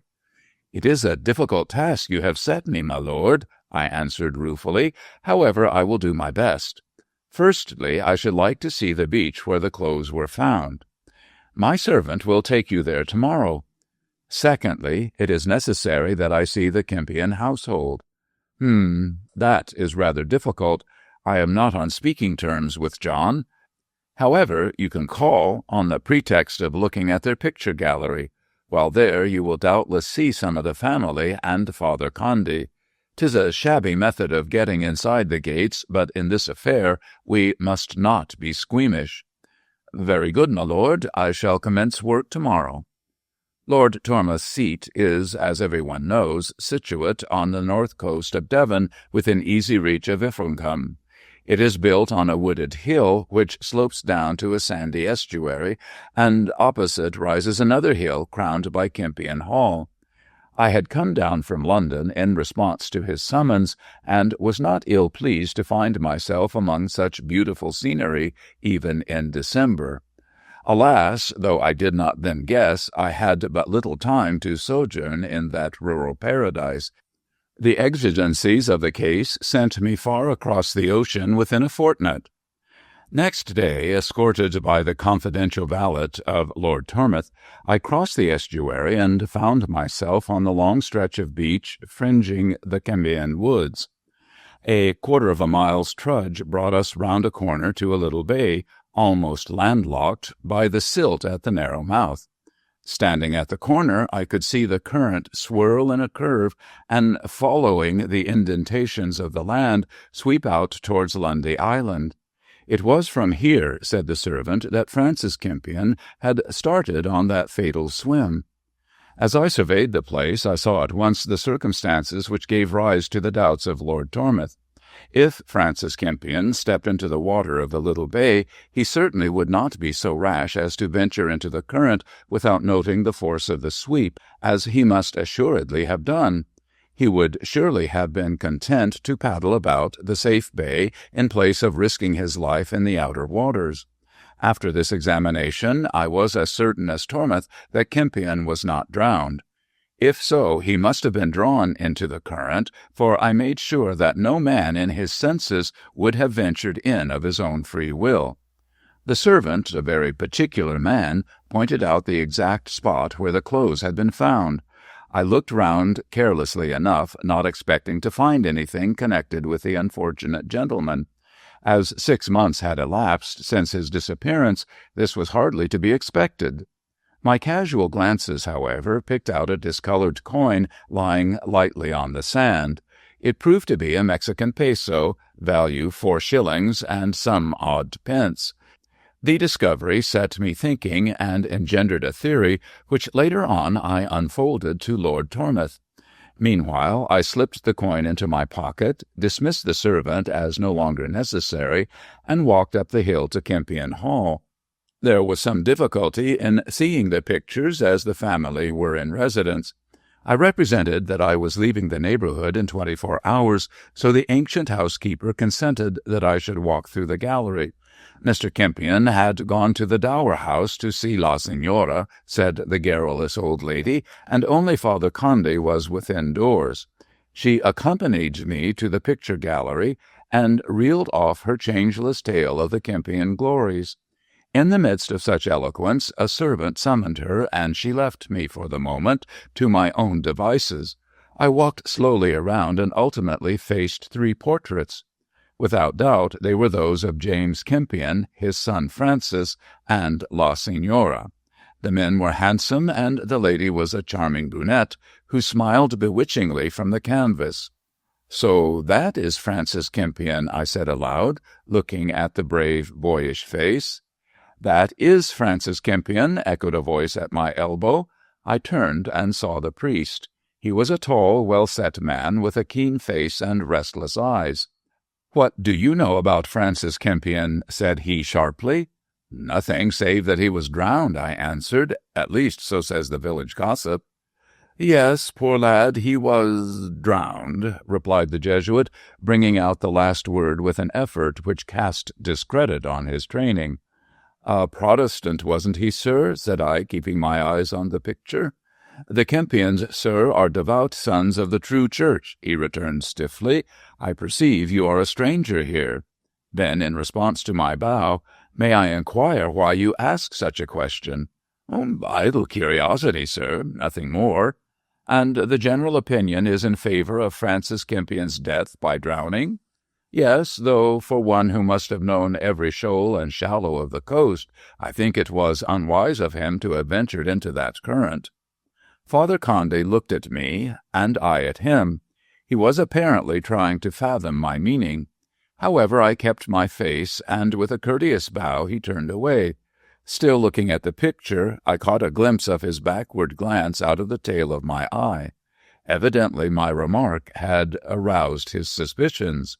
It is a difficult task you have set me, my lord, I answered ruefully. However, I will do my best. Firstly, I should like to see the beach where the clothes were found. My servant will take you there tomorrow. Secondly, it is necessary that I see the Kempion household. That is rather difficult. I am not on speaking terms with John. However, you can call on the pretext of looking at their picture gallery. While there you will doubtless see some of the family and Father Conde. 'Tis a shabby method of getting inside the gates, but in this affair we must not be squeamish. Very good, my lord. I shall commence work tomorrow. Lord Tormouth's seat is, as everyone knows, situate on the north coast of Devon, within easy reach of Ilfracombe. It is built on a wooded hill which slopes down to a sandy estuary, and opposite rises another hill crowned by Kempion Hall. I had come down from London in response to his summons, and was not ill-pleased to find myself among such beautiful scenery even in December. Alas, though I did not then guess, I had but little time to sojourn in that rural paradise. The exigencies of the case sent me far across the ocean within a fortnight. Next day, escorted by the confidential valet of Lord Tormouth, I crossed the estuary and found myself on the long stretch of beach fringing the Cambian woods. A quarter of a mile's trudge brought us round a corner to a little bay, almost landlocked by the silt at the narrow mouth. Standing at the corner, I could see the current swirl in a curve and, following the indentations of the land, sweep out towards Lundy Island. It was from here, said the servant, that Francis Kempion had started on that fatal swim. As I surveyed the place, I saw at once the circumstances which gave rise to the doubts of Lord Tormouth. If Francis Kempion stepped into the water of the little bay, he certainly would not be so rash as to venture into the current without noting the force of the sweep, as he must assuredly have done. He would surely have been content to paddle about the safe bay in place of risking his life in the outer waters. After this examination, I was as certain as Tormouth that Kempion was not drowned. If so, he must have been drawn into the current, for I made sure that no man in his senses would have ventured in of his own free will. The servant, a very particular man, pointed out the exact spot where the clothes had been found. I looked round carelessly enough, not expecting to find anything connected with the unfortunate gentleman. As 6 months had elapsed since his disappearance, this was hardly to be expected. My casual glances, however, picked out a discolored coin lying lightly on the sand. It proved to be a Mexican peso, value 4 shillings and some odd pence. The discovery set me thinking and engendered a theory which later on I unfolded to Lord Tormouth. Meanwhile, I slipped the coin into my pocket, dismissed the servant as no longer necessary, and walked up the hill to Kempion Hall. There was some difficulty in seeing the pictures as the family were in residence. I represented that I was leaving the neighborhood in 24 hours, so the ancient housekeeper consented that I should walk through the gallery. Mr. Kempion had gone to the Dower House to see La Signora, said the garrulous old lady, and only Father Conde was within doors. She accompanied me to the picture gallery, and reeled off her changeless tale of the Kempion glories. In the midst of such eloquence, a servant summoned her, and she left me for the moment to my own devices. I walked slowly around and ultimately faced 3 portraits. Without doubt, they were those of James Kempion, his son Francis, and La Signora. The men were handsome, and the lady was a charming brunette, who smiled bewitchingly from the canvas. "So that is Francis Kempion," I said aloud, looking at the brave, boyish face. "That is Francis Kempion," echoed a voice at my elbow. I turned and saw the priest. He was a tall, well-set man with a keen face and restless eyes. "What do you know about Francis Kempion?" said he sharply. "Nothing, save that he was drowned," I answered. "At least, so says the village gossip." "Yes, poor lad, he was drowned," replied the Jesuit, bringing out the last word with an effort which cast discredit on his training. "A Protestant, wasn't he, sir?" said I, keeping my eyes on the picture. "The Kempions, sir, are devout sons of the true church," he returned stiffly. "I perceive you are a stranger here." Then, in response to my bow, "May I inquire why you ask such a question?" "Idle curiosity, sir, nothing more." "And the general opinion is in favor of Francis Kempion's death by drowning?" "Yes, though for one who must have known every shoal and shallow of the coast, I think it was unwise of him to have ventured into that current." Father Conde looked at me, and I at him. He was apparently trying to fathom my meaning. However, I kept my face, and with a courteous bow he turned away. Still looking at the picture, I caught a glimpse of his backward glance out of the tail of my eye. Evidently my remark had aroused his suspicions.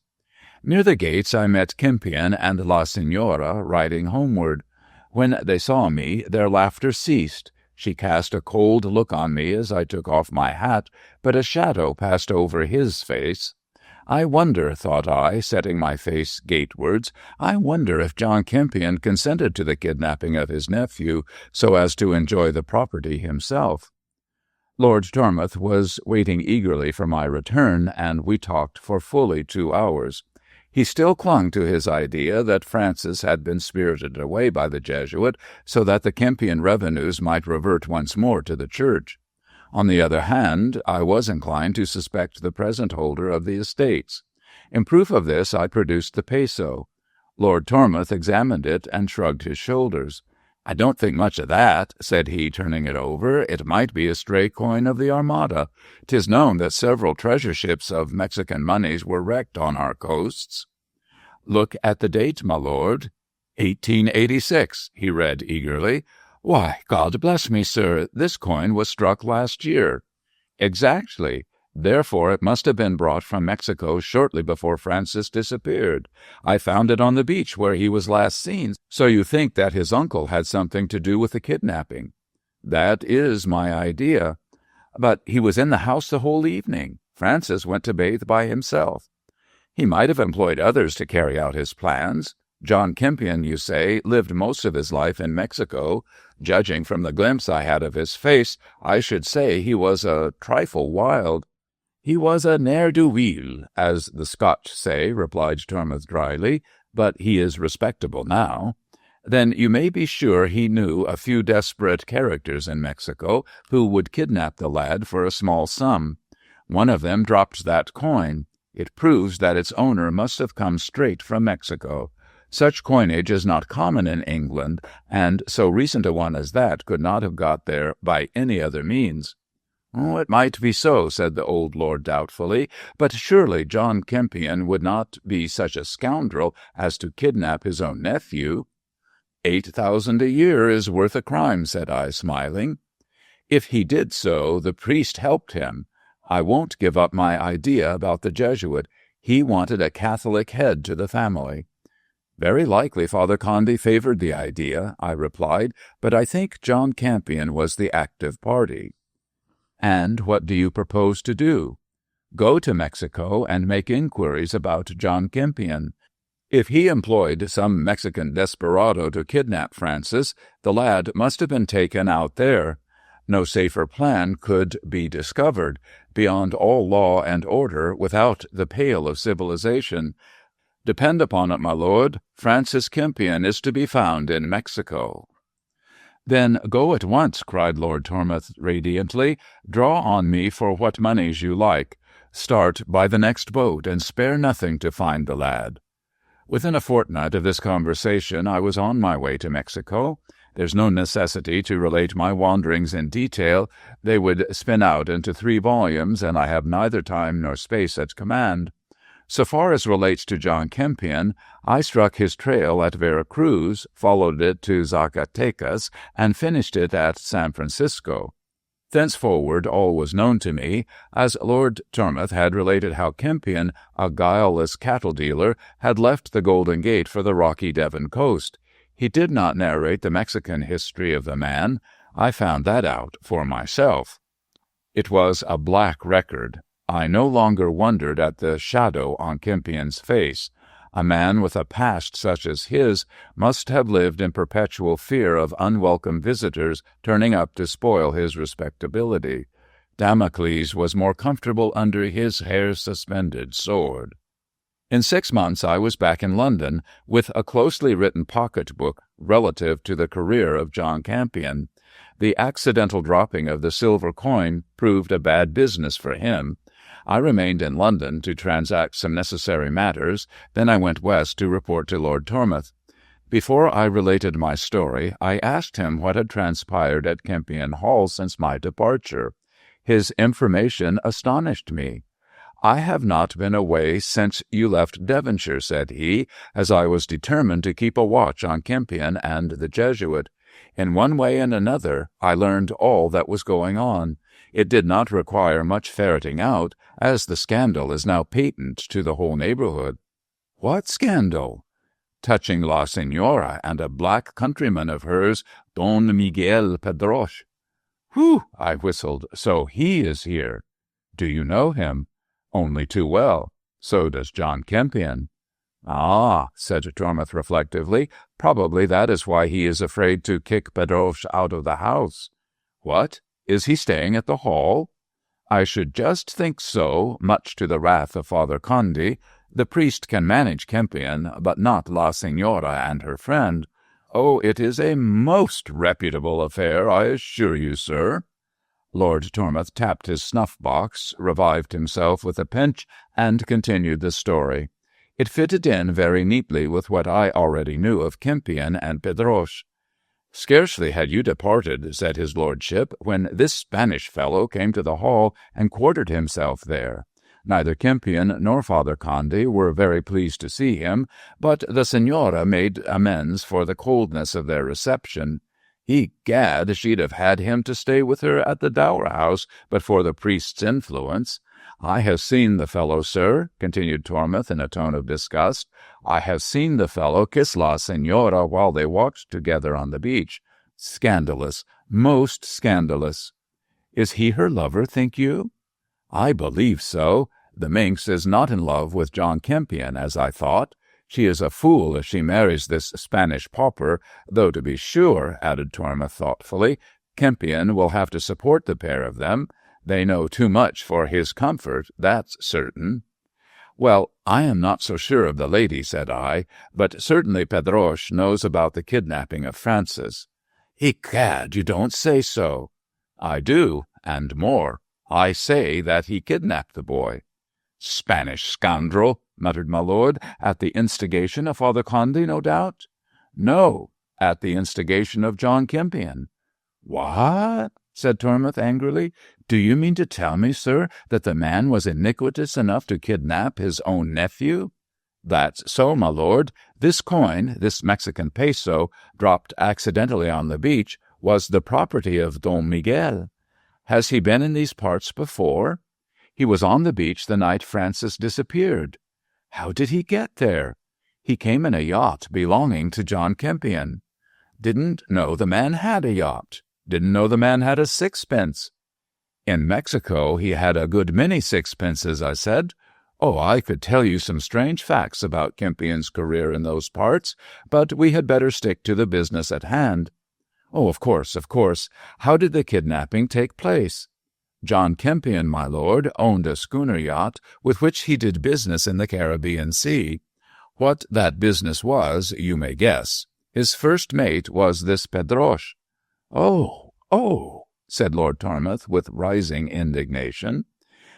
Near the gates I met Kempion and La Signora riding homeward. When they saw me, their laughter ceased. She cast a cold look on me as I took off my hat, but a shadow passed over his face. I wonder, thought I, setting my face gatewards, I wonder if John Campion consented to the kidnapping of his nephew so as to enjoy the property himself. Lord Tormouth was waiting eagerly for my return, and we talked for fully 2 hours. He still clung to his idea that Francis had been spirited away by the Jesuit so that the Kempion revenues might revert once more to the Church. On the other hand, I was inclined to suspect the present holder of the estates. In proof of this, I produced the peso. Lord Tormouth examined it and shrugged his shoulders. "I don't think much of that," said he, turning it over. "It might be a stray coin of the Armada. 'Tis known that several treasure ships of Mexican moneys were wrecked on our coasts." "Look at the date, my lord." 1886, he read eagerly. "Why, God bless me, sir, this coin was struck last year." "Exactly. Therefore it must have been brought from Mexico shortly before Francis disappeared. I found it on the beach where he was last seen, so you think that his uncle had something to do with the kidnapping?" "That is my idea." "But he was in the house the whole evening. Francis went to bathe by himself." "He might have employed others to carry out his plans. John Campion, you say, lived most of his life in Mexico. Judging from the glimpse I had of his face, I should say he was a trifle wild." "He was a ne'er-do-weel, as the Scotch say," replied Tormouth dryly, "but he is respectable now." "Then you may be sure he knew a few desperate characters in Mexico who would kidnap the lad for a small sum. One of them dropped that coin. It proves that its owner must have come straight from Mexico. Such coinage is not common in England, and so recent a one as that could not have got there by any other means." "Oh, it might be so," said the old lord doubtfully, "but surely John Campion would not be such a scoundrel as to kidnap his own nephew." "8,000 a year is worth a crime," said I, smiling. "If he did so, the priest helped him. I won't give up my idea about the Jesuit. He wanted a Catholic head to the family." "Very likely Father Conde favored the idea," I replied, "but I think John Campion was the active party." "And what do you propose to do?" "Go to Mexico and make inquiries about John Campion. If he employed some Mexican desperado to kidnap Francis, the lad must have been taken out there. No safer plan could be discovered, beyond all law and order, without the pale of civilization. Depend upon it, my lord, Francis Campion is to be found in Mexico." "Then go at once," cried Lord Tormouth radiantly. "Draw on me for what moneys you like. Start by the next boat, and spare nothing to find the lad." Within a fortnight of this conversation I was on my way to Mexico. There's no necessity to relate my wanderings in detail. They would spin out into 3 volumes, and I have neither time nor space at command. So far as relates to John Campion, I struck his trail at Vera Cruz, followed it to Zacatecas, and finished it at San Francisco. Thenceforward all was known to me, as Lord Tormouth had related how Campion, a guileless cattle-dealer, had left the Golden Gate for the rocky Devon coast. He did not narrate the Mexican history of the man. I found that out for myself. It was a black record. I no longer wondered at the shadow on Campion's face. A man with a past such as his must have lived in perpetual fear of unwelcome visitors turning up to spoil his respectability. Damocles was more comfortable under his hair-suspended sword. In 6 months I was back in London with a closely written pocket-book relative to the career of John Campion. The accidental dropping of the silver coin proved a bad business for him. I remained in London to transact some necessary matters, then I went west to report to Lord Tormouth. Before I related my story, I asked him what had transpired at Campion Hall since my departure. His information astonished me. "I have not been away since you left Devonshire," said he, "as I was determined to keep a watch on Campion and the Jesuit. In one way and another, I learned all that was going on. It did not require much ferreting out, as the scandal is now patent to the whole neighborhood." "What scandal?" "Touching La Senora and a black countryman of hers, Don Miguel Pedroche." Whew! I whistled. So he is here. Do you know him? Only too well. So does John Kempion. Ah, said Tormouth reflectively, probably that is why he is afraid to kick Pedroche out of the house. What? Is he staying at the Hall? I should just think so, much to the wrath of Father Conde. The priest can manage Kempion, but not La Signora and her friend. Oh, it is a most reputable affair, I assure you, sir. Lord Tormouth tapped his snuff-box, revived himself with a pinch, and continued the story. It fitted in very neatly with what I already knew of Kempion and Pedroche. Scarcely had you departed, said his lordship, when this Spanish fellow came to the Hall and quartered himself there. Neither Kempion nor Father Conde were very pleased to see him, but the Signora made amends for the coldness of their reception. Egad, she'd have had him to stay with her at the Dower House, but for the priest's influence. I have seen the fellow, sir, continued Tormouth in a tone of disgust. I have seen the fellow kiss La Signora while they walked together on the beach. Scandalous, most scandalous. Is he her lover, think you? I believe so. The minx is not in love with John Kempion, as I thought. She is a fool if she marries this Spanish pauper, though to be sure, added Tormouth thoughtfully, Kempion will have to support the pair of them. They know too much for his comfort, that's certain. Well, I am not so sure of the lady, said I, but certainly Pedroche knows about the kidnapping of Francis. Egad, you don't say so. I do, and more. I say that he kidnapped the boy. Spanish scoundrel, muttered my lord, at the instigation of Father Conde, no doubt? No, at the instigation of John Kempion. What? Said Tormouth angrily. Do you mean to tell me, sir, that the man was iniquitous enough to kidnap his own nephew? That's so, my lord. This coin, this Mexican peso, dropped accidentally on the beach, was the property of Don Miguel. Has he been in these parts before? He was on the beach the night Francis disappeared. How did he get there? He came in a yacht belonging to John Kempion. Didn't know the man had a yacht. Didn't know the man had a sixpence. In Mexico he had a good many sixpences, I said. Oh, I could tell you some strange facts about Kempion's career in those parts, but we had better stick to the business at hand. Oh, of course, of course. How did the kidnapping take place? John Kempion, my lord, owned a schooner yacht with which he did business in the Caribbean Sea. What that business was, you may guess. His first mate was this Pedroche. Oh, said Lord Tormouth with rising indignation.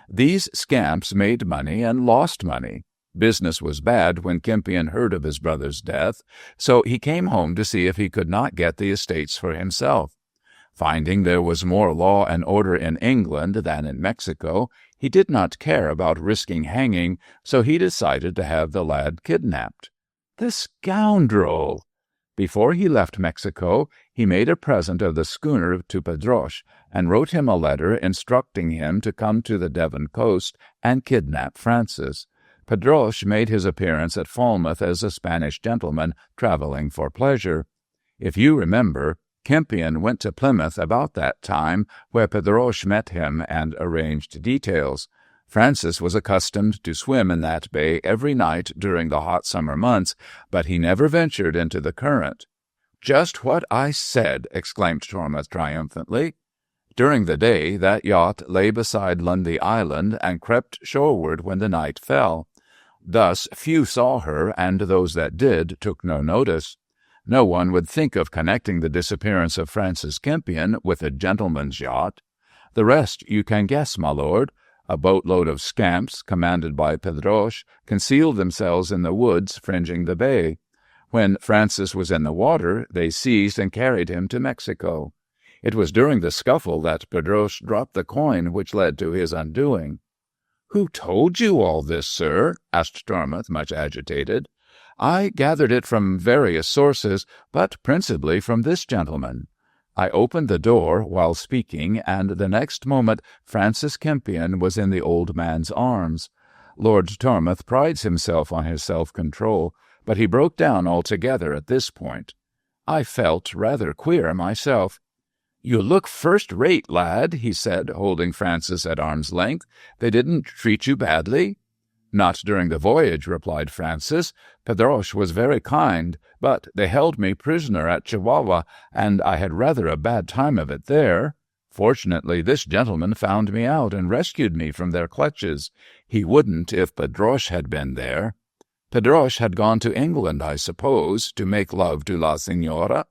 These scamps made money and lost money. Business was bad when Kempion heard of his brother's death, so he came home to see if he could not get the estates for himself. Finding there was more law and order in England than in Mexico, he did not care about risking hanging, so he decided to have the lad kidnapped. The scoundrel! Before he left Mexico, he made a present of the schooner to Pedroche and wrote him a letter instructing him to come to the Devon coast and kidnap Francis. Pedroche made his appearance at Falmouth as a Spanish gentleman traveling for pleasure. If you remember, Kempion went to Plymouth about that time, where Pedroche met him and arranged details. Francis was accustomed to swim in that bay every night during the hot summer months, but he never ventured into the current. Just what I said, exclaimed Tormouth triumphantly. During the day that yacht lay beside Lundy Island and crept shoreward when the night fell. Thus few saw her, and those that did took no notice. No one would think of connecting the disappearance of Francis Kempion with a gentleman's yacht. The rest you can guess, my lord. A boatload of scamps, commanded by Pedroche, concealed themselves in the woods fringing the bay. When Francis was in the water, they seized and carried him to Mexico. It was during the scuffle that Pedroche dropped the coin which led to his undoing. "Who told you all this, sir?" asked Tormouth, much agitated. "I gathered it from various sources, but principally from this gentleman." I opened the door while speaking, and the next moment Francis Kempion was in the old man's arms. Lord Tormouth prides himself on his self-control, but he broke down altogether at this point. I felt rather queer myself. "You look first-rate, lad," he said, holding Francis at arm's length. "They didn't treat you badly?" "Not during the voyage," replied Francis. "Pedroche was very kind, but they held me prisoner at Chihuahua, and I had rather a bad time of it there. Fortunately, this gentleman found me out and rescued me from their clutches. He wouldn't if Pedroche had been there." "Pedroche had gone to England, I suppose, to make love to La Signora?"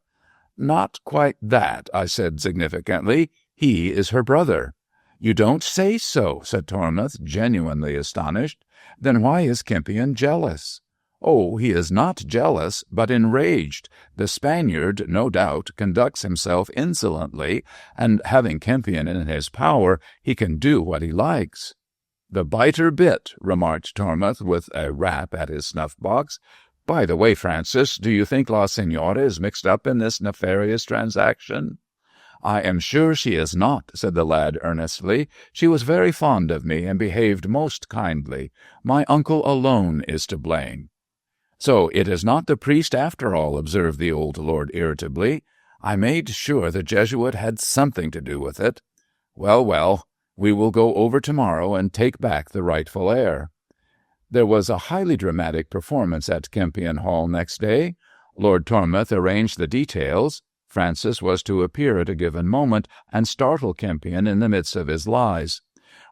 "Not quite that," I said significantly. "He is her brother." "You don't say so," said Tormouth, genuinely astonished. "Then why is Kempion jealous?" "Oh, he is not jealous, but enraged. The Spaniard, no doubt, conducts himself insolently, and having Kempion in his power, he can do what he likes." "The biter bit," remarked Tormouth with a rap at his snuff-box. "By the way, Francis, do you think La Signora is mixed up in this nefarious transaction?" "I am sure she is not," said the lad earnestly. "She was very fond of me and behaved most kindly. My uncle alone is to blame." "So it is not the priest after all," observed the old lord irritably. "I made sure the Jesuit had something to do with it. Well, well, we will go over tomorrow and take back the rightful heir." There was a highly dramatic performance at Kempion Hall next day. Lord Tormouth arranged the details. Francis was to appear at a given moment and startle Kempion in the midst of his lies.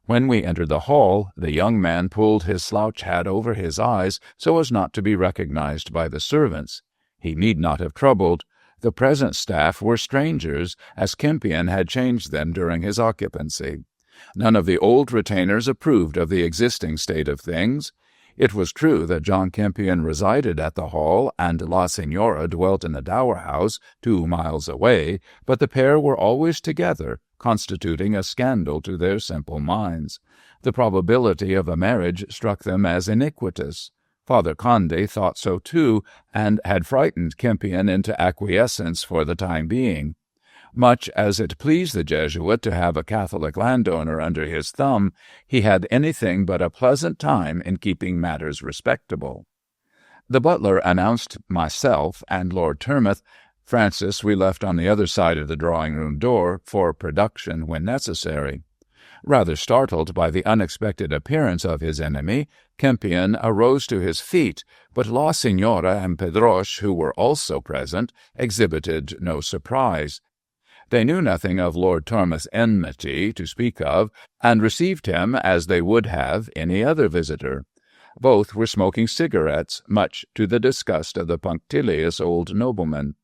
When we entered the hall, the young man pulled his slouch hat over his eyes so as not to be recognized by the servants. He need not have troubled. The present staff were strangers, as Kempion had changed them during his occupancy. None of the old retainers approved of the existing state of things. It was true that John Kempion resided at the Hall, and La Signora dwelt in the Dower House 2 miles away, but the pair were always together, constituting a scandal to their simple minds. The probability of a marriage struck them as iniquitous. Father Conde thought so too, and had frightened Kempion into acquiescence for the time being. Much as it pleased the Jesuit to have a Catholic landowner under his thumb, he had anything but a pleasant time in keeping matters respectable. The butler announced myself and Lord Tormouth. Francis we left on the other side of the drawing-room door for production when necessary. Rather startled by the unexpected appearance of his enemy, Kempion arose to his feet, but La Signora and Pedroche, who were also present, exhibited no surprise. They knew nothing of Lord Tormouth's enmity to speak of, and received him as they would have any other visitor. Both were smoking cigarettes, much to the disgust of the punctilious old nobleman.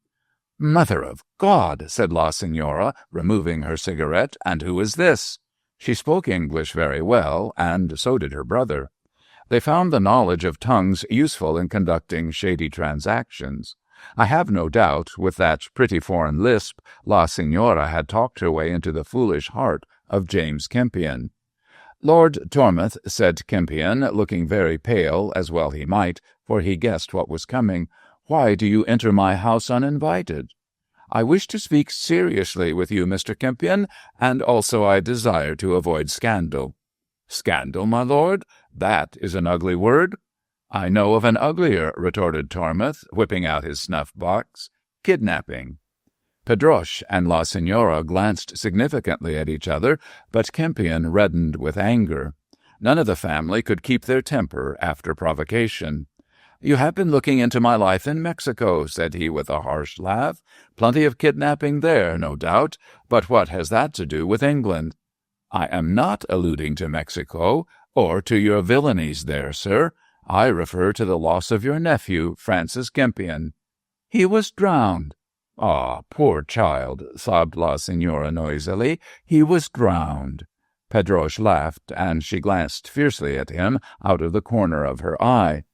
"Mother of God!" said La Signora, removing her cigarette, "and who is this?" She spoke English very well, and so did her brother. They found the knowledge of tongues useful in conducting shady transactions. I have no doubt, with that pretty foreign lisp, La Signora had talked her way into the foolish heart of James Kempion. "Lord Tormouth," said Kempion, looking very pale, as well he might, for he guessed what was coming, "why do you enter my house uninvited?" "I wish to speak seriously with you, Mr. Kempion, and also I desire to avoid scandal." "Scandal, my lord? That is an ugly word." "I know of an uglier," retorted Tormouth, whipping out his snuff-box. "Kidnapping." Pedroche and La Signora glanced significantly at each other, but Kempion reddened with anger. None of the family could keep their temper after provocation. "You have been looking into my life in Mexico," said he with a harsh laugh. "Plenty of kidnapping there, no doubt, but what has that to do with England?" "I am not alluding to Mexico, or to your villainies there, sir. I refer to the loss of your nephew, Francis Kempion." "He was drowned." "Ah, poor child," sobbed La Signora noisily. "He was drowned." Pedroche laughed, and she glanced fiercely at him out of the corner of her eye.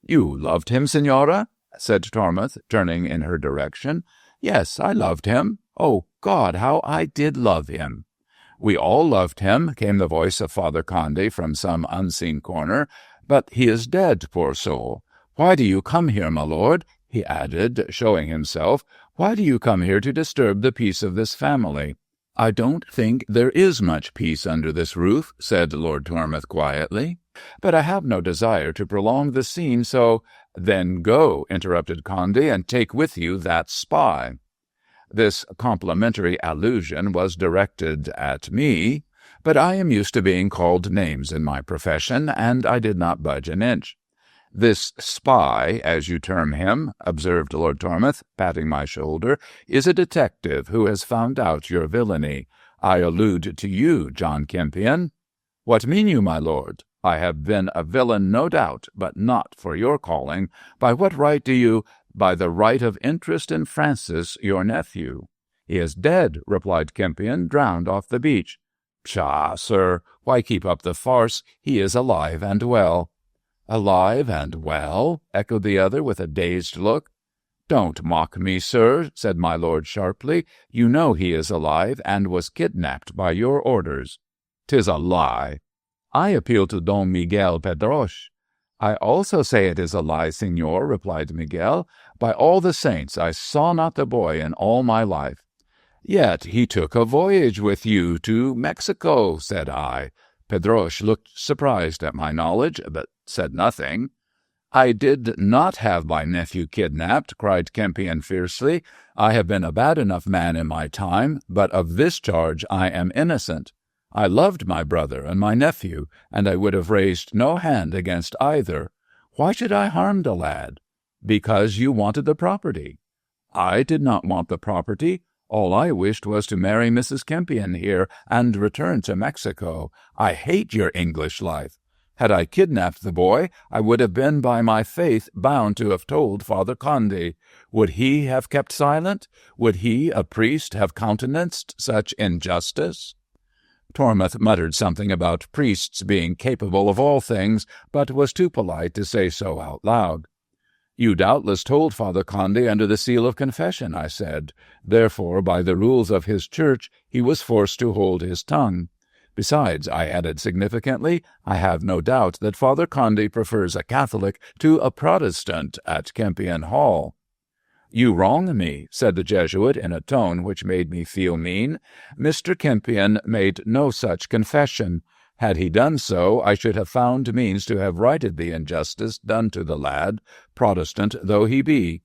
"You loved him, Signora?" said Tormouth, turning in her direction. "Yes, I loved him. Oh, God, how I did love him!" "We all loved him," came the voice of Father Conde from some unseen corner. "But he is dead, poor soul. Why do you come here, my lord?" he added, showing himself. "Why do you come here to disturb the peace of this family?" "I don't think there is much peace under this roof," said Lord Tormouth quietly. "But I have no desire to prolong the scene, so—" "Then go," interrupted Conde, "and take with you that spy." This complimentary allusion was directed at me, but I am used to being called names in my profession, and I did not budge an inch. "This spy, as you term him," observed Lord Tormouth, patting my shoulder, "is a detective who has found out your villainy. I allude to you, John Kempion." "What mean you, my lord? I have been a villain, no doubt, but not for your calling. By what right do you—" "By the right of interest in Francis, your nephew." "He is dead," replied Kempion, "drowned off the beach." "Pshaw, sir, why keep up the farce? He is alive and well." "Alive and well?" echoed the other with a dazed look. "Don't mock me, sir," said my lord sharply. "You know he is alive and was kidnapped by your orders." "'Tis a lie." "I appeal to Don Miguel Pedroche." "I also say it is a lie, senor," replied Miguel. "By all the saints, I saw not the boy in all my life." "Yet he took a voyage with you to Mexico," said I. Pedroche looked surprised at my knowledge, but said nothing. "I did not have my nephew kidnapped," cried Kempion fiercely. "I have been a bad enough man in my time, but of this charge I am innocent. I loved my brother and my nephew, and I would have raised no hand against either. Why should I harm the lad?" "Because you wanted the property." "I did not want the property. All I wished was to marry Mrs. Kempion here and return to Mexico. I hate your English life. Had I kidnapped the boy, I would have been by my faith bound to have told Father Conde. Would he have kept silent? Would he, a priest, have countenanced such injustice?" Tormouth muttered something about priests being capable of all things, but was too polite to say so out loud. "You doubtless told Father Conde under the seal of confession," I said. "Therefore, by the rules of his church, he was forced to hold his tongue. Besides," I added significantly, "I have no doubt that Father Conde prefers a Catholic to a Protestant at Kempion Hall." "You wrong me," said the Jesuit in a tone which made me feel mean. "Mr. Kempion made no such confession. Had he done so, I should have found means to have righted the injustice done to the lad, Protestant though he be."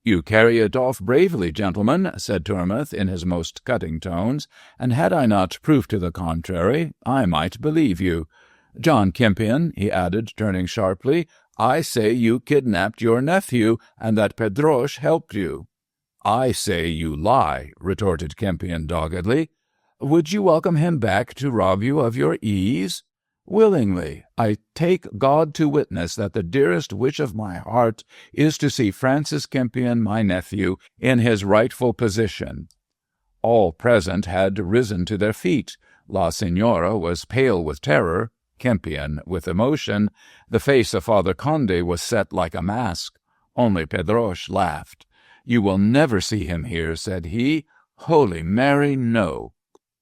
"You carry it off bravely, gentlemen," said Tormouth in his most cutting tones, "and had I not proof to the contrary, I might believe you. John Kempion," he added, turning sharply, "I say you kidnapped your nephew, and that Pedroche helped you." "I say you lie," retorted Kempion doggedly. "Would you welcome him back to rob you of your ease?" "Willingly. I take God to witness that the dearest wish of my heart is to see Francis Kempion, my nephew, in his rightful position." All present had risen to their feet. La Signora was pale with terror, Kempion with emotion. The face of Father Conde was set like a mask. Only Pedroche laughed. "You will never see him here," said he. "Holy Mary, no."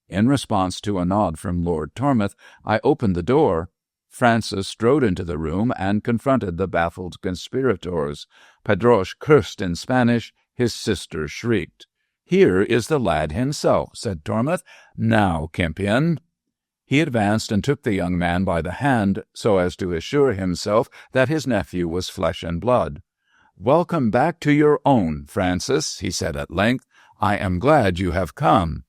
In response to a nod from Lord Tormouth, I opened the door. Francis strode into the room and confronted the baffled conspirators. Pedroche cursed in Spanish. His sister shrieked. "Here is the lad himself," said Tormouth. "Now, Kempion." He advanced and took the young man by the hand, so as to assure himself that his nephew was flesh and blood. "Welcome back to your own, Francis," he said at length. "I am glad you have come."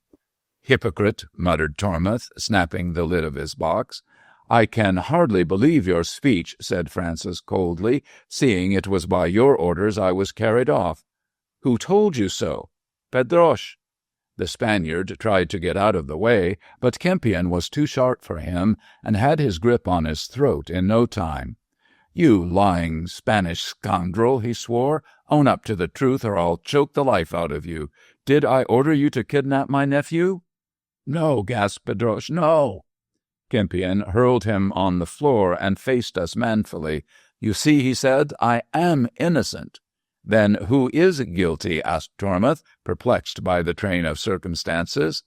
"Hypocrite," muttered Tormouth, snapping the lid of his box. "I can hardly believe your speech," said Francis coldly, "seeing it was by your orders I was carried off." "Who told you so?" "Pedroche." The Spaniard tried to get out of the way, but Kempion was too sharp for him, and had his grip on his throat in no time. "You lying Spanish scoundrel," he swore, "own up to the truth, or I'll choke the life out of you. Did I order you to kidnap my nephew?" "No," gasped Pedroche, "no." Kempion hurled him on the floor and faced us manfully. "You see," he said, "I am innocent." "Then who is guilty?" asked Tormouth, perplexed by the train of circumstances.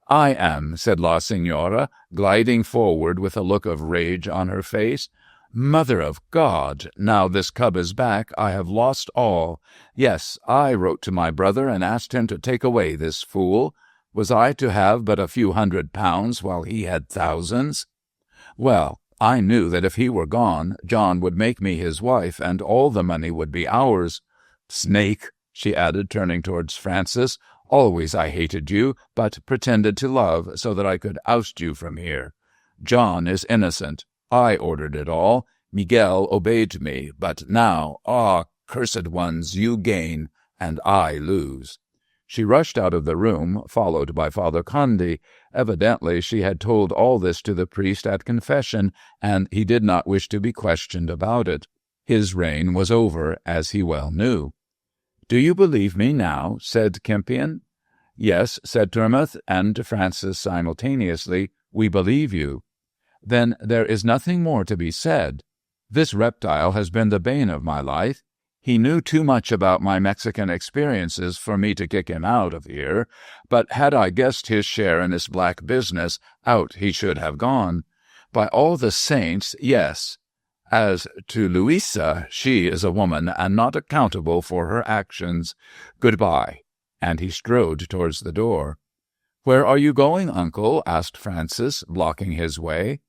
"I am," said La Signora, gliding forward with a look of rage on her face. "Mother of God! Now this cub is back, I have lost all. Yes, I wrote to my brother and asked him to take away this fool. Was I to have but a few £100 while he had thousands? Well, I knew that if he were gone, John would make me his wife, and all the money would be ours. Snake," she added, turning towards Francis, Always I hated you, but pretended to love so that I could oust you from here. John is innocent. I ordered it all. Miguel obeyed me, but now, cursed ones, you gain, and I lose." She rushed out of the room, followed by Father Conde. Evidently she had told all this to the priest at confession, and he did not wish to be questioned about it. His reign was over, as he well knew. "Do you believe me now?" said Kempion. "Yes," said Turnmouth, and Francis simultaneously, "we believe you." "Then there is nothing more to be said. This reptile has been the bane of my life. He knew too much about my Mexican experiences for me to kick him out of here, but had I guessed his share in this black business, out he should have gone. By all the saints, yes. As to Louisa, she is a woman and not accountable for her actions. Goodbye." And he strode towards the door. "Where are you going, uncle?" asked Francis, blocking his way.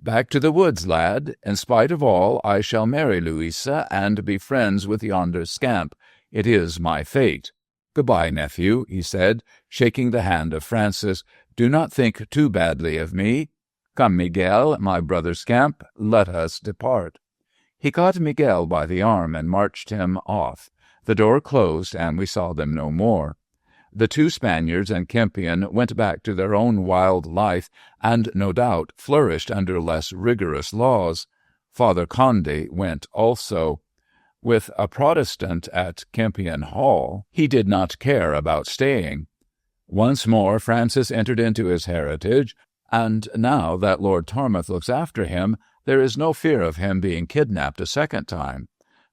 "Back to the woods, lad. In spite of all, I shall marry Louisa and be friends with yonder scamp. It is my fate. Goodbye, nephew," he said, shaking the hand of Francis. "Do not think too badly of me. Come, Miguel, my brother scamp, let us depart." He caught Miguel by the arm and marched him off. The door closed, and we saw them no more. The two Spaniards and Kempion went back to their own wild life, and no doubt flourished under less rigorous laws. Father Conde went also. With a Protestant at Kempion Hall, he did not care about staying. Once more Francis entered into his heritage, and now that Lord Tormouth looks after him, there is no fear of him being kidnapped a second time.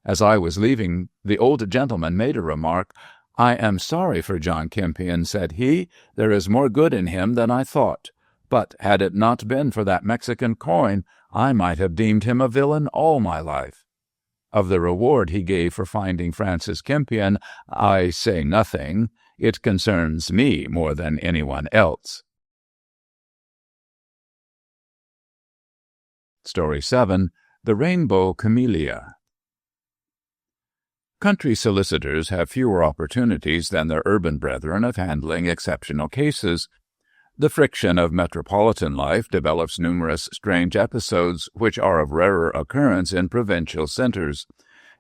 As I was leaving, the old gentleman made a remark. "I am sorry for John Kempion," said he. "There is more good in him than I thought. But had it not been for that Mexican coin, I might have deemed him a villain all my life." Of the reward he gave for finding Francis Kempion, I say nothing. It concerns me more than anyone else. Story 7. The Rainbow Camellia. Country solicitors have fewer opportunities than their urban brethren of handling exceptional cases. The friction of metropolitan life develops numerous strange episodes which are of rarer occurrence in provincial centers.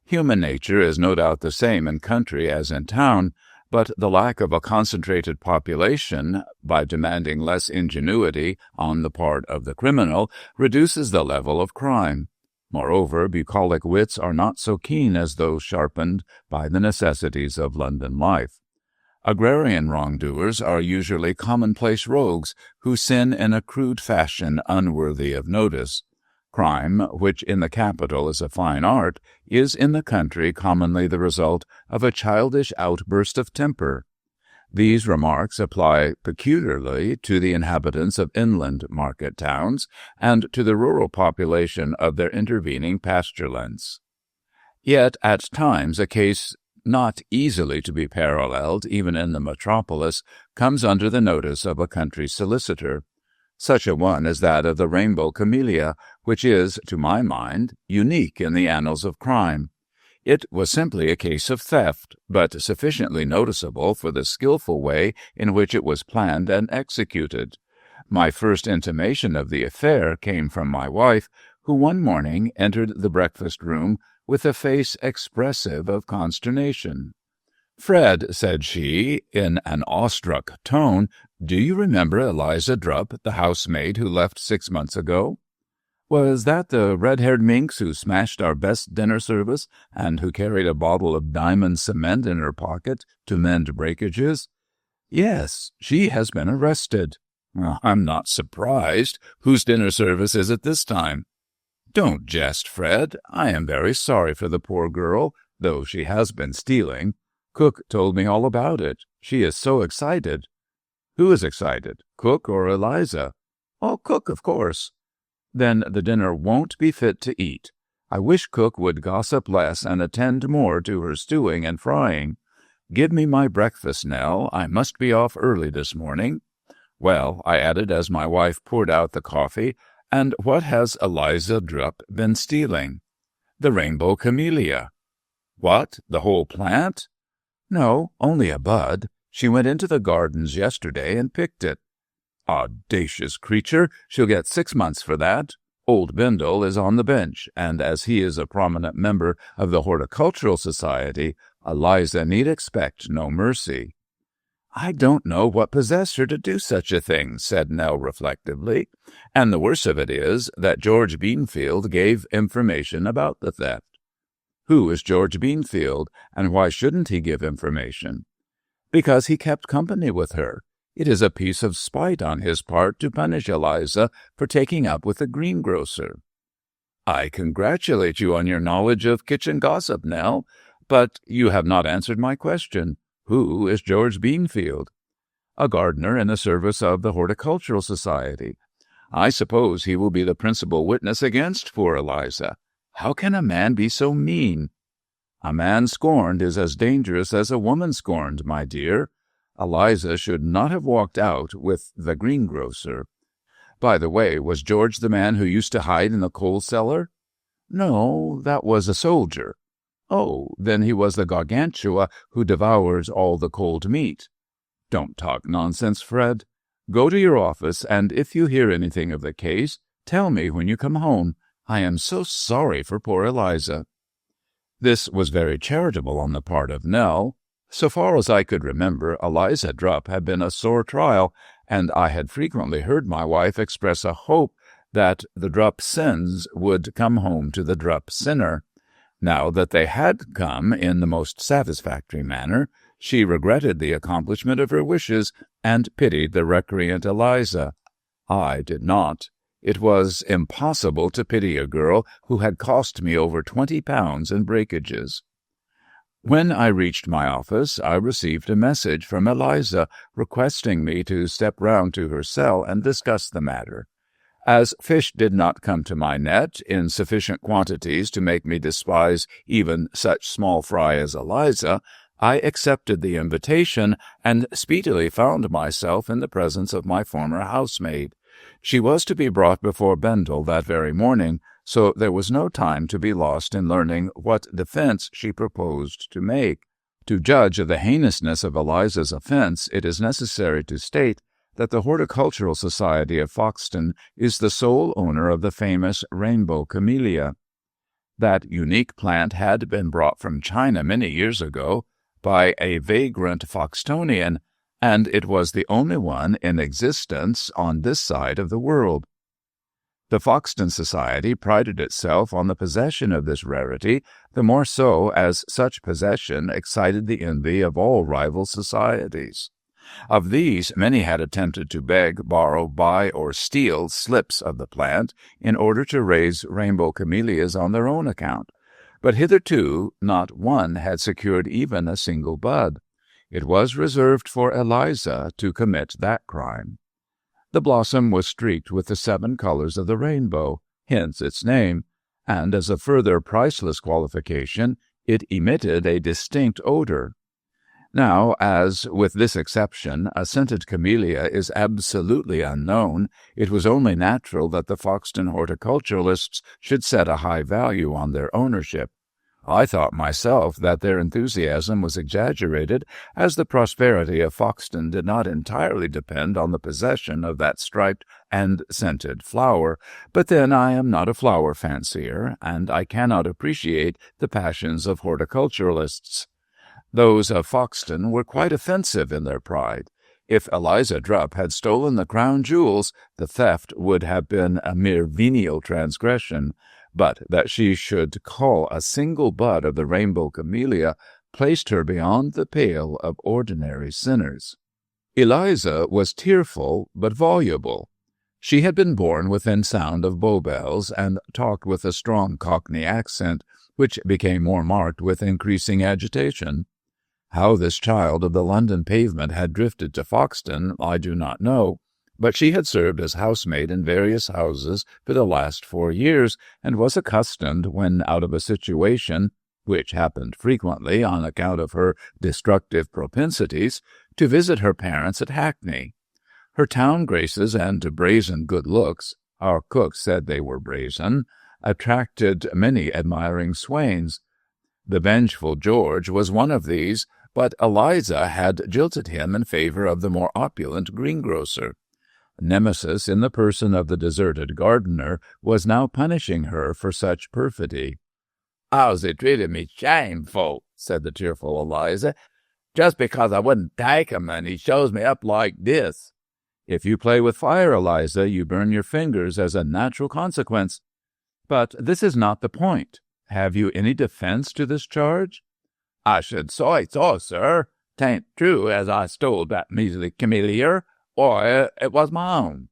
Human nature is no doubt the same in country as in town, but the lack of a concentrated population, by demanding less ingenuity on the part of the criminal, reduces the level of crime. Moreover, bucolic wits are not so keen as those sharpened by the necessities of London life. Agrarian wrongdoers are usually commonplace rogues who sin in a crude fashion unworthy of notice. Crime, which in the capital is a fine art, is in the country commonly the result of a childish outburst of temper. These remarks apply peculiarly to the inhabitants of inland market towns and to the rural population of their intervening pasturelands. Yet at times a case not easily to be paralleled even in the metropolis comes under the notice of a country solicitor. Such a one is that of the Rainbow Camellia, which is, to my mind, unique in the annals of crime. It was simply a case of theft, but sufficiently noticeable for the skillful way in which it was planned and executed. My first intimation of the affair came from my wife, who one morning entered the breakfast-room with a face expressive of consternation. "Fred," said she, in an awestruck tone, "do you remember Eliza Drupp, the housemaid who left 6 months ago?" "Was that the red-haired minx who smashed our best dinner service and who carried a bottle of diamond cement in her pocket to mend breakages?" "Yes, she has been arrested." "I'm not surprised. Whose dinner service is it this time?" "Don't jest, Fred. I am very sorry for the poor girl, though she has been stealing. Cook told me all about it. She is so excited." "Who is excited, Cook or Eliza?" "Oh, Cook, of course." "Then the dinner won't be fit to eat. I wish Cook would gossip less and attend more to her stewing and frying. Give me my breakfast, Nell. I must be off early this morning. Well," I added as my wife poured out the coffee, "and what has Eliza Drupp been stealing?" "The Rainbow Camellia." "What, the whole plant?" "No, only a bud. She went into the gardens yesterday and picked it. Audacious creature, she'll get 6 months for that. Old Bindle is on the bench, and as he is a prominent member of the Horticultural Society, Eliza need expect no mercy. I don't know what possessed her to do such a thing, said Nell reflectively, and the worst of it is that George Beanfield gave information about the theft. Who is George Beanfield, and why shouldn't he give information? Because he kept company with her. It is a piece of spite on his part to punish Eliza for taking up with the greengrocer. I congratulate you on your knowledge of kitchen gossip, Nell, but you have not answered my question. Who is George Beanfield? A gardener in the service of the Horticultural Society. I suppose he will be the principal witness against poor Eliza. How can a man be so mean? A man scorned is as dangerous as a woman scorned, my dear. Eliza should not have walked out with the greengrocer. By the way, was George the man who used to hide in the coal cellar? No, that was a soldier. Oh, then he was the gargantua who devours all the cold meat. Don't talk nonsense, Fred. Go to your office, and if you hear anything of the case, tell me when you come home. I am so sorry for poor Eliza. This was very charitable on the part of Nell. So far as I could remember, Eliza Drupp had been a sore trial, and I had frequently heard my wife express a hope that the Drupp sins would come home to the Drupp sinner. Now that they had come in the most satisfactory manner, she regretted the accomplishment of her wishes and pitied the recreant Eliza. I did not. It was impossible to pity a girl who had cost me over £20 in breakages. When I reached my office, I received a message from Eliza requesting me to step round to her cell and discuss the matter. As fish did not come to my net in sufficient quantities to make me despise even such small fry as Eliza, I accepted the invitation and speedily found myself in the presence of my former housemaid. She was to be brought before Bendel that very morning, so there was no time to be lost in learning what defense she proposed to make. To judge of the heinousness of Eliza's offense, it is necessary to state that the Horticultural Society of Foxton is the sole owner of the famous rainbow camellia. That unique plant had been brought from China many years ago by a vagrant Foxtonian, and it was the only one in existence on this side of the world. The Foxton Society prided itself on the possession of this rarity, the more so as such possession excited the envy of all rival societies. Of these, many had attempted to beg, borrow, buy, or steal slips of the plant in order to raise rainbow camellias on their own account, but hitherto not one had secured even a single bud. It was reserved for Eliza to commit that crime. The blossom was streaked with the 7 colors of the rainbow, hence its name, and as a further priceless qualification, it emitted a distinct odor. Now, as, with this exception, a scented camellia is absolutely unknown, it was only natural that the Foxton horticulturalists should set a high value on their ownership. I thought myself that their enthusiasm was exaggerated, as the prosperity of Foxton did not entirely depend on the possession of that striped and scented flower, but then I am not a flower fancier, and I cannot appreciate the passions of horticulturalists. Those of Foxton were quite offensive in their pride. If Eliza Drupp had stolen the crown jewels, the theft would have been a mere venial transgression, but that she should call a single bud of the rainbow camellia placed her beyond the pale of ordinary sinners. Eliza was tearful but voluble. She had been born within sound of Bow Bells, and talked with a strong Cockney accent, which became more marked with increasing agitation. How this child of the London pavement had drifted to Foxton, I do not know, but she had served as housemaid in various houses for the last 4 years, and was accustomed, when out of a situation, which happened frequently on account of her destructive propensities, to visit her parents at Hackney. Her town graces and brazen good looks, our cook said they were brazen, attracted many admiring swains. The vengeful George was one of these, but Eliza had jilted him in favor of the more opulent greengrocer. Nemesis, in the person of the deserted gardener, was now punishing her for such perfidy. "How's he treated me shameful," said the tearful Eliza. "Just because I wouldn't take him, and he shows me up like this." "If you play with fire, Eliza, you burn your fingers as a natural consequence. But this is not the point. Have you any defense to this charge?" "I should say so, sir. 'Tain't true as I stole that measly camellia, or it was my own."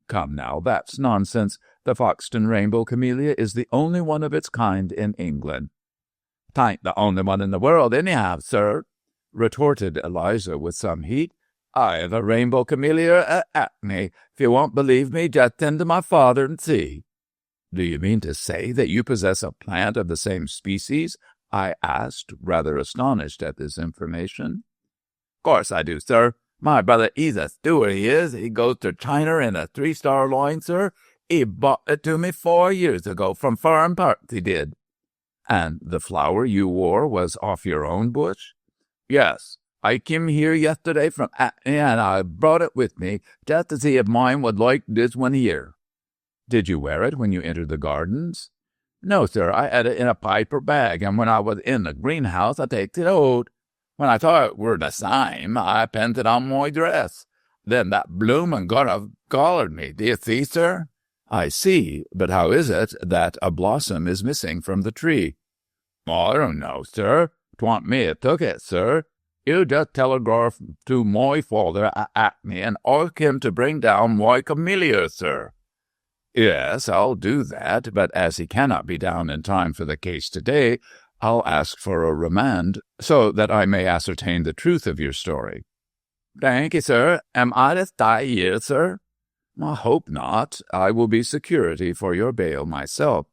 "Come now, that's nonsense. The Foxton rainbow camellia is the only one of its kind in England." "'Tain't the only one in the world, anyhow, sir," retorted Eliza with some heat. "I have a rainbow camellia at me. If you won't believe me, just send to my father and see." "Do you mean to say that you possess a plant of the same species?" I asked, rather astonished at this information. "Course I do, sir. My brother, he's a steward, he is. He goes to China in a 3-star line, sir. He bought it to me 4 years ago from foreign parts, he did." "And the flower you wore was off your own bush?" "Yes. I came here yesterday from Atney, and I brought it with me, just to see if mine would like this one here." "Did you wear it when you entered the gardens?" "No, sir. I had it in a paper bag, and when I was in the greenhouse, I takes it out. When I thought it were the same, I pinned it on my dress. Then that bloomin' girl collared me. Do you see, sir?" "I see, but how is it that a blossom is missing from the tree?" "I don't know, sir. 'Twant me that took it, sir. You just telegraph to my father at me and ask him to bring down my camellia, sir." "Yes, I'll do that, but as he cannot be down in time for the case today, I'll ask for a remand so that I may ascertain the truth of your story." "Thank you, sir. Am I to stay here, sir?" "I hope not. I will be security for your bail myself."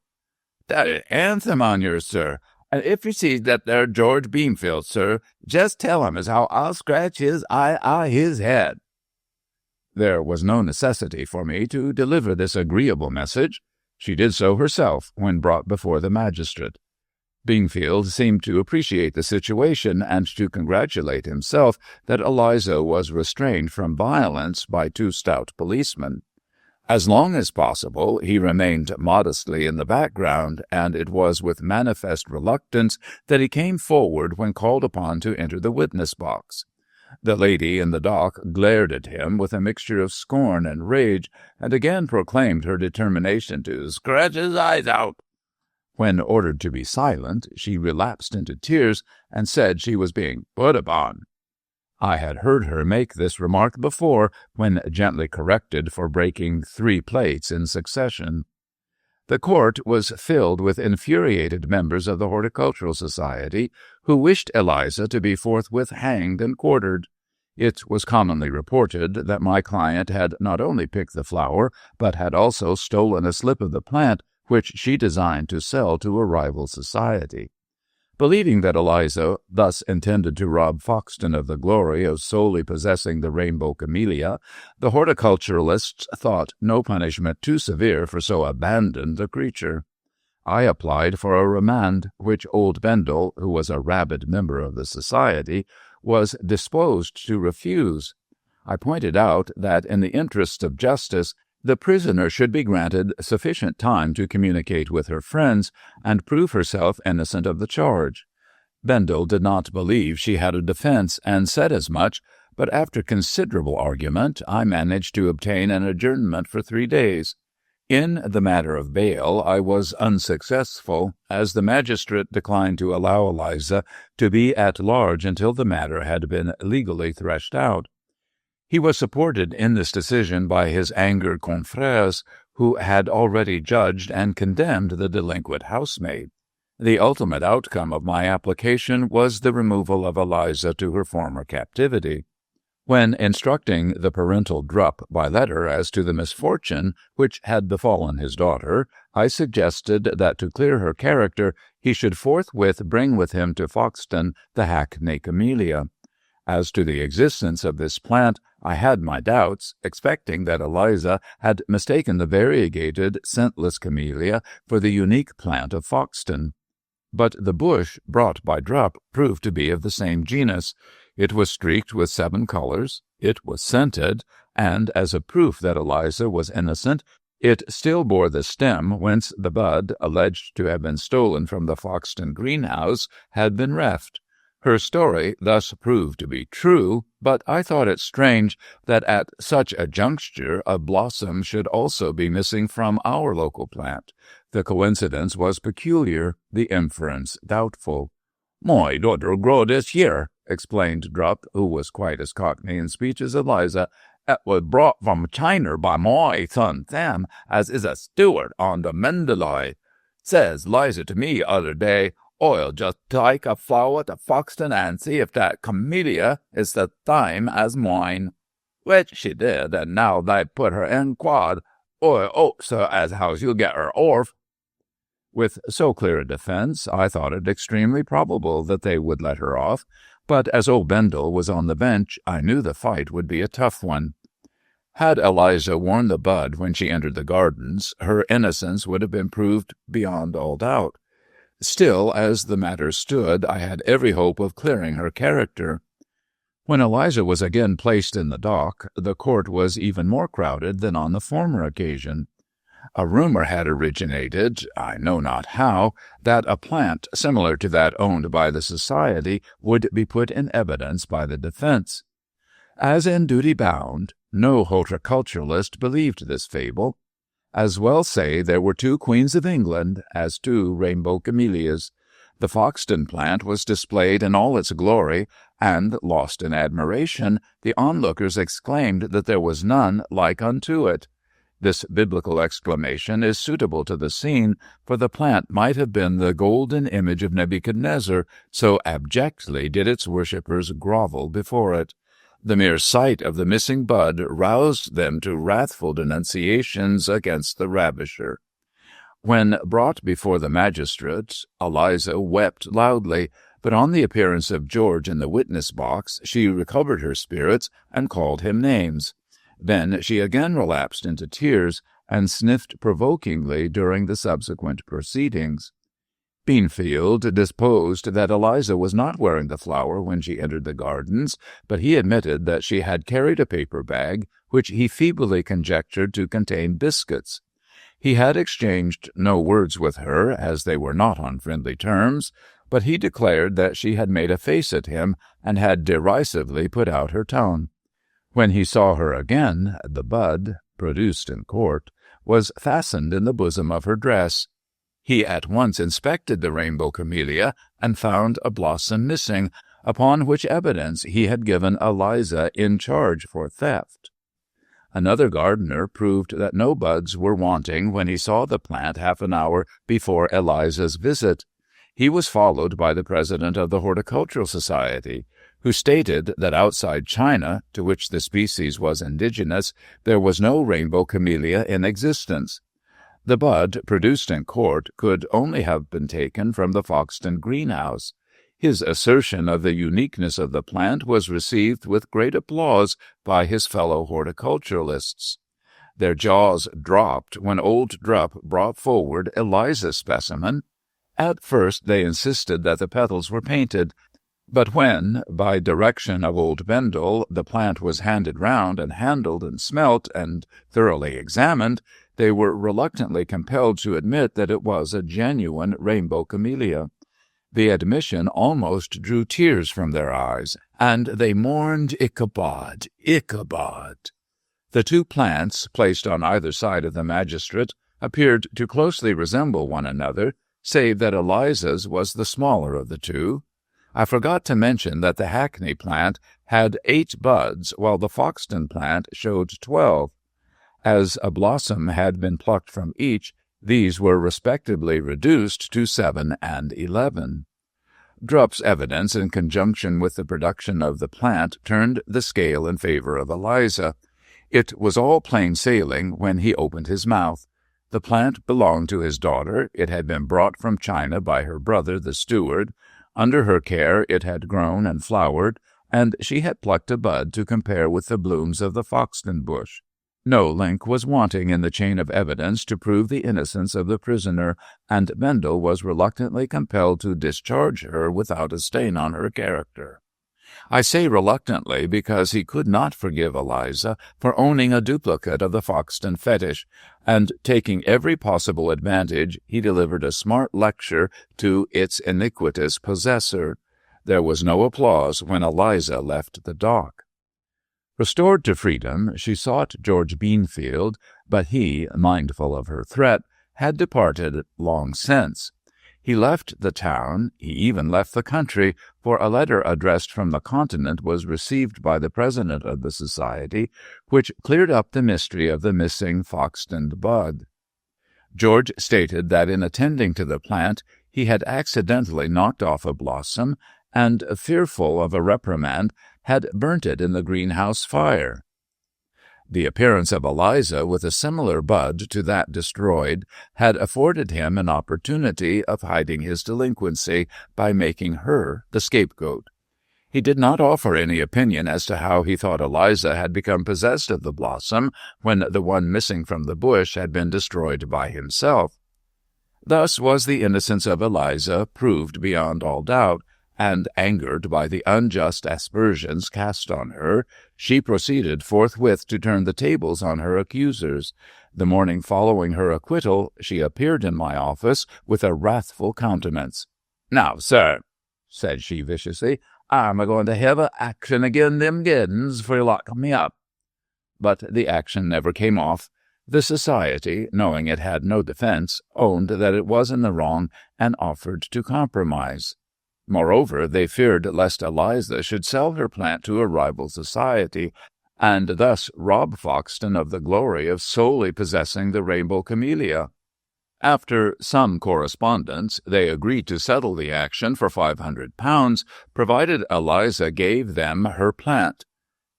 "That is handsome on you, sir. And if you see that there George Beanfield, sir, just tell him as how I'll scratch his his head." There was no necessity for me to deliver this agreeable message. She did so herself when brought before the magistrate. Beanfield seemed to appreciate the situation and to congratulate himself that Eliza was restrained from violence by 2 stout policemen. As long as possible, he remained modestly in the background, and it was with manifest reluctance that he came forward when called upon to enter the witness box. The lady in the dock glared at him with a mixture of scorn and rage, and again proclaimed her determination to scratch his eyes out. When ordered to be silent, she relapsed into tears and said she was being put upon. I had heard her make this remark before, when gently corrected for breaking 3 plates in succession. The court was filled with infuriated members of the Horticultural Society, who wished Eliza to be forthwith hanged and quartered. It was commonly reported that my client had not only picked the flower, but had also stolen a slip of the plant, which she designed to sell to a rival society. Believing that Eliza thus intended to rob Foxton of the glory of solely possessing the rainbow camellia, the horticulturalists thought no punishment too severe for so abandoned a creature. I applied for a remand, which old Bendel, who was a rabid member of the society, was disposed to refuse. I pointed out that in the interests of justice, the prisoner should be granted sufficient time to communicate with her friends and prove herself innocent of the charge. Bendel did not believe she had a defense and said as much, but after considerable argument I managed to obtain an adjournment for 3 days. In the matter of bail I was unsuccessful, as the magistrate declined to allow Eliza to be at large until the matter had been legally threshed out. He was supported in this decision by his angered confrères, who had already judged and condemned the delinquent housemaid. The ultimate outcome of my application was the removal of Eliza to her former captivity. When instructing the parental Drupp by letter as to the misfortune which had befallen his daughter, I suggested that to clear her character he should forthwith bring with him to Foxton the Hackney camellia. As to the existence of this plant, I had my doubts, expecting that Eliza had mistaken the variegated, scentless camellia for the unique plant of Foxton. But the bush brought by Drupp proved to be of the same genus. It was streaked with 7 colors, it was scented, and as a proof that Eliza was innocent, it still bore the stem whence the bud, alleged to have been stolen from the Foxton greenhouse, had been reft. Her story thus proved to be true, but I thought it strange that at such a juncture a blossom should also be missing from our local plant. The coincidence was peculiar, the inference doubtful. "My daughter growed this year," explained Drupp, who was quite as cockney in speech as Eliza. "It was brought from China by my son Sam, as is a steward on the Mendeley. Says Liza to me other day, I'll just take a flower to Foxton and see if that camellia is the same as mine. Which she did, and now they put her in quad. I hope so as how she'll get her orf." With so clear a defense, I thought it extremely probable that they would let her off, but as old Bendel was on the bench, I knew the fight would be a tough one. Had Eliza worn the bud when she entered the gardens, her innocence would have been proved beyond all doubt. Still, as the matter stood, I had every hope of clearing her character. When Eliza was again placed in the dock, the court was even more crowded than on the former occasion. A rumor had originated, I know not how, that a plant similar to that owned by the society would be put in evidence by the defense. As in duty bound, no horticulturalist believed this fable. As well say there were 2 queens of England as 2 rainbow camellias. The Foxton plant was displayed in all its glory, and, lost in admiration, the onlookers exclaimed that there was none like unto it. This biblical exclamation is suitable to the scene, for the plant might have been the golden image of Nebuchadnezzar, so abjectly did its worshippers grovel before it. The mere sight of the missing bud roused them to wrathful denunciations against the ravisher. When brought before the magistrate, Eliza wept loudly, but on the appearance of George in the witness-box, she recovered her spirits and called him names. Then she again relapsed into tears, and sniffed provokingly during the subsequent proceedings. Beanfield disposed that Eliza was not wearing the flower when she entered the gardens, but he admitted that she had carried a paper bag, which he feebly conjectured to contain biscuits. He had exchanged no words with her, as they were not on friendly terms, but he declared that she had made a face at him, and had derisively put out her tongue. When he saw her again, the bud, produced in court, was fastened in the bosom of her dress. He at once inspected the rainbow camellia, and found a blossom missing, upon which evidence he had given Eliza in charge for theft. Another gardener proved that no buds were wanting when he saw the plant half an hour before Eliza's visit. He was followed by the president of the Horticultural Society, who stated that outside China, to which the species was indigenous, there was no rainbow camellia in existence. The bud produced in court could only have been taken from the Foxton greenhouse. His assertion of the uniqueness of the plant was received with great applause by his fellow horticulturalists. Their jaws dropped when old Drupp brought forward Eliza's specimen. At first they insisted that the petals were painted, but when, by direction of old Bendel, the plant was handed round and handled and smelt and thoroughly examined, they were reluctantly compelled to admit that it was a genuine rainbow camellia. The admission almost drew tears from their eyes, and they mourned Ichabod, Ichabod. The 2 plants, placed on either side of the magistrate, appeared to closely resemble one another, save that Eliza's was the smaller of the 2. I forgot to mention that the Hackney plant had 8 buds, while the Foxton plant showed 12. As a blossom had been plucked from each, these were respectively reduced to 7 and 11. Drupp's evidence in conjunction with the production of the plant turned the scale in favor of Eliza. It was all plain sailing when he opened his mouth. The plant belonged to his daughter. It had been brought from China by her brother, the steward. Under her care it had grown and flowered, and she had plucked a bud to compare with the blooms of the Foxton bush. No link was wanting in the chain of evidence to prove the innocence of the prisoner, and Bendel was reluctantly compelled to discharge her without a stain on her character. I say reluctantly because he could not forgive Eliza for owning a duplicate of the Foxton fetish, and taking every possible advantage, he delivered a smart lecture to its iniquitous possessor. There was no applause when Eliza left the dock. Restored to freedom, she sought George Beanfield, but he, mindful of her threat, had departed long since. He left the town, he even left the country, for a letter addressed from the continent was received by the president of the society, which cleared up the mystery of the missing Foxton bud. George stated that in attending to the plant, he had accidentally knocked off a blossom, and, fearful of a reprimand, had burnt it in the greenhouse fire. The appearance of Eliza with a similar bud to that destroyed had afforded him an opportunity of hiding his delinquency by making her the scapegoat. He did not offer any opinion as to how he thought Eliza had become possessed of the blossom when the one missing from the bush had been destroyed by himself. Thus was the innocence of Eliza proved beyond all doubt, and, angered by the unjust aspersions cast on her, she proceeded forthwith to turn the tables on her accusers. The morning following her acquittal, she appeared in my office with a wrathful countenance. "Now, sir," said she viciously, "I'm a-going to have a action agin them Giddens for locking me up." But the action never came off. The society, knowing it had no defense, owned that it was in the wrong and offered to compromise. Moreover, they feared lest Eliza should sell her plant to a rival society, and thus rob Foxton of the glory of solely possessing the rainbow camellia. After some correspondence, they agreed to settle the action for £500, provided Eliza gave them her plant.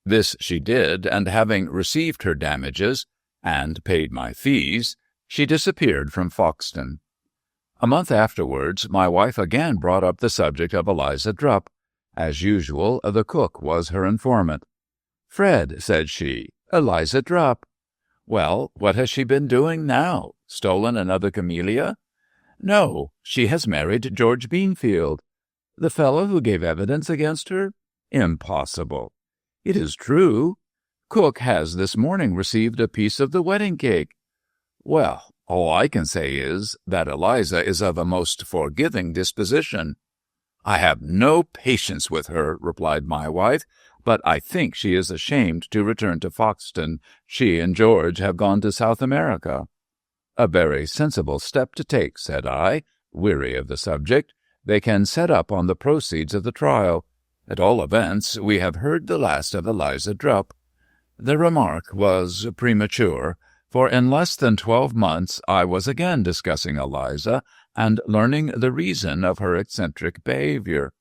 This she did, and having received her damages, and paid my fees, she disappeared from Foxton. A month afterwards, my wife again brought up the subject of Eliza Drupp. As usual, the cook was her informant. "Fred," said she, "Eliza Drupp." "Well, what has she been doing now? Stolen another camellia?" "No, she has married George Beanfield." "The fellow who gave evidence against her?" "Impossible." "It is true. Cook has this morning received a piece of the wedding cake." "Well, all I can say is that Eliza is of a most forgiving disposition." "I have no patience with her," replied my wife, "but I think she is ashamed to return to Foxton. She and George have gone to South America." "A very sensible step to take," said I, weary of the subject. "They can set up on the proceeds of the trial. At all events, we have heard the last of Eliza Drupp." The remark was premature, for in less than 12 months I was again discussing Eliza and learning the reason of her eccentric behavior.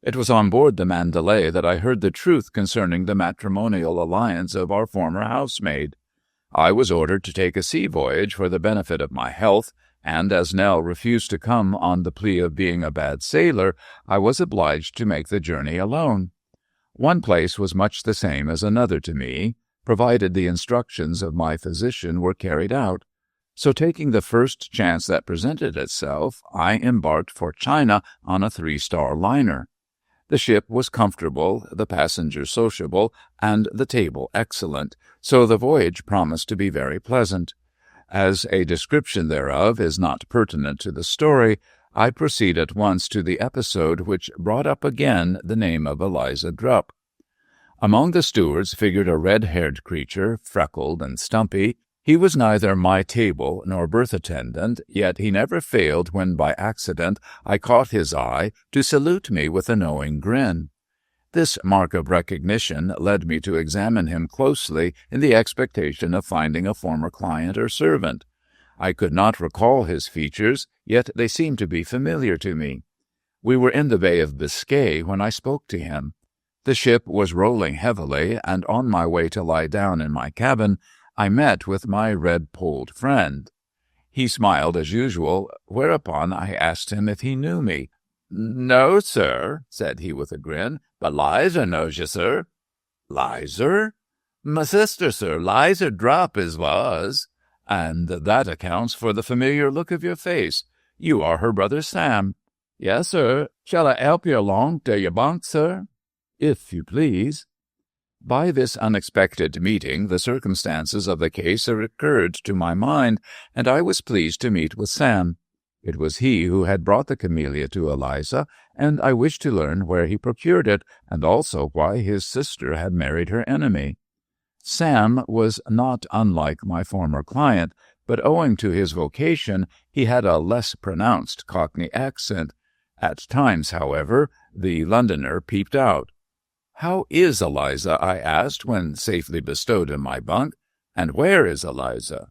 It was on board the Mandalay that I heard the truth concerning the matrimonial alliance of our former housemaid. I was ordered to take a sea voyage for the benefit of my health, and as Nell refused to come on the plea of being a bad sailor, I was obliged to make the journey alone. One place was much the same as another to me, provided the instructions of my physician were carried out. So taking the first chance that presented itself, I embarked for China on a 3-star liner. The ship was comfortable, the passengers sociable, and the table excellent, so the voyage promised to be very pleasant. As a description thereof is not pertinent to the story, I proceed at once to the episode which brought up again the name of Eliza Drupp. Among the stewards figured a red-haired creature, freckled and stumpy. He was neither my table nor berth attendant, yet he never failed when by accident I caught his eye to salute me with a knowing grin. This mark of recognition led me to examine him closely in the expectation of finding a former client or servant. I could not recall his features, yet they seemed to be familiar to me. We were in the Bay of Biscay when I spoke to him. The ship was rolling heavily, and on my way to lie down in my cabin, I met with my red-polled friend. He smiled as usual, whereupon I asked him if he knew me. "No, sir," said he with a grin, "but Liza knows you, sir." "Lizer?" My sister, sir, Liza Drop as was. And that accounts for the familiar look of your face. You are her brother Sam. Yes, sir. Shall I help you along to your bunk, sir? If you please. By this unexpected meeting, the circumstances of the case recurred to my mind, and I was pleased to meet with Sam. It was he who had brought the camellia to Eliza, and I wished to learn where he procured it, and also why his sister had married her enemy. Sam was not unlike my former client, but owing to his vocation, he had a less pronounced Cockney accent. At times, however, the Londoner peeped out. "How is Eliza?" I asked, when safely bestowed in my bunk. "And where is Eliza?"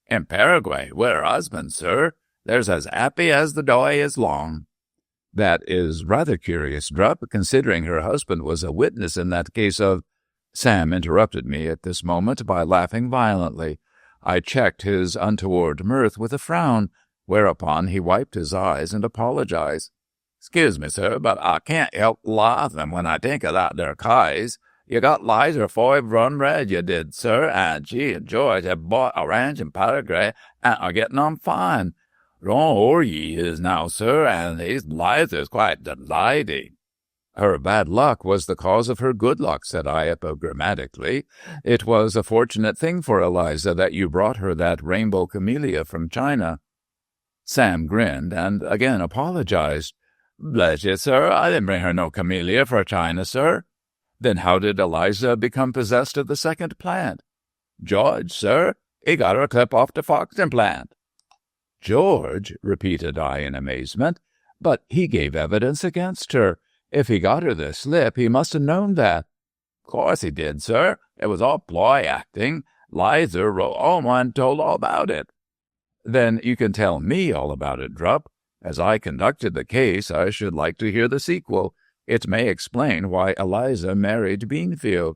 "In Paraguay, with her husband, sir. There's as happy as the day is long." "That is rather curious, Drupp, considering her husband was a witness in that case of—" Sam interrupted me at this moment by laughing violently. I checked his untoward mirth with a frown, whereupon he wiped his eyes and apologized. "Excuse me, sir, but I can't help laughing when I think of that there case. You got Liza 5 run red, you did, sir, and she and George have bought a ranch in Paraguay and are getting on fine. Wrong o'er ye is now, sir, and Liza's quite delighted." "Her bad luck was the cause of her good luck," said I epigrammatically. "It was a fortunate thing for Eliza that you brought her that rainbow camellia from China." Sam grinned and again apologized. "Bless you, sir, I didn't bring her no camellia for China, sir." "Then how did Eliza become possessed of the second plant?" "George, sir, he got her a clip off the Foxton plant." "George?" repeated I in amazement. "But he gave evidence against her. If he got her the slip, he must have known that." "Course he did, sir. It was all ploy acting. Liza wrote home and told all about it." "Then you can tell me all about it, Drupp. As I conducted the case, I should like to hear the sequel. It may explain why Eliza married Beanfield."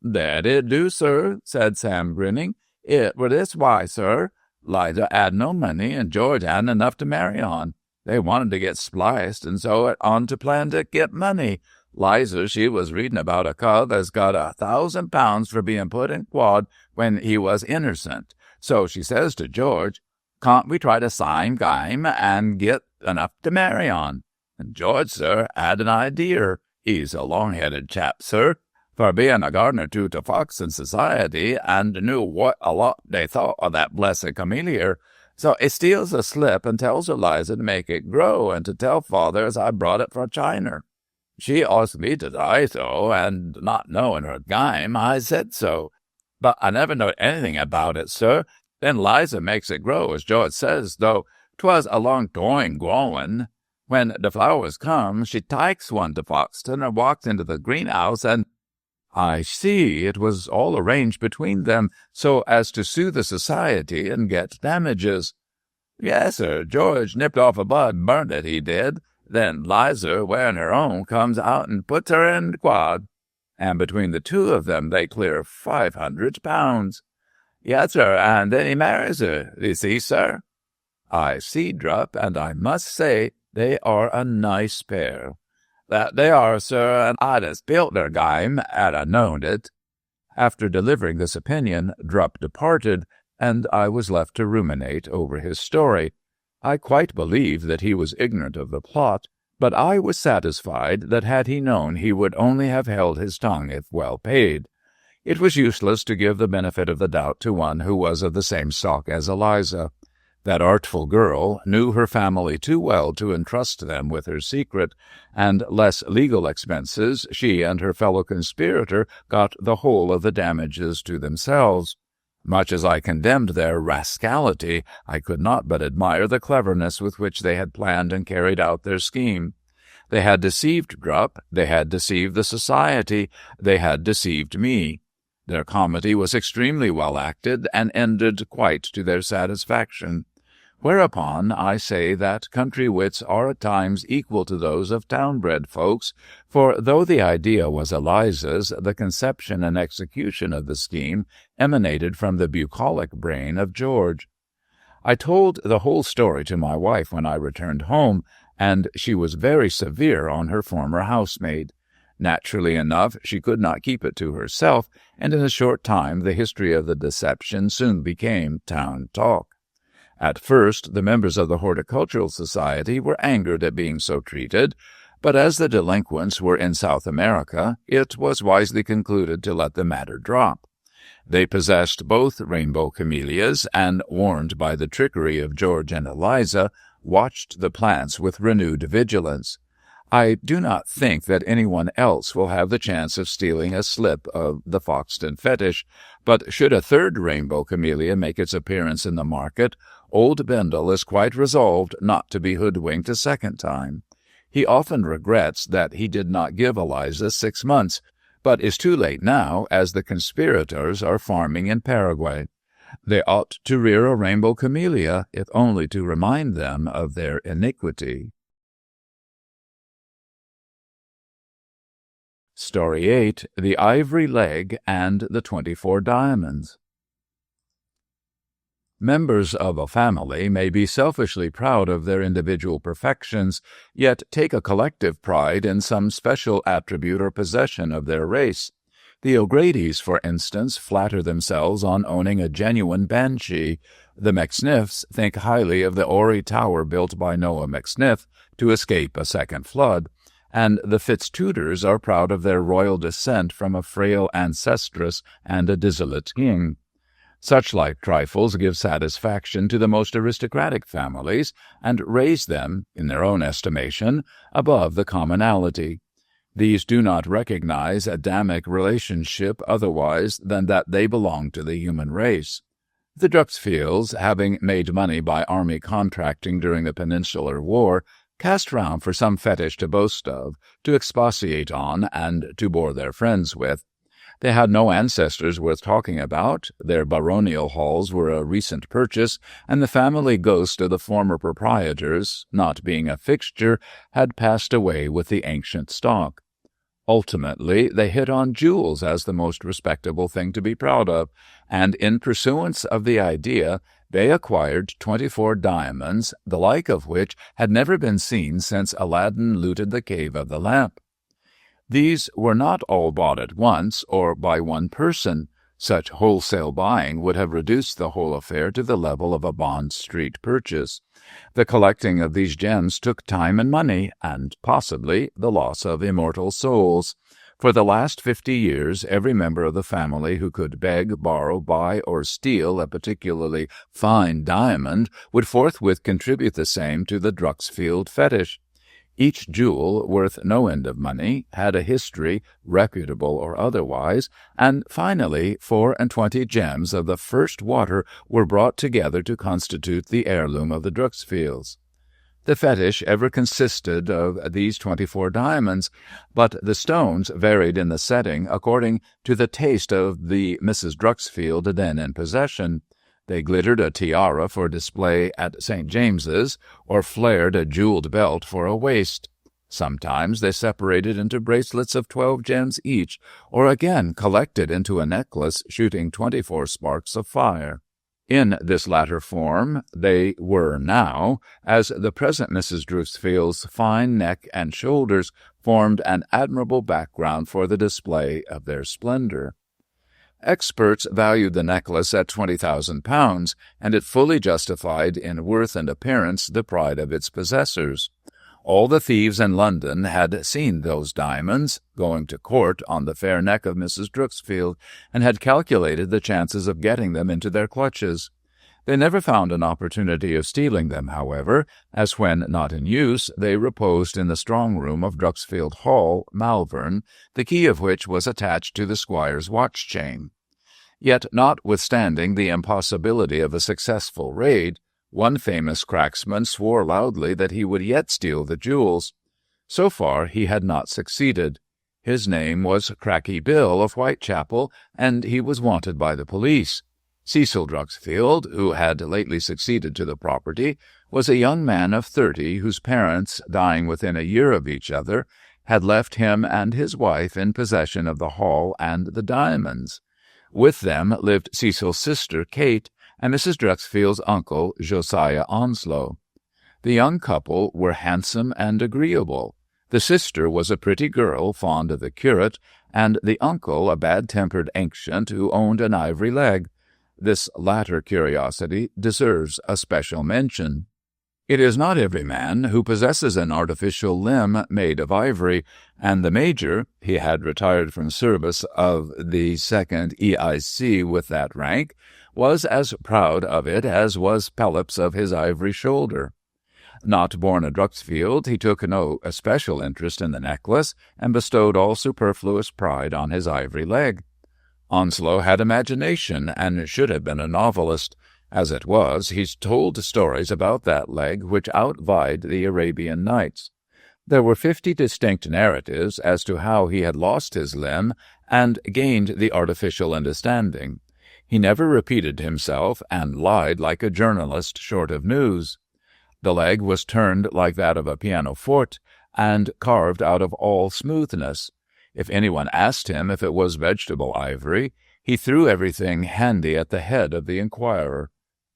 "That it do, sir," said Sam, grinning. "It were this why, sir. Liza had no money, and George hadn't enough to marry on. They wanted to get spliced, and so it on to plan to get money. Liza, she was reading about a cove as got £1,000 for being put in quod when he was innercent. So she says to George, 'Can't we try the same game and get enough to marry on?' And George, sir, had an idea. He's a long-headed chap, sir, for being a gardener to Foxton society, and knew what a lot they thought of that blessed camellia. So he steals a slip and tells Eliza to make it grow, and to tell father as I brought it for China. She asked me to die so, and not knowing her game, I said so. But I never knowed anything about it, sir. Then Liza makes it grow, as George says, though 'twas a long time growing. When the flowers come, she takes one to Foxton and walks into the greenhouse and—" "I see. It was all arranged between them so as to sue the society and get damages." "Yes, sir. George nipped off a bud and burnt it, he did. Then Liza, wearing her own, comes out and puts her in quod. And between the two of them they clear £500. "Yes, sir, and then he marries her. You see, sir?" "I see, Drupp, and I must say they are a nice pair." "That they are, sir, and I'd have spilt their game had I known it." After delivering this opinion, Drupp departed, and I was left to ruminate over his story. I quite believed that he was ignorant of the plot, but I was satisfied that had he known he would only have held his tongue if well paid. It was useless to give the benefit of the doubt to one who was of the same stock as Eliza. That artful girl knew her family too well to entrust them with her secret, and less legal expenses, she and her fellow conspirator got the whole of the damages to themselves. Much as I condemned their rascality, I could not but admire the cleverness with which they had planned and carried out their scheme. They had deceived Drupp, they had deceived the society, they had deceived me. Their comedy was extremely well acted, and ended quite to their satisfaction. Whereupon I say that country wits are at times equal to those of town-bred folks, for though the idea was Eliza's, the conception and execution of the scheme emanated from the bucolic brain of George. I told the whole story to my wife when I returned home, and she was very severe on her former housemaid. Naturally enough, she could not keep it to herself, and in a short time the history of the deception soon became town talk. At first, the members of the Horticultural Society were angered at being so treated, but as the delinquents were in South America, it was wisely concluded to let the matter drop. They possessed both rainbow camellias, and, warned by the trickery of George and Eliza, watched the plants with renewed vigilance. I do not think that anyone else will have the chance of stealing a slip of the Foxton fetish, but should a third rainbow camellia make its appearance in the market, old Bendel is quite resolved not to be hoodwinked a second time. He often regrets that he did not give Eliza 6 months, but is too late now, as the conspirators are farming in Paraguay. They ought to rear a rainbow camellia, if only to remind them of their iniquity. Story 8. The Ivory Leg and the 24 Diamonds. Members of a family may be selfishly proud of their individual perfections, yet take a collective pride in some special attribute or possession of their race. The O'Gradys, for instance, flatter themselves on owning a genuine banshee. The McSniffs think highly of the Orry Tower built by Noah McSniff to escape a second flood, and the Fitztudors are proud of their royal descent from a frail ancestress and a dissolute king. Such like trifles give satisfaction to the most aristocratic families, and raise them, in their own estimation, above the commonalty. These do not recognize Adamic relationship otherwise than that they belong to the human race. The Dreuxfields, having made money by army contracting during the Peninsular War, cast round for some fetish to boast of, to expatiate on, and to bore their friends with. They had no ancestors worth talking about, their baronial halls were a recent purchase, and the family ghost of the former proprietors, not being a fixture, had passed away with the ancient stock. Ultimately, they hit on jewels as the most respectable thing to be proud of, and in pursuance of the idea, they acquired 24 diamonds, the like of which had never been seen since Aladdin looted the cave of the lamp. These were not all bought at once, or by one person. Such wholesale buying would have reduced the whole affair to the level of a Bond Street purchase. The collecting of these gems took time and money, and possibly the loss of immortal souls. For the last 50 years, every member of the family who could beg, borrow, buy, or steal a particularly fine diamond would forthwith contribute the same to the Dreuxfield fetish. Each jewel, worth no end of money, had a history, reputable or otherwise, and finally 24 gems of the first water were brought together to constitute the heirloom of the Dreuxfields. The fetish ever consisted of these 24 diamonds, but the stones varied in the setting according to the taste of the Mrs. Dreuxfield then in possession. They glittered a tiara for display at St. James's, or flared a jeweled belt for a waist. Sometimes they separated into bracelets of 12 gems each, or again collected into a necklace shooting 24 sparks of fire. In this latter form they were now, as the present Mrs. Dreuxfield's fine neck and shoulders formed an admirable background for the display of their splendor. Experts valued the necklace at £20,000, and it fully justified in worth and appearance the pride of its possessors. All the thieves in London had seen those diamonds, going to court on the fair neck of Mrs. Dreuxfield, and had calculated the chances of getting them into their clutches. They never found an opportunity of stealing them, however, as when not in use they reposed in the strong-room of Dreuxfield Hall, Malvern, the key of which was attached to the squire's watch-chain. Yet, notwithstanding the impossibility of a successful raid, one famous cracksman swore loudly that he would yet steal the jewels. So far he had not succeeded. His name was Cracky Bill of Whitechapel, and he was wanted by the police. Cecil Dreuxfield, who had lately succeeded to the property, was a young man of 30 whose parents, dying within a year of each other, had left him and his wife in possession of the hall and the diamonds. With them lived Cecil's sister, Kate, and Mrs. Dreuxfield's uncle, Josiah Onslow. The young couple were handsome and agreeable. The sister was a pretty girl fond of the curate, and the uncle a bad-tempered ancient who owned an ivory leg. This latter curiosity deserves a special mention. It is not every man who possesses an artificial limb made of ivory, and the major, he had retired from service of the 2nd EIC with that rank, was as proud of it as was Pelops of his ivory shoulder. Not born at Dreuxfield, he took no especial interest in the necklace, and bestowed all superfluous pride on his ivory leg. Onslow had imagination, and should have been a novelist. As it was, he told stories about that leg which outvied the Arabian Nights. There were 50 distinct narratives as to how he had lost his limb and gained the artificial understanding. He never repeated himself, and lied like a journalist short of news. The leg was turned like that of a pianoforte, and carved out of all smoothness. If anyone asked him if it was vegetable ivory, he threw everything handy at the head of the inquirer.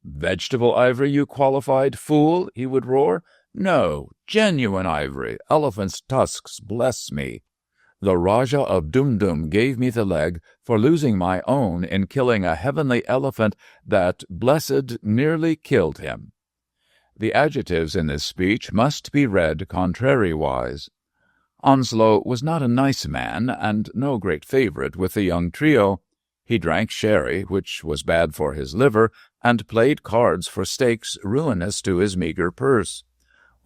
"Vegetable ivory, you qualified fool," he would roar. "No, genuine ivory, elephant's tusks, bless me. The Rajah of Dum-Dum gave me the leg for losing my own in killing a heavenly elephant that, blessed, nearly killed him." The adjectives in this speech must be read contrariwise. Onslow was not a nice man, and no great favorite with the young trio. He drank sherry, which was bad for his liver, and played cards for stakes ruinous to his meagre purse.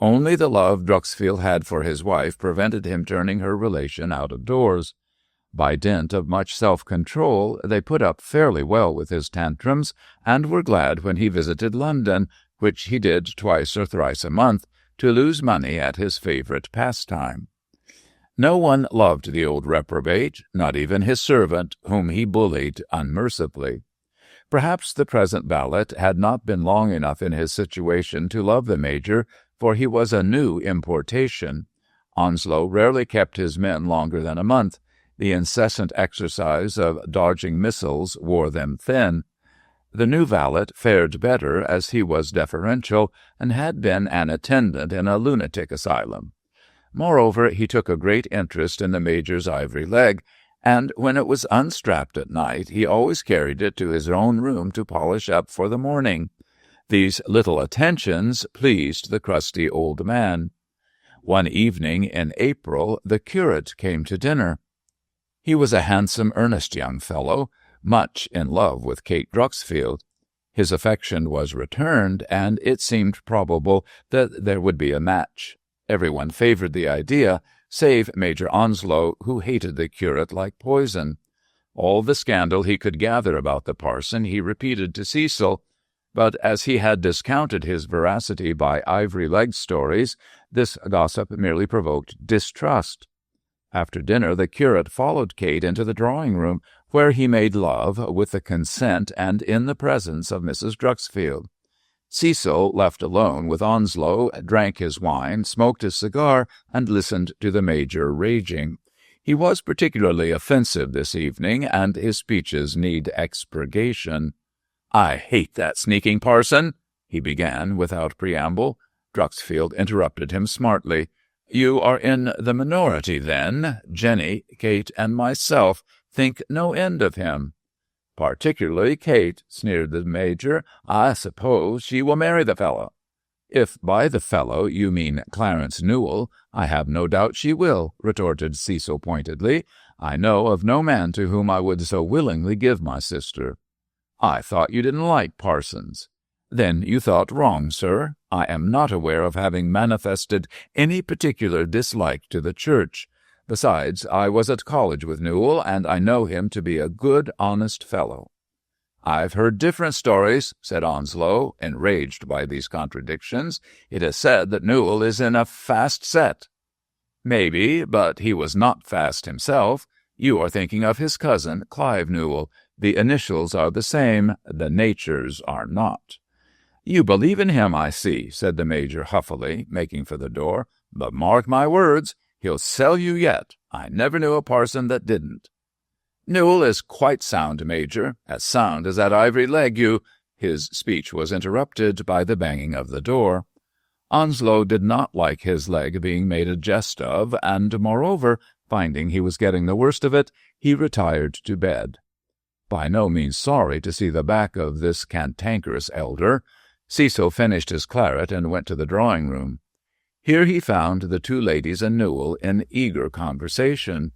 Only the love Dreuxfield had for his wife prevented him turning her relation out of doors. By dint of much self-control, they put up fairly well with his tantrums, and were glad when he visited London, which he did twice or thrice a month, to lose money at his favorite pastime. No one loved the old reprobate, not even his servant, whom he bullied unmercifully. Perhaps the present valet had not been long enough in his situation to love the major, for he was a new importation. Onslow rarely kept his men longer than a month. The incessant exercise of dodging missiles wore them thin. The new valet fared better, as he was deferential, and had been an attendant in a lunatic asylum. Moreover, he took a great interest in the major's ivory leg, and when it was unstrapped at night, he always carried it to his own room to polish up for the morning. These little attentions pleased the crusty old man. One evening in April, the curate came to dinner. He was a handsome, earnest young fellow, much in love with Kate Dreuxfield. His affection was returned, and it seemed probable that there would be a match. Everyone favored the idea, save Major Onslow, who hated the curate like poison. All the scandal he could gather about the parson he repeated to Cecil, but as he had discounted his veracity by ivory-leg stories, this gossip merely provoked distrust. After dinner, the curate followed Kate into the drawing-room, where he made love with the consent and in the presence of Mrs. Dreuxfield. Cecil, left alone with Onslow, drank his wine, smoked his cigar, and listened to the major raging. He was particularly offensive this evening, and his speeches need expurgation. "I hate that sneaking parson," he began without preamble. Dreuxfield interrupted him smartly. "You are in the minority, then. Jenny, Kate, and myself think no end of him." "Particularly Kate," sneered the major. "I suppose she will marry the fellow." "If by the fellow you mean Clarence Newell, I have no doubt she will," retorted Cecil pointedly. "I know of no man to whom I would so willingly give my sister." "I thought you didn't like parsons." "Then you thought wrong, sir. I am not aware of having manifested any particular dislike to the church. Besides, I was at college with Newell, and I know him to be a good, honest fellow." "I've heard different stories," said Onslow, enraged by these contradictions. "It is said that Newell is in a fast set." "Maybe, but he was not fast himself. You are thinking of his cousin, Clive Newell. The initials are the same. The natures are not." "You believe in him, I see," said the major huffily, making for the door. "But mark my words, he'll sell you yet. I never knew a parson that didn't." "Newell is quite sound, Major, as sound as that ivory leg you—" His speech was interrupted by the banging of the door. Onslow did not like his leg being made a jest of, and, moreover, finding he was getting the worst of it, he retired to bed. By no means sorry to see the back of this cantankerous elder, Cecil finished his claret and went to the drawing-room. Here he found the two ladies and Newell in eager conversation.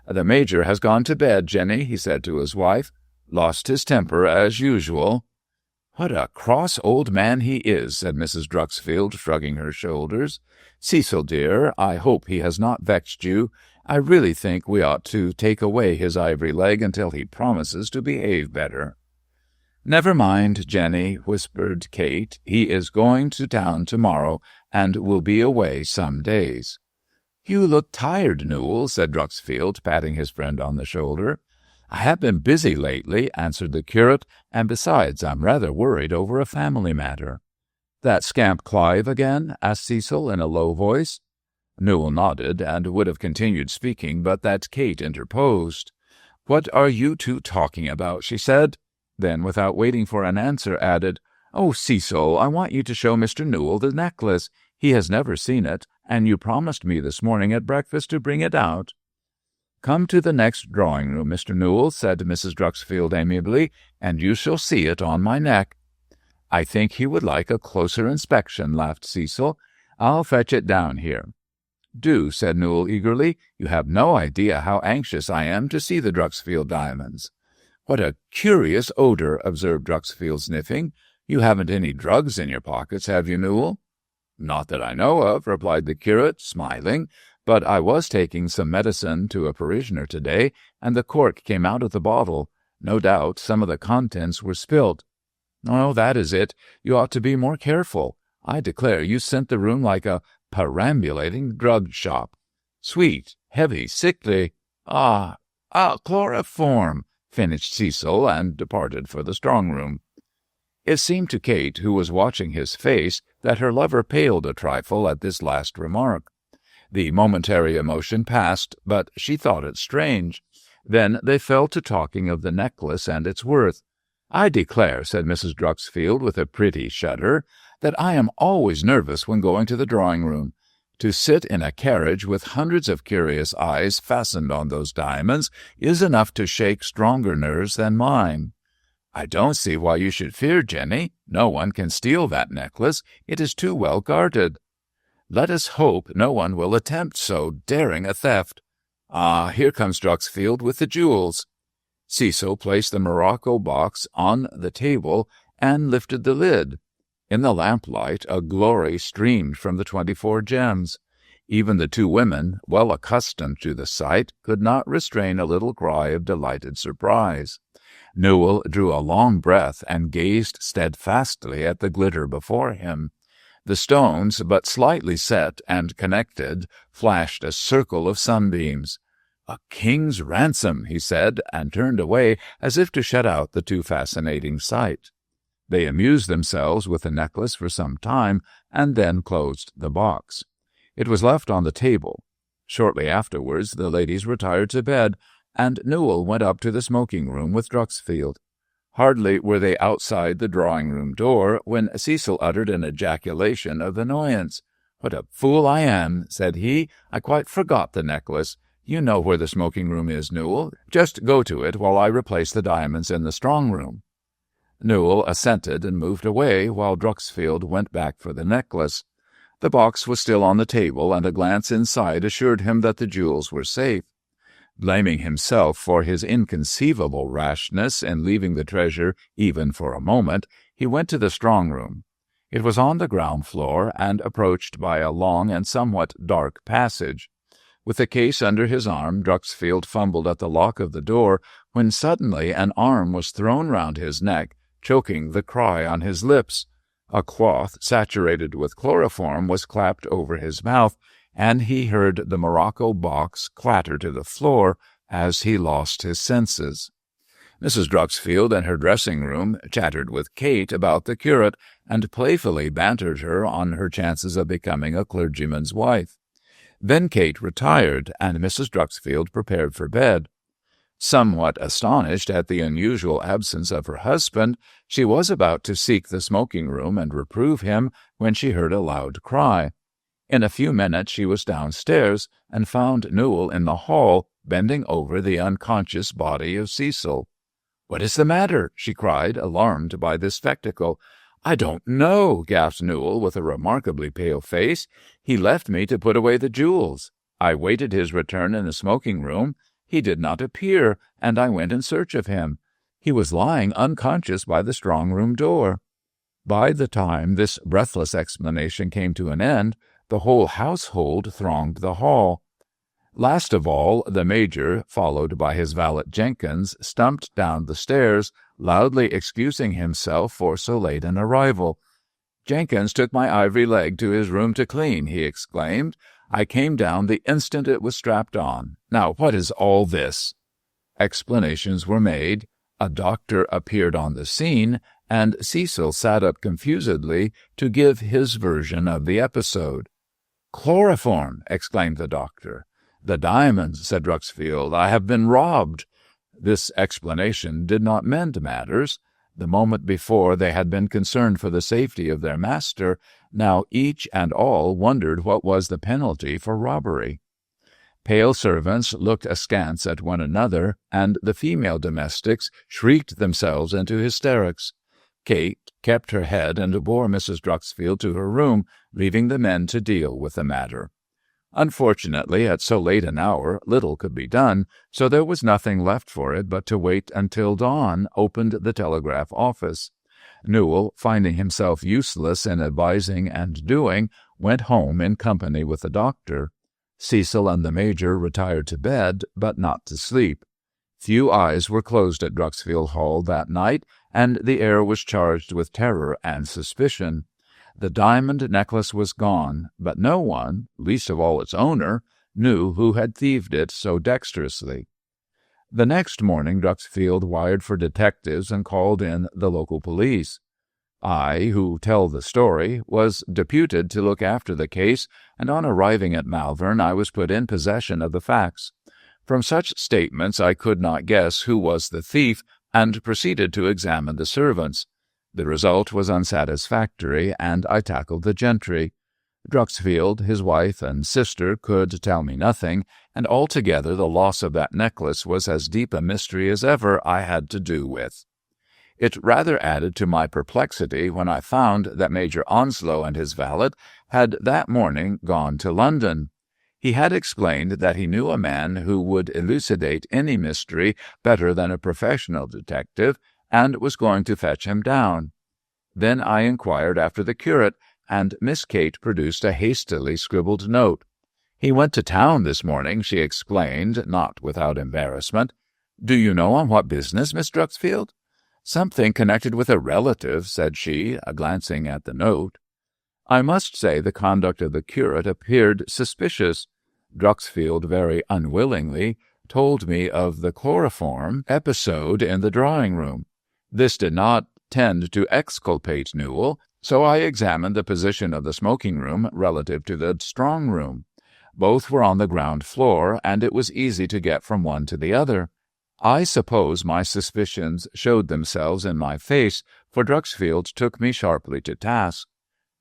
"The Major has gone to bed, Jenny," he said to his wife. "Lost his temper, as usual." "What a cross old man he is," said Mrs. Druxfield, shrugging her shoulders. "Cecil, dear, I hope he has not vexed you. I really think we ought to take away his ivory leg until he promises to behave better." "Never mind, Jenny," whispered Kate. "He is going to town tomorrow, and will be away some days." "You look tired, Newell," said Druxfield, patting his friend on the shoulder. "I have been busy lately," answered the curate, "and besides, I'm rather worried over a family matter." "That scamp Clive again?" asked Cecil in a low voice. Newell nodded, and would have continued speaking, but that Kate interposed. "What are you two talking about?" she said. Then, without waiting for an answer, added, "Oh, Cecil, I want you to show Mr. Newell the necklace. He has never seen it, and you promised me this morning at breakfast to bring it out." "Come to the next drawing-room, Mr. Newell," said Mrs. Druxfield amiably, "and you shall see it on my neck." "I think he would like a closer inspection," laughed Cecil. "I'll fetch it down here." "Do," said Newell eagerly. "You have no idea how anxious I am to see the Druxfield diamonds." "What a curious odor," observed Druxfield, sniffing. "You haven't any drugs in your pockets, have you, Newell?" "Not that I know of," replied the curate, smiling, "but I was taking some medicine to a parishioner today, and the cork came out of the bottle. No doubt some of the contents were spilt." "Oh, that is it. You ought to be more careful. I declare you scent the room like a perambulating drug shop. Sweet, heavy, sickly. Chloroform," finished Cecil, and departed for the strong-room. It seemed to Kate, who was watching his face, that her lover paled a trifle at this last remark. The momentary emotion passed, but she thought it strange. Then they fell to talking of the necklace and its worth. "I declare," said Mrs. Druxfield, with a pretty shudder, "that I am always nervous when going to the drawing-room. To sit in a carriage with hundreds of curious eyes fastened on those diamonds is enough to shake stronger nerves than mine." "I don't see why you should fear, Jenny. No one can steal that necklace. It is too well guarded." "Let us hope no one will attempt so daring a theft. Here comes Druxfield with the jewels." Cecil placed the morocco box on the table and lifted the lid. In the lamplight a glory streamed from the 24 gems. Even the two women, well accustomed to the sight, could not restrain a little cry of delighted surprise. Newell drew a long breath and gazed steadfastly at the glitter before him. The stones, but slightly set and connected, flashed a circle of sunbeams. "A king's ransom," he said, and turned away as if to shut out the too fascinating sight. They amused themselves with the necklace for some time, and then closed the box. It was left on the table. Shortly afterwards the ladies retired to bed, and Newell went up to the smoking-room with Druxfield. Hardly were they outside the drawing-room door when Cecil uttered an ejaculation of annoyance. "What a fool I am," said he. "I quite forgot the necklace. You know where the smoking-room is, Newell. Just go to it while I replace the diamonds in the strong-room." Newell assented and moved away, while Druxfield went back for the necklace. The box was still on the table, and a glance inside assured him that the jewels were safe. Blaming himself for his inconceivable rashness in leaving the treasure even for a moment, he went to the strong-room. It was on the ground floor, and approached by a long and somewhat dark passage. With the case under his arm, Druxfield fumbled at the lock of the door, when suddenly an arm was thrown round his neck, choking the cry on his lips. A cloth saturated with chloroform was clapped over his mouth, and he heard the morocco box clatter to the floor as he lost his senses. Mrs. Druxfield, in her dressing-room, chattered with Kate about the curate, and playfully bantered her on her chances of becoming a clergyman's wife. Then Kate retired, and Mrs. Druxfield prepared for bed. Somewhat astonished at the unusual absence of her husband, she was about to seek the smoking-room and reprove him when she heard a loud cry. In a few minutes she was downstairs and found Newell in the hall, bending over the unconscious body of Cecil. "What is the matter?" she cried, alarmed by this spectacle. "I don't know," gasped Newell with a remarkably pale face. "He left me to put away the jewels. I waited his return in the smoking-room. He did not appear, and I went in search of him. He was lying unconscious by the strong-room door." By the time this breathless explanation came to an end, the whole household thronged the hall. Last of all, the Major, followed by his valet Jenkins, stumped down the stairs, loudly excusing himself for so late an arrival. "Jenkins took my ivory leg to his room to clean," he exclaimed. "I came down the instant it was strapped on. Now, what is all this?" Explanations were made. A doctor appeared on the scene, and Cecil sat up confusedly to give his version of the episode. "Chloroform!" exclaimed the doctor. "The diamonds," said Dreuxfield. "I have been robbed." This explanation did not mend matters. The moment before they had been concerned for the safety of their master. Now each and all wondered what was the penalty for robbery. Pale servants looked askance at one another, and the female domestics shrieked themselves into hysterics. Kate kept her head and bore Mrs. Dreuxfield to her room, leaving the men to deal with the matter. Unfortunately, at so late an hour, little could be done, so there was nothing left for it but to wait until dawn opened the telegraph office. Newell, finding himself useless in advising and doing, went home in company with the doctor. Cecil and the Major retired to bed, but not to sleep. Few eyes were closed at Dreuxfield Hall that night, and the air was charged with terror and suspicion. The diamond necklace was gone, but no one, least of all its owner, knew who had thieved it so dexterously. The next morning Dreuxfield wired for detectives and called in the local police. I, who tell the story, was deputed to look after the case, and on arriving at Malvern I was put in possession of the facts. From such statements I could not guess who was the thief, and proceeded to examine the servants. The result was unsatisfactory, and I tackled the gentry. Dreuxfield, his wife, and sister could tell me nothing, and altogether the loss of that necklace was as deep a mystery as ever I had to do with. It rather added to my perplexity when I found that Major Onslow and his valet had that morning gone to London. He had explained that he knew a man who would elucidate any mystery better than a professional detective, and was going to fetch him down. Then I inquired after the curate, and Miss Kate produced a hastily scribbled note. "He went to town this morning," she explained, not without embarrassment. "Do you know on what business, Miss Dreuxfield?" "Something connected with a relative," said she, glancing at the note. I must say the conduct of the curate appeared suspicious. Dreuxfield very unwillingly told me of the chloroform episode in the drawing-room. This did not tend to exculpate Newell, so I examined the position of the smoking-room relative to the strong-room. Both were on the ground floor, and it was easy to get from one to the other. I suppose my suspicions showed themselves in my face, for Dreuxfield took me sharply to task.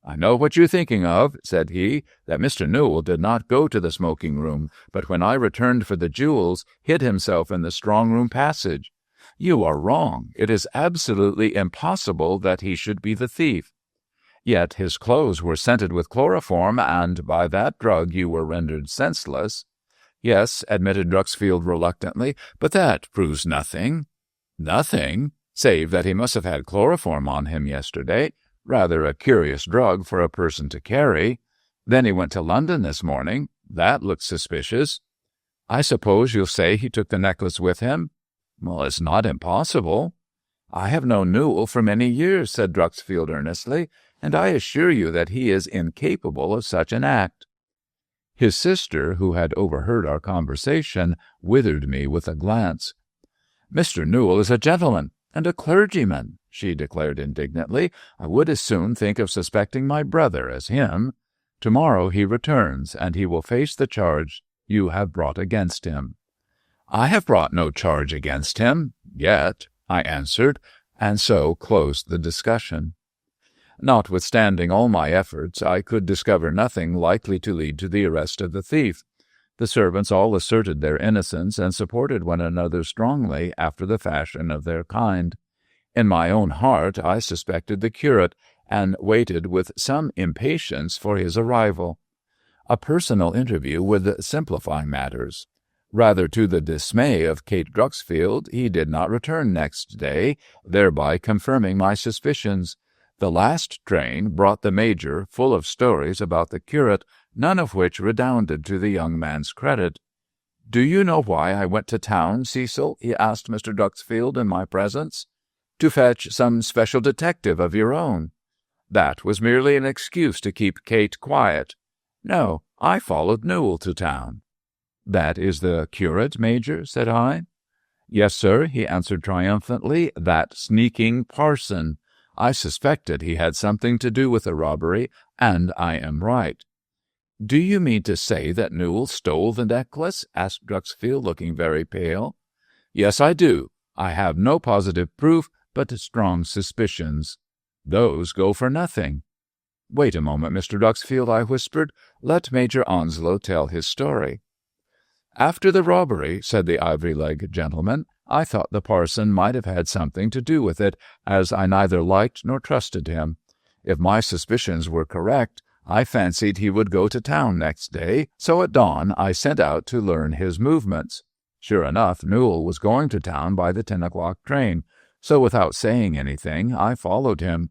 "I know what you're thinking of," said he, "that Mr. Newell did not go to the smoking-room, but when I returned for the jewels, hid himself in the strong-room passage. You are wrong. It is absolutely impossible that he should be the thief. Yet his clothes were scented with chloroform, and by that drug you were rendered senseless." "Yes," admitted Dreuxfield reluctantly, "but that proves nothing." "Nothing, save that he must have had chloroform on him yesterday. Rather a curious drug for a person to carry. Then he went to London this morning. That looks suspicious. I suppose you'll say he took the necklace with him?" "Well, it's not impossible." "I have known Newell for many years," said Dreuxfield earnestly, "and I assure you that he is incapable of such an act." His sister, who had overheard our conversation, withered me with a glance. "Mr. Newell is a gentleman and a clergyman," she declared indignantly. "I would as soon think of suspecting my brother as him. Tomorrow he returns, and he will face the charge you have brought against him." I have brought no charge against him, yet, I answered, and so closed the discussion. Notwithstanding all my efforts, I could discover nothing likely to lead to the arrest of the thief. The servants all asserted their innocence and supported one another strongly after the fashion of their kind. In my own heart I suspected the curate, and waited with some impatience for his arrival. A personal interview would simplify matters. Rather to the dismay of Kate Druxfield, he did not return next day, thereby confirming my suspicions. The last train brought the Major full of stories about the curate, none of which redounded to the young man's credit. "Do you know why I went to town, Cecil?" he asked Mr. Druxfield in my presence. "To fetch some special detective of your own." "That was merely an excuse to keep Kate quiet." "No, I followed Newell to town." "That is the curate, Major?" said I. "Yes, sir," he answered triumphantly, "that sneaking parson. I suspected he had something to do with the robbery, and I am right." "Do you mean to say that Newell stole the necklace?" asked Druxfield, looking very pale. "Yes, I do. I have no positive proof, but strong suspicions. Those go for nothing." "Wait a moment, Mr. Druxfield," I whispered. "Let Major Onslow tell his story." "After the robbery," said the ivory-legged gentleman, "I thought the parson might have had something to do with it, as I neither liked nor trusted him. If my suspicions were correct, I fancied he would go to town next day, so at dawn I sent out to learn his movements. Sure enough, Newell was going to town by the 10 o'clock train, so without saying anything, I followed him.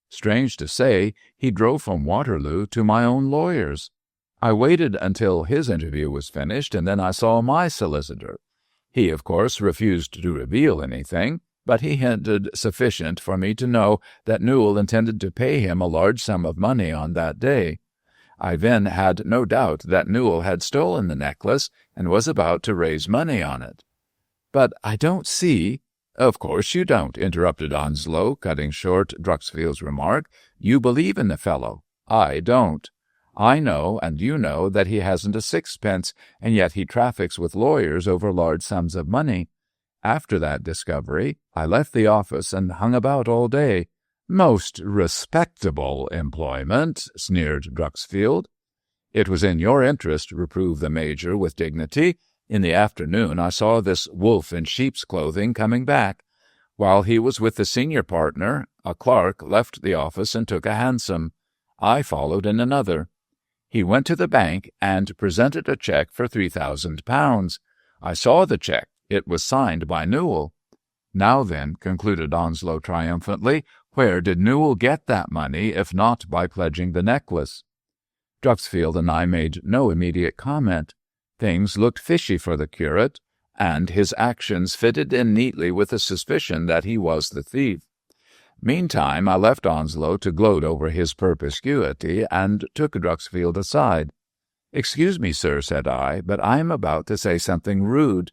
Strange to say, he drove from Waterloo to my own lawyer's. I waited until his interview was finished, and then I saw my solicitor. He, of course, refused to reveal anything, but he hinted sufficient for me to know that Newell intended to pay him a large sum of money on that day. I then had no doubt that Newell had stolen the necklace and was about to raise money on it. But I don't see—" "Of course you don't," interrupted Onslow, cutting short Druxfield's remark. "You believe in the fellow. I don't. I know, and you know, that he hasn't a sixpence, and yet he traffics with lawyers over large sums of money. After that discovery, I left the office and hung about all day." "Most respectable employment," sneered Druxfield. "It was in your interest," reproved the Major with dignity. "In the afternoon I saw this wolf in sheep's clothing coming back. While he was with the senior partner, a clerk left the office and took a hansom. I followed in another. He went to the bank and presented a check for £3,000. I saw the check. It was signed by Newell. Now then," concluded Onslow triumphantly, "where did Newell get that money, if not by pledging the necklace?" Druxfield and I made no immediate comment. Things looked fishy for the curate, and his actions fitted in neatly with the suspicion that he was the thief. Meantime, I left Onslow to gloat over his perspicuity, and took Druxfield aside. "Excuse me, sir," said I, "but I am about to say something rude."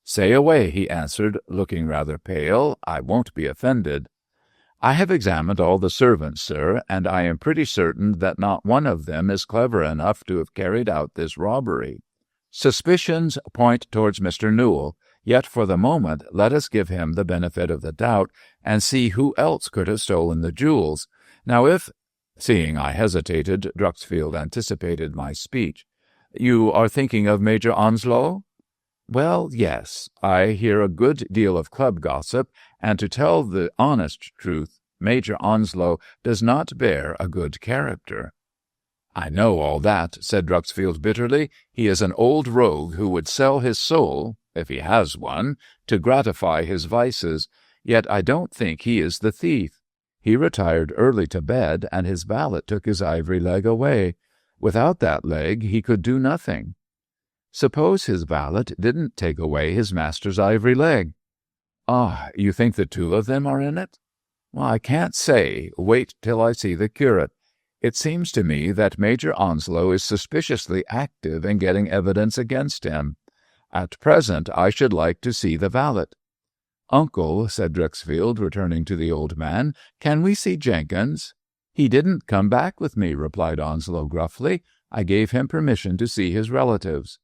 "Say away," he answered, looking rather pale. "I won't be offended." "I have examined all the servants, sir, and I am pretty certain that not one of them is clever enough to have carried out this robbery. Suspicions point towards Mr. Newell, yet for the moment let us give him the benefit of the doubt and see who else could have stolen the jewels. Now if—" Seeing I hesitated, Druxfield anticipated my speech. "You are thinking of Major Onslow?" "Well, yes. I hear a good deal of club gossip, and to tell the honest truth, Major Onslow does not bear a good character." "I know all that," said Druxfield bitterly. "He is an old rogue who would sell his soul, if he has one, to gratify his vices, yet I don't think he is the thief. He retired early to bed, and his valet took his ivory leg away. Without that leg he could do nothing." "Suppose his valet didn't take away his master's ivory leg?" "Ah, you think the two of them are in it?" "Well, I can't say. Wait till I see the curate. It seems to me that Major Onslow is suspiciously active in getting evidence against him. At present I should like to see the valet." "Uncle," said Druxfield, returning to the old man, "can we see Jenkins?" "He didn't come back with me," replied Onslow gruffly. "I gave him permission to see his relatives."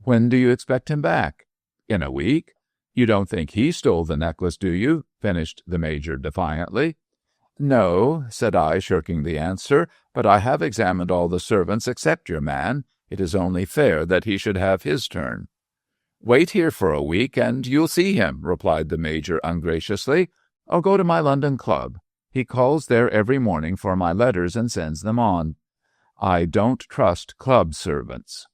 "When do you expect him back?" In a week? You don't think he stole the necklace, do you?" finished the Major defiantly. "No," said I, shirking the answer, "but I have examined all the servants except your man. It is only fair that he should have his turn." "Wait here for a week, and you'll see him," replied the Major ungraciously. "Or go to my London club. He calls there every morning for my letters and sends them on. I don't trust club servants."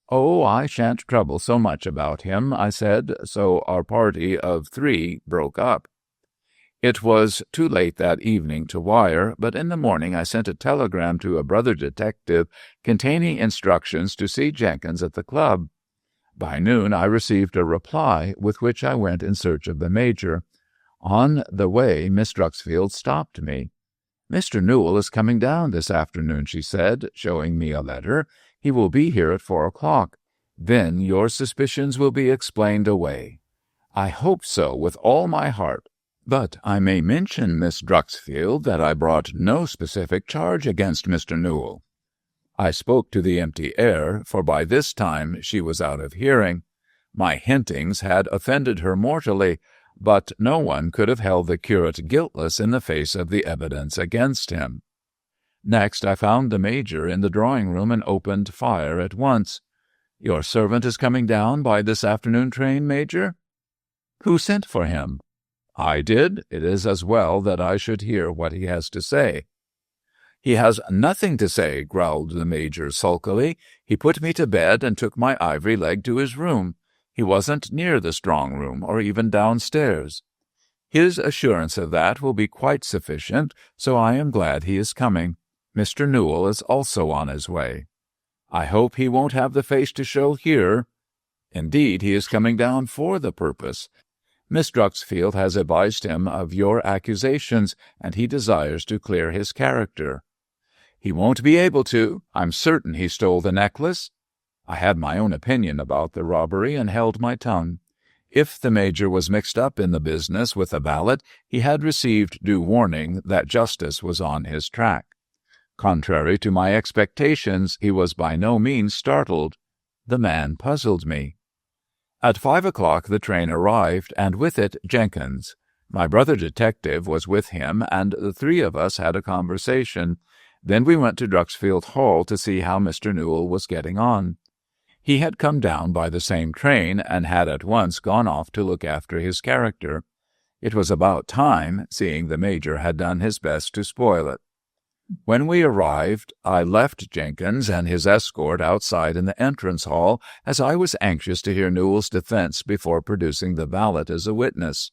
"Oh, I shan't trouble so much about him," I said, so our party of 3 broke up. It was too late that evening to wire, but in the morning I sent a telegram to a brother detective containing instructions to see Jenkins at the club. By noon I received a reply, with which I went in search of the Major. On the way, Miss Druxfield stopped me. "Mr. Newell is coming down this afternoon," she said, showing me a letter. "He will be here at 4 o'clock. Then your suspicions will be explained away." "I hope so, with all my heart. But I may mention, Miss Druxfield, that I brought no specific charge against Mr. Newell." I spoke to the empty air, for by this time she was out of hearing. My hintings had offended her mortally, but no one could have held the curate guiltless in the face of the evidence against him. Next I found the Major in the drawing-room and opened fire at once. "Your servant is coming down by this afternoon train, Major?" "Who sent for him?" "I did. It is as well that I should hear what he has to say." "He has nothing to say," growled the Major sulkily. "He put me to bed and took my ivory leg to his room. He wasn't near the strong room, or even downstairs. His assurance of that will be quite sufficient, so I am glad he is coming. Mr. Newell is also on his way. I hope he won't have the face to show here. Indeed, he is coming down for the purpose. Miss Druxfield has advised him of your accusations, and he desires to clear his character." "He won't be able to. I'm certain he stole the necklace." I had my own opinion about the robbery and held my tongue. If the Major was mixed up in the business with the valet, he had received due warning that justice was on his track. Contrary to my expectations, he was by no means startled. The man puzzled me. At 5 o'clock the train arrived, and with it Jenkins. My brother detective was with him, and the 3 of us had a conversation. Then we went to Druxfield Hall to see how Mr. Newell was getting on. He had come down by the same train, and had at once gone off to look after his character. It was about time, seeing the Major had done his best to spoil it. When we arrived, I left Jenkins and his escort outside in the entrance hall, as I was anxious to hear Newell's defense before producing the valet as a witness.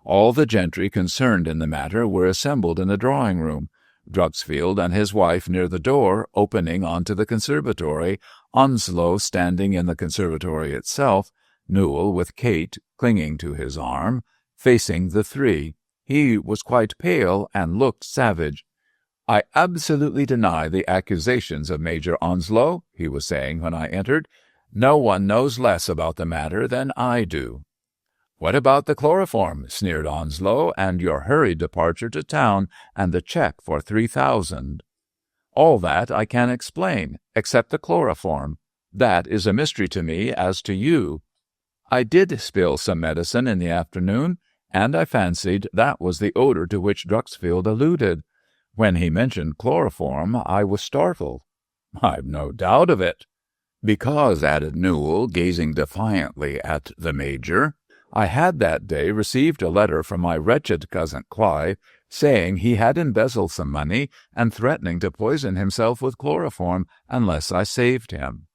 All the gentry concerned in the matter were assembled in the drawing-room, Druxfield and his wife near the door opening onto the conservatory, Onslow standing in the conservatory itself, Newell with Kate clinging to his arm, facing the 3. He was quite pale and looked savage. "I absolutely deny the accusations of Major Onslow," he was saying when I entered. "No one knows less about the matter than I do." "What about the chloroform?" sneered Onslow, "and your hurried departure to town, and the check for 3,000? "All that I can explain, except the chloroform. That is a mystery to me as to you. I did spill some medicine in the afternoon, and I fancied that was the odor to which Druxfield alluded. When he mentioned chloroform, I was startled." "I've no doubt of it." "Because," added Newell, gazing defiantly at the Major, "I had that day received a letter from my wretched cousin Clive, saying he had embezzled some money and threatening to poison himself with chloroform unless I saved him."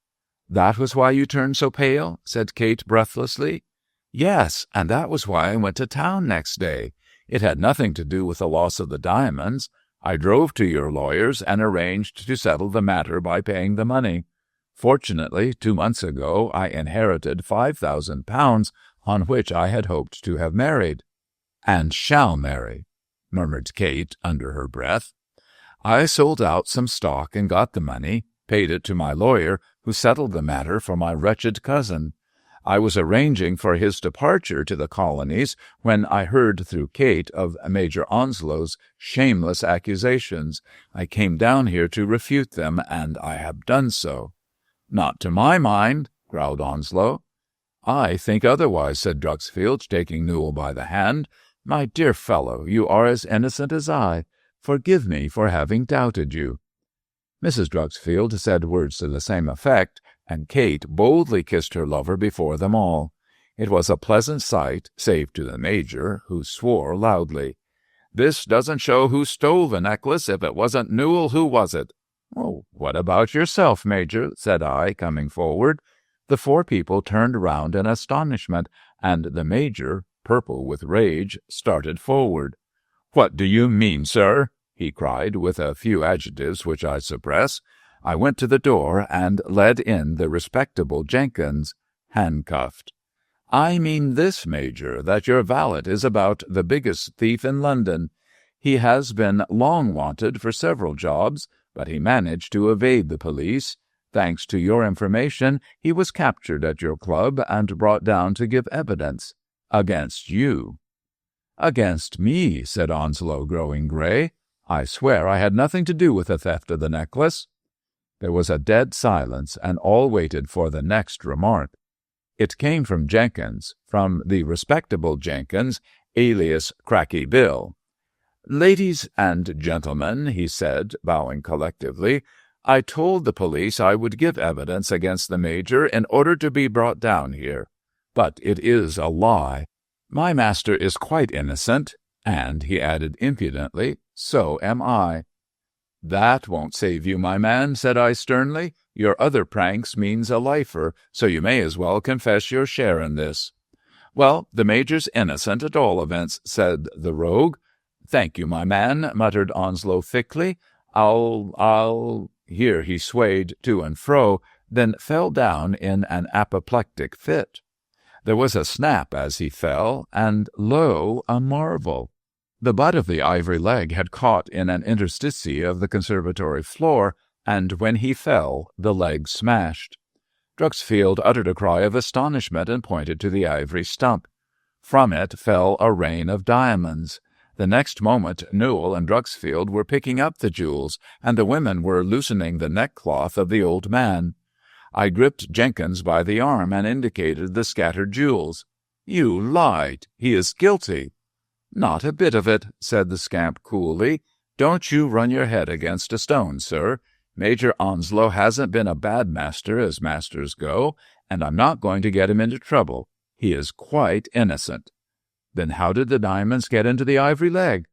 "That was why you turned so pale?" said Kate breathlessly. "Yes, and that was why I went to town next day. It had nothing to do with the loss of the diamonds. I drove to your lawyers and arranged to settle the matter by paying the money. Fortunately, 2 months ago I inherited £5,000, on which I had hoped to have married." "And shall marry," murmured Kate under her breath. "I sold out some stock and got the money, paid it to my lawyer, who settled the matter for my wretched cousin. I was arranging for his departure to the colonies when I heard through Kate of Major Onslow's shameless accusations. I came down here to refute them, and I have done so." "Not to my mind," growled Onslow. I think otherwise, said Druxfield, taking Newell by the hand. My dear fellow, you are as innocent as I. Forgive me for having doubted you. Mrs. Druxfield said words to the same effect, and Kate boldly kissed her lover before them all. It was a pleasant sight, save to the Major, who swore loudly. This doesn't show who stole the necklace. If it wasn't Newell, who was it? Oh, what about yourself, Major? Said I, coming forward. The four people turned round in astonishment, and the Major, purple with rage, started forward. What do you mean, sir? He cried, with a few adjectives which I suppress. I went to the door and led in the respectable Jenkins, handcuffed. I mean this, Major, that your valet is about the biggest thief in London. He has been long wanted for several jobs, but he managed to evade the police. Thanks to your information, he was captured at your club and brought down to give evidence. Against you. Against me, said Onslow, growing gray. I swear I had nothing to do with the theft of the necklace. There was a dead silence, and all waited for the next remark. It came from Jenkins, from the respectable Jenkins, alias Cracky Bill. Ladies and gentlemen, he said, bowing collectively, I told the police I would give evidence against the Major in order to be brought down here. But it is a lie. My master is quite innocent, and, he added impudently, so am I. That won't save you, my man, said I sternly. Your other pranks means a lifer, so you may as well confess your share in this. Well, the Major's innocent at all events, said the rogue. Thank you, my man, muttered Onslow thickly. I'll... Here he swayed to and fro, then fell down in an apoplectic fit. There was a snap as he fell, and lo, a marvel! The butt of the ivory leg had caught in an interstice of the conservatory floor, and when he fell, the leg smashed. Druxfield uttered a cry of astonishment and pointed to the ivory stump. From it fell a rain of diamonds. The next moment Newell and Druxfield were picking up the jewels, and the women were loosening the neckcloth of the old man. I gripped Jenkins by the arm and indicated the scattered jewels. You lied. He is guilty. Not a bit of it, said the scamp coolly. Don't you run your head against a stone, sir. Major Onslow hasn't been a bad master as masters go, and I'm not going to get him into trouble. He is quite innocent. Then how did the diamonds get into the ivory leg?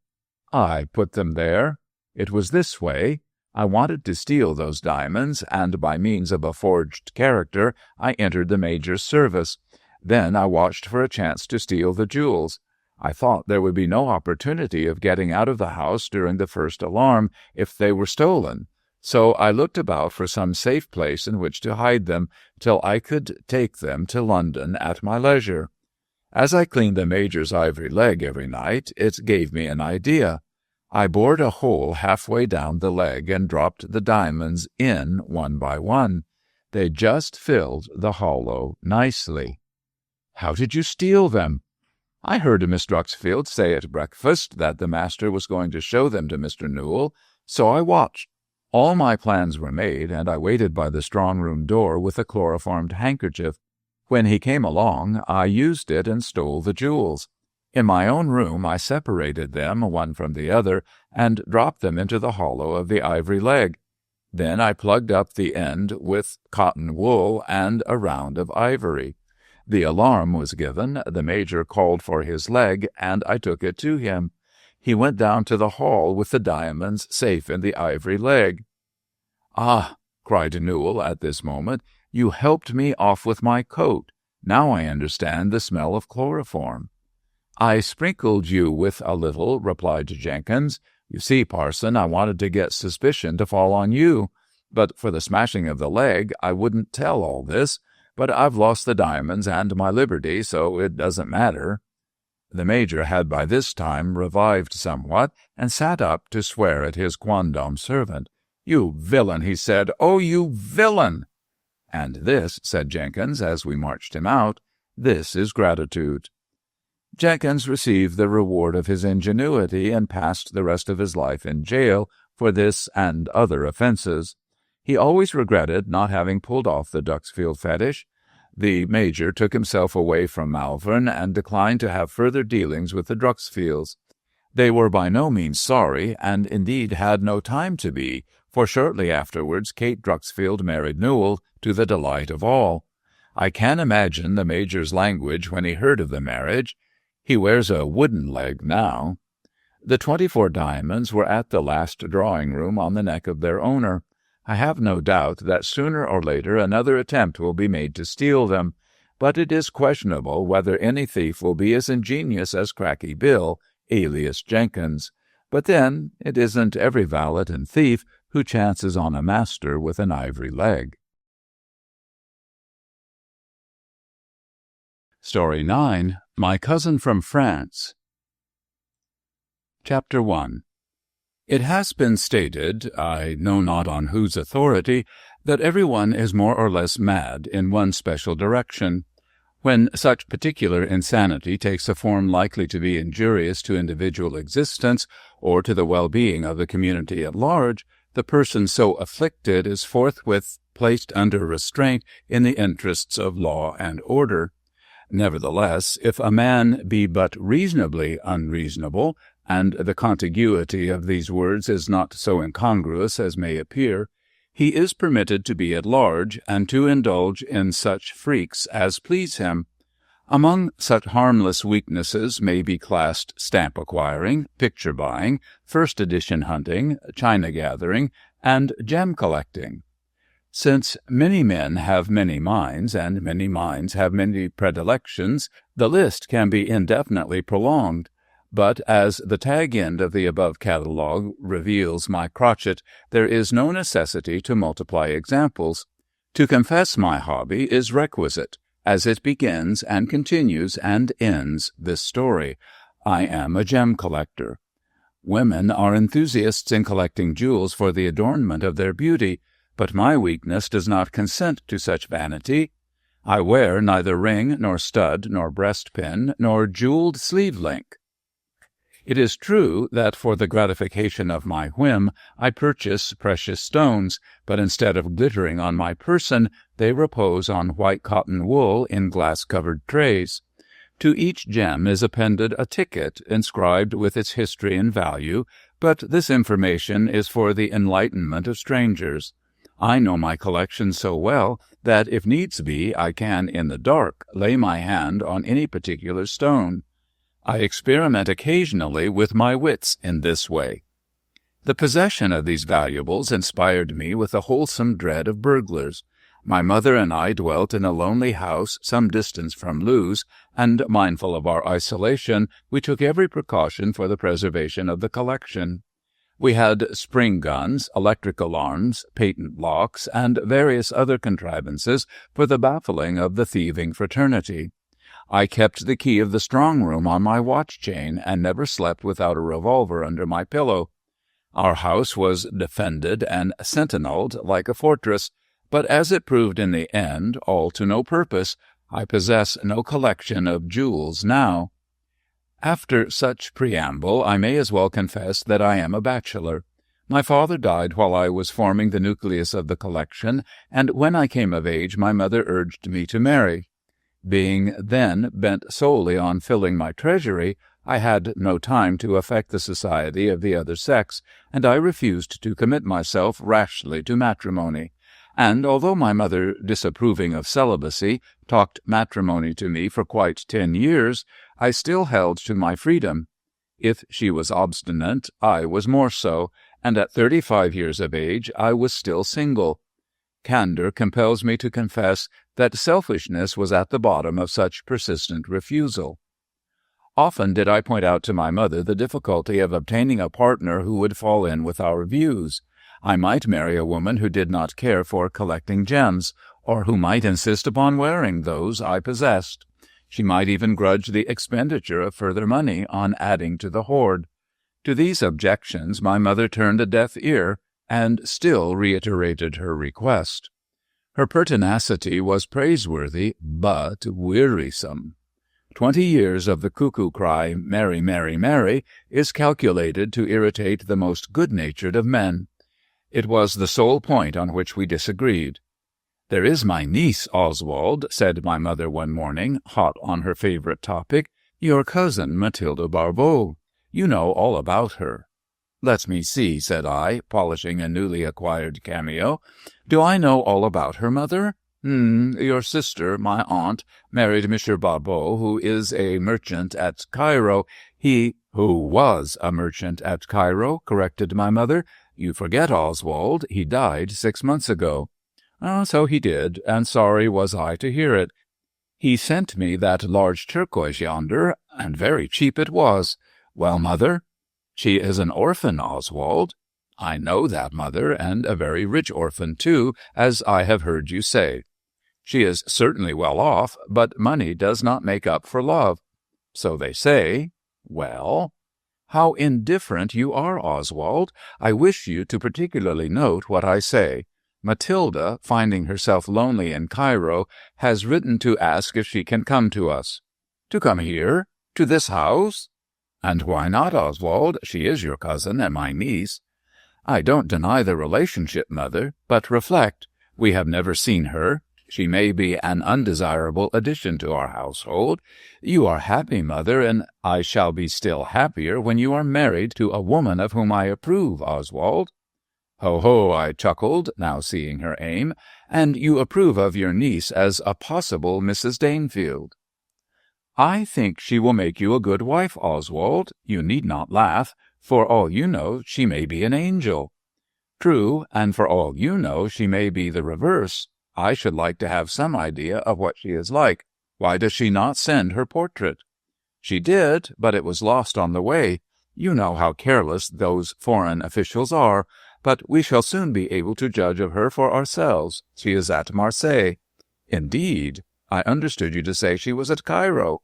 I put them there. It was this way. I wanted to steal those diamonds, and by means of a forged character, I entered the Major's service. Then I watched for a chance to steal the jewels. I thought there would be no opportunity of getting out of the house during the first alarm if they were stolen. So I looked about for some safe place in which to hide them till I could take them to London at my leisure. As I cleaned the Major's ivory leg every night, it gave me an idea. I bored a hole halfway down the leg and dropped the diamonds in one by one. They just filled the hollow nicely. How did you steal them? I heard Miss Druxfield say at breakfast that the master was going to show them to Mr. Newell, so I watched. All my plans were made, and I waited by the strong-room door with a chloroformed handkerchief. When he came along, I used it and stole the jewels. In my own room, I separated them one from the other and dropped them into the hollow of the ivory leg. Then I plugged up the end with cotton wool and a round of ivory. The alarm was given, the Major called for his leg, and I took it to him. He went down to the hall with the diamonds safe in the ivory leg. Ah, cried Newell at this moment, you helped me off with my coat. Now I understand the smell of chloroform. I sprinkled you with a little, replied Jenkins. You see, parson, I wanted to get suspicion to fall on you. But for the smashing of the leg, I wouldn't tell all this. But I've lost the diamonds and my liberty, so it doesn't matter. The Major had by this time revived somewhat, and sat up to swear at his quondam servant. You villain, he said. Oh, you villain! And this, said Jenkins, as we marched him out, this is gratitude. Jenkins received the reward of his ingenuity and passed the rest of his life in jail for this and other offences. He always regretted not having pulled off the Druxfield fetish. The Major took himself away from Malvern and declined to have further dealings with the Druxfields. They were by no means sorry, and indeed had no time to be, for shortly afterwards Kate Druxfield married Newell, to the delight of all. I can imagine the Major's language when he heard of the marriage. He wears a wooden leg now. The 24 diamonds were at the last drawing-room on the neck of their owner. I have no doubt that sooner or later another attempt will be made to steal them, but it is questionable whether any thief will be as ingenious as Cracky Bill, alias Jenkins. But then, it isn't every valet and thief who chances on a master with an ivory leg. Story 9. My Cousin from France. Chapter 1. It has been stated, I know not on whose authority, that everyone is more or less mad in one special direction. When such particular insanity takes a form likely to be injurious to individual existence or to the well-being of the community at large, the person so afflicted is forthwith placed under restraint in the interests of law and order. Nevertheless, if a man be but reasonably unreasonable, and the contiguity of these words is not so incongruous as may appear, he is permitted to be at large and to indulge in such freaks as please him. Among such harmless weaknesses may be classed stamp acquiring, picture buying, first edition hunting, china gathering, and gem collecting. Since many men have many minds, and many minds have many predilections, the list can be indefinitely prolonged. But as the tag-end of the above catalogue reveals my crotchet, there is no necessity to multiply examples. To confess my hobby is requisite, as it begins and continues and ends this story. I am a gem collector. Women are enthusiasts in collecting jewels for the adornment of their beauty, but my weakness does not consent to such vanity. I wear neither ring, nor stud, nor breastpin, nor jeweled sleeve-link. It is true that for the gratification of my whim I purchase precious stones, but instead of glittering on my person, they repose on white cotton wool in glass-covered trays. To each gem is appended a ticket inscribed with its history and value, but this information is for the enlightenment of strangers. I know my collection so well that, if needs be, I can, in the dark, lay my hand on any particular stone. I experiment occasionally with my wits in this way. The possession of these valuables inspired me with a wholesome dread of burglars. My mother and I dwelt in a lonely house some distance from Lewes, and, mindful of our isolation, we took every precaution for the preservation of the collection. We had spring guns, electric alarms, patent locks, and various other contrivances for the baffling of the thieving fraternity. I kept the key of the strong-room on my watch-chain, and never slept without a revolver under my pillow. Our house was defended and sentinelled like a fortress, but as it proved in the end, all to no purpose. I possess no collection of jewels now. After such preamble, I may as well confess that I am a bachelor. My father died while I was forming the nucleus of the collection, and when I came of age my mother urged me to marry. Being then bent solely on filling my treasury, I had no time to affect the society of the other sex, and I refused to commit myself rashly to matrimony. And although my mother, disapproving of celibacy, talked matrimony to me for quite 10 years, I still held to my freedom. If she was obstinate, I was more so, and at 35 years of age I was still single. Candor compels me to confess that selfishness was at the bottom of such persistent refusal. Often did I point out to my mother the difficulty of obtaining a partner who would fall in with our views. I might marry a woman who did not care for collecting gems, or who might insist upon wearing those I possessed. She might even grudge the expenditure of further money on adding to the hoard. To these objections my mother turned a deaf ear, and still reiterated her request. Her pertinacity was praiseworthy, but wearisome. 20 years of the cuckoo cry, "Mary, Mary, Mary," is calculated to irritate the most good-natured of men. It was the sole point on which we disagreed. "There is my niece, Oswald," said my mother one morning, hot on her favorite topic, "your cousin Matilda Barbeau. You know all about her." "Let me see," said I, polishing a newly acquired cameo. "Do I know all about her, mother? Your sister, my aunt, married Monsieur Barbeau, who is a merchant at Cairo. Who was a merchant at Cairo," corrected my mother. "You forget, Oswald, he died 6 months ago." "So he did, and sorry was I to hear it. He sent me that large turquoise yonder, and very cheap it was. Well, mother?" "She is an orphan, Oswald." "I know that, mother, and a very rich orphan, too, as I have heard you say." "She is certainly well off, but money does not make up for love." "So they say." "Well?" "How indifferent you are, Oswald. I wish you to particularly note what I say. Matilda, finding herself lonely in Cairo, has written to ask if she can come to us." "To come here? To this house?" "And why not, Oswald? She is your cousin and my niece." "I don't deny the relationship, mother, but reflect. We have never seen her. She may be an undesirable addition to our household. You are happy, mother, and I shall be still happier when you are married to a woman of whom I approve, Oswald." "Ho, ho," I chuckled, now seeing her aim. "And you approve of your niece as a possible Mrs. Danefield?" "I think she will make you a good wife, Oswald. You need not laugh. For all you know, she may be an angel." "True, and for all you know, she may be the reverse. I should like to have some idea of what she is like. Why does she not send her portrait?" "She did, but it was lost on the way. You know how careless those foreign officials are. But we shall soon be able to judge of her for ourselves. She is at Marseilles." "Indeed? I understood you to say she was at Cairo."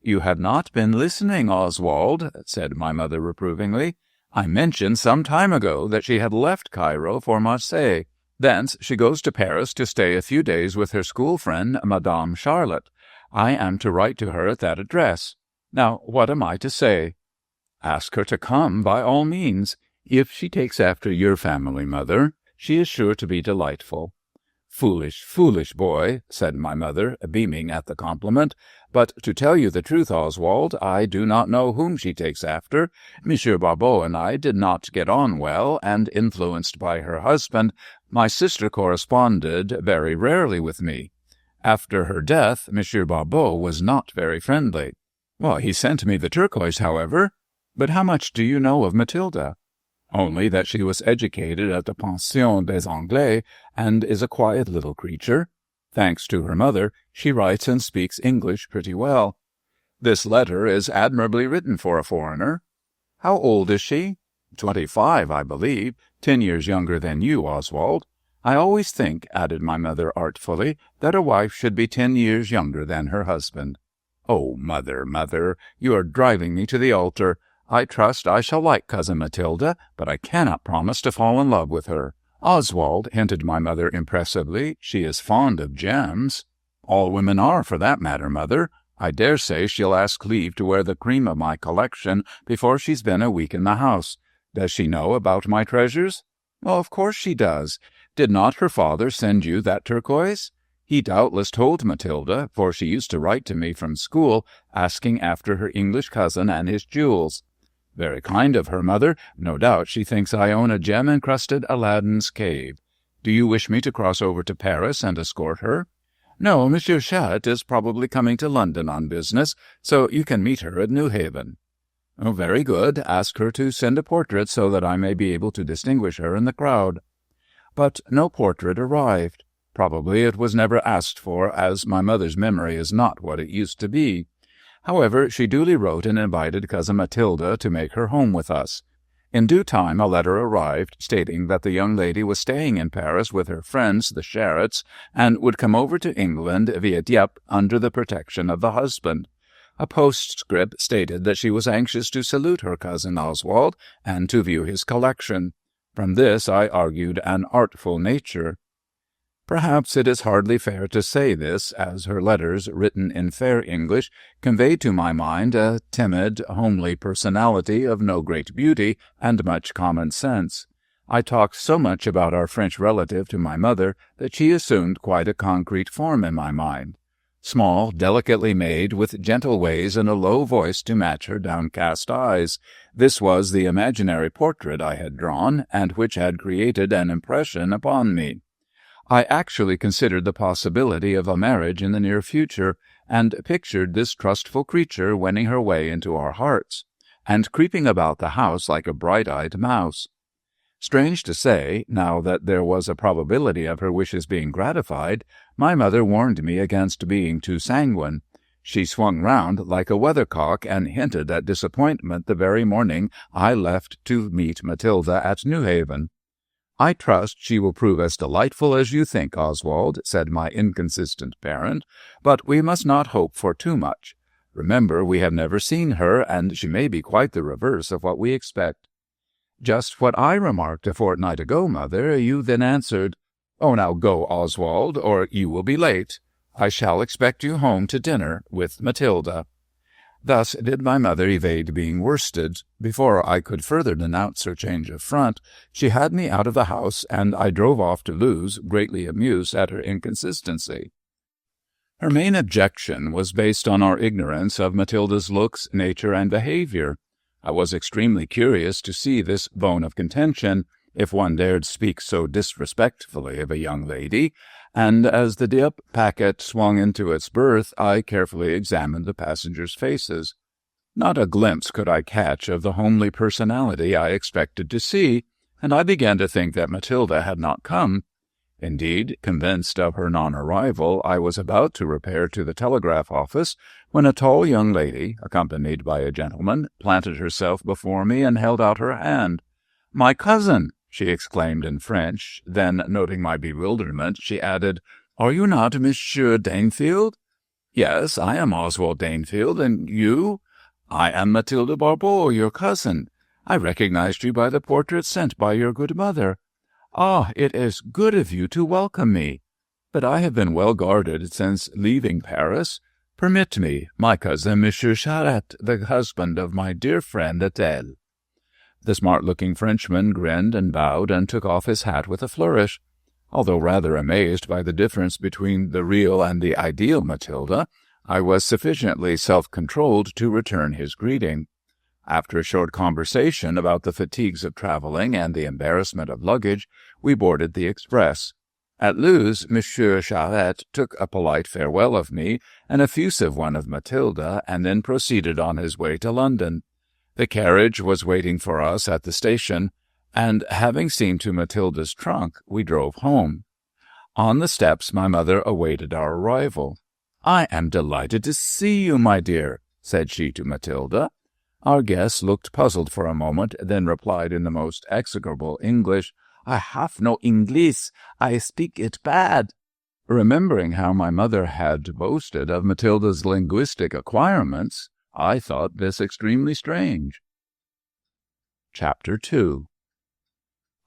"You had not been listening, Oswald," said my mother reprovingly. "I mentioned some time ago that she had left Cairo for Marseilles. Thence she goes to Paris to stay a few days with her school friend, Madame Charlotte. I am to write to her at that address. Now, what am I to say?" "Ask her to come, by all means. If she takes after your family, mother, she is sure to be delightful." "Foolish, foolish boy," said my mother, beaming at the compliment. "But to tell you the truth, Oswald, I do not know whom she takes after. Monsieur Barbeau and I did not get on well, and, influenced by her husband, my sister corresponded very rarely with me. After her death, Monsieur Barbeau was not very friendly." "Well, he sent me the turquoise, however. But how much do you know of Matilda?" "Only that she was educated at the Pension des Anglais, and is a quiet little creature. Thanks to her mother, she writes and speaks English pretty well. This letter is admirably written for a foreigner." "How old is she?" 25, I believe, 10 years younger than you, Oswald. I always think," added my mother artfully, "that a wife should be 10 years younger than her husband." "Oh, mother, mother, you are driving me to the altar. I trust I shall like Cousin Matilda, but I cannot promise to fall in love with her." "Oswald," hinted my mother impressively, "she is fond of gems." "All women are, for that matter, mother. I dare say she'll ask leave to wear the cream of my collection before she's been a week in the house. Does she know about my treasures?" "Oh, of course she does. Did not her father send you that turquoise?" "He doubtless told Matilda, for she used to write to me from school, asking after her English cousin and his jewels." "Very kind of her, mother. No doubt she thinks I own a gem-encrusted Aladdin's cave. Do you wish me to cross over to Paris and escort her?" "No, Monsieur Chat is probably coming to London on business, so you can meet her at Newhaven." "Oh, very good. Ask her to send a portrait so that I may be able to distinguish her in the crowd." But no portrait arrived. Probably it was never asked for, as my mother's memory is not what it used to be. However, she duly wrote and invited Cousin Matilda to make her home with us. In due time a letter arrived, stating that the young lady was staying in Paris with her friends, the Sharretts, and would come over to England via Dieppe under the protection of the husband. A postscript stated that she was anxious to salute her cousin Oswald and to view his collection. From this I argued an artful nature. Perhaps it is hardly fair to say this, as her letters, written in fair English, conveyed to my mind a timid, homely personality of no great beauty and much common sense. I talked so much about our French relative to my mother that she assumed quite a concrete form in my mind. Small, delicately made, with gentle ways and a low voice to match her downcast eyes. This was the imaginary portrait I had drawn, and which had created an impression upon me. I actually considered the possibility of a marriage in the near future, and pictured this trustful creature winning her way into our hearts, and creeping about the house like a bright-eyed mouse. Strange to say, now that there was a probability of her wishes being gratified, my mother warned me against being too sanguine. She swung round like a weathercock and hinted at disappointment the very morning I left to meet Matilda at Newhaven. "I trust she will prove as delightful as you think, Oswald," said my inconsistent parent, "but we must not hope for too much. Remember, we have never seen her, and she may be quite the reverse of what we expect." "Just what I remarked a fortnight ago, mother. You then answered, 'Oh, now go, Oswald, or you will be late. I shall expect you home to dinner with Matilda.'" Thus did my mother evade being worsted. Before I could further denounce her change of front, she had me out of the house, and I drove off to Lewes, greatly amused at her inconsistency. Her main objection was based on our ignorance of Matilda's looks, nature, and behavior. I was extremely curious to see this bone of contention, if one dared speak so disrespectfully of a young lady, and as the dip packet swung into its berth, I carefully examined the passengers' faces. Not a glimpse could I catch of the homely personality I expected to see, and I began to think that Matilda had not come. Indeed, convinced of her non-arrival, I was about to repair to the telegraph office when a tall young lady, accompanied by a gentleman, planted herself before me and held out her hand. "My cousin!" she exclaimed in French. Then, noting my bewilderment, she added, "Are you not Monsieur Danefield?" "Yes, I am Oswald Danefield, and you?" "I am Matilda Barbeau, your cousin. I recognized you by the portrait sent by your good mother. Ah, it is good of you to welcome me. But I have been well guarded since leaving Paris. Permit me, my cousin, Monsieur Charette, the husband of my dear friend Adèle." The smart-looking Frenchman grinned and bowed and took off his hat with a flourish. Although rather amazed by the difference between the real and the ideal Matilda, I was sufficiently self-controlled to return his greeting. After a short conversation about the fatigues of travelling and the embarrassment of luggage, we boarded the express. At Lewes, Monsieur Charette took a polite farewell of me, an effusive one of Matilda, and then proceeded on his way to London. The carriage was waiting for us at the station, and having seen to Matilda's trunk, we drove home. On the steps my mother awaited our arrival. "I am delighted to see you, my dear," said she to Matilda. Our guest looked puzzled for a moment, then replied in the most execrable English, "I have no English. I speak it bad." Remembering how my mother had boasted of Matilda's linguistic acquirements, I thought this extremely strange. Chapter 2.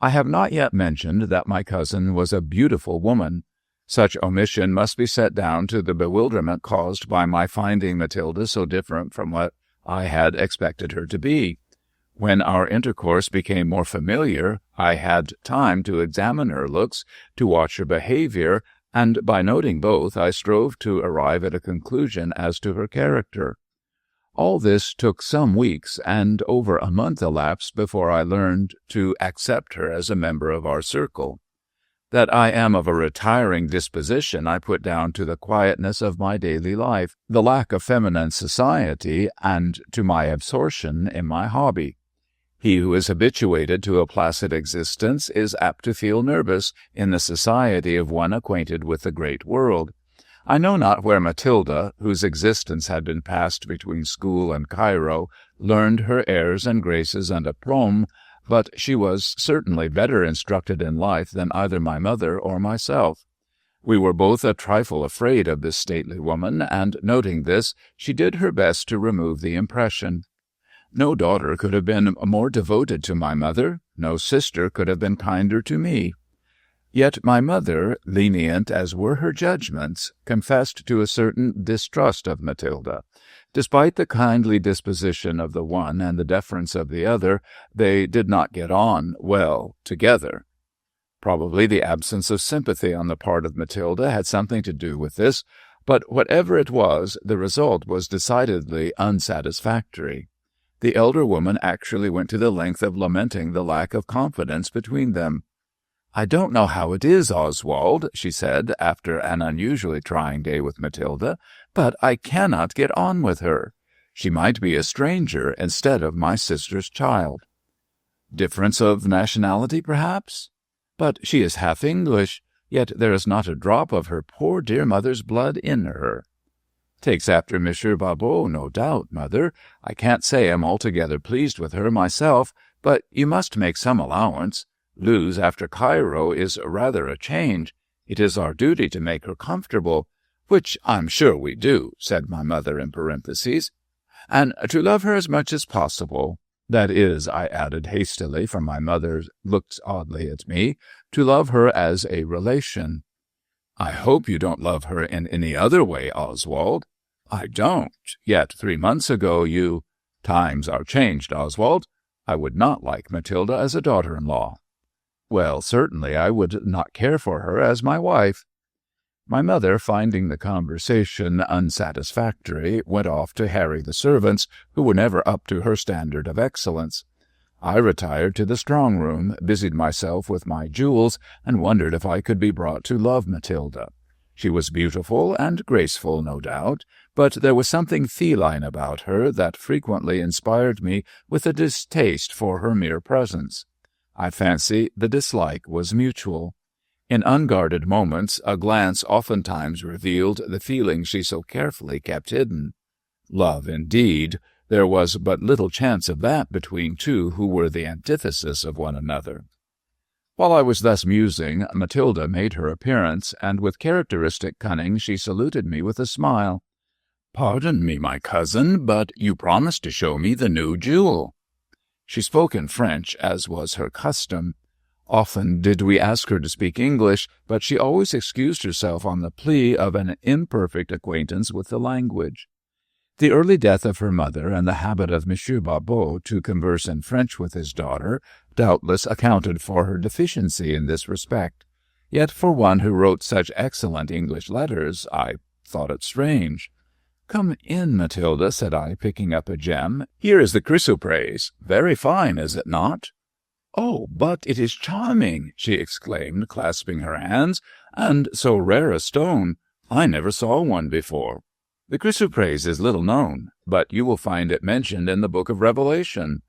I have not yet mentioned that my cousin was a beautiful woman. Such omission must be set down to the bewilderment caused by my finding Matilda so different from what I had expected her to be. When our intercourse became more familiar, I had time to examine her looks, to watch her behavior, and by noting both, I strove to arrive at a conclusion as to her character. All this took some weeks, and over a month elapsed before I learned to accept her as a member of our circle. That I am of a retiring disposition I put down to the quietness of my daily life, the lack of feminine society, and to my absorption in my hobby. He who is habituated to a placid existence is apt to feel nervous in the society of one acquainted with the great world. I know not where Matilda, whose existence had been passed between school and Cairo, learned her airs and graces and aplomb, but she was certainly better instructed in life than either my mother or myself. We were both a trifle afraid of this stately woman, and, noting this, she did her best to remove the impression. No daughter could have been more devoted to my mother, no sister could have been kinder to me. Yet my mother, lenient as were her judgments, confessed to a certain distrust of Matilda. Despite the kindly disposition of the one and the deference of the other, they did not get on well together. Probably the absence of sympathy on the part of Matilda had something to do with this, but whatever it was, the result was decidedly unsatisfactory. The elder woman actually went to the length of lamenting the lack of confidence between them. "I don't know how it is, Oswald," she said, after an unusually trying day with Matilda, "but I cannot get on with her. She might be a stranger instead of my sister's child." "Difference of nationality, perhaps? But she is half English, yet there is not a drop of her poor dear mother's blood in her." "Takes after Monsieur Barbeau, no doubt, mother. I can't say I'm altogether pleased with her myself, but you must make some allowance. Luz after Cairo is rather a change. It is our duty to make her comfortable, which I'm sure we do," said my mother in parentheses, "and to love her as much as possible. That is," I added hastily, for my mother looked oddly at me, "to love her as a relation." "I hope you don't love her in any other way, Oswald." "I don't. Yet 3 months ago you—" "Times are changed, Oswald. I would not like Matilda as a daughter-in-law." "Well, certainly I would not care for her as my wife." My mother, finding the conversation unsatisfactory, went off to harry the servants, who were never up to her standard of excellence. I retired to the strong-room, busied myself with my jewels, and wondered if I could be brought to love Matilda. She was beautiful and graceful, no doubt, but there was something feline about her that frequently inspired me with a distaste for her mere presence. I fancy the dislike was mutual. In unguarded moments, a glance oftentimes revealed the feelings she so carefully kept hidden. Love, indeed! There was but little chance of that between two who were the antithesis of one another. While I was thus musing, Matilda made her appearance, and with characteristic cunning she saluted me with a smile. "Pardon me, my cousin, but you promised to show me the new jewel." She spoke in French, as was her custom. Often did we ask her to speak English, but she always excused herself on the plea of an imperfect acquaintance with the language. The early death of her mother and the habit of Monsieur Barbeau to converse in French with his daughter doubtless accounted for her deficiency in this respect. Yet for one who wrote such excellent English letters, I thought it strange. "Come in, Matilda," said I, picking up a gem. "Here is the chrysoprase. Very fine, is it not?" "Oh, but it is charming!" she exclaimed, clasping her hands. "And so rare a stone. I never saw one before." "The chrysoprase is little known, but you will find it mentioned in the book of Revelation.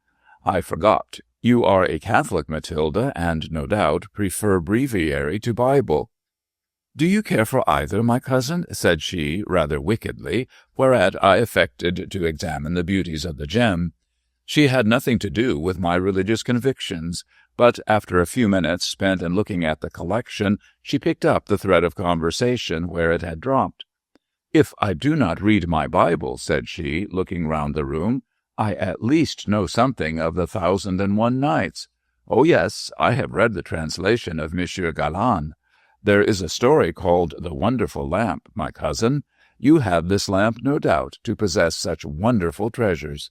I forgot. You are a Catholic, Matilda, and no doubt prefer breviary to Bible." "Do you care for either, my cousin?" said she, rather wickedly, whereat I affected to examine the beauties of the gem. She had nothing to do with my religious convictions, but after a few minutes spent in looking at the collection, she picked up the thread of conversation where it had dropped. "If I do not read my Bible," said she, looking round the room, "I at least know something of the 1001 Nights. Oh, yes, I have read the translation of Monsieur Galland. There is a story called The Wonderful Lamp, my cousin. You have this lamp, no doubt, to possess such wonderful treasures."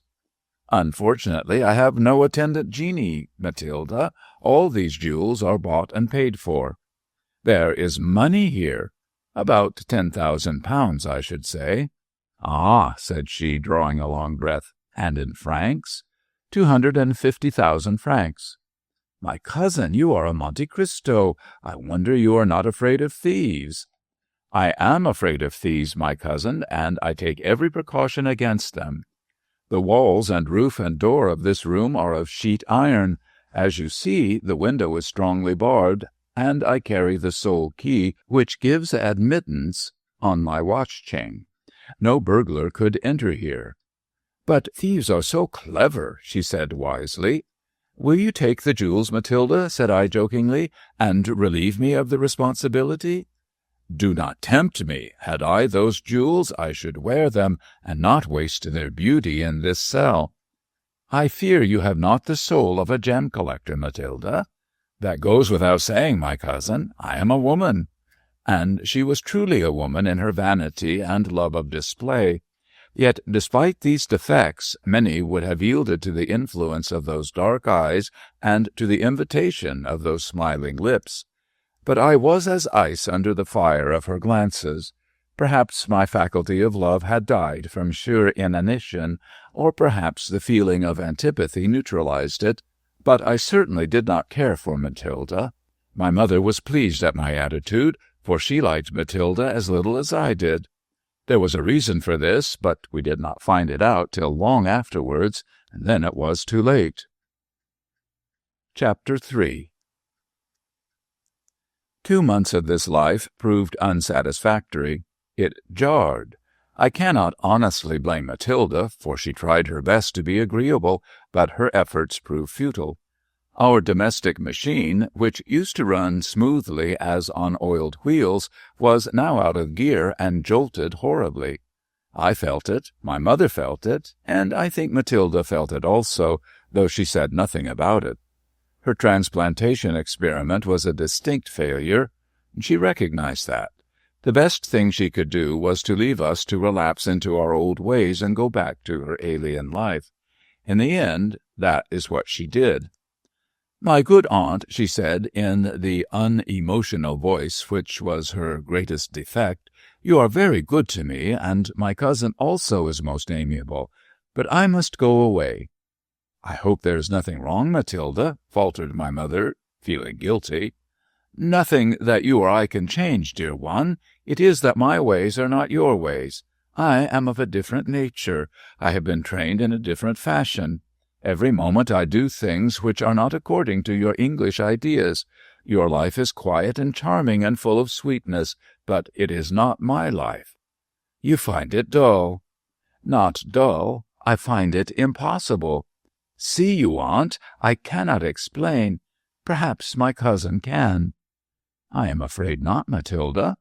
"Unfortunately, I have no attendant genie, Matilda. All these jewels are bought and paid for." "There is money here." "About 10,000 pounds, I should say." "Ah," said she, drawing a long breath. "And in francs?" 250,000 francs. "My cousin, you are a Monte Cristo. I wonder you are not afraid of thieves." "I am afraid of thieves, my cousin, and I take every precaution against them. The walls and roof and door of this room are of sheet iron. As you see, the window is strongly barred, and I carry the sole key which gives admittance on my watch-chain. No burglar could enter here." "But thieves are so clever," she said wisely. "Will you take the jewels, Matilda," said I jokingly, "and relieve me of the responsibility?" "Do not tempt me. Had I those jewels, I should wear them, and not waste their beauty in this cell." "I fear you have not the soul of a gem collector, Matilda." That goes without saying, my cousin. I am a woman. And she was truly a woman in her vanity and love of display. Yet, despite these defects, many would have yielded to the influence of those dark eyes and to the invitation of those smiling lips. But I was as ice under the fire of her glances. Perhaps my faculty of love had died from sheer inanition, or perhaps the feeling of antipathy neutralized it, but I certainly did not care for Matilda. My mother was pleased at my attitude, for she liked Matilda as little as I did. There was a reason for this, but we did not find it out till long afterwards, and then it was too late. Chapter 3. 2 months of this life proved unsatisfactory. It jarred. I cannot honestly blame Matilda, for she tried her best to be agreeable, but her efforts proved futile. Our domestic machine, which used to run smoothly as on oiled wheels, was now out of gear and jolted horribly. I felt it, my mother felt it, and I think Matilda felt it also, though she said nothing about it. Her transplantation experiment was a distinct failure. She recognized that. The best thing she could do was to leave us to relapse into our old ways and go back to her alien life. In the end, that is what she did. "My good aunt," she said, in the unemotional voice which was her greatest defect, "you are very good to me, and my cousin also is most amiable, but I must go away." "I hope there is nothing wrong, Matilda," faltered my mother, feeling guilty. "Nothing that you or I can change, dear one. It is that my ways are not your ways. I am of a different nature. I have been trained in a different fashion. Every moment I do things which are not according to your English ideas. Your life is quiet and charming and full of sweetness, but it is not my life." "You find it dull." "Not dull. I find it impossible. See you, aunt, I cannot explain. Perhaps my cousin can." "I am afraid not, Matilda."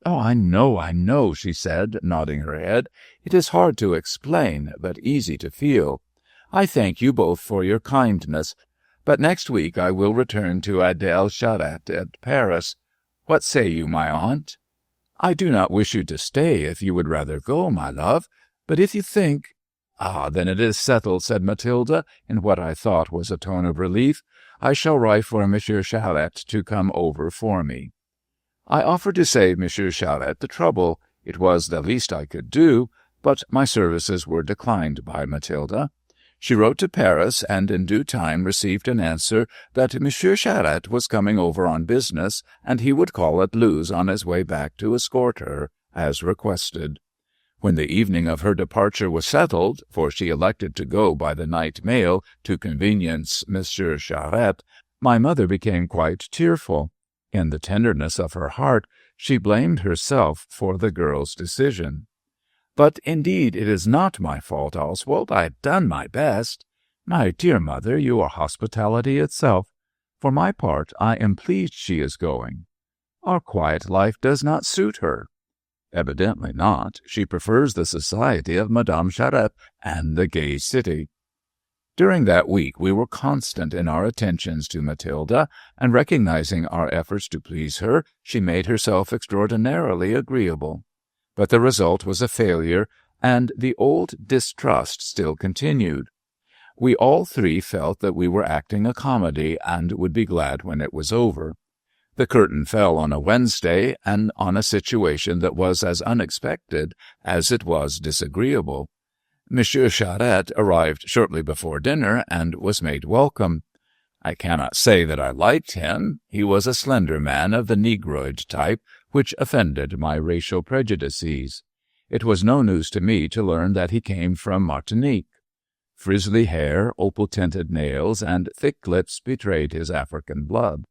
"Oh, I know," she said, nodding her head. "It is hard to explain, but easy to feel. I thank you both for your kindness, but next week I will return to Adèle Charette at Paris. What say you, my aunt?" "I do not wish you to stay if you would rather go, my love, but if you think—" "Ah, then it is settled," said Matilda, in what I thought was a tone of relief. "I shall write for Monsieur Charette to come over for me." I offered to save Monsieur Charette the trouble. It was the least I could do, but my services were declined by Matilda. She wrote to Paris, and in due time received an answer that Monsieur Charette was coming over on business, and he would call at Luz on his way back to escort her, as requested. When the evening of her departure was settled, for she elected to go by the night mail to convenience Monsieur Charette, my mother became quite tearful. In the tenderness of her heart, she blamed herself for the girl's decision. "But indeed it is not my fault, Oswald. I have done my best." "My dear mother, you are hospitality itself. For my part, I am pleased she is going." "Our quiet life does not suit her." "Evidently not. She prefers the society of Madame Charette and the gay city." During that week we were constant in our attentions to Matilda, and recognizing our efforts to please her, she made herself extraordinarily agreeable. But the result was a failure, and the old distrust still continued. We all three felt that we were acting a comedy, and would be glad when it was over. The curtain fell on a Wednesday, and on a situation that was as unexpected as it was disagreeable. Monsieur Charette arrived shortly before dinner, and was made welcome. I cannot say that I liked him. He was a slender man of the negroid type, which offended my racial prejudices. It was no news to me to learn that he came from Martinique. Frizzly hair, opal-tinted nails, and thick lips betrayed his African blood.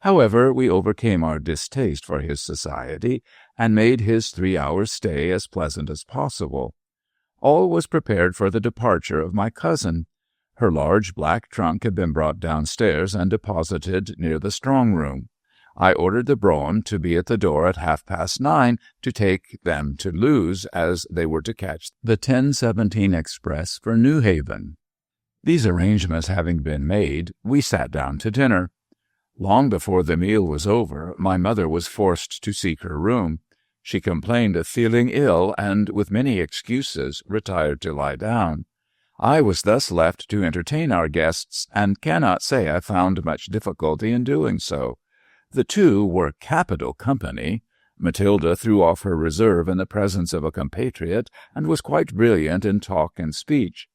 However, we overcame our distaste for his society, and made his 3-hour stay as pleasant as possible. All was prepared for the departure of my cousin. Her large black trunk had been brought downstairs and deposited near the strong-room. I ordered the brougham to be at the door at 9:30 to take them to Luz, as they were to catch the 10:17 express for New Haven. These arrangements having been made, we sat down to dinner. Long before the meal was over, my mother was forced to seek her room. She complained of feeling ill, and, with many excuses, retired to lie down. I was thus left to entertain our guests, and cannot say I found much difficulty in doing so. The two were capital company. Matilda threw off her reserve in the presence of a compatriot, and was quite brilliant in talk and speech.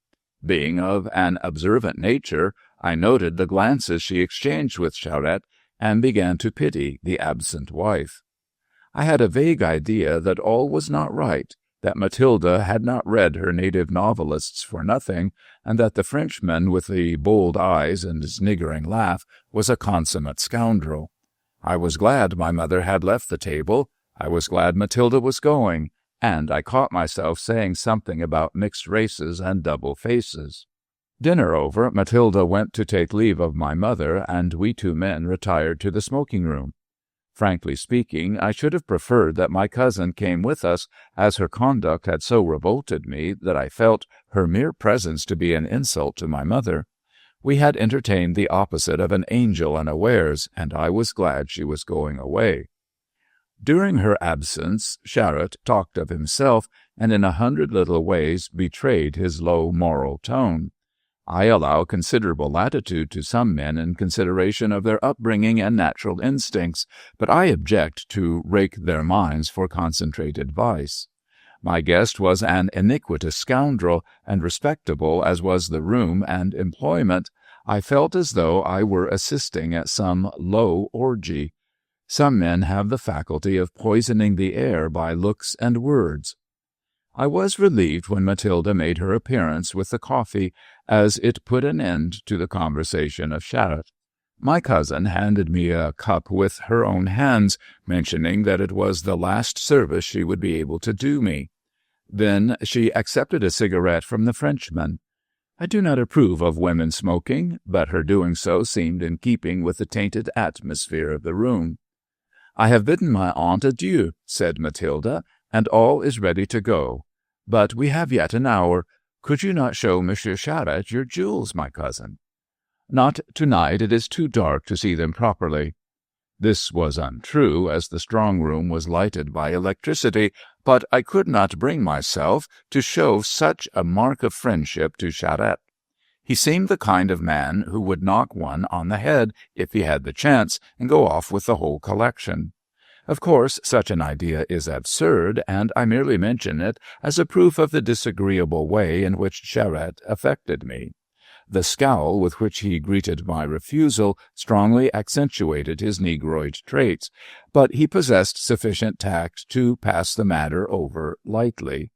Being of an observant nature, I noted the glances she exchanged with Charette, and began to pity the absent wife. I had a vague idea that all was not right, that Matilda had not read her native novelists for nothing, and that the Frenchman with the bold eyes and sniggering laugh was a consummate scoundrel. I was glad my mother had left the table. I was glad Matilda was going, and I caught myself saying something about mixed races and double faces. Dinner over, Matilda went to take leave of my mother, and we two men retired to the smoking-room. Frankly speaking, I should have preferred that my cousin came with us, as her conduct had so revolted me that I felt her mere presence to be an insult to my mother. We had entertained the opposite of an angel unawares, and I was glad she was going away. During her absence, Charette talked of himself, and in 100 little ways betrayed his low moral tone. I allow considerable latitude to some men in consideration of their upbringing and natural instincts, but I object to rake their minds for concentrated vice. My guest was an iniquitous scoundrel, and respectable as was the room and employment, I felt as though I were assisting at some low orgy. Some men have the faculty of poisoning the air by looks and words. I was relieved when Matilda made her appearance with the coffee, as it put an end to the conversation of Charette. My cousin handed me a cup with her own hands, mentioning that it was the last service she would be able to do me. Then she accepted a cigarette from the Frenchman. I do not approve of women smoking, but her doing so seemed in keeping with the tainted atmosphere of the room. "I have bidden my aunt adieu," said Matilda, "and all is ready to go. But we have yet an hour. Could you not show Monsieur Charette your jewels, my cousin?" "Not tonight. It is too dark to see them properly." This was untrue, as the strong-room was lighted by electricity, but I could not bring myself to show such a mark of friendship to Charette. He seemed the kind of man who would knock one on the head if he had the chance, and go off with the whole collection. Of course, such an idea is absurd, and I merely mention it as a proof of the disagreeable way in which Charette affected me. The scowl with which he greeted my refusal strongly accentuated his negroid traits, but he possessed sufficient tact to pass the matter over lightly.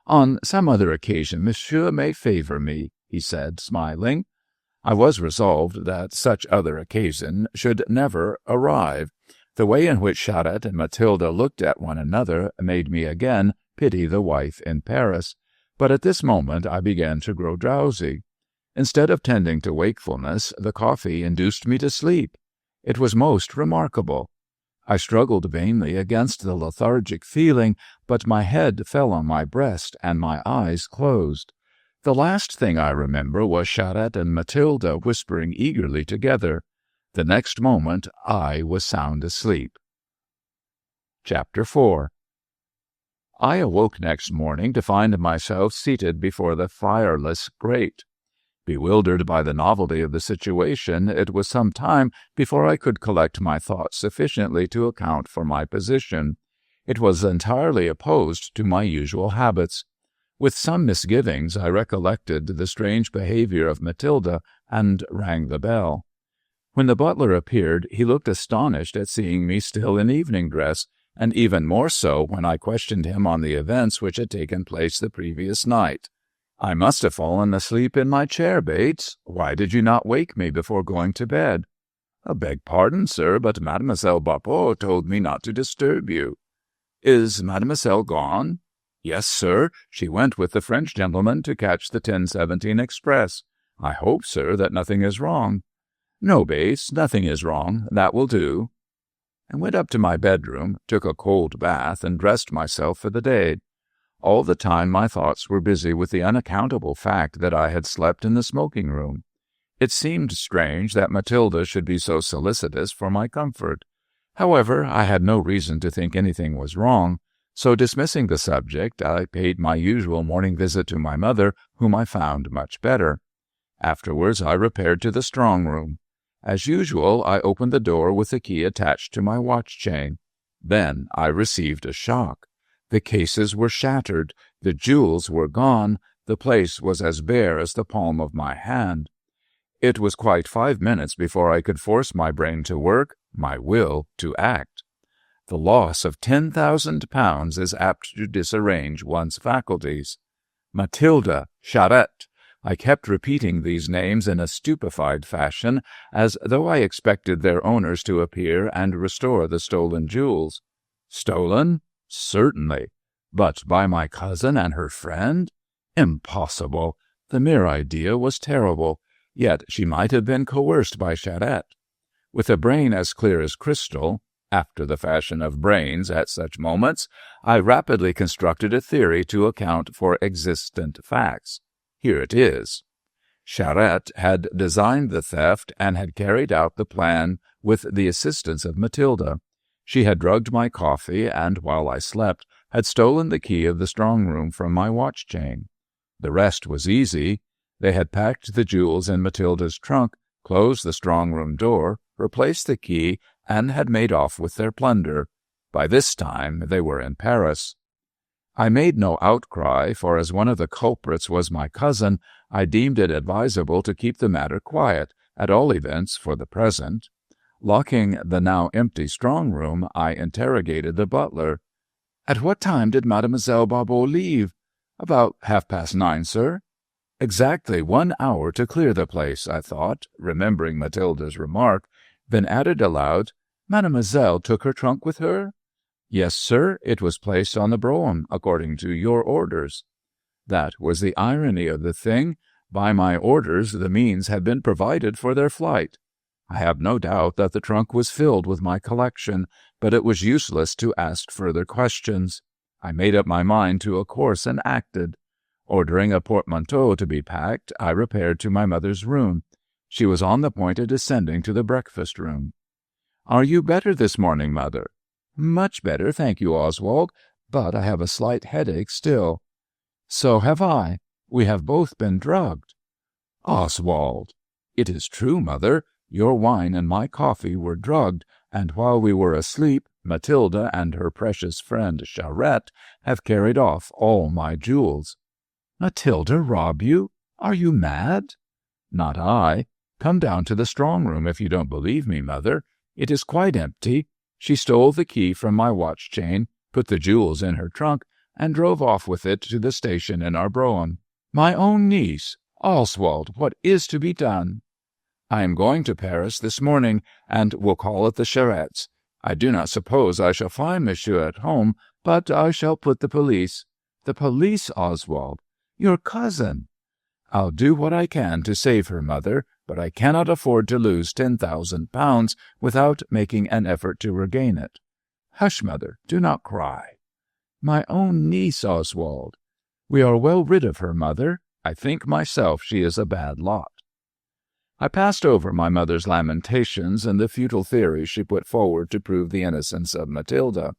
"On some other occasion monsieur may favor me," he said, smiling. I was resolved that such other occasion should never arrive. The way in which Charette and Matilda looked at one another made me again pity the wife in Paris, but at this moment I began to grow drowsy. Instead of tending to wakefulness, the coffee induced me to sleep. It was most remarkable. I struggled vainly against the lethargic feeling, but my head fell on my breast, and my eyes closed. The last thing I remember was Charette and Matilda whispering eagerly together. The next moment I was sound asleep. Chapter 4. I awoke next morning to find myself seated before the fireless grate. Bewildered by the novelty of the situation, it was some time before I could collect my thoughts sufficiently to account for my position. It was entirely opposed to my usual habits. With some misgivings I recollected the strange behavior of Matilda, and rang the bell. When the butler appeared, he looked astonished at seeing me still in evening dress, and even more so when I questioned him on the events which had taken place the previous night. "I must have fallen asleep in my chair, Bates. Why did you not wake me before going to bed?" "I beg pardon, sir, but Mademoiselle Barbot told me not to disturb you." "Is Mademoiselle gone?" "Yes, sir. She went with the French gentleman to catch the 10:17 express. I hope, sir, that nothing is wrong." "No, Bates, nothing is wrong. That will do." I went up to my bedroom, took a cold bath, and dressed myself for the day. All the time my thoughts were busy with the unaccountable fact that I had slept in the smoking-room. It seemed strange that Matilda should be so solicitous for my comfort. However, I had no reason to think anything was wrong, so dismissing the subject, I paid my usual morning visit to my mother, whom I found much better. Afterwards I repaired to the strong-room. As usual, I opened the door with the key attached to my watch-chain. Then I received a shock. The cases were shattered, the jewels were gone, the place was as bare as the palm of my hand. It was quite 5 minutes before I could force my brain to work, my will to act. The loss of £10,000 is apt to disarrange one's faculties. Matilda, Charette. I kept repeating these names in a stupefied fashion, as though I expected their owners to appear and restore the stolen jewels. Stolen? Certainly. But by my cousin and her friend? Impossible. The mere idea was terrible. Yet she might have been coerced by Charette. With a brain as clear as crystal, after the fashion of brains at such moments, I rapidly constructed a theory to account for existent facts. Here it is. Charette had designed the theft and had carried out the plan with the assistance of Matilda. She had drugged my coffee and, while I slept, had stolen the key of the strong-room from my watch-chain. The rest was easy. They had packed the jewels in Matilda's trunk, closed the strong-room door, replaced the key, and had made off with their plunder. By this time they were in Paris. I made no outcry, for as one of the culprits was my cousin, I deemed it advisable to keep the matter quiet, at all events for the present. Locking the now empty strong-room, I interrogated the butler. "At what time did Mademoiselle Barbeau leave?" "About 9:30, sir." "Exactly 1 hour to clear the place," I thought, remembering Matilda's remark, then added aloud, "Mademoiselle took her trunk with her?" "Yes, sir. It was placed on the brougham, according to your orders." That was the irony of the thing. By my orders, the means had been provided for their flight. I have no doubt that the trunk was filled with my collection, but it was useless to ask further questions. I made up my mind to a course and acted. Ordering a portmanteau to be packed, I repaired to my mother's room. She was on the point of descending to the breakfast-room. "Are you better this morning, mother?" "Much better, thank you, Oswald, but I have a slight headache still." "So have I. We have both been drugged." "Oswald!" "It is true, mother. Your wine and my coffee were drugged, and while we were asleep, Matilda and her precious friend Charette have carried off all my jewels." "Matilda rob you? Are you mad?" "Not I. Come down to the strong-room if you don't believe me, mother. It is quite empty. She stole the key from my watch-chain, put the jewels in her trunk, and drove off with it to the station in our brougham." "My own niece! Oswald, what is to be done?" "I am going to Paris this morning, and will call at the Charettes. I do not suppose I shall find monsieur at home, but I shall put the police—" "The police, Oswald? Your cousin!" "I'll do what I can to save her, mother, but I cannot afford to lose £10,000 without making an effort to regain it." "Hush, mother, do not cry." "My own niece, Oswald." "We are well rid of her, mother. I think myself she is a bad lot." I passed over my mother's lamentations and the futile theories she put forward to prove the innocence of Matilda.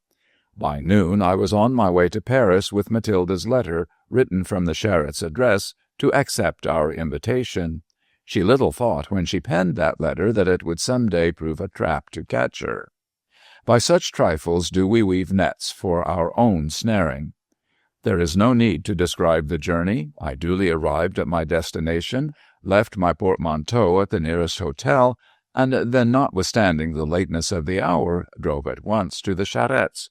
By noon I was on my way to Paris with Matilda's letter, written from the Charette's address, to accept our invitation. She little thought when she penned that letter that it would some day prove a trap to catch her. By such trifles do we weave nets for our own snaring. There is no need to describe the journey. I duly arrived at my destination, left my portmanteau at the nearest hotel, and then, notwithstanding the lateness of the hour, drove at once to the Charettes.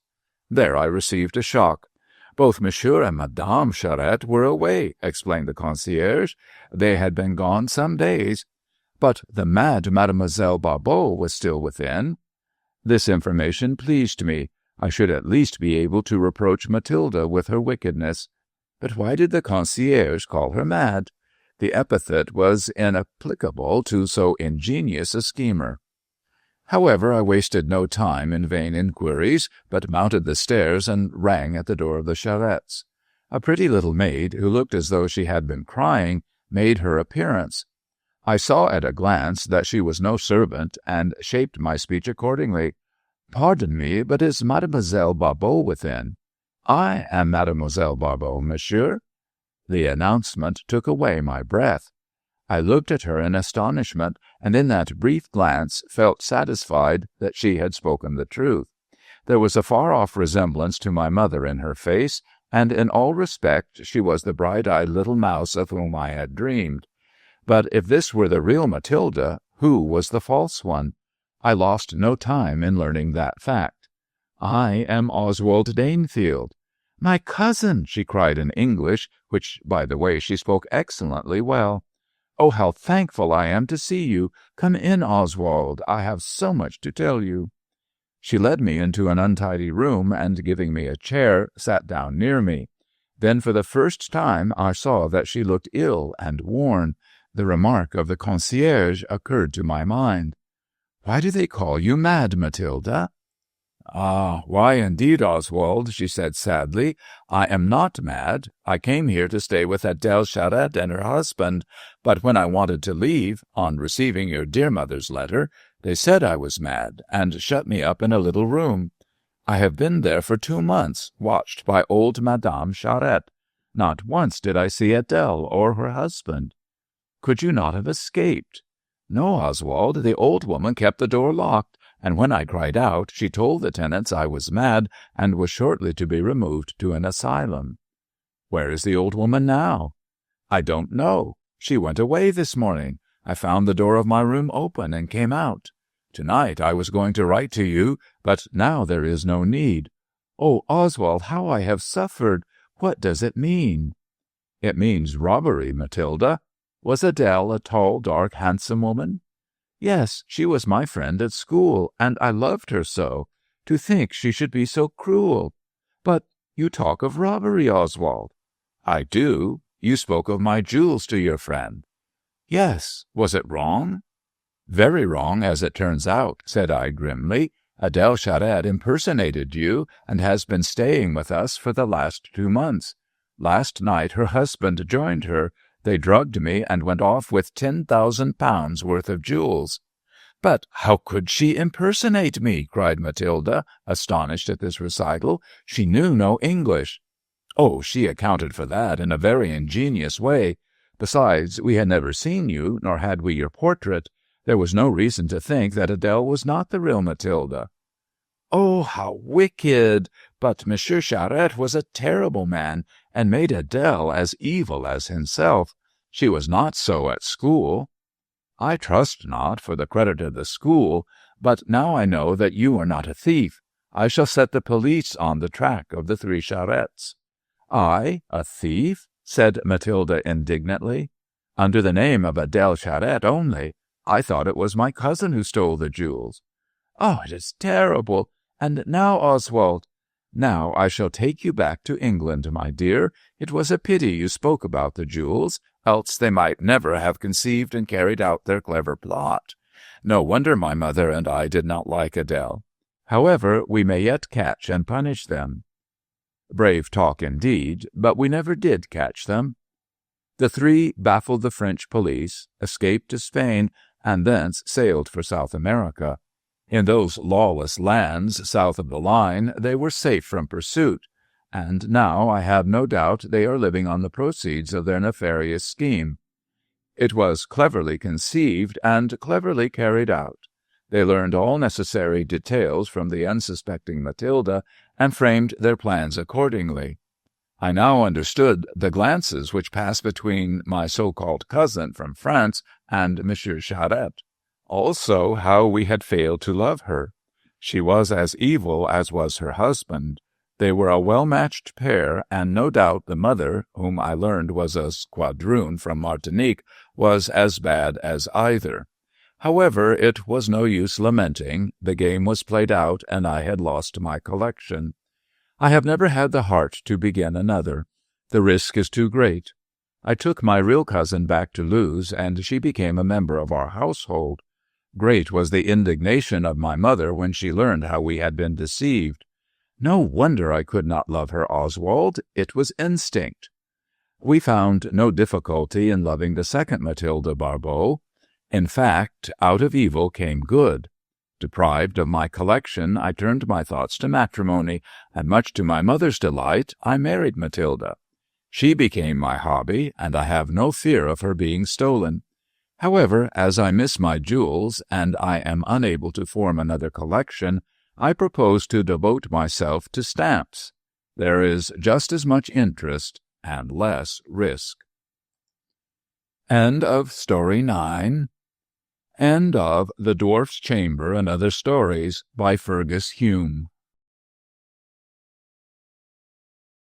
There I received a shock. "Both Monsieur and Madame Charette were away," explained the concierge. "They had been gone some days. But the mad Mademoiselle Barbeau was still within." This information pleased me. I should at least be able to reproach Matilda with her wickedness. But why did the concierge call her mad? The epithet was inapplicable to so ingenious a schemer. However, I wasted no time in vain inquiries, but mounted the stairs and rang at the door of the Charettes. A pretty little maid, who looked as though she had been crying, made her appearance. I saw at a glance that she was no servant, and shaped my speech accordingly. "Pardon me, but is Mademoiselle Barbeau within?" "I am Mademoiselle Barbeau, monsieur." The announcement took away my breath. I looked at her in astonishment, and in that brief glance felt satisfied that she had spoken the truth. There was a far-off resemblance to my mother in her face, and in all respects she was the bright-eyed little mouse of whom I had dreamed. But if this were the real Matilda, who was the false one? I lost no time in learning that fact. "I am Oswald Danefield." "My cousin!" she cried in English, which, by the way, she spoke excellently well. "Oh, how thankful I am to see you! Come in, Oswald. I have so much to tell you." She led me into an untidy room, and giving me a chair, sat down near me. Then for the first time I saw that she looked ill and worn. The remark of the concierge occurred to my mind. "Why do they call you mad, Matilda?" "Ah, why indeed, Oswald," she said sadly. "I am not mad. I came here to stay with Adele Charette and her husband, but when I wanted to leave, on receiving your dear mother's letter, they said I was mad, and shut me up in a little room. I have been there for 2 months, watched by old Madame Charette. Not once did I see Adele or her husband." "Could you not have escaped?" "No, Oswald, the old woman kept the door locked, and when I cried out, she told the tenants I was mad and was shortly to be removed to an asylum." "Where is the old woman now?" "I don't know. She went away this morning. I found the door of my room open and came out. Tonight I was going to write to you, but now there is no need. Oh, Oswald, how I have suffered! What does it mean?" "It means robbery, Matilda. Was Adele a tall, dark, handsome woman?" "Yes, she was my friend at school, and I loved her so. To think she should be so cruel. But you talk of robbery, Oswald." "I do. You spoke of my jewels to your friend." "Yes. Was it wrong?" "Very wrong, as it turns out," said I grimly. "Adele Charette impersonated you, and has been staying with us for the last 2 months. Last night her husband joined her. They drugged me and went off with £10,000 worth of jewels." "But how could she impersonate me?" cried Matilda, astonished at this recital. "She knew no English." "Oh, she accounted for that in a very ingenious way. Besides, we had never seen you, nor had we your portrait. There was no reason to think that Adele was not the real Matilda." "Oh, how wicked! But Monsieur Charette was a terrible man, and made Adele as evil as himself. She was not so at school." "I trust not, for the credit of the school. But now I know that you are not a thief. I shall set the police on the track of the 3 Charettes." "I, a thief?" said Matilda indignantly. "Under the name of Adele Charette only. I thought it was my cousin who stole the jewels." "Oh, it is terrible! And now, Oswald—" "Now I shall take you back to England, my dear. It was a pity you spoke about the jewels, else they might never have conceived and carried out their clever plot. No wonder my mother and I did not like Adele. However, we may yet catch and punish them." Brave talk indeed, but we never did catch them. The 3 baffled the French police, escaped to Spain, and thence sailed for South America. In those lawless lands south of the line they were safe from pursuit, and now I have no doubt they are living on the proceeds of their nefarious scheme. It was cleverly conceived and cleverly carried out. They learned all necessary details from the unsuspecting Matilda, and framed their plans accordingly. I now understood the glances which passed between my so-called cousin from France and Monsieur Charette. Also how we had failed to love her. She was as evil as was her husband. They were a well-matched pair, and no doubt the mother, whom I learned was a squadroon from Martinique, was as bad as either. However, it was no use lamenting. The game was played out, and I had lost my collection. I have never had the heart to begin another. The risk is too great. I took my real cousin back to Luz, and she became a member of our household. Great was the indignation of my mother when she learned how we had been deceived. No wonder I could not love her, Oswald. It was instinct. We found no difficulty in loving the second Matilda Barbeau. In fact, out of evil came good. Deprived of my collection, I turned my thoughts to matrimony, and much to my mother's delight, I married Matilda. She became my hobby, and I have no fear of her being stolen. However, as I miss my jewels, and I am unable to form another collection, I propose to devote myself to stamps. There is just as much interest and less risk. End of Story 9. End of The Dwarf's Chamber and Other Stories by Fergus Hume.